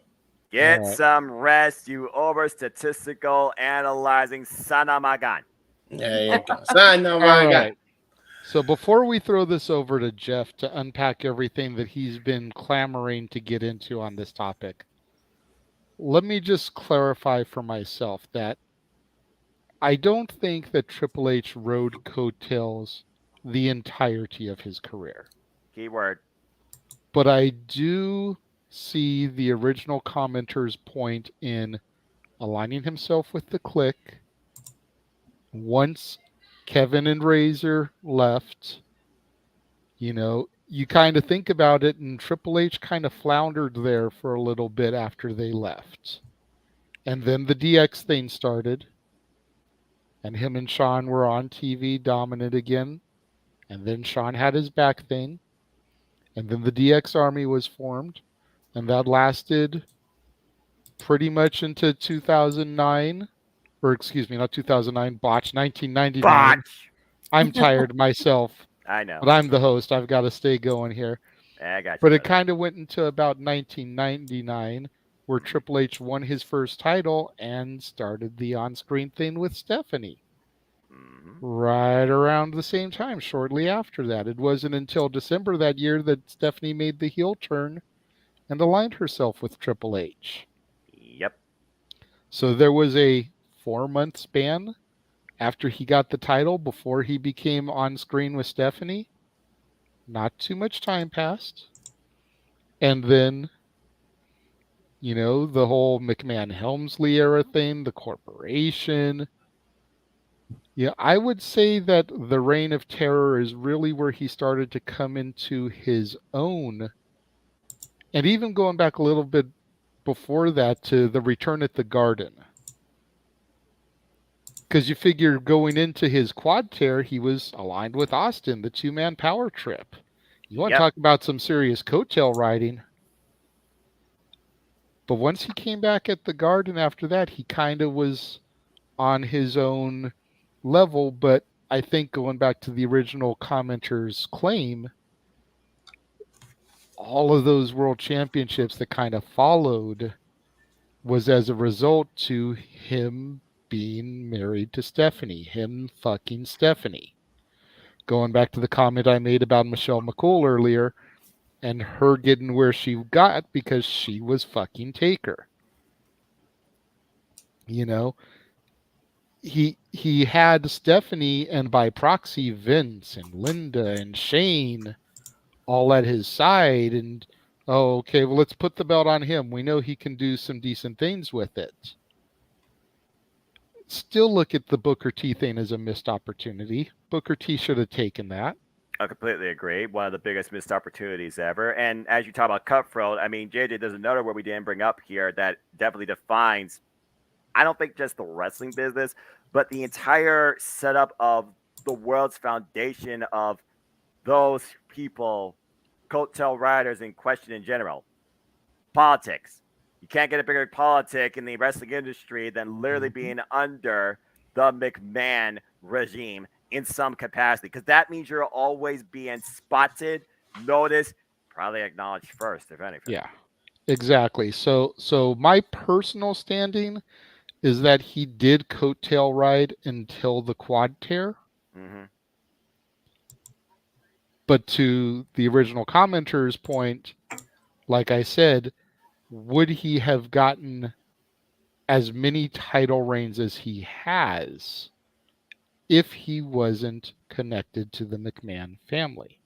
Get some rest, you over statistical analyzing son of a gun. There you go. Son of a gun. Right. So before we throw this over to Jeff to unpack everything that he's been clamoring to get into on this topic, let me just clarify for myself that I don't think that Triple H rode coattails the entirety of his career. Keyword. But I do see the original commenter's point in aligning himself with the clique. Once Kevin and Razor left, you kind of think about it, and Triple H kind of floundered there for a little bit after they left. And then the DX thing started, and him and Shawn were on TV dominant again. And then Shawn had his back thing, and then the DX Army was formed, and that lasted pretty much into 2009, or excuse me, not 2009, botch, 1999. Botch. I'm tired myself. I know. But I'm the host. I've got to stay going here. I got you. But it kind of went into about 1999, where Triple H won his first title and started the on-screen thing with Stephanie. Right around the same time, shortly after that. It wasn't until December that year that Stephanie made the heel turn and aligned herself with Triple H. Yep. So there was a 4-month span after he got the title before he became on screen with Stephanie. Not too much time passed. And then, the whole McMahon-Helmsley era thing, the corporation. Yeah, I would say that the Reign of Terror is really where he started to come into his own. And even going back a little bit before that to the Return at the Garden. Because you figure going into his quad tear, he was aligned with Austin, the 2-man power trip. You want to talk about some serious coattail riding. But once he came back at the Garden after that, he kind of was on his own level. But I think going back to the original commenter's claim, all of those world championships that kind of followed was as a result to him being married to Stephanie, him fucking Stephanie. Going back to the comment I made about Michelle McCool earlier, and her getting where she got because she was fucking Taker. He had Stephanie and by proxy Vince and Linda and Shane all at his side, and okay, well, let's put the belt on him. We know he can do some decent things with it. Still look at the Booker T thing as a missed opportunity. Booker T should have taken that. I completely agree. One of the biggest missed opportunities ever. And as you talk about Cutthroat, I mean, JJ, there's another word we didn't bring up here that definitely defines, I don't think just the wrestling business, but the entire setup of the world's foundation of those people, coattail riders in question in general. Politics. You can't get a bigger politic in the wrestling industry than literally being under the McMahon regime in some capacity, because that means you're always being spotted, noticed, probably acknowledged first, if anything. Yeah, exactly. So my personal standing is that he did coattail ride until the quad tear. Mm-hmm. But to the original commenter's point, like I said, would he have gotten as many title reigns as he has if he wasn't connected to the McMahon family.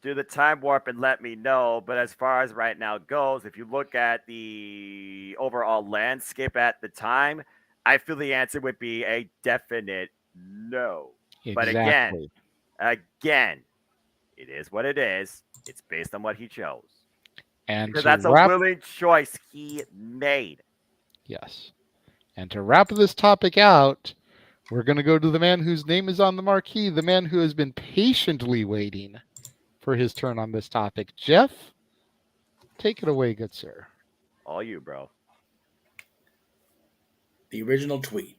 Do the time warp and let me know. But as far as right now goes, if you look at the overall landscape at the time, I feel the answer would be a definite no. But Exactly. again, it is what it is. It's based on what he chose. And because to that's wrap, a willing choice he made. Yes. And to wrap this topic out, we're going to go to the man whose name is on the marquee, the man who has been patiently waiting for his turn on this topic. Jeff, take it away, good sir. All you, bro. The original tweet.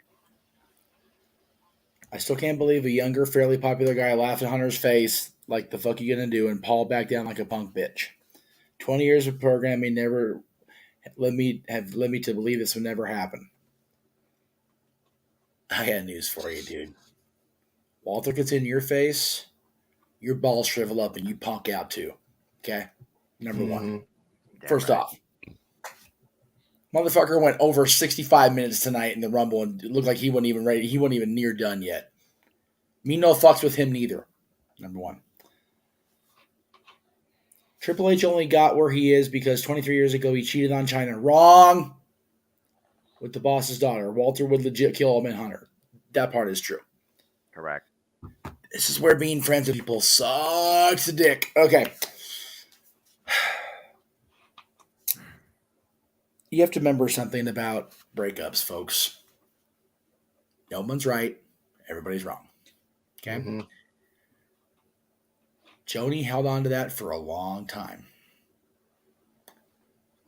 I still can't believe a younger, fairly popular guy laughed in Hunter's face like the fuck you gonna do and Paul back down like a punk bitch. 20 years of programming never led me to believe this would never happen. I got news for you, dude. Walter gets in your face, your balls shrivel up and you punk out too. Okay? Number one. First off, motherfucker went over 65 minutes tonight in the Rumble and it looked like he wasn't even ready. He wasn't even near done yet. Me no fucks with him neither. Number one. Triple H only got where he is because 23 years ago he cheated on China. Wrong. With the boss's daughter. Walter would legit kill him and Hunter. That part is true. Correct. This is where being friends with people sucks a dick. Okay. You have to remember something about breakups, folks. No one's right. Everybody's wrong. Okay? Mm-hmm. Joni held on to that for a long time.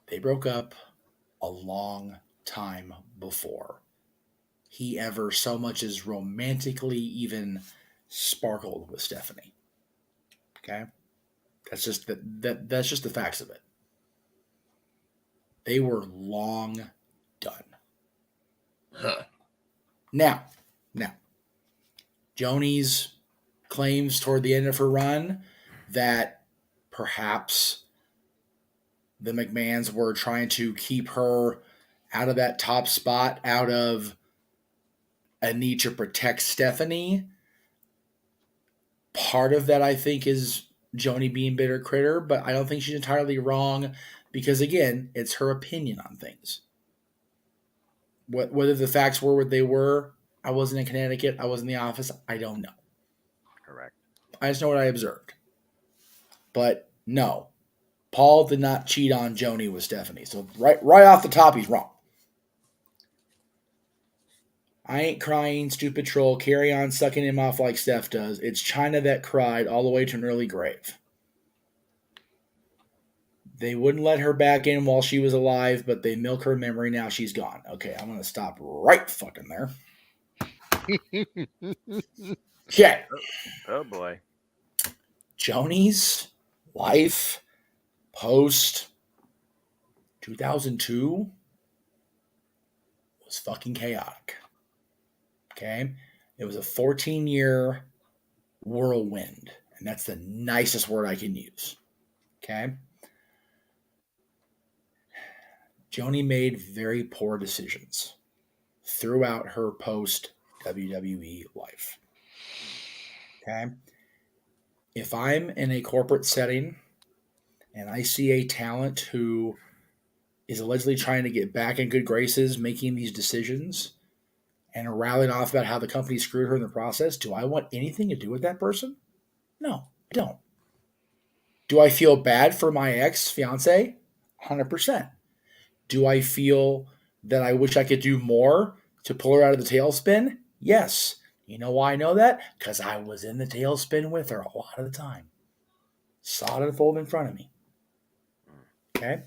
They broke up a long time before he ever so much as romantically even sparkled with Stephanie. Okay? That's just that's just the facts of it. They were long done. Huh. Now, Joni's claims toward the end of her run that perhaps the McMahons were trying to keep her out of that top spot, out of a need to protect Stephanie. Part of that, I think, is Joni being bitter critter, but I don't think she's entirely wrong because, again, it's her opinion on things. Whether the facts were what they were, I wasn't in Connecticut, I was in the office, I don't know. Correct. I just know what I observed. But no, Paul did not cheat on Joni with Stephanie. So right off the top, he's wrong. I ain't crying, stupid troll. Carry on sucking him off like Steph does. It's China that cried all the way to an early grave. They wouldn't let her back in while she was alive, but they milk her memory now she's gone. Okay, I'm going to stop right fucking there. Okay. Oh, boy. Joni's life post 2002 was fucking chaotic. Okay? It was a 14-year whirlwind, and that's the nicest word I can use. Okay? Joni made very poor decisions throughout her post-WWE life. Okay? If I'm in a corporate setting and I see a talent who is allegedly trying to get back in good graces, making these decisions, and rallying off about how the company screwed her in the process, do I want anything to do with that person? No, I don't. Do I feel bad for my ex-fiance? 100%. Do I feel that I wish I could do more to pull her out of the tailspin? Yes. You know why I know that? Because I was in the tailspin with her a lot of the time. Saw it unfold in front of me. Okay?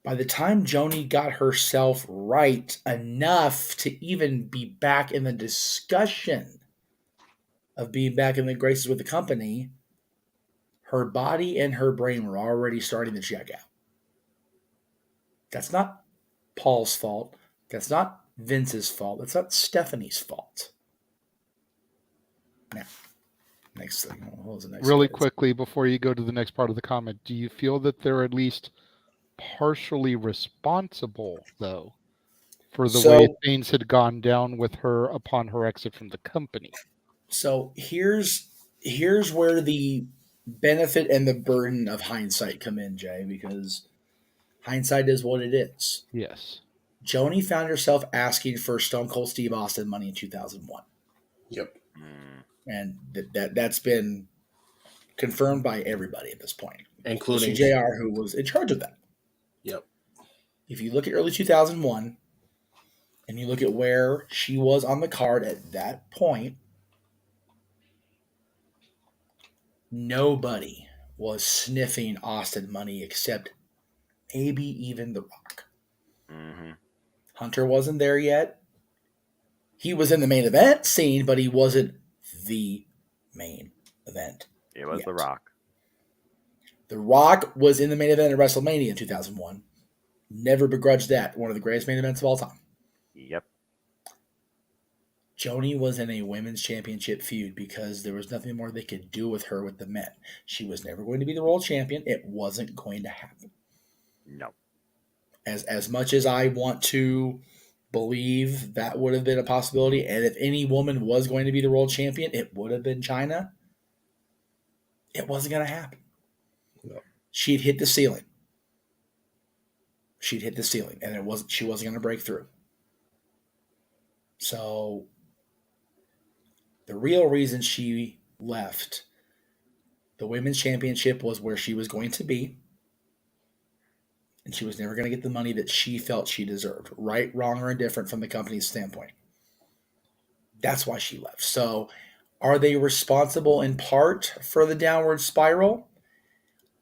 By the time Joni got herself right enough to even be back in the discussion of being back in the graces with the company, her body and her brain were already starting to check out. That's not Paul's fault. That's not Vince's fault. That's not Stephanie's fault. Now, next thing. What was the next? Really quickly, before you go to the next part of the comment, do you feel that there are at least partially responsible, though, for the way things had gone down with her upon her exit from the company. So here's where the benefit and the burden of hindsight come in, Jay, because hindsight is what it is. Yes. Joni found herself asking for Stone Cold Steve Austin money in 2001. Yep. And that's been confirmed by everybody at this point, including JR, who was in charge of that. Yep. If you look at early 2001 and you look at where she was on the card at that point, nobody was sniffing Austin money except maybe even The Rock. Mm-hmm. Hunter wasn't there yet. He was in the main event scene, but he wasn't the main event. It was yet. The Rock. The Rock was in the main event of WrestleMania in 2001. Never begrudged that. One of the greatest main events of all time. Yep. Joni was in a women's championship feud because there was nothing more they could do with her with the men. She was never going to be the world champion. It wasn't going to happen. No. As much as I want to believe that would have been a possibility, and if any woman was going to be the world champion, it would have been Chyna. It wasn't going to happen. No. She'd hit the ceiling. She'd hit the ceiling, and she wasn't going to break through. So the real reason she left the women's championship was where she was going to be, and she was never going to get the money that she felt she deserved, right, wrong, or indifferent from the company's standpoint. That's why she left. So are they responsible in part for the downward spiral?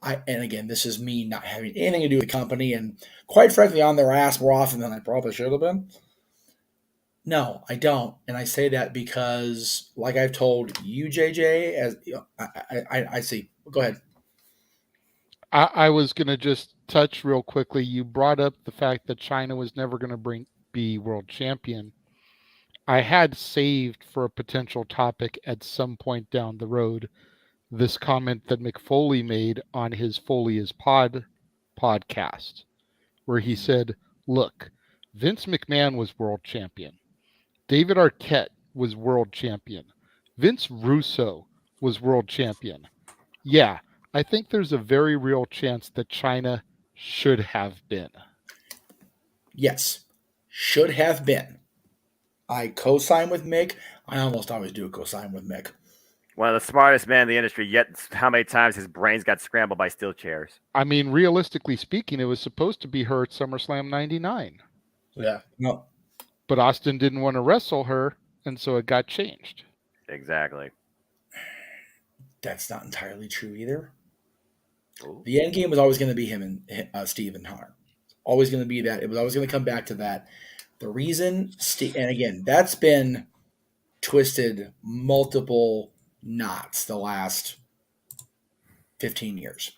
And again, this is me not having anything to do with the company and quite frankly on their ass more often than I probably should have been. No, I don't. And I say that because, like I've told you, JJ, as I see. Go ahead. I was going to just touch real quickly. You brought up the fact that Chyna was never going to be world champion. I had saved for a potential topic at some point down the road this comment that Mick Foley made on his Foley is podcast, where he said, look, Vince McMahon was world champion. David Arquette was world champion. Vince Russo was world champion. Yeah, I think there's a very real chance that Chyna should have been. Yes, should have been. I co-sign with Mick. I almost always do co-sign with Mick. One of the smartest men in the industry, yet how many times his brains got scrambled by steel chairs? I mean, realistically speaking, it was supposed to be her at SummerSlam 99. Yeah. No. But Austin didn't want to wrestle her, and so it got changed. Exactly. That's not entirely true either. Ooh. The end game was always going to be him and Steve and Hunter. Always going to be that. It was always going to come back to that. The reason, and again, that's been twisted multiple knots the last 15 years.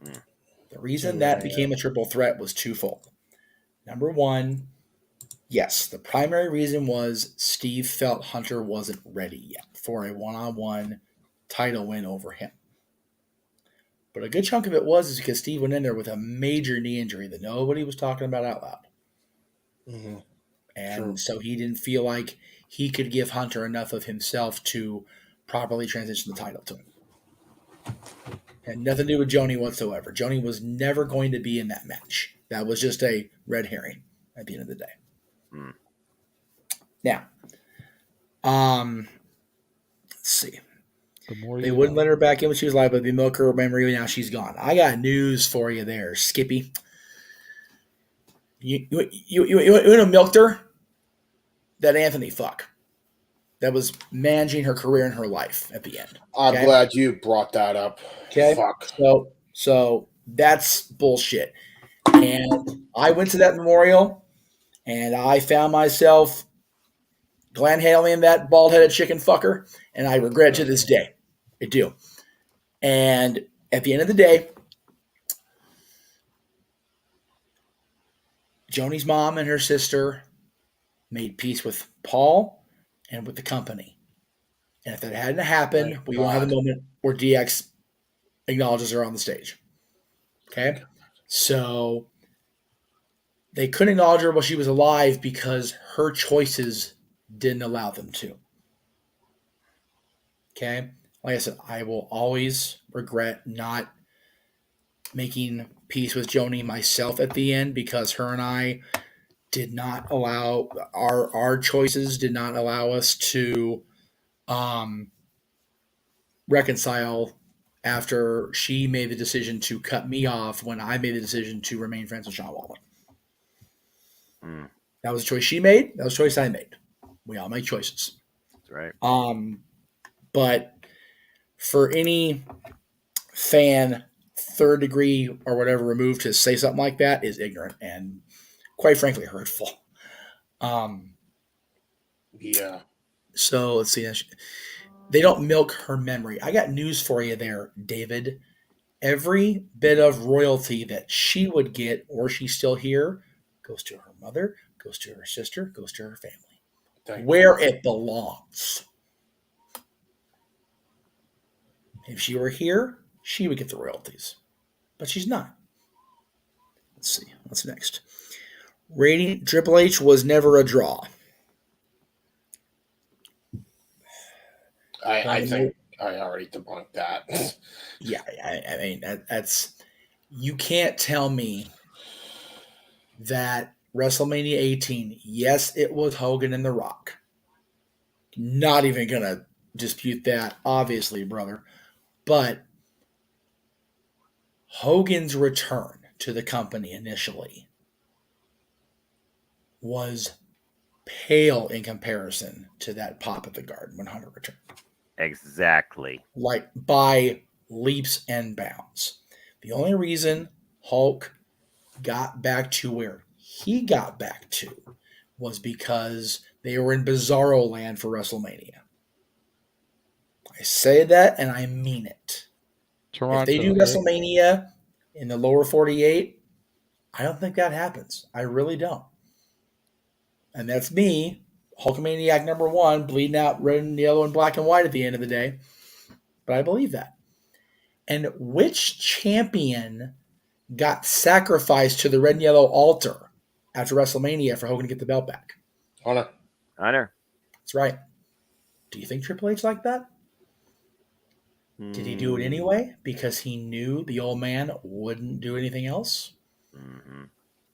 The reason that became a triple threat was twofold. Number one, yes, the primary reason was Steve felt Hunter wasn't ready yet for a one-on-one title win over him. But a good chunk of it was because Steve went in there with a major knee injury that nobody was talking about out loud. Mm-hmm. And so he didn't feel like he could give Hunter enough of himself to properly transition the title to him. Had nothing to do with Joni whatsoever. Joni was never going to be in that match. That was just a red herring at the end of the day. Mm. Now, let's see. They wouldn't let her back in when she was live, but they milk her memory. Now she's gone. I got news for you there, Skippy. You know milked her? That Anthony fuck. That was managing her career and her life at the end. Okay? I'm glad you brought that up. Okay. Fuck. So that's bullshit. And I went to that memorial and I found myself Glenn Haley, that bald-headed chicken fucker, and I regret it to this day. I do. And at the end of the day, Joni's mom and her sister made peace with Paul and with the company. And if that hadn't happened, we won't have a moment where DX acknowledges her on the stage. Okay? So they couldn't acknowledge her while she was alive because her choices didn't allow them to. Okay? Like I said, I will always regret not making peace with Joni myself at the end because her and I did not allow our choices did not allow us to reconcile after she made the decision to cut me off when I made the decision to remain friends with Sean Waltman. That was a choice she made. That was a choice I made. We all make choices. That's right. But for any fan, third degree or whatever removed, to say something like that is ignorant and quite frankly hurtful. Yeah. So let's see. They don't milk her memory. I got news for you there, David. Every bit of royalty that she would get, or she's still here, goes to her mother, goes to her sister, goes to her family. Where it belongs. If she were here, she would get the royalties. But she's not. Let's see. What's next? Rating Triple H was never a draw. I think I already debunked that. Yeah, I mean, that's... You can't tell me that WrestleMania 18, yes, it was Hogan and The Rock. Not even going to dispute that, obviously, brother. But Hogan's return to the company initially was pale in comparison to that Pop at the Garden when Hunter returned. Exactly. Like by leaps and bounds. The only reason Hulk got back to where he got back to was because they were in Bizarro Land for WrestleMania. I say that and I mean it. Toronto, if they do WrestleMania in the lower 48, I don't think that happens. I really don't. And that's me, Hulkamaniac number 1, bleeding out red and yellow and black and white at the end of the day. But I believe that. And which champion got sacrificed to the red and yellow altar after WrestleMania for Hogan to get the belt back? Hunter. That's right. Do you think Triple H liked that? Did he do it anyway because he knew the old man wouldn't do anything else? Mm-hmm.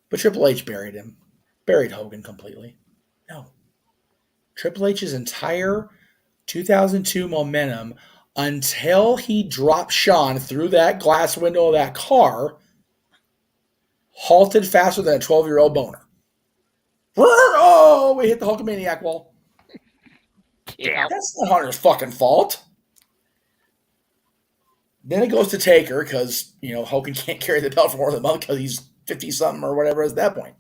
But Triple H buried him. Buried Hogan completely. No. Triple H's entire 2002 momentum until he dropped Shawn through that glass window of that car halted faster than a 12-year-old boner. Oh, we hit the Hulkamaniac wall. Damn. That's not Hunter's fucking fault. Then it goes to Taker because, Hogan can't carry the belt for more than a month because he's 50-something or whatever at that point.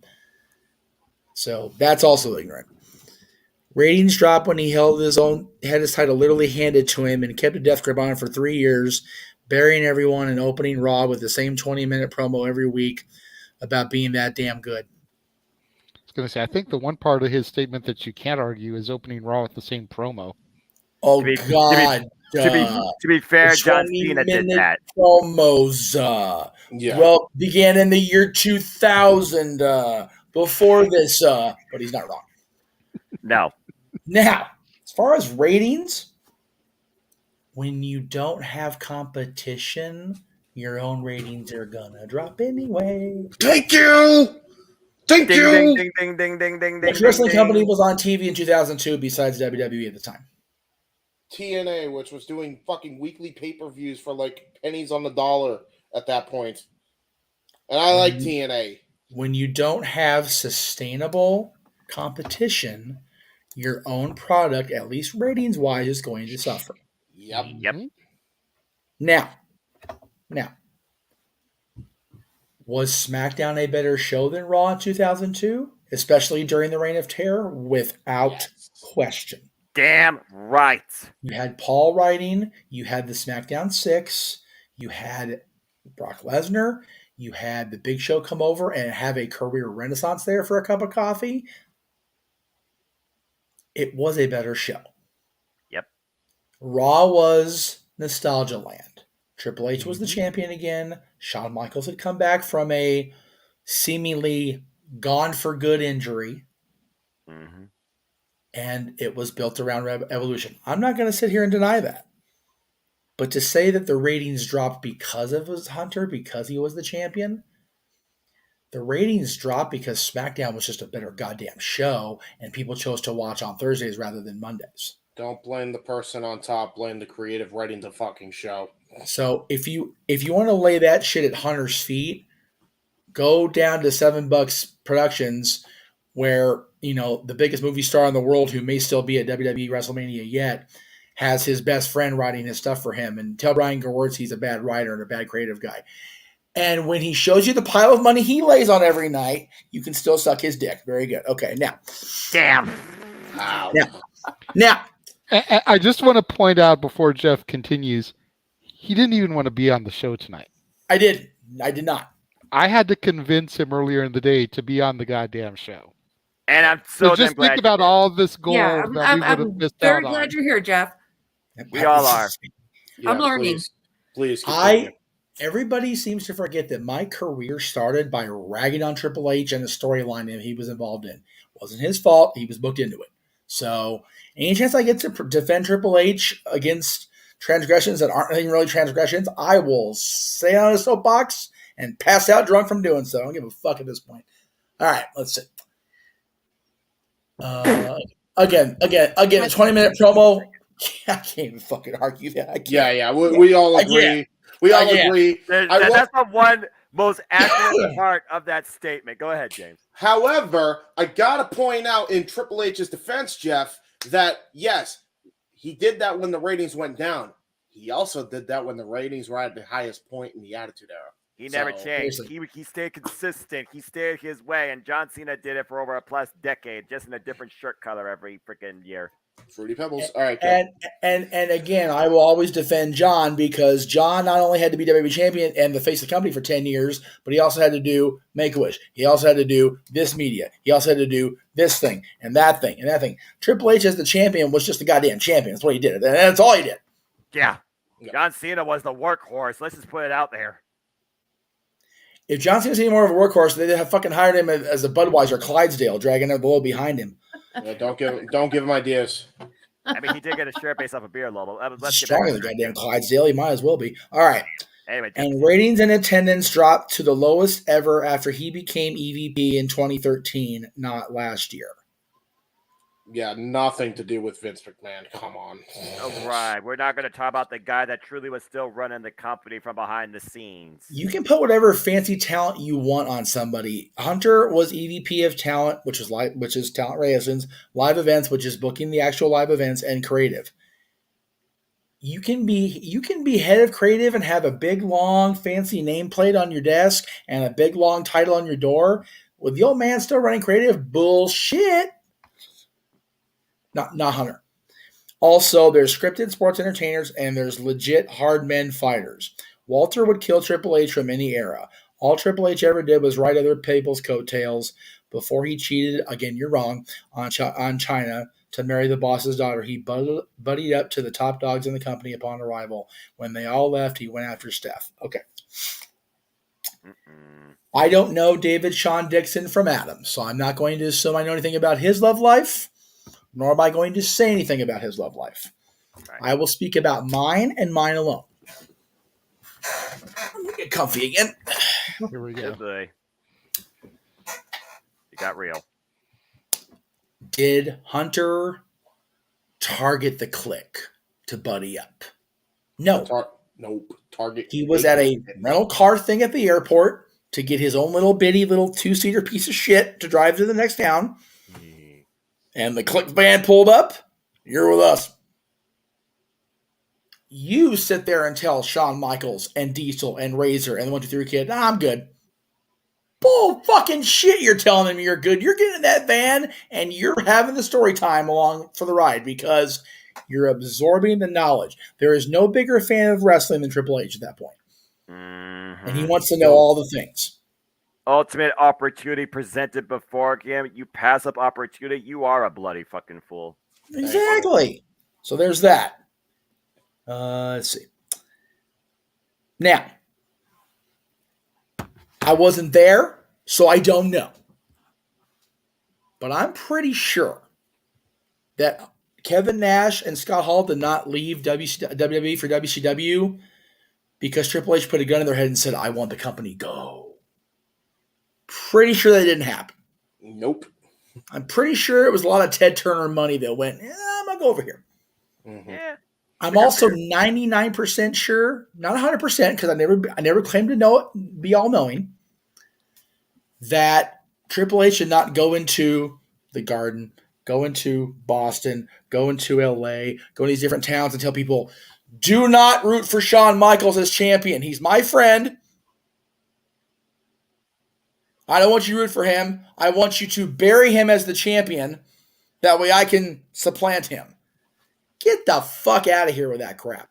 So that's also ignorant. Ratings dropped when he had his title literally handed to him and kept a death grip on it for 3 years, burying everyone and opening Raw with the same 20-minute promo every week about being that damn good. I was going to say, I think the one part of his statement that you can't argue is opening Raw with the same promo. Oh, God. To be fair, John Cena did that. Promos began in the year 2000 before this, but he's not wrong. No. Now, as far as ratings, when you don't have competition, your own ratings are gonna drop anyway. Thank you. Ding, ding, ding, ding, ding, ding, Which ding, wrestling ding. company was on TV in 2002 besides WWE at the time? TNA, which was doing fucking weekly pay-per-views for like pennies on the dollar at that point. And I like TNA. When you don't have sustainable competition, your own product, at least ratings-wise, is going to suffer. Yep. Now, was SmackDown a better show than Raw in 2002? Especially during the Reign of Terror? Without question. Damn right. You had Paul writing. You had the SmackDown 6. You had Brock Lesnar. You had the Big Show come over and have a career renaissance there for a cup of coffee. It was a better show. Yep. Raw was nostalgia land. Triple H was the champion again. Shawn Michaels had come back from a seemingly gone for good injury, Mm-hmm. and it was built around Evolution. I'm not going to sit here and deny that. But to say that the ratings dropped because of his Hunter, because he was the champion, the ratings dropped because SmackDown was just a better goddamn show, and people chose to watch on Thursdays rather than Mondays. Don't blame the person on top. Blame the creative writing the fucking show. So if you want to lay that shit at Hunter's feet, go down to $7 Productions, where the biggest movie star in the world, who may still be at WWE WrestleMania yet, has his best friend writing his stuff for him, and tell Brian Gewirtz he's a bad writer and a bad creative guy. And when he shows you the pile of money he lays on every night, you can still suck his dick. Very good. Okay, now. Damn. Wow. Now. I just want to point out before Jeff continues, he didn't even want to be on the show tonight. I did not. I had to convince him earlier in the day to be on the goddamn show. And I'm so just think about all this gold Yeah, that we would I'm have missed very out glad on. you're here, Jeff. We all are. I'm learning. Please. Everybody seems to forget that my career started by ragging on Triple H and the storyline that he was involved in. It wasn't his fault. He was booked into it. So any chance I get to defend Triple H against transgressions that aren't even really transgressions, I will stay on a soapbox and pass out drunk from doing so. I don't give a fuck at this point. All right, let's see. Again, a 20-minute promo. I can't even fucking argue that. Yeah. We all agree. We all agree. That's the one most accurate part of that statement. Go ahead, James. However, I gotta point out in Triple H's defense, Jeff, that yes, he did that when the ratings went down. He also did that when the ratings were at the highest point in the Attitude Era. He never changed. He stayed consistent. He stayed his way, and John Cena did it for over a plus decade, just in a different shirt color every freaking year. Fruity Pebbles. All right. And again, I will always defend John, because John not only had to be WWE champion and the face of the company for 10 years, but he also had to do Make-A-Wish. He also had to do this media. He also had to do this thing and that thing and that thing. Triple H as the champion was just a goddamn champion. That's what he did. And that's all he did. Yeah. John Cena was the workhorse. Let's just put it out there. If John Cena's any more of a workhorse, they'd have fucking hired him as a Budweiser Clydesdale, dragging a bull behind him. Yeah, don't give him ideas. I mean, he did get a shirt based off a beer level. Stronger than goddamn Clydesdale. He might as well be. All right. Anyway, and ratings and attendance dropped to the lowest ever after he became EVP in 2013, not last year. Yeah, nothing to do with Vince McMahon. Come on. All right. We're not going to talk about the guy that truly was still running the company from behind the scenes. You can put whatever fancy talent you want on somebody. Hunter was EVP of talent, which is talent relations, live events, which is booking the actual live events, and creative. You can be head of creative and have a big long fancy nameplate on your desk and a big long title on your door, with the old man still running creative. Bullshit. Not Hunter. Also, there's scripted sports entertainers and there's legit hard men fighters. Walter would kill Triple H from any era. All Triple H ever did was ride other people's coattails before he cheated. Again, you're wrong. On China to marry the boss's daughter. He buddied up to the top dogs in the company upon arrival. When they all left, he went after Steph. Okay. I don't know David Sean Dixon from Adam, so I'm not going to assume I know anything about his love life, nor am I going to say anything about his love life. Right. I will speak about mine and mine alone. Let me get comfy again. Here we go. You got real. Did Hunter target the click to buddy up? No. Nope. Target. He was at a rental car thing at the airport to get his own little bitty little 2-seater piece of shit to drive to the next town. And the click van pulled up. You're with us. You sit there and tell Shawn Michaels and Diesel and Razor and the 1-2-3 Kid, I'm good. Bull fucking shit, you're telling them you're good. You're getting in that van and you're having the story time along for the ride because you're absorbing the knowledge. There is no bigger fan of wrestling than Triple H at that point. And he wants to know all the things. Ultimate opportunity presented before him. You pass up opportunity, you are a bloody fucking fool. Exactly. So there's that. Let's see. Now, I wasn't there, so I don't know. but I'm pretty sure that Kevin Nash and Scott Hall did not leave WWE for WCW because Triple H put a gun in their head and said, I want the company go. Pretty sure that didn't happen. Nope. I'm pretty sure it was a lot of Ted Turner money that went, I'm going to go over here. Mm-hmm. Yeah. I'm also 99% sure, not 100%, because I never claimed to know it, be all knowing, that Triple H did not go into the Garden, go into Boston, go into LA, go to these different towns and tell people, do not root for Shawn Michaels as champion. He's my friend. I don't want you to root for him. I want you to bury him as the champion. That way I can supplant him. Get the fuck out of here with that crap.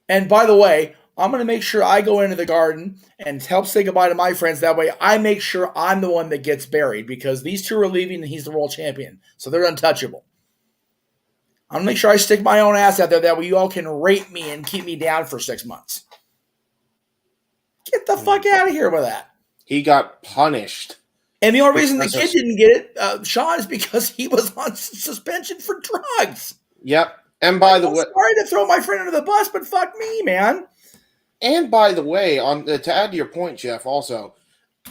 And by the way, I'm going to make sure I go into the Garden and help say goodbye to my friends. That way I make sure I'm the one that gets buried because these two are leaving and he's the world champion. So they're untouchable. I'm going to make sure I stick my own ass out there. That way you all can rape me and keep me down for 6 months. Get the fuck out of here with that. He got punished. And the only reason the kid didn't get it, Sean, is because he was on suspension for drugs. Yep. And by the way, sorry to throw my friend under the bus, but fuck me, man. And by the way, to add to your point, Jeff, also,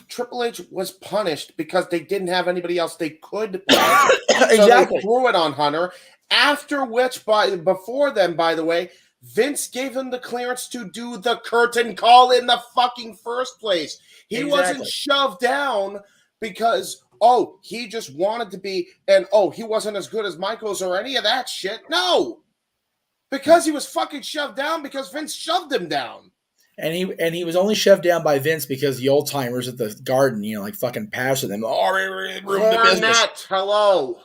Triple H was punished because they didn't have anybody else they could punish. Exactly. So they threw it on Hunter. After which, before then, by the way, Vince gave him the clearance to do the curtain call in the fucking first place. He wasn't shoved down because, he just wanted to be, and, he wasn't as good as Michaels or any of that shit. No. Because he was fucking shoved down because Vince shoved him down. And he was only shoved down by Vince because the old timers at the Garden, like fucking passed them. Ruined the business. Hello.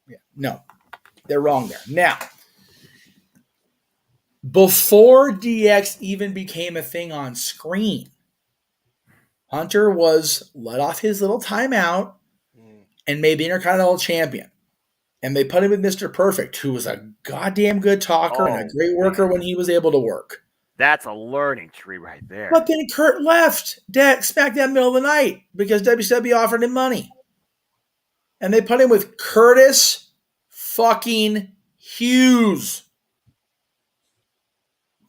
Yeah. No. They're wrong there. Now, before DX even became a thing on screen, Hunter was let off his little timeout and made the Intercontinental Champion. And they put him with Mr. Perfect, who was a goddamn good talker and a great worker when he was able to work. That's a learning tree right there. But then Kurt left SmackDown middle of the night because WWE offered him money. And they put him with Curtis fucking Hughes.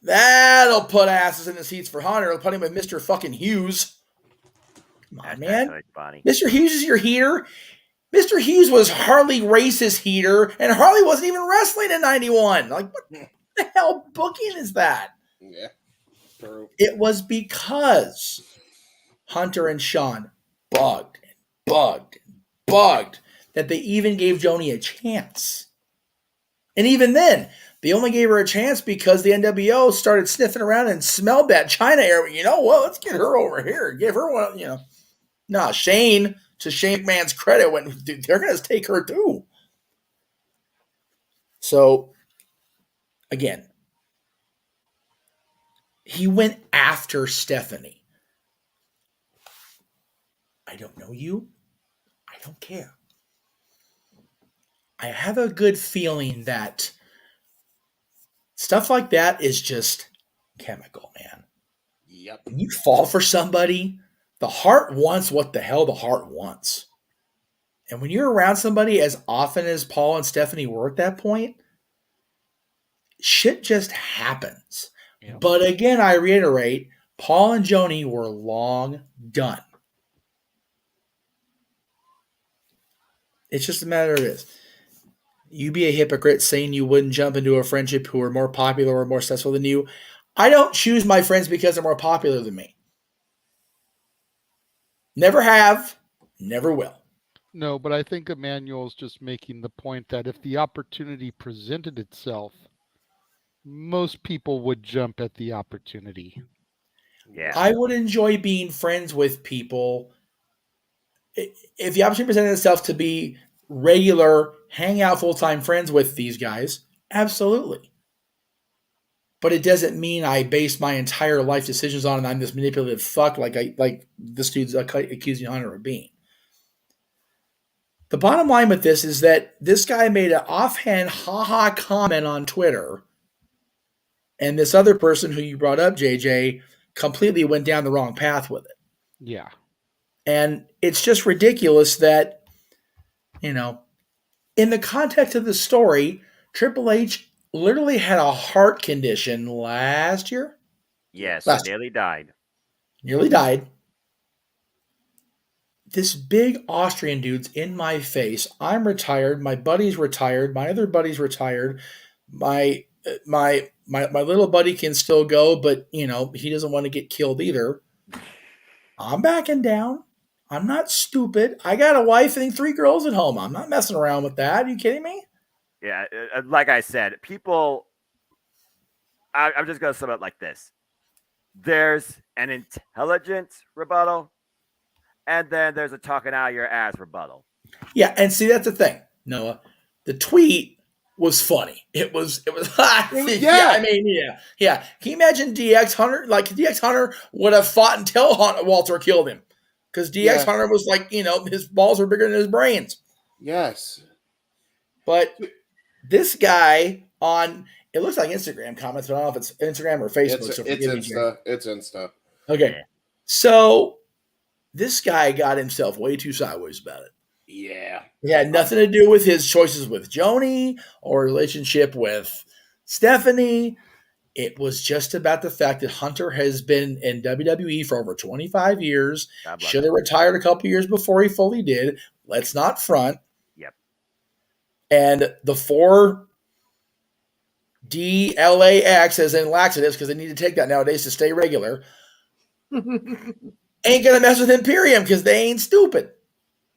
That'll put asses in the seats for Hunter. It'll put him with Mr. fucking Hughes. Come on, man. Mr. Hughes is your heater. Mr. Hughes was Harley Race's heater, and Harley wasn't even wrestling in 91. Like, what the hell booking is that? Yeah, true. It was because Hunter and Sean bugged that they even gave Joni a chance. And even then, they only gave her a chance because the NWO started sniffing around and smelled that China air. You know what? Let's get her over here. Give her one, Nah, Shane, to Shane McMahon's credit, they're going to take her too. So, again, he went after Stephanie. I don't know you. I don't care. I have a good feeling that stuff like that is just chemical, man. Yep. When you fall for somebody, the heart wants what the hell the heart wants. And when you're around somebody as often as Paul and Stephanie were at that point, shit just happens. Yep. But again, I reiterate, Paul and Joni were long done. It's just a matter of this. You be a hypocrite saying you wouldn't jump into a friendship who are more popular or more successful than you. I don't choose my friends because they're more popular than me. Never have, never will. No, but I think Emmanuel's just making the point that if the opportunity presented itself, most people would jump at the opportunity. Yeah. I would enjoy being friends with people. If the opportunity presented itself to be regular, hang out full-time friends with these guys, absolutely. But it doesn't mean I base my entire life decisions on and I'm this manipulative fuck like this dude's accusing Hunter of being. The bottom line with this is that this guy made an offhand ha-ha comment on Twitter, and this other person who you brought up, JJ, completely went down the wrong path with it. Yeah. And it's just ridiculous that, in the context of the story, Triple H literally had a heart condition last year. Yes, Last nearly died. Nearly died. This big Austrian dude's in my face. I'm retired. My buddy's retired. My other buddy's retired. My little buddy can still go, but he doesn't want to get killed either. I'm backing down. I'm not stupid. I got a wife and 3 girls at home. I'm not messing around with that. Are you kidding me? Yeah, like I said, people. I'm just gonna sum it like this: there's an intelligent rebuttal, and then there's a talking out of your ass rebuttal. Yeah, and see, that's the thing, Noah. The tweet was funny. It was. Yeah. I mean, yeah. Can you imagine DX Hunter? Like DX Hunter would have fought until Walter killed him, because DX Hunter was like, his balls were bigger than his brains. Yes, but this guy on it looks like Instagram comments, but I don't know if it's Instagram or Facebook. It's Insta. Okay, so this guy got himself way too sideways about it. Yeah. It had nothing to do with his choices with Joni or relationship with Stephanie. It was just about the fact that Hunter has been in WWE for over 25 years. Should have retired a couple years before he fully did. Let's not front. Yep. And the 4 DLAX, as in laxatives, because they need to take that nowadays to stay regular, ain't going to mess with Imperium because they ain't stupid.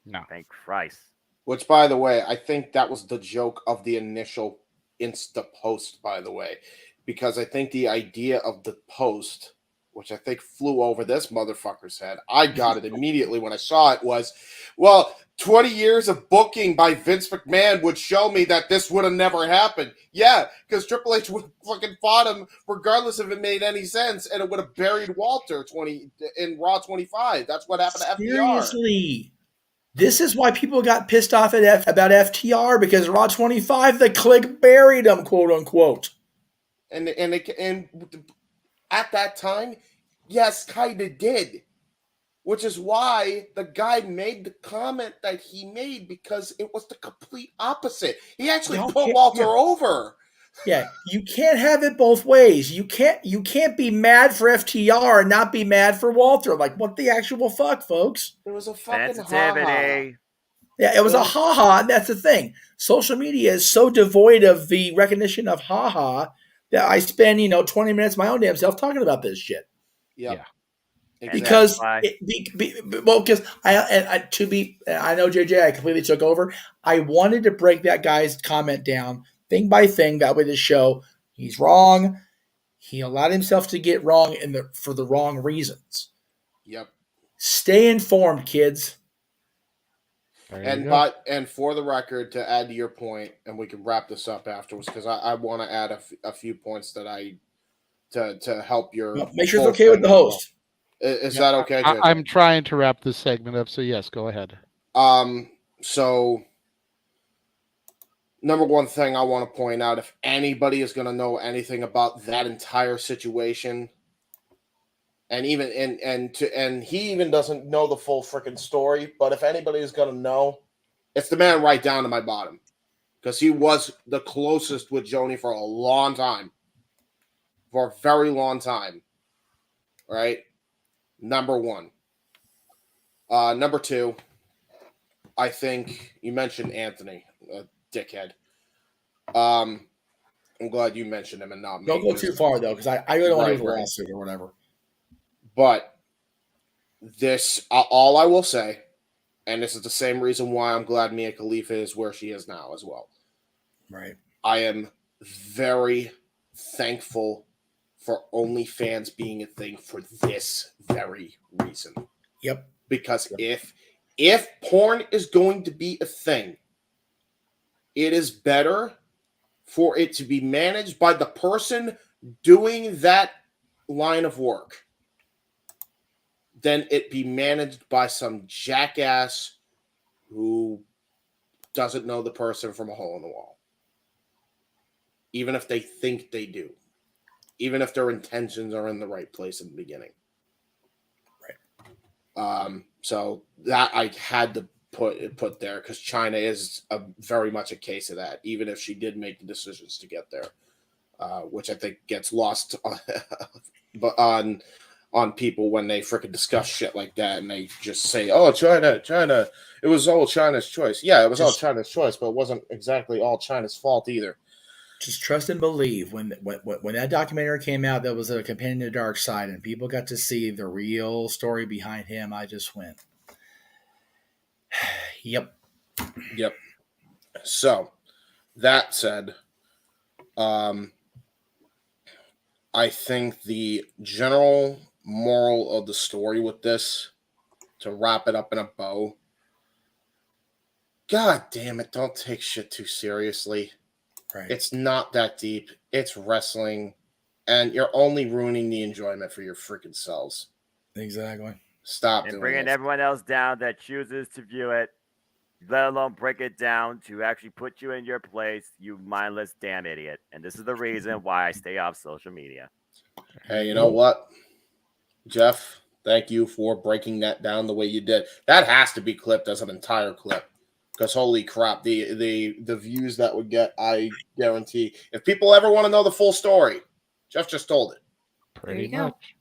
No. Thank Christ. Which, by the way, I think that was the joke of the initial Insta post, by the way, because I think the idea of the post, which I think flew over this motherfucker's head, I got it immediately when I saw it, was, 20 years of booking by Vince McMahon would show me that this would have never happened. Yeah, because Triple H would have fucking fought him regardless if it made any sense, and it would have buried Walter in Raw 25. That's what happened to FTR. Seriously. This is why people got pissed off about FTR, because Raw 25, the click buried them, quote unquote. And at that time, yes, kinda did. Which is why the guy made the comment that he made, because it was the complete opposite. He actually put Walter over. Yeah, you can't have it both ways. You can't be mad for FTR and not be mad for Walter. Like, what the actual fuck, folks? It was a fucking ha-ha. Yeah, it was a ha-ha, and that's the thing. Social media is so devoid of the recognition of ha-ha that I spend, 20 minutes of my own damn self talking about this shit. Yeah. Because I know JJ, I completely took over. I wanted to break that guy's comment down thing by thing. That way to show he's wrong. He allowed himself to get wrong for the wrong reasons. Yep. Stay informed, kids. And for the record, to add to your point, and we can wrap this up afterwards, because I want to add a few points that to help your. Make sure it's okay with the host. Is that okay, JJ? I'm trying to wrap this segment up, so yes, go ahead. So number one thing I want to point out, if anybody is going to know anything about that entire situation, and even and he even doesn't know the full freaking story, but if anybody is going to know, it's the man right down to my bottom, because he was the closest with Joni for a long time, for a very long time, right? Number one. Number two, I think you mentioned Anthony, dickhead. I'm glad you mentioned him and not me. Don't go too far, though, because I really don't want to do a lawsuit or whatever. But this, all I will say, and this is the same reason why I'm glad Mia Khalifa is where she is now as well. Right. I am very thankful for OnlyFans being a thing for this very reason. Yep. Because if porn is going to be a thing, it is better for it to be managed by the person doing that line of work than it be managed by some jackass who doesn't know the person from a hole in the wall. Even if they think they do. Even if their intentions are in the right place in the beginning. Right. So that I had to put there because China is very much a case of that, even if she did make the decisions to get there, which I think gets lost but on people when they freaking discuss shit like that and they just say, "Oh, China, it was all China's choice." Yeah, it was all China's choice, but it wasn't exactly all China's fault either. Just trust and believe. When that documentary came out, that was a companion to the dark side, and people got to see the real story behind him. I just went, yep. So that said, I think the general moral of the story with this, to wrap it up in a bow, God damn it, don't take shit too seriously. Right. It's not that deep. It's wrestling, and you're only ruining the enjoyment for your freaking selves. Exactly. Stop and doing bringing it. everyone else down that chooses to view it, let alone break it down to actually put you in your place, you mindless damn idiot. And this is the reason why I stay off social media. Hey, you know what, Jeff? Thank you for breaking that down the way you did. That has to be clipped as an entire clip. Because holy crap, the views that would get, I guarantee. If people ever want to know the full story, Jeff just told it. Pretty much.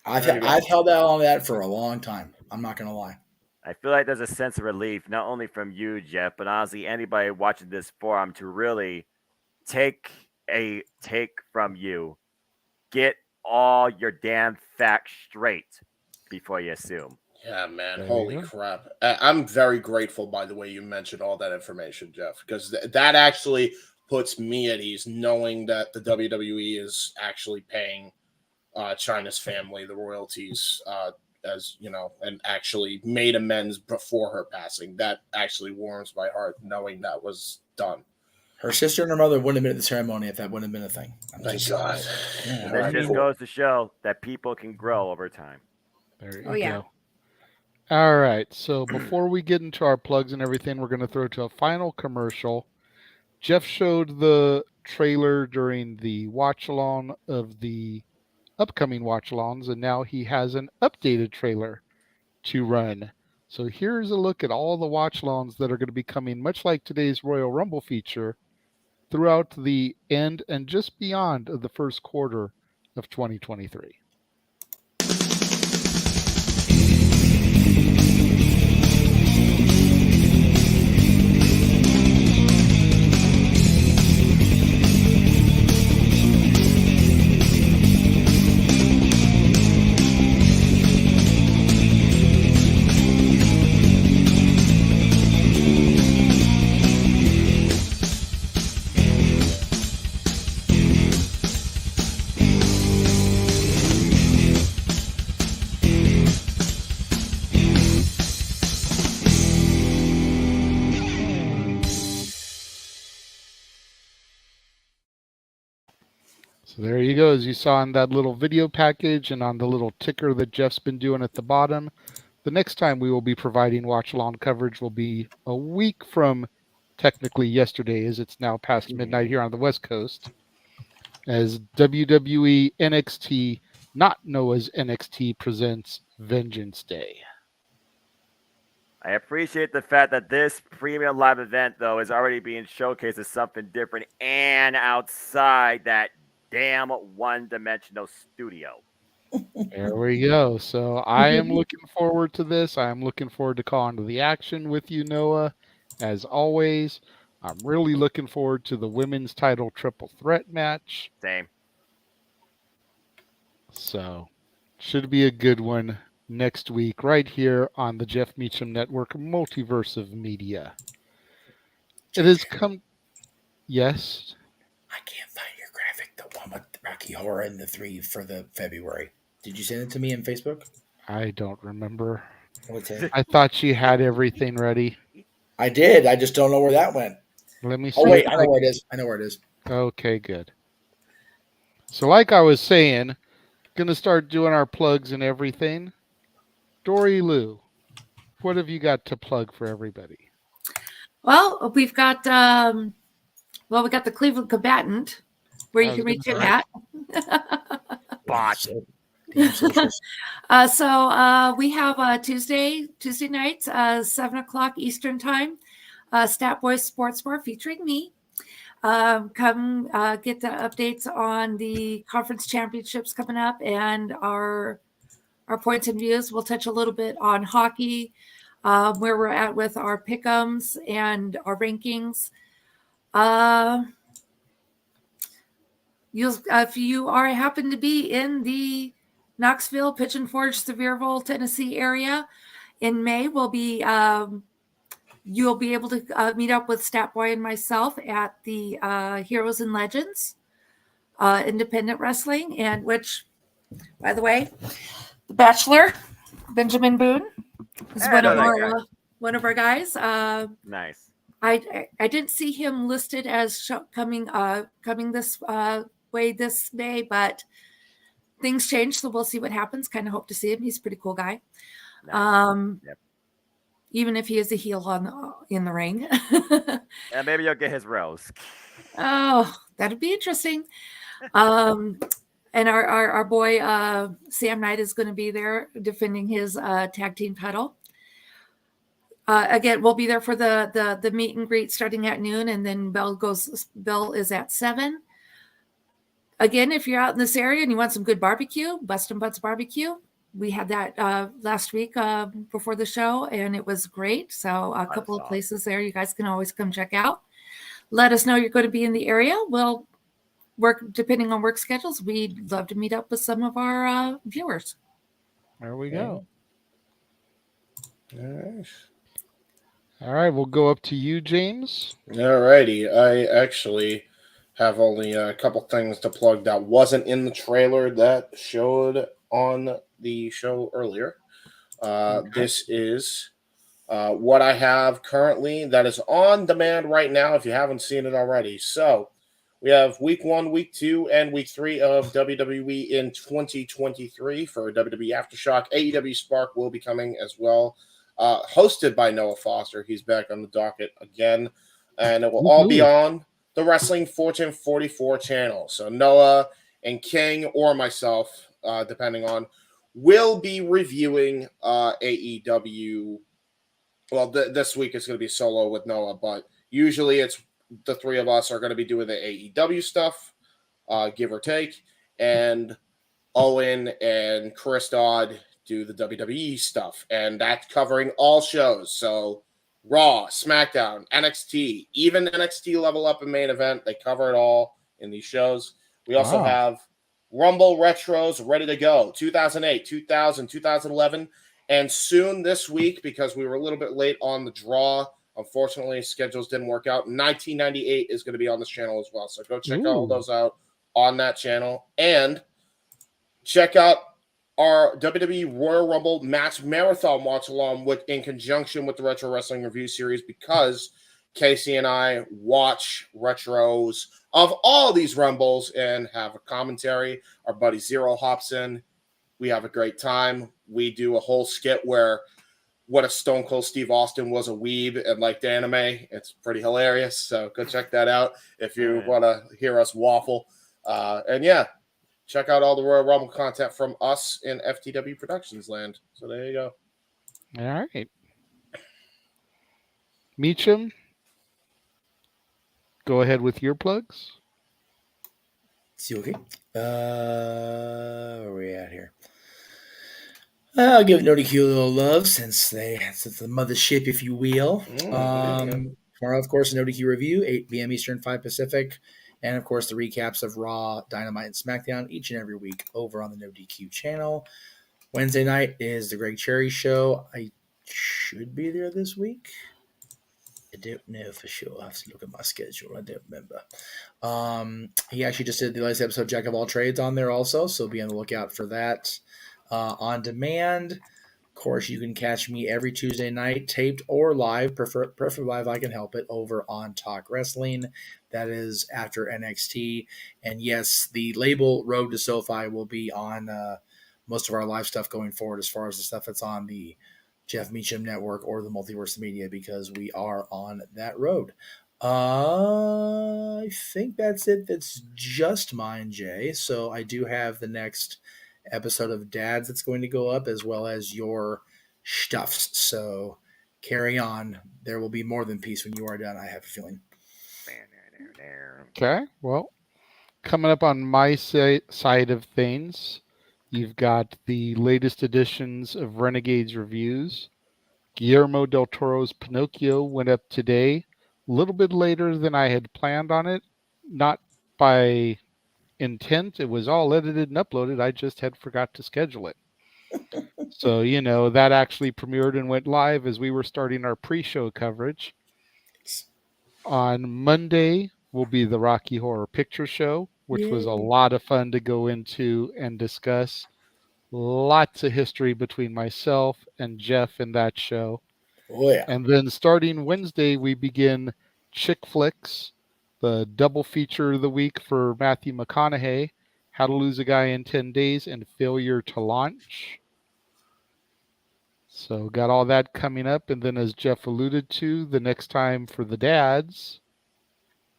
I've held out on that for a long time. I'm not gonna lie. I feel like there's a sense of relief, not only from you, Jeff, but honestly anybody watching this forum, to really take a take from you. Get all your damn facts straight before you assume. Yeah, man. Holy crap. I'm very grateful, by the way, you mentioned all that information, Jeff, because that actually puts me at ease, knowing that the WWE is actually paying China's family the royalties, as you know, and actually made amends before her passing. That actually warms my heart, knowing that was done. Her sister and her mother wouldn't have been at the ceremony if that wouldn't have been a thing. Thank God. Yeah, This just goes to show that people can grow over time. There you Oh, yeah. go. All right. So before we get into our plugs and everything, we're going to throw to a final commercial. Jeff showed the trailer during the watch along of the upcoming watch alongs, and now he has an updated trailer to run. So here's a look at all the watch alongs that are going to be coming, much like today's Royal Rumble feature, throughout the end and just beyond of the first quarter of 2023. So there you go. As you saw in that little video package and on the little ticker that Jeff's been doing at the bottom, the next time we will be providing watch-along coverage will be a week from technically yesterday, as it's now past midnight here on the West Coast, as WWE NXT, not Noah's NXT, presents Vengeance Day. I appreciate the fact that this premium live event, though, is already being showcased as something different and outside that damn one-dimensional studio. There we go. So I am looking forward to this. I am looking forward to calling to the action with you, Noah. As always, I'm really looking forward to the women's title triple threat match. Same. So should be a good one next week right here on the Jeff Meacham Network, Multiverse of Media. It has come... Yes? I can't find your graphic, the one with Rocky Horror and the 3 for the February. Did you send it to me in Facebook? I don't remember. Okay. I thought she had everything ready. I did. I just don't know where that went. Let me see. Oh, wait. I know where it is. I know where it is. Okay, good. So like I was saying, going to start doing our plugs and everything. Dory Lou, what have you got to plug for everybody? Well, we've got we got the Cleveland Combatant, where you can reach him at. Bot. Damn socials. So we have Tuesday nights, 7:00 Eastern time, Stat Boys Sports Bar featuring me. Come get the updates on the conference championships coming up and our points and views. We'll touch a little bit on hockey, where we're at with our pick'ems and our rankings. If you happen to be in the Knoxville, Pigeon Forge, Sevierville, Tennessee area in May, you'll be able to meet up with Statboy and myself at the Heroes and Legends Independent Wrestling, and which, by the way, The Bachelor, Benjamin Boone, is one of our guys. Nice. I didn't see him listed as coming this way this May, but things change, so we'll see what happens. Kind of hope to see him. He's a pretty cool guy. Nice. Yep. Even if he is a heel in the ring. And maybe you'll get his rose. Oh, that'd be interesting. And our boy Sam Knight is going to be there defending his tag team title. Again, we'll be there for the meet and greet starting at noon, and then bell is at 7. Again, if you're out in this area and you want some good barbecue, Bustin' Butts Barbecue. We had that last week before the show, and it was great. So a couple of places there you guys can always come check out. Let us know you're going to be in the area. We'll work, depending on work schedules, we'd love to meet up with some of our viewers. There we go. All right, we'll go up to you, James. All righty. I actually have only a couple things to plug that wasn't in the trailer that showed on the show earlier. This is what I have currently that is on demand right now if you haven't seen it already. So we have week 1, week 2, and week 3 of WWE in 2023 for WWE Aftershock. AEW Spark will be coming as well. Hosted by Noah Foster. He's back on the docket again. And it will all be on the Wrestling Fortune 44 channel. So Noah and King or myself, depending on, will be reviewing AEW. Well, this week it's going to be solo with Noah, but usually it's the three of us are going to be doing the AEW stuff, give or take, and Owen and Chris Dodd do the WWE stuff, and that's covering all shows. So Raw, SmackDown, NXT, even NXT Level Up and Main Event, they cover it all in these shows. We also have Rumble Retros ready to go. 2008, 2000, 2011, and soon this week, because we were a little bit late on the draw, unfortunately, schedules didn't work out. 1998 is going to be on this channel as well. So go check all those out on that channel. And check out our WWE Royal Rumble match marathon watch along in conjunction with the Retro Wrestling Review Series, because Casey and I watch retros of all these Rumbles and have a commentary. Our buddy Zero hops in. We have a great time. We do a whole skit where what if Stone Cold Steve Austin was a weeb and liked anime. It's pretty hilarious. So go check that out if you want to hear us waffle. And yeah, check out all the Royal Rumble content from us in FTW Productions land. So there you go. All right. Meacham, go ahead with your plugs. See, okay. Where are we at here? I'll give NoDQ a little love since it's the mothership, if you will. Tomorrow, of course, NoDQ review, 8 p.m. Eastern, 5 Pacific. And, of course, the recaps of Raw, Dynamite, and SmackDown each and every week over on the NoDQ channel. Wednesday night is the Greg Cherry Show. I should be there this week. I don't know for sure. I have to look at my schedule. I don't remember. He actually just did the latest episode, Jack of All Trades, on there also, so be on the lookout for that. On demand, of course, you can catch me every Tuesday night, taped or live, preferably live, I can help it, over on Talk Wrestling. That is after NXT. And yes, the label Road to SoFi will be on most of our live stuff going forward, as far as the stuff that's on the Jeff Meacham Network or the Multiverse Media, because we are on that road. I think that's it. That's just mine, Jay. So I do have the next episode of Dads that's going to go up, as well as your stuffs. So carry on. There will be more than peace when you are done, I have a feeling. Okay, well, coming up on my side of things, you've got the latest editions of Renegades Reviews. Guillermo del Toro's Pinocchio went up today, a little bit later than I had planned on it. Not by intent. It was all edited and uploaded. I just had forgot to schedule it. So, that actually premiered and went live as we were starting our pre-show coverage. On Monday will be the Rocky Horror Picture Show, which was a lot of fun to go into and discuss. Lots of history between myself and Jeff in that show. Oh, yeah. And then starting Wednesday, we begin Chick Flicks, the double feature of the week for Matthew McConaughey, How to Lose a Guy in 10 Days, and Failure to Launch. So got all that coming up. And then as Jeff alluded to, the next time for the dads,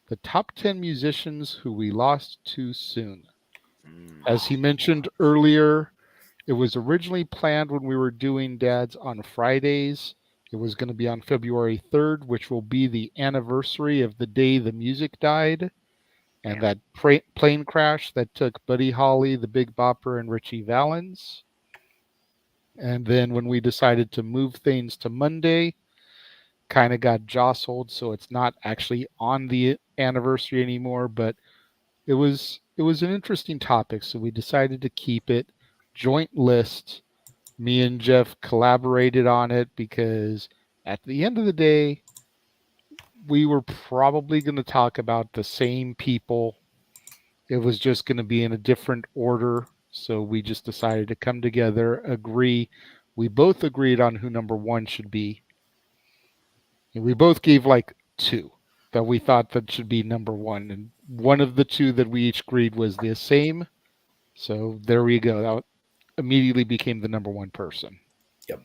the top 10 musicians who we lost too soon. As he mentioned earlier, it was originally planned when we were doing dads on Fridays. It was going to be on February 3rd, which will be the anniversary of the day the music died. And that plane crash that took Buddy Holly, the Big Bopper, and Richie Valens. And then when we decided to move things to Monday, kind of got jostled, so it's not actually on the anniversary anymore, but it was an interesting topic, so we decided to keep it joint list. Me and Jeff collaborated on it because at the end of the day, we were probably going to talk about the same people. It was just going to be in a different order. So we just decided to come together, agree. We both agreed on who number one should be. And we both gave like two that we thought that should be number one. And one of the two that we each agreed was the same. So there we go. That immediately became the number one person. Yep.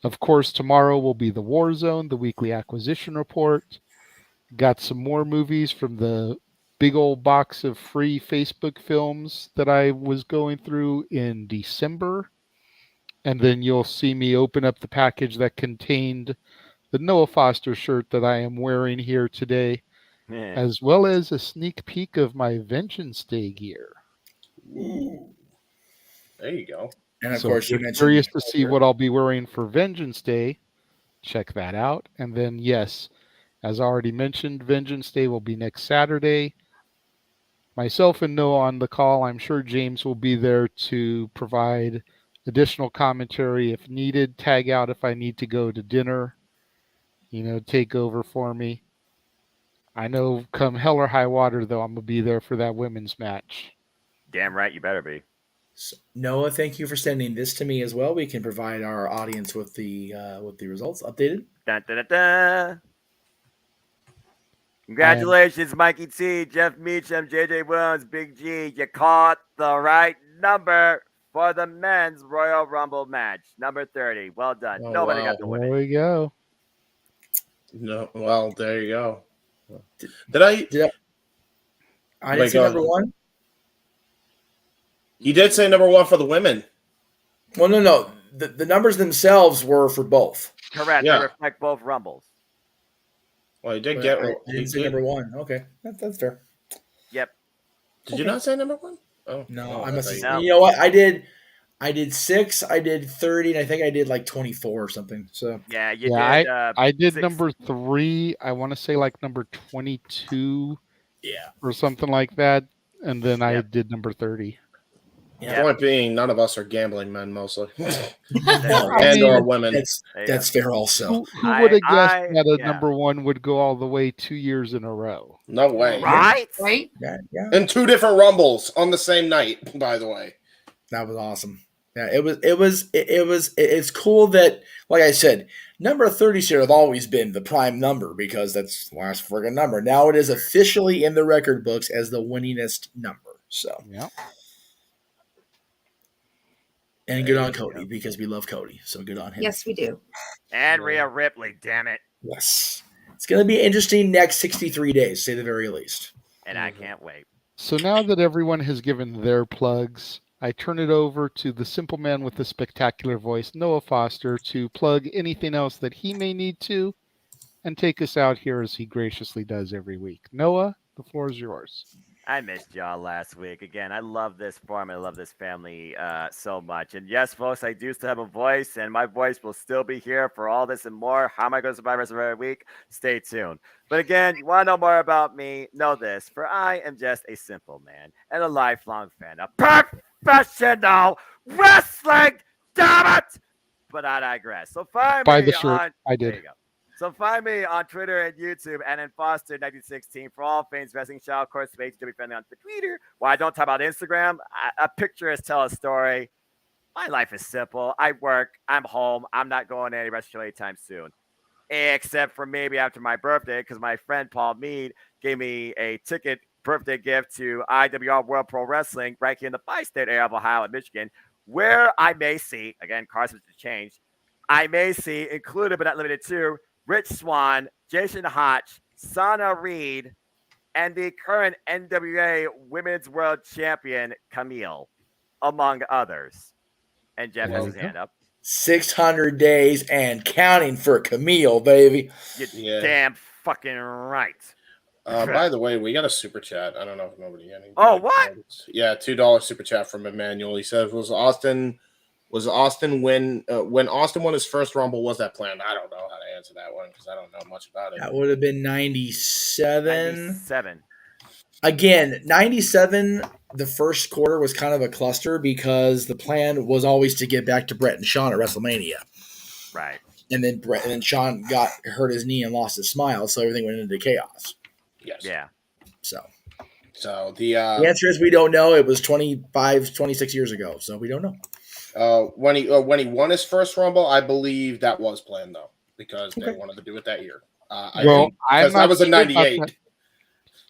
Of course, tomorrow will be the War Zone, the weekly acquisition report. Got some more movies from the big old box of free Facebook films that I was going through in December. And then you'll see me open up the package that contained the Noah Foster shirt that I am wearing here today, as well as a sneak peek of my Vengeance Day gear. Ooh. There you go. And of course, you mentioned curious to see what I'll be wearing for Vengeance Day. Check that out. And then, yes, as already mentioned, Vengeance Day will be next Saturday. Myself and Noah on the call. I'm sure James will be there to provide additional commentary if needed. Tag out if I need to go to dinner. Take over for me. I know come hell or high water, though, I'm going to be there for that women's match. Damn right you better be. So, Noah, thank you for sending this to me as well. We can provide our audience with the results updated. Dun, dun, dun, dun. Congratulations, Mikey T, Jeff Meacham, JJ Williams, Big G. You caught the right number for the men's Royal Rumble match. Number 30. Well done. Oh, Nobody wow. got the win. There we go. No, well, there you go. Did I didn't say number one? You did say number one for the women. Well, no. The numbers themselves were for both. Correct. Yeah. They reflect both Rumbles. Well, you did get I didn't say number one. Okay. That's fair. Yep. Did you not say number one? Oh, no. I must have. No. You know what? I did 6, I did 30, and I think I did like 24 or something. So Yeah, you Yeah, did. I did 6. number 3. I want to say like number 22. Yeah. Or something like that. And then I Yep. did number 30. The point being, none of us are gambling men, mostly. I and mean, or women. That's fair also. Who would have guessed that a number one would go all the way 2 years in a row? No way. Right? Yeah. And 2 different Rumbles on the same night, by the way. That was awesome. Yeah, it's cool that, like I said, number 30 should have always been the prime number because that's the last friggin' number. Now it is officially in the record books as the winningest number. So yeah. And good on Cody because we love Cody. So good on him. Yes, we do. And Rhea Ripley, damn it. Yes. It's going to be interesting next 63 days, to say the very least. And I can't wait. So now that everyone has given their plugs, I turn it over to the simple man with the spectacular voice, Noah Foster, to plug anything else that he may need to and take us out here as he graciously does every week. Noah, the floor is yours. I missed y'all last week. Again, I love this forum. I love this family so much. And yes, folks, I do still have a voice, and my voice will still be here for all this and more. How am I going to survive the rest of every week? Stay tuned. But again, you want to know more about me? Know this, for I am just a simple man and a lifelong fan of professional wrestling. Damn it! But I digress. So find Buy me the shirt. on. I There did. you go. So find me on Twitter and YouTube and in Foster1916 for all things wrestling show. Of course, to be friendly on Twitter. While I don't talk about Instagram, a picture is tell a story. My life is simple. I work. I'm home. I'm not going to any restaurant anytime soon. Except for maybe after my birthday, because my friend Paul Mead gave me a ticket birthday gift to IWR World Pro Wrestling right here in the bi-state area of Ohio and Michigan, where I may see, again, cars have changed, I may see, included but not limited to, Rich Swann, Jason Hotch, Sana Reed, and the current NWA Women's World Champion, Camille, among others. And Jeff has his hand up. 600 days and counting for Camille, baby. You're damn fucking right. By the way, we got a super chat. I don't know if nobody any. Oh, what? Yeah, $2 super chat from Emmanuel. He says, "Was Austin when Austin won his first Rumble? Was that planned?" I don't know how to answer that one because I don't know much about it. That would have been 97. 97. Again, 97, the first quarter was kind of a cluster because the plan was always to get back to Brett and Sean at WrestleMania. Right. And then Sean got hurt his knee and lost his smile, so everything went into chaos. Yes. Yeah. So the answer is we don't know. It was 25, 26 years ago, so we don't know. When he won his first Rumble, I believe that was planned though because they wanted to do it that year. That was in '98.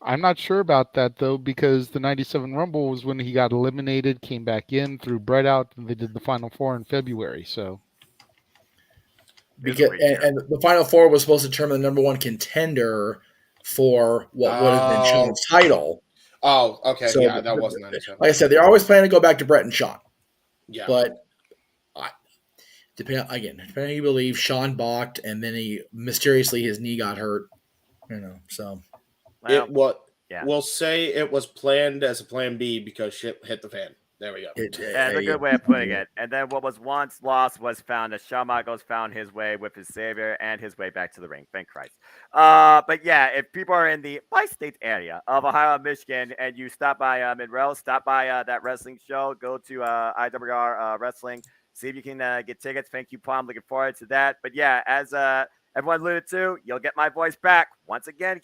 I'm not sure about that though because the '97 Rumble was when he got eliminated, came back in, threw Brett out, and they did the Final Four in February. So because and the Final Four was supposed to determine the number one contender for what would have been Sean's title. Oh, okay. So yeah, that wasn't 97. Like I said, they're always planning to go back to Brett and Sean. Yeah. But depending on who you believe, Sean balked, and then mysteriously his knee got hurt. So we'll say it was planned as a plan B because shit hit the fan. There we go. That's a good way of putting it. And then what was once lost was found as Shawn Michaels found his way with his savior and his way back to the ring. Thank Christ. But yeah, if people are in the bi-state area of Ohio and Michigan and you stop by Monroe, stop by that wrestling show, go to IWR Wrestling, see if you can get tickets. Thank you, Paul. I'm looking forward to that. But yeah, as everyone alluded to, you'll get my voice back once again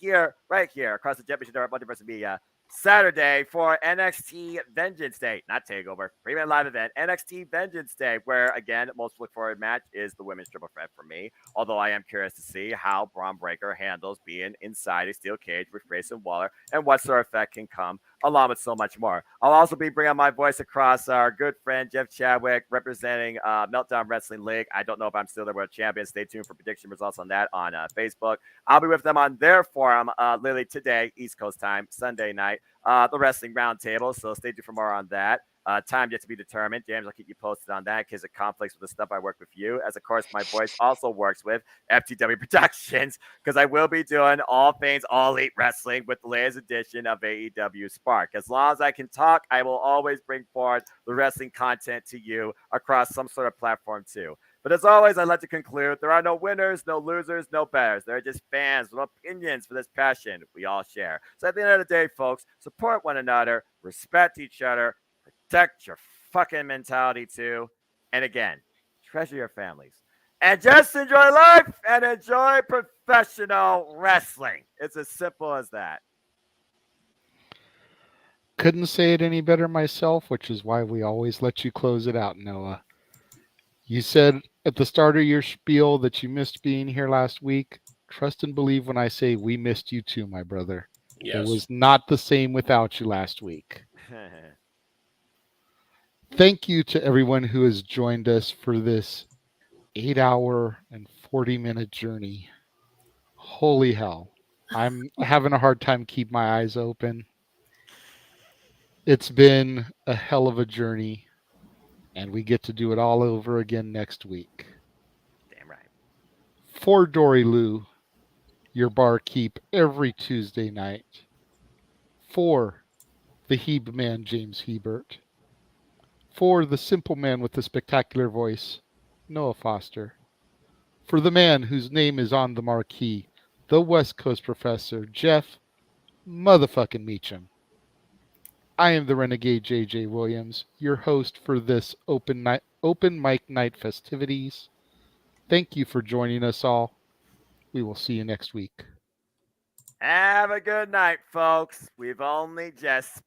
right here across the Championship Multiverse Media Saturday for NXT Vengeance Day, not Takeover, premium live event, NXT Vengeance Day, where again, most look forward match is the women's triple threat for me. Although I am curious to see how Braun Breaker handles being inside a steel cage with Grayson Waller and what sort of effect can come, along with so much more. I'll also be bringing my voice across our good friend Jeff Chadwick representing Meltdown Wrestling League. I don't know if I'm still the world champion. Stay tuned for prediction results on that on Facebook. I'll be with them on their forum literally today, East Coast time, Sunday night. The Wrestling Roundtable, so stay tuned for more on that. Time yet to be determined. James, I'll keep you posted on that because it conflicts with the stuff I work with you. As, of course, my voice also works with FTW Productions because I will be doing all things All Elite Wrestling with the latest edition of AEW Spark. As long as I can talk, I will always bring forward the wrestling content to you across some sort of platform too. But as always, I'd like to conclude, there are no winners, no losers, no bettors. There are just fans with opinions for this passion we all share. So at the end of the day, folks, support one another, respect each other, protect your fucking mentality too. And again, treasure your families. And just enjoy life and enjoy professional wrestling. It's as simple as that. Couldn't say it any better myself, which is why we always let you close it out, Noah. You said at the start of your spiel that you missed being here last week. Trust and believe when I say we missed you too, my brother. Yes. It was not the same without you last week. Thank you to everyone who has joined us for this 8-hour and 40-minute journey. Holy hell. I'm having a hard time keeping my eyes open. It's been a hell of a journey, and we get to do it all over again next week. Damn right. For Dory Lou, your barkeep every Tuesday night. For the Hebe man, James Hebert. For the simple man with the spectacular voice, Noah Foster. For the man whose name is on the marquee, the West Coast professor, Jeff motherfucking Meacham. I am the Renegade JJ Williams, your host for this open mic night festivities. Thank you for joining us all. We will see you next week. Have a good night, folks. We've only just